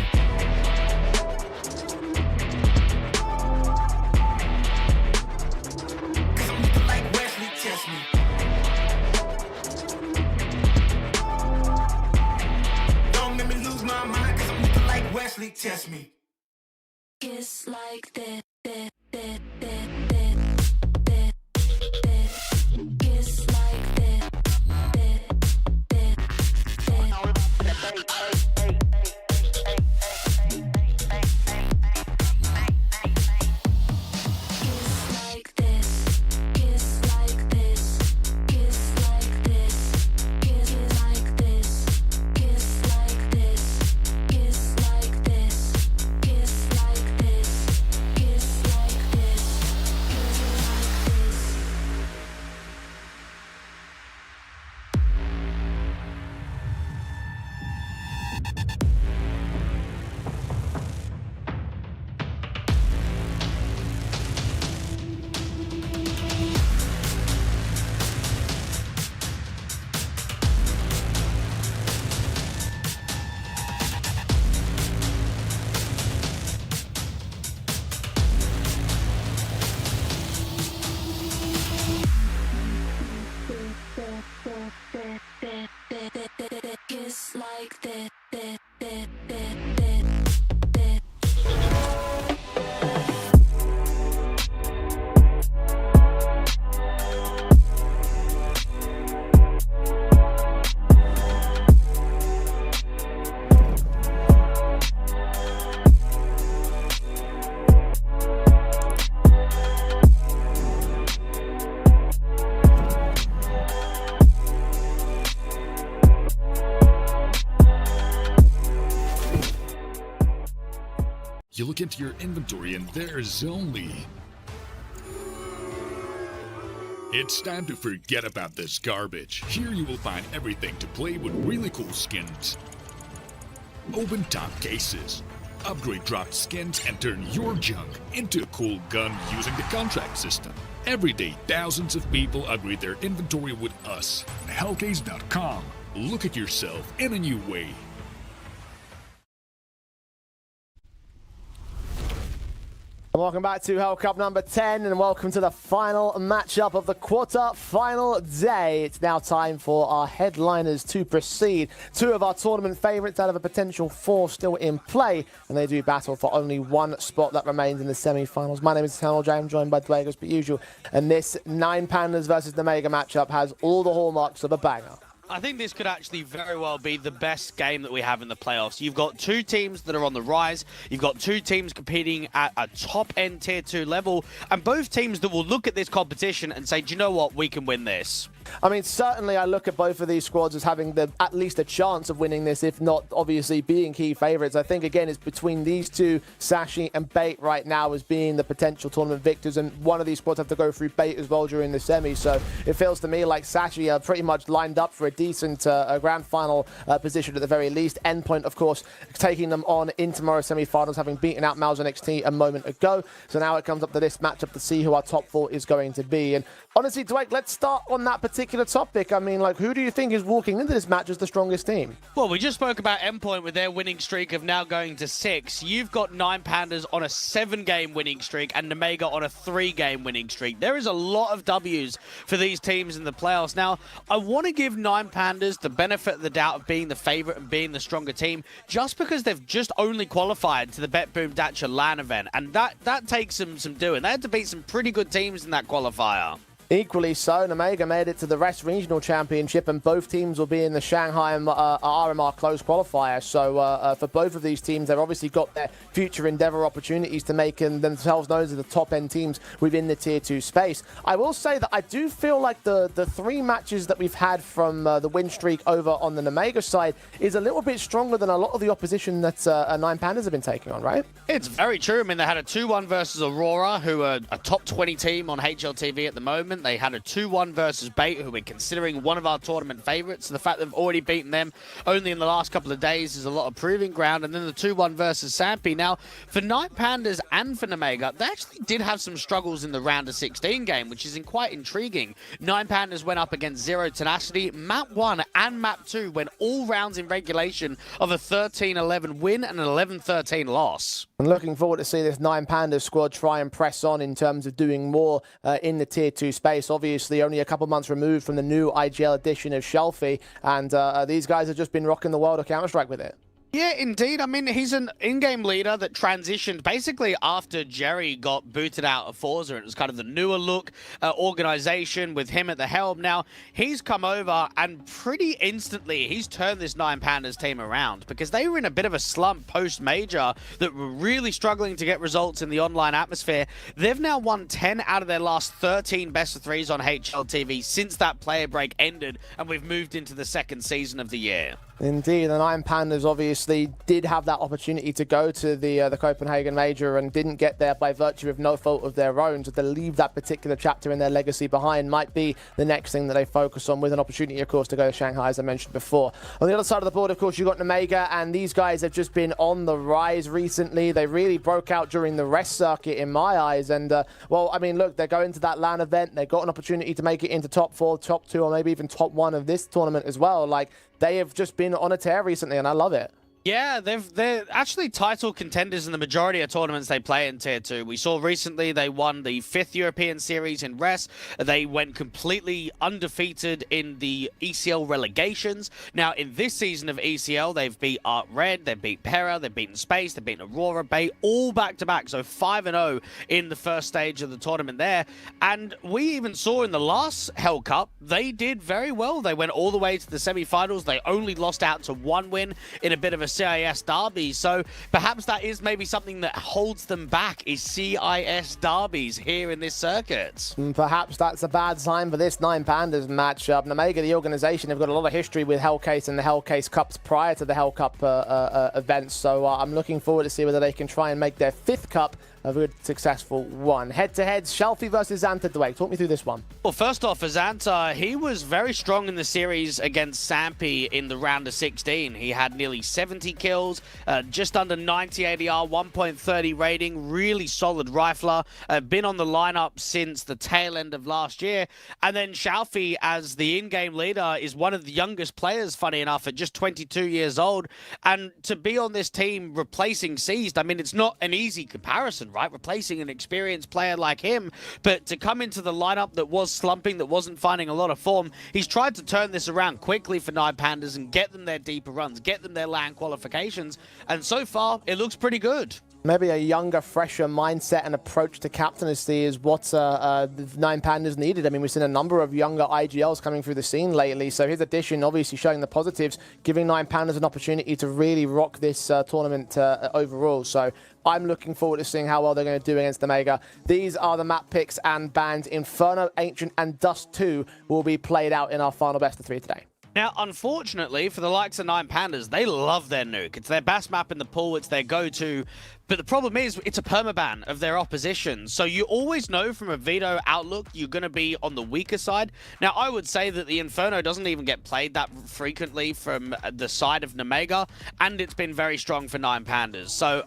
Speaker 4: Cause I'm looking like Wesley, test me. Don't make me lose my mind, cause I'm looking like Wesley, test me.
Speaker 10: look into your inventory and there's only... It's time to forget about this garbage. Here you will find everything to play with really cool skins. Open top cases. Upgrade dropped skins and turn your junk into a cool gun using the contract system. Every day, thousands of people upgrade their inventory with us. Hellcase.com. Look at yourself in a new way.
Speaker 18: Welcome back to Hellcup number 10 and welcome to the final matchup of the quarter-final day. It's now time for our headliners to proceed. Two of our tournament favourites out of a potential 4 still in play, and they do battle for only 1 spot that remains in the semi-finals. My name is Eternal J. I'm joined by Dwayne as per usual, and this 9 Pandas versus the Mega matchup has all the hallmarks of a banger.
Speaker 17: I think this could actually very well be the best game that we have in the playoffs. You've got 2 teams that are on the rise. You've got 2 teams competing at a top-end Tier 2 level, and both teams that will look at this competition and say, do you know what, we can win this.
Speaker 18: I mean, certainly I look at both of these squads as having at least a chance of winning this, if not obviously being key favourites. I think, again, it's between these two, Sashi and Bait right now as being the potential tournament victors, and one of these squads have to go through Bait as well during the semi. So it feels to me like Sashi are pretty much lined up for a decent grand final position at the very least. Endpoint, of course, taking them on in tomorrow's semi-finals, having beaten out Mouse NXT a moment ago. So now it comes up to this matchup to see who our top 4 is going to be. And honestly, Dwight, let's start on that particular topic. I mean, like, who do you think is walking into this match as the strongest team?
Speaker 17: Well, we just spoke about Endpoint with their winning streak of now going to 6. You've got 9 Pandas on a 7-game winning streak and Nemega on a 3-game winning streak. There is a lot of W's for these teams in the playoffs. Now, I want to give 9 Pandas the benefit of the doubt of being the favorite and being the stronger team, just because they've just only qualified to the Bet Boom Dacha LAN event, and that takes some doing. They had to beat some pretty good teams in that qualifier.
Speaker 18: Equally so, Nemega made it to the Rest Regional Championship, and both teams will be in the Shanghai RMR close qualifier. So for both of these teams, they've obviously got their future endeavor opportunities to make themselves known as the top-end teams within the Tier 2 space. I will say that I do feel like the 3 matches that we've had from the win streak over on the Nemega side is a little bit stronger than a lot of the opposition that 9 Pandas have been taking on, right?
Speaker 17: It's very true. I mean, they had a 2-1 versus Aurora, who are a top 20 team on HLTV at the moment. They had a 2-1 versus Bait, who we're considering one of our tournament favorites. So the fact they've already beaten them only in the last couple of days is a lot of proving ground. And then the 2-1 versus Sampi. Now, for 9 Pandas and for Nemega, they actually did have some struggles in the round of 16 game, which is quite intriguing. 9 Pandas went up against Zero Tenacity. Map 1 and Map 2 went all rounds in regulation of a 13-11 win and an 11-13 loss.
Speaker 18: I'm looking forward to see this 9 Pandas squad try and press on in terms of doing more in the Tier 2 space. Obviously, only a couple months removed from the new IGL edition of Shelfie, and these guys have just been rocking the world of Counter-Strike with it.
Speaker 17: Yeah, indeed. I mean, he's an in-game leader that transitioned basically after Jerry got booted out of Forza. It was kind of the newer look organization with him at the helm. Now, he's come over and pretty instantly he's turned this 9 Pandas team around, because they were in a bit of a slump post-major that were really struggling to get results in the online atmosphere. They've now won 10 out of their last 13 best-of-3s on HLTV since that player break ended, and we've moved into the 2nd season of the year.
Speaker 18: Indeed, the 9 Pandas obviously did have that opportunity to go to the Copenhagen Major and didn't get there by virtue of no fault of their own. So to leave that particular chapter in their legacy behind might be the next thing that they focus on, with an opportunity, of course, to go to Shanghai, as I mentioned before. On the other side of the board, of course, you've got Nemega, and these guys have just been on the rise recently. They really broke out during the Rest circuit, in my eyes. And, well, I mean, look, they're going to that LAN event. They got an opportunity to make it into top 4, top 2, or maybe even top 1 of this tournament as well. Like, they have just been on a tear recently, and I love it.
Speaker 17: Yeah, they're actually title contenders in the majority of tournaments they play in Tier 2. We saw recently they won the 5th European Series in Rest. They went completely undefeated in the ECL relegations. Now, in this season of ECL, they've beat Art Red, they've beat Pera, they've beaten Space, they've beaten Aurora Bay, all back-to-back. So 5-0 in the first stage of the tournament there. And we even saw in the last Hellcup, they did very well. They went all the way to the semi-finals. They only lost out to 1 win in a bit of a CIS derbies. So perhaps that is maybe something that holds them back, is CIS derbies here in this circuit.
Speaker 18: Perhaps that's a bad sign for this Nine Pandas matchup. Namega, the organization, have got a lot of history with Hellcase and the Hellcase Cups prior to the Hellcup events. So I'm looking forward to see whether they can try and make their 5th cup a good, successful one. Head-to-head, Shelfie versus Xanta. Dwayne, talk me through this one.
Speaker 17: Well, first off, for Xanta, he was very strong in the series against Sampi in the round of 16. He had nearly 70 kills, just under 90 ADR, 1.30 rating, really solid rifler, been on the lineup since the tail end of last year. And then Shelfie, as the in-game leader, is one of the youngest players, funny enough, at just 22 years old. And to be on this team replacing Seized, I mean, it's not an easy comparison, right? Replacing an experienced player like him, but to come into the lineup that was slumping, that wasn't finding a lot of form, he's tried to turn this around quickly for Nine Pandas and get them their deeper runs, get them their LAN qualifications, and so far, it looks pretty good.
Speaker 18: Maybe a younger, fresher mindset and approach to captaincy is what the Nine Pandas needed. I mean, we've seen a number of younger IGLs coming through the scene lately, so his addition obviously showing the positives, giving Nine Pandas an opportunity to really rock this tournament overall. So I'm looking forward to seeing how well they're going to do against Namega. These are the map picks and bans. Inferno, Ancient, and Dust 2 will be played out in our final best of 3 today.
Speaker 17: Now, unfortunately, for the likes of Nine Pandas, they love their nuke. It's their best map in the pool. It's their go-to. But the problem is, it's a permaban of their opposition. So you always know from a veto outlook, you're going to be on the weaker side. Now, I would say that the Inferno doesn't even get played that frequently from the side of Namega, and it's been very strong for Nine Pandas. So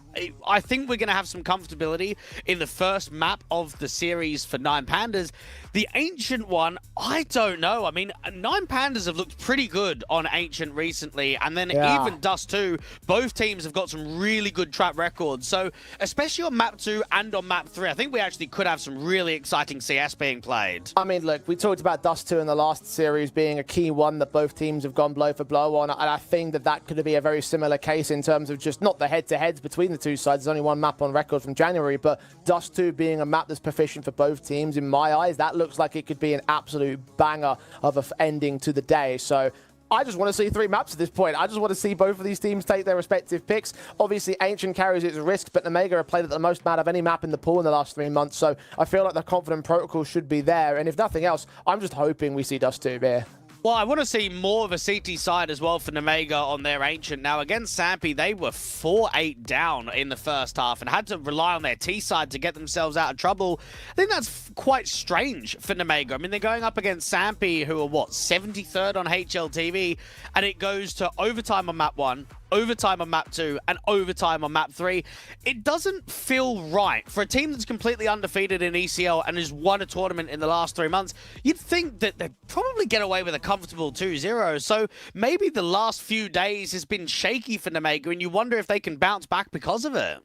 Speaker 17: I think we're going to have some comfortability in the first map of the series for Nine Pandas. The Ancient one, I don't know. I mean, Nine Pandas have looked pretty good on Ancient recently, and then even Dust 2, both teams have got some really good track records. So, especially on map 2 and on map 3, I think we actually could have some really exciting CS being played.
Speaker 18: I mean, look, we talked about Dust 2 in the last series being a key one that both teams have gone blow for blow on, and I think that that could be a very similar case in terms of just not the head-to-heads between the two sides. There's only one map on record from January, but Dust 2 being a map that's proficient for both teams, in my eyes, that looks like it could be an absolute banger of an ending to the day. So I just want to see 3 maps at this point. I just want to see both of these teams take their respective picks. Obviously, Ancient carries its risks, but Namega have played at the most out of any map in the pool in the last 3 months, so I feel like the confident protocol should be there. And if nothing else, I'm just hoping we see Dust 2 here.
Speaker 17: Well, I want to see more of a CT side as well for Namega on their Ancient. Now, against Sampi, they were 4-8 down in the first half and had to rely on their T side to get themselves out of trouble. I think that's quite strange for Namega. I mean, they're going up against Sampi, who are, what, 73rd on HLTV, and it goes to overtime on map 1, overtime on map 2, and overtime on map 3. It doesn't feel right for a team that's completely undefeated in ECL and has won a tournament in the last 3 months. You'd think that they'd probably get away with a comfortable 2-0. So maybe the last few days has been shaky for Namega, and you wonder if they can bounce back because of it.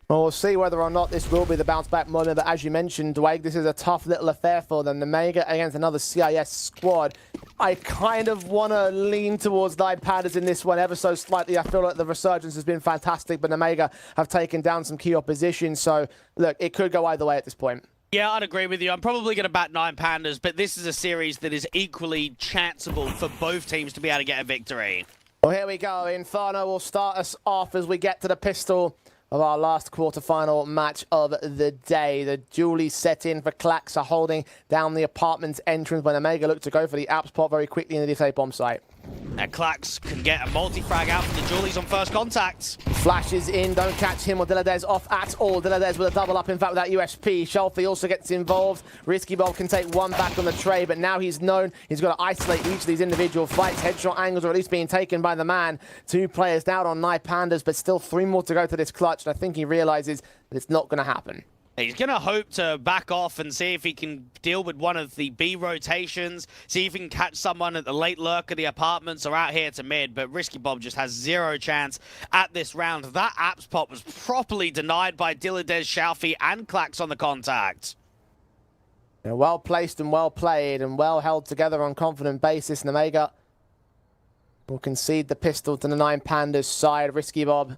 Speaker 18: Well, we'll see whether or not this will be the bounce-back moment, but as you mentioned, Dwayne, this is a tough little affair for them. Namega against another CIS squad. I kind of want to lean towards Nine Pandas in this one ever so slightly. I feel like the resurgence has been fantastic, but Namega have taken down some key opposition, so look, it could go either way at this point.
Speaker 17: Yeah, I'd agree with you. I'm probably going to bat Nine Pandas, but this is a series that is equally chanceable for both teams to be able to get a victory.
Speaker 18: Well, here we go. Inferno will start us off as we get to the pistol of our last quarterfinal match of the day. The dually set in for Klax are holding down the apartment's entrance when Namega look to go for the app spot very quickly in the DSA bomb site.
Speaker 17: And Klax can get a multi-frag out from the dualies on first contact.
Speaker 18: Flashes in, don't catch him or Diladez off at all. Diladez with a double up, in fact, with that USP. Shelfie also gets involved. Risky Bob can take one back on the tray, but now he's known he's got to isolate each of these individual fights. Headshot angles are at least being taken by the man. 2 players down on Nine Pandas, but still 3 more to go to this clutch, and I think he realizes that it's not going to happen.
Speaker 17: He's going to hope to back off and see if he can deal with one of the B rotations, see if he can catch someone at the late lurk of the apartments or out here to mid, but Risky Bob just has 0 chance at this round. That app spot was properly denied by Diladez, Shelfie, and Klax on the contact.
Speaker 18: Yeah, well placed and well played and well held together on confident basis. Namega will concede the pistol to the Nine Pandas side. Risky Bob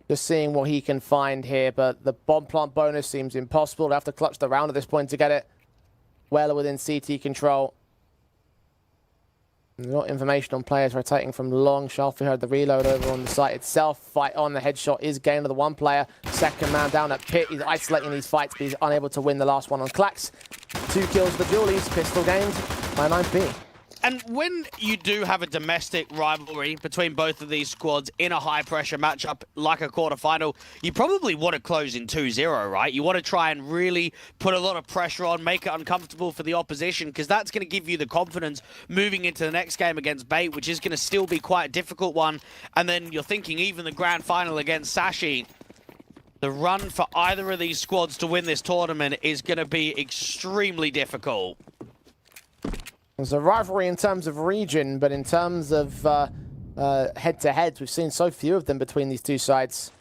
Speaker 18: just seeing what he can find here, but the bomb plant bonus seems impossible. They'll have to clutch the round at this point to get it well within CT control. We've got information on players rotating from long. Shelfie heard the reload over on the site itself. Fight on, the headshot is gained of the one player. Second man down at pit. He's isolating these fights, but he's unable to win the last one on Klax. 2 kills for Julies, pistol gained by 9P.
Speaker 17: And when you do have a domestic rivalry between both of these squads in a high-pressure matchup like a quarterfinal, you probably want to close in 2-0, right? You want to try and really put a lot of pressure on, make it uncomfortable for the opposition, because that's going to give you the confidence moving into the next game against Bait, which is going to still be quite a difficult one. And then you're thinking even the grand final against Sashi, the run for either of these squads to win this tournament is going to be extremely difficult.
Speaker 18: There's a rivalry in terms of region, but in terms of head-to-heads, we've seen so few of them between these two sides.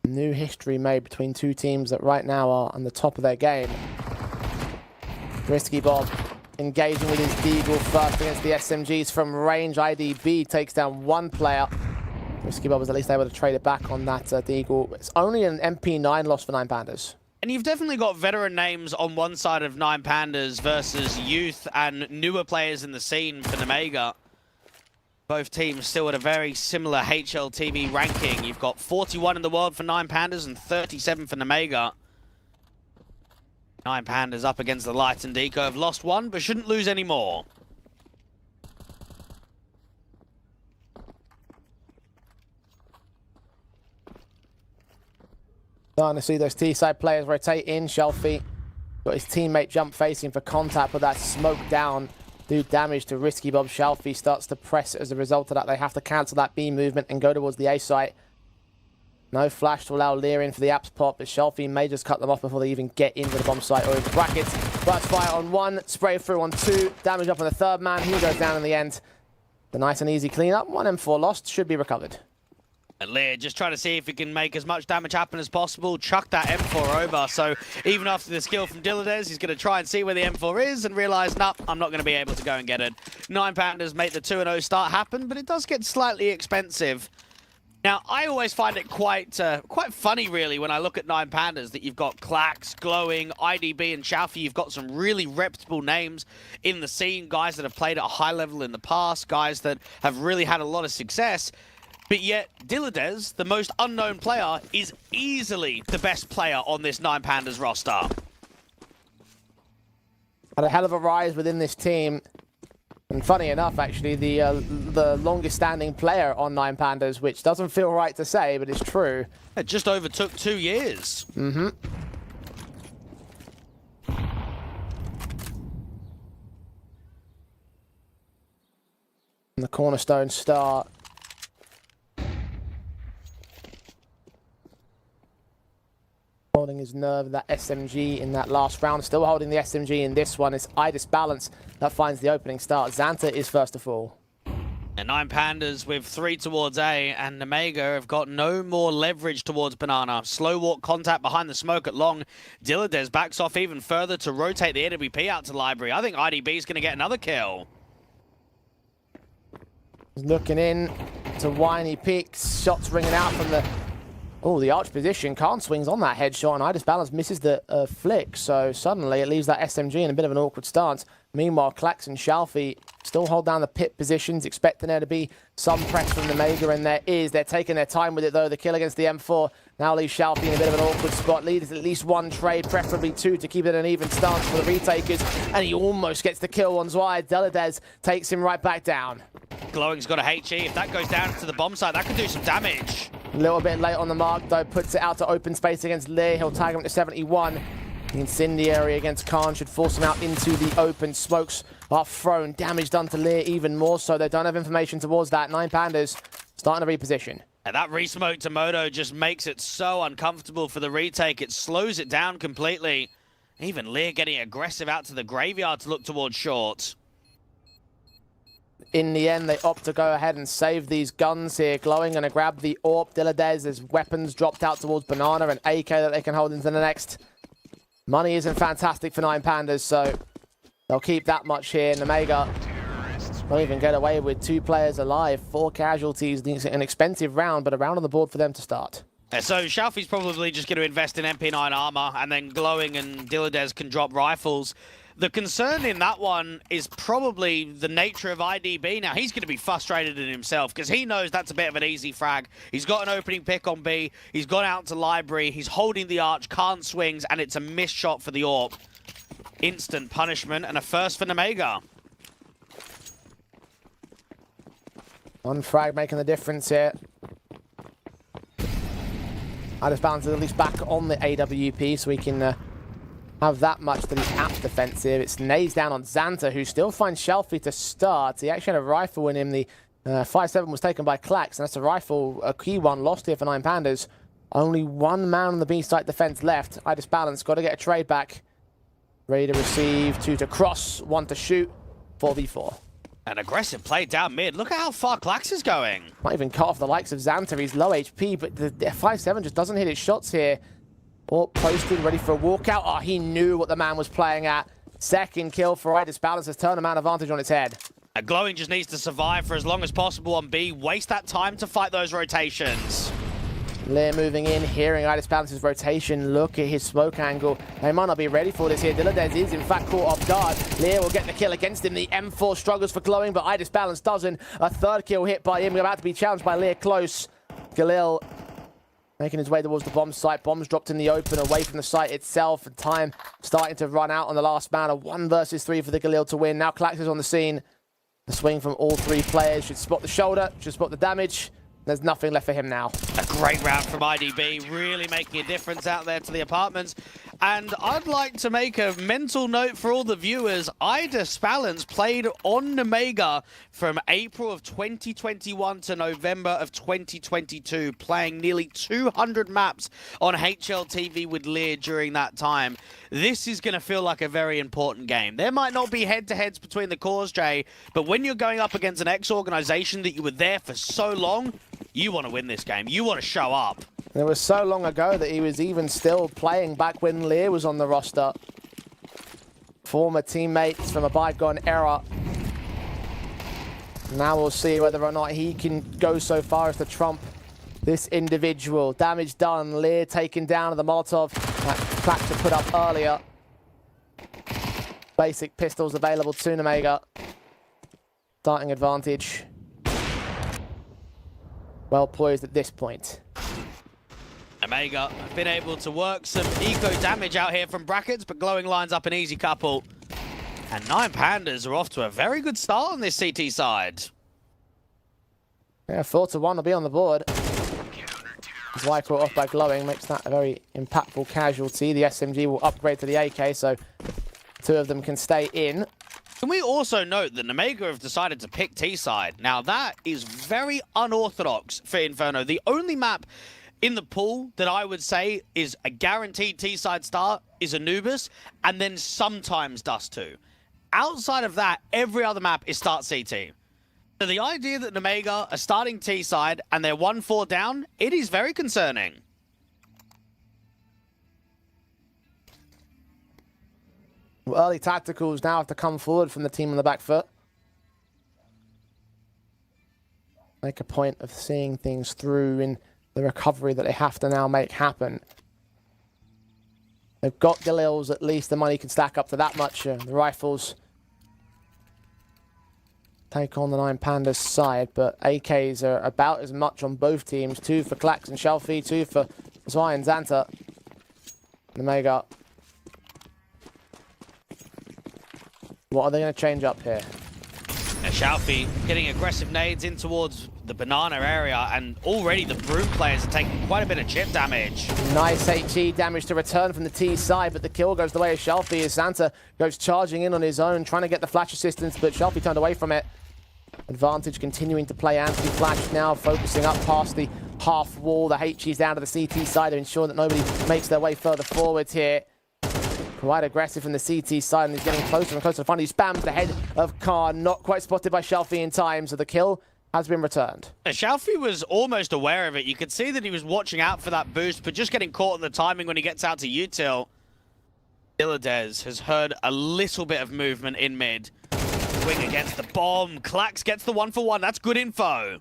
Speaker 18: New history made between two teams that right now are on the top of their game. Risky Bob engaging with his Deagle first against the SMGs from range. IDB takes down one player. Risky Bob was at least able to trade it back on that Deagle. It's only an MP9 loss for 9 Pandas.
Speaker 17: And you've definitely got veteran names on one side of 9 Pandas versus youth and newer players in the scene for Nemega. Both teams still at a very similar HLTV ranking. You've got 41 in the world for 9 Pandas and 37 for Nemega. 9 Pandas up against the Light and Deco have lost one, but shouldn't lose any more.
Speaker 18: Starting to see those T-side players rotate in. Shelfie got his teammate jump facing for contact, but that smoke down do damage to Risky Bob. Shelfie starts to press as a result of that. They have to cancel that B movement and go towards the A site. No flash to allow Lear in for the apps pop, but Shelfie may just cut them off before they even get into the bomb site or into brackets. Burst fire on one, spray through on two, damage up on the third man. He goes down in the end. The nice and easy cleanup. 1 M4 lost, should be recovered.
Speaker 17: And Lear just trying to see if he can make as much damage happen as possible. Chuck that M4 over. So even after the skill from Dilladez, he's going to try and see where the M4 is and realize, nah, I'm not going to be able to go and get it. 9 Pandas make the 2-0 start happen, but it does get slightly expensive. Now, I always find it quite funny, really, when I look at 9 Pandas, that you've got Klax, Glowing, IDB, and Shelfie. You've got some really reputable names in the scene, guys that have played at a high level in the past, guys that have really had a lot of success. But yet, Dilladez, the most unknown player, is easily the best player on this 9 Pandas roster.
Speaker 18: Had a hell of a rise within this team. And funny enough, actually, the longest standing player on 9 Pandas, which doesn't feel right to say, but it's true.
Speaker 17: It just overtook 2 years.
Speaker 18: Mm-hmm. And the cornerstone star. Holding his nerve, that SMG in that last round. Still holding the SMG in this one. It's Idis Balance that finds the opening start. Xanta is first to fall.
Speaker 17: And 9 Pandas with 3 towards A, and Nemega have got no more leverage towards Banana. Slow walk contact behind the smoke at long. Dilladez backs off even further to rotate the AWP out to Library. I think IDB is going to get another kill.
Speaker 18: Looking in to Whiny Peaks. Shots ringing out from the... Oh, the arch position. Khan swings on that headshot, and Idis Balance misses the flick. So suddenly it leaves that SMG in a bit of an awkward stance. Meanwhile, Klax and Shelfie still hold down the pit positions, expecting there to be some press from the Mega, and there is. They're taking their time with it, though. The kill against the M4 now leaves Shelfie in a bit of an awkward spot. Leads at least 1 trade, preferably 2, to keep it an even stance for the retakers. And he almost gets the kill on Zwei. Dilladez takes him right back down.
Speaker 17: Glowing's got a HE. If that goes down to the bomb site, that could do some damage.
Speaker 18: A little bit late on the mark, though. Puts it out to open space against Lear. He'll tag him to 71. The incendiary against Khan should force him out into the open. Smokes are thrown. Damage done to Lear even more so. They don't have information towards that. 9 Pandas starting to reposition.
Speaker 17: And that resmoke to Moto just makes it so uncomfortable for the retake. It slows it down completely. Even Lear getting aggressive out to the graveyard to look towards short.
Speaker 18: In the end, they opt to go ahead and save these guns here. Glowing going to grab the AWP. Dilladez, there's weapons dropped out towards Banana and AK that they can hold into the next. Money isn't fantastic for 9 Pandas, so they'll keep that much here. Nemega will even get away with 2 players alive. 4 casualties. An expensive round, but a round on the board for them to start.
Speaker 17: So Shelfie's probably just going to invest in MP9 armor, and then Glowing and Dilladez can drop rifles. The concern in that one is probably the nature of IDB. Now, he's going to be frustrated in himself because he knows that's a bit of an easy frag. He's got an opening pick on B. He's gone out to Library. He's holding the arch, can't swings, and it's a missed shot for the AWP. Instant punishment and a first for Nemega.
Speaker 18: One frag making the difference here. iDisbalance is at least back on the AWP, so we can have that much that he's at defensive. It's Nays down on Xanta, who still finds Shelfie to start. He actually had a rifle in him. The 5-7 was taken by Klax, and that's a rifle, a key one, lost here for 9 Pandas. Only one man on the B site defense left. iDisbalance got to get a trade back. Ready to receive, 2 to cross, 1 to shoot, 4v4.
Speaker 17: An aggressive play down mid. Look at how far Klax is going.
Speaker 18: Might even cut off the likes of Xanta. He's low HP, but the 5-7 just doesn't hit his shots here. Or posted, ready for a walkout. Oh, he knew what the man was playing at. Second kill for iDisbalance has turned a man advantage on its head.
Speaker 17: Glowing just needs to survive for as long as possible on B. Waste that time to fight those rotations.
Speaker 18: Lear moving in, hearing iDisbalance's rotation. Look at his smoke angle. They might not be ready for this here. Diladez is in fact caught off guard. Lear will get the kill against him. The M4 struggles for Glowing, but iDisbalance doesn't. A third kill hit by him. About to be challenged by Lear close. Galil making his way towards the bomb site. Bombs dropped in the open, away from the site itself. And time starting to run out on the last man. A 1 versus 3 for the Galil to win. Now Klax is on the scene. The swing from all 3 players. Should spot the shoulder, should spot the damage. There's nothing left for him now.
Speaker 17: A great round from IDB, really making a difference out there to the apartments. And I'd like to make a mental note for all the viewers. iDisbalance played on Nemega from April of 2021 to November of 2022, playing nearly 200 maps on HLTV with Lear during that time. This is going to feel like a very important game. There might not be head-to-heads between the cores, Jay, but when you're going up against an ex-organization that you were there for so long, you want to win this game. You want to show up.
Speaker 18: It was so long ago that he was even still playing back when Lear was on the roster. Former teammates from a bygone era. Now we'll see whether or not he can go so far as to trump this individual. Damage done. Lear taken down. The Molotov that Klax to put up earlier. Basic pistols available to Nemega. Starting advantage. Well poised at this point.
Speaker 17: Nemega have been able to work some eco damage out here from brackets, but Glowing lines up an easy couple. And 9 Pandas are off to a very good start on this CT side.
Speaker 18: Yeah, 4 to 1 will be on the board. Zwei caught off by Glowing makes that a very impactful casualty. The SMG will upgrade to the AK, so 2 of them can stay in.
Speaker 17: Can we also note that Nemega have decided to pick T-side? Now, that is very unorthodox for Inferno. The only map in the pool that I would say is a guaranteed T-side start is Anubis, and then sometimes Dust 2. Outside of that, every other map is start CT. So the idea that Nemega are starting T-side and they're 1-4 down, it is very concerning.
Speaker 18: Well, early tacticals now have to come forward from the team on the back foot. Make a point of seeing things through in the recovery that they have to now make happen. They've got Galils, at least the money can stack up to that much. The rifles take on the 9 Pandas side, but AKs are about as much on both teams. 2 for Klax and Shelfie, 2 for Zwei and Xanta. Nemega. What are they going to change up here?
Speaker 17: Shelfie getting aggressive nades in towards the banana area, and already the Broom players are taking quite a bit of chip damage.
Speaker 18: Nice HE damage to return from the T side, but the kill goes the way of Shelfie as Xanta goes charging in on his own, trying to get the flash assistance, but Shelfie turned away from it. Advantage continuing to play anti-flash now, focusing up past the half wall. The HE's down to the CT side to ensure that nobody makes their way further forwards here. Quite aggressive from the CT side, and he's getting closer and closer. Finally, he spams the head of Khan. Not quite spotted by Shelfie in time, so the kill has been returned.
Speaker 17: Shelfie was almost aware of it. You could see that he was watching out for that boost, but just getting caught in the timing when he gets out to util. Diladez has heard a little bit of movement in mid. Swing against the bomb. Klax gets the 1-for-1. That's good info.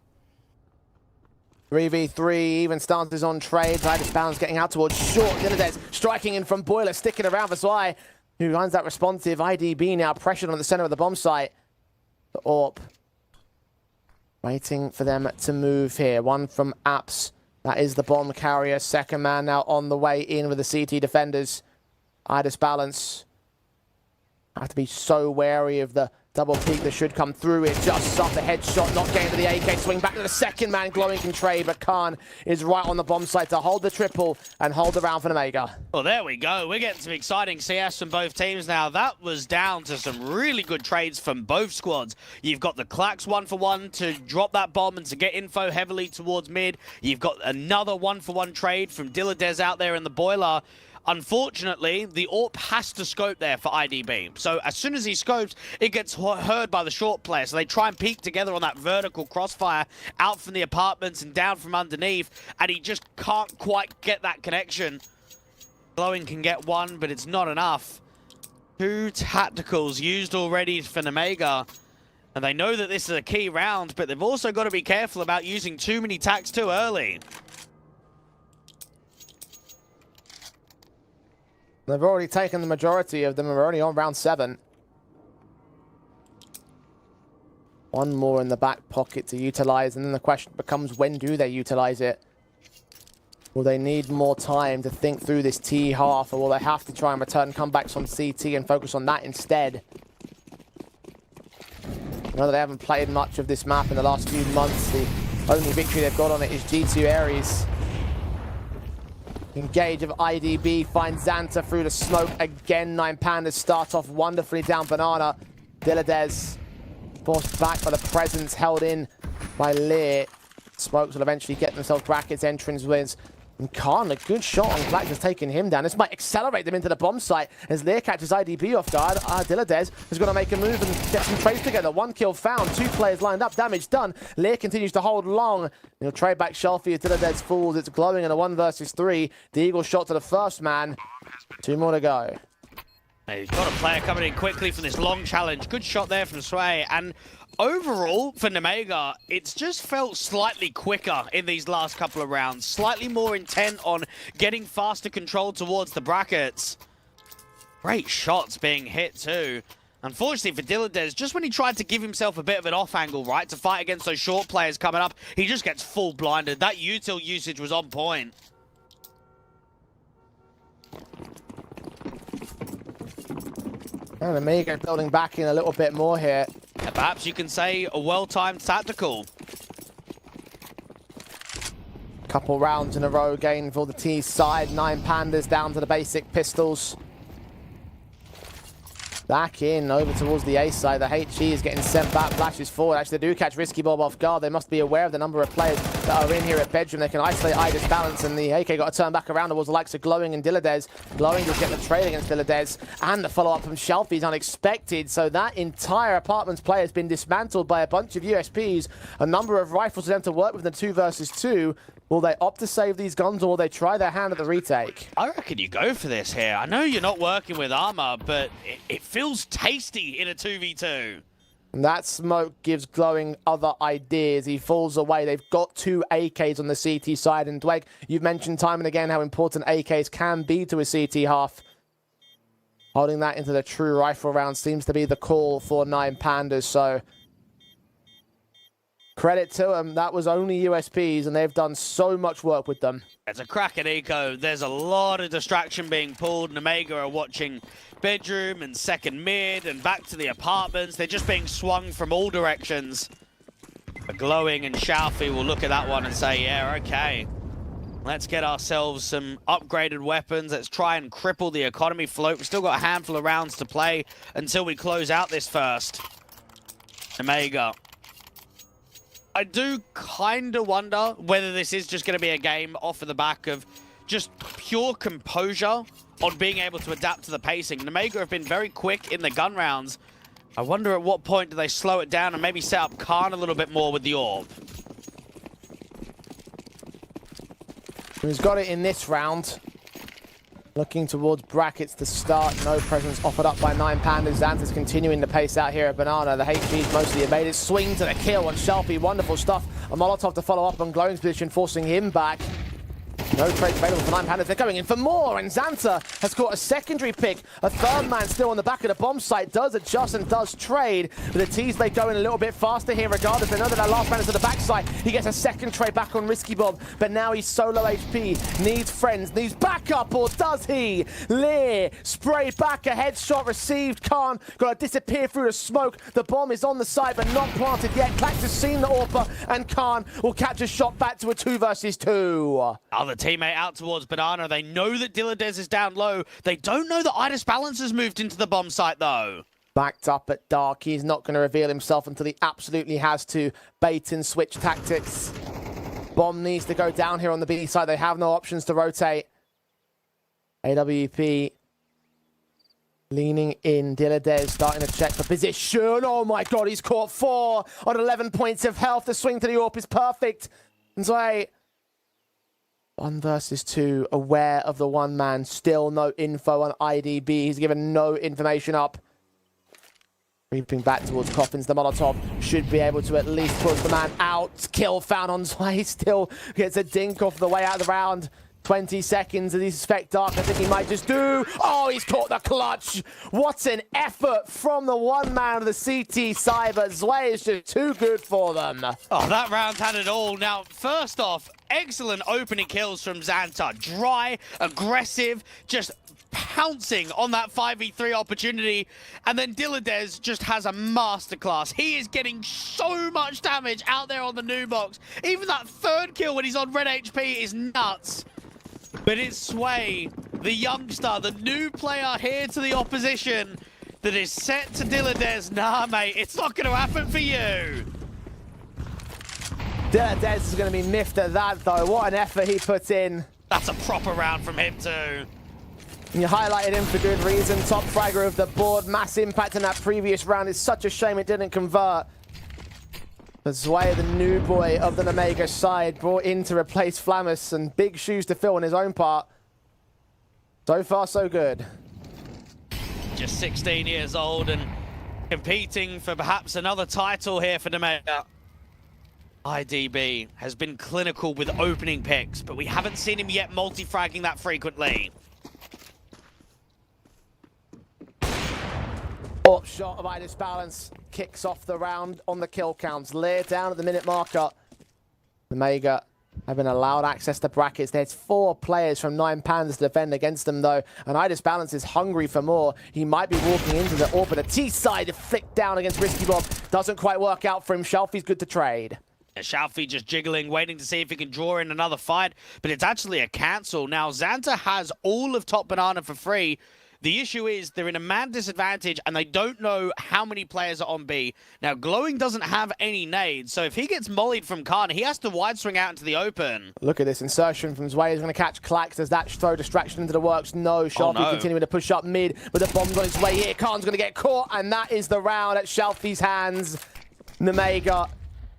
Speaker 18: 3v3, even stances on trade. iDisbalance getting out towards short. Diladez striking in from Boiler, sticking around for Zwei. who finds that responsive IDB now pressured on the center of the bomb site. The AWP waiting for them to move here. One from Apps. That is the bomb carrier. Second man now on the way in with the CT defenders. Idis balance. Have to be so wary of the double peek that should come through. It just off the headshot, not getting to the AK. Swing back to the second man. Glowing can trade, but Khan is right on the bomb site to hold the triple and hold the round for Omega.
Speaker 17: Well, there we go. We're getting some exciting CS from both teams now. That was down to some really good trades from both squads. You've got the Clax 1-for-1 to drop that bomb and to get info heavily towards mid. You've got another 1-for-1 trade from Dilladez out there in the boiler. Unfortunately, the AWP has to scope there for IDB. So as soon as he scopes, it gets heard by the short player. So they try and peek together on that vertical crossfire out from the apartments and down from underneath. And he just can't quite get that connection. Glowing can get one, but it's not enough. 2 tacticals used already for Omega. And they know that this is a key round, but they've also got to be careful about using too many tacks too early.
Speaker 18: They've already taken the majority of them and we're only on round 7. One more in the back pocket to utilize, and then the question becomes, when do they utilize it? Will they need more time to think through this T half, or will they have to try and return comebacks on CT and focus on that instead? I know that they haven't played much of this map in the last few months. The only victory they've got on it is G2 Ares. Engage of IDB finds Xanta through the smoke again. 9 Pandas start off wonderfully down Banana. Dilladez forced back by the presence held in by Lear. Smokes will eventually get themselves brackets entrance wins. And Khan, a good shot on Black, has taken him down. This might accelerate them into the bomb site as Lear catches IDB off guard. Dilladez is going to make a move and get some trades together. 1 kill found, 2 players lined up, damage done. Lear continues to hold long. He'll trade back Shelfie as Dilladez falls. It's Glowing in a 1 versus 3. The Eagle shot to the first man. 2 more to go.
Speaker 17: He's got a player coming in quickly for this long challenge. Good shot there from Sway. And overall, for Omega, it's just felt slightly quicker in these last couple of rounds. Slightly more intent on getting faster control towards the brackets. Great shots being hit too. Unfortunately for Dilladez, just when he tried to give himself a bit of an off angle, right, to fight against those short players coming up, he just gets full blinded. That util usage was on point.
Speaker 18: And Omega building back in a little bit more here.
Speaker 17: And perhaps you can say a well-timed tactical.
Speaker 18: Couple rounds in a row again for the T side. 9 Pandas down to the basic pistols. Back in, over towards the A side. The HE is getting sent back, flashes forward. Actually, they do catch Risky Bob off guard. They must be aware of the number of players that are in here at Bedroom. They can isolate Idis balance, and the AK got to turn back around towards the likes of Glowing and Dilladez. Glowing just getting the trade against Dilladez, and the follow-up from Shelfie is unexpected. So that entire apartment's play has been dismantled by a bunch of USPs. A number of rifles for them to work with in the 2 versus 2. Will they opt to save these guns, or will they try their hand at the retake?
Speaker 17: I reckon you go for this here. I know you're not working with armor, but it feels tasty in a 2v2.
Speaker 18: And that smoke gives Glowing other ideas. He falls away. They've got 2 AKs on the CT side. And Dweg, you've mentioned time and again how important AKs can be to a CT half. Holding that into the true rifle round seems to be the call for 9 Pandas. So credit to them, that was only USPs, and they've done so much work with them.
Speaker 17: It's a cracking eco. There's a lot of distraction being pulled, and Omega are watching Bedroom and second mid and back to the apartments. They're just being swung from all directions. But Glowing and Shelfie will look at that one and say, yeah, okay. Let's get ourselves some upgraded weapons. Let's try and cripple the economy float. We've still got a handful of rounds to play until we close out this first. Omega. I do kind of wonder whether this is just going to be a game off of the back of just pure composure on being able to adapt to the pacing. Omega have been very quick in the gun rounds. I wonder at what point do they slow it down and maybe set up Khan a little bit more with the AWP.
Speaker 18: He's got it in this round. Looking towards brackets to start. No presence offered up by 9 Pandas. Xanta's continuing to pace out here at Banana. The HG's mostly evaded. Swing to the kill on Shelfie. Wonderful stuff. A Molotov to follow up on Glowing's position, forcing him back. No trades available for 9 Pandas. They're going in for more, and Xanta has caught a secondary pick. A third man still on the back of the bomb site, does adjust and does trade. But the T's, they go in a little bit faster here regardless. They know that our last man is at the backside. He gets a second trade back on Risky Bob, but now he's solo HP. Needs friends, needs backup, or does he? Lear sprayed back, a headshot received. Khan got to disappear through the smoke. The bomb is on the side, but not planted yet. Klax has seen the AWPer, and Khan will catch a shot back to a 2 versus 2.
Speaker 17: Other teammate out towards Banana. They know that Dilladez is down low. They don't know that Idis Balance has moved into the bomb site, though.
Speaker 18: Backed up at dark. He's not going to reveal himself until he absolutely has to. Bait and switch tactics. Bomb needs to go down here on the B side. They have no options to rotate. AWP leaning in. Dilladez starting to check for position. Oh my god, he's caught 4 on 11 points of health. The swing to the AWP is perfect. And so 1 versus 2, aware of the one man. Still no info on IDB. He's given no information up. Creeping back towards Coffins. The Molotov should be able to at least push the man out. Kill found on Sway. Still gets a dink off the way out of the round. 20 seconds and he suspect Dark. I think he might just do. Oh, he's caught the clutch. What an effort from the one man of the CT side, but Zway is just too good for them.
Speaker 17: Oh, that round had it all. Now, first off, excellent opening kills from Xanta. Dry, aggressive, just pouncing on that 5v3 opportunity. And then Dilladez just has a masterclass. He is getting so much damage out there on the new box. Even that third kill when he's on red HP is nuts. But it's Sway, the youngster, the new player here to the opposition that is set to Dilladez. Nah, mate, it's not going to happen for you.
Speaker 18: Dilladez is going to be miffed at that, though. What an effort he put in.
Speaker 17: That's a proper round from him, too.
Speaker 18: You highlighted him for good reason. Top fragger of the board. Mass impact in that previous round. It's such a shame it didn't convert. But Zway, the new boy of the Omega side, brought in to replace Flammus, and big shoes to fill on his own part. So far, so good.
Speaker 17: Just 16 years old and competing for perhaps another title here for Omega. IDB has been clinical with opening picks, but we haven't seen him yet multi-fragging that frequently.
Speaker 18: Up shot of Idis Balance kicks off the round on the kill counts. Lear down at the minute marker. Omega have been allowed access to brackets. There's 4 players from 9 Pandas to defend against them, though. And Idis Balance is hungry for more. He might be walking into the AWP, but a T-side to flick down against Risky Bob. Doesn't quite work out for him. Shelfie's good to trade.
Speaker 17: Shalfie just jiggling, waiting to see if he can draw in another fight, but it's actually a cancel. Now, Xanta has all of Top Banana for free. The issue is they're in a man disadvantage and they don't know how many players are on B. Now, Glowing doesn't have any nades, so if he gets mollied from Khan, he has to wide swing out into the open.
Speaker 18: Look at this insertion from Zway. He's going to catch Klax. Does that throw distraction into the works? No. Shalfie continuing to push up mid, but the bomb's on its way here. Khan's going to get caught, and that is the round at Shalfie's hands. Omega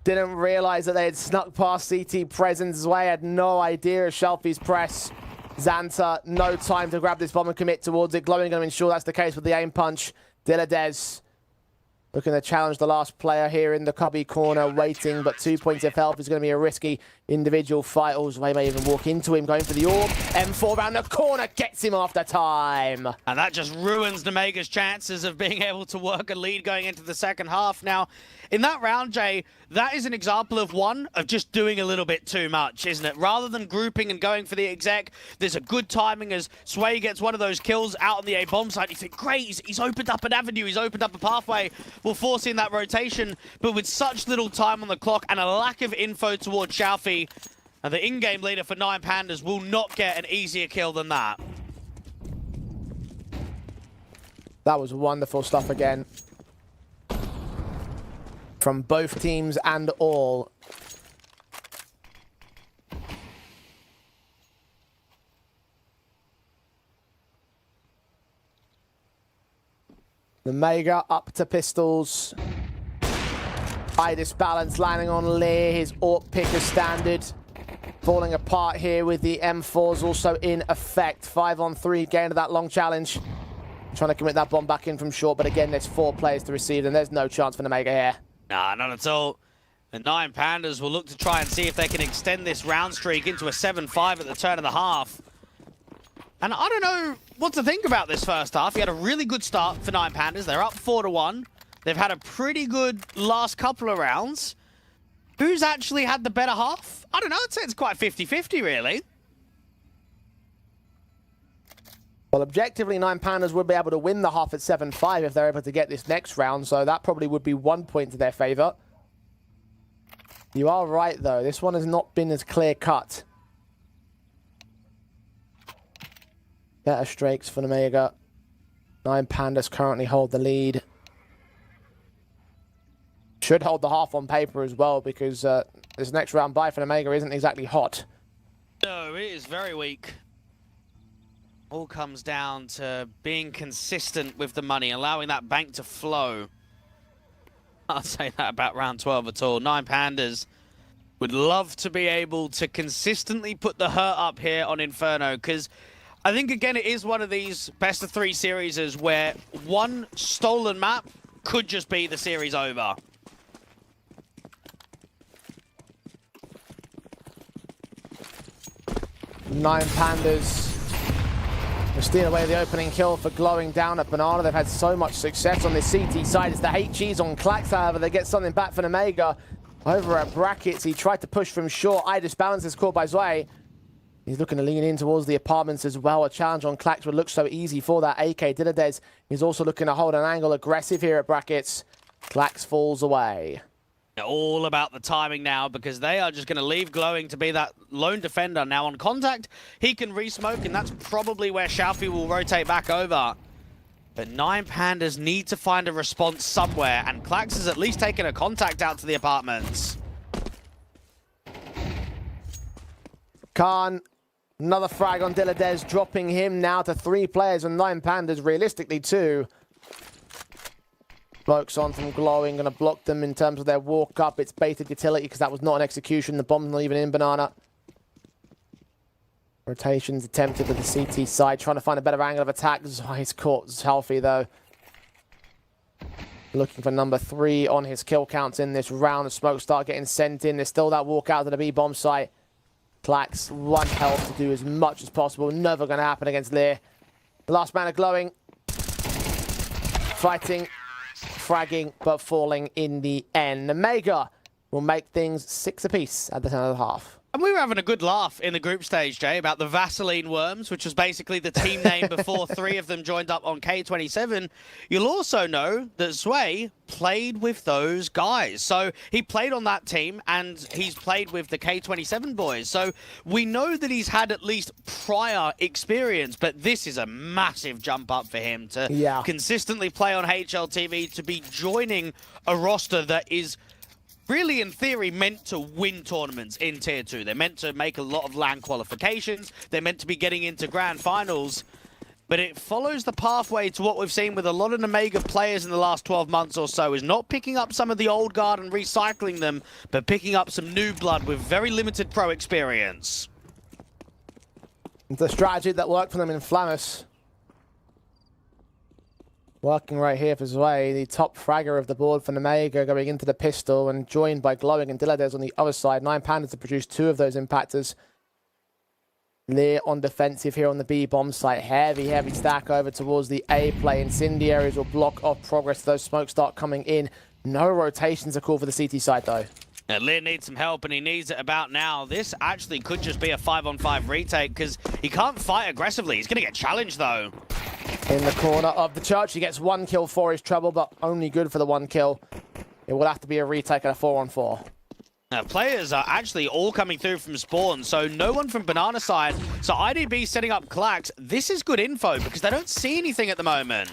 Speaker 18: didn't realize that they had snuck past CT presence. Zway had no idea of Shalfie's press. Xanta, no time to grab this bomb and commit towards it. Glowing going to ensure that's the case with the aim punch. Dilladez looking to challenge the last player here in the cubby corner, waiting, but 2 points of health is going to be a risky individual fight. Zway may even walk into him, going for the AWP. M4 around the corner, gets him after time.
Speaker 17: And that just ruins Omega's chances of being able to work a lead going into the second half. Now, in that round, Jay, that is an example of just doing a little bit too much, isn't it? Rather than grouping and going for the exec, there's a good timing as Sway gets one of those kills out on the A-bomb side. You think, great, he's opened up an avenue, he's opened up a pathway. We'll force in that rotation, but with such little time on the clock and a lack of info towards Shalfie, the in-game leader for 9 Pandas will not get an easier kill than that.
Speaker 18: That was wonderful stuff again from both teams and all. The Mega up to pistols. Idis Balance landing on Lear, his AWP pick is standard. Falling apart here with the M4s also in effect. 5-on-3 gain of that long challenge. Trying to commit that bomb back in from short, but again, there's 4 players to receive, and there's no chance for the Mega here.
Speaker 17: Nah, not at all. The 9 Pandas will look to try and see if they can extend this round streak into a 7-5 at the turn of the half. And I don't know what to think about this first half. You had a really good start for 9 Pandas. They're up 4-1. They've had a pretty good last couple of rounds. Who's actually had the better half? I don't know. I'd say it's quite 50-50, really.
Speaker 18: Well, objectively, 9 Pandas would be able to win the half at 7-5 if they're able to get this next round, so that probably would be 1 point to their favor. You are right, though. This one has not been as clear-cut. Better streaks for Omega. 9 Pandas currently hold the lead. Should hold the half on paper as well, because this next round bye for Omega isn't exactly hot.
Speaker 17: No, it is very weak. All comes down to being consistent with the money, allowing that bank to flow. I'll say that about round 12 at all. 9 Pandas would love to be able to consistently put the hurt up here on Inferno, because I think, again, it is one of these best-of-3 series where one stolen map could just be the series over.
Speaker 18: Nine Pandas steal away the opening kill for glowing down at Banana. They've had so much success on this CT side. It's the HGs on Klax, however. They get something back from Omega. Over at Brackets, he tried to push from short. Idis balance is caught by Zwei. He's looking to lean in towards the apartments as well. A challenge on Klax would look so easy for that AK. Dilladez is also looking to hold an angle. Aggressive here at Brackets. Klax falls away.
Speaker 17: All about the timing now, because they are just going to leave Glowing to be that lone defender. Now on contact, he can re-smoke, and that's probably where Xiaofi will rotate back over. But 9 Pandas need to find a response somewhere, and Klax has at least taken a contact out to the apartments.
Speaker 18: Khan, another frag on Dilladez, dropping him now to 3 players and 9 Pandas, realistically 2. Blokes on from Glowing, going to block them in terms of their walk up. It's baited utility because that was not an execution. The bomb's not even in Banana. Rotations attempted with the CT side, trying to find a better angle of attack. He's caught healthy though. Looking for number 3 on his kill counts in this round. The smoke start getting sent in. There's still that walk out to the B-bomb site. Klax, 1 health to do as much as possible. Never going to happen against Lear. The last man of Glowing. Fighting. Fragging, but falling in the end. Omega will make things 6 apiece at the turn of the half.
Speaker 17: And we were having a good laugh in the group stage, Jay, about the Vaseline Worms, which was basically the team name before 3 of them joined up on K27. You'll also know that Zwei played with those guys. So he played on that team, and he's played with the K27 boys. So we know that he's had at least prior experience, but this is a massive jump up for him to consistently play on HLTV, to be joining a roster that is really, in theory, meant to win tournaments in Tier 2. They're meant to make a lot of LAN qualifications. They're meant to be getting into grand finals. But it follows the pathway to what we've seen with a lot of Omega players in the last 12 months or so, is not picking up some of the old guard and recycling them, but picking up some new blood with very limited pro experience.
Speaker 18: The strategy that worked for them in Flammus. Working right here for Zwei, the top fragger of the board for Omega, going into the pistol and joined by Glowing and Dilladez on the other side. 9 Pandas to produce 2 of those impactors. Lear on defensive here on the B-bomb site. Heavy stack over towards the A play. Incendiaries will block off progress. Those smokes start coming in. No rotations are called for the CT side though.
Speaker 17: Lear needs some help, and he needs it about now. This actually could just be a 5-on-5 retake, because he can't fight aggressively. He's going to get challenged, though.
Speaker 18: In the corner of the church, he gets 1 kill for his trouble, but only good for the 1 kill. It will have to be a retake at a 4-on-4.
Speaker 17: Now, players are actually all coming through from spawn, so no one from Banana side. So IDB setting up Klax. This is good info, because they don't see anything at the moment.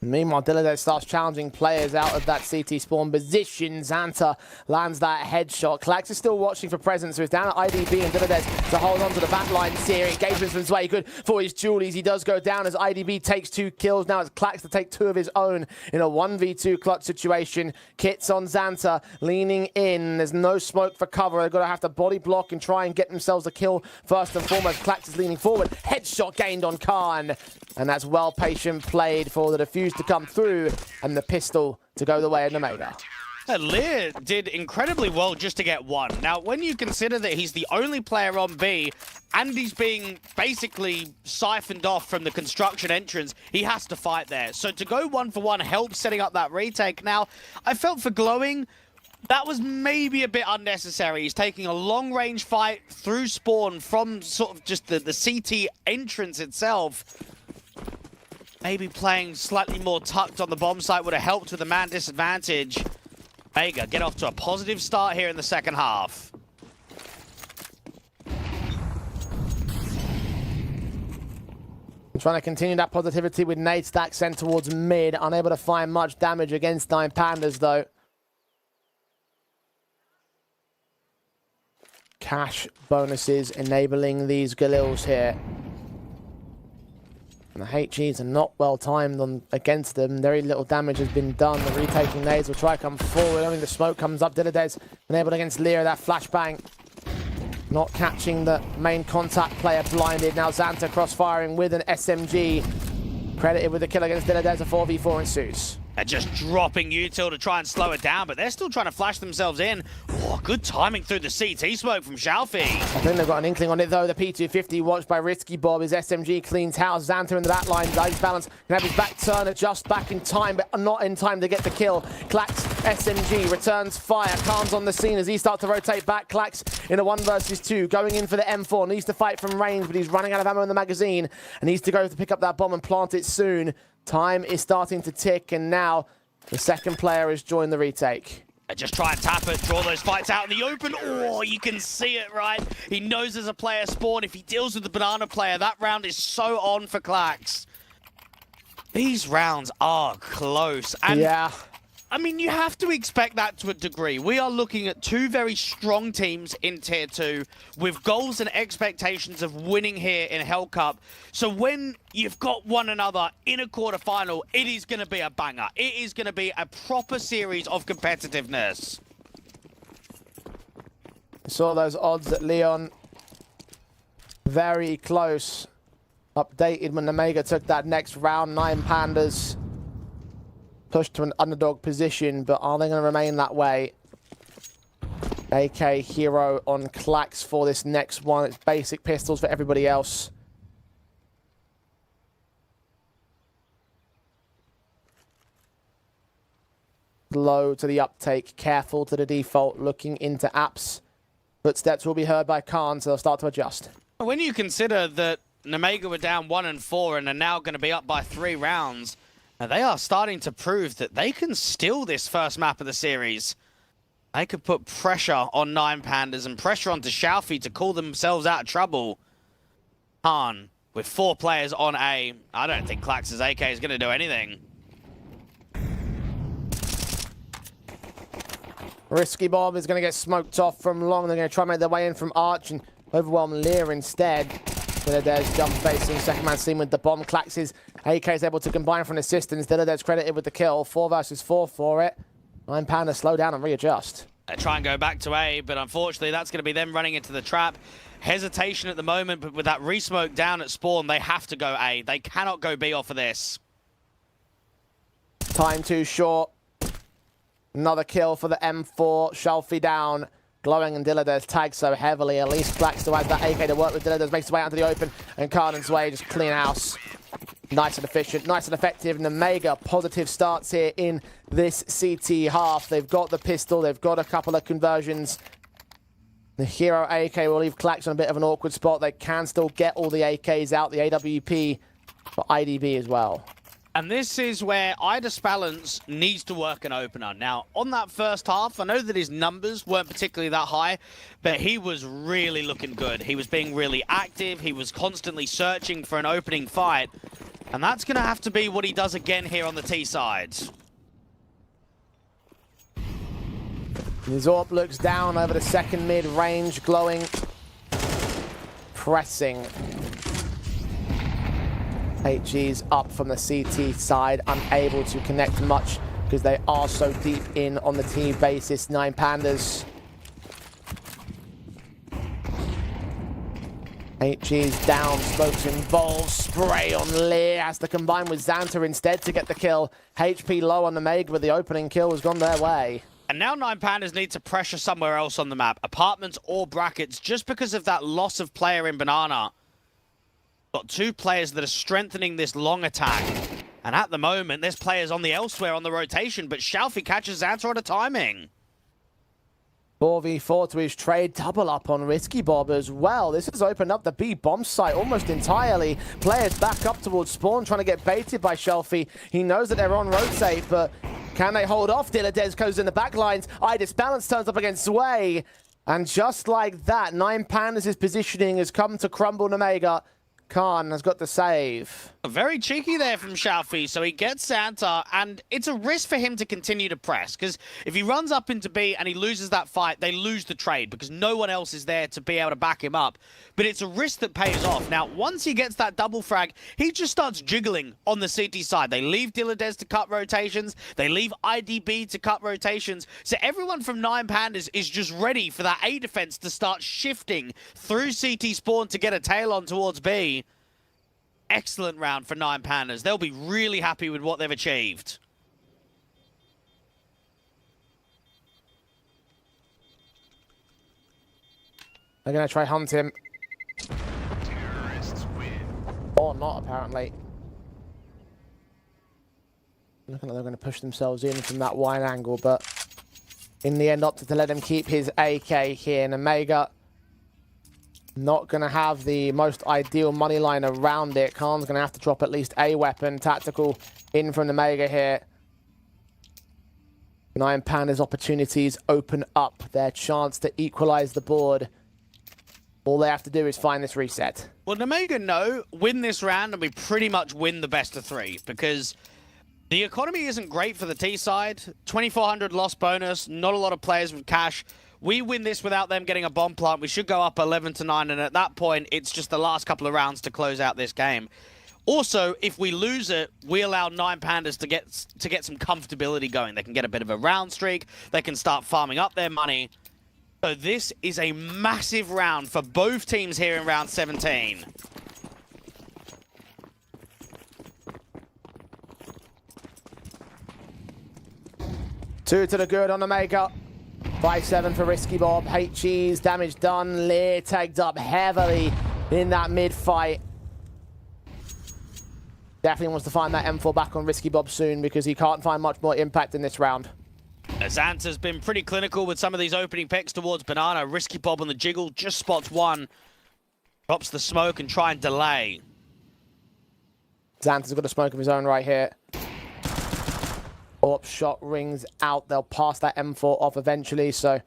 Speaker 18: Meanwhile, Dilladez starts challenging players out of that CT spawn position. Xanta lands that headshot. Klax is still watching for presence, so he's down at IDB and Dilladez to hold on to the back lines here. Engagement from Zwei, good for his Julies. He does go down as IDB takes 2 kills. Now it's Klax to take 2 of his own in a 1v2 clutch situation. Kits on Xanta, leaning in. There's no smoke for cover. They're going to have to body block and try and get themselves a kill first and foremost. Klax is leaning forward. Headshot gained on Khan. And that's well patient played for the defuse to come through and the pistol to go the way of Omega.
Speaker 17: Lear did incredibly well just to get one. Now, when you consider that he's the only player on B and he's being basically siphoned off from the construction entrance, he has to fight there. So to go 1-for-1 helps setting up that retake. Now, I felt for Glowing, that was maybe a bit unnecessary. He's taking a long-range fight through spawn from sort of just the CT entrance itself. Maybe playing slightly more tucked on the bomb site would have helped with the man disadvantage. Vega get off to a positive start here in the second half.
Speaker 18: Trying to continue that positivity with nade stack sent towards mid. Unable to find much damage against Nine Pandas, though. Cash bonuses enabling these Galils here. And the HEs are not well timed on against them. Very little damage has been done. The retaking nades will try to come forward. Only the smoke comes up. Dilladez enabled against Lear. That flashbang not catching the main contact player blinded. Now Xanta cross-firing with an SMG. Credited with the kill against Dilladez. A 4v4 ensues.
Speaker 17: They're just dropping util to try and slow it down, but they're still trying to flash themselves in. Oh, good timing through the CT smoke from Xiaofi.
Speaker 18: I think they've got an inkling on it, though. The P250 watched by Risky Bob. His SMG cleans house. Xanta in the back line. Dice balance. Can have his back turner just back in time, but not in time to get the kill. Klax SMG returns fire. Khan's on the scene as he starts to rotate back. Klax in a 1 versus 2. Going in for the M4. Needs to fight from range, but he's running out of ammo in the magazine and needs to go to pick up that bomb and plant it soon. Time is starting to tick, and now the second player has joined the retake.
Speaker 17: Just try and tap it, draw those fights out in the open. Oh, you can see it, right? He knows there's a player spawn. If he deals with the banana player, that round is so on for Klax. These rounds are close. And
Speaker 18: yeah.
Speaker 17: I mean, you have to expect that to a degree. We are looking at two very strong teams in Tier 2 with goals and expectations of winning here in Hellcup. So when you've got one another in a quarterfinal, it is going to be a banger. It is going to be a proper series of competitiveness.
Speaker 18: Saw those odds at Leon. Very close. Updated when Omega took that next round. 9 Pandas pushed to an underdog position, but are they going to remain that way? AK hero on Klax for this next one. It's basic pistols for everybody else. Slow to the uptake, careful to the default, looking into apps. Footsteps will be heard by Khan, so they'll start to adjust.
Speaker 17: When you consider that Omega were down 1 and 4 and are now going to be up by 3 rounds, they are starting to prove that they can steal this first map of the series. They could put pressure on 9 Pandas and pressure onto Xiaofi to call themselves out of trouble. Khan, with 4 players on A, I don't think Klax's AK is going to do anything.
Speaker 18: Risky Bob is going to get smoked off from long. They're going to try and make their way in from Arch and overwhelm Lear instead. Dilladez jump facing second man seen with the bomb. Klax's AK is able to combine for an assistance. Dilladez credited with the kill. 4 versus 4 for it. 9 Panda slow down and readjust.
Speaker 17: They try and go back to A, but unfortunately that's going to be them running into the trap. Hesitation at the moment, but with that resmoke down at spawn, they have to go A. They cannot go B off of this.
Speaker 18: Time too short. Another kill for the M4. Xiaofi down. Glowing and Dilladez tagged so heavily. At least Klax still has that AK to work with. Dilladez makes his way out to the open. And Cardin's way, just clean house. Nice and efficient, nice and effective. And the mega positive starts here in this CT half. They've got the pistol. They've got a couple of conversions. The hero AK will leave Klax on a bit of an awkward spot. They can still get all the AKs out. The AWP for IDB as well.
Speaker 17: And this is where Idis Balance needs to work an opener. Now, on that first half, I know that his numbers weren't particularly that high, but he was really looking good. He was being really active. He was constantly searching for an opening fight. And that's going to have to be what he does again here on the T side.
Speaker 18: Zorp looks down over the second mid-range, Glowing, pressing. HG's up from the CT side, unable to connect much because they are so deep in on the team basis. 9 Pandas. HG's down, smokes involved, spray on Lear, has to combine with Xanta instead to get the kill. HP low on the Meg, but the opening kill has gone their way.
Speaker 17: And now Nine Pandas need to pressure somewhere else on the map, apartments or brackets, just because of that loss of player in Banana. Got two players that are strengthening this long attack. And at the moment, there's players on the elsewhere on the rotation, but Shalfie catches Xanta on a timing.
Speaker 18: 4v4 to his trade, double up on Risky Bob as well. This has opened up the B bomb site almost entirely. Players back up towards spawn, trying to get baited by Shelfie. He knows that they're on rotate, but can they hold off? Diladez goes in the back lines. Idis Balance turns up against Sway. And just like that, Nine Pandas' positioning has come to crumble in Omega. Khan has got the save.
Speaker 17: Very cheeky there from Shalfie, so he gets Xanta, and it's a risk for him to continue to press, because if he runs up into B and he loses that fight, they lose the trade, because no one else is there to be able to back him up. But it's a risk that pays off. Now, once he gets that double frag, he just starts jiggling on the CT side. They leave Diladez to cut rotations, they leave IDB to cut rotations, so everyone from Nine Pandas is just ready for that A defense to start shifting through CT spawn to get a tail on towards B. Excellent round for Nine Pandas. They'll be really happy with what they've achieved.
Speaker 18: They're going to try hunt him. Or not, apparently. Looking like they're going to push themselves in from that wide angle, but in the end opted to let him keep his AK here in Omega. Not going to have the most ideal money line around it. Khan's going to have to drop at least a weapon. Tactical in from the Mega here. Nine Pandas' opportunities open up. Their chance to equalize the board. All they have to do is find this reset.
Speaker 17: Well, Nemega know, win this round and we pretty much win the best of three, because the economy isn't great for the T side. 2,400 loss bonus, not a lot of players with cash. We win this without them getting a bomb plant. We should go up 11-9, and at that point, it's just the last couple of rounds to close out this game. Also, if we lose it, we allow Nine Pandas to get some comfortability going. They can get a bit of a round streak. They can start farming up their money. So this is a massive round for both teams here in round 17.
Speaker 18: Two to the good on Omega. 5-7 for Risky Bob. HE's damage done. Lear tagged up heavily in that mid-fight. Definitely wants to find that M4 back on Risky Bob soon, because he can't find much more impact in this round.
Speaker 17: Xanta's been pretty clinical with some of these opening picks towards Banana. Risky Bob on the jiggle, just spots one. Drops the smoke and try and delay.
Speaker 18: Xanta's got a smoke of his own right here. Orp shot rings out. They'll pass that M4 off eventually, so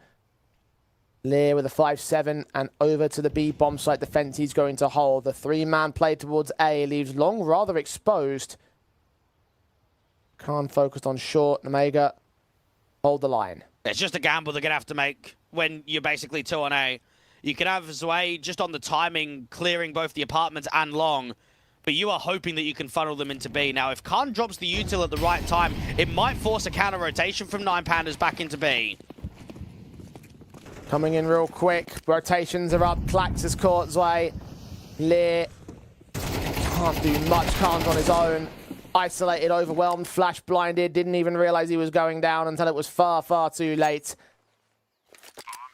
Speaker 18: Lear with a 5-7 and over to the B bomb site defense he's going to hold. The three-man play towards A leaves Long rather exposed. Khan focused on short. Omega hold the line.
Speaker 17: It's just a gamble they're going to have to make when you're basically 2 on A. You can have Zway just on the timing, clearing both the apartments and Long, but you are hoping that you can funnel them into B. Now, if Khan drops the util at the right time, it might force a counter rotation from Nine Pandas back into B.
Speaker 18: Coming in real quick. Rotations are up. Klax is caught Zway. Lear can't do much. Khan's on his own. Isolated, overwhelmed, flash blinded. Didn't even realize he was going down until it was far, far too late.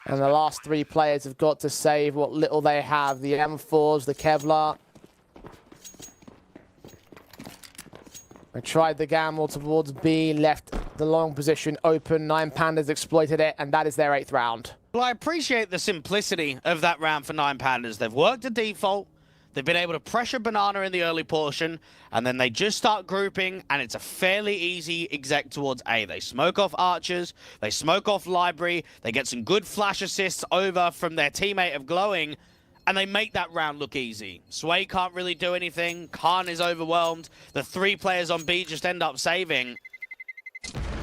Speaker 18: And the last three players have got to save what little they have. The M4s, the Kevlar. I tried the gamble towards B, left the long position open. Nine Pandas exploited it, and that is their 8th round.
Speaker 17: Well, I appreciate the simplicity of that round for Nine Pandas. They've worked a default. They've been able to pressure Banana in the early portion, and then they just start grouping, and it's a fairly easy exec towards A. They smoke off Archers, they smoke off Library, they get some good flash assists over from their teammate of Glowing, and they make that round look easy. Sway can't really do anything, Khan is overwhelmed, the 3 players on B just end up saving.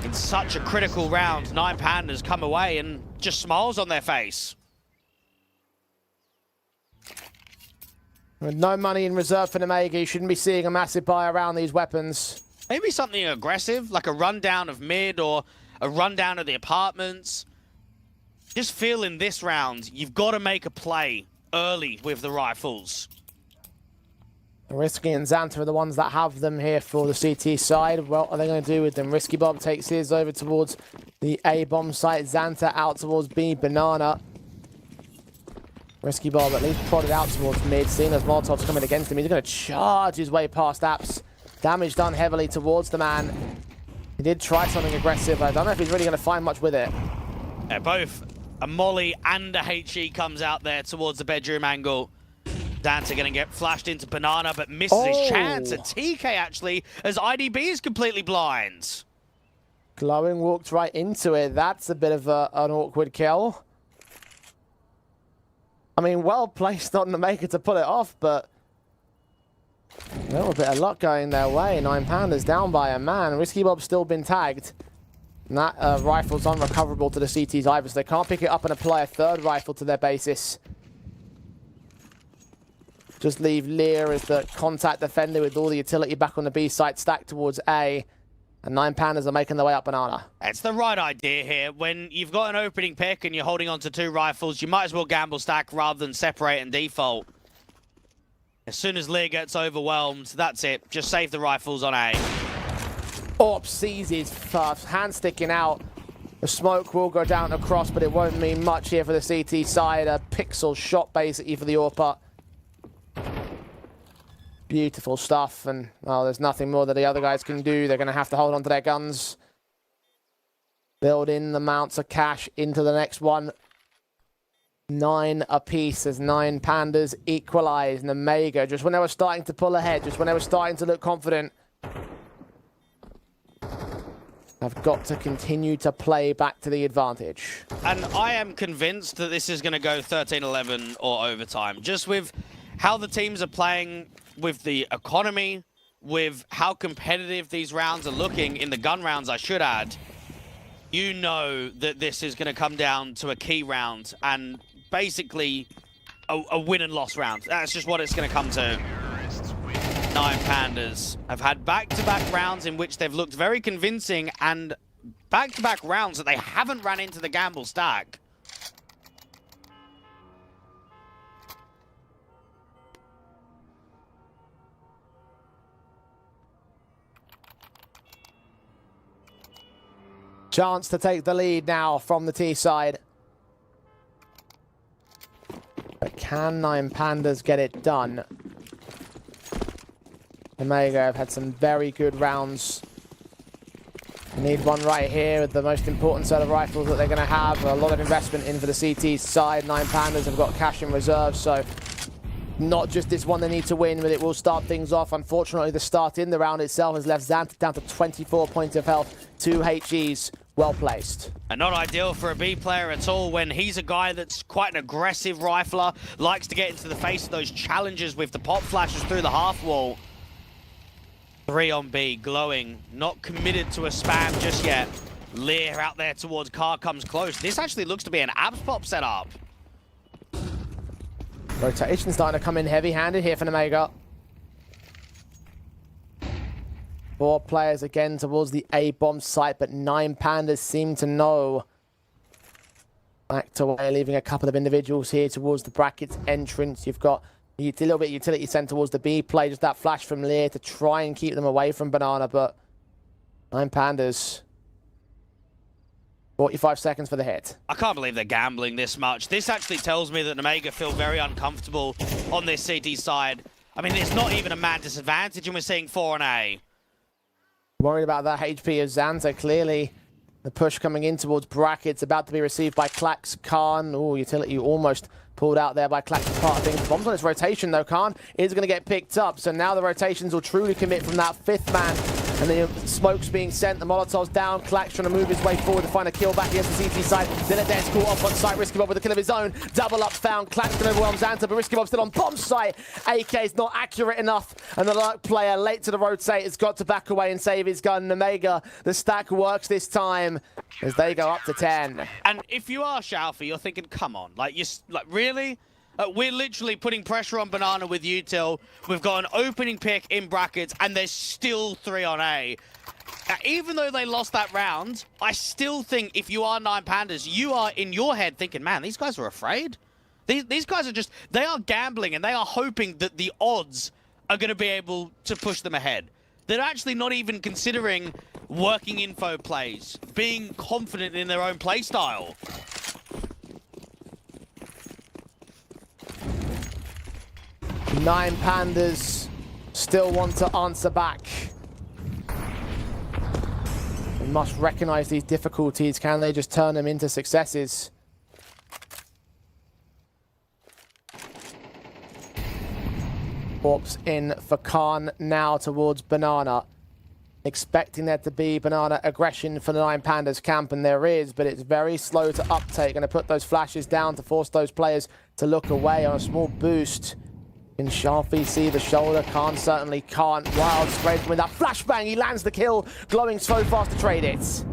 Speaker 17: In such a critical round, Nine Pandas come away and just smiles on their face.
Speaker 18: With no money in reserve for Omega, you shouldn't be seeing a massive buy around these weapons.
Speaker 17: Maybe something aggressive, like a rundown of mid or a rundown of the apartments. Just feel in this round, you've got to make a play early with the rifles.
Speaker 18: Risky and Xanta are the ones that have them here for the CT side. What are they going to do with them? Risky Bob takes his over towards the A bomb site. Xanta out towards B banana. Risky Bob at least prodded out towards mid. Seeing as Molotov's coming against him, he's going to charge his way past Apps. Damage done heavily towards the man. He did try something aggressive. I don't know if he's really going to find much with it.
Speaker 17: Yeah, both a Molly and a HE comes out there towards the bedroom angle. Xanta going to get flashed into Banana, but misses his chance. And TK actually, as IDB is completely blind.
Speaker 18: Glowing walked right into it. That's a bit of an awkward kill. I mean, well placed on the maker to pull it off, but a little bit of luck going their way. 9 Pandas down by a man. Risky Bob's still been tagged. And that rifle's unrecoverable to the CTs either, so they can't pick it up and apply a third rifle to their basis. Just leave Lear as the contact defender with all the utility back on the B site, stacked towards A. And 9 Pandas are making their way up banana.
Speaker 17: It's the right idea here. When you've got an opening pick and you're holding on to 2 rifles, you might as well gamble stack rather than separate and default. As soon as Lear gets overwhelmed, that's it. Just save the rifles on A.
Speaker 18: Orp sees his hand sticking out. The smoke will go down across, but it won't mean much here for the CT side. A pixel shot basically for the Orpa. Beautiful stuff, and well, there's nothing more that the other guys can do. They're going to have to hold on to their guns. Build in the amounts of cash into the next one. 9 apiece as 9 Pandas equalize. And Omega, just when they were starting to pull ahead, just when they were starting to look confident, have got to continue to play back to the advantage.
Speaker 17: And I am convinced that this is going to go 13-11 or overtime. Just with how the teams are playing, with the economy, with how competitive these rounds are looking, in the gun rounds I should add, you know that this is going to come down to a key round and basically a win and loss round. That's just what it's going to come to. 9 Pandas have had back-to-back rounds in which they've looked very convincing, and back-to-back rounds that they haven't ran into the gamble stack.
Speaker 18: Chance to take the lead now from the T side. But can 9 Pandas get it done? Omega have had some very good rounds. They need one right here with the most important set of rifles that they're going to have. A lot of investment in for the CT side. 9 Pandas have got cash in reserve, so not just this one they need to win, but it will start things off. Unfortunately, the start in the round itself has left Xanta down to 24 points of health. 2 HEs. Well placed.
Speaker 17: And not ideal for a B player at all when he's a guy that's quite an aggressive rifler, likes to get into the face of those challenges with the pop flashes through the half wall. 3 on B, Glowing, not committed to a spam just yet. Lear out there towards car comes close. This actually looks to be an abs pop setup.
Speaker 18: Rotation starting to come in heavy-handed here for Omega. 4 players again towards the A-bomb site, but 9 Pandas seem to know. Backed away, leaving a couple of individuals here towards the brackets entrance. You've got a little bit of utility sent towards the B play, just that flash from Lear to try and keep them away from Banana, but 9 Pandas. 45 seconds for the hit.
Speaker 17: I can't believe they're gambling this much. This actually tells me that Omega feel very uncomfortable on this CT side. I mean, it's not even a man disadvantage, and we're seeing 4 on A.
Speaker 18: Worried about that HP of Xanta. Clearly, the push coming in towards brackets, about to be received by Klax Khan. Oh, utility almost pulled out there by Klax as part of things. Bombs on its rotation, though. Khan is going to get picked up. So now the rotations will truly commit from that 5th man. And the smoke's being sent. The Molotov's down. Klax trying to move his way forward to find a kill back against the CT side. Dillade's caught off on site. Risky Bob with a kill of his own. Double up found. Klax can overwhelm Xanta, but Risky Bob still on bomb site. AK is not accurate enough. And the Lurk player, late to the rotate, has got to back away and save his gun. Omega, the stack works this time as they go up to 10.
Speaker 17: And if you are Shalfie, you're thinking, come on. Like really? We're literally putting pressure on Banana with util. We've got an opening pick in brackets, and there's still 3 on A. Even though they lost that round, I still think if you are 9 Pandas, you are in your head thinking, man, these guys are afraid. These guys are just, they are gambling, and they are hoping that the odds are going to be able to push them ahead. They're actually not even considering working info plays, being confident in their own play style.
Speaker 18: Nine Pandas still want to answer back. They must recognize these difficulties. Can they just turn them into successes? Warps in for Khan now towards Banana. Expecting there to be Banana aggression for the Nine Pandas camp, and there is, but it's very slow to uptake. Going to put those flashes down to force those players to look away on a small boost. Can Sharpie see the shoulder? Khan certainly can't. Wild spreads with that flashbang. He lands the kill. Glowing so fast to trade it.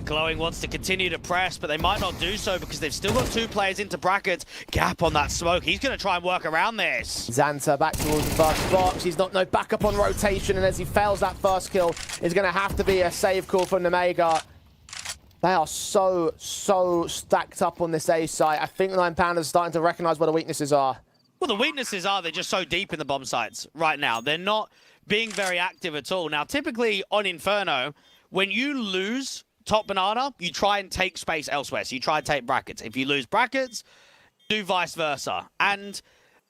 Speaker 17: Glowing wants to continue to press, but they might not do so because they've still got 2 players into brackets. Gap on that smoke. He's going to try and work around this.
Speaker 18: Xanta back towards the first box. He's not no backup on rotation, and as he fails that first kill, it's going to have to be a save call from Nemega. They are so stacked up on this A site. I think Nine Pandas are starting to recognize what the weaknesses are.
Speaker 17: Well, the weaknesses are they're just so deep in the bomb sites right now. They're not being very active at all. Now, typically on Inferno, when you lose top Banana, you try and take space elsewhere. So you try and take brackets. If you lose brackets, do vice versa. And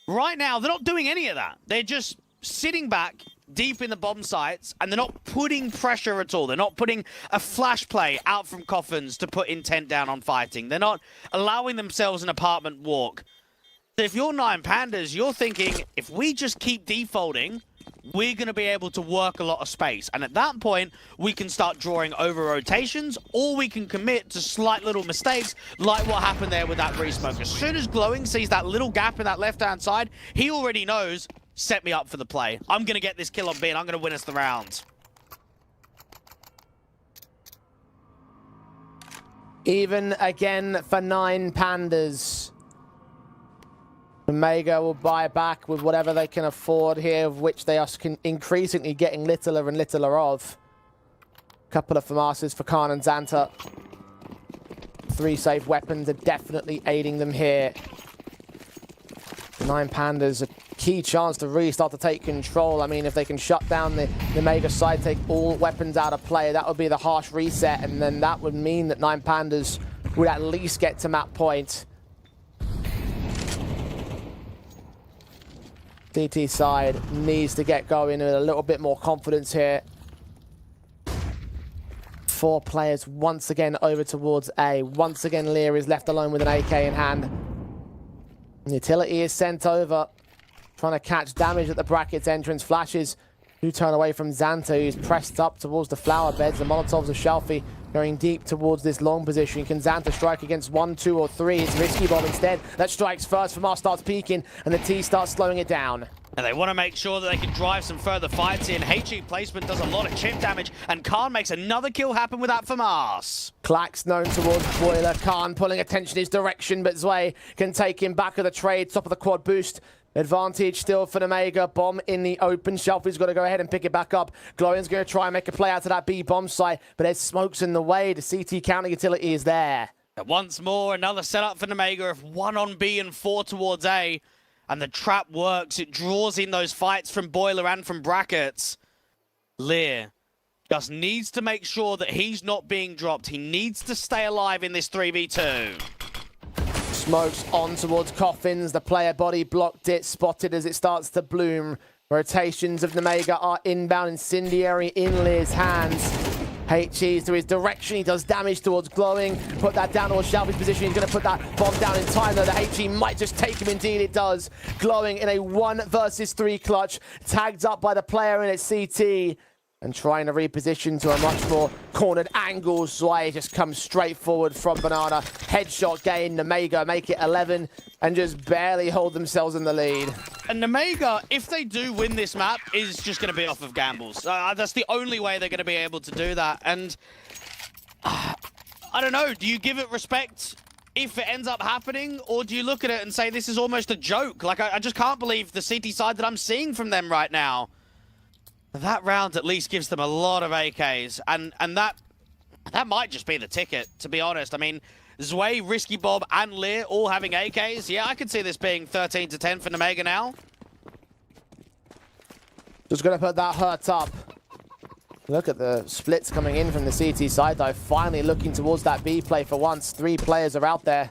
Speaker 17: right now, they're not doing any of that. They're just sitting back deep in the bomb sites, and they're not putting pressure at all. They're not putting a flash play out from coffins to put intent down on fighting. They're not allowing themselves an apartment walk. So if you're Nine Pandas, you're thinking, if we just keep defaulting, we're going to be able to work a lot of space. And at that point, we can start drawing over rotations, or we can commit to slight little mistakes, like what happened there with that resmoke. As soon as Glowing sees that little gap in that left-hand side, he already knows, set me up for the play. I'm going to get this kill on B, and I'm going to win us the round.
Speaker 18: Even again for Nine Pandas. Omega will buy back with whatever they can afford here, of which they are increasingly getting littler and littler of. Couple of FAMASs for Khan and Xanta. 3 safe weapons are definitely aiding them here. Nine Pandas, a key chance to really start to take control. I mean, if they can shut down the Omega side, take all weapons out of play, that would be the harsh reset, and then that would mean that Nine Pandas would at least get to map point. DT side needs to get going with a little bit more confidence here. 4 players once again over towards A. Once again, Lear is left alone with an AK in hand. Utility is sent over, trying to catch damage at the brackets entrance. Flashes do turn away from Xanta, who's pressed up towards the flower beds. The Molotovs of Shelfie going deep towards this long position. Can Xanta strike against 1, 2, or 3? It's Risky Bomb instead. That strikes first. FAMAS starts peeking, and the T starts slowing it down.
Speaker 17: And they want to make sure that they can drive some further fights in. HE placement does a lot of chip damage, and Khan makes another kill happen with that FAMAS.
Speaker 18: Clax known towards Boiler. Khan pulling attention his direction, but Zwei can take him back of the trade. Top of the quad boost. Advantage still for Omega. Bomb in the open. Shelfie's got to go ahead and pick it back up. Glowing's going to try and make a play out to that B bomb site, but there's smokes in the way. The CT counter utility is there.
Speaker 17: And once more, another setup for Omega of 1 on B and 4 towards A. And the trap works. It draws in those fights from Boiler and from brackets. Lear just needs to make sure that he's not being dropped. He needs to stay alive in this 3v2.
Speaker 18: Smokes on towards Coffins. The player body blocked it, spotted as it starts to bloom. Rotations of Nemega are inbound. Incendiary in Lear's hands. HE's to his direction. He does damage towards Glowing. Put that down towards Shelby's position. He's going to put that bomb down in time, though. The HE might just take him. Indeed, it does. Glowing in a 1 versus 3 clutch. Tagged up by the player in its CT. And trying to reposition to a much more cornered angle. Zwei just comes straight forward from Banana. Headshot gain. Nemega make it 11 and just barely hold themselves in the lead.
Speaker 17: And Nemega, if they do win this map, is just going to be off of gambles. That's the only way they're going to be able to do that. And I don't know, do you give it respect if it ends up happening? Or do you look at it and say this is almost a joke? Like, I just can't believe the CT side that I'm seeing from them right now. That round at least gives them a lot of AKs, and that might just be the ticket, to be honest. I mean, Zwei, Risky Bob, and Lear all having AKs. Yeah, I could see this being 13-10 for Nemega now.
Speaker 18: Just going to put that hurt up. Look at the splits coming in from the CT side, though. Finally looking towards that B play for once. 3 players are out there.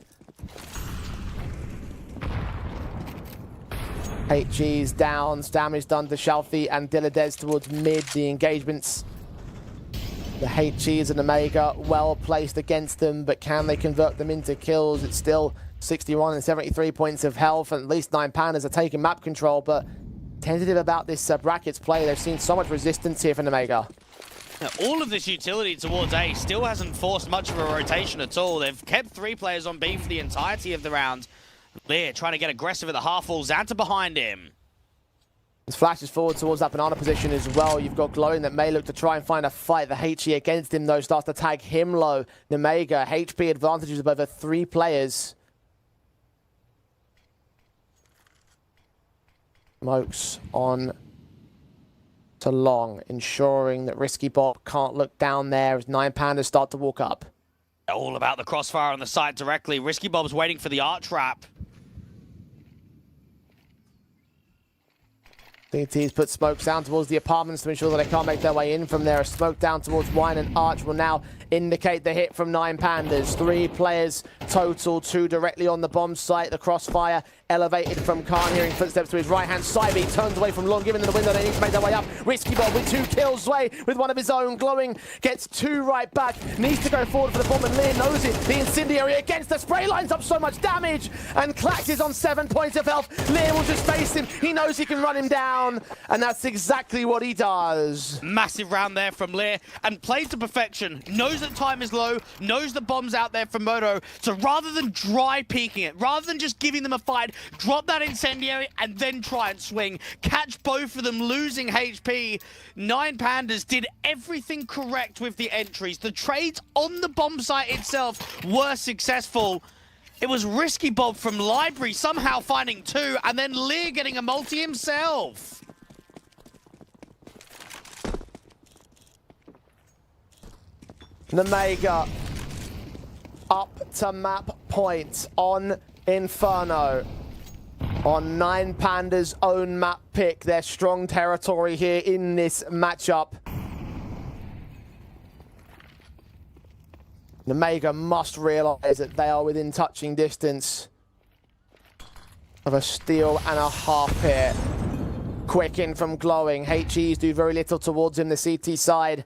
Speaker 18: HG's downs, damage done to Shalfi and Diladez towards mid. The engagements. The HGs and Omega well placed against them, but can they convert them into kills? It's still 61 and 73 points of health, and at least 9 Pandas are taking map control, but tentative about this brackets play. They've seen so much resistance here from Omega.
Speaker 17: Now, all of this utility towards A still hasn't forced much of a rotation at all. They've kept 3 players on B for the entirety of the round. Lear trying to get aggressive at the half wall. Xanta behind him.
Speaker 18: This flashes forward towards that banana position as well. You've got Glowing that may look to try and find a fight. The HE against him, though, starts to tag him low. Nemega, HP advantages of over 3 players. Smokes on to Long, ensuring that Risky Bob can't look down there as 9 Pandas start to walk up.
Speaker 17: All about the crossfire on the side directly. Risky Bob's waiting for the art trap.
Speaker 18: CT's put smokes down towards the apartments to ensure that they can't make their way in from there. A smoke down towards Wine and Arch will now indicate the hit from 9 Pandas. 3 players total, 2 directly on the bomb site. The crossfire elevated from Khan, hearing footsteps to his right-hand side. He turns away from Long, giving them the window. They need to make their way up. Risky Bob with 2 kills, Sway with one of his own. Glowing gets 2 right back. Needs to go forward for the bomb, and Lear knows it. The incendiary against the spray lines up so much damage, and Klax is on 7 points of health. Lear will just face him. He knows he can run him down, and that's exactly what he does.
Speaker 17: Massive round there from Lear, and played to perfection. Knows that time is low, knows the bomb's out there from Moto, so rather than dry peeking it, rather than just giving them a fight, drop that incendiary and then try and swing. Catch both of them losing HP. 9 Pandas did everything correct with the entries. The trades on the bomb site itself were successful. It was Risky Bob from Library somehow finding 2, and then Lear getting a multi himself.
Speaker 18: Nemega up to map point on Inferno. On 9 Pandas' own map pick, their strong territory here in this matchup. Nemega must realize that they are within touching distance of a steal and a half here. Quick in from Glowing. HEs do very little towards him, the CT side.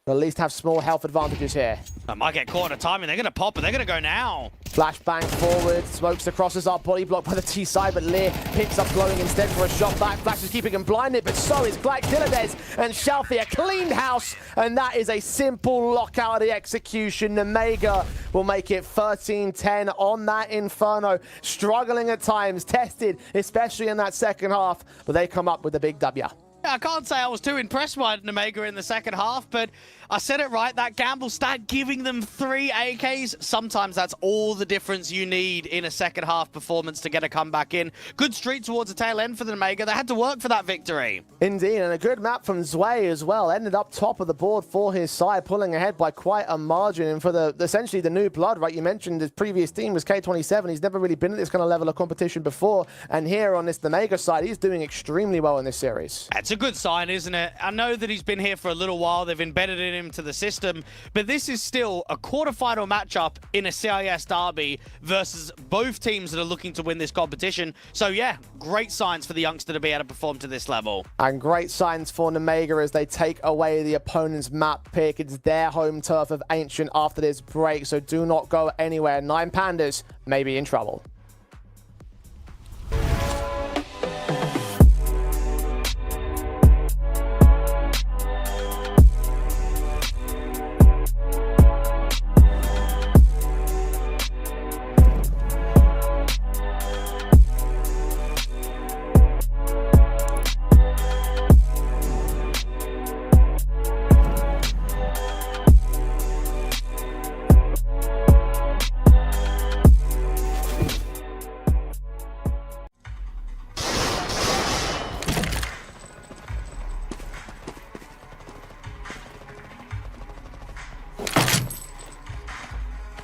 Speaker 18: At least have small health advantages here.
Speaker 17: I might get caught at timing. They're going to pop, but they're going to go now.
Speaker 18: Flashbang forward. Smokes the crosses are body blocked by the T side, but Lear picks up Glowing instead for a shot back. Flash is keeping him blinded, but so is Glak, Diladez, and Shalfi. A cleaned house, and that is a simple lockout of the execution. Nemega will make it 13-10 on that Inferno. Struggling at times, tested, especially in that second half, but they come up with a big W.
Speaker 17: I can't say I was too impressed by Nemega in the second half, but I said it right. That gamble stat giving them 3 AKs, sometimes that's all the difference you need in a second half performance to get a comeback in. Good streak towards the tail end for the Nemega. They had to work for that victory.
Speaker 18: Indeed, and a good map from Zwei as well. Ended up top of the board for his side, pulling ahead by quite a margin. And for the essentially the new blood, right? You mentioned his previous team was K27. He's never really been at this kind of level of competition before. And here on this Nemega side, he's doing extremely well in this series.
Speaker 17: That's a good sign, isn't it? I know that he's been here for a little while. They've embedded him to the system, but this is still a quarterfinal matchup in a CIS derby versus both teams that are looking to win this competition. So yeah, great signs for the youngster to be able to perform to this level.
Speaker 18: And great signs for Nemega as they take away the opponent's map pick. It's their home turf of Ancient after this break, so do not go anywhere. 9 Pandas may be in trouble.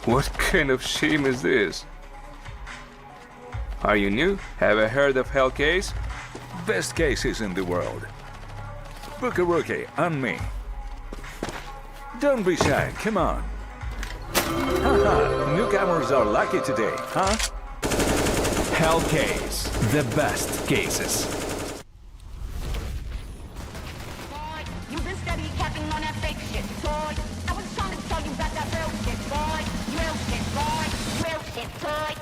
Speaker 14: What kind of shame is this? Are you new? Have you heard of Hellcase? Best cases in the world. Book a rookie and me. Don't be shy, come on. Haha, newcomers are lucky today, huh?
Speaker 19: Hell Case, the best cases.
Speaker 9: Boy, you been steady capping on that fake shit, toy. I was trying to tell you about that real shit, boy. Real shit, boy. Real shit, toy.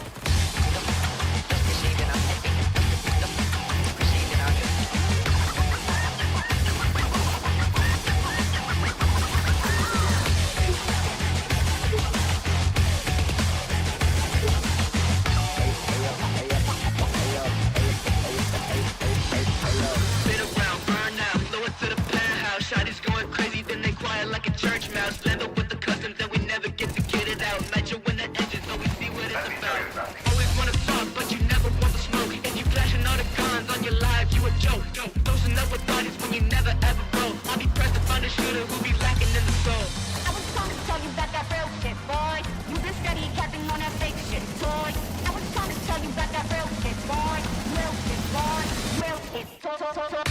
Speaker 8: Spin around, burn out, blow it to the penthouse. Shotty's going crazy, then they quiet like a church mouse. Land up with the customs and we never get to get it out. Match it when the engines, always see what it's about. Always wanna talk, but you never want the smoke. And you flashing all the guns on your live, you a joke. Dosing up with bodies when you never ever roll. I'll be pressed to find a shooter who be lacking in the soul.
Speaker 9: I was trying to tell you about that real shit, boy. You been steady capping on that fake shit, toy. I was trying to tell you about that real shit, boy. Real shit, boy. Real shit, toy.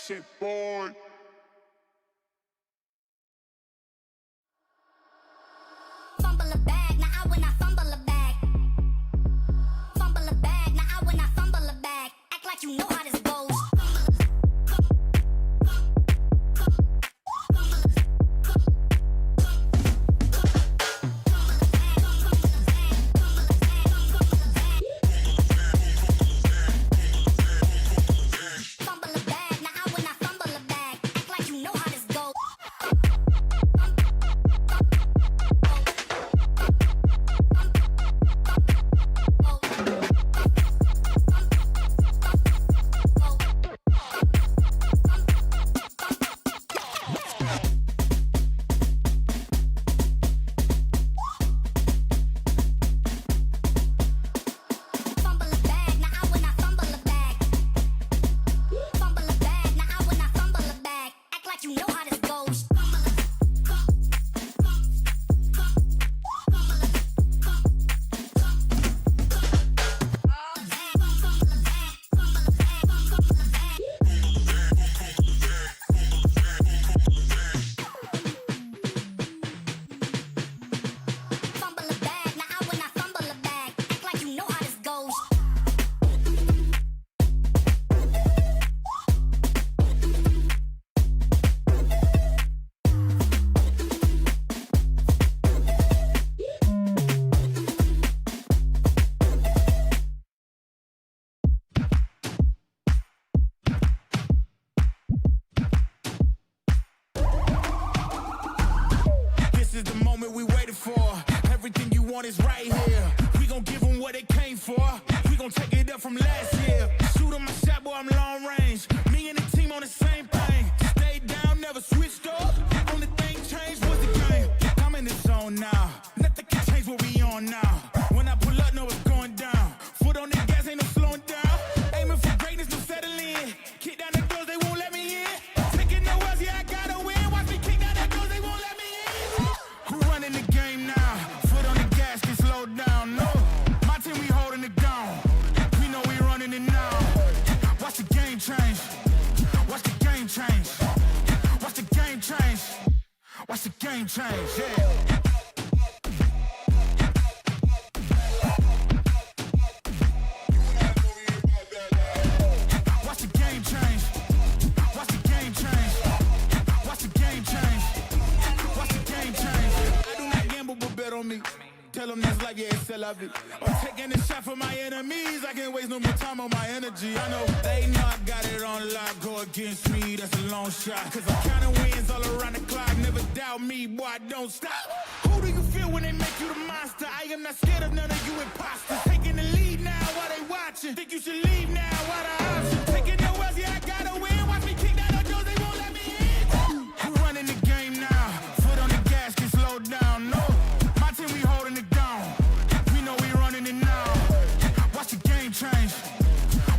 Speaker 2: Shit, boy.
Speaker 13: Fumble a bag, now I when I fumble a bag. Fumble a bag, now I when I fumble a bag. Act like you know how this goes. Fumble a bag, now I when I fumble a bag. Act like you know how this goes. Fumble a bag, now I when I fumble a bag. Fumble a bag, now I when I fumble a bag. Act like you know how this goes. Fumble a bag, now I when I fumble a bag. Act like you know how this goes.
Speaker 4: This is the moment we waited for. Everything you want is right here. We gon' give them what they came for. We gon' take it up from last year. Shoot 'em my shot, boy, I'm long range. Me and the team on the same thing. Stayed down, never switched up. Only thing changed was the game. I'm in the zone now. Nothing can change what we on now. When I pull up, know it's going down. Foot on the gas, ain't no slowing down. Aiming for greatness, no settling. Kick down the doors, they won't let me in. Taking no L's, yeah, I gotta win. Watch me kick down the doors, they won't let me in. Who running the game now? Foot on the gas, can slow down. No, my team, we holding it down. We know we running it now. Watch the game change. Watch the game change. Watch the game change. Watch the game change. Yeah. Watch the game change. Watch the game change. Watch the game change. Watch the game change. I do not gamble, but bet on me. Tell them that's like, yeah, it's still of it. I'm taking a shot for my enemies. I can't waste no more time on my energy. I know they know I got it on lock. Go against me, that's a long shot. Cause I'm counting wins all around the clock. Never doubt me, boy, I don't stop. Who do you feel when they make you the monster? I am not scared of none of you imposters. Taking the lead now while they watching. Think you should leave now, what a option. Taking no L's, yeah, I gotta win. Watch me kick down the doors, they won't let me in. We're running the game now. Foot on the gas, can slow down. No, my team, we holding it down. We know we running it now. Watch the game change.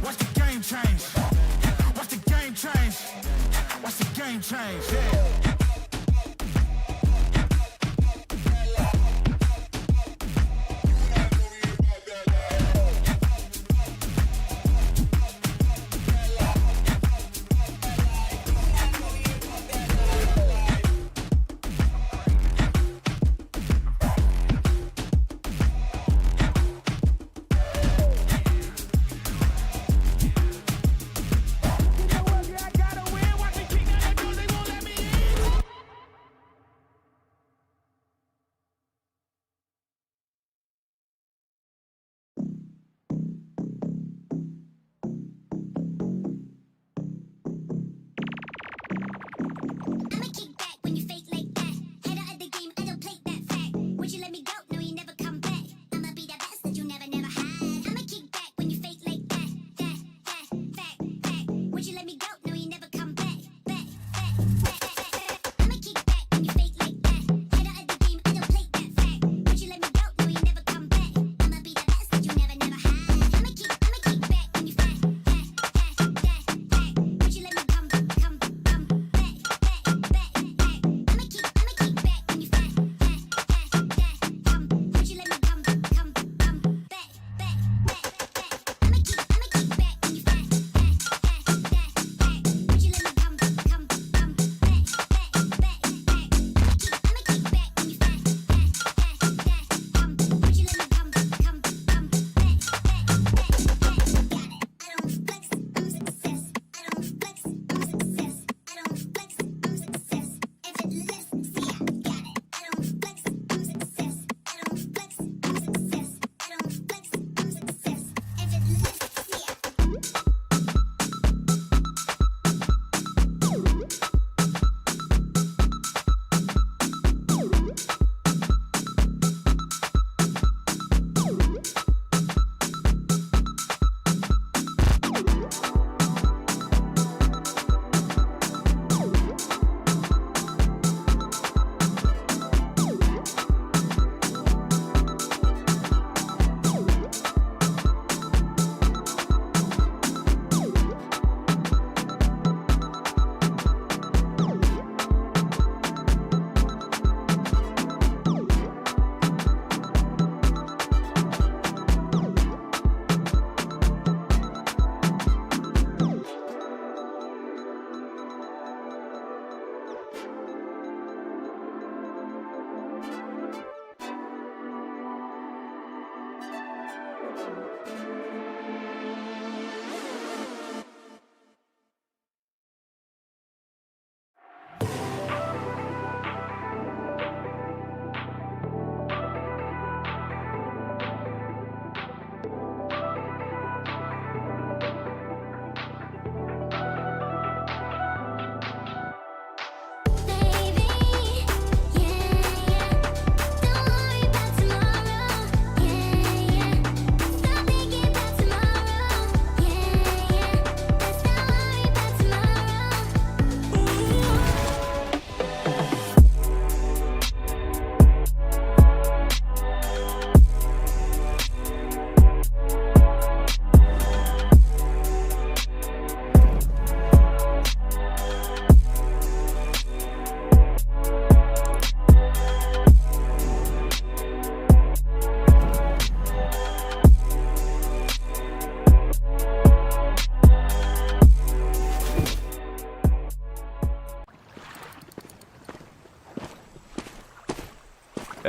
Speaker 4: Watch the game change. game change, yeah.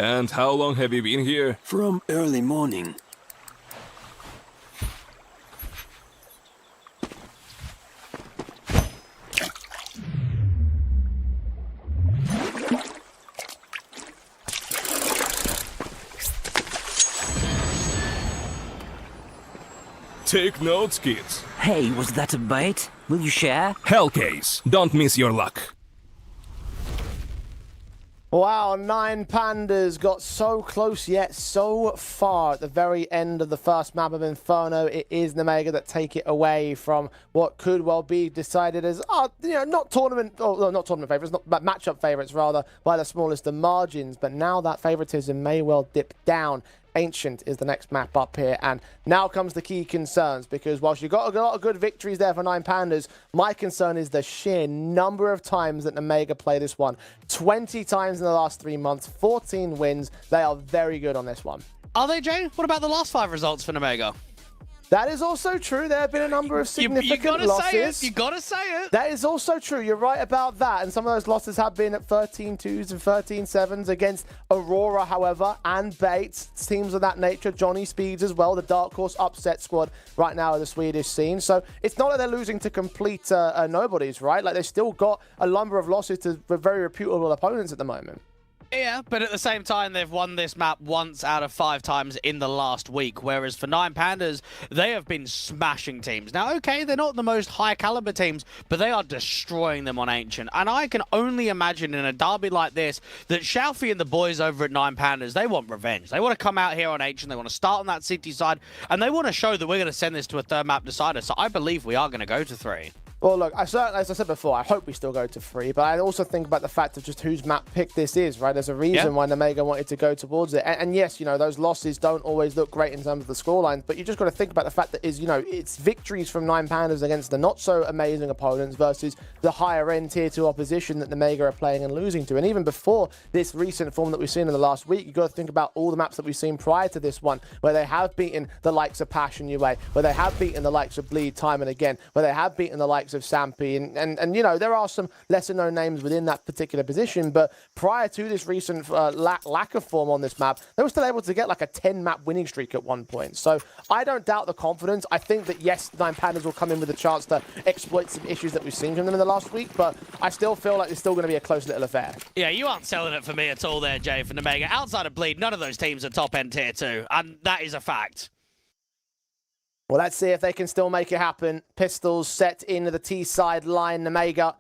Speaker 15: And how long have you been here?
Speaker 20: From early morning.
Speaker 15: Take notes, kids.
Speaker 20: Hey, was that a bait? Will you share?
Speaker 15: Hellcase, don't miss your luck.
Speaker 18: Wow, 9 pandas got so close yet so far at the very end of the first map of Inferno. It is Nemega that take it away from what could well be decided as, not tournament, not tournament favorites, but matchup favorites rather, by the smallest of margins. But now that favoritism may well dip down Ancient is the next map up here, and now comes the key concerns, because whilst you got a lot of good victories there for 9 Pandas, my concern is the sheer number of times that Omega play this one. 20 times in the last 3 months, 14 wins. They are very good on this one.
Speaker 17: Are they, Jay? What about the last 5 results for Omega?
Speaker 18: That is also true. There have been a number of significant losses.
Speaker 17: You gotta say it.
Speaker 18: That is also true. You're right about that. And some of those losses have been at 13-2s and 13-7s against Aurora, however, and Bates. Teams of that nature. Johnny Speeds as well. The Dark Horse upset squad right now in the Swedish scene. So it's not that they're losing to complete nobodies, right? Like, they've still got a number of losses to very reputable opponents at the moment.
Speaker 17: Yeah, but at the same time, they've won this map once out of 5 times in the last week, whereas for 9 Pandas, they have been smashing teams. Now, okay, they're not the most high-caliber teams, but they are destroying them on Ancient. And I can only imagine in a derby like this that Shalfie and the boys over at 9 Pandas, they want revenge. They want to come out here on Ancient, they want to start on that city side, and they want to show that we're going to send this to a 3rd map decider. So I believe we are going to go to 3.
Speaker 18: Well, look, as I said before, I hope we still go to 3, but I also think about the fact of just whose map pick this is, right? There's a reason why Omega wanted to go towards it. And yes, you know, those losses don't always look great in terms of the scorelines, but you just got to think about the fact that it's victories from 9 Pandas against the not so amazing opponents versus the higher end tier 2 opposition that Omega are playing and losing to. And even before this recent form that we've seen in the last week, you've got to think about all the maps that we've seen prior to this one, where they have beaten the likes of Passion UA, where they have beaten the likes of Bleed time and again, where they have beaten the likes of Sampi. And you know, there are some lesser known names within that particular position, but prior to this recent lack of form on this map, they were still able to get like a 10 map winning streak at one point. So I don't doubt the confidence. I think that yes, 9 Pandas will come in with a chance to exploit some issues that we've seen from them in the last week, but I still feel like it's still going to be a close little affair.
Speaker 17: Yeah, you aren't selling it for me at all there, Jay, from Omega. Outside of Bleed, none of those teams are top end tier 2, and that is a fact.
Speaker 18: Well, let's see if they can still make it happen. Pistols set into the T-side line. Omega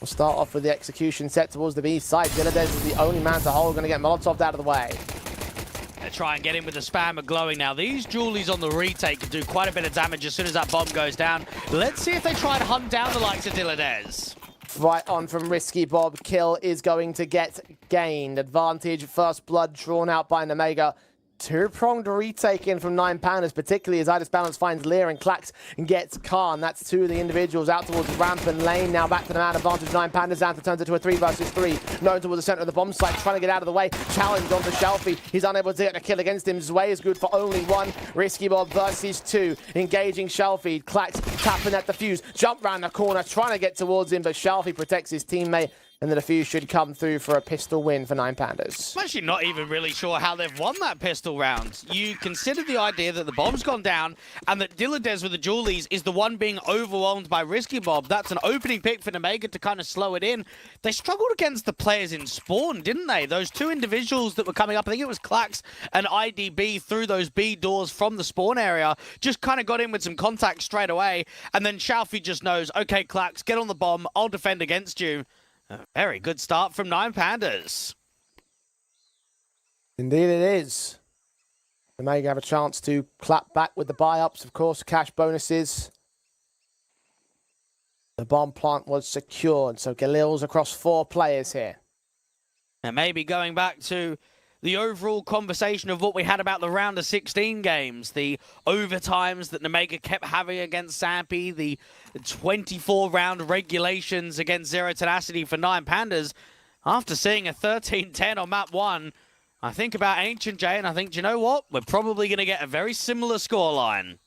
Speaker 18: will start off with the execution set towards the B side. Dilladez is the only man to hold. Going to get Molotov'd out of the way.
Speaker 17: They try and get in with the spam of glowing now. These Julies on the retake can do quite a bit of damage as soon as that bomb goes down. Let's see if they try to hunt down the likes of Dilladez.
Speaker 18: Right on from Risky Bob. Kill is going to get gained. Advantage, first blood drawn out by Omega. Two-pronged retake in from 9 Pandas, particularly as Idis Balance finds Lear and Clax and gets Khan. That's 2 of the individuals out towards ramp and lane. Now back to the man advantage. 9 Pandas. Xanta turns into a 3 versus 3. Known towards the center of the bomb site, trying to get out of the way. Challenge onto Shalfie. He's unable to get a kill against him. Zwei is good for only 1. Risky Bob versus 2. Engaging Shalfie. Clax tapping at the fuse. Jump round the corner, trying to get towards him, but Shalfie protects his teammate. And the defuse should come through for a pistol win for 9 Pandas.
Speaker 17: I'm actually not even really sure how they've won that pistol round. You consider the idea that the bomb's gone down and that Dilladez with the Julies is the one being overwhelmed by Risky Bob. That's an opening pick for Omega to kind of slow it in. They struggled against the players in Spawn, didn't they? Those 2 individuals that were coming up, I think it was Clax and IDB through those B doors from the Spawn area, just kind of got in with some contact straight away. And then Shalfie just knows, okay, Clax, get on the bomb. I'll defend against you. A very good start from 9 Pandas.
Speaker 18: Indeed it is. They may have a chance to clap back with the buy-ups, of course, cash bonuses. The bomb plant was secured, so Galil's across 4 players here.
Speaker 17: And maybe going back to the overall conversation of what we had about the round of 16 games, the overtimes that Omega kept having against Sampi, the 24-round regulations against Zero Tenacity for 9 Pandas. After seeing a 13-10 on map 1, I think about Ancient Jay, and I think, do you know what? We're probably going to get a very similar scoreline.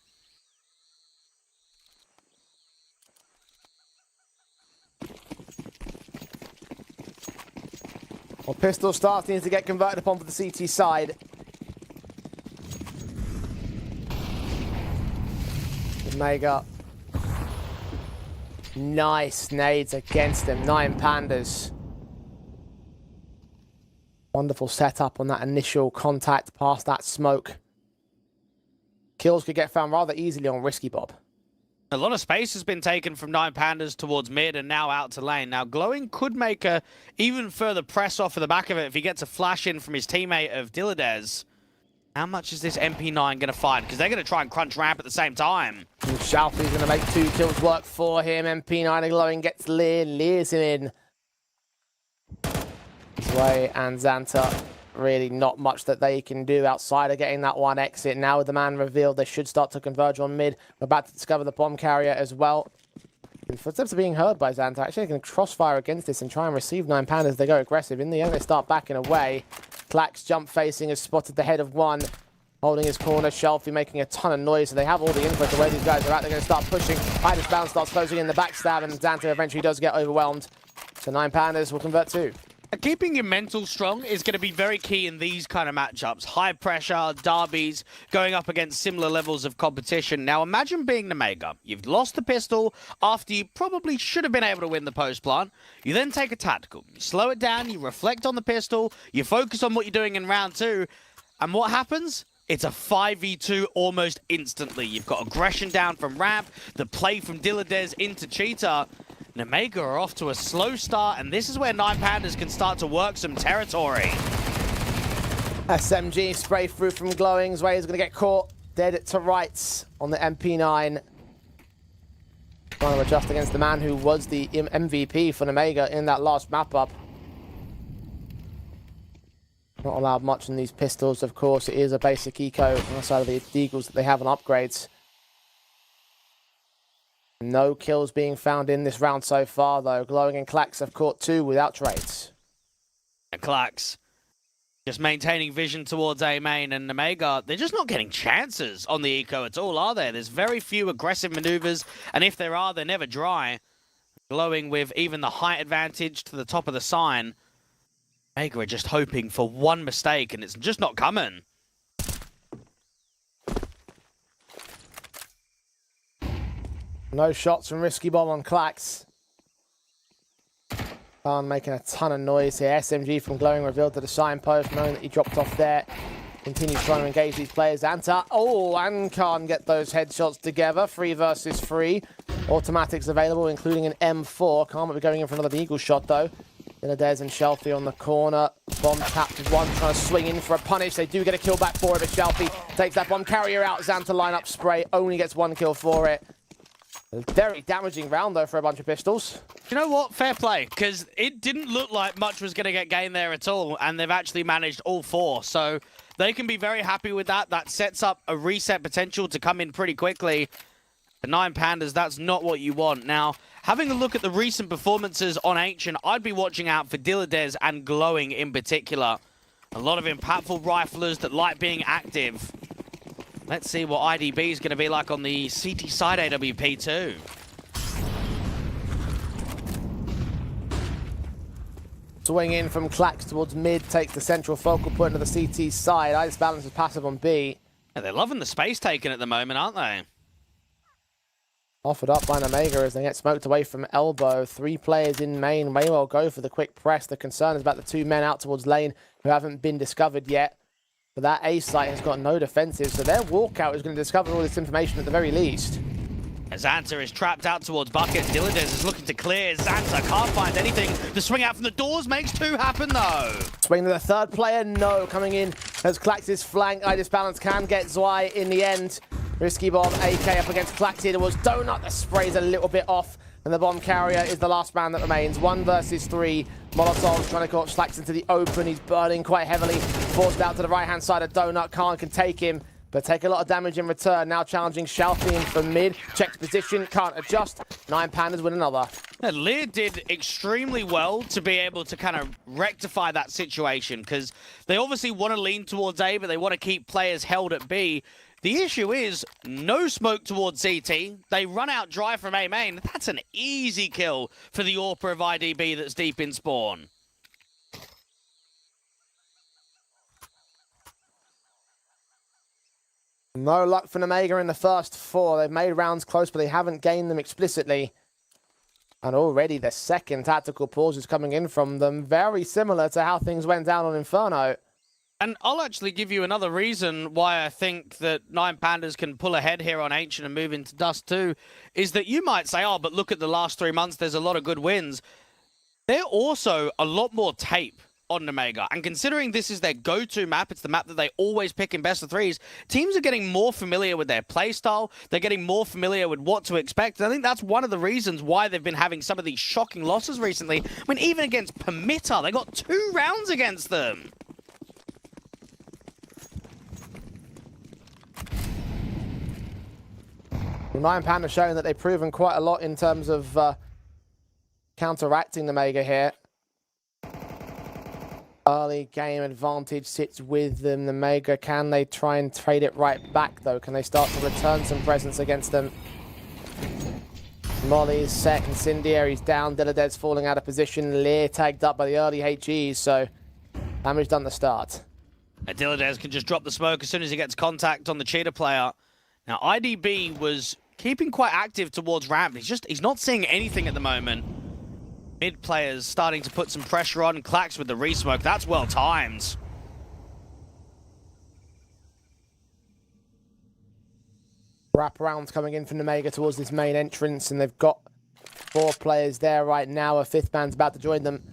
Speaker 18: Well, Pistol starting to get converted upon for the CT side. Omega. Nice nades against him. 9 Pandas. Wonderful setup on that initial contact past that smoke. Kills could get found rather easily on Risky Bob.
Speaker 17: A lot of space has been taken from 9 Pandas towards mid and now out to lane. Now, Glowing could make a even further press off of the back of it if he gets a flash in from his teammate of Dilladez. How much is this MP9 going to find? Because they're going to try and crunch ramp at the same time.
Speaker 18: And Shalfie's going to make 2 kills work for him. MP9 and Glowing gets Lear. Lear's in. Zwei and Xanta really not much that they can do outside of getting that one exit. Now with the man revealed, they should start to converge on mid. We're about to discover the bomb carrier as well. And footsteps are being heard by Xanta. Actually, they can crossfire against this and try and receive 9 Pandas as they go aggressive. In the end, they start backing away. Clax jump facing has spotted the head of one. Holding his corner, Shelfie making a ton of noise, so they have all the info to where these guys are at. They're going to start pushing. Ida's Bound starts closing in the backstab, and Xanta eventually does get overwhelmed. So 9 Pandas will convert too.
Speaker 17: Keeping your mental strong is going to be very key in these kind of matchups. High pressure, derbies, going up against similar levels of competition. Now imagine being Nemega. You've lost the pistol after you probably should have been able to win the post plant. You then take a tactical. You slow it down, you reflect on the pistol, you focus on what you're doing in round 2, and what happens? It's a 5v2 almost instantly. You've got aggression down from Ramp, the play from Diladez into Cheetah. Nemega are off to a slow start, and this is where 9 Pandas can start to work some territory.
Speaker 18: SMG spray through from Glowing. Zway is going to get caught dead to rights on the MP9. Trying to adjust against the man who was the MVP for Nemega in that last map-up. Not allowed much in these pistols, of course. It is a basic eco on the side of the Deagles that they have on upgrades. No kills being found in this round so far, though. Glowing and Clax have caught 2 without trades.
Speaker 17: And Clax just maintaining vision towards A main, and Nemega, they're just not getting chances on the eco at all, are there? There's very few aggressive maneuvers, and if there are, they're never dry. Glowing with even the height advantage to the top of the sign. Nemega are just hoping for one mistake, and it's just not coming.
Speaker 18: No shots from Risky Bomb on Clax. Khan making a ton of noise here. SMG from Glowing revealed to the signpost, knowing that he dropped off there. Continues trying to engage these players. Anta, and Khan get those headshots together. 3 versus 3. Automatics available, including an M4. Khan might be going in for another Eagle shot, though. Diladez and Shelfie on the corner. Bomb tapped 1, trying to swing in for a punish. They do get a kill back for it, but Shelfie takes that bomb carrier out. Xanta lineup spray, only gets 1 kill for it. A very damaging round, though, for a bunch of pistols.
Speaker 17: You know what? Fair play, because it didn't look like much was going to get gained there at all, and they've actually managed all 4. So they can be very happy with that. That sets up a reset potential to come in pretty quickly. The 9 Pandas, that's not what you want. Now, having a look at the recent performances on Ancient, I'd be watching out for Diladez and Glowing in particular. A lot of impactful riflers that like being active. Let's see what IDB is going to be like on the CT side AWP too.
Speaker 18: Swing in from Clax towards mid, takes the central focal point of the CT side. Ice Balance is passive on B.
Speaker 17: Yeah, they're loving the space taken at the moment, aren't they?
Speaker 18: Offered up by Nemega as they get smoked away from elbow. 3 players in main may well go for the quick press. The concern is about the 2 men out towards lane who haven't been discovered yet. But that A site has got no defensive, so their walkout is going to discover all this information at the very least.
Speaker 17: Xanta is trapped out towards buckets. Diladez is looking to clear. Xanta can't find anything. The swing out from the doors makes 2 happen, though.
Speaker 18: Swing to the 3rd player, no. Coming in as Clax's flank. Ida's Balance can get Zwei in the end. Risky Bomb, AK up against Clax. There was Donut. The spray's a little bit off. And the bomb carrier is the last man that remains. 1 versus 3. Molotov trying to caught Slacks into the open. He's burning quite heavily. Forced out to the right-hand side of Donut. Khan can take him, but take a lot of damage in return. Now challenging Shelfie in from mid. Checks position, can't adjust. 9 Pandas win another.
Speaker 17: Lear did extremely well to be able to kind of rectify that situation, because they obviously want to lean towards A, but they want to keep players held at B. The issue is no smoke towards CT. They run out dry from A main. That's an easy kill for the AWPer of IDB that's deep in spawn.
Speaker 18: No luck for Nemega in the first 4. They've made rounds close, but they haven't gained them explicitly. And already the 2nd tactical pause is coming in from them. Very similar to how things went down on Inferno.
Speaker 17: And I'll actually give you another reason why I think that 9 Pandas can pull ahead here on Ancient and move into Dust 2, is that you might say, oh, but look at the last 3 months, there's a lot of good wins. They're also a lot more tape on Nemega. And considering this is their go-to map, it's the map that they always pick in best of 3s, teams are getting more familiar with their playstyle, they're getting more familiar with what to expect. And I think that's one of the reasons why they've been having some of these shocking losses recently. I mean, even against Permitter, they got 2 rounds against them.
Speaker 18: Well, Nine Panda showing that they've proven quite a lot in terms of counteracting the Mega here. Early game advantage sits with them. The Mega, can they try and trade it right back though? Can they start to return some presence against them? Molly's set, Incendiary's down, Diladed's falling out of position, Lear tagged up by the early HEs, so damage done the start.
Speaker 17: And Diladez can just drop the smoke as soon as he gets contact on the Cheetah player. Now IDB was keeping quite active towards ramp. He's not seeing anything at the moment. Mid players starting to put some pressure on. Clax with the resmoke. That's well timed.
Speaker 18: Wraparounds coming in from the Mega towards this main entrance, and they've got 4 players there right now. A 5th man's about to join them.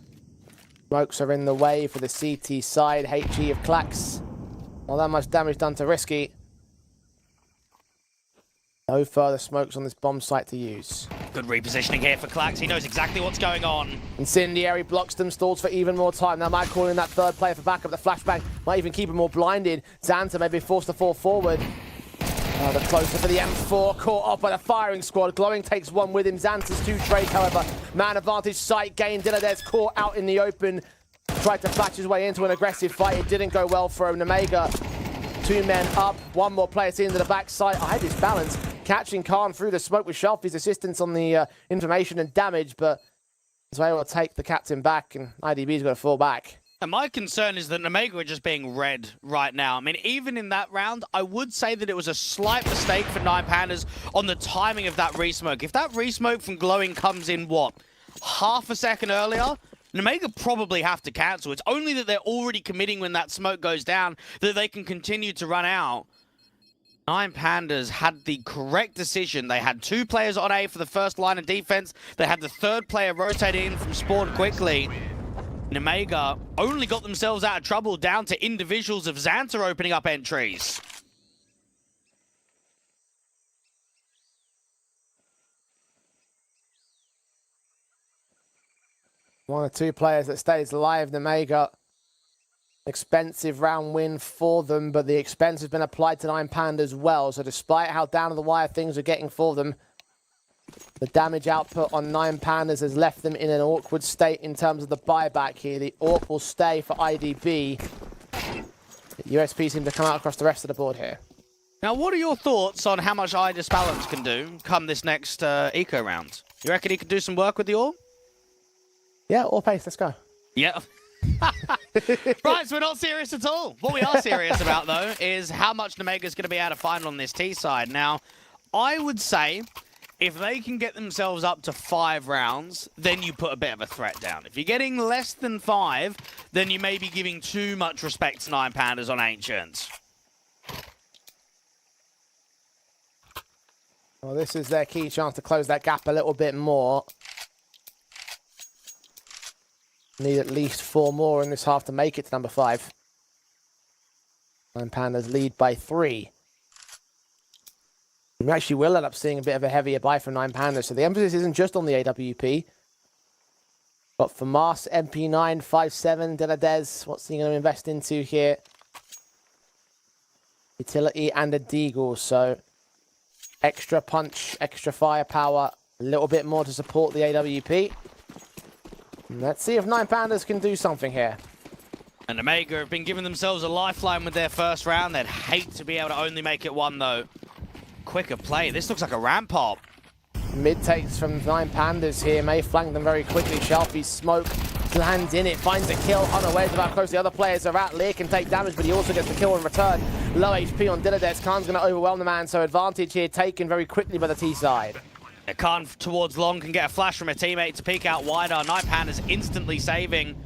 Speaker 18: Smokes are in the way for the CT side. HE of Clax. Not that much damage done to Risky. No further smokes on this bomb site to use.
Speaker 17: Good repositioning here for Clax. He knows exactly what's going on.
Speaker 18: Incendiary blocks them, stalls for even more time. Now might call in that 3rd player for backup. The flashbang might even keep him more blinded. Xanta may be forced to fall forward. The closer for the M4, caught off by the firing squad. Glowing takes one with him. Xanta's 2 trades, however. Man advantage, sight gain. Diladez caught out in the open. Tried to flash his way into an aggressive fight. It didn't go well for him. Nemega, 2 men up. 1 more player into the backside. I had this balance. Catching Khan through the smoke with Shelfie's assistance on the information and damage, but he's able to take the captain back, and IDB's got to fall back.
Speaker 17: And my concern is that Nemega are just being read right now. I mean, even in that round, I would say that it was a slight mistake for Nine Pandas on the timing of that resmoke. If that resmoke from Glowing comes in, what, half a second earlier, Nemega probably have to cancel. It's only that they're already committing when that smoke goes down that they can continue to run out. Nine Pandas had the correct decision. They had 2 players on A for the first line of defense. They had the 3rd player rotating in from spawn quickly. Nemega only got themselves out of trouble down to individuals of Xanta opening up entries.
Speaker 18: One or 2 players that stays alive. Nemega, expensive round win for them, but the expense has been applied to Nine Pandas as well. So despite how down to the wire things are getting for them, the damage output on Nine Pandas has left them in an awkward state in terms of the buyback here. The AWP will stay for IDB. The USP seem to come out across the rest of the board here.
Speaker 17: Now, what are your thoughts on how much Idis Balance can do come this next eco round? You reckon he could do some work with the AWP?
Speaker 18: Yeah, all pace, let's go.
Speaker 17: Yeah. Right, so we're not serious at all. What we are serious about, though, is how much Nemega's going to be able to find on this T side. Now, I would say if they can get themselves up to 5 rounds, then you put a bit of a threat down. If you're getting less than 5, then you may be giving too much respect to Nine Pandas on Ancients.
Speaker 18: Well, this is their key chance to close that gap a little bit more. Need at least 4 more in this half to make it to number 5. Nine Pandas lead by 3. We actually will end up seeing a bit of a heavier buy from Nine Pandas, so the emphasis isn't just on the AWP. But for Mars, MP9, 5.7, Diladez, what's he going to invest into here? Utility and a Deagle, so extra punch, extra firepower, a little bit more to support the AWP. And let's see if Nine Pandas can do something here.
Speaker 17: And Omega have been giving themselves a lifeline with their first round. They'd hate to be able to only make it 1, though. Quicker play. This looks like a ramp pop.
Speaker 18: Mid takes from Nine Pandas here. May flank them very quickly. Sharpie's smoke lands in it, finds a kill. Unawares about how close the other players are at. Lear can take damage, but he also gets the kill in return. Low HP on Diladez. Khan's going to overwhelm the man, so advantage here taken very quickly by the T side.
Speaker 17: Khan towards long can get a flash from a teammate to peek out wider. Nine Pandas instantly saving.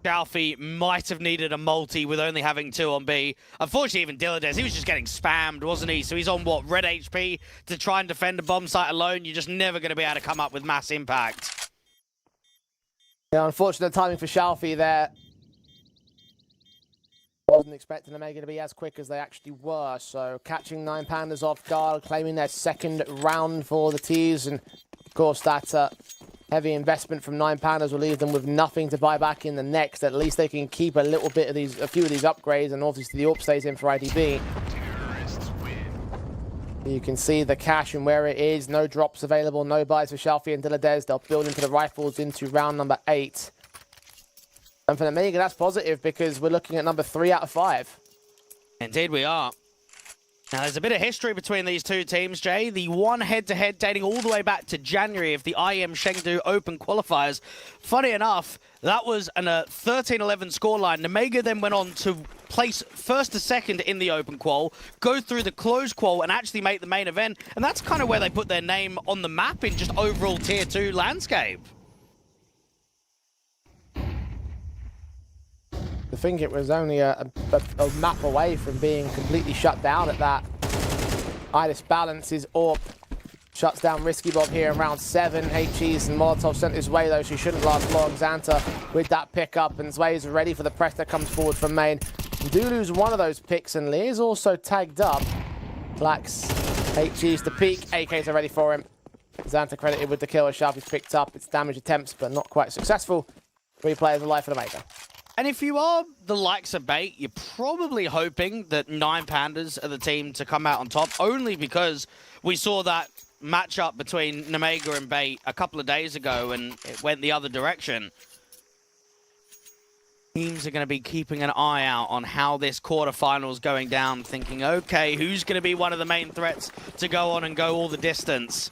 Speaker 17: Shalfie might have needed a multi with only having 2 on B. Unfortunately, even Diladez, he was just getting spammed, wasn't he? So he's on, what, red HP to try and defend a bomb site alone. You're just never going to be able to come up with mass impact.
Speaker 18: Yeah, unfortunate timing for Shalfie there. Wasn't expecting Omega to be as quick as they actually were. So catching Nine Pandas off guard, claiming their 2nd round for the T's. And of course, that heavy investment from Nine Pandas will leave them with nothing to buy back in the next. At least they can keep a little bit of these, a few of these upgrades, and obviously the AWP stays in for IDB. You can see the cash and where it is. No drops available, no buys for Shalfie and Diladez. They'll build into the rifles into round number 8. And for the Mega, that's positive because we're looking at number 3 out of 5.
Speaker 17: Indeed we are. Now, there's a bit of history between these two teams, Jay. The one head-to-head dating all the way back to January of the IEM Chengdu Open qualifiers. Funny enough, that was a 13-11 scoreline. Nemega then went on to place first to second in the Open qual, go through the closed qual, and actually make the main event. And that's kind of where they put their name on the map in just overall Tier 2 landscape.
Speaker 18: I think it was only a map away from being completely shut down at that. Idis balances AWP, shuts down Risky Bob here in round 7. HE's and Molotov sent his way though, so he shouldn't last long. Xanta with that pickup, and Zwei is ready for the press that comes forward from main. Do lose one of those picks, and Lee is also tagged up. Blacks, HE's to peek, AKs are ready for him. Xanta credited with the kill as Sharpie's picked up. It's damage attempts, but not quite successful. 3 players alive for the Mega.
Speaker 17: And if you are the likes of Bait, you're probably hoping that 9 Pandas are the team to come out on top, only because we saw that matchup between Nemega and Bait a couple of days ago and it went the other direction. Teams are going to be keeping an eye out on how this quarterfinal is going down, thinking, okay, who's going to be one of the main threats to go on and go all the distance?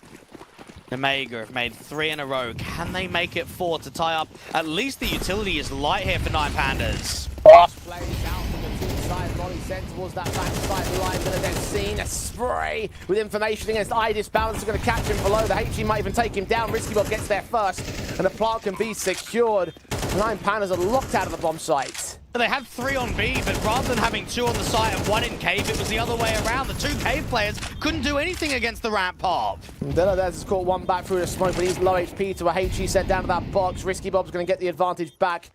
Speaker 17: Nemega have made 3 in a row. Can they make it 4 to tie up? At least the utility is light here for 9 Pandas.
Speaker 18: Fast plays out from the team side. Molly sent towards that backside line, but then seen a spray with information against Idis. Balance are going to catch him below. The HE might even take him down. Risky Bob gets there first, and the plant can be secured. 9 Pandas are locked out of the bomb site.
Speaker 17: They had 3 on B, but rather than having 2 on the site and 1 in cave, it was the other way around. The 2 cave players couldn't do anything against the ramp pop.
Speaker 18: Diladez has caught 1 back through the smoke, but he's low HP to a HE sent down to that box. Risky Bob's going to get the advantage back.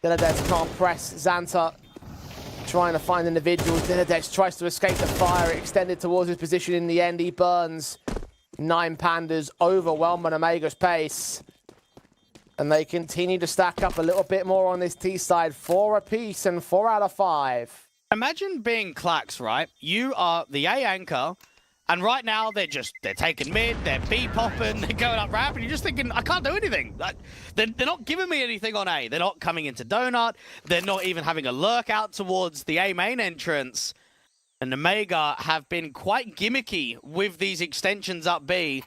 Speaker 18: Diladez can't press. Xanta trying to find individuals. Diladez tries to escape the fire. It extended towards his position in the end. He burns. 9 Pandas overwhelmed by Omega's pace. And they continue to stack up a little bit more on this T side. 4 apiece and 4 out of 5.
Speaker 17: Imagine being Clax, right? You are the A anchor, and right now they're taking mid, they're B popping, they're going up ramp, and you're just thinking, I can't do anything. They're not giving me anything on A. They're not coming into Donut. They're not even having a lurk out towards the A main entrance. And Omega have been quite gimmicky with these extensions up B.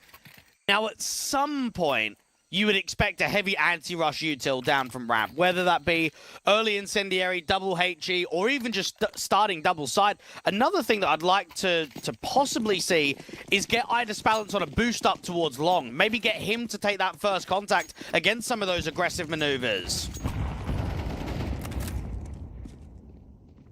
Speaker 17: Now, at some point, you would expect a heavy anti-rush util down from ramp, whether that be early incendiary, double HE, or even just starting double side. Another thing that I'd like to possibly see is get Idis Balance on a boost up towards long. Maybe get him to take that first contact against some of those aggressive maneuvers.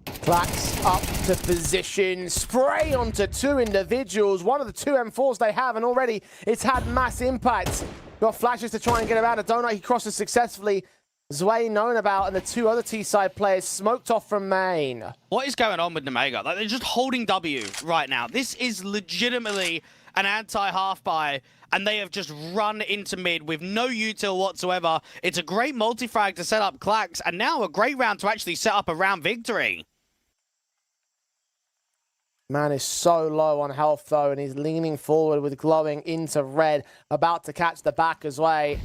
Speaker 18: Clax up to position, spray onto 2 individuals, one of the 2 M4s they have, and already it's had mass impact. Got flashes to try and get him out of Donut. He crosses successfully. Zwei known about, and the 2 other T-side players smoked off from main.
Speaker 17: What is going on with Nemega? Like, they're just holding W right now. This is legitimately an anti-half buy, and they have just run into mid with no util whatsoever. It's a great multi-frag to set up Clax, and now a great round to actually set up a round victory.
Speaker 18: Man is so low on health, though, and he's leaning forward with glowing into red, about to catch the back as well.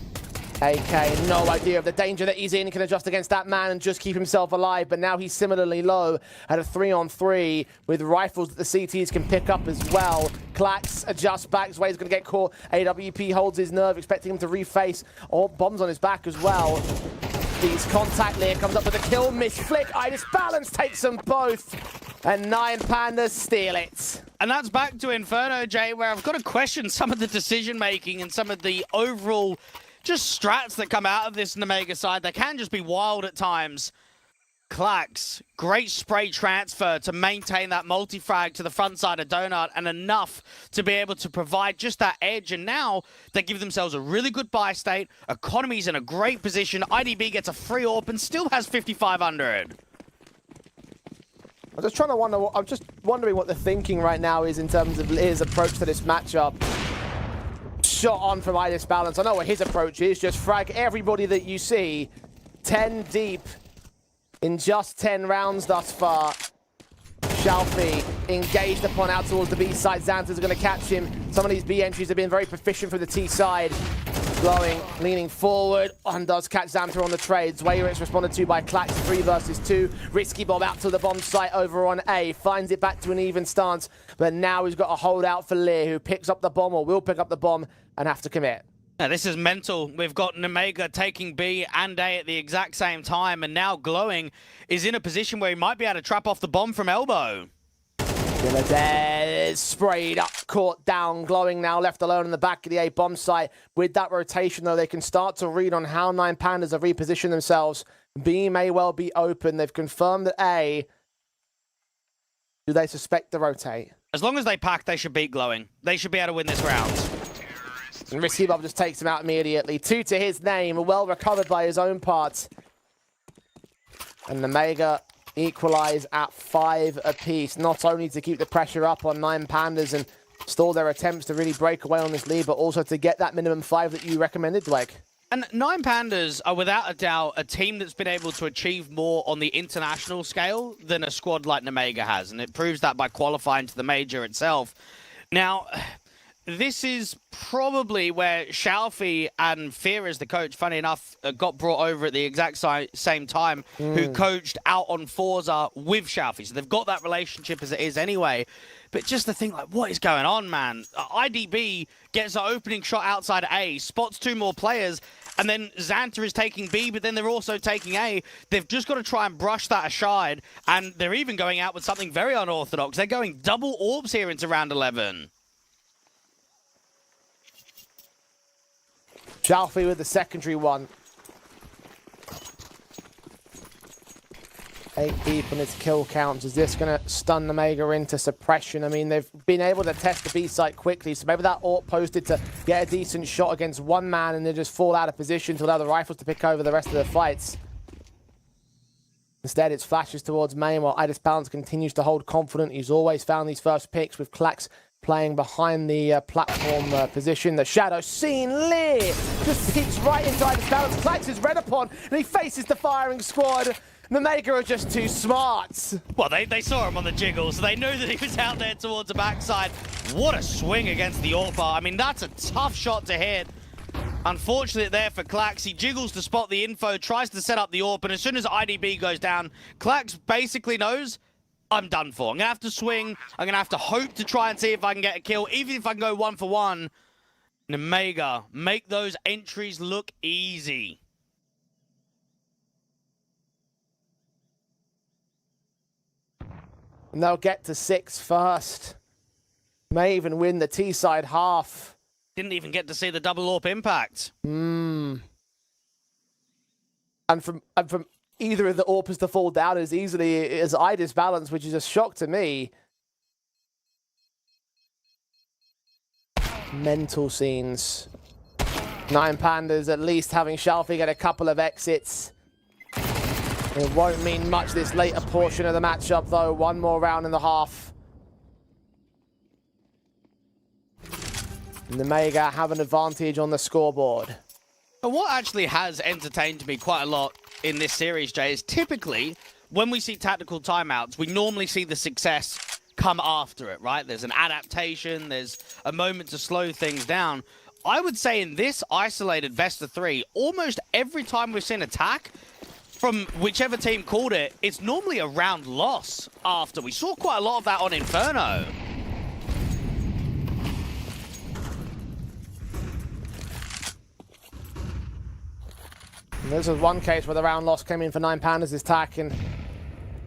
Speaker 18: AK, no idea of the danger that he's in. He can adjust against that man and just keep himself alive, but now he's similarly low at a 3-on-3 with rifles that the CTs can pick up as well. Clax adjusts back. Zway's going to get caught. AWP holds his nerve, expecting him to reface. Or bombs on his back as well. These contact Lear comes up with a kill, miss flick. Idis Balance takes them both. And 9 Pandas steal it.
Speaker 17: And that's back to Inferno, Jay, where I've got to question some of the decision-making and some of the overall just strats that come out of this Nemega side. They can just be wild at times. Clax, great spray transfer to maintain that multi-frag to the front side of Donut, and enough to be able to provide just that edge. And now they give themselves a really good buy state. Economy's in a great position. IDB gets a free AWP and still has 5,500.
Speaker 18: I'm just wondering what the thinking right now is in terms of his approach to this matchup. Shot on from Idis Balance. I know what his approach is. Just frag everybody that you see. 10 deep in just 10 rounds thus far. Shalfie engaged upon out towards the B side. Xanta's going to catch him. Some of these B entries have been very proficient for the T side. Glowing, leaning forward, and does catch Xanta on the trades. Where it's responded to by Clax, 3 versus 2. Risky bomb out to the bomb site over on A. Finds it back to an even stance, but now he's got a hold out for Lear, who picks up the bomb, or will pick up the bomb, and have to commit.
Speaker 17: Now, this is mental. We've got Nemega taking B and A at the exact same time, and now Glowing is in a position where he might be able to trap off the bomb from elbow.
Speaker 18: There's sprayed up, caught down. Glowing now left alone in the back of the A bomb site. With that rotation, though, they can start to read on how 9 Pandas have repositioned themselves. B may well be open. They've confirmed that A. Do they suspect the rotate?
Speaker 17: As long as they pack, they should beat Glowing. They should be able to win this round.
Speaker 18: And Risky Bob just takes him out immediately. 2 to his name, well recovered by his own part. And the Mega equalize at 5 apiece, not only to keep the pressure up on 9 Pandas and stall their attempts to really break away on this lead, but also to get that minimum 5 that you recommended, Blake.
Speaker 17: And 9 Pandas are without a doubt a team that's been able to achieve more on the international scale than a squad like Nemega has, and it proves that by qualifying to the major itself. Now, this is probably where Shalfie and Fear as the coach, funny enough, got brought over at the exact same time, who coached out on Forza with Shalfie. So they've got that relationship as it is anyway. But just to think, like, what is going on, man? IDB gets an opening shot outside A, spots 2 more players, and then Xanta is taking B, but then they're also taking A. They've just got to try and brush that aside, and they're even going out with something very unorthodox. They're going double orbs here into round 11.
Speaker 18: Shalfie with the secondary one. 8 deep on its kill counts. Is this going to stun the Mega into suppression? I mean, they've been able to test the B site quickly, so maybe that AWP posted to get a decent shot against 1 man and then just fall out of position to allow the rifles to pick over the rest of the fights. Instead, it's flashes towards main while Idis Balance continues to hold confident. He's always found these first picks with Clax playing behind the platform position. The shadow seen. Lear just keeps right inside his balance. Clax is read upon, and he faces the firing squad. The Mega are just too smart.
Speaker 17: Well, they saw him on the jiggle, so they knew that he was out there towards the backside. What a swing against the AWP. I mean, that's a tough shot to hit. Unfortunate there for Clax. He jiggles to spot the info, tries to set up the AWP, and as soon as IDB goes down, Clax basically knows, I'm done for. I'm going to have to swing. I'm going to have to hope to try and see if I can get a kill, even if I can go 1 for 1. Nemega, make those entries look easy.
Speaker 18: And they'll get to 6 first. May even win the T-side half.
Speaker 17: Didn't even get to see the double AWP impact.
Speaker 18: And from either of the AWPs to fall down as easily as Idis Balance, which is a shock to me. Mental scenes. 9 Pandas at least having Shalfie get a couple of exits. It won't mean much this later portion of the matchup, though. 1 more round in the half. And the Mega have an advantage on the scoreboard.
Speaker 17: But what actually has entertained me quite a lot in this series, Jay, is typically when we see tactical timeouts, we normally see the success come after it, right? There's an adaptation, there's a moment to slow things down. I would say in this isolated best of 3, almost every time we've seen attack, from whichever team called it, it's normally a round loss after. We saw quite a lot of that on Inferno.
Speaker 18: And this was one case where the round loss came in for 9 Pandas' attack, and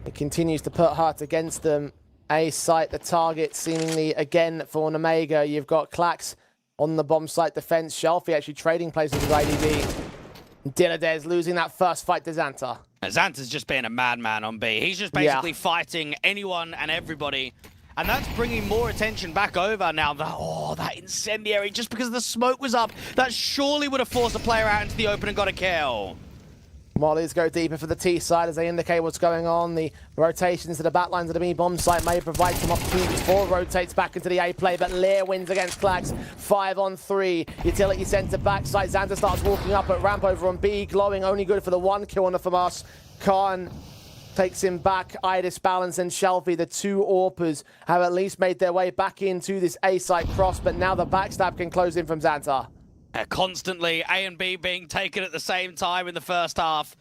Speaker 18: it continues to put hurt against them. A site the target seemingly again for Nemega. You've got Clax on the bomb site defense. Shalfie actually trading places with IDB. Dilladez losing that first fight to Xanta.
Speaker 17: Xanta's just being a madman on B. He's just basically fighting anyone and everybody. And that's bringing more attention back over now. That incendiary, just because the smoke was up, that surely would have forced a player out into the open and got a kill.
Speaker 18: Mollies go deeper for the T side as they indicate what's going on. The rotations to the backlines of the B bomb site may provide some opportunities for rotates back into the A play, but Lear wins against Clax. 5 on 3. Utility center backside. Xanta starts walking up at ramp over on B. Glowing only good for the 1 kill on the FAMAS. Khan takes him back. Idis Balance and Shelby, the two AWPers, have at least made their way back into this A-site cross, but now the backstab can close in from Xanta.
Speaker 17: Constantly A and B being taken at the same time in the first half.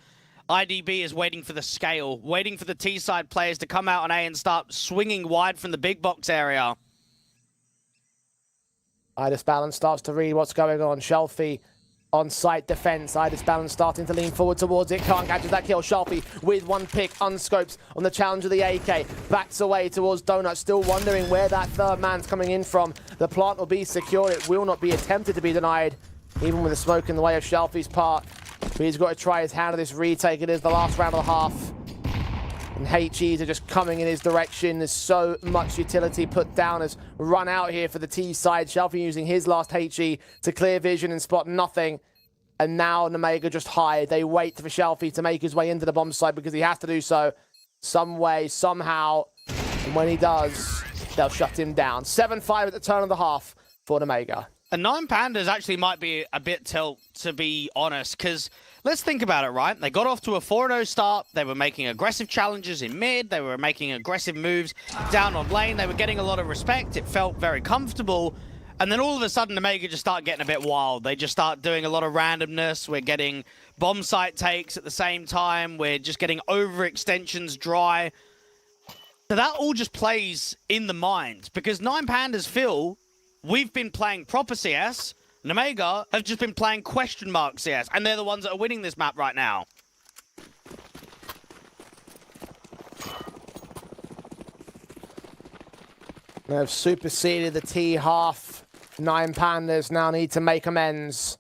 Speaker 17: IDB is waiting for the scale, waiting for the T-side players to come out on A and start swinging wide from the big box area.
Speaker 18: Idis Balance starts to read what's going on. Shelby on site defense. Idis Balance starting to lean forward towards it. Can't catch that kill. Shelby with one pick, unscopes on the challenge of the AK. Backs away towards Donut, still wondering where that third man's coming in from. The plant will be secure. It will not be attempted to be denied, even with the smoke in the way of Shelby's part. But he's got to try his hand at this retake. It is the last round of the half. And HEs are just coming in his direction. There's so much utility put down as run out here for the T side. Shelby using his last HE to clear vision and spot nothing. And now Nemega just hide. They wait for Shelby to make his way into the bomb site because he has to do so some way, somehow. And when he does, they'll shut him down. 7-5 at the turn of the half for Nemega.
Speaker 17: And 9 Pandas actually might be a bit tilt, to be honest, because let's think about it, right? They got off to a 4-0 start. They were making aggressive challenges in mid. They were making aggressive moves down on lane. They were getting a lot of respect. It felt very comfortable. And then all of a sudden, Nemega just start getting a bit wild. They just start doing a lot of randomness. We're getting bomb site takes at the same time. We're just getting overextensions dry. So that all just plays in the mind because 9 Pandas feel we've been playing proper CS. Nemega have just been playing question mark CS, and they're the ones that are winning this map right now.
Speaker 18: They've superseded the T half. 9 Pandas now need to make amends.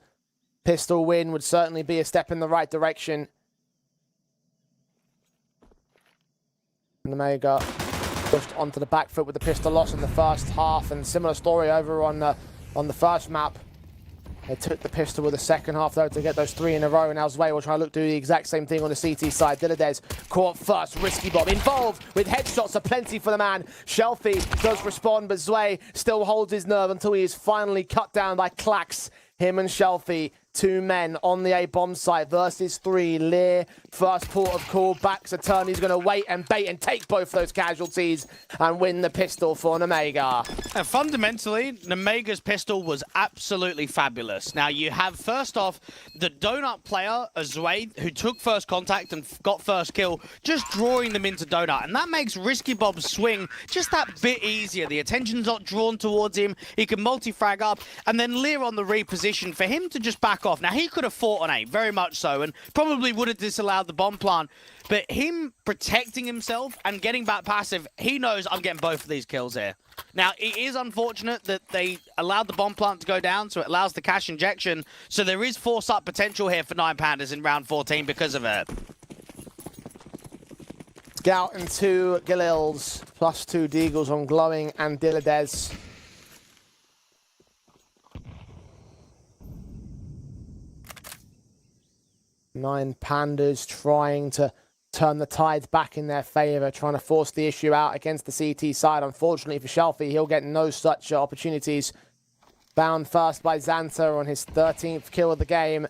Speaker 18: Pistol win would certainly be a step in the right direction. Nemega pushed onto the back foot with the pistol loss in the first half, and similar story over on the first map. They took the pistol with the second half, though, to get those 3 in a row, and now Zwei will try to do the exact same thing on the CT side. Diladez caught first, risky bomb, involved with headshots aplenty for the man. Shelby does respond, but Zwei still holds his nerve until he is finally cut down by Klax. Him and Shelby, 2 men on the A bomb site versus 3. Lear, first port of call, backs a turn. He's going to wait and bait and take both those casualties and win the pistol for Nemega.
Speaker 17: And fundamentally, Nemega's pistol was absolutely fabulous. Now, you have, first off, the Donut player, Zwei, who took first contact and got first kill, just drawing them into Donut. And that makes Risky Bob's swing just that bit easier. The attention's not drawn towards him. He can multi-frag up. And then Lear on the reposition for him to just back off. Now, he could have fought on A, very much so, and probably would have disallowed the bomb plant. But him protecting himself and getting back passive, he knows I'm getting both of these kills here. Now, it is unfortunate that they allowed the bomb plant to go down, so it allows the cash injection. So there is force-up potential here for 9 Pandas in round 14 because of it.
Speaker 18: Scout and 2 Galils, plus 2 Deagles on Glowing and Diladez. Nine Pandas trying to turn the tides back in their favor, trying to force the issue out against the CT side. Unfortunately for Shelby, he'll get no such opportunities. Bound first by Xanta on his 13th kill of the game.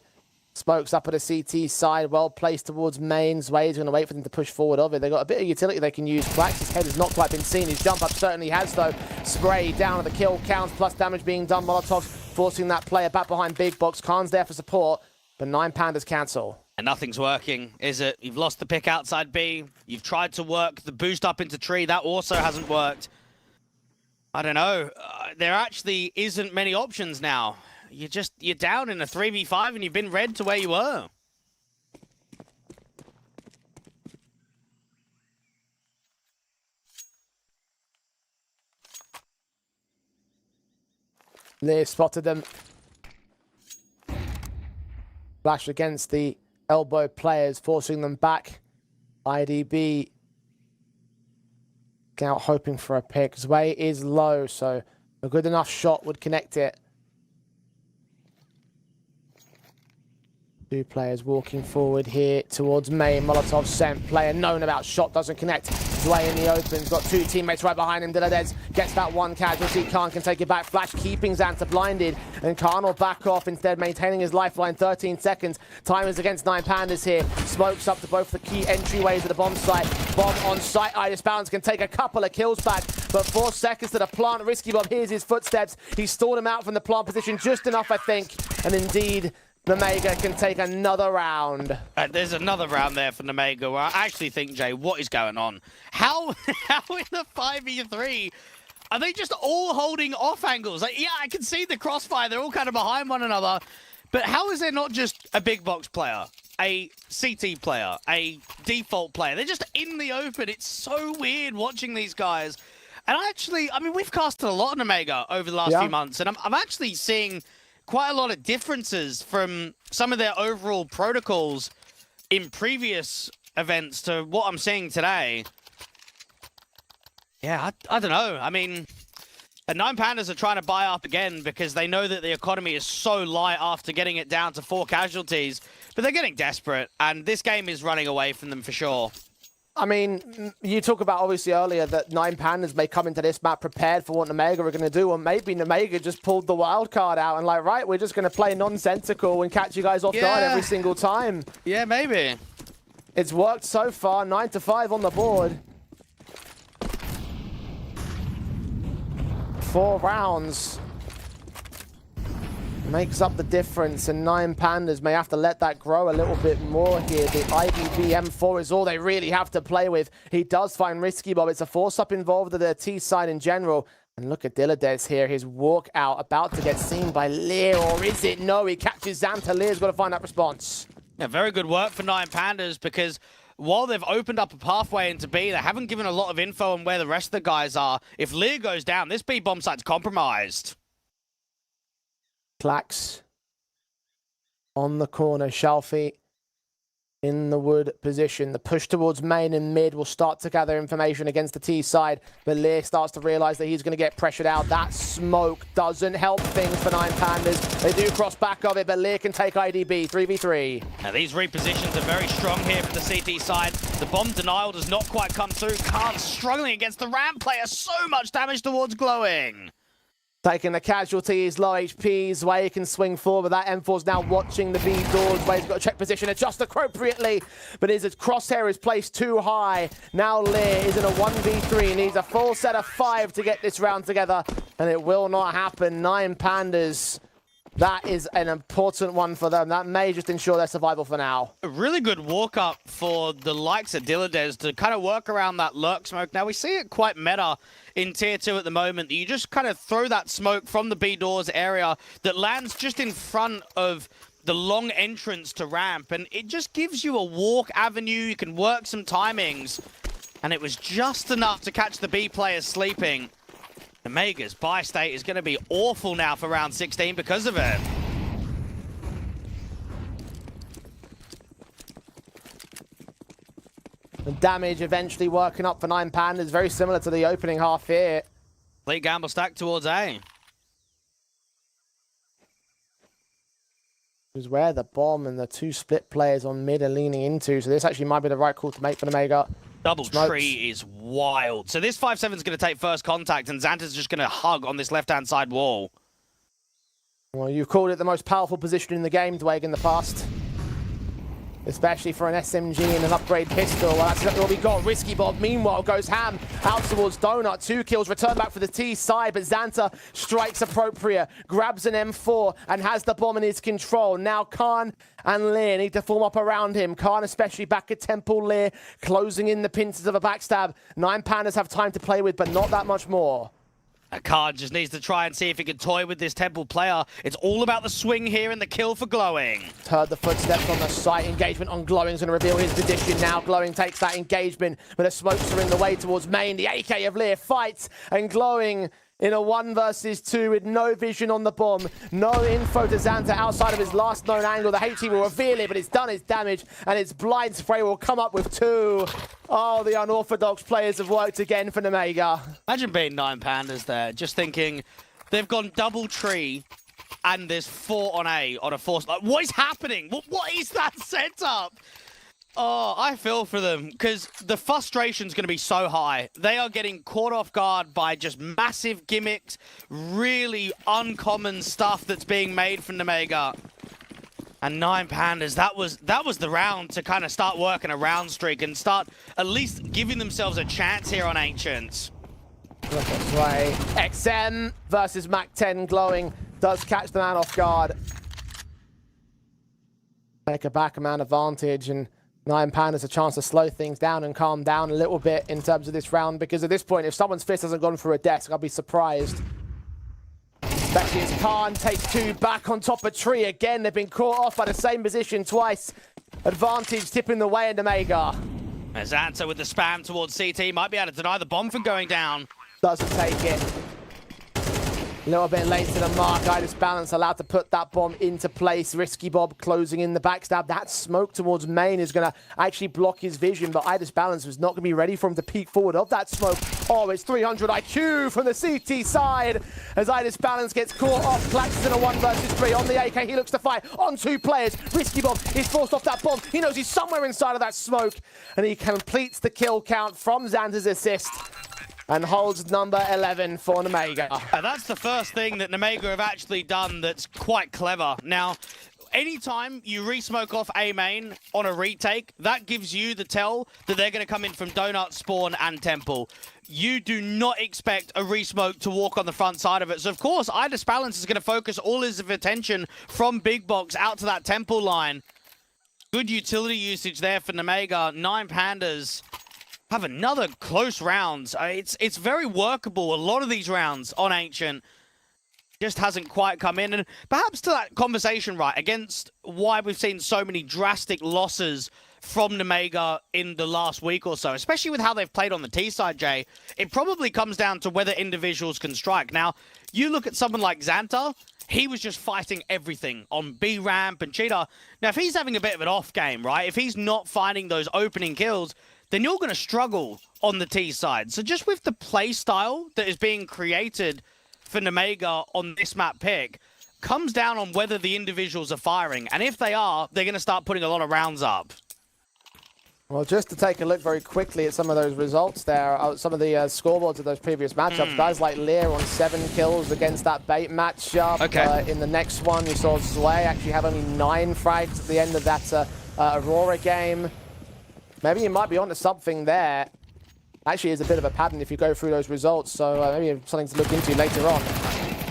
Speaker 18: Smokes up at the CT side, well placed towards main. Zwei's going to wait for them to push forward of it. They've got a bit of utility they can use. Klax's head has not quite been seen. His jump up certainly has, though. Spray down at the kill count, plus damage being done. Molotovs forcing that player back behind big box. Khan's there for support, but 9 Pandas cancel.
Speaker 17: And nothing's working, is it? You've lost the pick outside B. You've tried to work the boost up into tree. That also hasn't worked. I don't know. There actually isn't many options now. You're down in a 3v5 and you've been red to where you were.
Speaker 18: Lear spotted them. Flash against the elbow players, forcing them back. IDB out hoping for a pick. Zwei is low, so a good enough shot would connect it. 2 players walking forward here towards main. Molotov sent. Player known about shot doesn't connect. Zwei in the open. He's got two teammates right behind him. Diladez gets that one casualty. Khan can take it back. Flash keeping Xanta blinded. And Khan will back off, instead maintaining his lifeline. 13 seconds. Time is against 9 Pandas here. Smokes up to both the key entryways of the bomb site. Bomb on site. Idis Balance can take a couple of kills back. But 4 seconds to the plant. Risky Bob hears his footsteps. He stalled him out from the plant position just enough, I think. And indeed, Nemega can take another round.
Speaker 17: There's another round there for Nemega where I actually think, Jay, what is going on? How in the 5v3 are they just all holding off angles? Like, yeah, I can see the crossfire. They're all kind of behind one another. But how is there not just a big box player, a CT player, a default player? They're just in the open. It's so weird watching these guys. And I mean, we've casted a lot on Nemega over the last few months, and I'm actually seeing quite a lot of differences from some of their overall protocols in previous events to what I'm seeing today. Yeah, I don't know. I mean, the 9 Pandas are trying to buy up again because they know that the economy is so light after getting it down to 4 casualties, but they're getting desperate, and this game is running away from them for sure.
Speaker 18: I mean, you talk about obviously earlier that 9 Pandas may come into this map prepared for what Nemega are going to do, or maybe Nemega just pulled the wild card out and like, right, we're just going to play nonsensical and catch you guys off guard every single time.
Speaker 17: Yeah, maybe.
Speaker 18: It's worked so far, 9-5 on the board. 4 rounds. Makes up the difference, and 9 Pandas may have to let that grow a little bit more here. The IDB M4 is all they really have to play with. He does find Risky Bob. It's a force-up involved with their T side in general. And look at Diladez here, his walkout about to get seen by Lear, or is it? No, he catches Xanta. Lear's got to find that response.
Speaker 17: Yeah, very good work for 9 Pandas, because while they've opened up a pathway into B, they haven't given a lot of info on where the rest of the guys are. If Lear goes down, this B bomb site's compromised.
Speaker 18: Clax on the corner. Shalfie in the wood position. The push towards main and mid will start to gather information against the T side, but Lear starts to realize that he's going to get pressured out. That smoke doesn't help things for 9 Pandas. They do cross back of it, but Lear can take IDB 3v3.
Speaker 17: Now these repositions are very strong here for the CT side. The bomb denial does not quite come through. Khan struggling against the ramp player. So much damage towards Glowing.
Speaker 18: Taking the casualties, low HP, Zwei can swing forward, but that M4's now watching the B doors. Zwei's got to check position, adjust appropriately, but his crosshair is placed too high. Now Lear is in a 1v3, needs a full set of 5 to get this round together, and it will not happen. 9 Pandas, that is an important one for them. That may just ensure their survival for now.
Speaker 17: A really good walk-up for the likes of Diladez to kind of work around that lurk smoke. Now, we see it quite meta in Tier 2 at the moment. You just kind of throw that smoke from the B doors area that lands just in front of the long entrance to ramp, and it just gives you a walk avenue. You can work some timings, and it was just enough to catch the B players sleeping. Nemega's buy state is going to be awful now for round 16 because of it.
Speaker 18: The damage eventually working up for 9 Pandas, very similar to the opening half here.
Speaker 17: Late gamble stack towards A.
Speaker 18: Is where the bomb and the 2 split players on mid are leaning into, so this actually might be the right call to make for Nemega.
Speaker 17: Double tree is wild. So this 5-7 is going to take first contact, and Xanta's just going to hug on this left-hand side wall.
Speaker 18: Well, you've called it the most powerful position in the game, Dwayne, in the past. Especially for an SMG and an upgrade pistol. Well, that's exactly what we got. Risky Bob, meanwhile, goes ham out towards Donut. 2 kills, return back for the T side, but Xanta strikes appropriate, grabs an M4, and has the bomb in his control. Now Khan and Lear need to form up around him. Khan especially back at Temple. Lear closing in the pincers of a backstab. 9 Pandas have time to play with, but not that much more.
Speaker 17: Khan just needs to try and see if he can toy with this Temple player. It's all about the swing here and the kill for Glowing.
Speaker 18: Heard the footsteps on the site. Engagement on Glowing's going to reveal his position now. Glowing takes that engagement, but the smokes are in the way towards main. The AK of Lear fights, and Glowing in a 1 versus 2 with no vision on the bomb. No info to Xanta outside of his last known angle. The HE will reveal it, but it's done its damage, and its blind spray will come up with 2. Oh, the unorthodox players have worked again for Nemega.
Speaker 17: Imagine being 9 Pandas there, just thinking they've gone double tree, and there's 4 on A on a force. Like, what is happening? What is that setup? Oh, I feel for them because the frustration's going to be so high. They are getting caught off guard by just massive gimmicks, really uncommon stuff that's being made from Nemega. And 9 Pandas, that was the round to kind of start working a round streak and start at least giving themselves a chance here on Ancients.
Speaker 18: Look at play. XM versus Mac 10 glowing does catch the man off guard. Take a back man advantage, and 9 Pandas a chance to slow things down and calm down a little bit in terms of this round, because at this point, if someone's fist hasn't gone through a desk, I'll be surprised. Especially as Khan takes 2 back on top of tree. Again, they've been caught off by the same position twice. Advantage tipping the way into Mega.
Speaker 17: As Anta with the spam towards CT might be able to deny the bomb from going down.
Speaker 18: Doesn't take it. A little bit late to the mark. Idis Balance allowed to put that bomb into place. Risky Bob closing in the backstab. That smoke towards main is going to actually block his vision, but Idis Balance was not going to be ready for him to peek forward of that smoke. Oh, it's 300 IQ from the CT side as Idis Balance gets caught off. Collapses in a 1 versus 3 on the AK. He looks to fight on 2 players. Risky Bob is forced off that bomb. He knows he's somewhere inside of that smoke, and he completes the kill count from Xanta's assist and holds number 11 for Nemega.
Speaker 17: That's the first thing that Nemega have actually done that's quite clever. Now, anytime you re-smoke off A main on a retake, that gives you the tell that they're going to come in from Donut, Spawn, and Temple. You do not expect a re-smoke to walk on the front side of it. So, of course, Idis Balance is going to focus all his attention from Big Box out to that Temple line. Good utility usage there for Nemega. 9 Pandas have another close round. It's very workable. A lot of these rounds on Ancient just hasn't quite come in. And perhaps to that conversation, right, against why we've seen so many drastic losses from Nemega in the last week or so, especially with how they've played on the T side, Jay, it probably comes down to whether individuals can strike. Now, you look at someone like Xanta, he was just fighting everything on B ramp and Cheetah. Now, if he's having a bit of an off game, right, if he's not finding those opening kills, then you're going to struggle on the T side. So just with the play style that is being created for Nemega on this map pick, comes down on whether the individuals are firing. And if they are, they're going to start putting a lot of rounds up.
Speaker 18: Well, just to take a look very quickly at some of those results there, some of the scoreboards of those previous matchups, guys like Lear on 7 kills against that bait matchup.
Speaker 17: Okay.
Speaker 18: In the next one, you saw Zway actually have only 9 frags at the end of that Aurora game. Maybe you might be onto something there. Actually, it's a bit of a pattern if you go through those results, so maybe something to look into later on.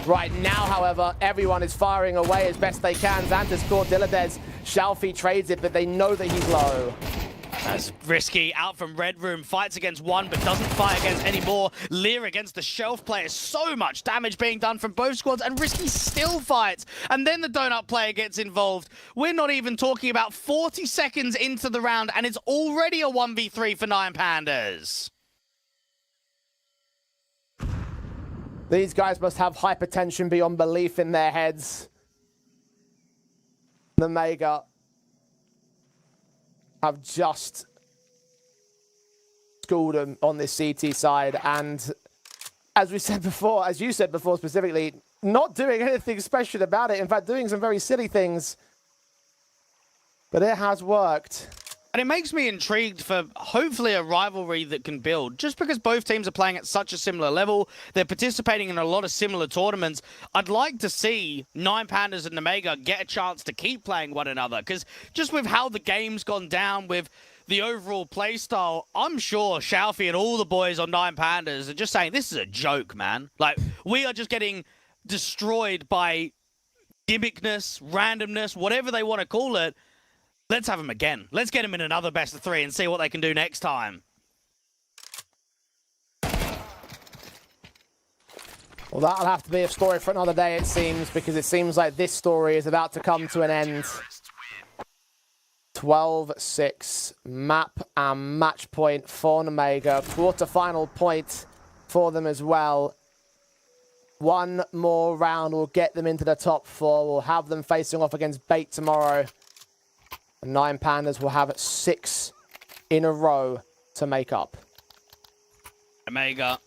Speaker 18: Right now, however, everyone is firing away as best they can. Xanta's caught Diladez. Shalfie trades it, but they know that he's low.
Speaker 17: That's Risky out from Red Room, fights against 1, but doesn't fight against any more. Lear against the Shelf player, so much damage being done from both squads, and Risky still fights. And then the Donut player gets involved. We're not even talking about 40 seconds into the round, and it's already a 1v3 for 9 Pandas.
Speaker 18: These guys must have hypertension beyond belief in their heads. The Mega have just schooled them on this CT side, and as we said before, as you said before specifically, not doing anything special about it. In fact, doing some very silly things, but it has worked.
Speaker 17: And it makes me intrigued for hopefully a rivalry that can build. Just because both teams are playing at such a similar level, they're participating in a lot of similar tournaments, I'd like to see 9 Pandas and Nemega get a chance to keep playing one another. Because just with how the game's gone down, with the overall play style, I'm sure Shalfie and all the boys on 9 Pandas are just saying, this is a joke, man. Like, we are just getting destroyed by gimmickness, randomness, whatever they want to call it. Let's have them again. Let's get them in another best of 3 and see what they can do next time.
Speaker 18: Well, that'll have to be a story for another day, it seems, because it seems like this story is about to come to an end. 12-6 map and match point for Nemega. Quarterfinal point for them as well. One more round will get them into the top 4. We'll have them facing off against Bait tomorrow. 9 Pandas will have 6 in a row to make up.
Speaker 17: Omega,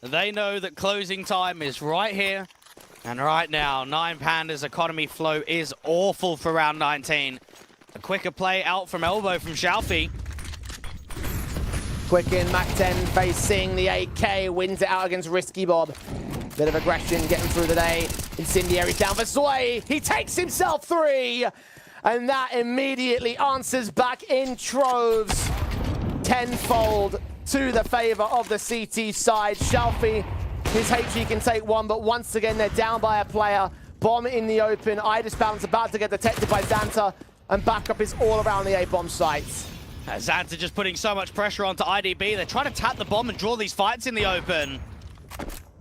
Speaker 17: they know that closing time is right here and right now. 9 Pandas economy flow is awful for round 19. A quicker play out from elbow from Xiaofi.
Speaker 18: Quick in, Mac 10 facing the AK, wins it out against Risky Bob. Bit of aggression getting through the day. Incendiary down for Sway. He takes himself 3. And that immediately answers back in troves. Tenfold to the favor of the CT side. Xiaofi, his HE can take 1, but once again they're down by a player. Bomb in the open. Idis Balance about to get detected by Xanta. And backup is all around the A-bomb site.
Speaker 17: Xanta just putting so much pressure onto IDB. They're trying to tap the bomb and draw these fights in the open.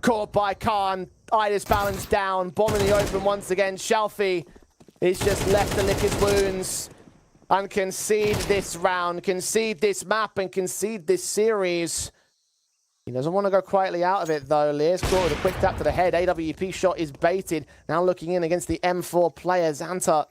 Speaker 18: Caught by Khan. Idis Balance down. Bomb in the open once again. Xiaofi is just left to lick his wounds and concede this round, concede this map, and concede this series. He doesn't want to go quietly out of it, though. Lear's caught with a quick tap to the head. AWP shot is baited. Now looking in against the M4 player. Xanta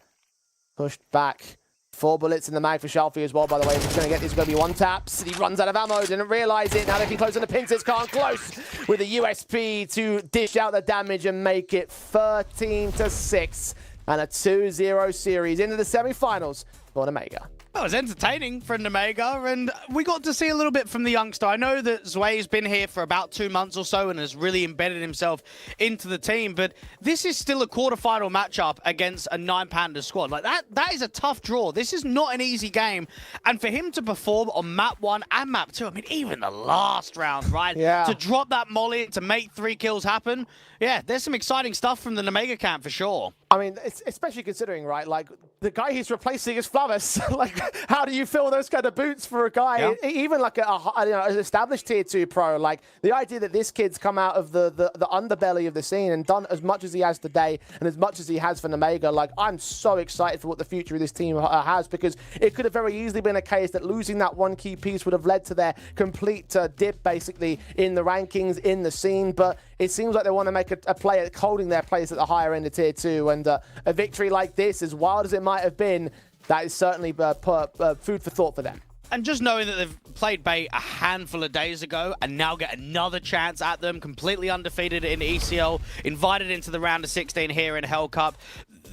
Speaker 18: pushed back. 4 bullets in the mag for Xiaofi as well, by the way. If he's going to get this, going to be 1 taps. He runs out of ammo, didn't realize it. Now they can close on the pincers. Can't close with a USP to dish out the damage and make it 13-6. And a 2-0 series into the semi-finals for Omega.
Speaker 17: Well, it was entertaining for Omega, and we got to see a little bit from the youngster. I know that Zway's been here for about 2 months or so and has really embedded himself into the team, but this is still a quarterfinal matchup against a 9 Panda squad. Like that is a tough draw. This is not an easy game, and for him to perform on map 1 and map 2, I mean, even the last round, right?
Speaker 18: Yeah.
Speaker 17: To drop that molly, to make 3 kills happen, yeah, there's some exciting stuff from the Omega camp for sure.
Speaker 18: I mean, especially considering, right, like, the guy he's replacing is Flavis. Like, how do you fill those kind of boots for a guy, even like an established tier 2 pro? Like, the idea that this kid's come out of the underbelly of the scene and done as much as he has today and as much as he has for Omega, like, I'm so excited for what the future of this team has, because it could have very easily been a case that losing that 1 key piece would have led to their complete dip, basically, in the rankings, in the scene, but it seems like they want to make a play at holding their place at the higher end of tier 2, and a victory like this, as wild as it might have been, that is certainly food for thought for them.
Speaker 17: And just knowing that they've played Bait a handful of days ago and now get another chance at them, completely undefeated in ECL, invited into the round of 16 here in Hellcup.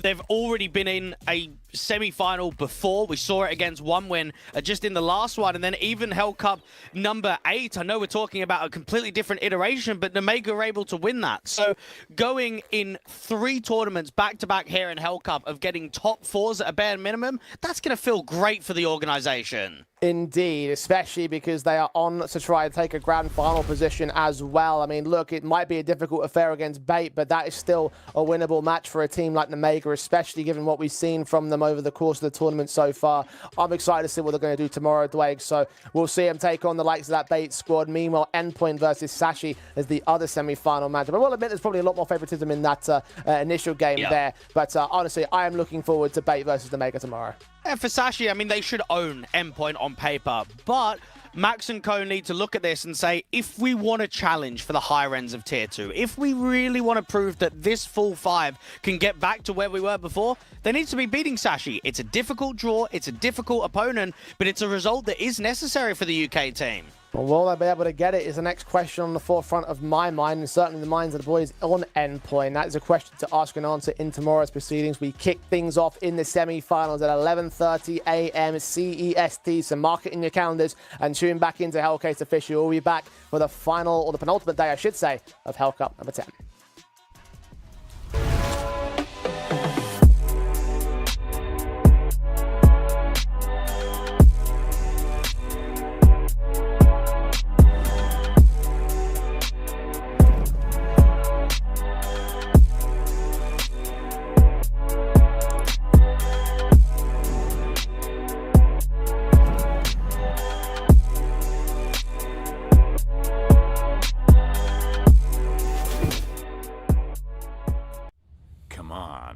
Speaker 17: They've already been in a semi-final before. We saw it against OneWin just in the last one, and then even Hellcup number 8. I know we're talking about a completely different iteration, but Omega were able to win that. So going in 3 tournaments back-to-back here in Hellcup of getting top 4s at a bare minimum, that's going to feel great for the organization.
Speaker 18: Indeed, especially because they are on to try and take a grand final position as well. I mean, look, it might be a difficult affair against Bait, but that is still a winnable match for a team like Omega, especially given what we've seen from them over the course of the tournament so far. I'm excited to see what they're going to do tomorrow, Dwayne. So we'll see them take on the likes of that Bait squad. Meanwhile, Endpoint versus Sashi is the other semi-final match. But I will admit there's probably a lot more favoritism in that initial game there. But honestly, I am looking forward to Bait versus Omega tomorrow.
Speaker 17: And for Sashi, I mean, they should own Endpoint on paper, but Max and Co need to look at this and say, if we want to challenge for the higher ends of tier 2, if we really want to prove that this full 5 can get back to where we were before, they need to be beating Sashi. It's a difficult draw, it's a difficult opponent, but it's a result that is necessary for the UK team.
Speaker 18: Well, will they be able to get it is the next question on the forefront of my mind, and certainly the minds of the boys on Endpoint. That is a question to ask and answer in tomorrow's proceedings. We kick things off in the semi-finals at 11:30 a.m. CEST, so mark it in your calendars and tune back into Hellcase Official. We'll be back for the final, or the penultimate day, I should say, of Hellcup number 10.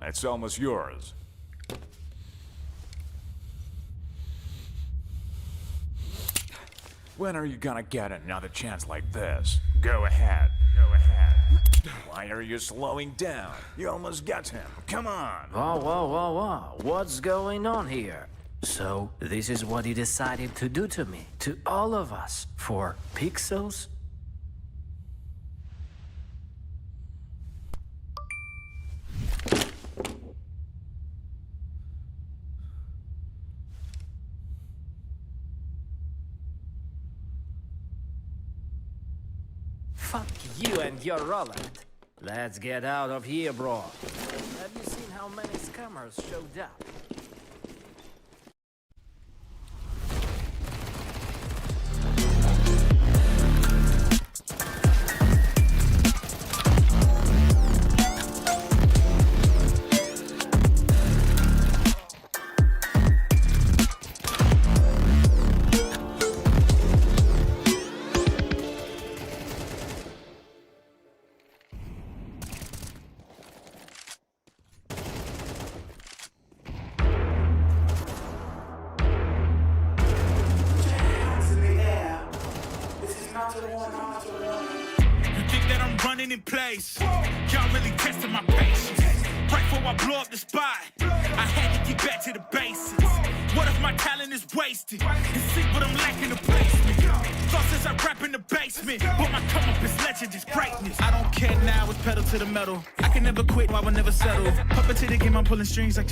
Speaker 14: It's almost yours. When are you gonna get another chance like this? Go ahead. Go ahead. Why are you slowing down? You almost got him. Come on.
Speaker 16: Whoa, whoa, whoa, whoa. What's going on here? So, this is what he decided to do to me, to all of us, for pixels? Fuck you and your Roland. Let's get out of here, bro. Have you seen how many scammers showed up?
Speaker 4: You think that I'm running in place? Y'all really testing my patience. Right before I blow up the spot, I had to get back to the basics. What if my talent is wasted? And see what I'm lacking the placement. Thought since I rap in the basement, but my come up is legend, is greatness. I don't care now, it's pedal to the metal. I can never quit, I will never settle. Puppet to the game, I'm pulling strings like